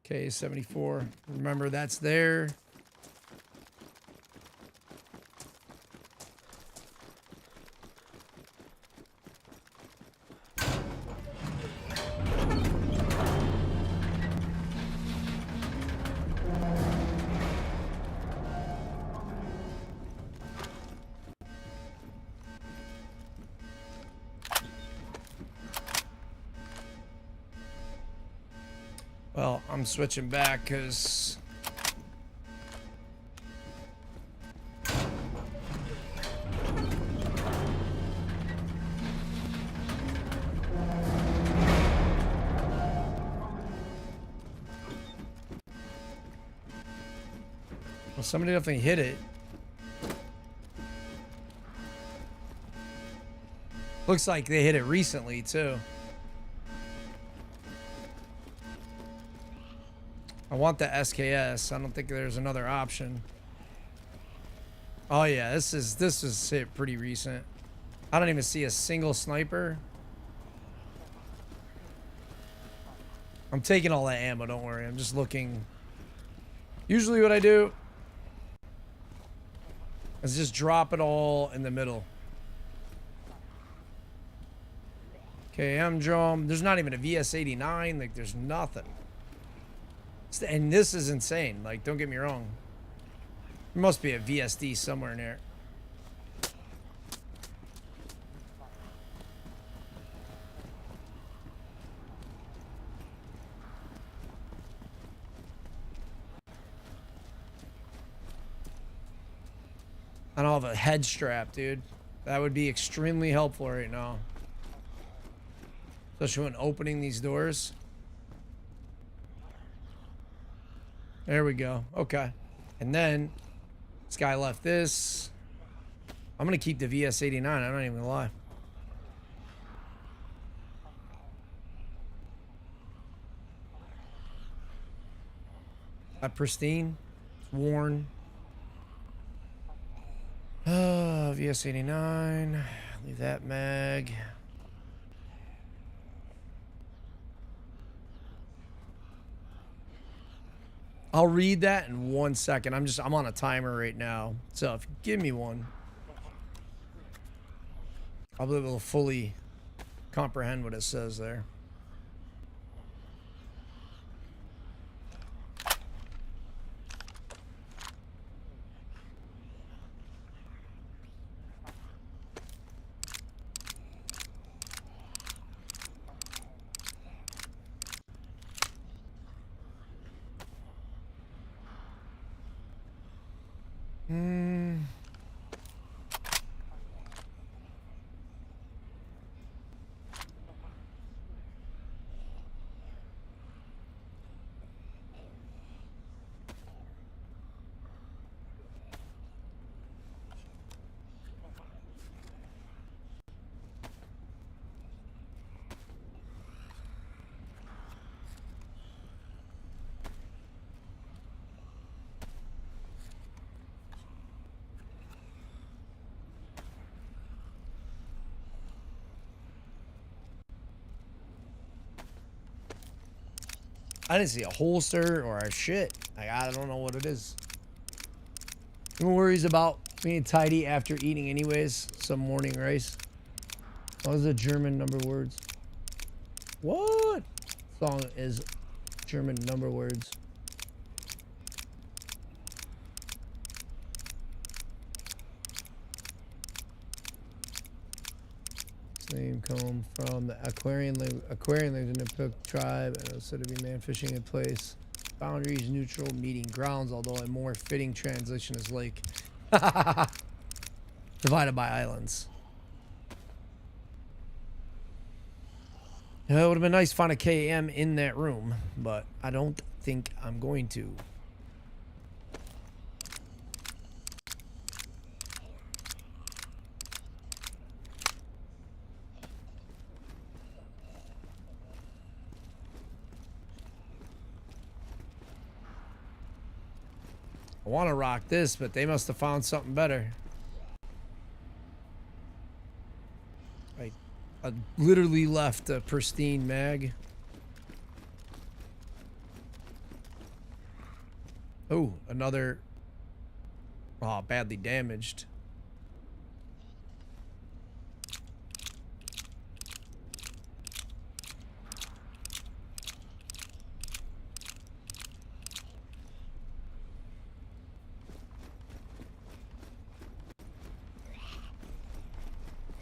Okay, 74. Remember, that's there. Well, I'm switching back because well, somebody definitely hit it. Looks like they hit it recently too. I want the SKS. I don't think there's another option. Oh yeah, this is hit pretty recent. I don't even see a single sniper. I'm taking all that ammo, don't worry. I'm just looking. Usually what I do is just drop it all in the middle. KM drum. There's not even a VS89. Like, there's nothing. And this is insane. Like, don't get me wrong. There must be a VSD somewhere in there. I don't have a head strap, dude. That would be extremely helpful right now. Especially when opening these doors. There we go. Okay. And then this guy left this. I'm going to keep the VS89. I'm not even going to lie. That pristine. It's worn. VS89. Leave that mag. I'll read that in 1 second. I'm on a timer right now. So if you give me one, I'll be able to fully comprehend what it says there. I didn't see a holster or a shit. Like, I don't know what it is. No worries about being tidy after eating anyways. Some morning rice. What is the German number words? What song is German number words? Name come from the Aquarian lives in the Puk tribe and is said to be man fishing in place. Boundaries, neutral, meeting grounds, although a more fitting translation is lake. Divided by islands. Yeah, it would have been nice to find a KM in that room, but I don't think I'm going to. I want to rock this, but they must have found something better. I literally left a pristine mag. Oh, another. Oh, badly damaged.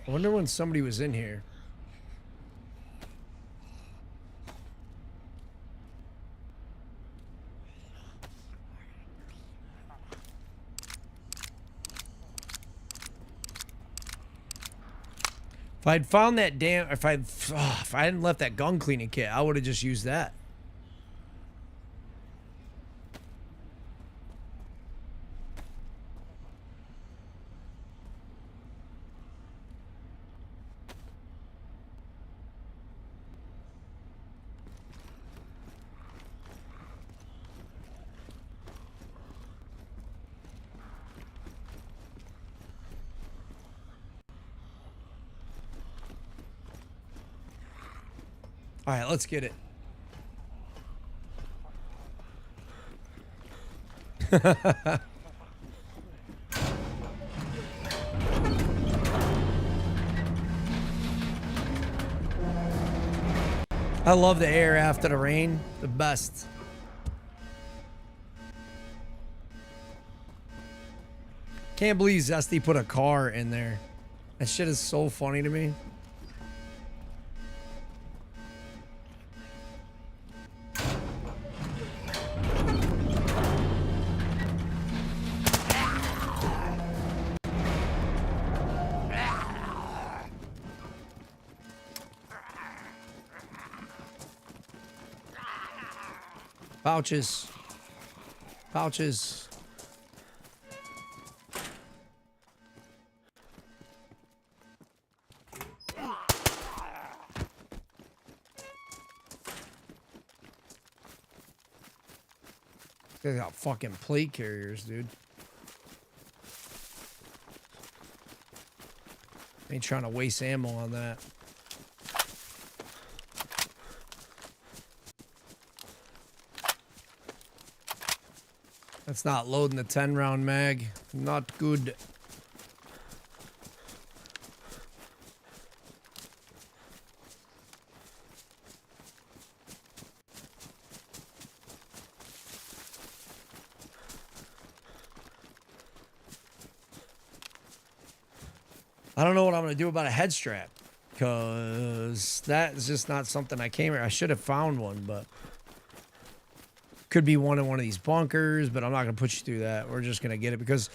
I wonder when somebody was in here. If I'd found that if I hadn't left that gun cleaning kit, I would have just used that. All right, let's get it. I love the air after the rain. The best. Can't believe Zesty put a car in there. That shit is so funny to me. Pouches. Pouches. They got fucking plate carriers, dude. Ain't trying to waste ammo on that. That's not loading the 10-round mag. Not good. I don't know what I'm going to do about a head strap, because that is just not something I came here. I should have found one, but could be one in one of these bunkers, but I'm not going to put you through that. We're just going to get it because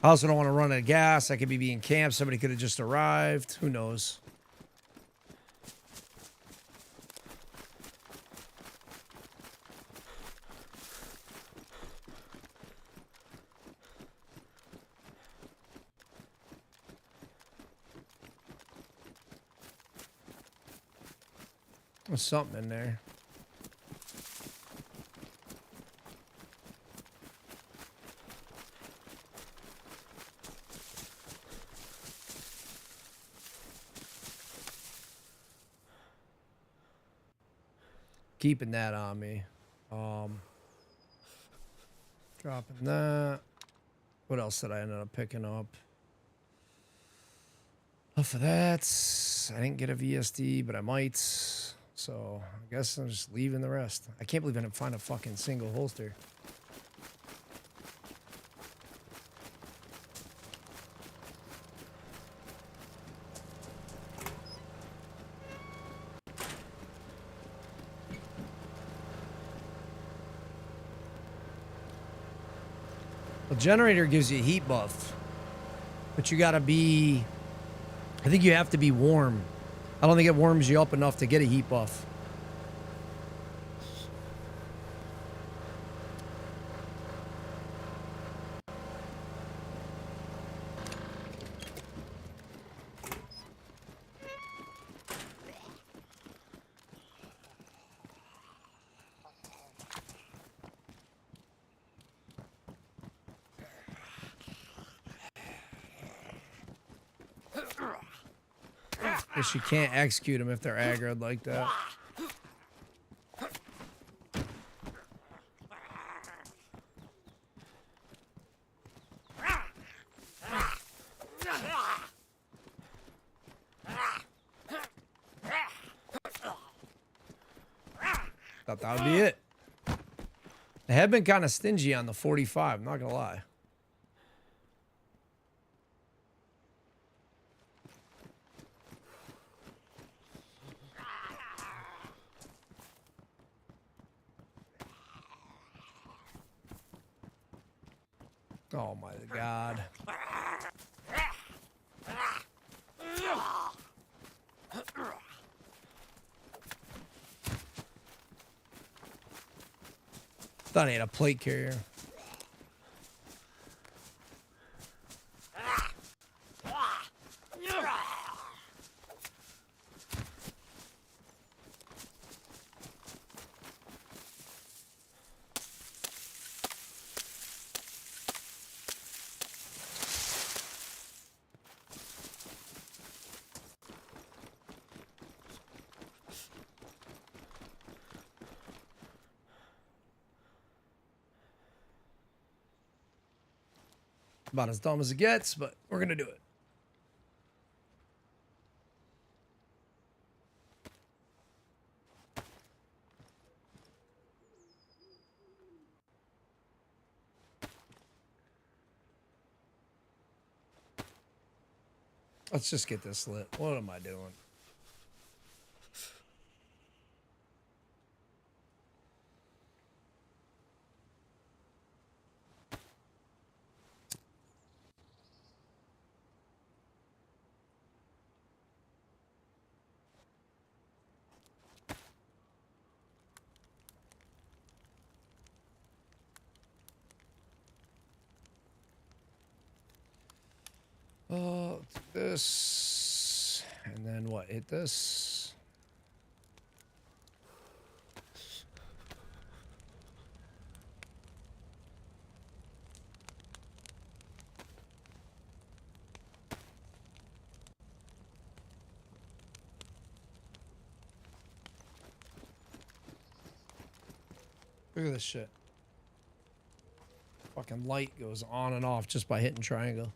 I also don't want to run out of gas. I could be in camp. Somebody could have just arrived. Who knows? There's something in there. Keeping that on me. Dropping that. What else did I end up picking up? Enough of that. I didn't get a VSD, but I might. So I guess I'm just leaving the rest. I can't believe I didn't find a fucking single holster. The generator gives you a heat buff, but you gotta be, I think you have to be warm. I don't think it warms you up enough to get a heat buff. Guess you can't execute them if they're aggroed like that. Thought that would be it. I have been kind of stingy on the 45, I'm not gonna lie. Oh my God. Thought I had a plate carrier. About as dumb as it gets, but we're going to do it. Let's just get this lit. What am I doing? This, and then what? Hit this. Look at this shit. Fucking light goes on and off just by hitting triangle.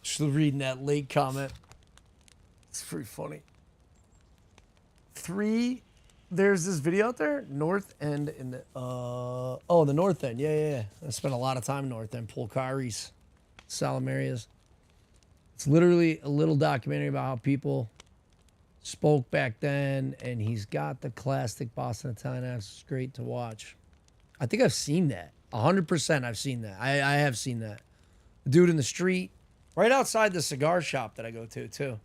Just reading that late comment. It's pretty funny. There's this video out there, North End in the the North End. Yeah. I spent a lot of time in North End, Polcari's, Salamarias. It's literally a little documentary about how people spoke back then, and he's got the classic Boston Italian accent. It's great to watch. I think I've seen that. 100% I've seen that. I have seen that. The dude in the street, right outside the cigar shop that I go to, too.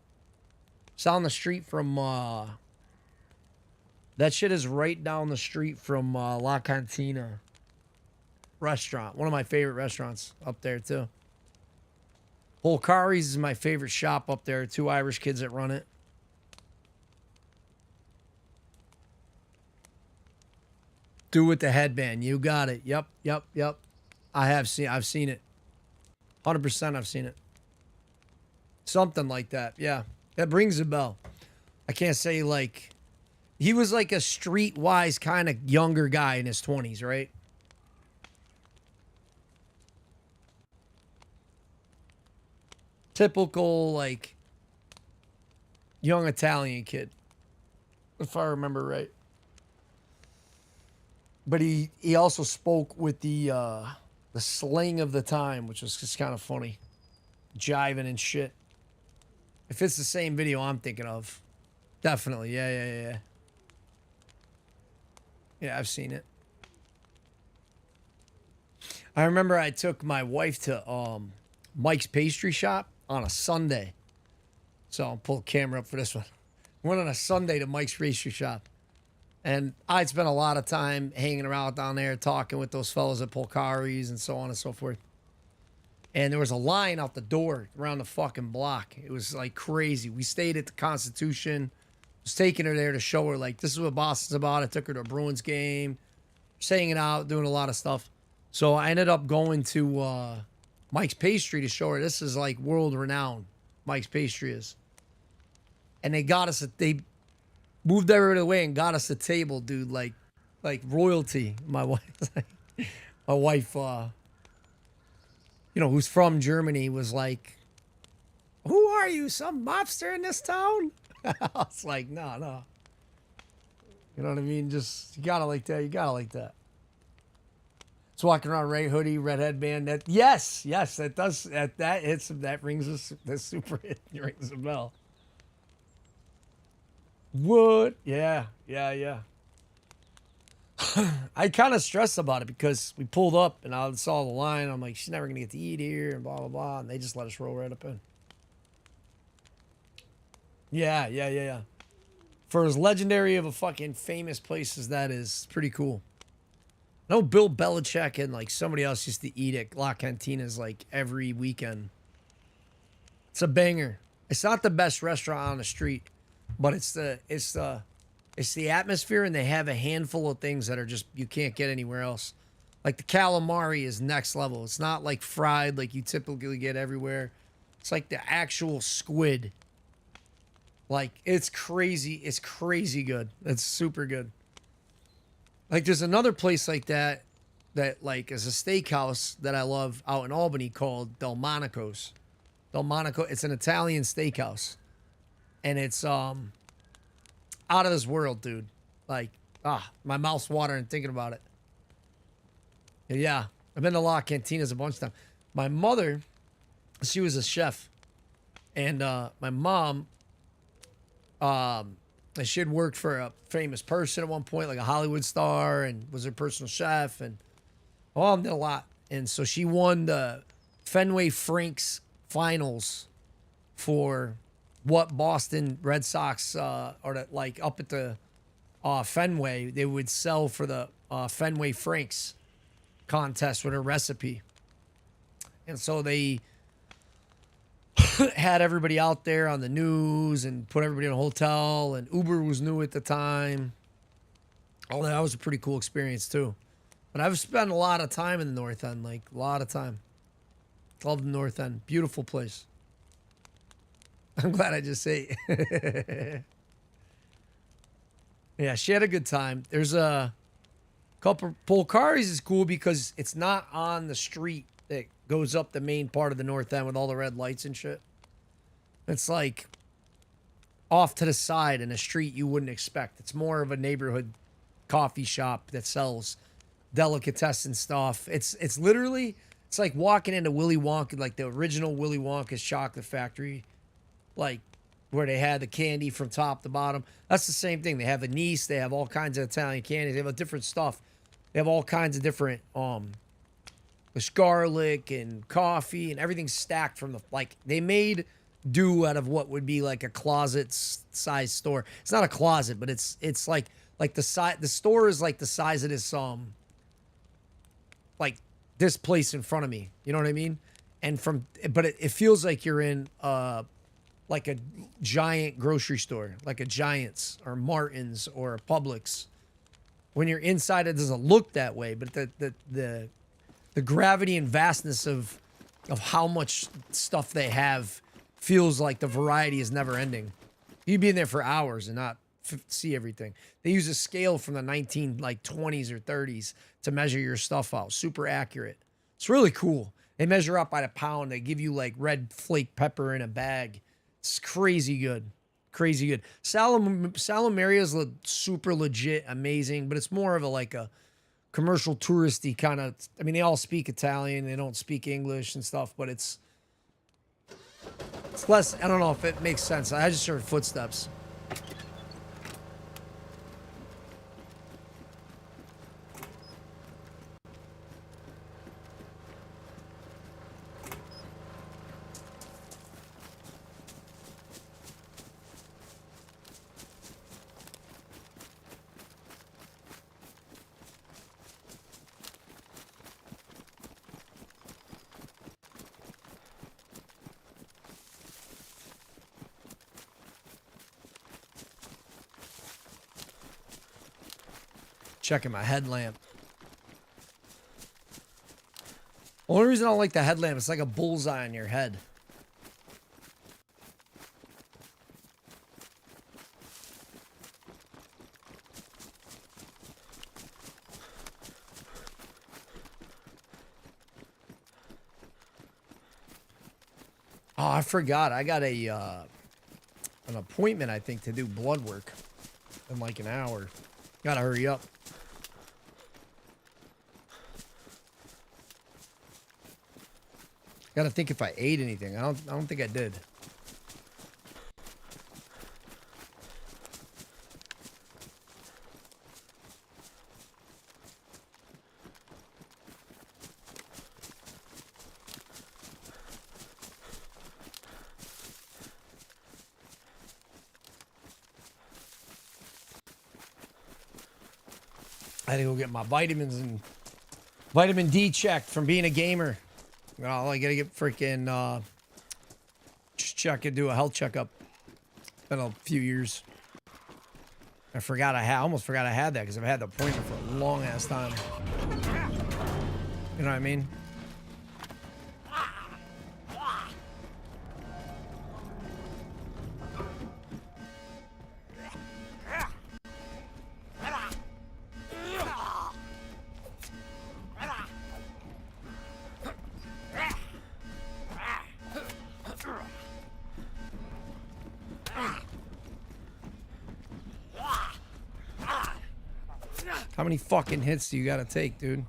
It's on the street from, that shit is right down the street from La Cantina restaurant. One of my favorite restaurants up there, too. Polcari's is my favorite shop up there. 2 Irish kids that run it. Do with the headband. You got it. Yep. I've seen it. 100% I've seen it. Something like that. Yeah. That rings a bell. I can't say like he was like a streetwise kind of younger guy in his 20s, right? Typical like young Italian kid. If I remember right. But he also spoke with the slang of the time, which was just kind of funny. Jiving and shit. If it's the same video I'm thinking of. Definitely. Yeah. Yeah, I've seen it. I remember I took my wife to Mike's Pastry Shop on a Sunday. So I'll pull the camera up for this one. Went on a Sunday to Mike's Pastry Shop. And I'd spent a lot of time hanging around down there, talking with those fellas at Polcari's and so on and so forth. And there was a line out the door around the fucking block. It was like crazy. We stayed at the Constitution. I was taking her there to show her, like, this is what Boston's about. I took her to a Bruins game. Just hanging out, doing a lot of stuff. So I ended up going to Mike's Pastry to show her this is like world renowned. Mike's Pastry is. And they got us they moved everybody away and got us a table, dude, like royalty. My wife, who's from Germany, was like, "Who are you, some mobster in this town?" I was like, no. You know what I mean? Just, you gotta like that. It's walking around, red hoodie, red headband. That yes, that does that hits that rings that super hit rings a bell. What? Yeah. I kind of stressed about it because we pulled up and I saw the line. I'm like, she's never going to get to eat here and blah, blah, blah. And they just let us roll right up in. Yeah. For as legendary of a fucking famous place as that is, pretty cool. I know Bill Belichick and like somebody else used to eat at La Cantina's like every weekend. It's a banger. It's not the best restaurant on the street. But it's the atmosphere, and they have a handful of things that are just you can't get anywhere else. Like the calamari is next level. It's not like fried like you typically get everywhere. It's like the actual squid. Like, it's crazy. It's crazy good. It's super good. Like, there's another place like that like is a steakhouse that I love out in Albany called Delmonico's. Delmonico, it's an Italian steakhouse. And it's out of this world, dude. Like, my mouth's watering thinking about it. Yeah, I've been to La Cantinas a bunch of times. My mother, she was a chef. And my mom, she had worked for a famous person at one point, like a Hollywood star, and was her personal chef. And my mom did a lot. And so she won the Fenway Franks finals for what Boston Red Sox, like up at the Fenway, they would sell for the Fenway Franks contest with her recipe. And so they had everybody out there on the news and put everybody in a hotel, and Uber was new at the time. Oh, that was a pretty cool experience too. But I've spent a lot of time in the North End, like a lot of time. Love the North End. Beautiful place. I'm glad I just say it. Yeah, she had a good time. There's a couple. Polcari's is cool because it's not on the street that goes up the main part of the North End with all the red lights and shit. It's like off to the side in a street you wouldn't expect. It's more of a neighborhood coffee shop that sells delicatessen stuff. It's literally, it's like walking into Willy Wonka, like the original Willy Wonka's chocolate factory, like where they had the candy from top to bottom. That's the same thing. They have anise. They have all kinds of Italian candies. They have different stuff. They have all kinds of different, there's garlic and coffee and everything stacked from the, like, they made do out of what would be like a closet size store. It's not a closet, but it's like the store is like the size of this, like this place in front of me. You know what I mean? And but it feels like you're in, like a giant grocery store, like a Giant's or Martin's or a Publix. When you're inside, it doesn't look that way, but the gravity and vastness of how much stuff they have feels like the variety is never ending. You'd be in there for hours and not see everything. They use a scale from the 20s or 30s to measure your stuff out. Super accurate. It's really cool. They measure up by the pound. They give you like red flake pepper in a bag. It's crazy good. Crazy good. Salamaria's super legit, amazing, but it's more of a commercial touristy kind of, I mean, they all speak Italian. They don't speak English and stuff, but it's less, I don't know if it makes sense. I just heard footsteps. Checking my headlamp. Only reason I don't like the headlamp, it's like a bullseye on your head. Oh, I forgot. I got an appointment, I think, to do blood work in like an hour. Gotta hurry up. Gotta think if I ate anything. I don't think I did. I had to go get my vitamins and vitamin D checked from being a gamer. Well, I gotta get freaking just check and do a health checkup. It's been a few years. I forgot almost forgot I had that because I've had the appointment for a long ass time. You know what I mean? How many fucking hits do you gotta take, dude?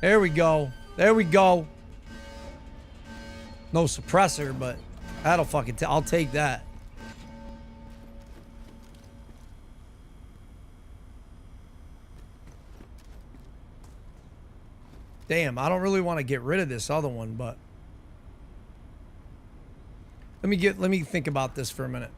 There we go. There we go. No suppressor, but that'll fucking I'll take that. Damn, I don't really want to get rid of this other one, but let me think about this for a minute.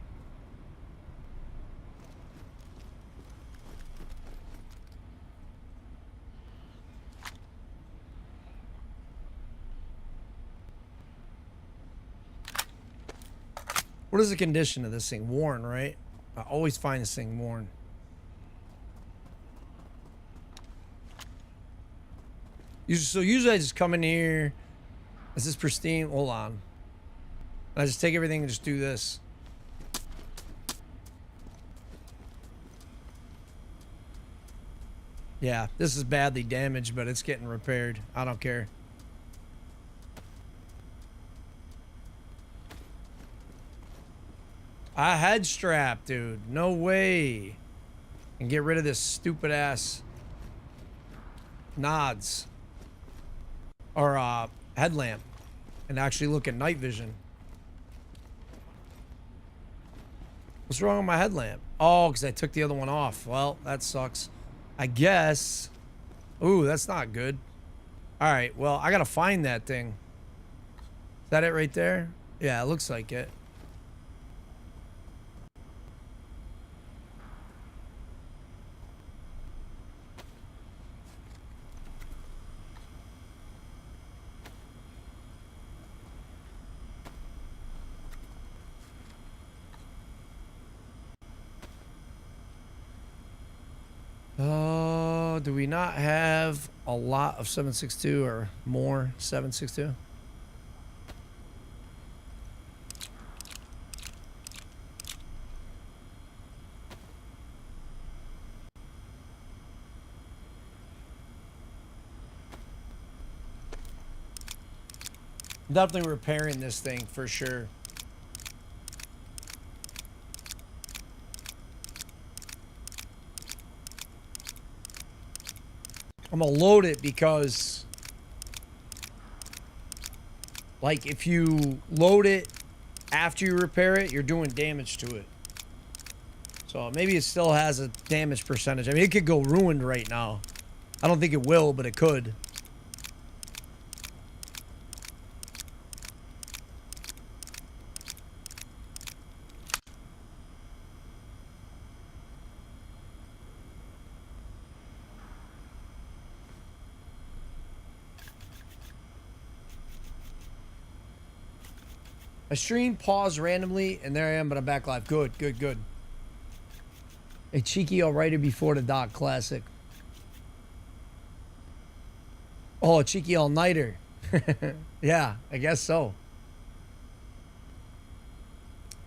What is the condition of this thing? Worn, right? I always find this thing worn. So usually I just come in here. Is this pristine? Hold on. I just take everything and just do this. Yeah, this is badly damaged, but it's getting repaired. I don't care. A head strap, dude. No way. And get rid of this stupid ass nods. Or headlamp. And actually look at night vision. What's wrong with my headlamp? Oh, because I took the other one off. Well, that sucks. I guess. Ooh, that's not good. Alright, well, I gotta find that thing. Is that it right there? Yeah, it looks like it. Do we not have a lot of 7.62 or more 7.62? Definitely repairing this thing for sure. I'm gonna load it because, like, if you load it after you repair it, you're doing damage to it. So maybe it still has a damage percentage. I mean, it could go ruined right now. I don't think it will, but it could. My stream paused randomly, and there I am, but I'm back live. Good, good, good. A cheeky all-righter before the Doc Classic. Oh, a cheeky all-nighter. Yeah, I guess so.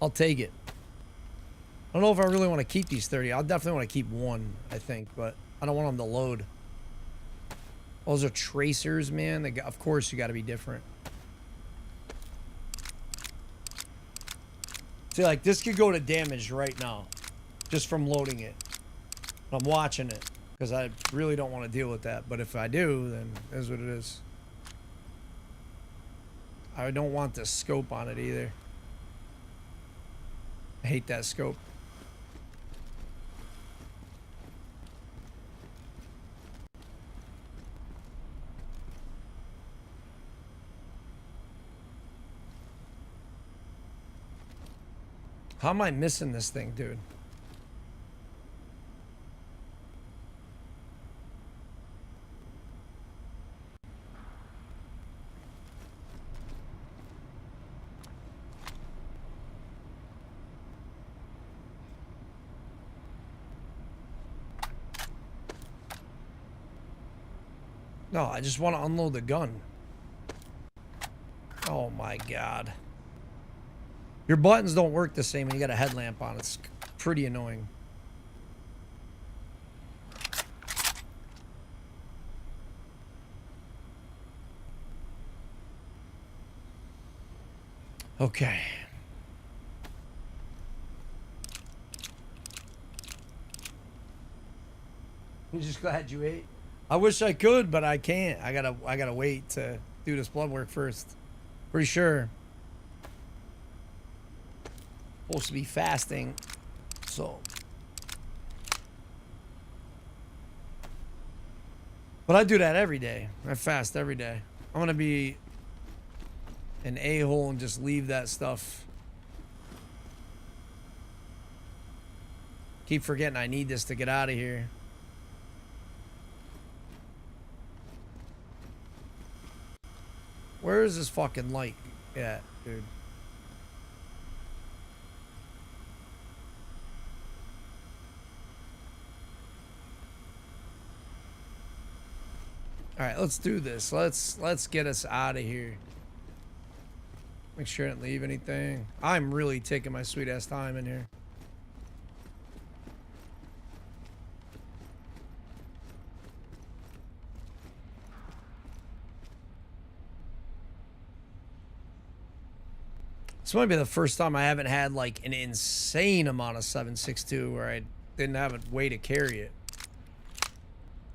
I'll take it. I don't know if I really want to keep these 30. I'll definitely want to keep one, I think, but I don't want them to load. Those are tracers, man. Of course, you got to be different. See, like, this could go to damage right now, just from loading it. I'm watching it, because I really don't want to deal with that. But if I do, then it is what it is. I don't want the scope on it either. I hate that scope. How am I missing this thing, dude? No, I just want to unload the gun. Oh my God. Your buttons don't work the same when you got a headlamp on. It's pretty annoying. Okay. I'm just glad you ate. I wish I could, but I can't. I gotta wait to do this blood work first. Pretty sure. Supposed to be fasting, so. But I do that every day. I fast every day. I'm gonna be an a-hole and just leave that stuff. Keep forgetting I need this to get out of here. Where is this fucking light at, dude? All right, let's do this. Let's get us out of here. Make sure I didn't leave anything. I'm really taking my sweet ass time in here. This might be the first time I haven't had like an insane amount of 7.62 where I didn't have a way to carry it.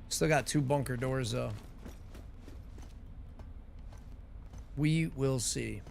Still got 2 bunker doors though. We will see.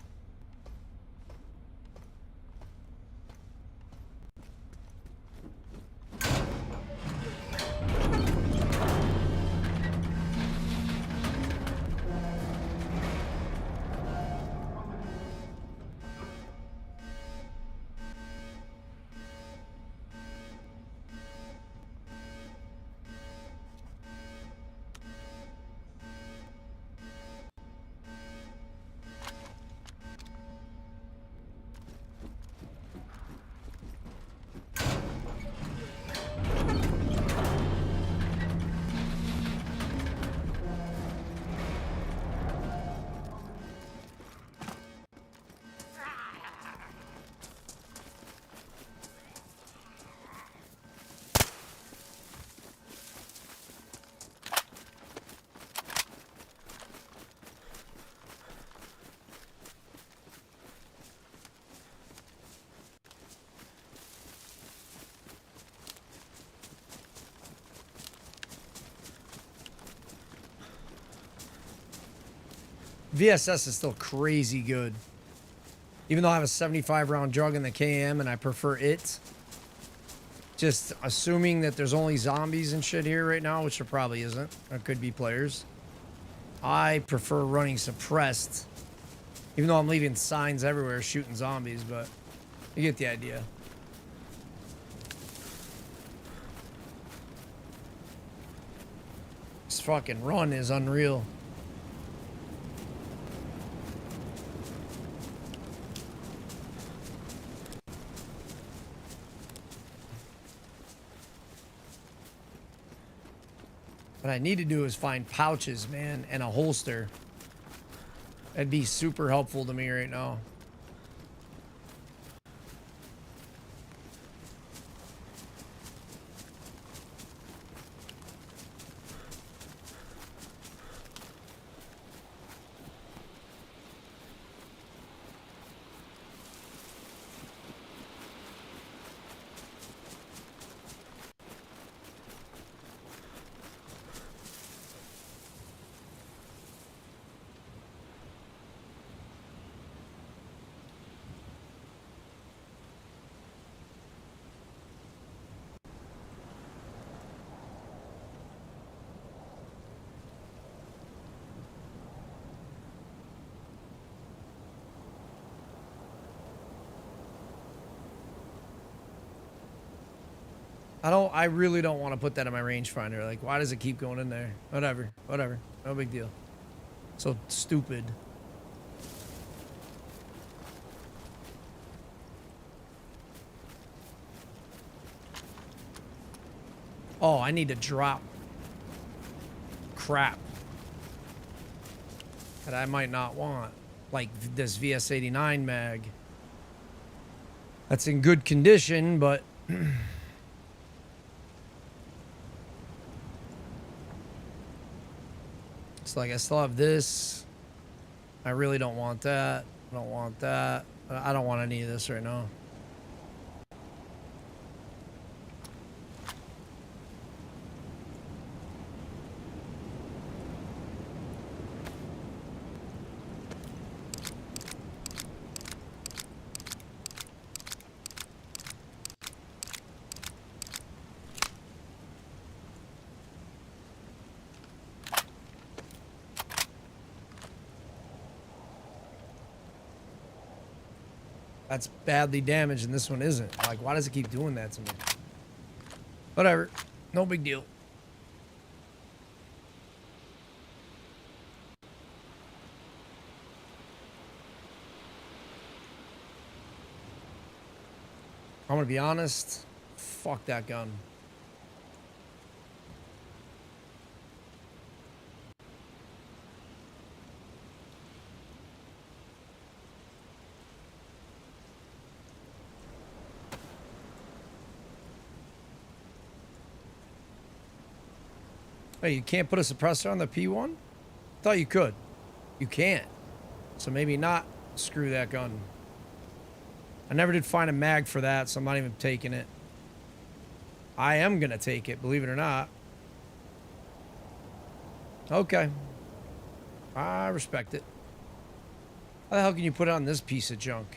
VSS is still crazy good. Even though I have a 75 round jug in the KM and I prefer it. Just assuming that there's only zombies and shit here right now, which there probably isn't. There could be players. I prefer running suppressed. Even though I'm leaving signs everywhere shooting zombies, but you get the idea. This fucking run is unreal. What I need to do is find pouches, man, and a holster. That'd be super helpful to me right now. I really don't want to put that in my rangefinder. Like, why does it keep going in there? Whatever. No big deal. So stupid. Oh, I need to drop crap that I might not want. Like this VS-89 mag. That's in good condition, but it's like I still have this. I really don't want that. I don't want that. I don't want any of this right now. That's badly damaged and this one isn't. Like, why does it keep doing that to me? Whatever. No big deal. I'm gonna be honest. Fuck that gun. Hey, you can't put a suppressor on the P1? Thought you could. You can't. So maybe not screw that gun. I never did find a mag for that, so I'm not even taking it. I am gonna take it, believe it or not. Okay. I respect it. How the hell can you put it on this piece of junk?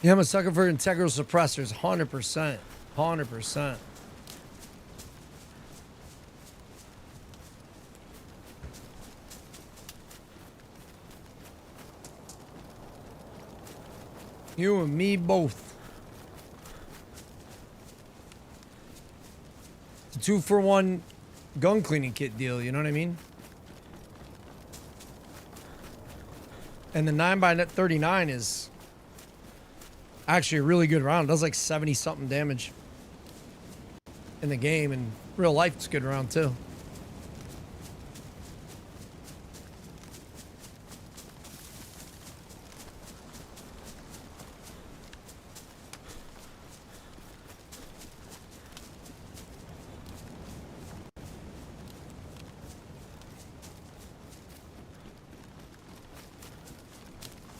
Yeah, I'm a sucker for integral suppressors, 100%. 100%. You and me both. It's a 2-for-1 gun cleaning kit deal, you know what I mean? And the 9x39 is actually a really good round. It does like 70 something damage in the game, and real life it's a good round too.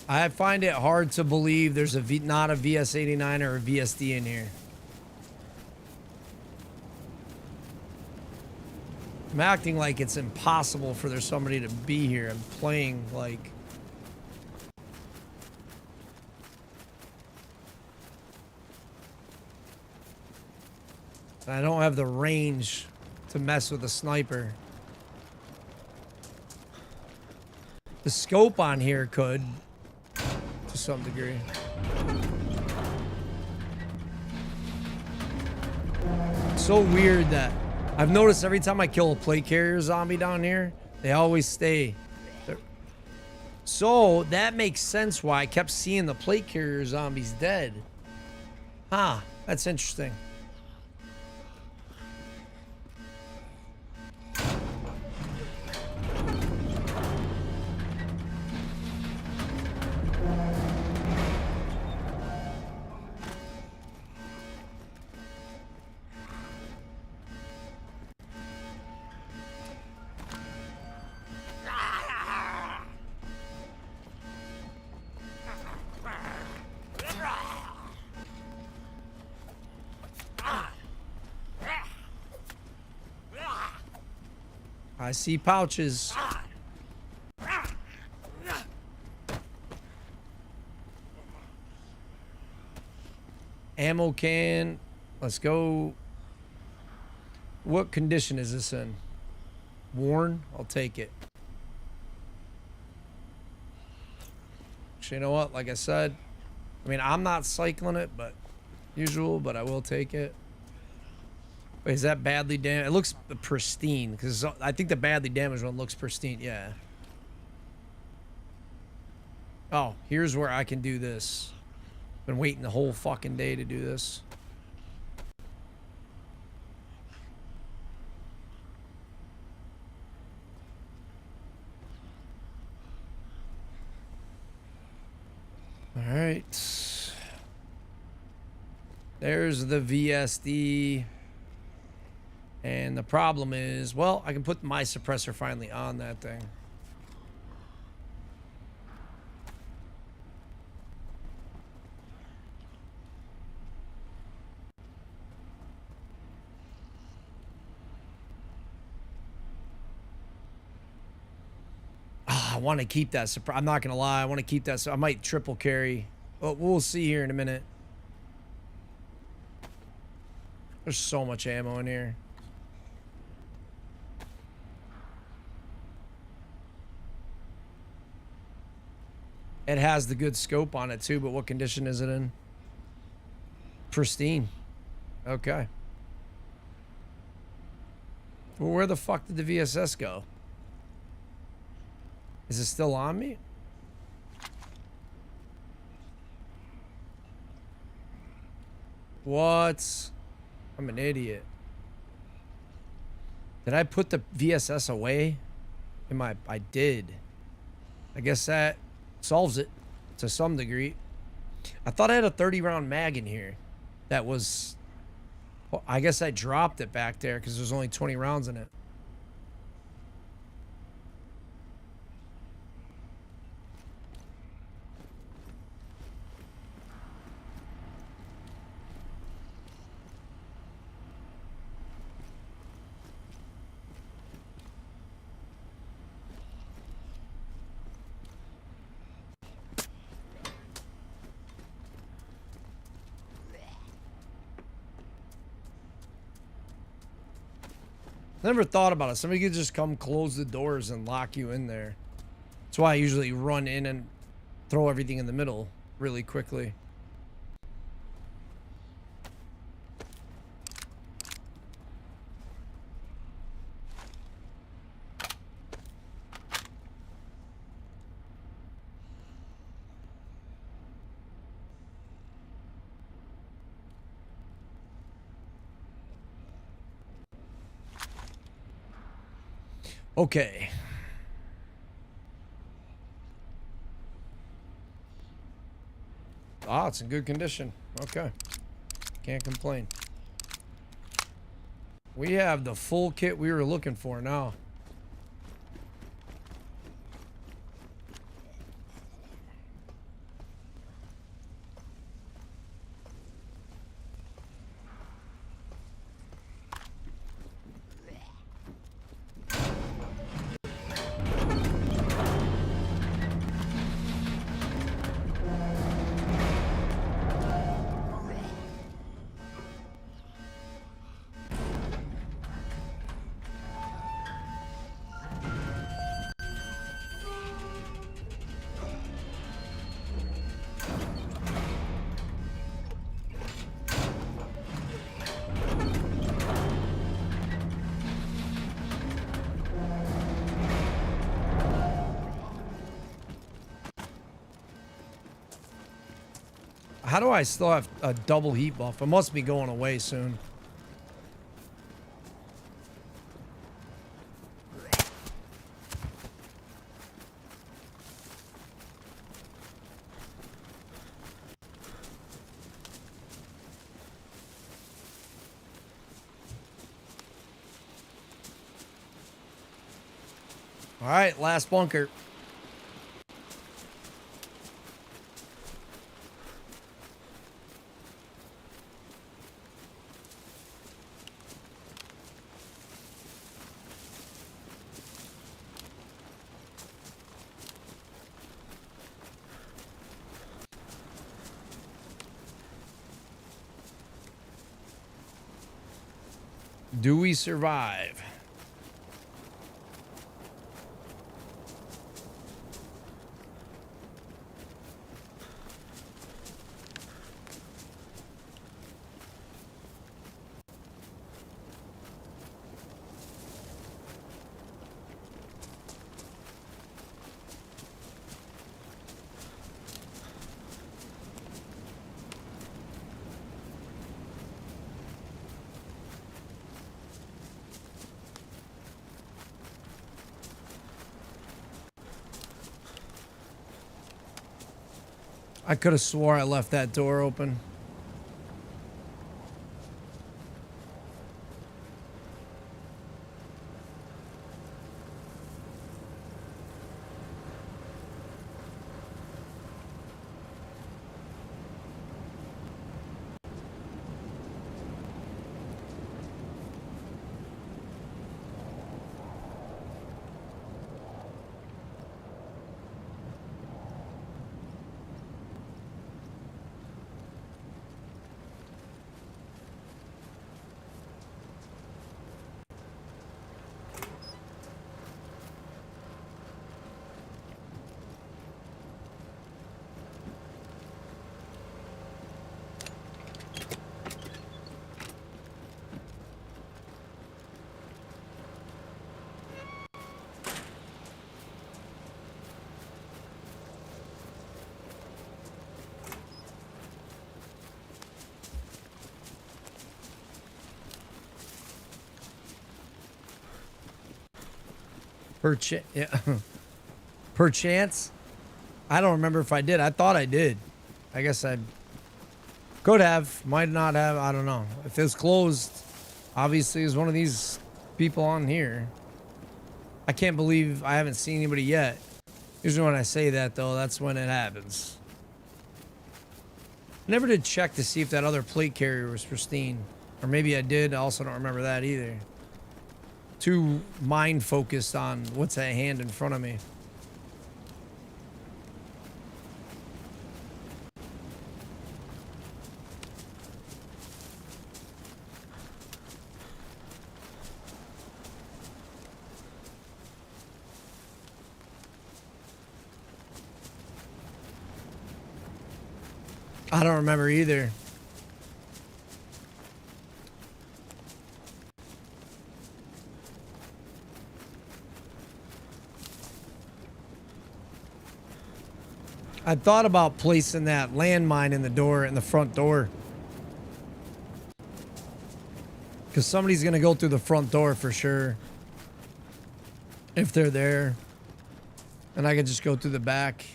I find it hard to believe there's not a VS89 or a VSD in here. I'm acting like it's impossible for there's somebody to be here. I'm playing like... I don't have the range to mess with a sniper. The scope on here could, to some degree. It's so weird that I've noticed every time I kill a plate carrier zombie down here, they always stay. So that makes sense why I kept seeing the plate carrier zombies dead. Huh, that's interesting. I see pouches. Ammo can. Let's go. What condition is this in? Worn? I'll take it. Actually, you know what? Like I said, I mean, I'm not cycling it, but usual, but I will take it. Wait, is that badly damaged? It looks pristine, because I think the badly damaged one looks pristine. Yeah. Oh, here's where I can do this. Been waiting the whole fucking day to do this. All right. There's the VSD. And the problem is, well, I can put my suppressor finally on that thing. I want to keep that. I'm not going to lie. I want to keep that. So I might triple carry. But we'll see here in a minute. There's so much ammo in here. It has the good scope on it too, but what condition is it in? Pristine. Okay. Well, where the fuck did the VSS go? Is it still on me? What? I'm an idiot. Did I put the VSS away? I did. I guess that solves it to some degree. I thought I had a 30-round mag in here. That was... Well, I guess I dropped it back there because there's only 20 rounds in it. Never thought about it. Somebody could just come close the doors and lock you in there. That's why I usually run in and throw everything in the middle really quickly. Okay. Ah, it's in good condition. Okay. Can't complain. We have the full kit we were looking for now. How do I still have a double heat buff? It must be going away soon. All right, last bunker. Do we survive? I could have swore I left that door open. Yeah. Perchance? I don't remember if I did. I thought I did. I guess I could have. Might not have. I don't know. If it's closed, obviously it's one of these people on here. I can't believe I haven't seen anybody yet. Usually when I say that, though, that's when it happens. Never did check to see if that other plate carrier was pristine. Or maybe I did. I also don't remember that either. Too mind focused on what's at hand in front of me. I don't remember either. I thought about placing that landmine in the door, in the front door. Because somebody's going to go through the front door for sure. If they're there. And I could just go through the back.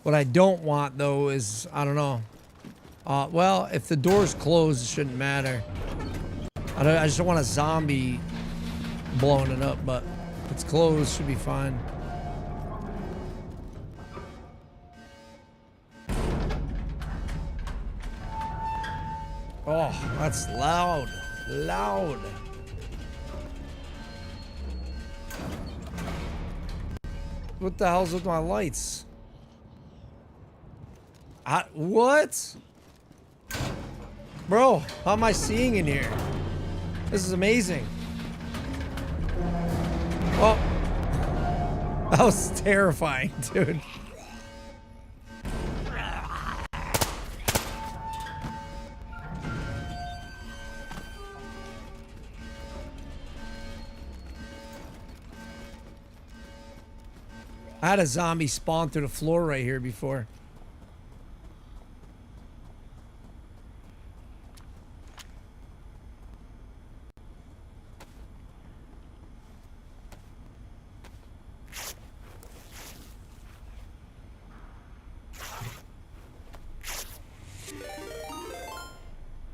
What I don't want, though, is, I don't know. Well, if the door's closed, it shouldn't matter. I just don't want a zombie blowing it up, but if it's closed, should be fine. Oh, that's loud. Loud. What the hell's with my lights? What? Bro, how am I seeing in here? This is amazing. Oh. That was terrifying, dude. I had a zombie spawn through the floor right here before.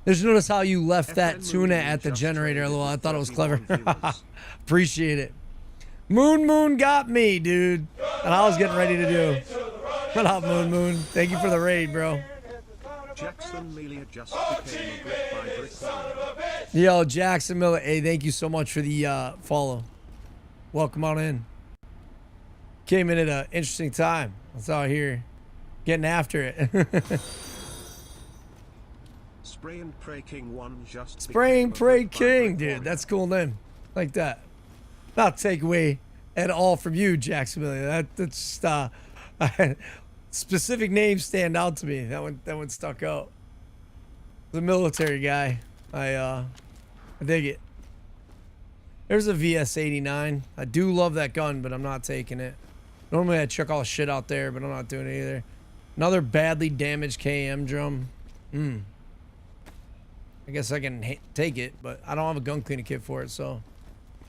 Just notice how you left that tuna at the generator. Well, I thought it was clever. Appreciate it. Moon got me, dude. And I was getting ready to do. What up, Moon? Thank you for the raid, bro. Jackson Melia just became a brick by brick warrior. Yo, Jackson Miller. Hey, thank you so much for the follow. Welcome on in. Came in at an interesting time. That's all I hear. Getting after it. Spray and Pray King 1 just Spray and became a Pray good by King, Brick dude. Warrior. That's a cool name. Like that. Not take away at all from you, Jacksonville. That's specific names stand out to me. That one stuck out. The military guy. I dig it. There's a VS-89. I do love that gun, but I'm not taking it. Normally I chuck all the shit out there, but I'm not doing it either. Another badly damaged KM drum. I guess I can take it, but I don't have a gun cleaning kit for it, so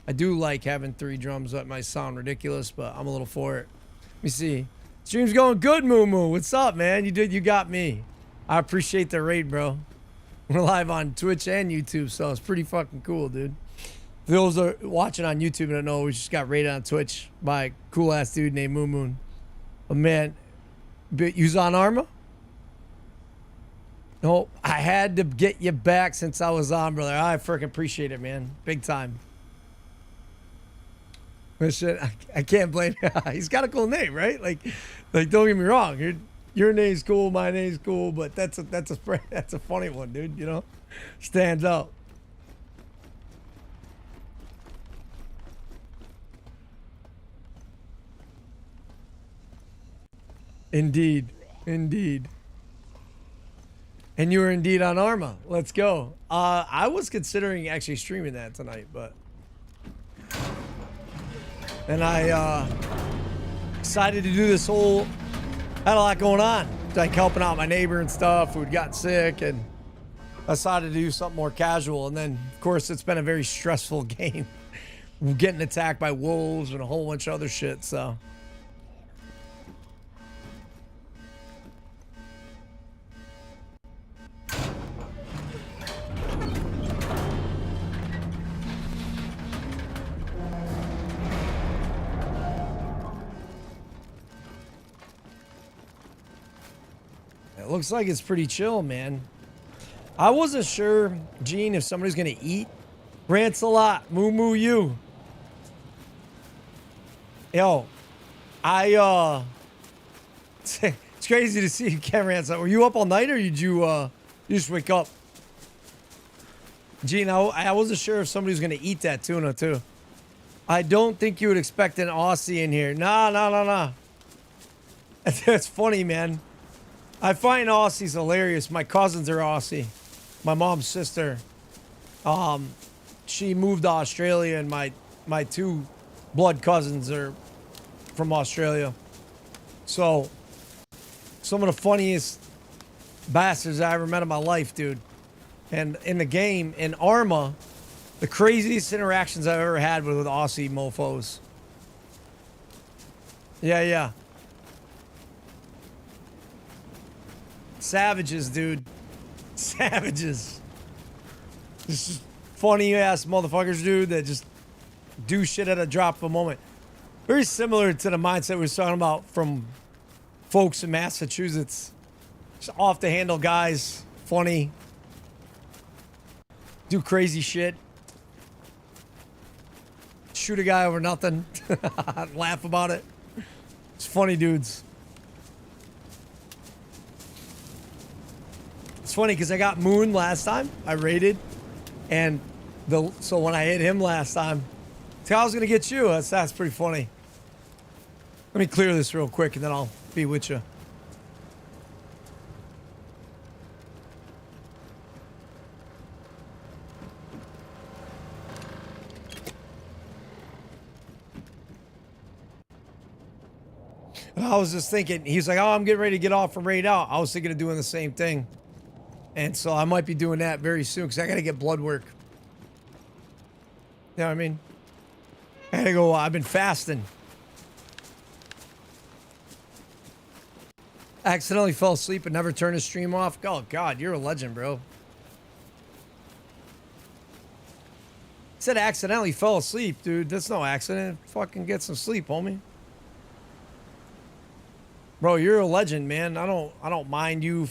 I do like having 3 drums. That might sound ridiculous, but I'm a little for it. Let me see. Stream's going good, Moo Moo. What's up, man? You got me. I appreciate the raid, bro. We're live on Twitch and YouTube, so it's pretty fucking cool, dude. For those that are watching on YouTube and don't know, we just got raided on Twitch by a cool ass dude named Moo Moon. A man, you's on Arma? No, I had to get you back since I was on, brother. I freaking appreciate it, man. Big time. But shit, I can't blame you. He's got a cool name, right? Like don't get me wrong. Your name's cool, my name's cool, but that's a funny one, dude. You know, stands out. Indeed, indeed. And you were indeed on Arma. Let's go. I was considering actually streaming that tonight, but and I decided to do this whole. Had a lot going on, like helping out my neighbor and stuff who had gotten sick, and I decided to do something more casual. And then, of course, it's been a very stressful game, getting attacked by wolves and a whole bunch of other shit. So. It looks like it's pretty chill, man. I wasn't sure, Gene, if somebody's gonna eat. Rants a lot. Moo moo you. Yo, it's crazy to see you, Ken Rants. Were you up all night or did you just wake up? Gene, I wasn't sure if somebody was gonna eat that tuna too. I don't think you would expect an Aussie in here. Nah. That's funny, man. I find Aussies hilarious. My cousins are Aussie. My mom's sister. She moved to Australia, and my 2 blood cousins are from Australia. So, some of the funniest bastards I ever met in my life, dude. And in the game, in Arma, the craziest interactions I've ever had with Aussie mofos. Yeah. Savages, dude. Savages. Just funny ass motherfuckers, dude, that just do shit at a drop of a moment. Very similar to the mindset we were talking about from folks in Massachusetts. Just off the handle guys, funny, do crazy shit, shoot a guy over nothing, laugh about it. It's funny dudes. It's funny because I got Moon last time. I raided, and so when I hit him last time, I was gonna get you. That's pretty funny. Let me clear this real quick, and then I'll be with you. I was just thinking, he's like, oh, I'm getting ready to get off from raid out. I was thinking of doing the same thing. And so I might be doing that very soon because I got to get blood work. You know what I mean? I got to go, I've been fasting. Accidentally fell asleep and never turned the stream off. Oh, God, you're a legend, bro. Said accidentally fell asleep, dude. That's no accident. Fucking get some sleep, homie. Bro, you're a legend, man. I don't mind you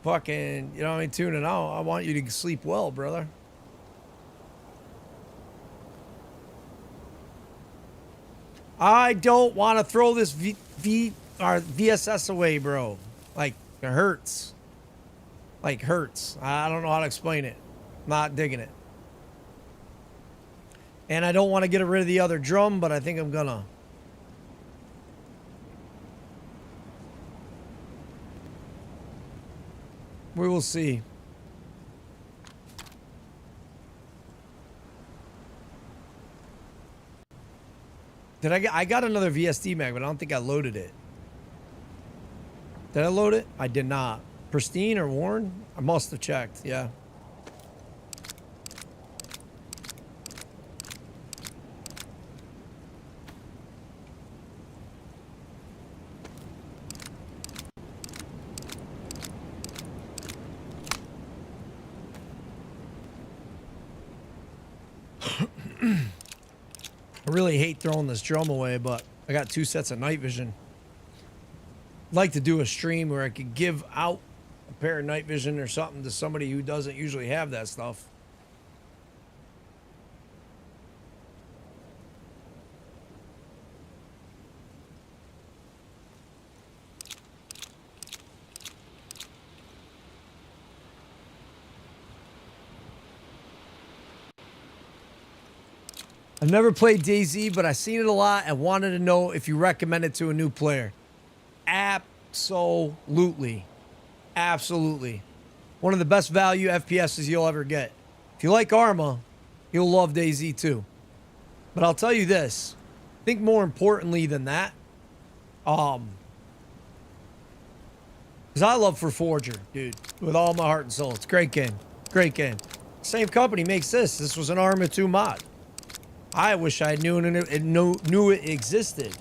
fucking, you know what I mean, tuning out. I want you to sleep well, brother. I don't want to throw this VSS away, bro. Like, it hurts. Like, hurts. I don't know how to explain it. Not digging it. And I don't want to get rid of the other drum, but I think I'm gonna. We will see. I got another VSD mag, but I don't think I loaded it. Did I load it? I did not. Pristine or worn? I must have checked, yeah. I really hate throwing this drum away, but I got 2 sets of night vision. I'd like to do a stream where I could give out a pair of night vision or something to somebody who doesn't usually have that stuff. I've never played DayZ, but I've seen it a lot and wanted to know if you recommend it to a new player. Absolutely. Absolutely. One of the best value FPSs you'll ever get. If you like Arma, you'll love DayZ too. But I'll tell you this. I think more importantly than that, because I love For Forger, dude, with all my heart and soul. It's a great game. Great game. Same company makes this. This was an Arma 2 mod. I wish I knew it existed.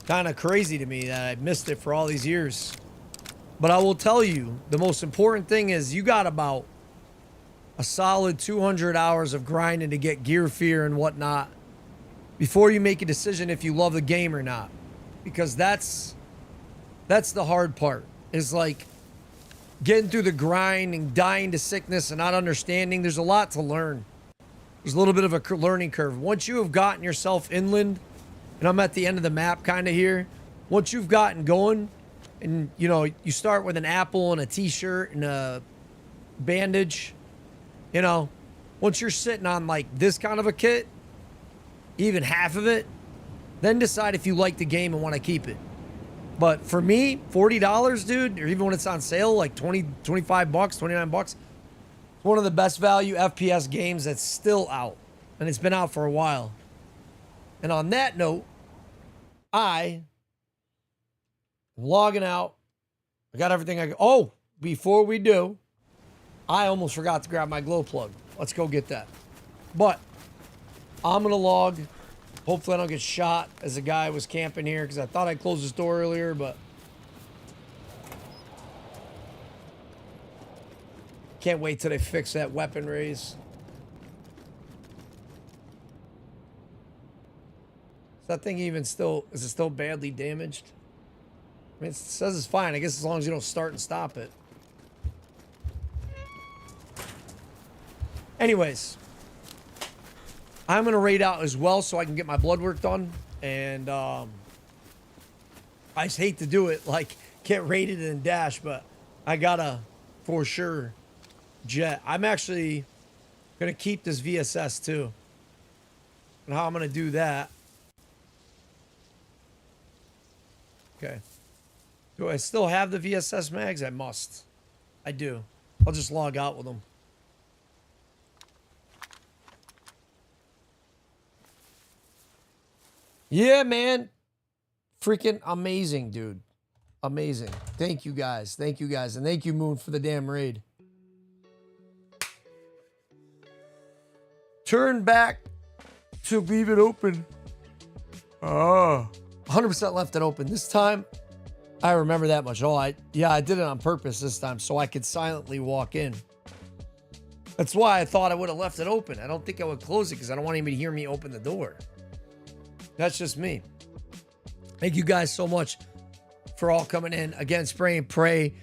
Kind of crazy to me that I missed it for all these years. But I will tell you, the most important thing is you got about a solid 200 hours of grinding to get gear fear and whatnot before you make a decision if you love the game or not. Because that's the hard part. Is like getting through the grind and dying to sickness and not understanding. There's a lot to learn. There's a little bit of a learning curve. Once you have gotten yourself inland, and I'm at the end of the map kind of here, once you've gotten going, and you know, you start with an apple and a t-shirt and a bandage, you know, once you're sitting on like this kind of a kit, even half of it, then decide if you like the game and want to keep it. But for me, $40, dude, or even when it's on sale, like 20, 25 bucks, 29 bucks, one of the best value FPS games that's still out. And it's been out for a while. And on that note, I am logging out. I got everything I... Oh, before we do, I almost forgot to grab my glow plug. Let's go get that. But I'm going to log. Hopefully I don't get shot as a guy was camping here because I thought I closed this door earlier, but... Can't wait till they fix that weapon raise. Is that thing even still, is it still badly damaged? I mean, it says it's fine. I guess as long as you don't start and stop it. Anyways, I'm going to raid out as well so I can get my blood work done. And I just hate to do it. Like, get raided and dash, but I gotta, for sure, jet. I'm actually going to keep this VSS too. And how I'm going to do that. Okay. Do I still have the VSS mags? I must. I do. I'll just log out with them. Yeah, man. Freaking amazing, dude. Amazing. Thank you guys. Thank you guys. And thank you, Moon, for the damn raid. Turn back to leave it open. 100% left it open. This time, I remember that much. Oh, I did it on purpose this time so I could silently walk in. That's why I thought I would have left it open. I don't think I would close it because I don't want anybody to hear me open the door. That's just me. Thank you guys so much for all coming in. Again, Spray and Pray,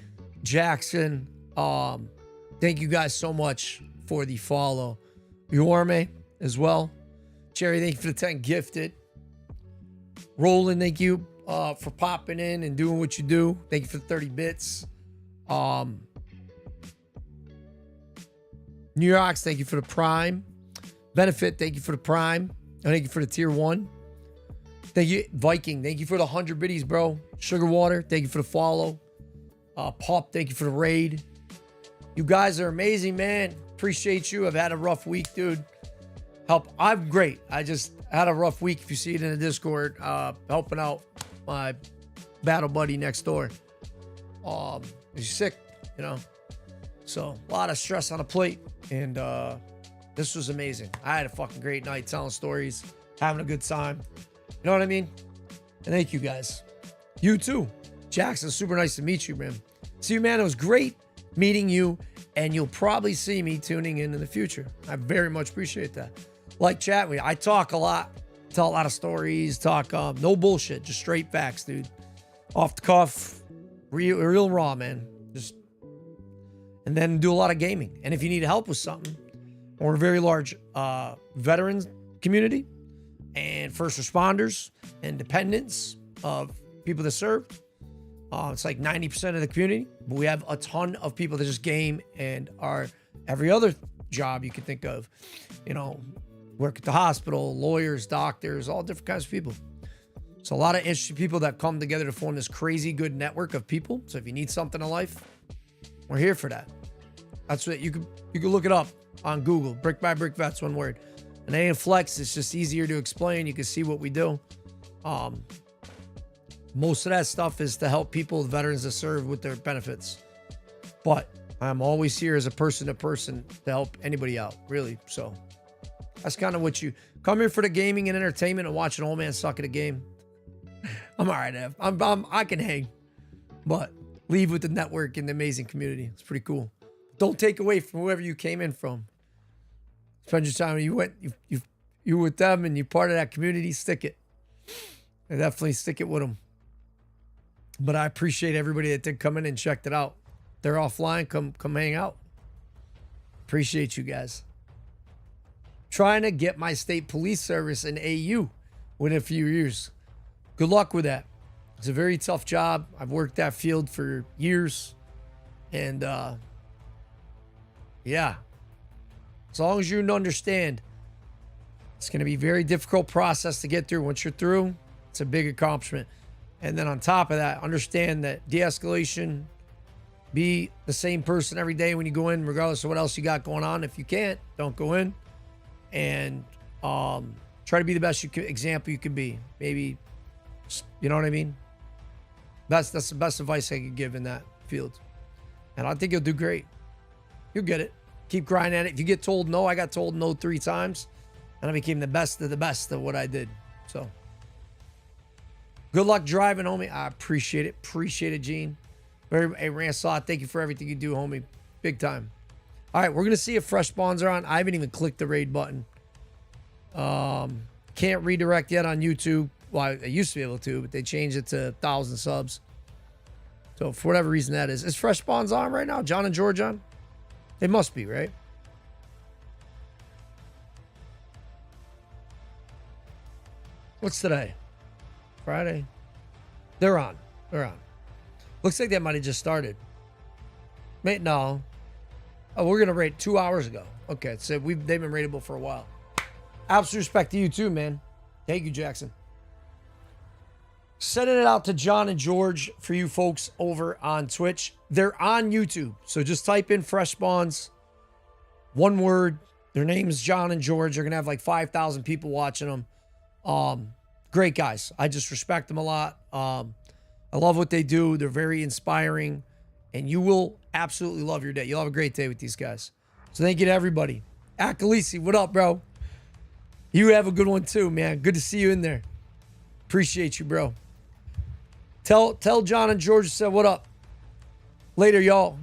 Jackson. Thank you guys so much for the follow. Yorme as well. Cherry, thank you for the 10 gifted. Roland, thank you for popping in and doing what you do. Thank you for the 30 bits. New York's, thank you for the Prime. Benefit, thank you for the Prime. Thank you for the Tier 1. Thank you, Viking. Thank you for the 100 biddies, bro. Sugar Water, thank you for the follow. Pop, thank you for the raid. You guys are amazing, man. Appreciate you. I've had a rough week, dude. I'm great. I just had a rough week. If you see it in the Discord, helping out my battle buddy next door. He's sick, you know. So a lot of stress on the plate. And this was amazing. I had a fucking great night telling stories, having a good time. You know what I mean? And thank you guys. You too. Jackson, super nice to meet you, man. See you, man. It was great meeting you. And you'll probably see me tuning in the future. I very much appreciate that. Like chatting with you. I talk a lot. Tell a lot of stories. Talk no bullshit. Just straight facts, dude. Off the cuff. Real raw, man. And then do a lot of gaming. And if you need help with something, we're a very large veterans community and first responders and dependents of people that serve. It's like 90% of the community, but we have a ton of people that just game and are every other job you could think of, you know, work at the hospital, lawyers, doctors, all different kinds of people. So a lot of interesting people that come together to form this crazy good network of people. So if you need something in life, we're here for that. That's what you can look it up on Google. Brick by Brick Vets, one word. And it ain't flex. It's just easier to explain. You can see what we do. Most of that stuff is to help people, the veterans that serve, with their benefits. But I'm always here as a person to person to help anybody out, really. So that's kind of what you come here for, the gaming and entertainment and watch an old man suck at a game. I'm all right, Ev. I can hang, but leave with the network and the amazing community. It's pretty cool. Don't take away from whoever you came in from. Spend your time. You were with them and you're part of that community. Stick it. And definitely stick it with them. But I appreciate everybody that did come in and checked it out. They're offline. Come hang out. Appreciate you guys. Trying to get my state police service in AU within a few years. Good luck with that. It's a very tough job. I've worked that field for years. And yeah. As long as you understand, it's going to be a very difficult process to get through. Once you're through, it's a big accomplishment. And then on top of that, understand that de-escalation, be the same person every day when you go in, regardless of what else you got going on. If you can't, don't go in. And try to be the best example you can be. Maybe, you know what I mean? That's the best advice I could give in that field. And I think you'll do great. You'll get it. Keep grinding at it. If you get told no, I got told no 3 times. And I became the best of what I did. So good luck driving, homie. I appreciate it. Appreciate it, Gene. Hey, Ransaw, thank you for everything you do, homie. Big time. All right, we're going to see if fresh spawns are on. I haven't even clicked the raid button. Can't redirect yet on YouTube. Well, I used to be able to, but they changed it to 1,000 subs. So for whatever reason that is. Is fresh spawns on right now? John and George on? They must be, right? What's today? Friday? They're on. They're on. Looks like that might have just started. Mate, no. Oh, we're going to rate 2 hours ago. Okay, so they've been rateable for a while. Absolute respect to you too, man. Thank you, Jackson. Sending it out to John and George for you folks over on Twitch. They're on YouTube. So just type in Fresh Spawns. One word. Their name's John and George. They're going to have like 5,000 people watching them. Great guys. I just respect them a lot. I love what they do. They're very inspiring. And you will absolutely love your day. You'll have a great day with these guys. So thank you to everybody. Akalisi, what up, bro? You have a good one too, man. Good to see you in there. Appreciate you, bro. Tell John and George said what up. Later, y'all.